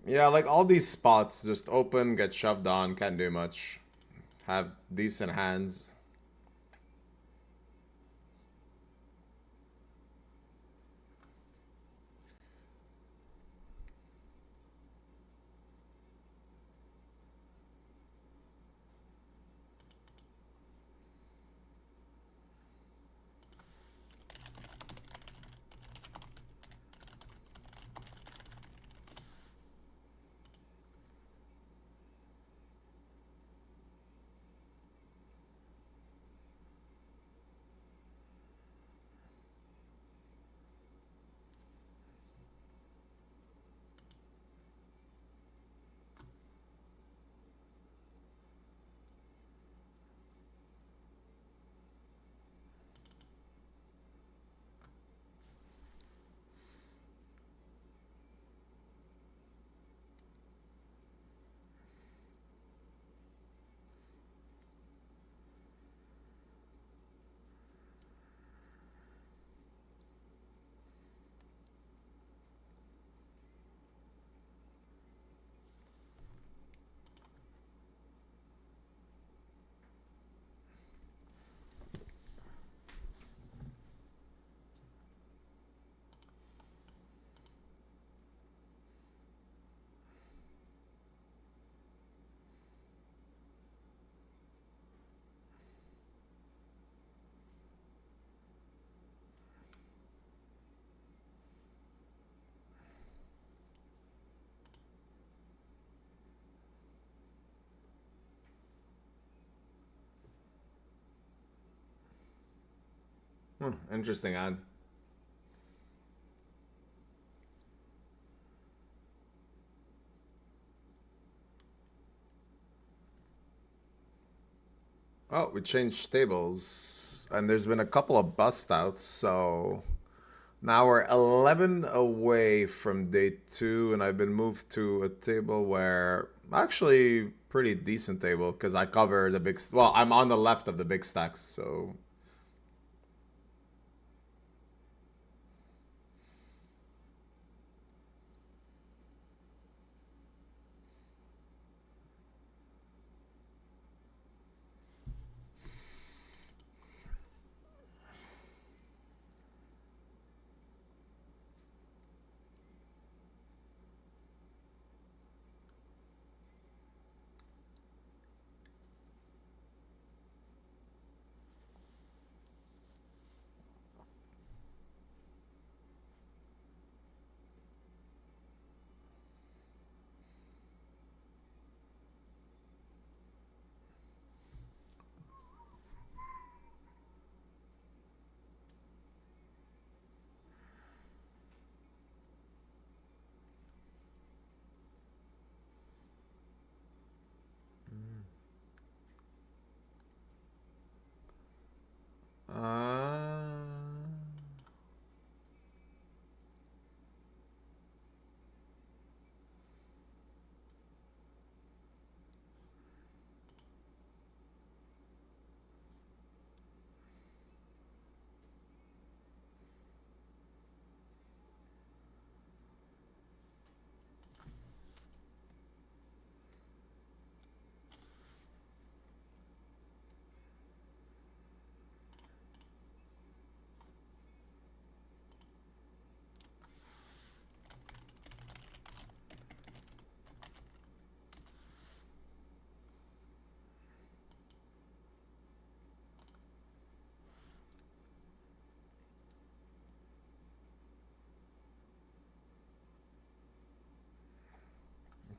Yeah, like all these spots just open, get shoved on, can't do much. Have decent hands. Interesting ad. Oh, we changed tables, and there's been a couple of bust outs, so now we're 11 away from day 2, and I've been moved to a table where actually pretty decent table because I cover the big. Well, I'm on the left of the big stacks, so.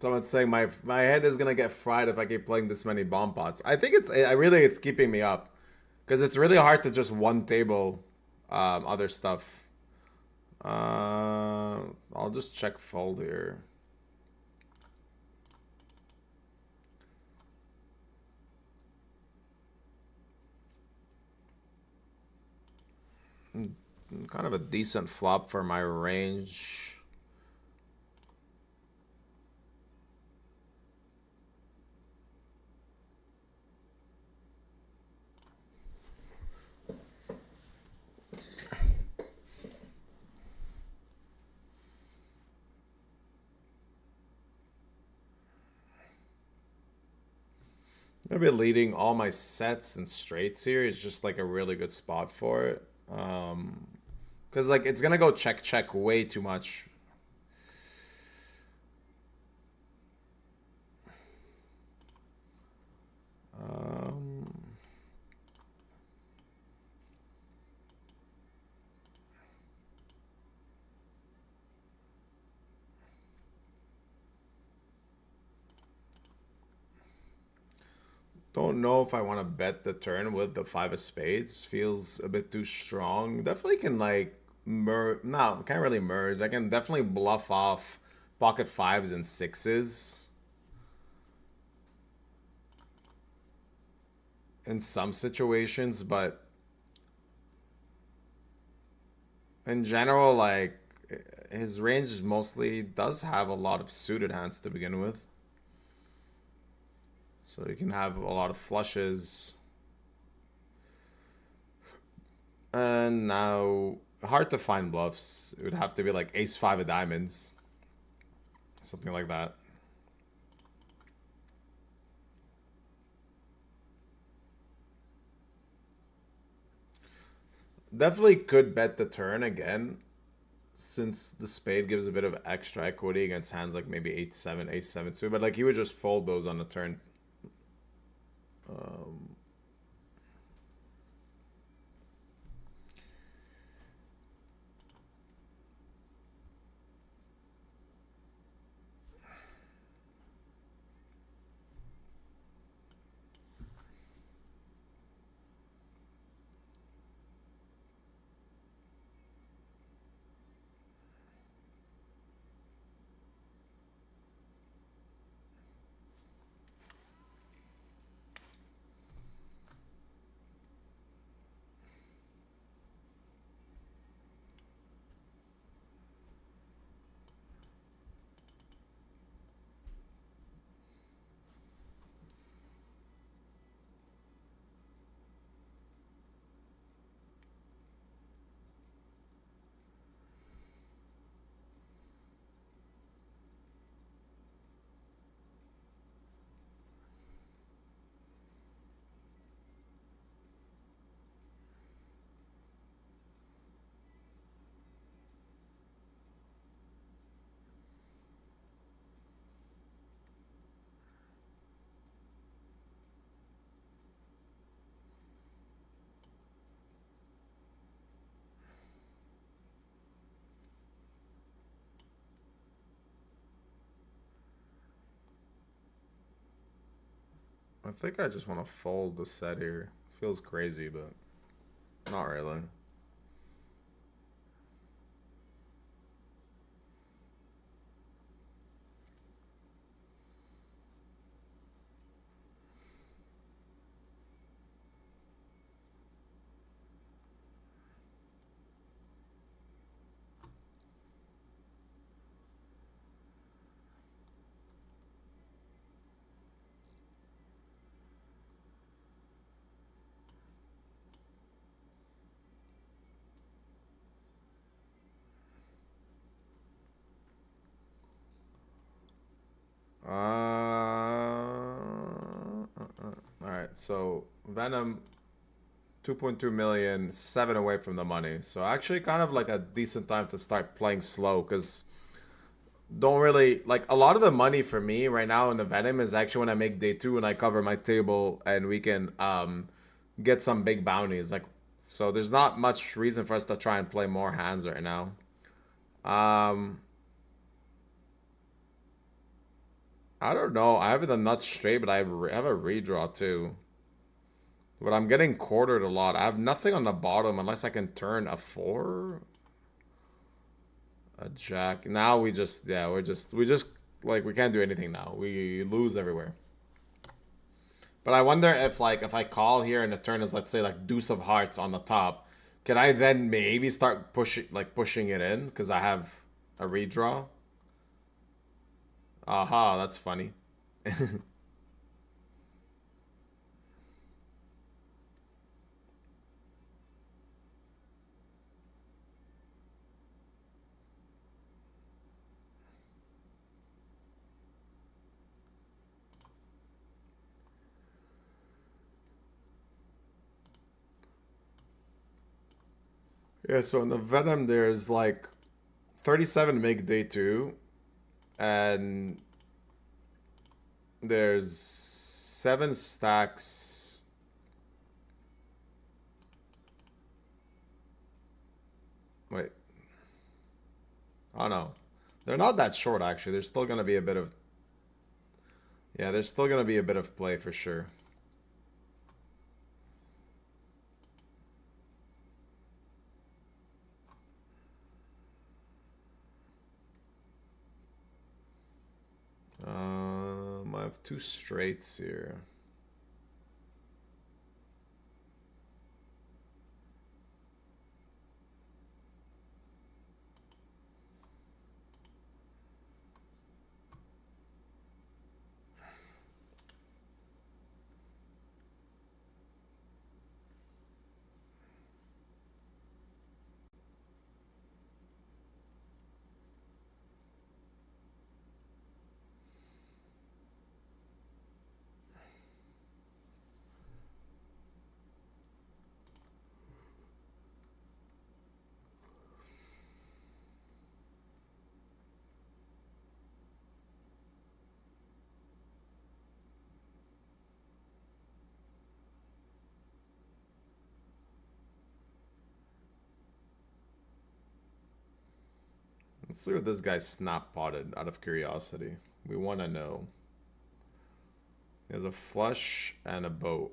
Someone's saying my head is gonna get fried if I keep playing this many bomb pots. I think it's keeping me up, because it's really hard to just one table other stuff. I'll just check fold here. Kind of a decent flop for my range. Maybe leading all my sets and straights here is just like a really good spot for it. Because like it's gonna go check check way too much. Don't know if I want to bet the turn with the 5 of spades. Feels a bit too strong. Definitely can like merge. No, can't really merge. I can definitely bluff off pocket 5s and 6s. In some situations, but in general, like his range mostly does have a lot of suited hands to begin with. So you can have a lot of flushes. And now, hard to find bluffs. It would have to be like ace-5 of diamonds. Something like that. Definitely could bet the turn again, since the spade gives a bit of extra equity against hands like maybe 8-7, ace-7 too. But like he would just fold those on the turn. I think I just want to fold the set here. Feels crazy, but not really. Alright, so Venom 2.2 million, 7 away from the money. So actually kind of like a decent time to start playing slow, because don't really like a lot of the money for me right now in the Venom is actually when I make day 2 and I cover my table and we can get some big bounties. Like, so there's not much reason for us to try and play more hands right now. I don't know. I have the nuts straight, but I have a redraw too. But I'm getting quartered a lot. I have nothing on the bottom unless I can turn a 4. A jack. Now we just, yeah, we just, like, we can't do anything now. We lose everywhere. But I wonder if, like, if I call here and the turn is, let's say, like, deuce of hearts on the top, can I then maybe start pushing it in? Because I have a redraw. Aha, that's funny. Yeah, so in the Venom, there's like 37 make day 2, and there's 7 stacks. Wait. Oh no. They're not that short actually. There's still gonna be a bit of... Yeah, there's still gonna be a bit of play for sure. I have 2 straights here. Let's see what this guy's snap potted out of curiosity. We want to know. He has a flush and a boat.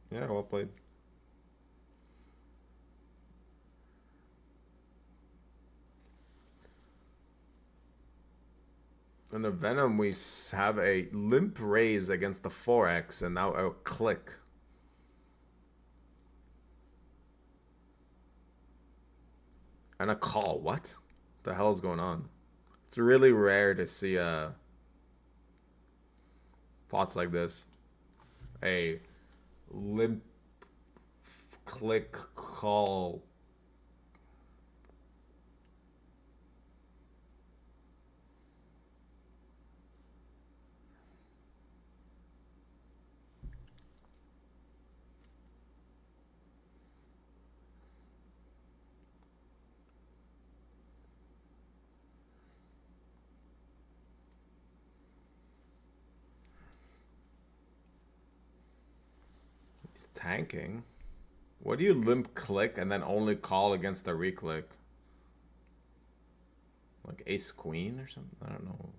Yeah, well played. In the Venom, we have a limp raise against the 4x and now a click. And a call. What the hell is going on? It's really rare to see pots like this. A limp click call. He's tanking. What do you limp click and then only call against the reclick? Like ace queen or something? I don't know.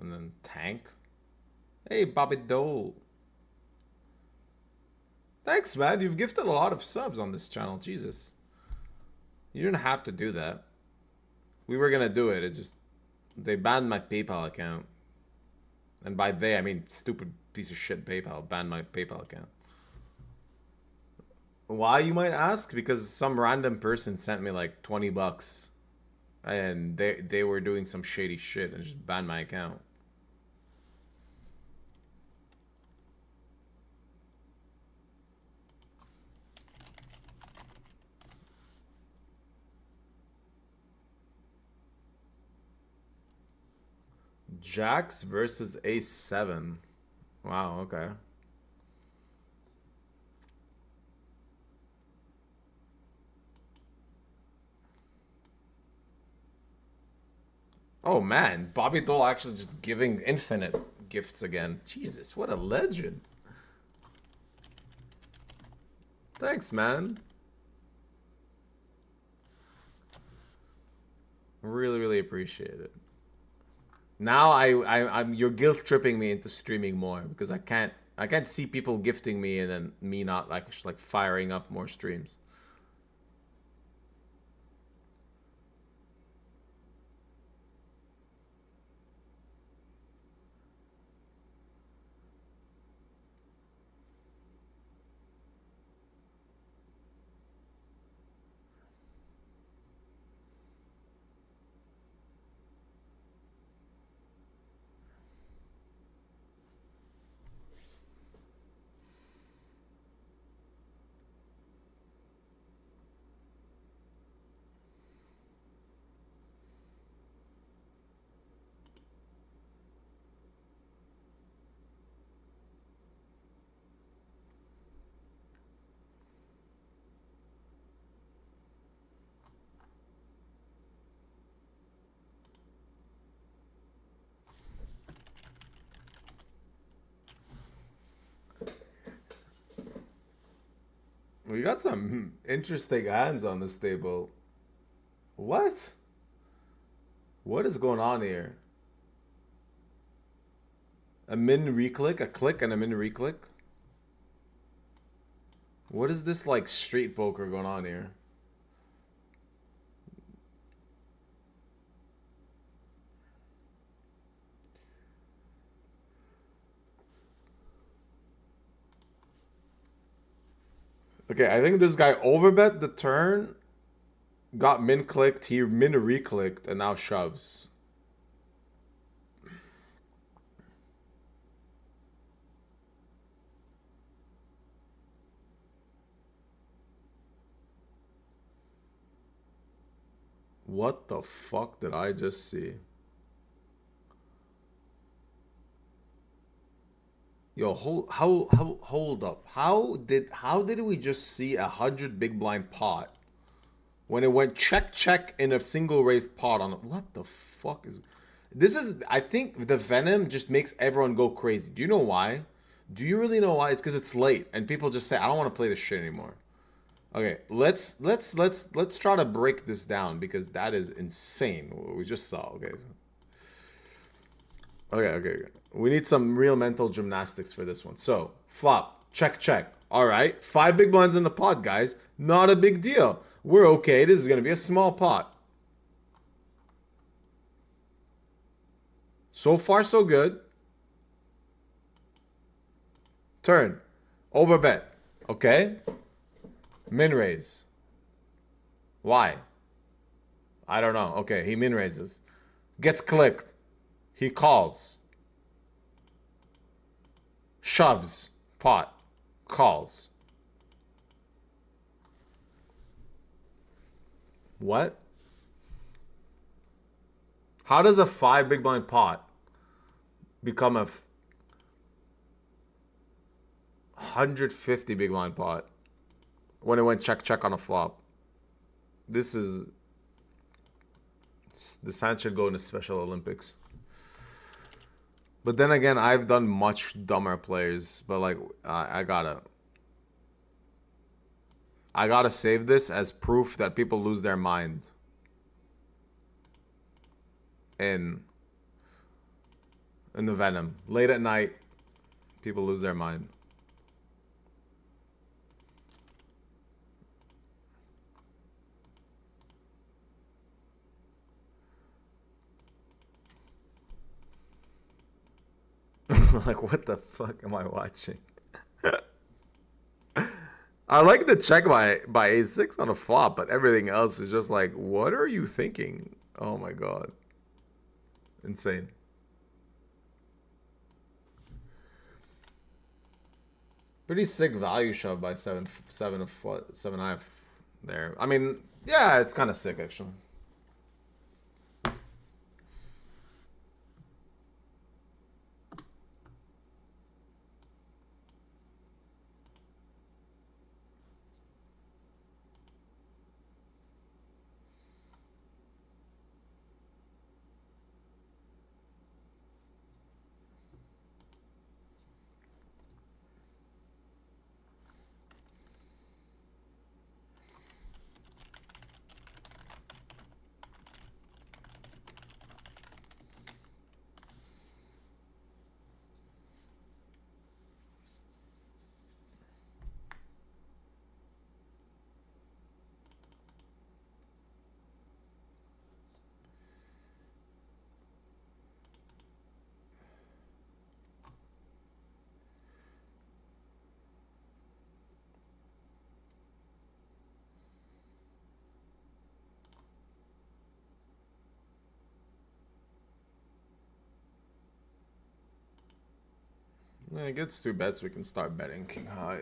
And then Tank. Hey, Bobby Dole. Thanks, man. You've gifted a lot of subs on this channel. Jesus. You didn't have to do that. We were gonna do it. It's just they banned my PayPal account. And by they, I mean stupid piece of shit PayPal banned my PayPal account. Why, you might ask? Because some random person sent me like 20 bucks. And they were doing some shady shit and just banned my account. Jacks versus A7. Wow, okay. Oh man, Bobby Dole actually just giving infinite gifts again. Jesus, what a legend. Thanks, man. Really, really appreciate it. Now I'm you're guilt tripping me into streaming more because I can't see people gifting me and then me not like firing up more streams. We got some interesting hands on this table. What? What is going on here? A min reclick, a click, and a min reclick? What is this like street poker going on here? Okay, I think this guy overbet the turn, got min clicked, he min reclicked, and now shoves. What the fuck did I just see? Yo, hold up. How did we just see 100 big blind pot when it went check in a single raised pot on it? What the fuck is this? Is I think the VENOM just makes everyone go crazy. Do you know why? Do you really know why? It's because it's late and people just say I don't want to play this shit anymore. Okay, let's try to break this down because that is insane what we just saw. Okay. We need some real mental gymnastics for this one. So, flop, check. All right, 5 big blinds in the pot, guys. Not a big deal. We're okay. This is going to be a small pot. So far, so good. Turn. Overbet. Okay. Min raise. Why? I don't know. Okay, he min raises. Gets clicked. He calls. Shoves. Pot. Calls. What? How does a 5 big blind pot become a 150 big blind pot when it went check on a flop? This hand should go in the Special Olympics. But then again, I've done much dumber plays. But like, I gotta save this as proof that people lose their mind. And in the Venom. Late at night, people lose their mind. Like, what the fuck am I watching? I like the check by a6 on a flop, but everything else is just like, what are you thinking? Oh my god. Insane. Pretty sick value shove by seven half there. I mean, yeah, it's kind of sick actually. Yeah, it gets 2 bets, we can start betting king high.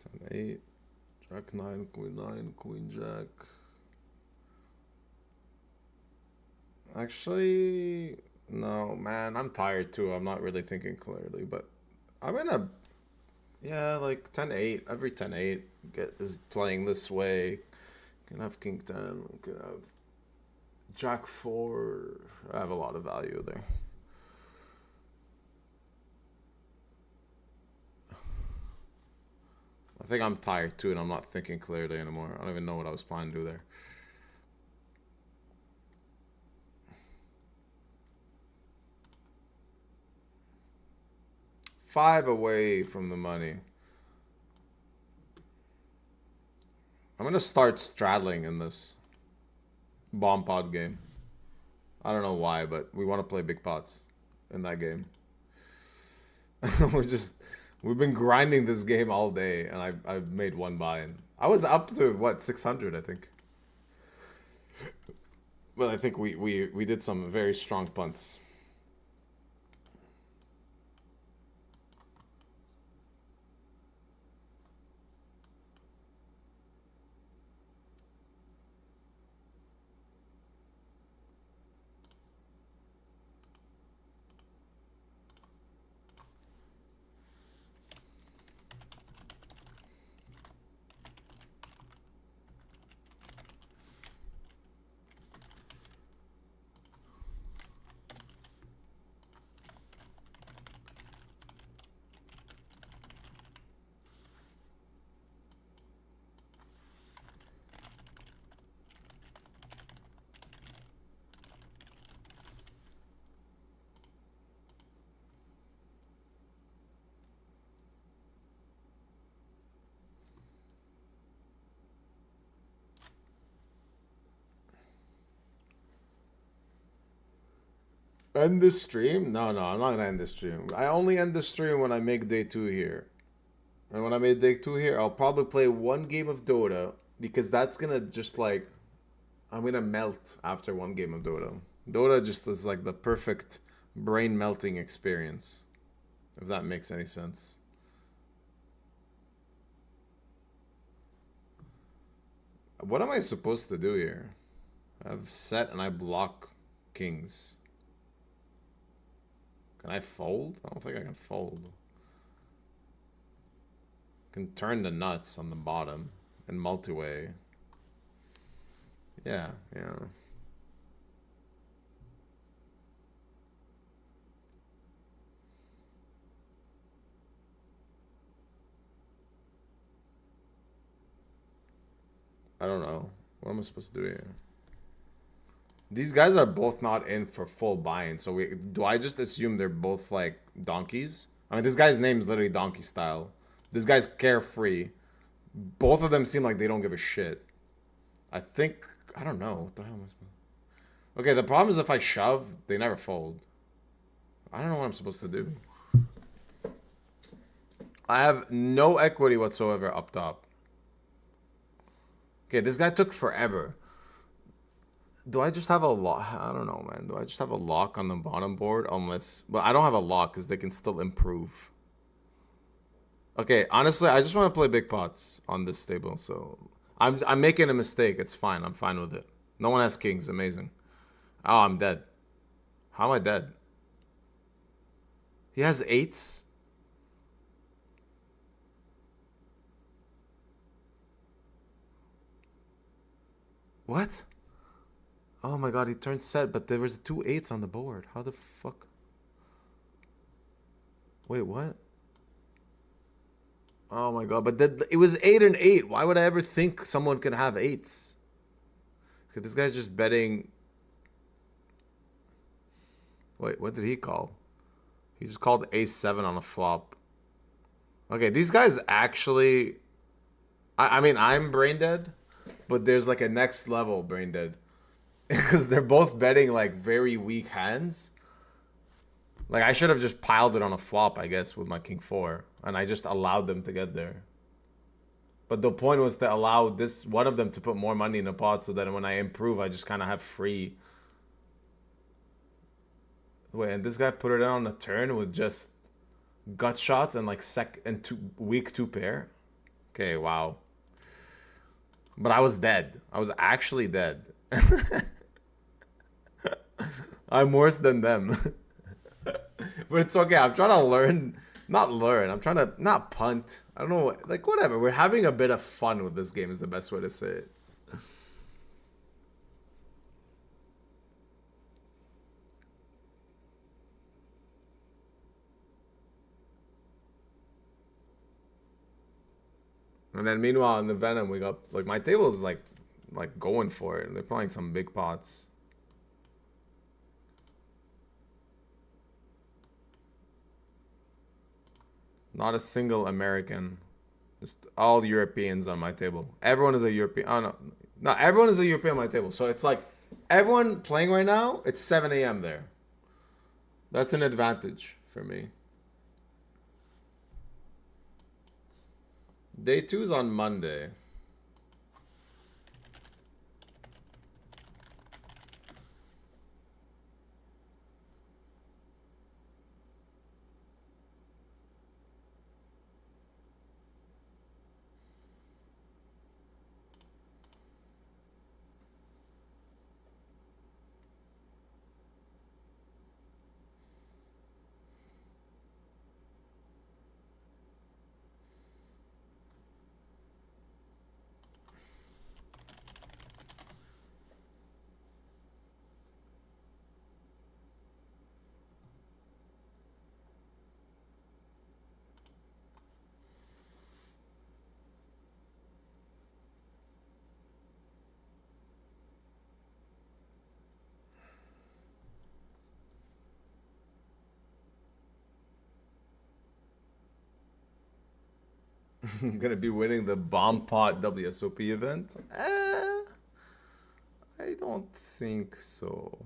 Ten, 8, Jack 9, Queen Jack. Actually, no, man, I'm tired too. I'm not really thinking clearly, but I'm gonna, yeah, like 10-8. Every 10-8 is playing this way. Can have King 10. Can have Jack 4. I have a lot of value there. I think I'm tired too, and I'm not thinking clearly anymore. I don't even know what I was planning to do there. Five away from the money. I'm gonna start straddling in this bomb pot game. I don't know why, but we want to play big pots in that game. We've been grinding this game all day, and I've made one buy-in. I was up to what, 600, I think. Well, I think we did some very strong punts. End this stream? No, I'm not gonna end this stream. I only end the stream when I make day 2 here. And when I make day 2 here, I'll probably play one game of Dota, because that's gonna just like, I'm gonna melt after one game of Dota. Dota just is like the perfect brain melting experience, if that makes any sense. What am I supposed to do here? I've set and I block kings. Can I fold? I don't think I can fold. Can turn the nuts on the bottom and multi-way. Yeah. I don't know. What am I supposed to do here? These guys are both not in for full buy-in, so do I just assume they're both like donkeys? I mean, this guy's name is literally donkey style. This guy's carefree. Both of them seem like they don't give a shit. I don't know. What the hell am I supposed to... Okay, the problem is if I shove, they never fold. I don't know what I'm supposed to do. I have no equity whatsoever up top. Okay, this guy took forever. Do I just have a lock? I don't know, man. Do I just have a lock on the bottom board? Unless... Well, I don't have a lock because they can still improve. Okay, honestly, I just want to play big pots on this table, so... I'm making a mistake. It's fine. I'm fine with it. No one has kings. Amazing. Oh, I'm dead. How am I dead? He has eights? What? Oh my god, he turned set, but there was 2 8s on the board. How the fuck? Wait, what? Oh my god, but it was 8 and 8. Why would I ever think someone could have 8s? Okay, this guy's just betting. Wait, what did he call? He just called ace-7 on a flop. Okay, these guys actually... I mean, I'm brain dead, but there's like a next level brain dead. Because they're both betting like very weak hands. Like I should have just piled it on a flop, I guess, with my king 4. And I just allowed them to get there. But the point was to allow this one of them to put more money in the pot so that when I improve, I just kind of have free. Wait, and this guy put it on a turn with just gut shots and like weak 2 pair. Okay, wow. But I was dead. I was actually dead. I'm worse than them. But it's okay. I'm trying to learn. Not learn. I'm trying to not punt. I don't know. Like, whatever. We're having a bit of fun with this game is the best way to say it. And then meanwhile in the Venom we got like my table is like going for it. They're playing some big pots. Not a single American. Just all Europeans on my table. Everyone is a European. Oh no. No, everyone is a European on my table. So it's like everyone playing right now, it's 7 a.m. there. That's an advantage for me. Day 2 is on Monday. I'm gonna be winning the Bomb Pot WSOP event. I don't think so.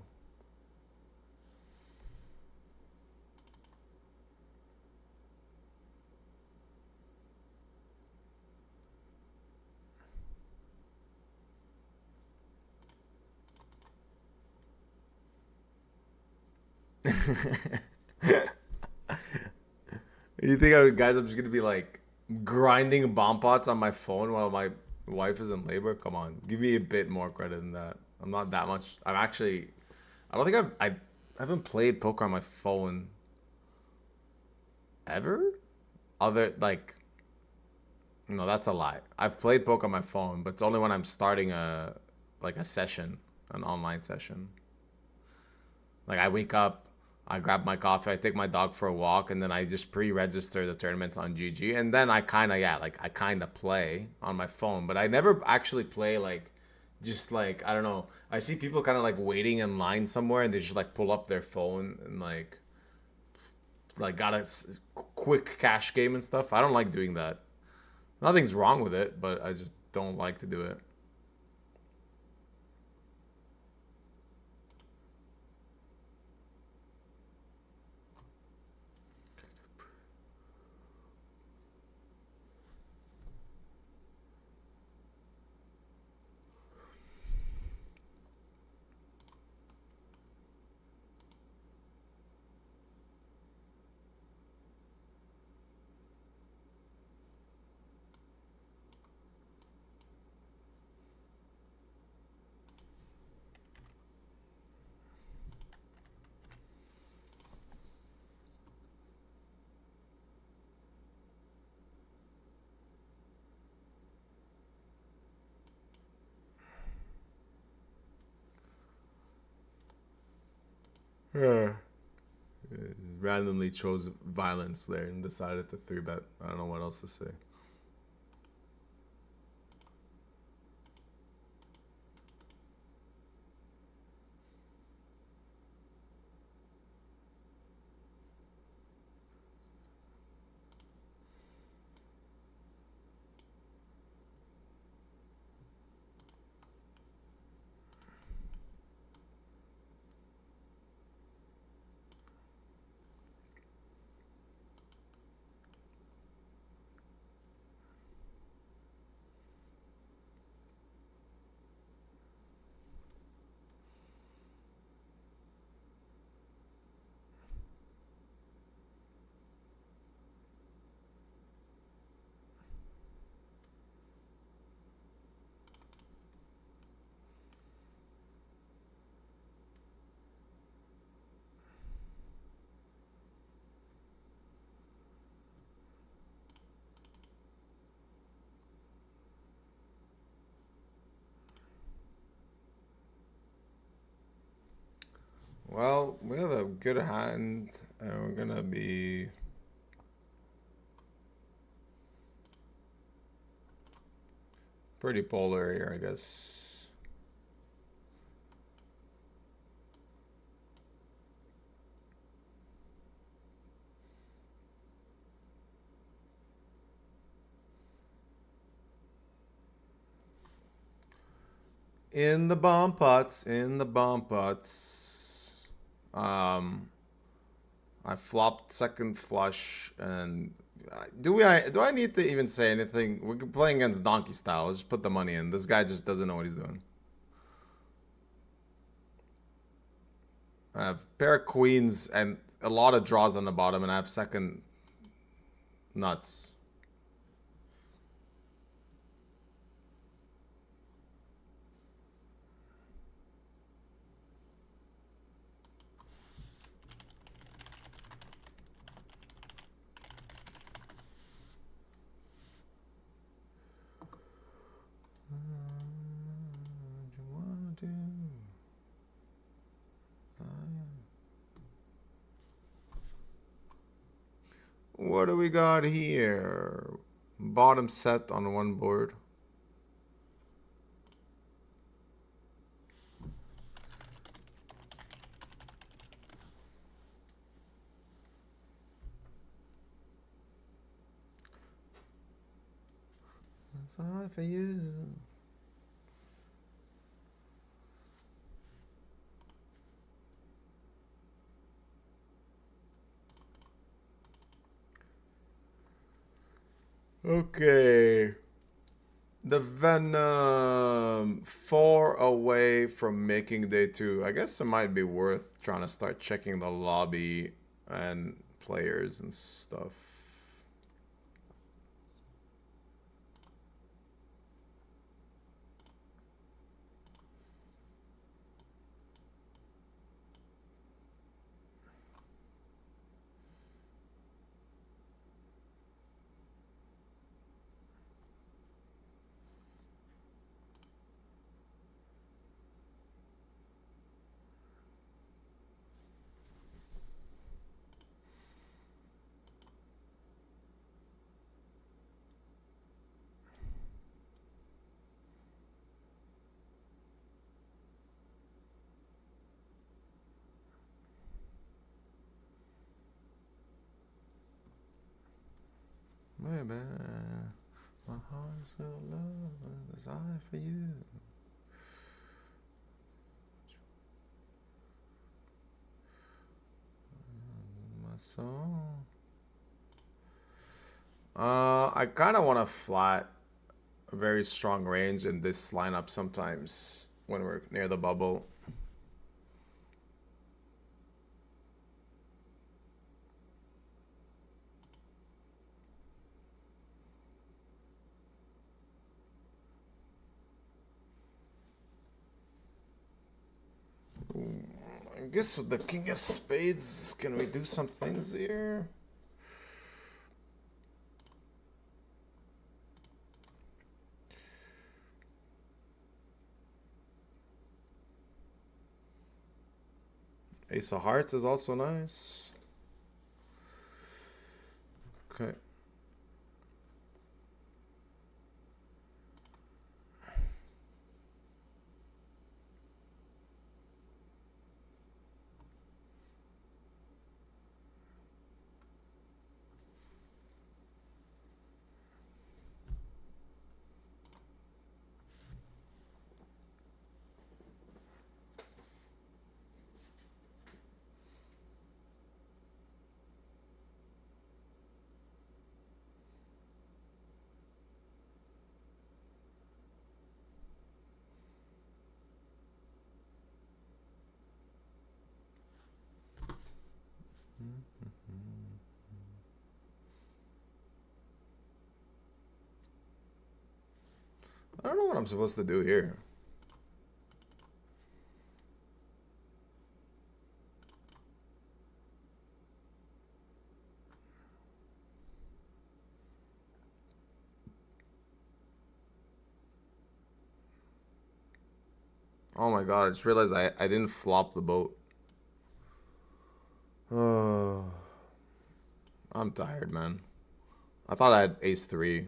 You think guys, I'm just gonna be like grinding bomb pots on my phone while my Wife is in labor. Come on, give me a bit more credit than that. I'm not that much. I'm actually. I don't think I haven't played poker on my phone ever. Other like. No, that's a lie. I've played poker on my phone, but it's only when I'm starting a session, an online session. Like I wake up, I grab my coffee, I take my dog for a walk, and then I just pre-register the tournaments on GG, and then I kind of play on my phone, but I never actually play just I don't know. I see people kind of like waiting in line somewhere, and they just like pull up their phone and like got a quick cash game and stuff. I don't like doing that. Nothing's wrong with it, but I just don't like to do it. Randomly chose violence there and decided to 3-bet. I don't know what else to say. Well, we have a good hand, and we're gonna be pretty polar here, I guess. In the bomb pots, in the bomb pots. I flopped second flush, and do I need to even say anything? We're playing against donkey style. Let's just put the money in. This guy just doesn't know what he's doing. I have pair of queens and a lot of draws on the bottom, and I have second nuts. What do we got here? Bottom set on one board. That's all for you. Okay. The Venom 4 away from making day 2. I guess it might be worth trying to start checking the lobby and players and stuff. baby. My heart is full of love and desire for you. My song. I kind of want a flat, a very strong range in this lineup sometimes when we're near the bubble. I guess with the king of spades, can we do some things here? Ace of hearts is also nice. Okay. I don't know what I'm supposed to do here. Oh my god, I just realized I didn't flop the boat. Oh, I'm tired, man. I thought I had ace 3.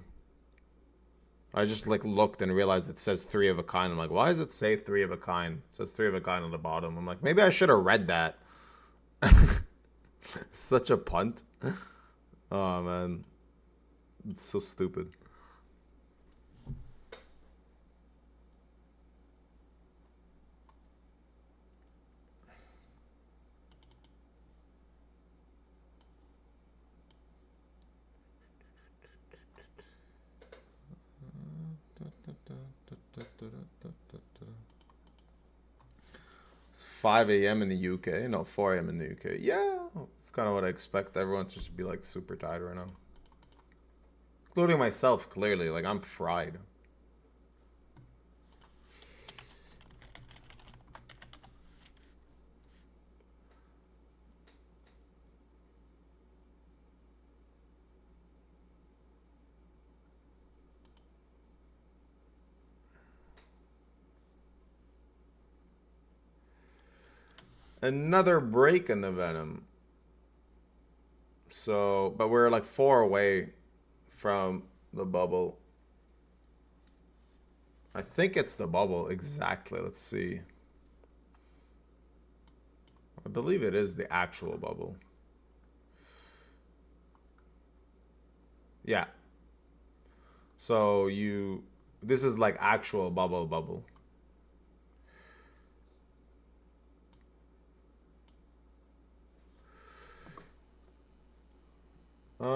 I just like looked and realized it says 3 of a kind. I'm like, why does it say 3 of a kind? It says 3 of a kind on the bottom. I'm like, maybe I should have read that. Such a punt. Oh man, it's so stupid. It's 5 a.m. in the UK. No, 4 a.m. in the UK. Yeah, it's kind of what I expect. Everyone to just be like super tired right now. Including myself, clearly. Like, I'm fried. Another break in the Venom. So, but we're like 4 away from the bubble. I think it's the bubble exactly. Let's see. I believe it is the actual bubble. Yeah. So this is like actual bubble. I'm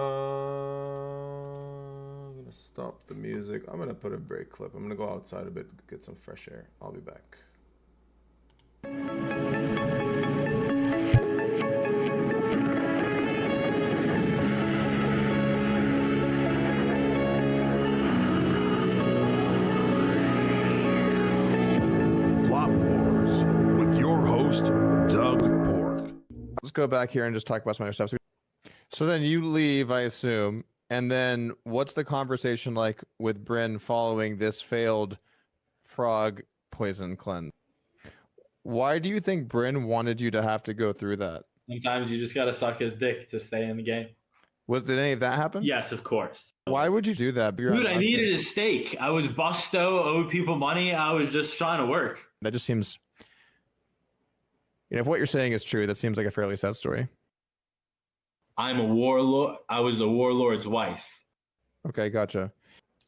gonna stop the music. I'm gonna put a break clip. I'm gonna go outside a bit, get some fresh air. I'll be back. Flop Wars with your host, Doug Pork. Let's go back here and just talk about some other stuff. So then you leave, I assume, and then what's the conversation like with Bryn following this failed frog poison cleanse? Why do you think Bryn wanted you to have to go through that? Sometimes you just gotta suck his dick to stay in the game. Did any of that happen? Yes, of course. Why would you do that? Dude, I needed a steak. I was busto, owed people money. I was just trying to work. That just seems, if what you're saying is true, that seems like a fairly sad story. I'm a warlord. I was the warlord's wife. Okay, gotcha.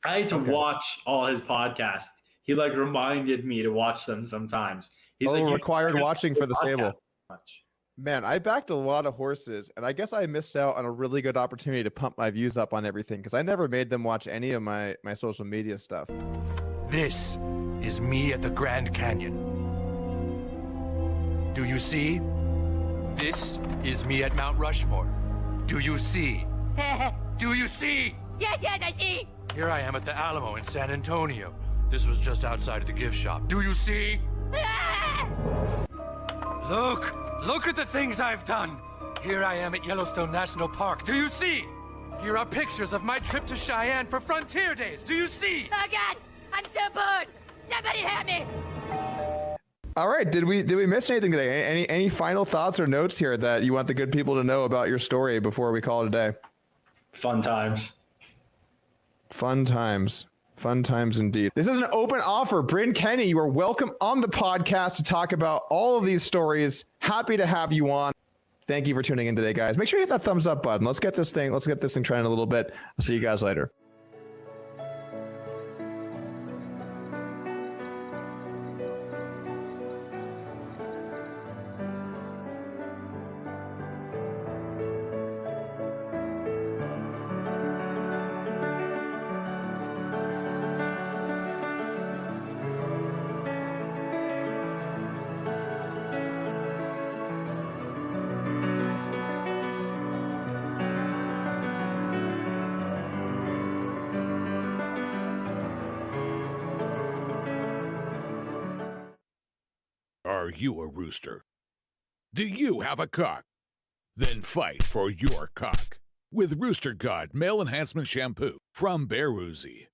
I had to watch all his podcasts. He like reminded me to watch them sometimes. He's like, required watching for the stable. Much. Man, I backed a lot of horses, and I guess I missed out on a really good opportunity to pump my views up on everything because I never made them watch any of my social media stuff. This is me at the Grand Canyon. Do you see? This is me at Mount Rushmore. Do you see? Do you see? Yes, I see. Here I am at the Alamo in San Antonio. This was just outside of the gift shop. Do you see? Look at the things I've done. Here I am at Yellowstone National Park. Do you see? Here are pictures of my trip to Cheyenne for Frontier Days. Do you see? Oh God, I'm so bored. Somebody help me. All right, did we miss anything today? Any final thoughts or notes here that you want the good people to know about your story before we call it a day? Fun times. Fun times. Fun times indeed. This is an open offer. Bryn Kenny, you are welcome on the podcast to talk about all of these stories. Happy to have you on. Thank you for tuning in today, guys. Make sure you hit that thumbs up button. Let's get this thing trending a little bit. I'll see you guys later. Are you a rooster? Do you have a cock? Then fight for your cock with Rooster God Male Enhancement Shampoo from Beriuzy.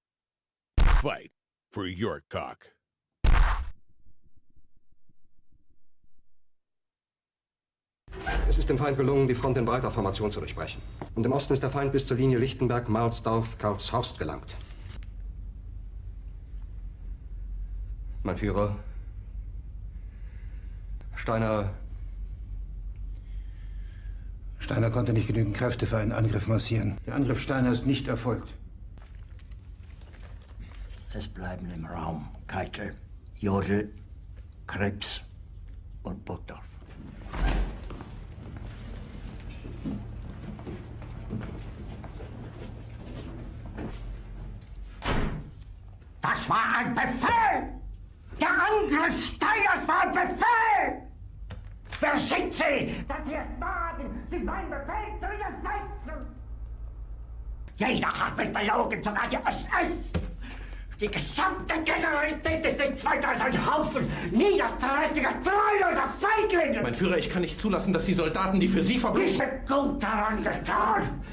Fight for your cock. Es ist dem Feind gelungen, die Front in breiter Formation zu durchbrechen. Und im Osten ist der Feind bis zur Linie Lichtenberg, Marsdorf, Karlshorst gelangt. Mein Führer, Steiner konnte nicht genügend Kräfte für einen Angriff massieren. Der Angriff Steiner ist nicht erfolgt. Es bleiben im Raum Keitel, Jodl, Krebs und Burgdorf. Das war ein Befehl! Der Angriff Steiners war ein Befehl! Wer schickt Sie? Dass Sie es wagen, sich meinen Befehl zu widersetzen! Jeder hat mich belogen, sogar die SS! Die gesamte Generalität ist nichts weiter als ein Haufen niederträchtiger, treuloser Feiglinge! Mein Führer, ich kann nicht zulassen, dass die Soldaten, die für Sie verbringen... Ich bin gut daran getan,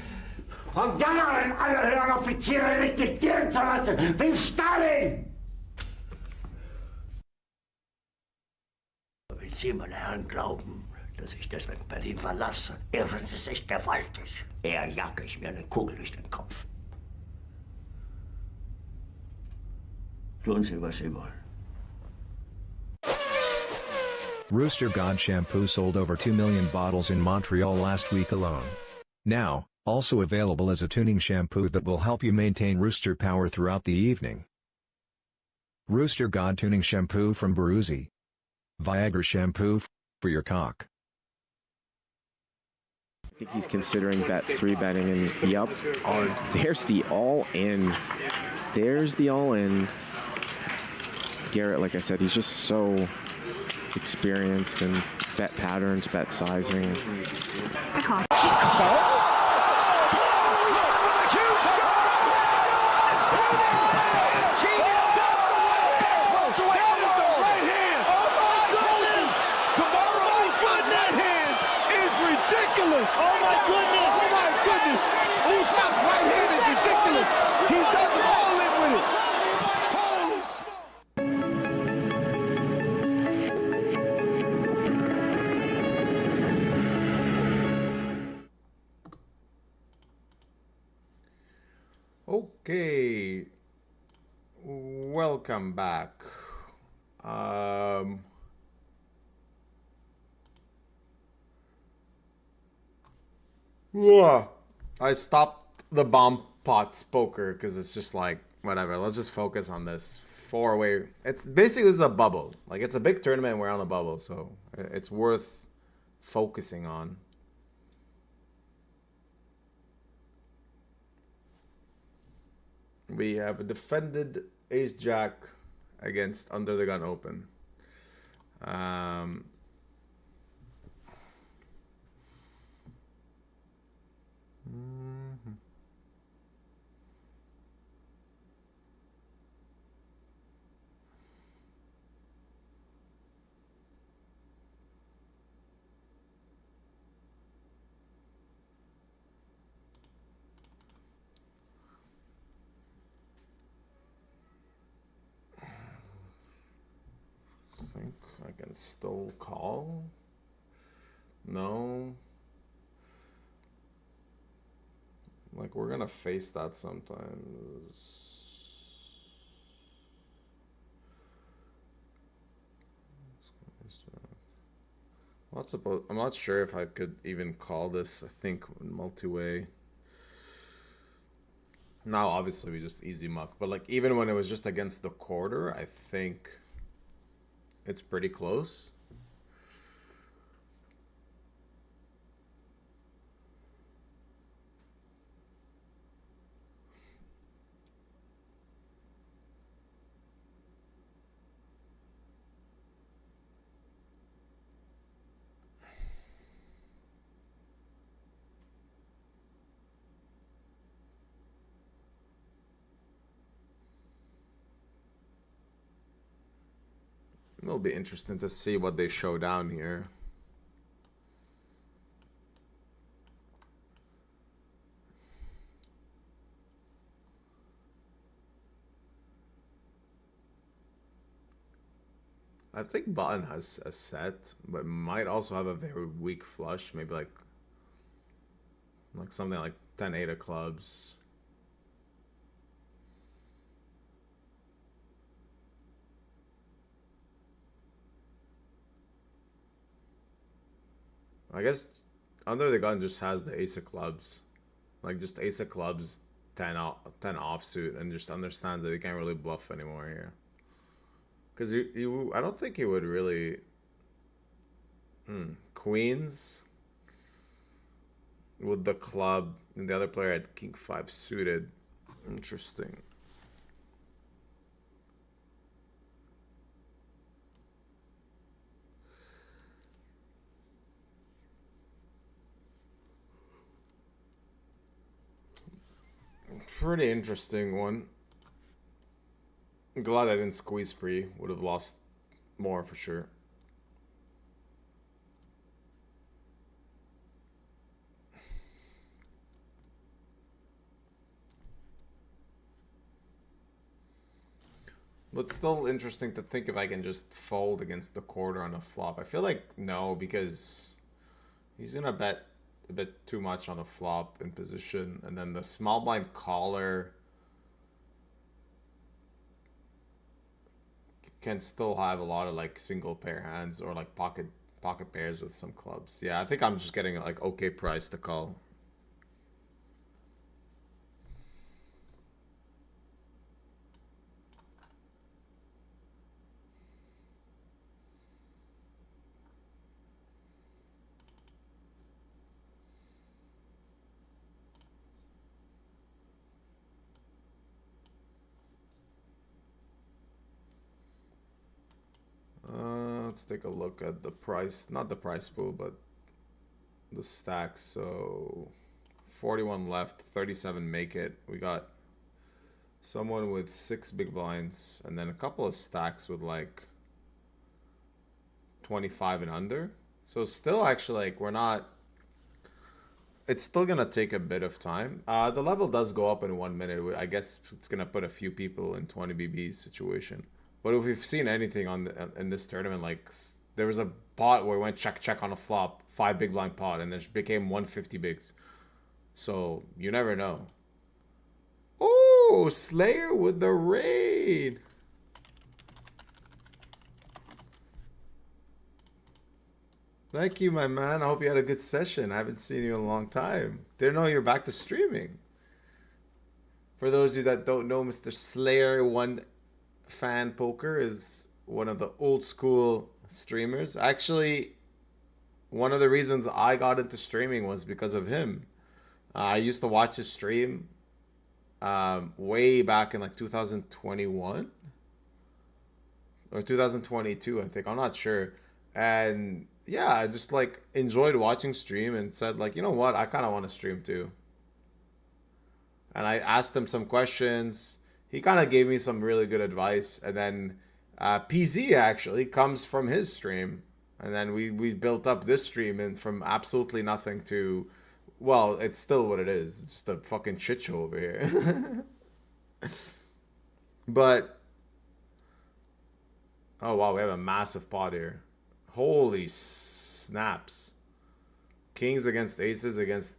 von Jahren alle höheren Offiziere liquidieren zu lassen, wie Stalin! Wenn Sie, meine Herren, glauben, dass ich deswegen Berlin verlasse, irren Sie sich gewaltig. Eher jage ich mir eine Kugel durch den Kopf. Tun Sie, was Sie wollen. Rooster God shampoo sold over 2 million bottles in Montreal last week alone. Now, also available as a tuning shampoo that will help you maintain rooster power throughout the evening. Rooster God tuning shampoo from Beriuzy. Viagra shampoo for your cock. I think he's considering bet 3 betting, and yep, there's the all-in. There's the all-in. Garrett, like I said, he's just so experienced in bet patterns, bet sizing. Oh my goodness! Oh my goodness! Usman's right hand is ridiculous! He does it all in with it! Holy smoke! Okay. Welcome back. I stopped the bump pots poker because it's just like whatever. Let's just focus on this 4-way. It's basically this is a bubble. Like it's a big tournament. And we're on a bubble, so it's worth focusing on. We have a defended ace jack against under the gun open. I think I can still call. No. Like we're gonna face that sometimes. I'm not sure if I could even call this. I think multi-way. Now obviously we just easy muck, but like even when it was just against the quarter, I think it's pretty close. It'll be interesting to see what they show down here. I think button has a set, but might also have a very weak flush. Maybe like something like 10-8 of clubs. I guess under the gun just has the ace of clubs. Like just ace of clubs, 10 offsuit, and just understands that he can't really bluff anymore here. Because I don't think he would really... Queens with the club, and the other player had king 5 suited. Interesting. Pretty interesting one. I'm glad I didn't squeeze pre. Would have lost more for sure. But still interesting to think if I can just fold against the quarter on a flop. I feel like no, because he's gonna bet a bit too much on a flop in position, and then the small blind caller can still have a lot of like single pair hands or like pocket pairs with some clubs. Yeah, I think I'm just getting like okay price to call. Let's take a look at the price, not the price pool, but the stacks. So 41 left, 37 make it. We got someone with 6 big blinds, and then a couple of stacks with like 25 and under. So still actually like we're not, it's still gonna take a bit of time. The level does go up in 1 minute. I guess it's gonna put a few people in 20 BB situation. But if we've seen anything on in this tournament, like there was a pot where we went check on a flop, 5 big blind pot, and then it became 150 bigs. So you never know. Oh, Slayer with the raid. Thank you, my man. I hope you had a good session. I haven't seen you in a long time. Didn't know you're back to streaming. For those of you that don't know, Mr. Slayer One Fan Poker is one of the old school streamers. Actually, one of the reasons I got into streaming was because of him. I used to watch his stream way back in like 2021 or 2022, I think. I'm not sure. And yeah, I just like enjoyed watching stream and said like, you know what? I kind of want to stream too. And I asked him some questions. He kind of gave me some really good advice. And then PZ actually comes from his stream. And then we built up this stream and from absolutely nothing to, well, it's still what it is. It's just a fucking shit show over here. But, oh wow, we have a massive pot here. Holy snaps. Kings against aces against...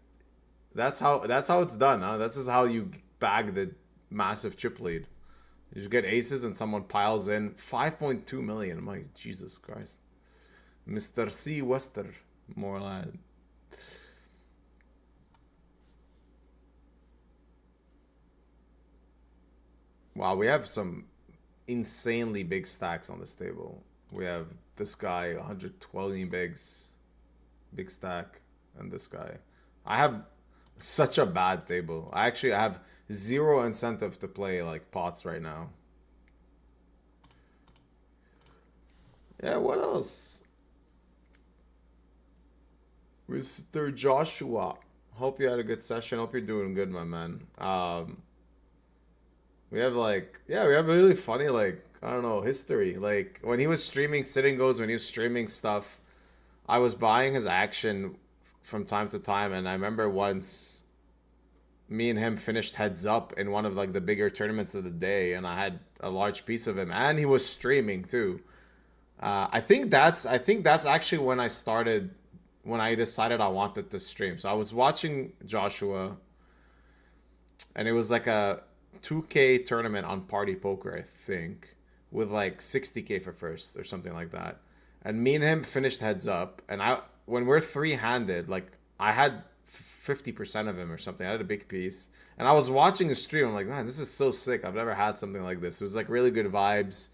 That's how it's done, huh? That's just how you bag the massive chip lead. You just get aces and someone piles in 5.2 million. My Jesus Christ. Mr. C. Wester. Moreland. Wow, we have some insanely big stacks on this table. We have this guy, 120 bigs. Big stack. And this guy. I have such a bad table. I have zero incentive to play like pots right now. Yeah, what else? Mr. Joshua. Hope you had a good session. Hope you're doing good, my man. We have like, yeah, we have really funny, like, I don't know, history. Like, when he was streaming Sitting Goes, when he was streaming stuff, I was buying his action from time to time, and I remember once me and him finished heads up in one of like the bigger tournaments of the day, and I had a large piece of him, and he was streaming too. I think that's actually when I decided I wanted to stream. So I was watching Joshua, and it was like a 2K tournament on Party Poker, I think, with like 60K for first or something like that. And me and him finished heads up, and when we're three-handed, like I had 50% of him or something. I had a big piece, and I was watching his stream. I'm like, man, this is so sick. I've never had something like this. It was like really good vibes.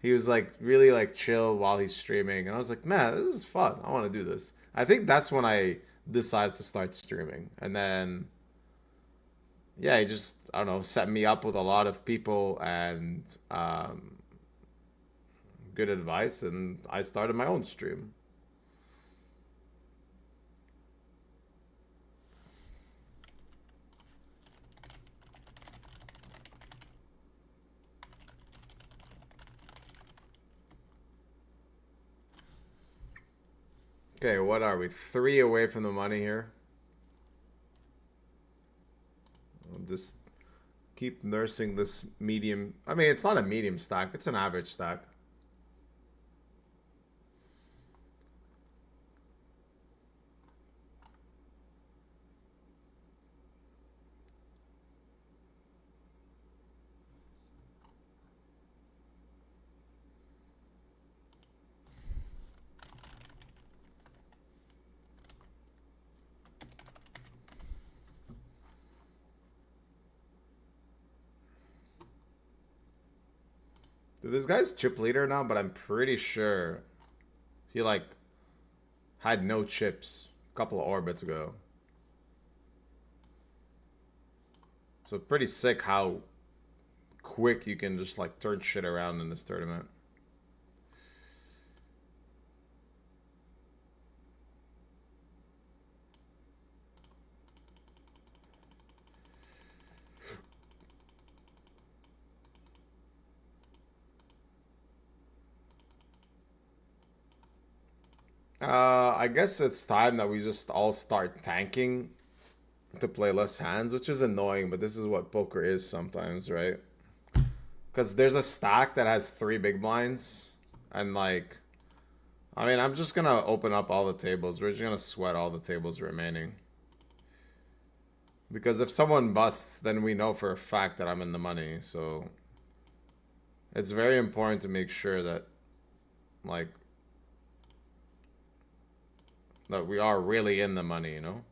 He was like really like chill while he's streaming, and I was like, man, this is fun. I want to do this. I think that's when I decided to start streaming, and then yeah, he just, I don't know, set me up with a lot of people and good advice, and I started my own stream. Okay, what are we? 3 away from the money here. I'll just keep nursing this medium. I mean, it's not a medium stack. It's an average stack. Dude, this guy's chip leader now, but I'm pretty sure he like had no chips a couple of orbits ago. So pretty sick how quick you can just like turn shit around in this tournament. I guess it's time that we just all start tanking to play less hands, which is annoying, but this is what poker is sometimes, right? Because there's a stack that has 3 big blinds, and like, I mean, I'm just gonna open up all the tables. We're just gonna sweat all the tables remaining. Because if someone busts, then we know for a fact that I'm in the money, so it's very important to make sure that, like, that we are really in the money, you know?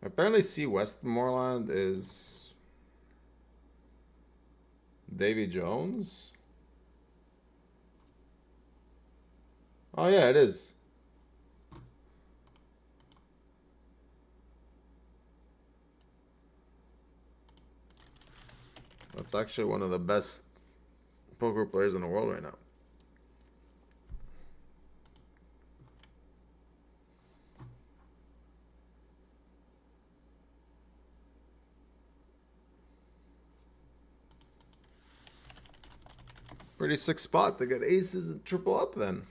Apparently, C. Westmoreland is Davy Jones. Oh yeah, it is. That's actually one of the best poker players in the world right now. Pretty sick spot to get aces and triple up then.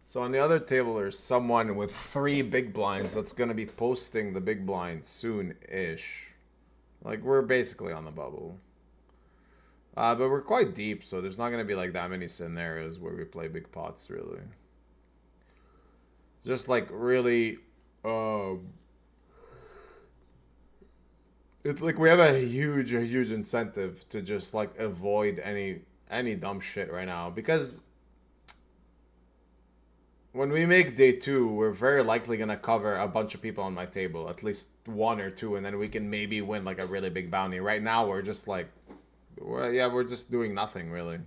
So on the other table, there's someone with 3 big blinds that's going to be posting the big blind soon-ish. Like, we're basically on the bubble. But we're quite deep, so there's not going to be like that many scenarios where we play big pots, really. Just like really, it's like we have a huge incentive to just like avoid any dumb shit right now, because when we make day 2, we're very likely gonna cover a bunch of people on my table, at least 1 or 2, and then we can maybe win like a really big bounty. Right now, we're just like, we're just doing nothing really.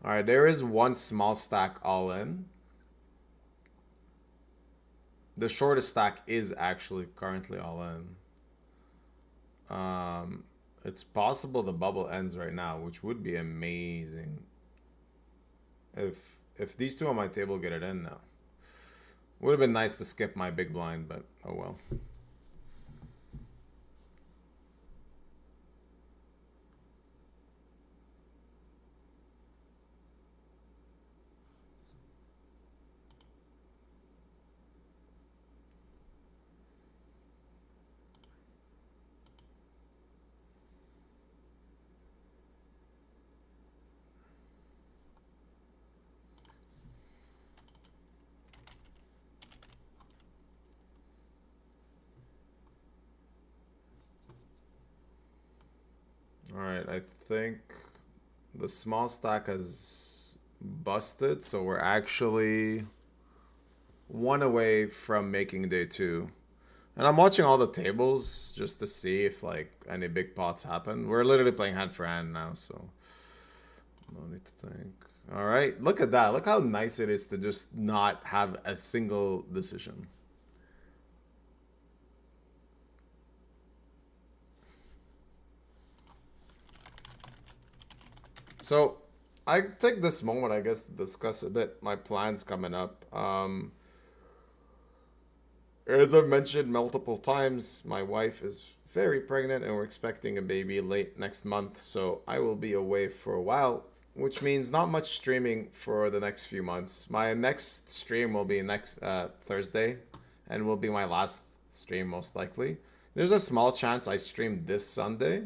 All right, there is 1 small stack all in. The shortest stack is actually currently all in. It's possible the bubble ends right now, which would be amazing. If these 2 on my table get it in now. Would have been nice to skip my big blind, but oh well. Alright, I think the small stack has busted, so we're actually 1 away from making day 2. And I'm watching all the tables just to see if like any big pots happen. We're literally playing hand for hand now, so no need to think. Alright, look at that. Look how nice it is to just not have a single decision. So, I take this moment, I guess, to discuss a bit my plans coming up. As I've mentioned multiple times, my wife is very pregnant and we're expecting a baby late next month, so I will be away for a while, which means not much streaming for the next few months. My next stream will be next Thursday, and will be my last stream most likely. There's a small chance I stream this Sunday.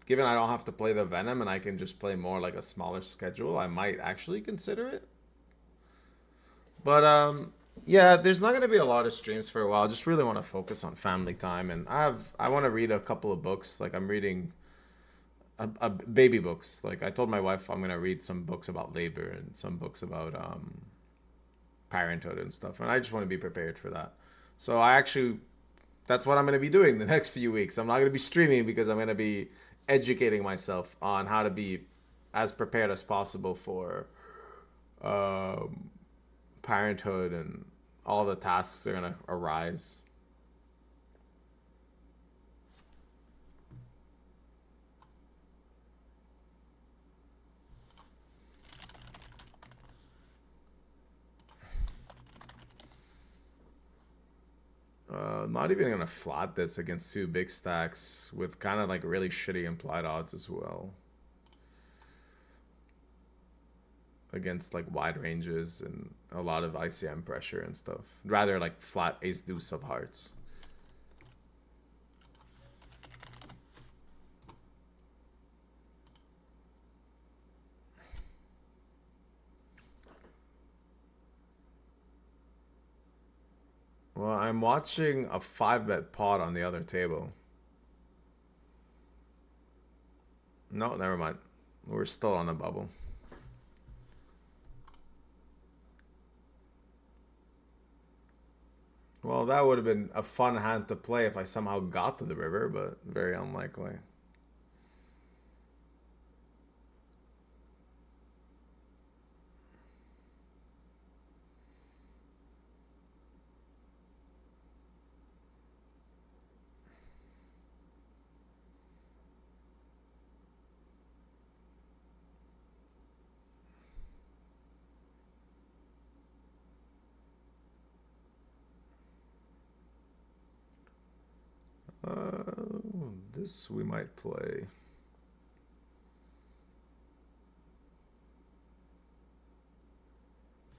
Given I don't have to play the Venom and I can just play more like a smaller schedule, I might actually consider it. But yeah, there's not going to be a lot of streams for a while. I just really want to focus on family time, and I want to read a couple of books. Like I'm reading baby books. Like I told my wife I'm gonna read some books about labor and some books about parenthood and stuff, and I just want to be prepared for that. So that's what I'm gonna be doing the next few weeks. I'm not gonna be streaming because I'm gonna be educating myself on how to be as prepared as possible for parenthood and all the tasks that are gonna arise. Not even gonna flat this against two big stacks with kind of like really shitty implied odds as well. Against like wide ranges and a lot of ICM pressure and stuff. Rather like flat ace deuce of hearts. Well, I'm watching a 5-bet pot on the other table. No, never mind. We're still on a bubble. Well, that would have been a fun hand to play if I somehow got to the river, but very unlikely. This we might play.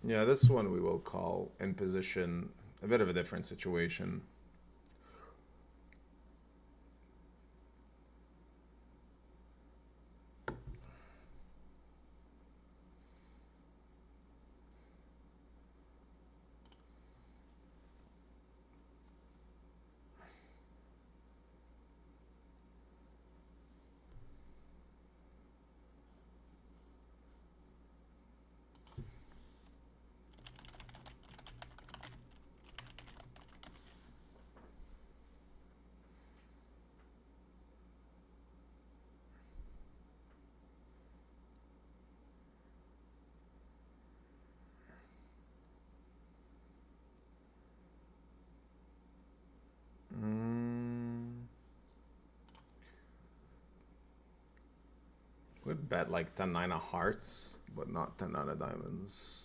Yeah, this one we will call in position. A bit of a different situation. Would bet like 10-9 of hearts, but not 10-9 of diamonds.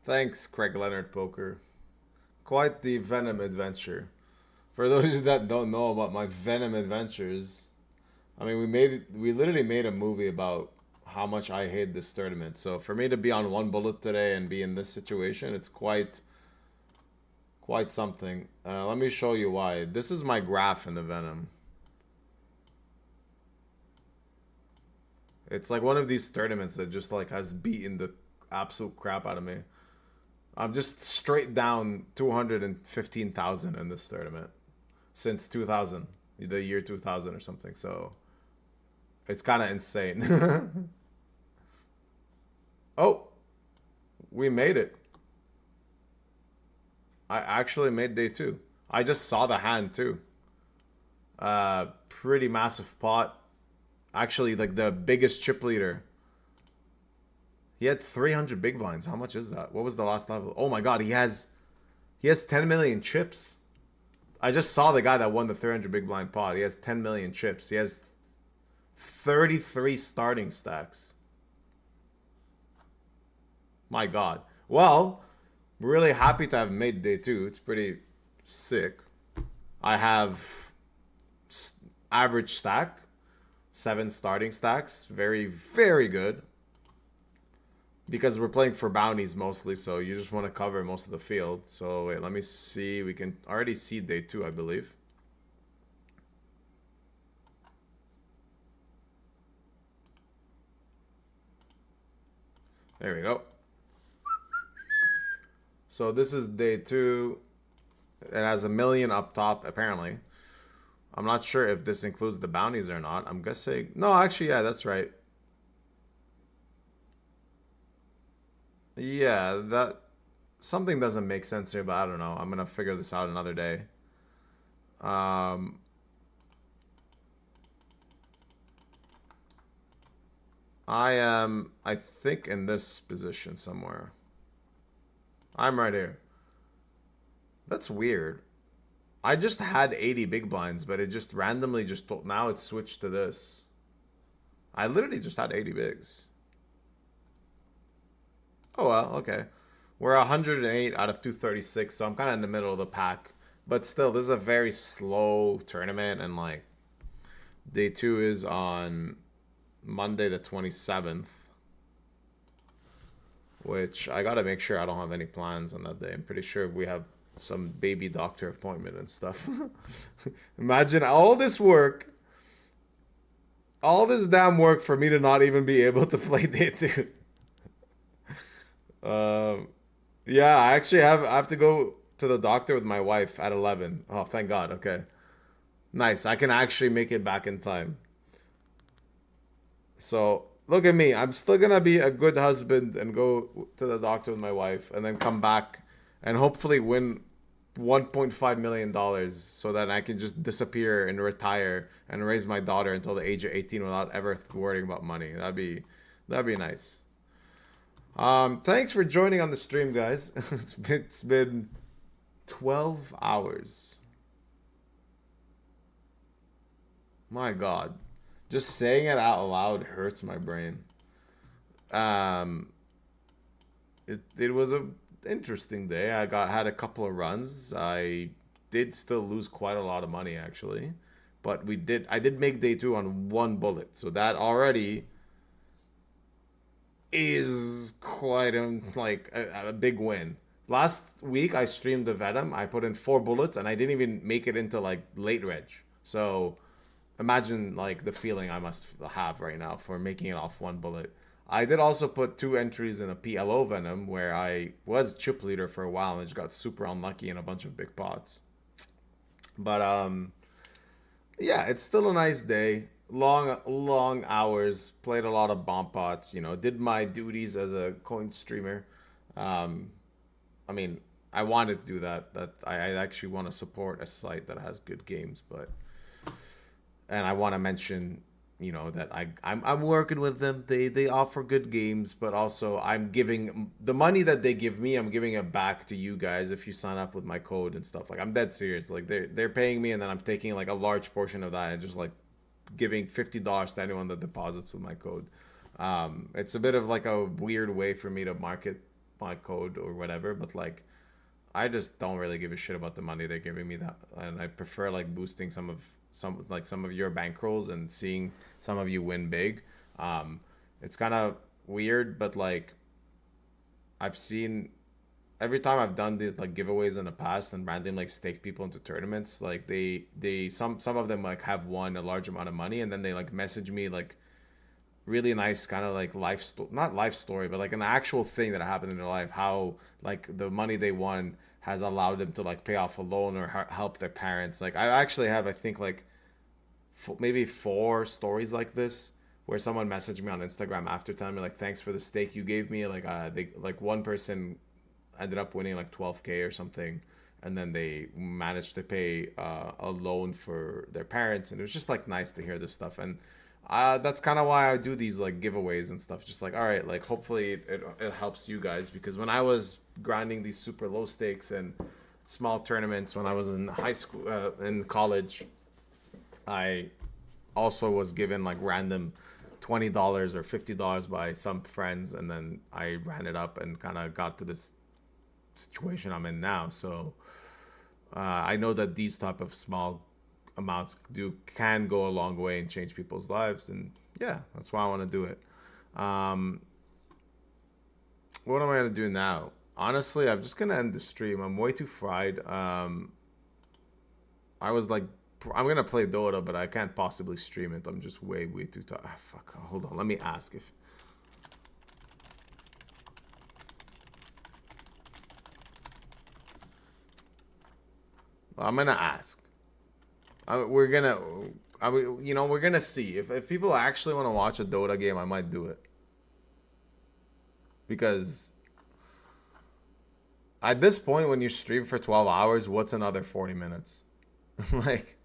Thanks, Craig Leonard Poker. Quite the Venom adventure. For those that don't know about my Venom adventures, I mean, we literally made a movie about how much I hate this tournament. So for me to be on one bullet today and be in this situation, it's quite something. Let me show you why. This is my graph in the Venom. It's like one of these tournaments that just like has beaten the absolute crap out of me. I'm just straight down 215,000 in this tournament since 2000, the year 2000 or something. So it's kind of insane. Oh, we made it. I actually made day 2. I just saw the hand too. Pretty massive pot. Actually, like the biggest chip leader. He had 300 big blinds. How much is that? What was the last level? Oh my god, he has 10 million chips. I just saw the guy that won the 300 big blind pot. He has 10 million chips. He has 33 starting stacks. My god. Well, we're really happy to have made day 2. It's pretty sick. I have average stack, 7 starting stacks, very, very good. Because we're playing for bounties mostly, so you just want to cover most of the field. So wait, let me see. We can already see day 2, I believe. There we go. So this is day 2. It has 1 million up top, apparently. I'm not sure if this includes the bounties or not. I'm guessing... No, actually, yeah, that's right. Yeah, that... Something doesn't make sense here, but I don't know. I'm going to figure this out another day. I am, I think, in this position somewhere. I'm right here. That's weird. I just had 80 big blinds, but it just randomly just told, now it's switched to this. I literally just had 80 bigs. Oh well, okay. We're 108 out of 236, so I'm kind of in the middle of the pack. But still, this is a very slow tournament, and like day 2 is on Monday the 27th. Which I gotta make sure I don't have any plans on that day. I'm pretty sure we have some baby doctor appointment and stuff. Imagine all this work, all this damn work for me to not even be able to play day 2. Yeah, I actually I have to go to the doctor with my wife at 11. Oh, thank God. Okay, nice. I can actually make it back in time. So look at me. I'm still gonna be a good husband and go to the doctor with my wife, and then come back and hopefully win $1.5 million so that I can just disappear and retire and raise my daughter until the age of 18 without ever worrying about money. That'd be nice. Thanks for joining on the stream, guys. It's been 12 hours. My God. Just saying it out loud hurts my brain. It was a interesting day. I had a couple of runs. I did still lose quite a lot of money actually, but I did make day 2 on 1 bullet, so that already is quite a big win. Last week I streamed the Venom. I put in 4 bullets and I didn't even make it into like late reg. So imagine like the feeling I must have right now for making it off 1 bullet. I did also put 2 entries in a PLO Venom where I was chip leader for a while and just got super unlucky in a bunch of big pots. But yeah, it's still a nice day. Long hours, played a lot of bomb pots, you know, did my duties as a coin streamer. I mean, I wanted to do that. I actually want to support a site that has good games, and I want to mention, you know, that I'm working with them. They offer good games, but also I'm giving the money that they give me, I'm giving it back to you guys if you sign up with my code and stuff. Like, I'm dead serious. Like, they're paying me, and then I'm taking like a large portion of that and just like giving $50 to anyone that deposits with my code. It's a bit of like a weird way for me to market my code or whatever, but like I just don't really give a shit about the money they're giving me, that, and I prefer like boosting some of your bankrolls and seeing some of you win big. It's kind of weird, but like I've seen every time I've done these like giveaways in the past and randomly like staked people into tournaments, like some of them like have won a large amount of money, and then they like message me like really nice kind of like not life story, but like an actual thing that happened in their life, how like the money they won has allowed them to like pay off a loan or help their parents. Like I actually have, I think like maybe 4 stories like this where someone messaged me on Instagram after telling me like, thanks for the stake you gave me. Like one person ended up winning like 12K or something, and then they managed to pay a loan for their parents, and it was just like nice to hear this stuff. And that's kind of why I do these like giveaways and stuff, just like, all right, like hopefully it helps you guys, because when I was grinding these super low stakes and small tournaments when I was in high school, in college, I also was given like random $20 or $50 by some friends, and then I ran it up and kind of got to this situation I'm in now. So I know that these type of small amounts can go a long way and change people's lives. And yeah, that's why I want to do it. What am I going to do now? Honestly, I'm just going to end the stream. I'm way too fried. I was like, I'm going to play Dota, but I can't possibly stream it. I'm just way too tired. Ah, fuck. Hold on. Let me ask if... I'm going to ask. We're going to... you know, we're going to see. If people actually want to watch a Dota game, I might do it. Because... at this point, when you stream for 12 hours, what's another 40 minutes? Like...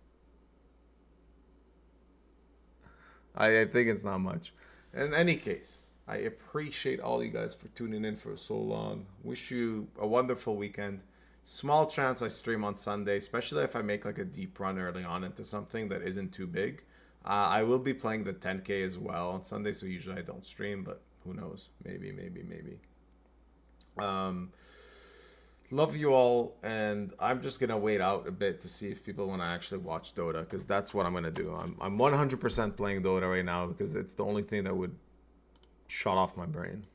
I think it's not much. In any case, I appreciate all you guys for tuning in for so long. Wish you a wonderful weekend. Small chance I stream on Sunday, especially if I make like a deep run early on into something that isn't too big. I will be playing the 10K as well on Sunday, so usually I don't stream, but who knows? Maybe. Love you all, and I'm just gonna wait out a bit to see if people want to actually watch Dota, because that's what I'm gonna do. I'm 100% playing Dota right now because it's the only thing that would shut off my brain.